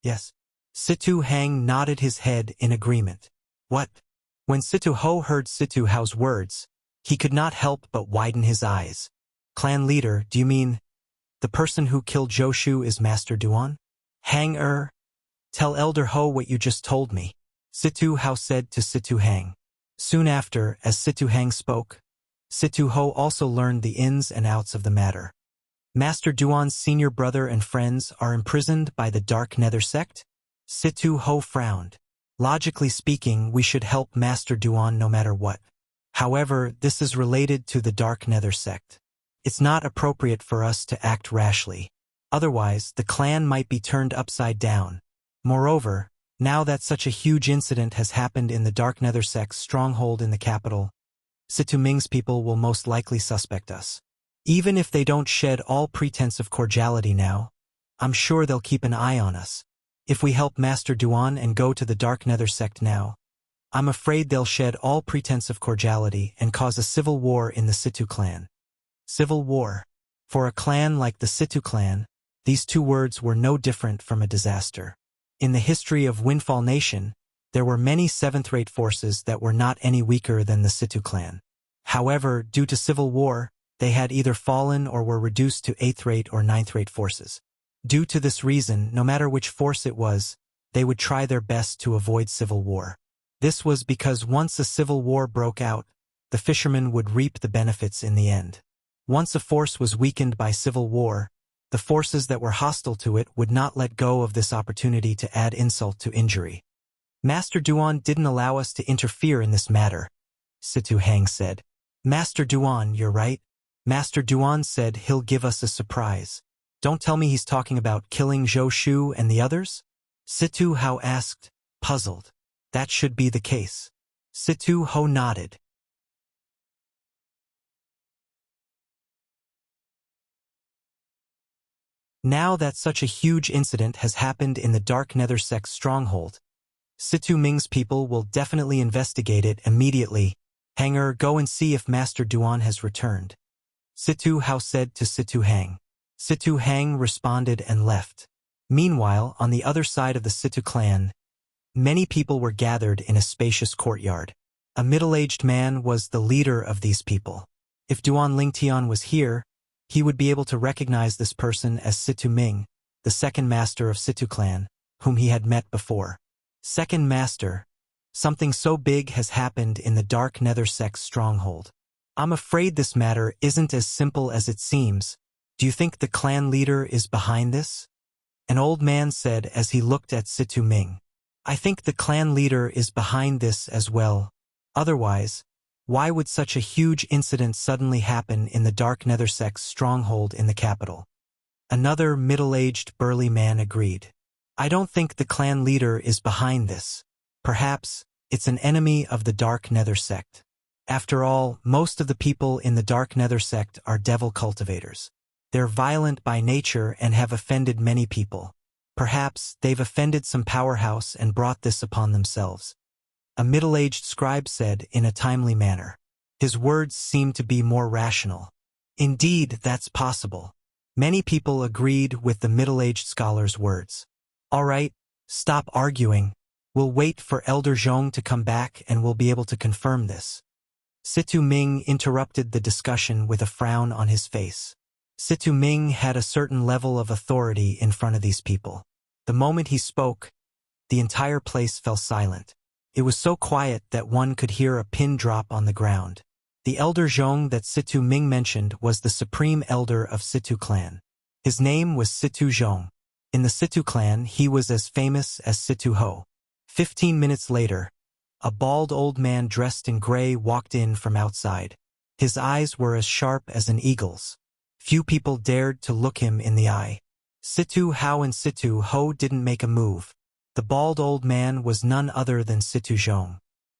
Yes. Situ Hang nodded his head in agreement. What? When Situ Ho heard Situ Hao's words, he could not help but widen his eyes. Clan leader, do you mean the person who killed Zhou Shu is Master Duan? Hang tell Elder Ho what you just told me. Situ Hao said to Situ Hang. Soon after, as Situ Hang spoke, Situ Ho also learned the ins and outs of the matter. Master Duan's senior brother and friends are imprisoned by the Dark Nether Sect? Situ Ho frowned. Logically speaking, we should help Master Duan no matter what. However, this is related to the Dark Nether Sect. It's not appropriate for us to act rashly. Otherwise, the clan might be turned upside down. Moreover, now that such a huge incident has happened in the Dark Nether Sect's stronghold in the capital, Situ Ming's people will most likely suspect us. Even if they don't shed all pretense of cordiality now, I'm sure they'll keep an eye on us. If we help Master Duan and go to the Dark Nether Sect now, I'm afraid they'll shed all pretense of cordiality and cause a civil war in the Situ clan. Civil war. For a clan like the Situ clan, these 2 words were no different from a disaster. In the history of Windfall Nation, there were many 7th-rate forces that were not any weaker than the Situ clan. However, due to civil war, they had either fallen or were reduced to 8th-rate or 9th-rate forces. Due to this reason, no matter which force it was, they would try their best to avoid civil war. This was because once a civil war broke out, the fishermen would reap the benefits in the end. Once a force was weakened by civil war, the forces that were hostile to it would not let go of this opportunity to add insult to injury. Master Duan didn't allow us to interfere in this matter, Situ Hang said. Master Duan, you're right. Master Duan said he'll give us a surprise. Don't tell me he's talking about killing Zhou Shu and the others? Situ Hao asked, puzzled. That should be the case. Situ Ho nodded. Now that such a huge incident has happened in the Dark Nether sect's stronghold, Situ Ming's people will definitely investigate it immediately. Hanger, go and see if Master Duan has returned. Situ Hao said to Situ Hang. Situ Hang responded and left. Meanwhile, on the other side of the Situ clan, many people were gathered in a spacious courtyard. A middle-aged man was the leader of these people. If Duan Lingtian was here, he would be able to recognize this person as Situ Ming, the second master of Situ clan, whom he had met before. Second master, something so big has happened in the Dark Nether sect's stronghold. I'm afraid this matter isn't as simple as it seems. Do you think the clan leader is behind this? An old man said as he looked at Situ Ming. I think the clan leader is behind this as well. Otherwise, why would such a huge incident suddenly happen in the Dark Nether sect's stronghold in the capital? Another middle-aged burly man agreed. I don't think the clan leader is behind this. Perhaps it's an enemy of the Dark Nether sect. After all, most of the people in the Dark Nether sect are devil cultivators. They're violent by nature and have offended many people. Perhaps they've offended some powerhouse and brought this upon themselves. A middle-aged scribe said in a timely manner. His words seemed to be more rational. Indeed, that's possible. Many people agreed with the middle-aged scholar's words. All right, stop arguing. We'll wait for Elder Zhong to come back and we'll be able to confirm this. Situ Ming interrupted the discussion with a frown on his face. Situ Ming had a certain level of authority in front of these people. The moment he spoke, the entire place fell silent. It was so quiet that one could hear a pin drop on the ground. The Elder Zhong that Situ Ming mentioned was the supreme elder of Situ clan. His name was Situ Zhong. In the Situ clan, he was as famous as Situ Ho. 15 minutes later, a bald old man dressed in gray walked in from outside. His eyes were as sharp as an eagle's. Few people dared to look him in the eye. Situ Hao and Situ Ho didn't make a move. The bald old man was none other than Situ Zhong.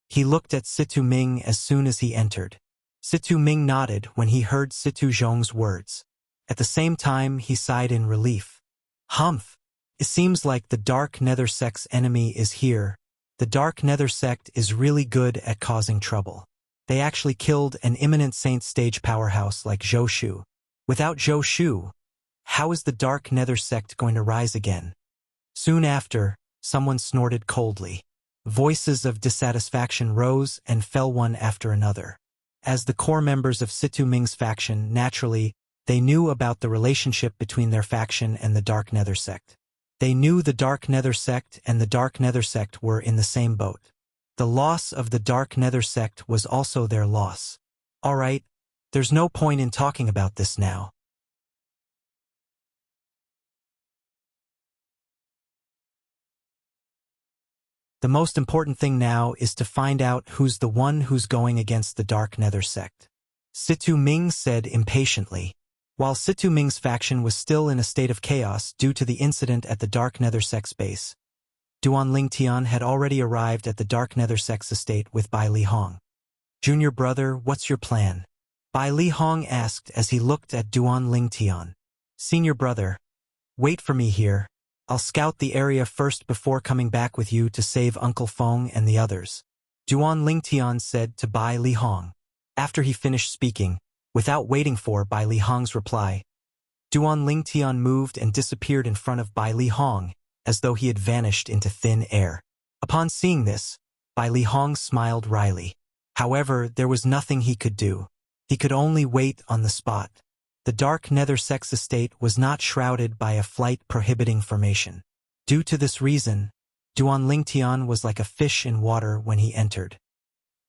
He looked at Situ Ming as soon as he entered. Situ Ming nodded when he heard Situ Zhong's words. At the same time, he sighed in relief. Humph! It seems like the Dark Nether sect's enemy is here. The Dark Nether sect is really good at causing trouble. They actually killed an imminent saint stage powerhouse like Zhou Shu. Without Zhou Shu, how is the Dark Nether sect going to rise again? Soon after, someone snorted coldly. Voices of dissatisfaction rose and fell one after another. As the core members of Situ Ming's faction, naturally, they knew about the relationship between their faction and the Dark Nether sect. They knew the Dark Nether sect and the Dark Nether sect were in the same boat. The loss of the Dark Nether sect was also their loss. All right, there's no point in talking about this now. The most important thing now is to find out who's the one who's going against the Dark Nether sect. Situ Ming said impatiently. While Situ Ming's faction was still in a state of chaos due to the incident at the Dark Nether sect's base, Duan Lingtian had already arrived at the Dark Nether sect's estate with Bai Li Hong. Junior brother, what's your plan? Bai Li Hong asked as he looked at Duan Lingtian. Senior brother, wait for me here. I'll scout the area first before coming back with you to save Uncle Feng and the others. Duan Lingtian said to Bai Li Hong. After he finished speaking, without waiting for Bai Li Hong's reply, Duan Lingtian moved and disappeared in front of Bai Li Hong, as though he had vanished into thin air. Upon seeing this, Bai Li Hong smiled wryly. However, there was nothing he could do. He could only wait on the spot. The Dark Nether sect's estate was not shrouded by a flight-prohibiting formation. Due to this reason, Duan Lingtian was like a fish in water when he entered.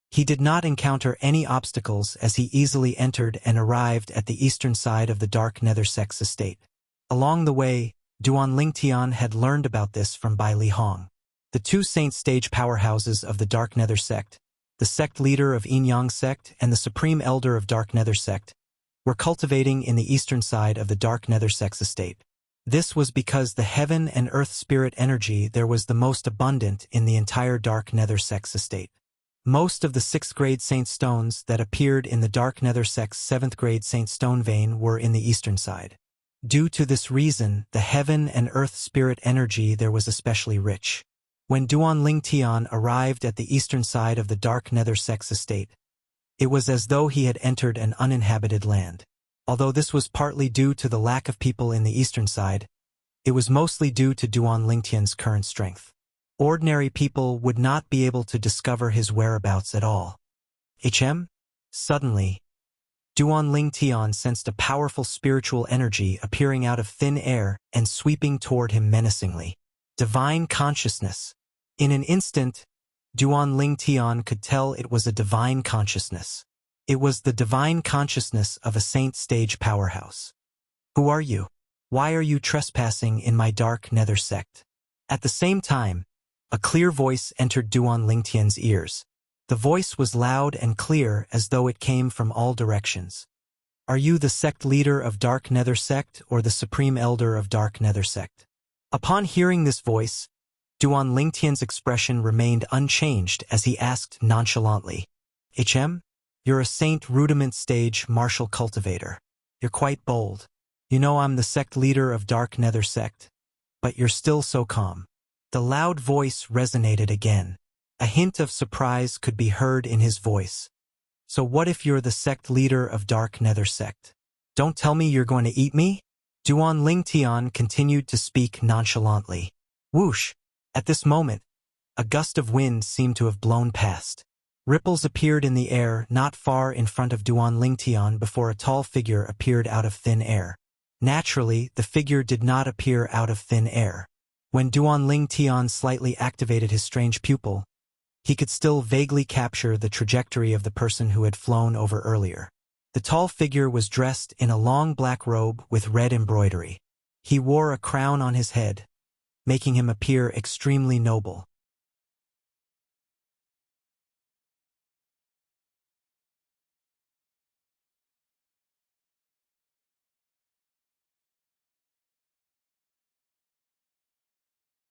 He did not encounter any obstacles as he easily entered and arrived at the eastern side of the Dark Nether sect's estate. Along the way, Duan Lingtian had learned about this from Bai Li Hong. The two saint stage powerhouses of the Dark Nether sect, the sect leader of Yin Yang sect and the supreme elder of Dark Nether sect, were cultivating in the eastern side of the Dark Nether sect's estate. This was because the heaven and earth spirit energy there was the most abundant in the entire Dark Nether sect's estate. Most of the 6th grade saint stones that appeared in the Dark Nether sect's 7th grade saint stone vein were in the eastern side. Due to this reason, the heaven and earth spirit energy there was especially rich. When Duan Lingtian arrived at the eastern side of the dark nether sex estate, it was as though he had entered an uninhabited land. Although this was partly due to the lack of people in the eastern side, it was mostly due to Duan Lingtian's current strength. Ordinary people would not be able to discover his whereabouts at all. Suddenly, Duan Lingtian sensed a powerful spiritual energy appearing out of thin air and sweeping toward him menacingly. Divine consciousness. In an instant, Duan Lingtian could tell it was a divine consciousness. It was the divine consciousness of a saint stage powerhouse. Who are you? Why are you trespassing in my dark nether sect? At the same time, a clear voice entered Duan Lingtian's ears. The voice was loud and clear as though it came from all directions. Are you the sect leader of Dark Nether Sect or the supreme elder of Dark Nether Sect? Upon hearing this voice, Duan Lingtian's expression remained unchanged as he asked nonchalantly, You're a saint rudiment stage martial cultivator. You're quite bold. You know I'm the sect leader of Dark Nether Sect, but you're still so calm. The loud voice resonated again. A hint of surprise could be heard in his voice. So what if you're the sect leader of Dark Nether Sect? Don't tell me you're going to eat me? Duan Lingtian continued to speak nonchalantly. Whoosh! At this moment, a gust of wind seemed to have blown past. Ripples appeared in the air not far in front of Duan Lingtian before a tall figure appeared out of thin air. Naturally, the figure did not appear out of thin air. When Duan Lingtian slightly activated his strange pupil, he could still vaguely capture the trajectory of the person who had flown over earlier. The tall figure was dressed in a long black robe with red embroidery. He wore a crown on his head, making him appear extremely noble.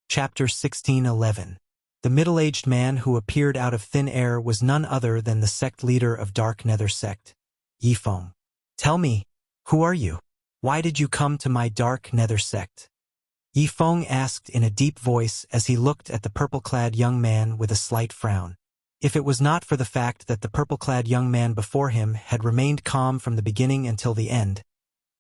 Chapter 1611. The middle-aged man who appeared out of thin air was none other than the sect leader of Dark Nether Sect, Yifeng. Tell me, who are you? Why did you come to my Dark Nether Sect? Yifeng asked in a deep voice as he looked at the purple-clad young man with a slight frown. If it was not for the fact that the purple-clad young man before him had remained calm from the beginning until the end,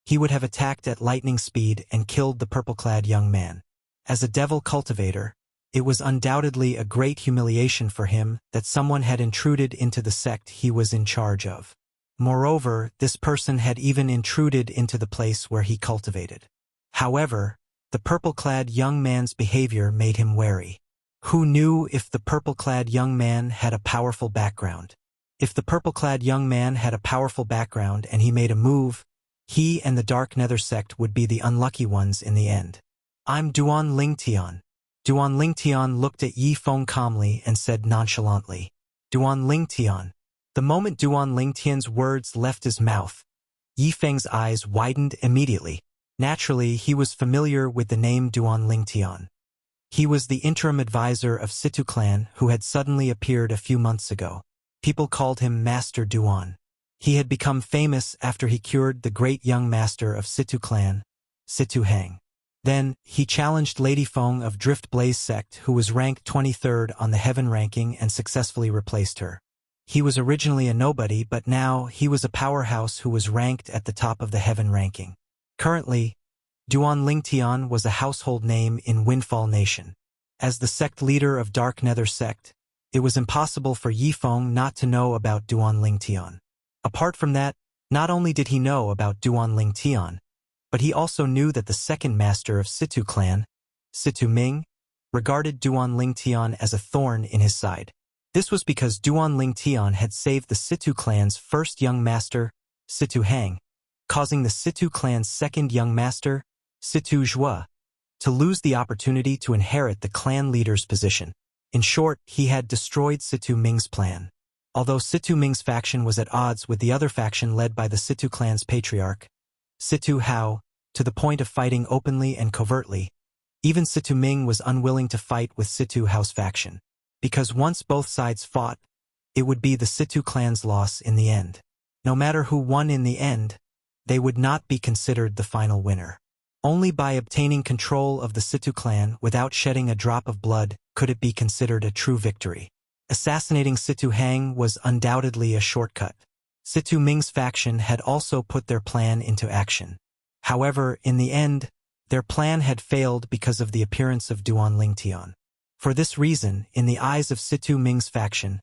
he would have attacked at lightning speed and killed the purple-clad young man. As a devil cultivator, it was undoubtedly a great humiliation for him that someone had intruded into the sect he was in charge of. Moreover, this person had even intruded into the place where he cultivated. However, the purple-clad young man's behavior made him wary. Who knew if the purple-clad young man had a powerful background? If the purple-clad young man had a powerful background and he made a move, he and the Dark Nether Sect would be the unlucky ones in the end. I'm Duan Lingtian. Duan Lingtian looked at Yifeng calmly and said nonchalantly, Duan Lingtian. The moment Duan Lingtian's words left his mouth, Yifeng's eyes widened immediately. Naturally, he was familiar with the name Duan Lingtian. He was the interim advisor of Situ clan who had suddenly appeared a few months ago. People called him Master Duan. He had become famous after he cured the great young master of Situ clan, Situ Hang. Then, he challenged Lady Feng of Drift Blaze sect who was ranked 23rd on the heaven ranking and successfully replaced her. He was originally a nobody, but now he was a powerhouse who was ranked at the top of the heaven ranking. Currently, Duan Lingtian was a household name in Windfall Nation. As the sect leader of Dark Nether Sect, it was impossible for Yifeng not to know about Duan Lingtian. Apart from that, not only did he know about Duan Lingtian, but he also knew that the second master of Situ clan, Situ Ming, regarded Duan Lingtian as a thorn in his side. This was because Duan Lingtian had saved the Situ clan's first young master, Situ Hang, causing the Situ clan's second young master, Situ Zhua, to lose the opportunity to inherit the clan leader's position. In short, he had destroyed Situ Ming's plan. Although Situ Ming's faction was at odds with the other faction led by the Situ clan's patriarch, Situ Hao, to the point of fighting openly and covertly, even Situ Ming was unwilling to fight with Situ Hao's faction, because once both sides fought, it would be the Situ clan's loss in the end. No matter who won in the end, they would not be considered the final winner. Only by obtaining control of the Situ clan without shedding a drop of blood could it be considered a true victory. Assassinating Situ Hang was undoubtedly a shortcut. Situ Ming's faction had also put their plan into action. However, in the end, their plan had failed because of the appearance of Duan Lingtian. For this reason, in the eyes of Situ Ming's faction,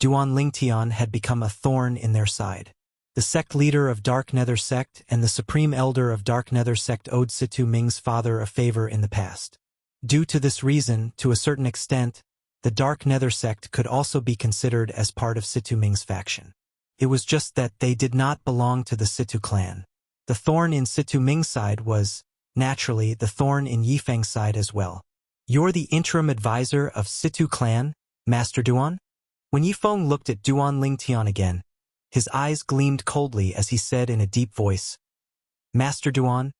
Duan Lingtian had become a thorn in their side. The sect leader of Dark Nether sect and the supreme elder of Dark Nether sect owed Situ Ming's father a favor in the past. Due to this reason, to a certain extent, the Dark Nether sect could also be considered as part of Situ Ming's faction. It was just that they did not belong to the Situ clan. The thorn in Situ Ming's side was, naturally, the thorn in Yifeng's side as well. "You're the interim advisor of Situ clan, Master Duan?" When Yifeng looked at Duan Lingtian again, his eyes gleamed coldly as he said in a deep voice, "Master Duan,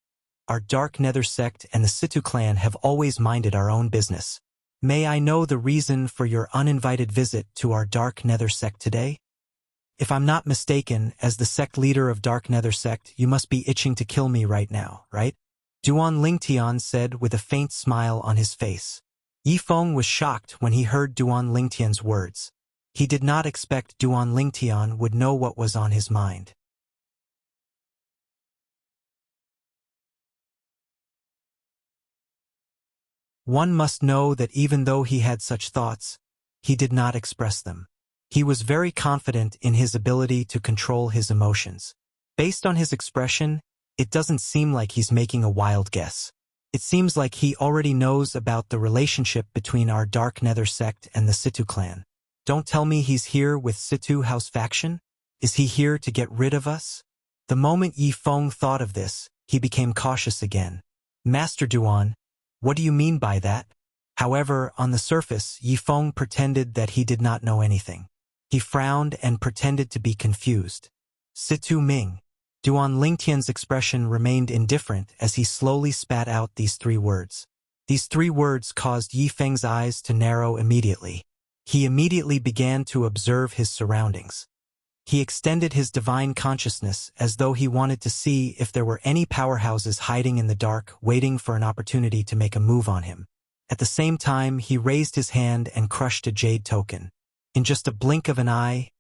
our Dark Nether sect and the Situ clan have always minded our own business. May I know the reason for your uninvited visit to our Dark Nether sect today? If I'm not mistaken, as the sect leader of Dark Nether sect, you must be itching to kill me right now, right?" Duan Lingtian said with a faint smile on his face. Yifeng was shocked when he heard Duan Lingtian's words. He did not expect Duan Lingtian would know what was on his mind. One must know that even though he had such thoughts, he did not express them. He was very confident in his ability to control his emotions. Based on his expression, it doesn't seem like he's making a wild guess. It seems like he already knows about the relationship between our Dark Nether sect and the Situ clan. Don't tell me he's here with Situ House faction? Is he here to get rid of us? The moment Yifeng thought of this, he became cautious again. "Master Duan, what do you mean by that?" However, on the surface, Yifeng pretended that he did not know anything. He frowned and pretended to be confused. "Situ Ming." Duan Lingtian's expression remained indifferent as he slowly spat out these 3 words. These 3 words caused Yifeng's eyes to narrow immediately. He immediately began to observe his surroundings. He extended his divine consciousness as though he wanted to see if there were any powerhouses hiding in the dark, waiting for an opportunity to make a move on him. At the same time, he raised his hand and crushed a jade token. In just a blink of an eye,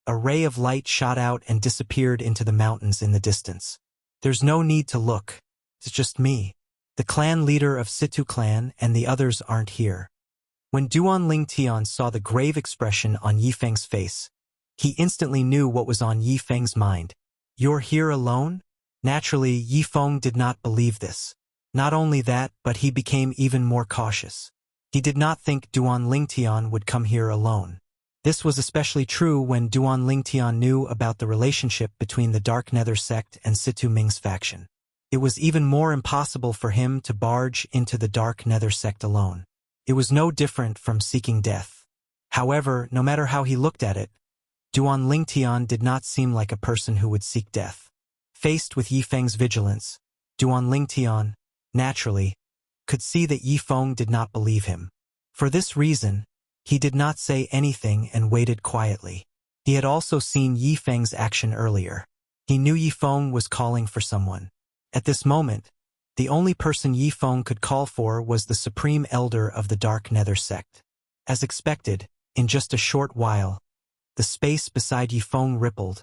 a ray of light shot out and disappeared into the mountains in the distance. "There's no need to look. It's just me. The clan leader of Situ clan and the others aren't here." When Duan Lingtian saw the grave expression on Yifeng's face, he instantly knew what was on Yifeng's mind. "You're here alone?" Naturally, Yifeng did not believe this. Not only that, but he became even more cautious. He did not think Duan Lingtian would come here alone. This was especially true when Duan Lingtian knew about the relationship between the Dark Nether sect and Situ Ming's faction. It was even more impossible for him to barge into the Dark Nether sect alone. It was no different from seeking death. However, no matter how he looked at it, Duan Lingtian did not seem like a person who would seek death. Faced with Yifeng's vigilance, Duan Lingtian, naturally, could see that Yifeng did not believe him. For this reason, he did not say anything and waited quietly. He had also seen Yifeng's action earlier. He knew Yifeng was calling for someone. At this moment, the only person Yifeng could call for was the supreme elder of the Dark Nether sect. As expected, in just a short while, the space beside Yifeng rippled,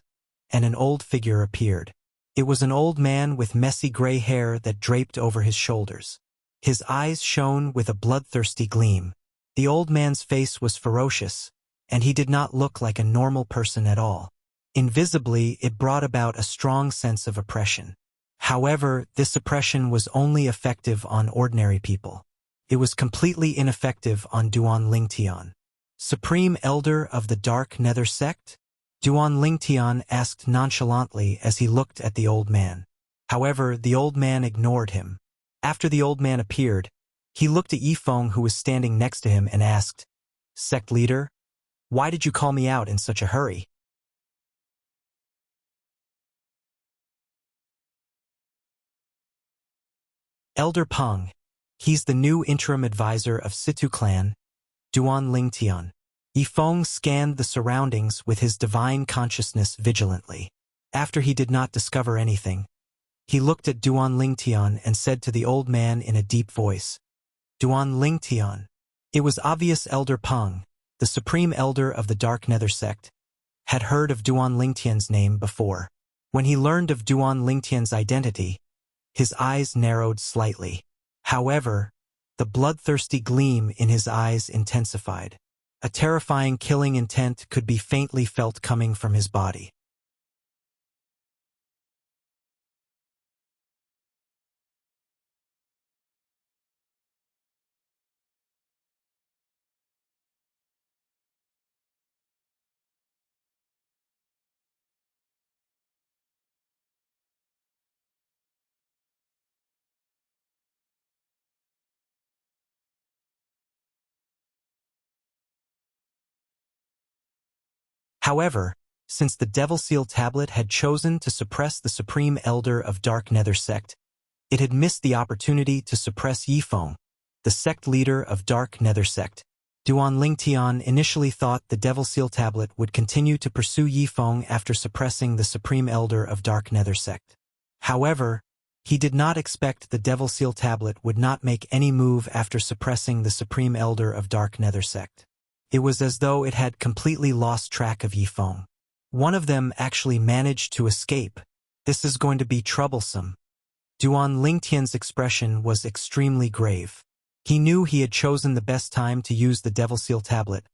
and an old figure appeared. It was an old man with messy gray hair that draped over his shoulders. His eyes shone with a bloodthirsty gleam. The old man's face was ferocious, and he did not look like a normal person at all. Invisibly, it brought about a strong sense of oppression. However, this oppression was only effective on ordinary people. It was completely ineffective on Duan Lingtian. "Supreme Elder of the Dark Nether sect?" Duan Lingtian asked nonchalantly as he looked at the old man. However, the old man ignored him. After the old man appeared, he looked at Yifeng, who was standing next to him, and asked, "Sect leader, why did you call me out in such a hurry?" "Elder Peng. He's the new interim advisor of Situ clan, Duan Lingtian." Yifeng scanned the surroundings with his divine consciousness vigilantly. After he did not discover anything, He looked at Duan Lingtian and said to the old man in a deep voice, Duan Lingtian. It was obvious Elder Peng, the supreme elder of the Dark Nether sect, had heard of Duan Lingtian's name before. When he learned of Duan Lingtian's identity, his eyes narrowed slightly. However, the bloodthirsty gleam in his eyes intensified. A terrifying killing intent could be faintly felt coming from his body. However, since the Devil Seal Tablet had chosen to suppress the Supreme Elder of Dark Nether sect, it had missed the opportunity to suppress Yifeng, the sect leader of Dark Nether sect. Duan Lingtian initially thought the Devil Seal Tablet would continue to pursue Yifeng after suppressing the Supreme Elder of Dark Nether sect. However, he did not expect the Devil Seal Tablet would not make any move after suppressing the Supreme Elder of Dark Nether sect. It was as though it had completely lost track of Yifeng. One of them actually managed to escape. This is going to be troublesome. Duan Lingtian's expression was extremely grave. He knew he had chosen the best time to use the Devil Seal Tablet,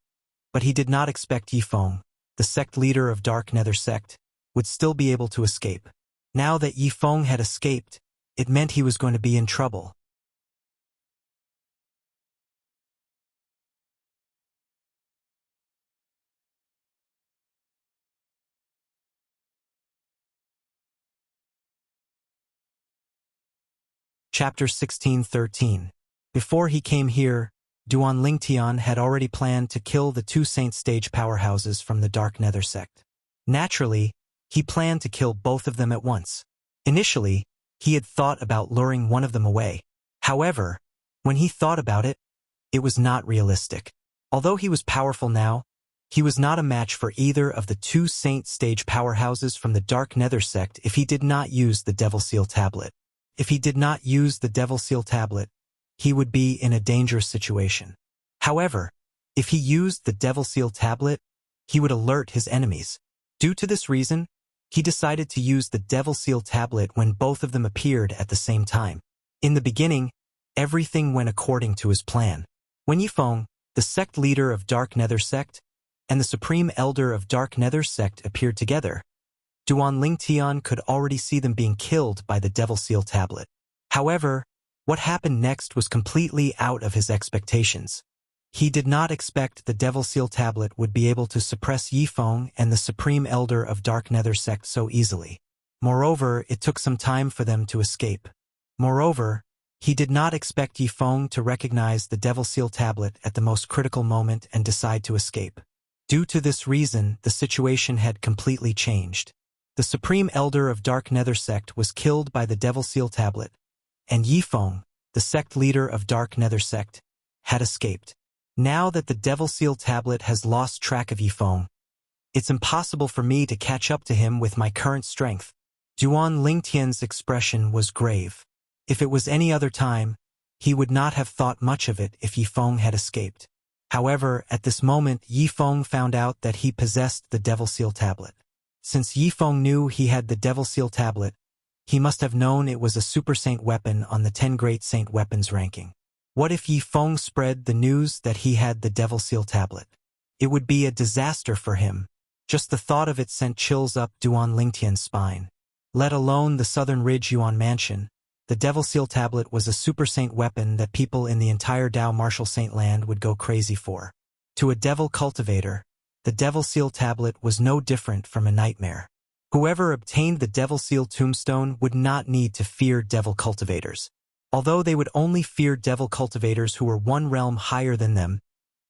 but he did not expect Yifeng, the sect leader of Dark Nether sect, would still be able to escape. Now that Yifeng had escaped, it meant he was going to be in trouble. Chapter 16:13. Before he came here, Duan Lingtian had already planned to kill the two Saint Stage powerhouses from the Dark Nether sect. Naturally, he planned to kill both of them at once. Initially, he had thought about luring one of them away. However, when he thought about it, it was not realistic. Although he was powerful now, he was not a match for either of the two Saint Stage powerhouses from the Dark Nether sect if he did not use the Devil Seal Tablet. If he did not use the Devil Seal Tablet, he would be in a dangerous situation. However, if he used the Devil Seal Tablet, he would alert his enemies. Due to this reason, he decided to use the Devil Seal Tablet when both of them appeared at the same time. In the beginning, everything went according to his plan. When Yifeng, the sect leader of Dark Nether sect, and the Supreme Elder of Dark Nether sect appeared together, Duan Lingtian could already see them being killed by the Devil Seal Tablet. However, what happened next was completely out of his expectations. He did not expect the Devil Seal Tablet would be able to suppress Yifeng and the Supreme Elder of Dark Nether sect so easily. Moreover, it took some time for them to escape. Moreover, he did not expect Yifeng to recognize the Devil Seal Tablet at the most critical moment and decide to escape. Due to this reason, the situation had completely changed. The Supreme Elder of Dark Nether sect was killed by the Devil Seal Tablet, and Yifeng, the sect leader of Dark Nether sect, had escaped. Now that the Devil Seal Tablet has lost track of Yifeng, it's impossible for me to catch up to him with my current strength. Duan Lingtian's expression was grave. If it was any other time, he would not have thought much of it if Yifeng had escaped. However, at this moment, Yifeng found out that he possessed the Devil Seal Tablet. Since Yifeng knew he had the Devil Seal Tablet, he must have known it was a Super Saint weapon on the 10 Great Saint Weapons ranking. What if Yifeng spread the news that he had the Devil Seal Tablet? It would be a disaster for him. Just the thought of it sent chills up Duan Lingtian's spine. Let alone the Southern Ridge Yuan Mansion, the Devil Seal Tablet was a Super Saint weapon that people in the entire Dao Martial Saint land would go crazy for. To a devil cultivator, the Devil Seal Tablet was no different from a nightmare. Whoever obtained the Devil Seal Tombstone would not need to fear devil cultivators. Although they would only fear devil cultivators who were one realm higher than them,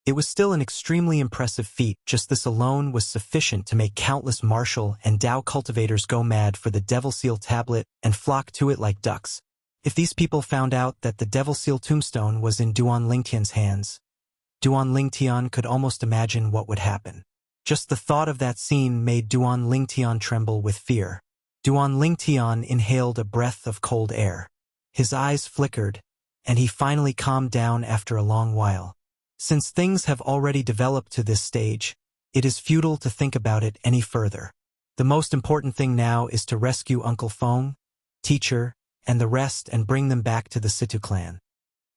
it was still an extremely impressive feat. Just this alone was sufficient to make countless martial and Dao cultivators go mad for the Devil Seal Tablet and flock to it like ducks. If these people found out that the Devil Seal Tombstone was in Duan Lingtian's hands, Duan Lingtian could almost imagine what would happen. Just the thought of that scene made Duan Lingtian tremble with fear. Duan Lingtian inhaled a breath of cold air. His eyes flickered, and he finally calmed down after a long while. Since things have already developed to this stage, it is futile to think about it any further. The most important thing now is to rescue Uncle Feng, teacher, and the rest and bring them back to the Situ clan.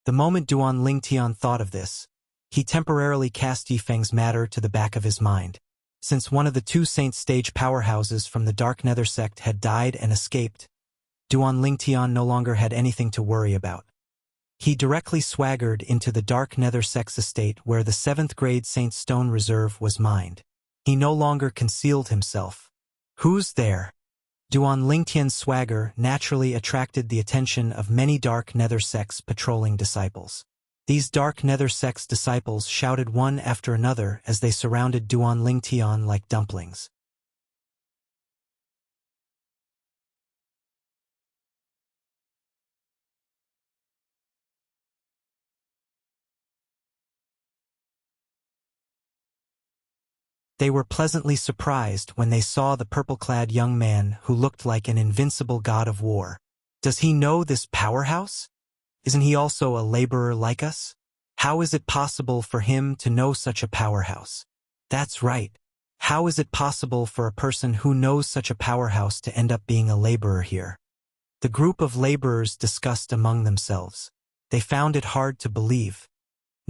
The moment Duan Lingtian thought of this, he temporarily cast Yifeng's matter to the back of his mind. Since one of the two saint stage powerhouses from the Dark Nether sect had died and escaped, Duan Lingtian no longer had anything to worry about. He directly swaggered into the Dark Nether sect's estate where the 7th grade Saint Stone Reserve was mined. He no longer concealed himself. "Who's there?" Duan Lingtian's swagger naturally attracted the attention of many Dark Nether sect's patrolling disciples. These Dark Nether sect's disciples shouted one after another as they surrounded Duan Lingtian like dumplings. They were pleasantly surprised when they saw the purple-clad young man who looked like an invincible god of war. Does he know this powerhouse? Isn't he also a laborer like us? How is it possible for him to know such a powerhouse? That's right. How is it possible for a person who knows such a powerhouse to end up being a laborer here? The group of laborers discussed among themselves. They found it hard to believe.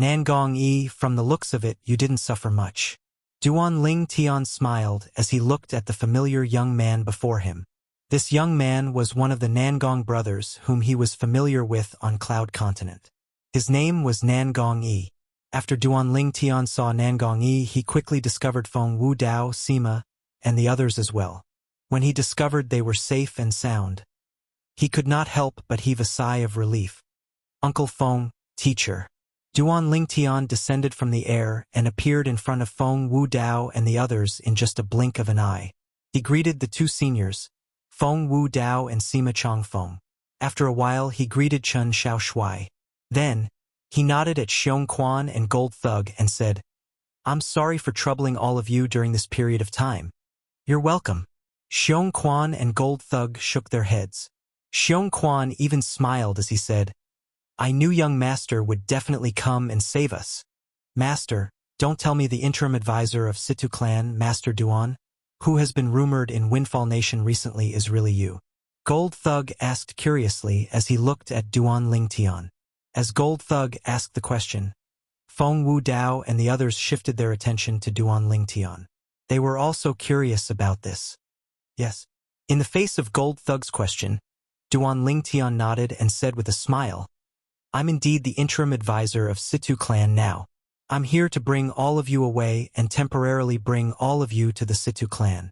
Nangong Yi, from the looks of it, you didn't suffer much. Duan Lingtian smiled as he looked at the familiar young man before him. This young man was one of the Nangong brothers whom he was familiar with on Cloud Continent. His name was Nangong Yi. After Duan Lingtian saw Nangong Yi, he quickly discovered Feng Wu Dao, Sima, and the others as well. When he discovered they were safe and sound, he could not help but heave a sigh of relief. Uncle Feng, teacher. Duan Lingtian descended from the air and appeared in front of Feng Wu Dao and the others in just a blink of an eye. He greeted the two seniors, Feng Wu Dao and Sima Chongfeng. After a while, he greeted Chen Xiao Shuai. Then, he nodded at Xiong Quan and Gold Thug and said, "I'm sorry for troubling all of you during this period of time." "You're welcome." Xiong Quan and Gold Thug shook their heads. Xiong Quan even smiled as he said, "I knew young Master would definitely come and save us." "Master, don't tell me the interim advisor of Situ clan, Master Duan, who has been rumored in Windfall Nation recently, is really you?" Gold Thug asked curiously as he looked at Duan Lingtian. As Gold Thug asked the question, Feng Wu Dao and the others shifted their attention to Duan Lingtian. They were also curious about this. "Yes." In the face of Gold Thug's question, Duan Lingtian nodded and said with a smile, "I'm indeed the interim advisor of Situ clan now. I'm here to bring all of you away and temporarily bring all of you to the Situ clan."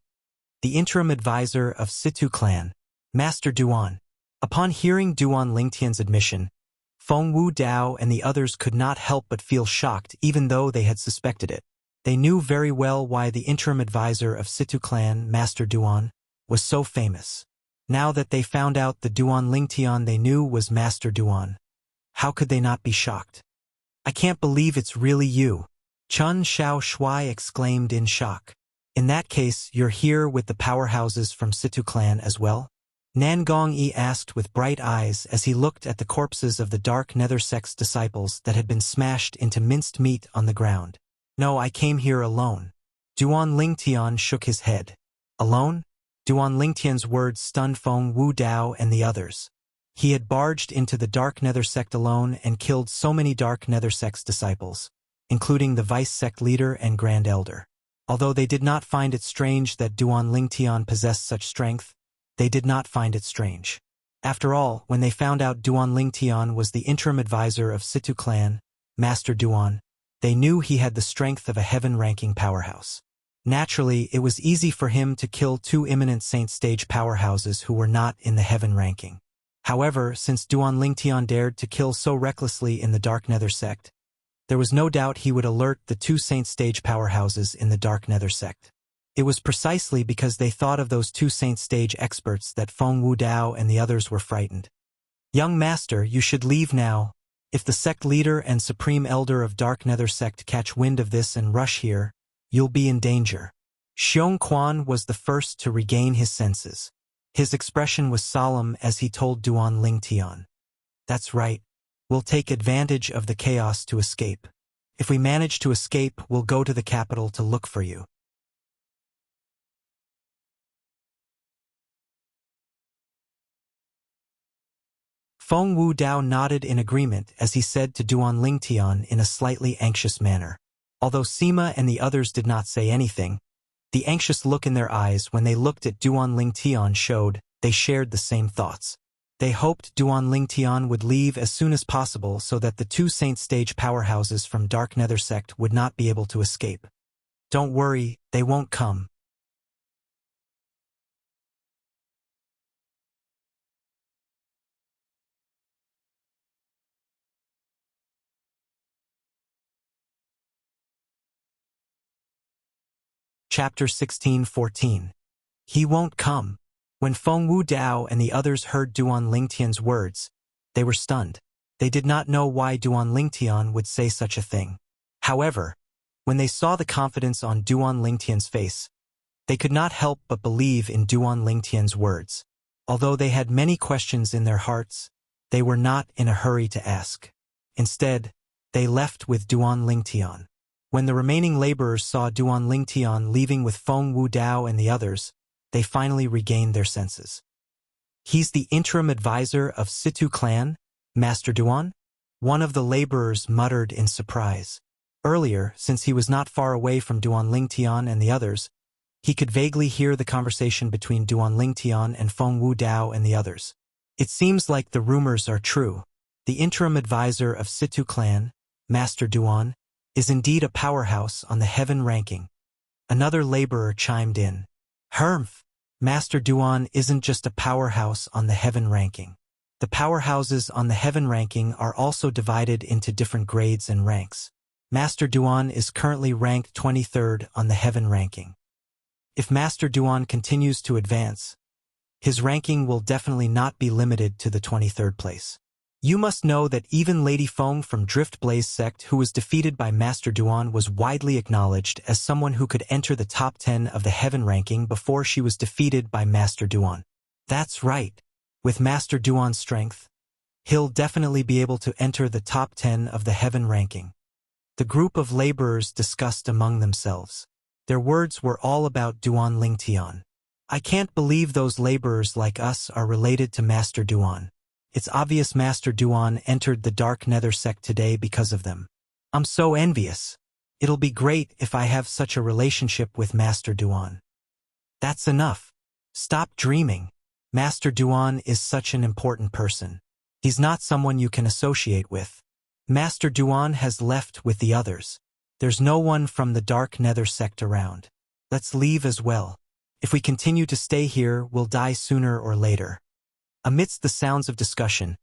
The interim advisor of Situ clan, Master Duan. Upon hearing Duan Lingtian's admission, Feng Wu Dao and the others could not help but feel shocked even though they had suspected it. They knew very well why the interim advisor of Situ clan, Master Duan, was so famous. Now that they found out the Duan Lingtian they knew was Master Duan, how could they not be shocked? "I can't believe it's really you," Chen Xiao Shuai exclaimed in shock. "In that case, you're here with the powerhouses from Situ clan as well?" Nangong Yi asked with bright eyes as he looked at the corpses of the Dark Nether sect's disciples that had been smashed into minced meat on the ground. "No, I came here alone." Duan Lingtian shook his head. "Alone?" Duan Lingtian's words stunned Feng Wu Dao and the others. He had barged into the Dark Nether sect alone and killed so many Dark Nether sect's disciples, including the Vice sect leader and Grand Elder. Although they did not find it strange that Duan Lingtian possessed such strength, they did not find it strange. After all, when they found out Duan Lingtian was the interim advisor of Situ clan, Master Duan, they knew he had the strength of a heaven-ranking powerhouse. Naturally, it was easy for him to kill two imminent saint stage powerhouses who were not in the heaven ranking. However, since Duan Lingtian dared to kill so recklessly in the Dark Nether sect, there was no doubt he would alert the two saint stage powerhouses in the Dark Nether sect. It was precisely because they thought of those two saint stage experts that Feng Wu Dao and the others were frightened. "Young Master, you should leave now. If the sect leader and supreme elder of Dark Nether sect catch wind of this and rush here, you'll be in danger." Xiong Quan was the first to regain his senses. His expression was solemn as he told Duan Lingtian. That's right. We'll take advantage of the chaos to escape. If we manage to escape, we'll go to the capital to look for you. Feng Wu Dao nodded in agreement as he said to Duan Lingtian in a slightly anxious manner. Although Sima and the others did not say anything, the anxious look in their eyes when they looked at Duan Lingtian showed they shared the same thoughts. They hoped Duan Lingtian would leave as soon as possible so that the two Saint Stage powerhouses from Dark Nether Sect would not be able to escape. Don't worry, they won't come. Chapter 16:14. He won't come. When Feng Wu Dao and the others heard Duan Lingtian's words, they were stunned. They did not know why Duan Lingtian would say such a thing. However, when they saw the confidence on Duan Lingtian's face, they could not help but believe in Duan Lingtian's words. Although they had many questions in their hearts, they were not in a hurry to ask. Instead, they left with Duan Lingtian. When the remaining laborers saw Duan Lingtian leaving with Feng Wu Dao and the others, they finally regained their senses. He's the interim advisor of Situ clan, Master Duan? One of the laborers muttered in surprise. Earlier, since he was not far away from Duan Lingtian and the others, he could vaguely hear the conversation between Duan Lingtian and Feng Wu Dao and the others. It seems like the rumors are true. The interim advisor of Situ clan, Master Duan, is indeed a powerhouse on the heaven ranking. Another laborer chimed in. Humph! Master Duan isn't just a powerhouse on the heaven ranking. The powerhouses on the heaven ranking are also divided into different grades and ranks. Master Duan is currently ranked 23rd on the heaven ranking. If Master Duan continues to advance, his ranking will definitely not be limited to the 23rd place. You must know that even Lady Feng from Drift Blaze sect who was defeated by Master Duan was widely acknowledged as someone who could enter the top 10 of the heaven ranking before she was defeated by Master Duan. That's right. With Master Duan's strength, he'll definitely be able to enter the top 10 of the heaven ranking. The group of laborers discussed among themselves. Their words were all about Duan Lingtian. I can't believe those laborers like us are related to Master Duan. It's obvious Master Duan entered the Dark Nether Sect today because of them. I'm so envious. It'll be great if I have such a relationship with Master Duan. That's enough. Stop dreaming. Master Duan is such an important person. He's not someone you can associate with. Master Duan has left with the others. There's no one from the Dark Nether Sect around. Let's leave as well. If we continue to stay here, we'll die sooner or later. Amidst the sounds of discussion,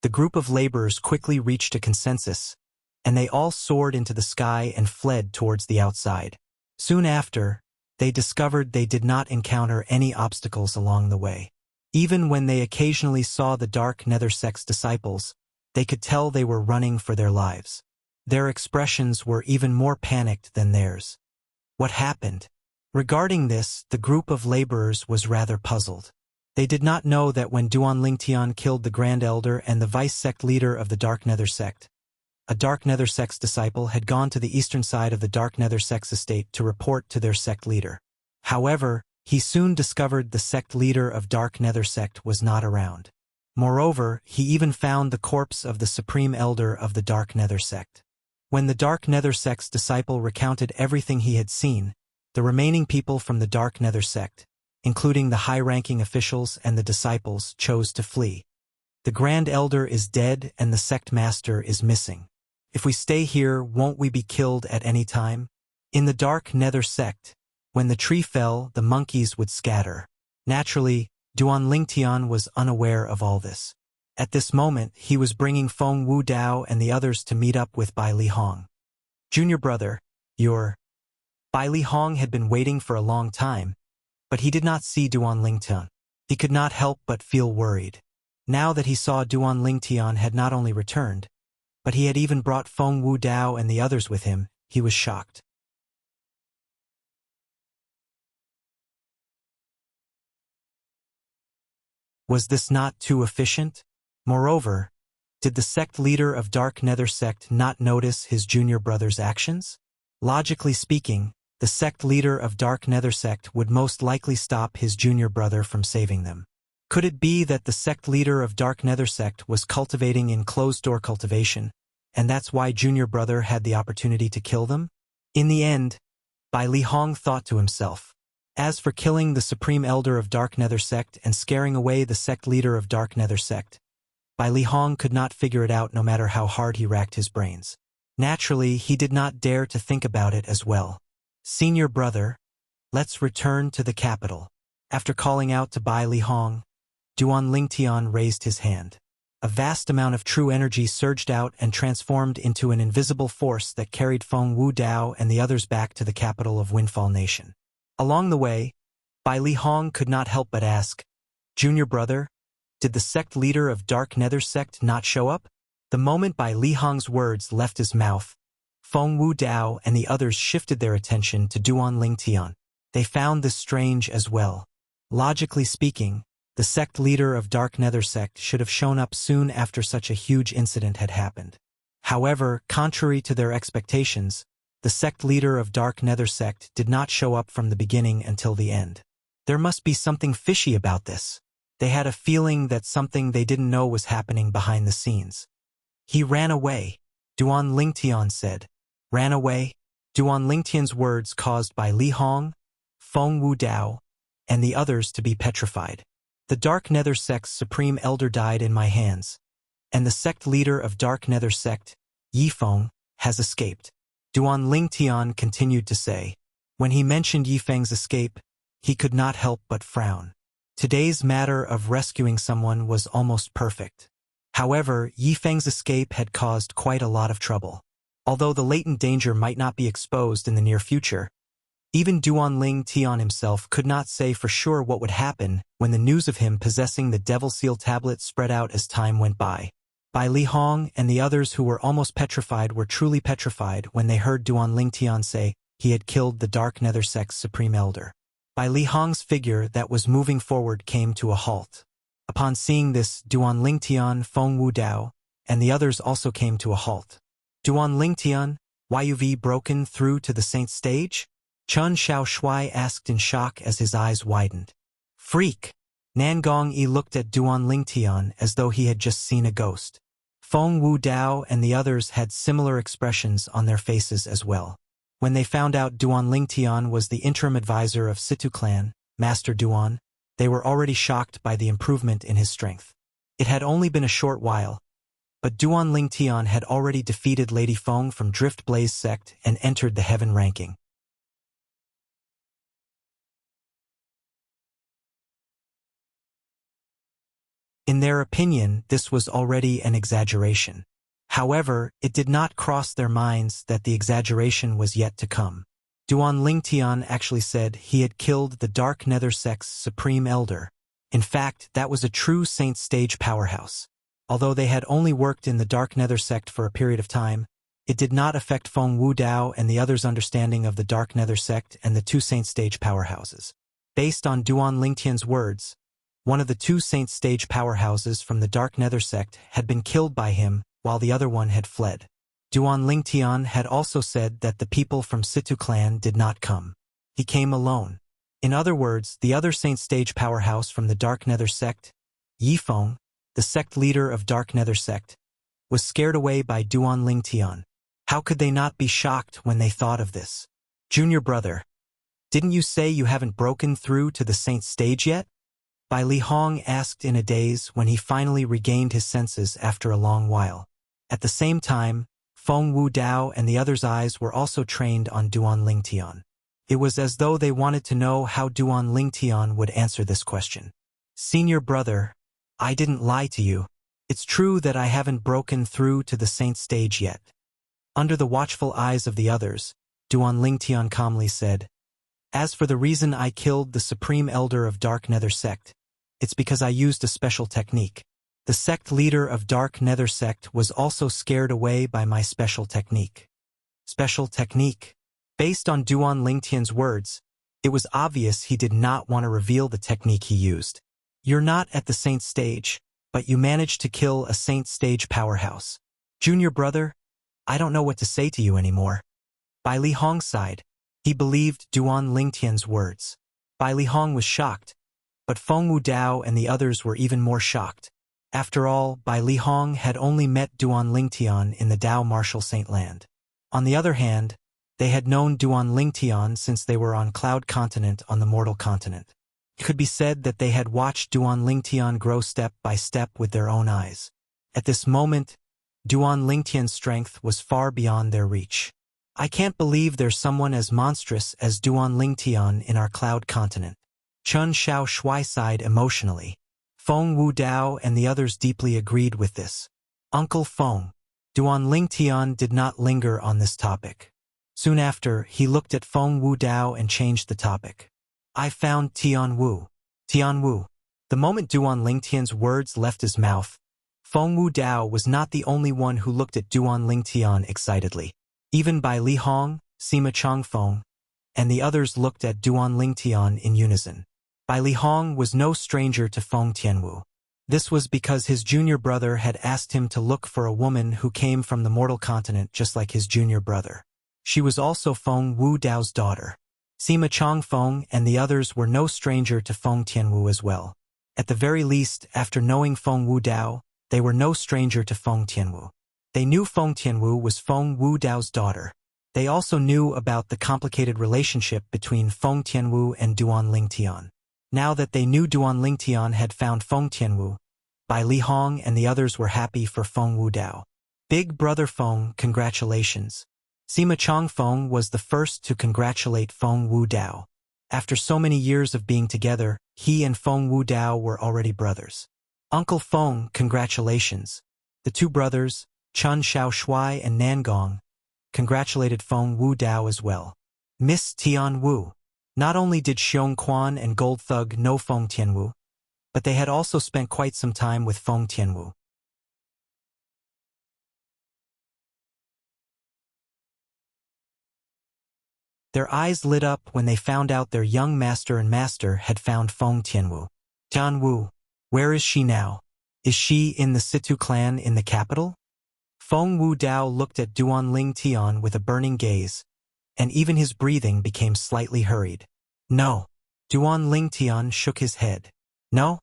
the group of laborers quickly reached a consensus, and they all soared into the sky and fled towards the outside. Soon after, they discovered they did not encounter any obstacles along the way. Even when they occasionally saw the Dark Nether Sect's disciples, they could tell they were running for their lives. Their expressions were even more panicked than theirs. What happened? Regarding this, the group of laborers was rather puzzled. They did not know that when Duan Lingtian killed the Grand Elder and the Vice-Sect leader of the Dark Nether Sect, a Dark Nether Sect's disciple had gone to the eastern side of the Dark Nether Sect's estate to report to their sect leader. However, he soon discovered the sect leader of Dark Nether Sect was not around. Moreover, he even found the corpse of the Supreme Elder of the Dark Nether Sect. When the Dark Nether Sect's disciple recounted everything he had seen, the remaining people from the Dark Nether Sect, including the high-ranking officials and the disciples, chose to flee. The Grand Elder is dead and the Sect Master is missing. If we stay here, won't we be killed at any time? In the Dark Nether Sect, when the tree fell, the monkeys would scatter. Naturally, Duan Lingtian was unaware of all this. At this moment, he was bringing Feng Wu Dao and the others to meet up with Bai Li Hong. Junior brother, Bai Li Hong had been waiting for a long time, but he did not see Duan Lingtian. He could not help but feel worried. Now that he saw Duan Lingtian had not only returned, but he had even brought Feng Wu Dao and the others with him, he was shocked. Was this not too efficient? Moreover, did the sect leader of Dark Nether sect not notice his junior brother's actions? Logically speaking, the sect leader of Dark Nether sect would most likely stop his junior brother from saving them. Could it be that the sect leader of Dark Nether sect was cultivating in closed-door cultivation, and that's why junior brother had the opportunity to kill them? In the end, Bai Li Hong thought to himself, as for killing the supreme elder of Dark Nether sect and scaring away the sect leader of Dark Nether sect, Bai Li Hong could not figure it out no matter how hard he racked his brains. Naturally, he did not dare to think about it as well. Senior brother, let's return to the capital. After calling out to Bai Li Hong, Duan Lingtian raised his hand. A vast amount of true energy surged out and transformed into an invisible force that carried Feng Wu Dao and the others back to the capital of Windfall Nation. Along the way, Bai Li Hong could not help but ask, Junior brother, did the sect leader of Dark Nether sect not show up? The moment Bai Li Hong's words left his mouth, Feng Wu Dao and the others shifted their attention to Duan Lingtian. They found this strange as well. Logically speaking, the sect leader of Dark Nether sect should have shown up soon after such a huge incident had happened. However, contrary to their expectations, the sect leader of Dark Nether sect did not show up from the beginning until the end. There must be something fishy about this. They had a feeling that something they didn't know was happening behind the scenes. He ran away, Duan Lingtian said. Ran away? Duan Lingtian's words caused Bai Li Hong, Feng Wu Dao, and the others to be petrified. The Dark Nether sect's supreme elder died in my hands, and the sect leader of Dark Nether sect, Yifeng, has escaped. Duan Lingtian continued to say. When he mentioned Yifeng's escape, he could not help but frown. Today's matter of rescuing someone was almost perfect. However, Yifeng's escape had caused quite a lot of trouble. Although the latent danger might not be exposed in the near future, even Duan Lingtian himself could not say for sure what would happen when the news of him possessing the Devil Seal tablet spread out as time went by. Bai Li Hong and the others who were almost petrified were truly petrified when they heard Duan Lingtian say he had killed the Dark Nether sect's supreme elder. Bai Li Hong's figure that was moving forward came to a halt. Upon seeing this, Duan Lingtian, Feng Wu Dao, and the others also came to a halt. Duan Lingtian, why you've broken through to the saint stage? Chun Xiao Shui asked in shock as his eyes widened. Freak! Nangong Yi looked at Duan Lingtian as though he had just seen a ghost. Feng Wu Dao and the others had similar expressions on their faces as well. When they found out Duan Lingtian was the interim advisor of Situ clan, Master Duan, they were already shocked by the improvement in his strength. It had only been a short while, but Duan Lingtian had already defeated Lady Feng from Drift Blaze sect and entered the heaven ranking. In their opinion, this was already an exaggeration. However, it did not cross their minds that the exaggeration was yet to come. Duan Lingtian actually said he had killed the Dark Nether sect's supreme elder. In fact, that was a true saint stage powerhouse. Although they had only worked in the Dark Nether sect for a period of time, it did not affect Feng Wu Dao and the others' understanding of the Dark Nether sect and the two saint stage powerhouses. Based on Duan Lingtian's words, one of the two saint stage powerhouses from the Dark Nether sect had been killed by him while the other one had fled. Duan Lingtian had also said that the people from Situ clan did not come. He came alone. In other words, the other saint stage powerhouse from the Dark Nether sect, Yifeng, the sect leader of Dark Nether sect, was scared away by Duan Lingtian. How could they not be shocked when they thought of this? Junior brother, didn't you say you haven't broken through to the saint stage yet? Bai Li Hong asked in a daze when he finally regained his senses after a long while. At the same time, Feng Wu Dao and the others' eyes were also trained on Duan Lingtian. It was as though they wanted to know how Duan Lingtian would answer this question. Senior brother, I didn't lie to you. It's true that I haven't broken through to the saint stage yet. Under the watchful eyes of the others, Duan Lingtian calmly said, as for the reason I killed the supreme elder of Dark Nether sect, it's because I used a special technique. The sect leader of Dark Nether sect was also scared away by my special technique. Special technique? Based on Duan Lingtian's words, it was obvious he did not want to reveal the technique he used. You're not at the Saint stage, but you managed to kill a Saint stage powerhouse. Junior brother, I don't know what to say to you anymore. Bai Li Hong sighed. He believed Duan Lingtian's words. Bai Li Hong was shocked, but Feng Wu Dao and the others were even more shocked. After all, Bai Li Hong had only met Duan Lingtian in the Dao martial Saint land. On the other hand, they had known Duan Lingtian since they were on Cloud Continent on the Mortal Continent. It could be said that they had watched Duan Lingtian grow step by step with their own eyes. At this moment, Duan Lingtian's strength was far beyond their reach. I can't believe there's someone as monstrous as Duan Lingtian in our Cloud Continent. Chun Xiao Shui sighed emotionally. Feng Wu Dao and the others deeply agreed with this. Uncle Feng. Duan Lingtian did not linger on this topic. Soon after, he looked at Feng Wu Dao and changed the topic. I found Tian Wu. Tian Wu. The moment Duan Lingtian's words left his mouth, Feng Wu Dao was not the only one who looked at Duan Lingtian excitedly. Even Bai Li Hong, Sima Changfeng, and the others looked at Duan Lingtian in unison. Bai Li Hong was no stranger to Feng Tianwu. This was because his junior brother had asked him to look for a woman who came from the mortal continent just like his junior brother. She was also Feng Wu Dao's daughter. Sima Changfeng and the others were no stranger to Feng Tianwu as well. At the very least, after knowing Feng Wu Dao, they were no stranger to Feng Tianwu. They knew Feng Tianwu was Feng Wu Dao's daughter. They also knew about the complicated relationship between Feng Tianwu and Duan Lingtian. Now that they knew Duan Lingtian had found Feng Tianwu, Bai Li Hong and the others were happy for Feng Wu Dao. Big brother Feng, congratulations. Sima Changfeng was the first to congratulate Feng Wu Dao. After so many years of being together, he and Feng Wu Dao were already brothers. Uncle Feng, congratulations. The two brothers, Chun Xiao Shui and Nangong, congratulated Feng Wu Dao as well. Miss Tian Wu. Not only did Xiong Quan and Gold Thug know Feng Tianwu, but they had also spent quite some time with Feng Tianwu. Their eyes lit up when they found out their young master and master had found Feng Tianwu. Tianwu, where is she now? Is she in the Situ clan in the capital? Feng Wu Dao looked at Duan Lingtian with a burning gaze, and even his breathing became slightly hurried. No. Duan Lingtian shook his head. No?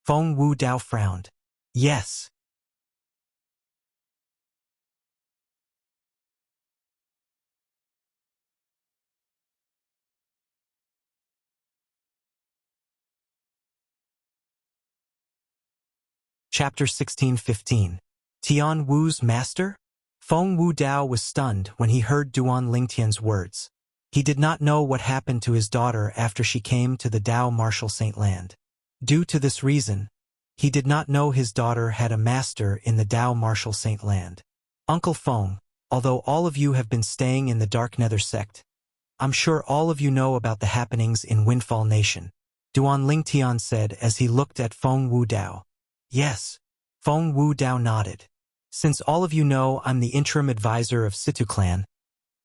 Feng Wu Dao frowned. Yes. Chapter 16-15. Tian Wu's master? Feng Wu Dao was stunned when he heard Duan Lingtian's words. He did not know what happened to his daughter after she came to the Dao martial Saint land. Due to this reason, he did not know his daughter had a master in the Dao martial Saint land. Uncle Feng, although all of you have been staying in the Dark Nether sect, I'm sure all of you know about the happenings in Windfall Nation. Duan Lingtian said as he looked at Feng Wu Dao. Yes. Feng Wu Dao nodded. Since all of you know I'm the interim advisor of Situ clan,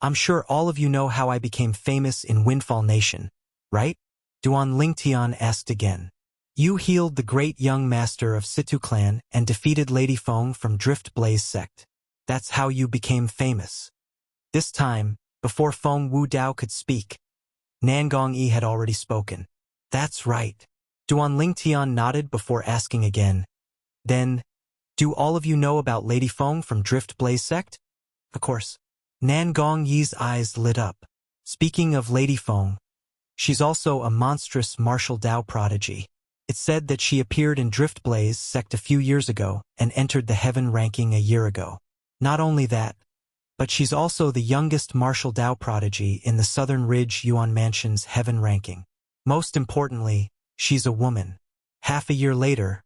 I'm sure all of you know how I became famous in Windfall Nation, right? Duan Lingtian asked again. You healed the great young master of Situ clan and defeated Lady Feng from Drift Blaze sect. That's how you became famous. This time, before Feng Wu Dao could speak, Nangong Yi had already spoken. That's right. Duan Lingtian nodded before asking again. Then, do all of you know about Lady Feng from Drift Blaze sect? Of course. Nangong Yi's eyes lit up. Speaking of Lady Feng, she's also a monstrous martial Dao prodigy. It's said that she appeared in Drift Blaze sect a few years ago and entered the heaven ranking a year ago. Not only that, but she's also the youngest martial Dao prodigy in the Southern Ridge Yuan Mansion's heaven ranking. Most importantly, she's a woman. Half a year later,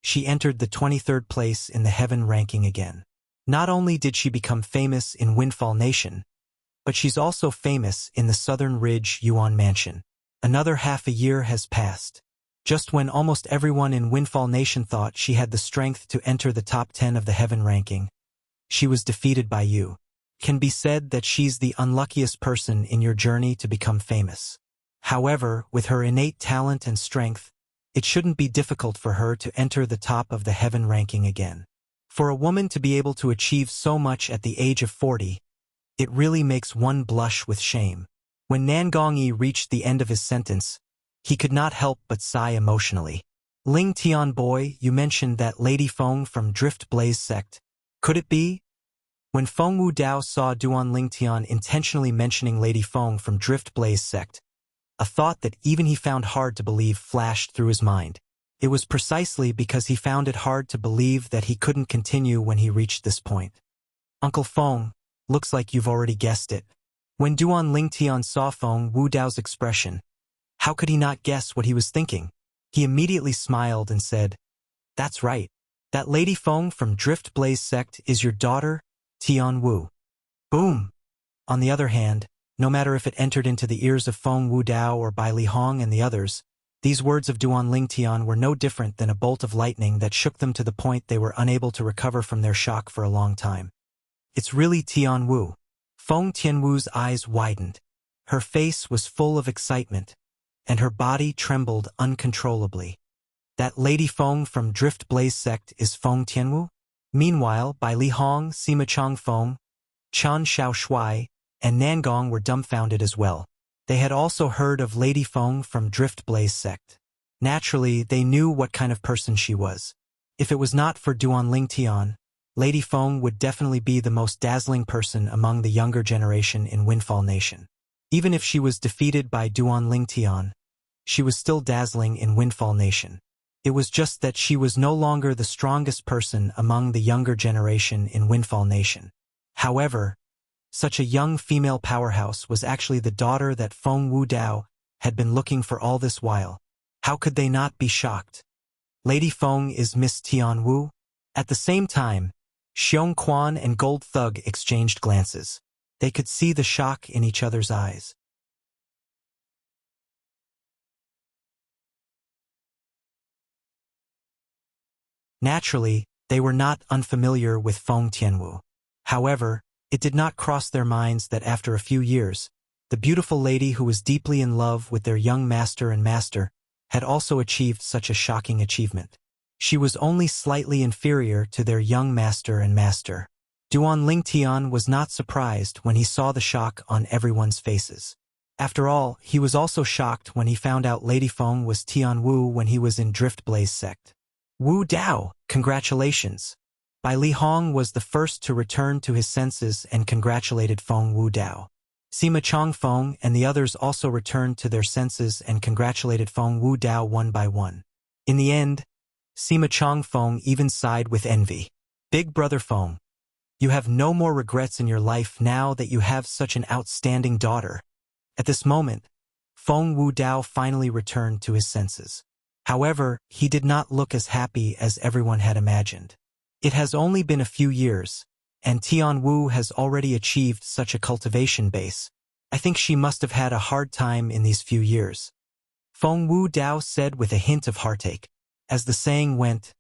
she entered the 23rd place in the heaven ranking again. Not only did she become famous in Windfall Nation, but she's also famous in the Southern Ridge Yuan Mansion. Another half a year has passed. Just when almost everyone in Windfall Nation thought she had the strength to enter the top 10 of the heaven ranking, she was defeated by you. Can be said that she's the unluckiest person in your journey to become famous. However, with her innate talent and strength, it shouldn't be difficult for her to enter the top of the heaven ranking again. For a woman to be able to achieve so much at the age of 40, it really makes one blush with shame. When Nan Gongyi reached the end of his sentence, he could not help but sigh emotionally. Ling Tian boy, you mentioned that Lady Feng from Drift Blaze sect. Could it be? When Feng Wu Dao saw Duan Ling Tian intentionally mentioning Lady Feng from Drift Blaze sect, a thought that even he found hard to believe flashed through his mind. It was precisely because he found it hard to believe that he couldn't continue when he reached this point. Uncle Feng, looks like you've already guessed it. When Duan Ling Tian saw Feng Wu Dao's expression, how could he not guess what he was thinking? He immediately smiled and said, "That's right. That Lady Feng from Drift Blaze sect is your daughter, Tian Wu." Boom! On the other hand, no matter if it entered into the ears of Feng Wu Dao or Bai Li Hong and the others, these words of Duan Ling Tian were no different than a bolt of lightning that shook them to the point they were unable to recover from their shock for a long time. It's really Tian Wu. Feng Tianwu's eyes widened. Her face was full of excitement, and her body trembled uncontrollably. That Lady Feng from Drift Blaze sect is Feng Tianwu? Meanwhile, Bai Li Hong, Sima Chang Feng, Chan Xiao Shuai, and Nangong were dumbfounded as well. They had also heard of Lady Feng from Drift Blaze sect. Naturally, they knew what kind of person she was. If it was not for Duan Ling Tian, Lady Feng would definitely be the most dazzling person among the younger generation in Windfall Nation. Even if she was defeated by Duan Ling Tian, she was still dazzling in Windfall Nation. It was just that she was no longer the strongest person among the younger generation in Windfall Nation. However, such a young female powerhouse was actually the daughter that Feng Wu Dao had been looking for all this while. How could they not be shocked? Lady Feng is Miss Tian Wu? At the same time, Xiong Quan and Gold Thug exchanged glances. They could see the shock in each other's eyes. Naturally, they were not unfamiliar with Feng Tianwu. However, it did not cross their minds that after a few years, the beautiful lady who was deeply in love with their young master and master had also achieved such a shocking achievement. She was only slightly inferior to their young master and master. Duan Ling Tian was not surprised when he saw the shock on everyone's faces. After all, he was also shocked when he found out Lady Feng was Tian Wu when he was in Drift Blaze sect. Wu Dao, congratulations! Bai Li Hong was the first to return to his senses and congratulated Feng Wu Dao. Sima Chang Feng and the others also returned to their senses and congratulated Feng Wu Dao one by one. In the end, Sima Chang Feng even sighed with envy. Big brother Feng, you have no more regrets in your life now that you have such an outstanding daughter. At this moment, Feng Wu Dao finally returned to his senses. However, he did not look as happy as everyone had imagined. It has only been a few years, and Tian Wu has already achieved such a cultivation base. I think she must have had a hard time in these few years. Feng Wu Dao said with a hint of heartache. As the saying went,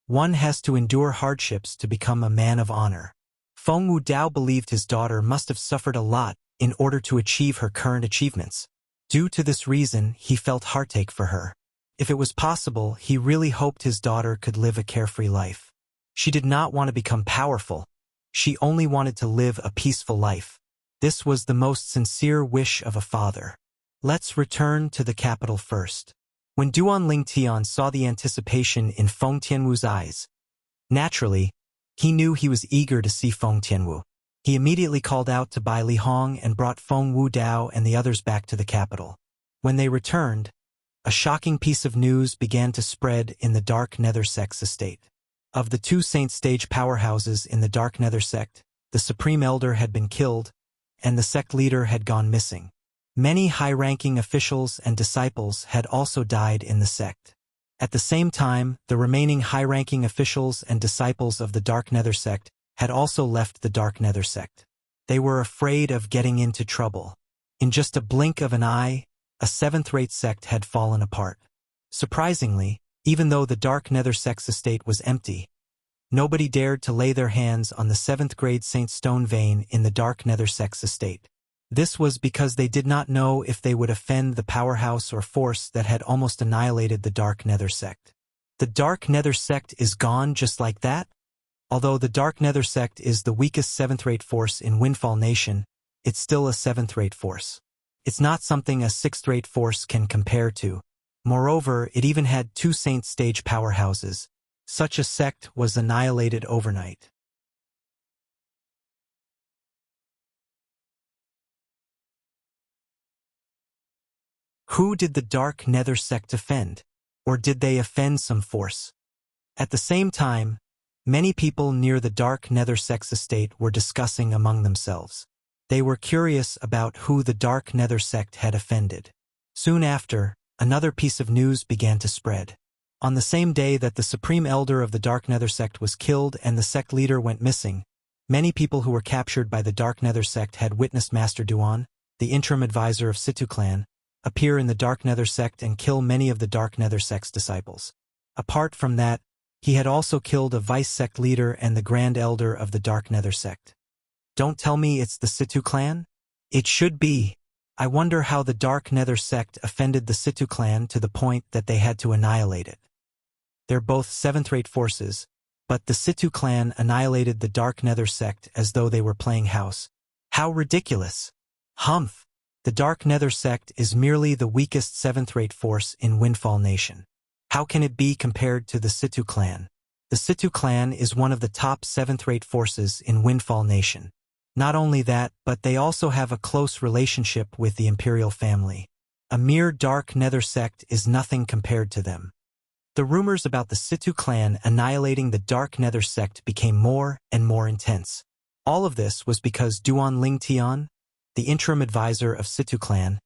one has to endure hardships to become a man of honor. Feng Wu Dao believed his daughter must have suffered a lot in order to achieve her current achievements. Due to this reason, he felt heartache for her. If it was possible, he really hoped his daughter could live a carefree life. She did not want to become powerful. She only wanted to live a peaceful life. This was the most sincere wish of a father. Let's return to the capital first. When Duan Ling Tian saw the anticipation in Feng Tianwu's eyes, naturally, he knew he was eager to see Feng Tianwu. He immediately called out to Bai Li Hong and brought Feng Wu Dao and the others back to the capital. When they returned, a shocking piece of news began to spread in the Dark Nether Sect's estate. Of the two Saint Stage powerhouses in the Dark Nether Sect, the Supreme Elder had been killed, and the sect leader had gone missing. Many high-ranking officials and disciples had also died in the sect. At the same time, the remaining high-ranking officials and disciples of the Dark Nether Sect had also left the Dark Nether Sect. They were afraid of getting into trouble. In just a blink of an eye, a seventh-rate sect had fallen apart. Surprisingly, even though the Dark Nether Sect's estate was empty, nobody dared to lay their hands on the 7th-grade Saint Stone Vein in the Dark Nether Sect's estate. This was because they did not know if they would offend the powerhouse or force that had almost annihilated the Dark Nether sect. The Dark Nether sect is gone just like that? Although the Dark Nether sect is the weakest 7th-rate force in Windfall Nation, it's still a 7th-rate force. It's not something a 6th-rate force can compare to. Moreover, it even had 2 Saint stage powerhouses. Such a sect was annihilated overnight. Who did the Dark Nether sect offend? Or did they offend some force? At the same time, many people near the Dark Nether sect's estate were discussing among themselves. They were curious about who the Dark Nether sect had offended. Soon after, another piece of news began to spread. On the same day that the Supreme Elder of the Dark Nether sect was killed and the sect leader went missing, many people who were captured by the Dark Nether sect had witnessed Master Duan, the interim advisor of Situ clan, appear in the Dark Nether sect and kill many of the Dark Nether sect's disciples. Apart from that, he had also killed a vice-sect leader and the Grand Elder of the Dark Nether sect. Don't tell me it's the Situ clan? It should be. I wonder how the Dark Nether sect offended the Situ clan to the point that they had to annihilate it. They're both 7th-rate forces, but the Situ clan annihilated the Dark Nether sect as though they were playing house. How ridiculous! Humph! The Dark Nether sect is merely the weakest 7th-rate force in Windfall Nation. How can it be compared to the Situ clan? The Situ clan is one of the top 7th-rate forces in Windfall Nation. Not only that, but they also have a close relationship with the Imperial family. A mere Dark Nether sect is nothing compared to them. The rumors about the Situ clan annihilating the Dark Nether sect became more and more intense. All of this was because Duan Lingtian, the interim advisor of Situ clan,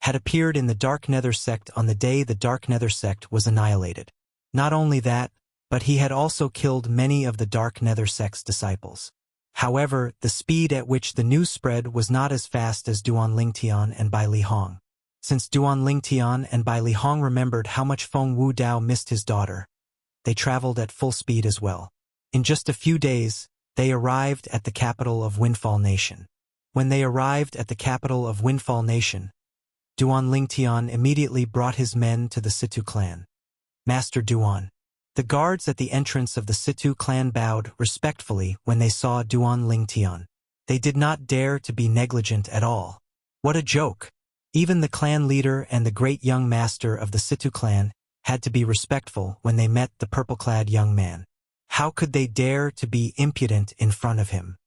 had appeared in the Dark Nether sect on the day the Dark Nether sect was annihilated. Not only that, but he had also killed many of the Dark Nether sect's disciples. However, the speed at which the news spread was not as fast as Duan Lingtian and Bai Li Hong. Since Duan Lingtian and Bai Li Hong remembered how much Feng Wu Dao missed his daughter, they traveled at full speed as well. In just a few days, they arrived at the capital of Windfall Nation. When they arrived at the capital of Windfall Nation, Duan Lingtian immediately brought his men to the Situ clan. Master Duan. The guards at the entrance of the Situ clan bowed respectfully when they saw Duan Lingtian. They did not dare to be negligent at all. What a joke! Even the clan leader and the great young master of the Situ clan had to be respectful when they met the purple-clad young man. How could they dare to be impudent in front of him?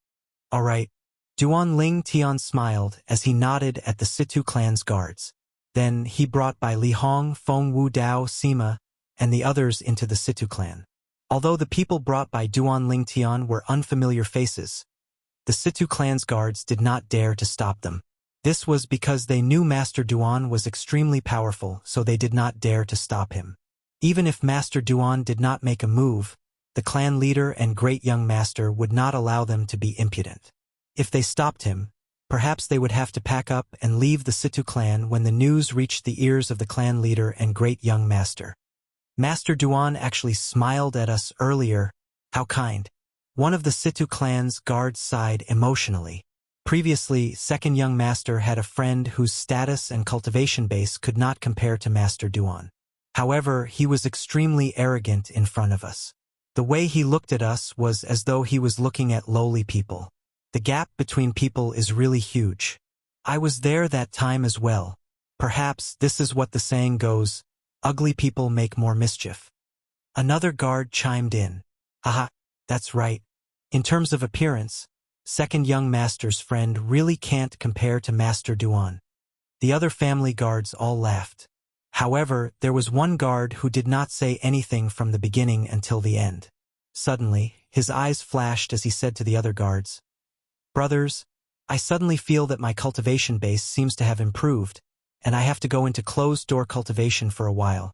All right. Duan Lingtian smiled as he nodded at the Situ clan's guards. Then he brought Bai Li Hong, Feng Wu Dao, Sima, and the others into the Situ clan. Although the people brought by Duan Lingtian were unfamiliar faces, the Situ clan's guards did not dare to stop them. This was because they knew Master Duan was extremely powerful, so they did not dare to stop him. Even if Master Duan did not make a move, the clan leader and great young master would not allow them to be impudent. If they stopped him, perhaps they would have to pack up and leave the Situ clan when the news reached the ears of the clan leader and great young master. Master Duan actually smiled at us earlier. How kind. One of the Situ clan's guards sighed emotionally. Previously, second young master had a friend whose status and cultivation base could not compare to Master Duan. However, he was extremely arrogant in front of us. The way he looked at us was as though he was looking at lowly people. The gap between people is really huge. I was there that time as well. Perhaps this is what the saying goes, ugly people make more mischief. Another guard chimed in. Haha, that's right. In terms of appearance, second young master's friend really can't compare to Master Duan. The other family guards all laughed. However, there was one guard who did not say anything from the beginning until the end. Suddenly, his eyes flashed as he said to the other guards, "Brothers, I suddenly feel that my cultivation base seems to have improved, and I have to go into closed-door cultivation for a while.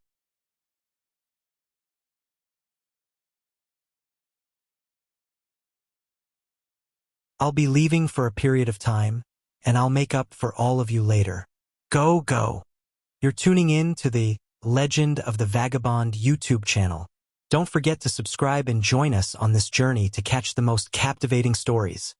I'll be leaving for a period of time, and I'll make up for all of you later. Go, go!" You're tuning in to the Legend of the Vagabond YouTube channel. Don't forget to subscribe and join us on this journey to catch the most captivating stories.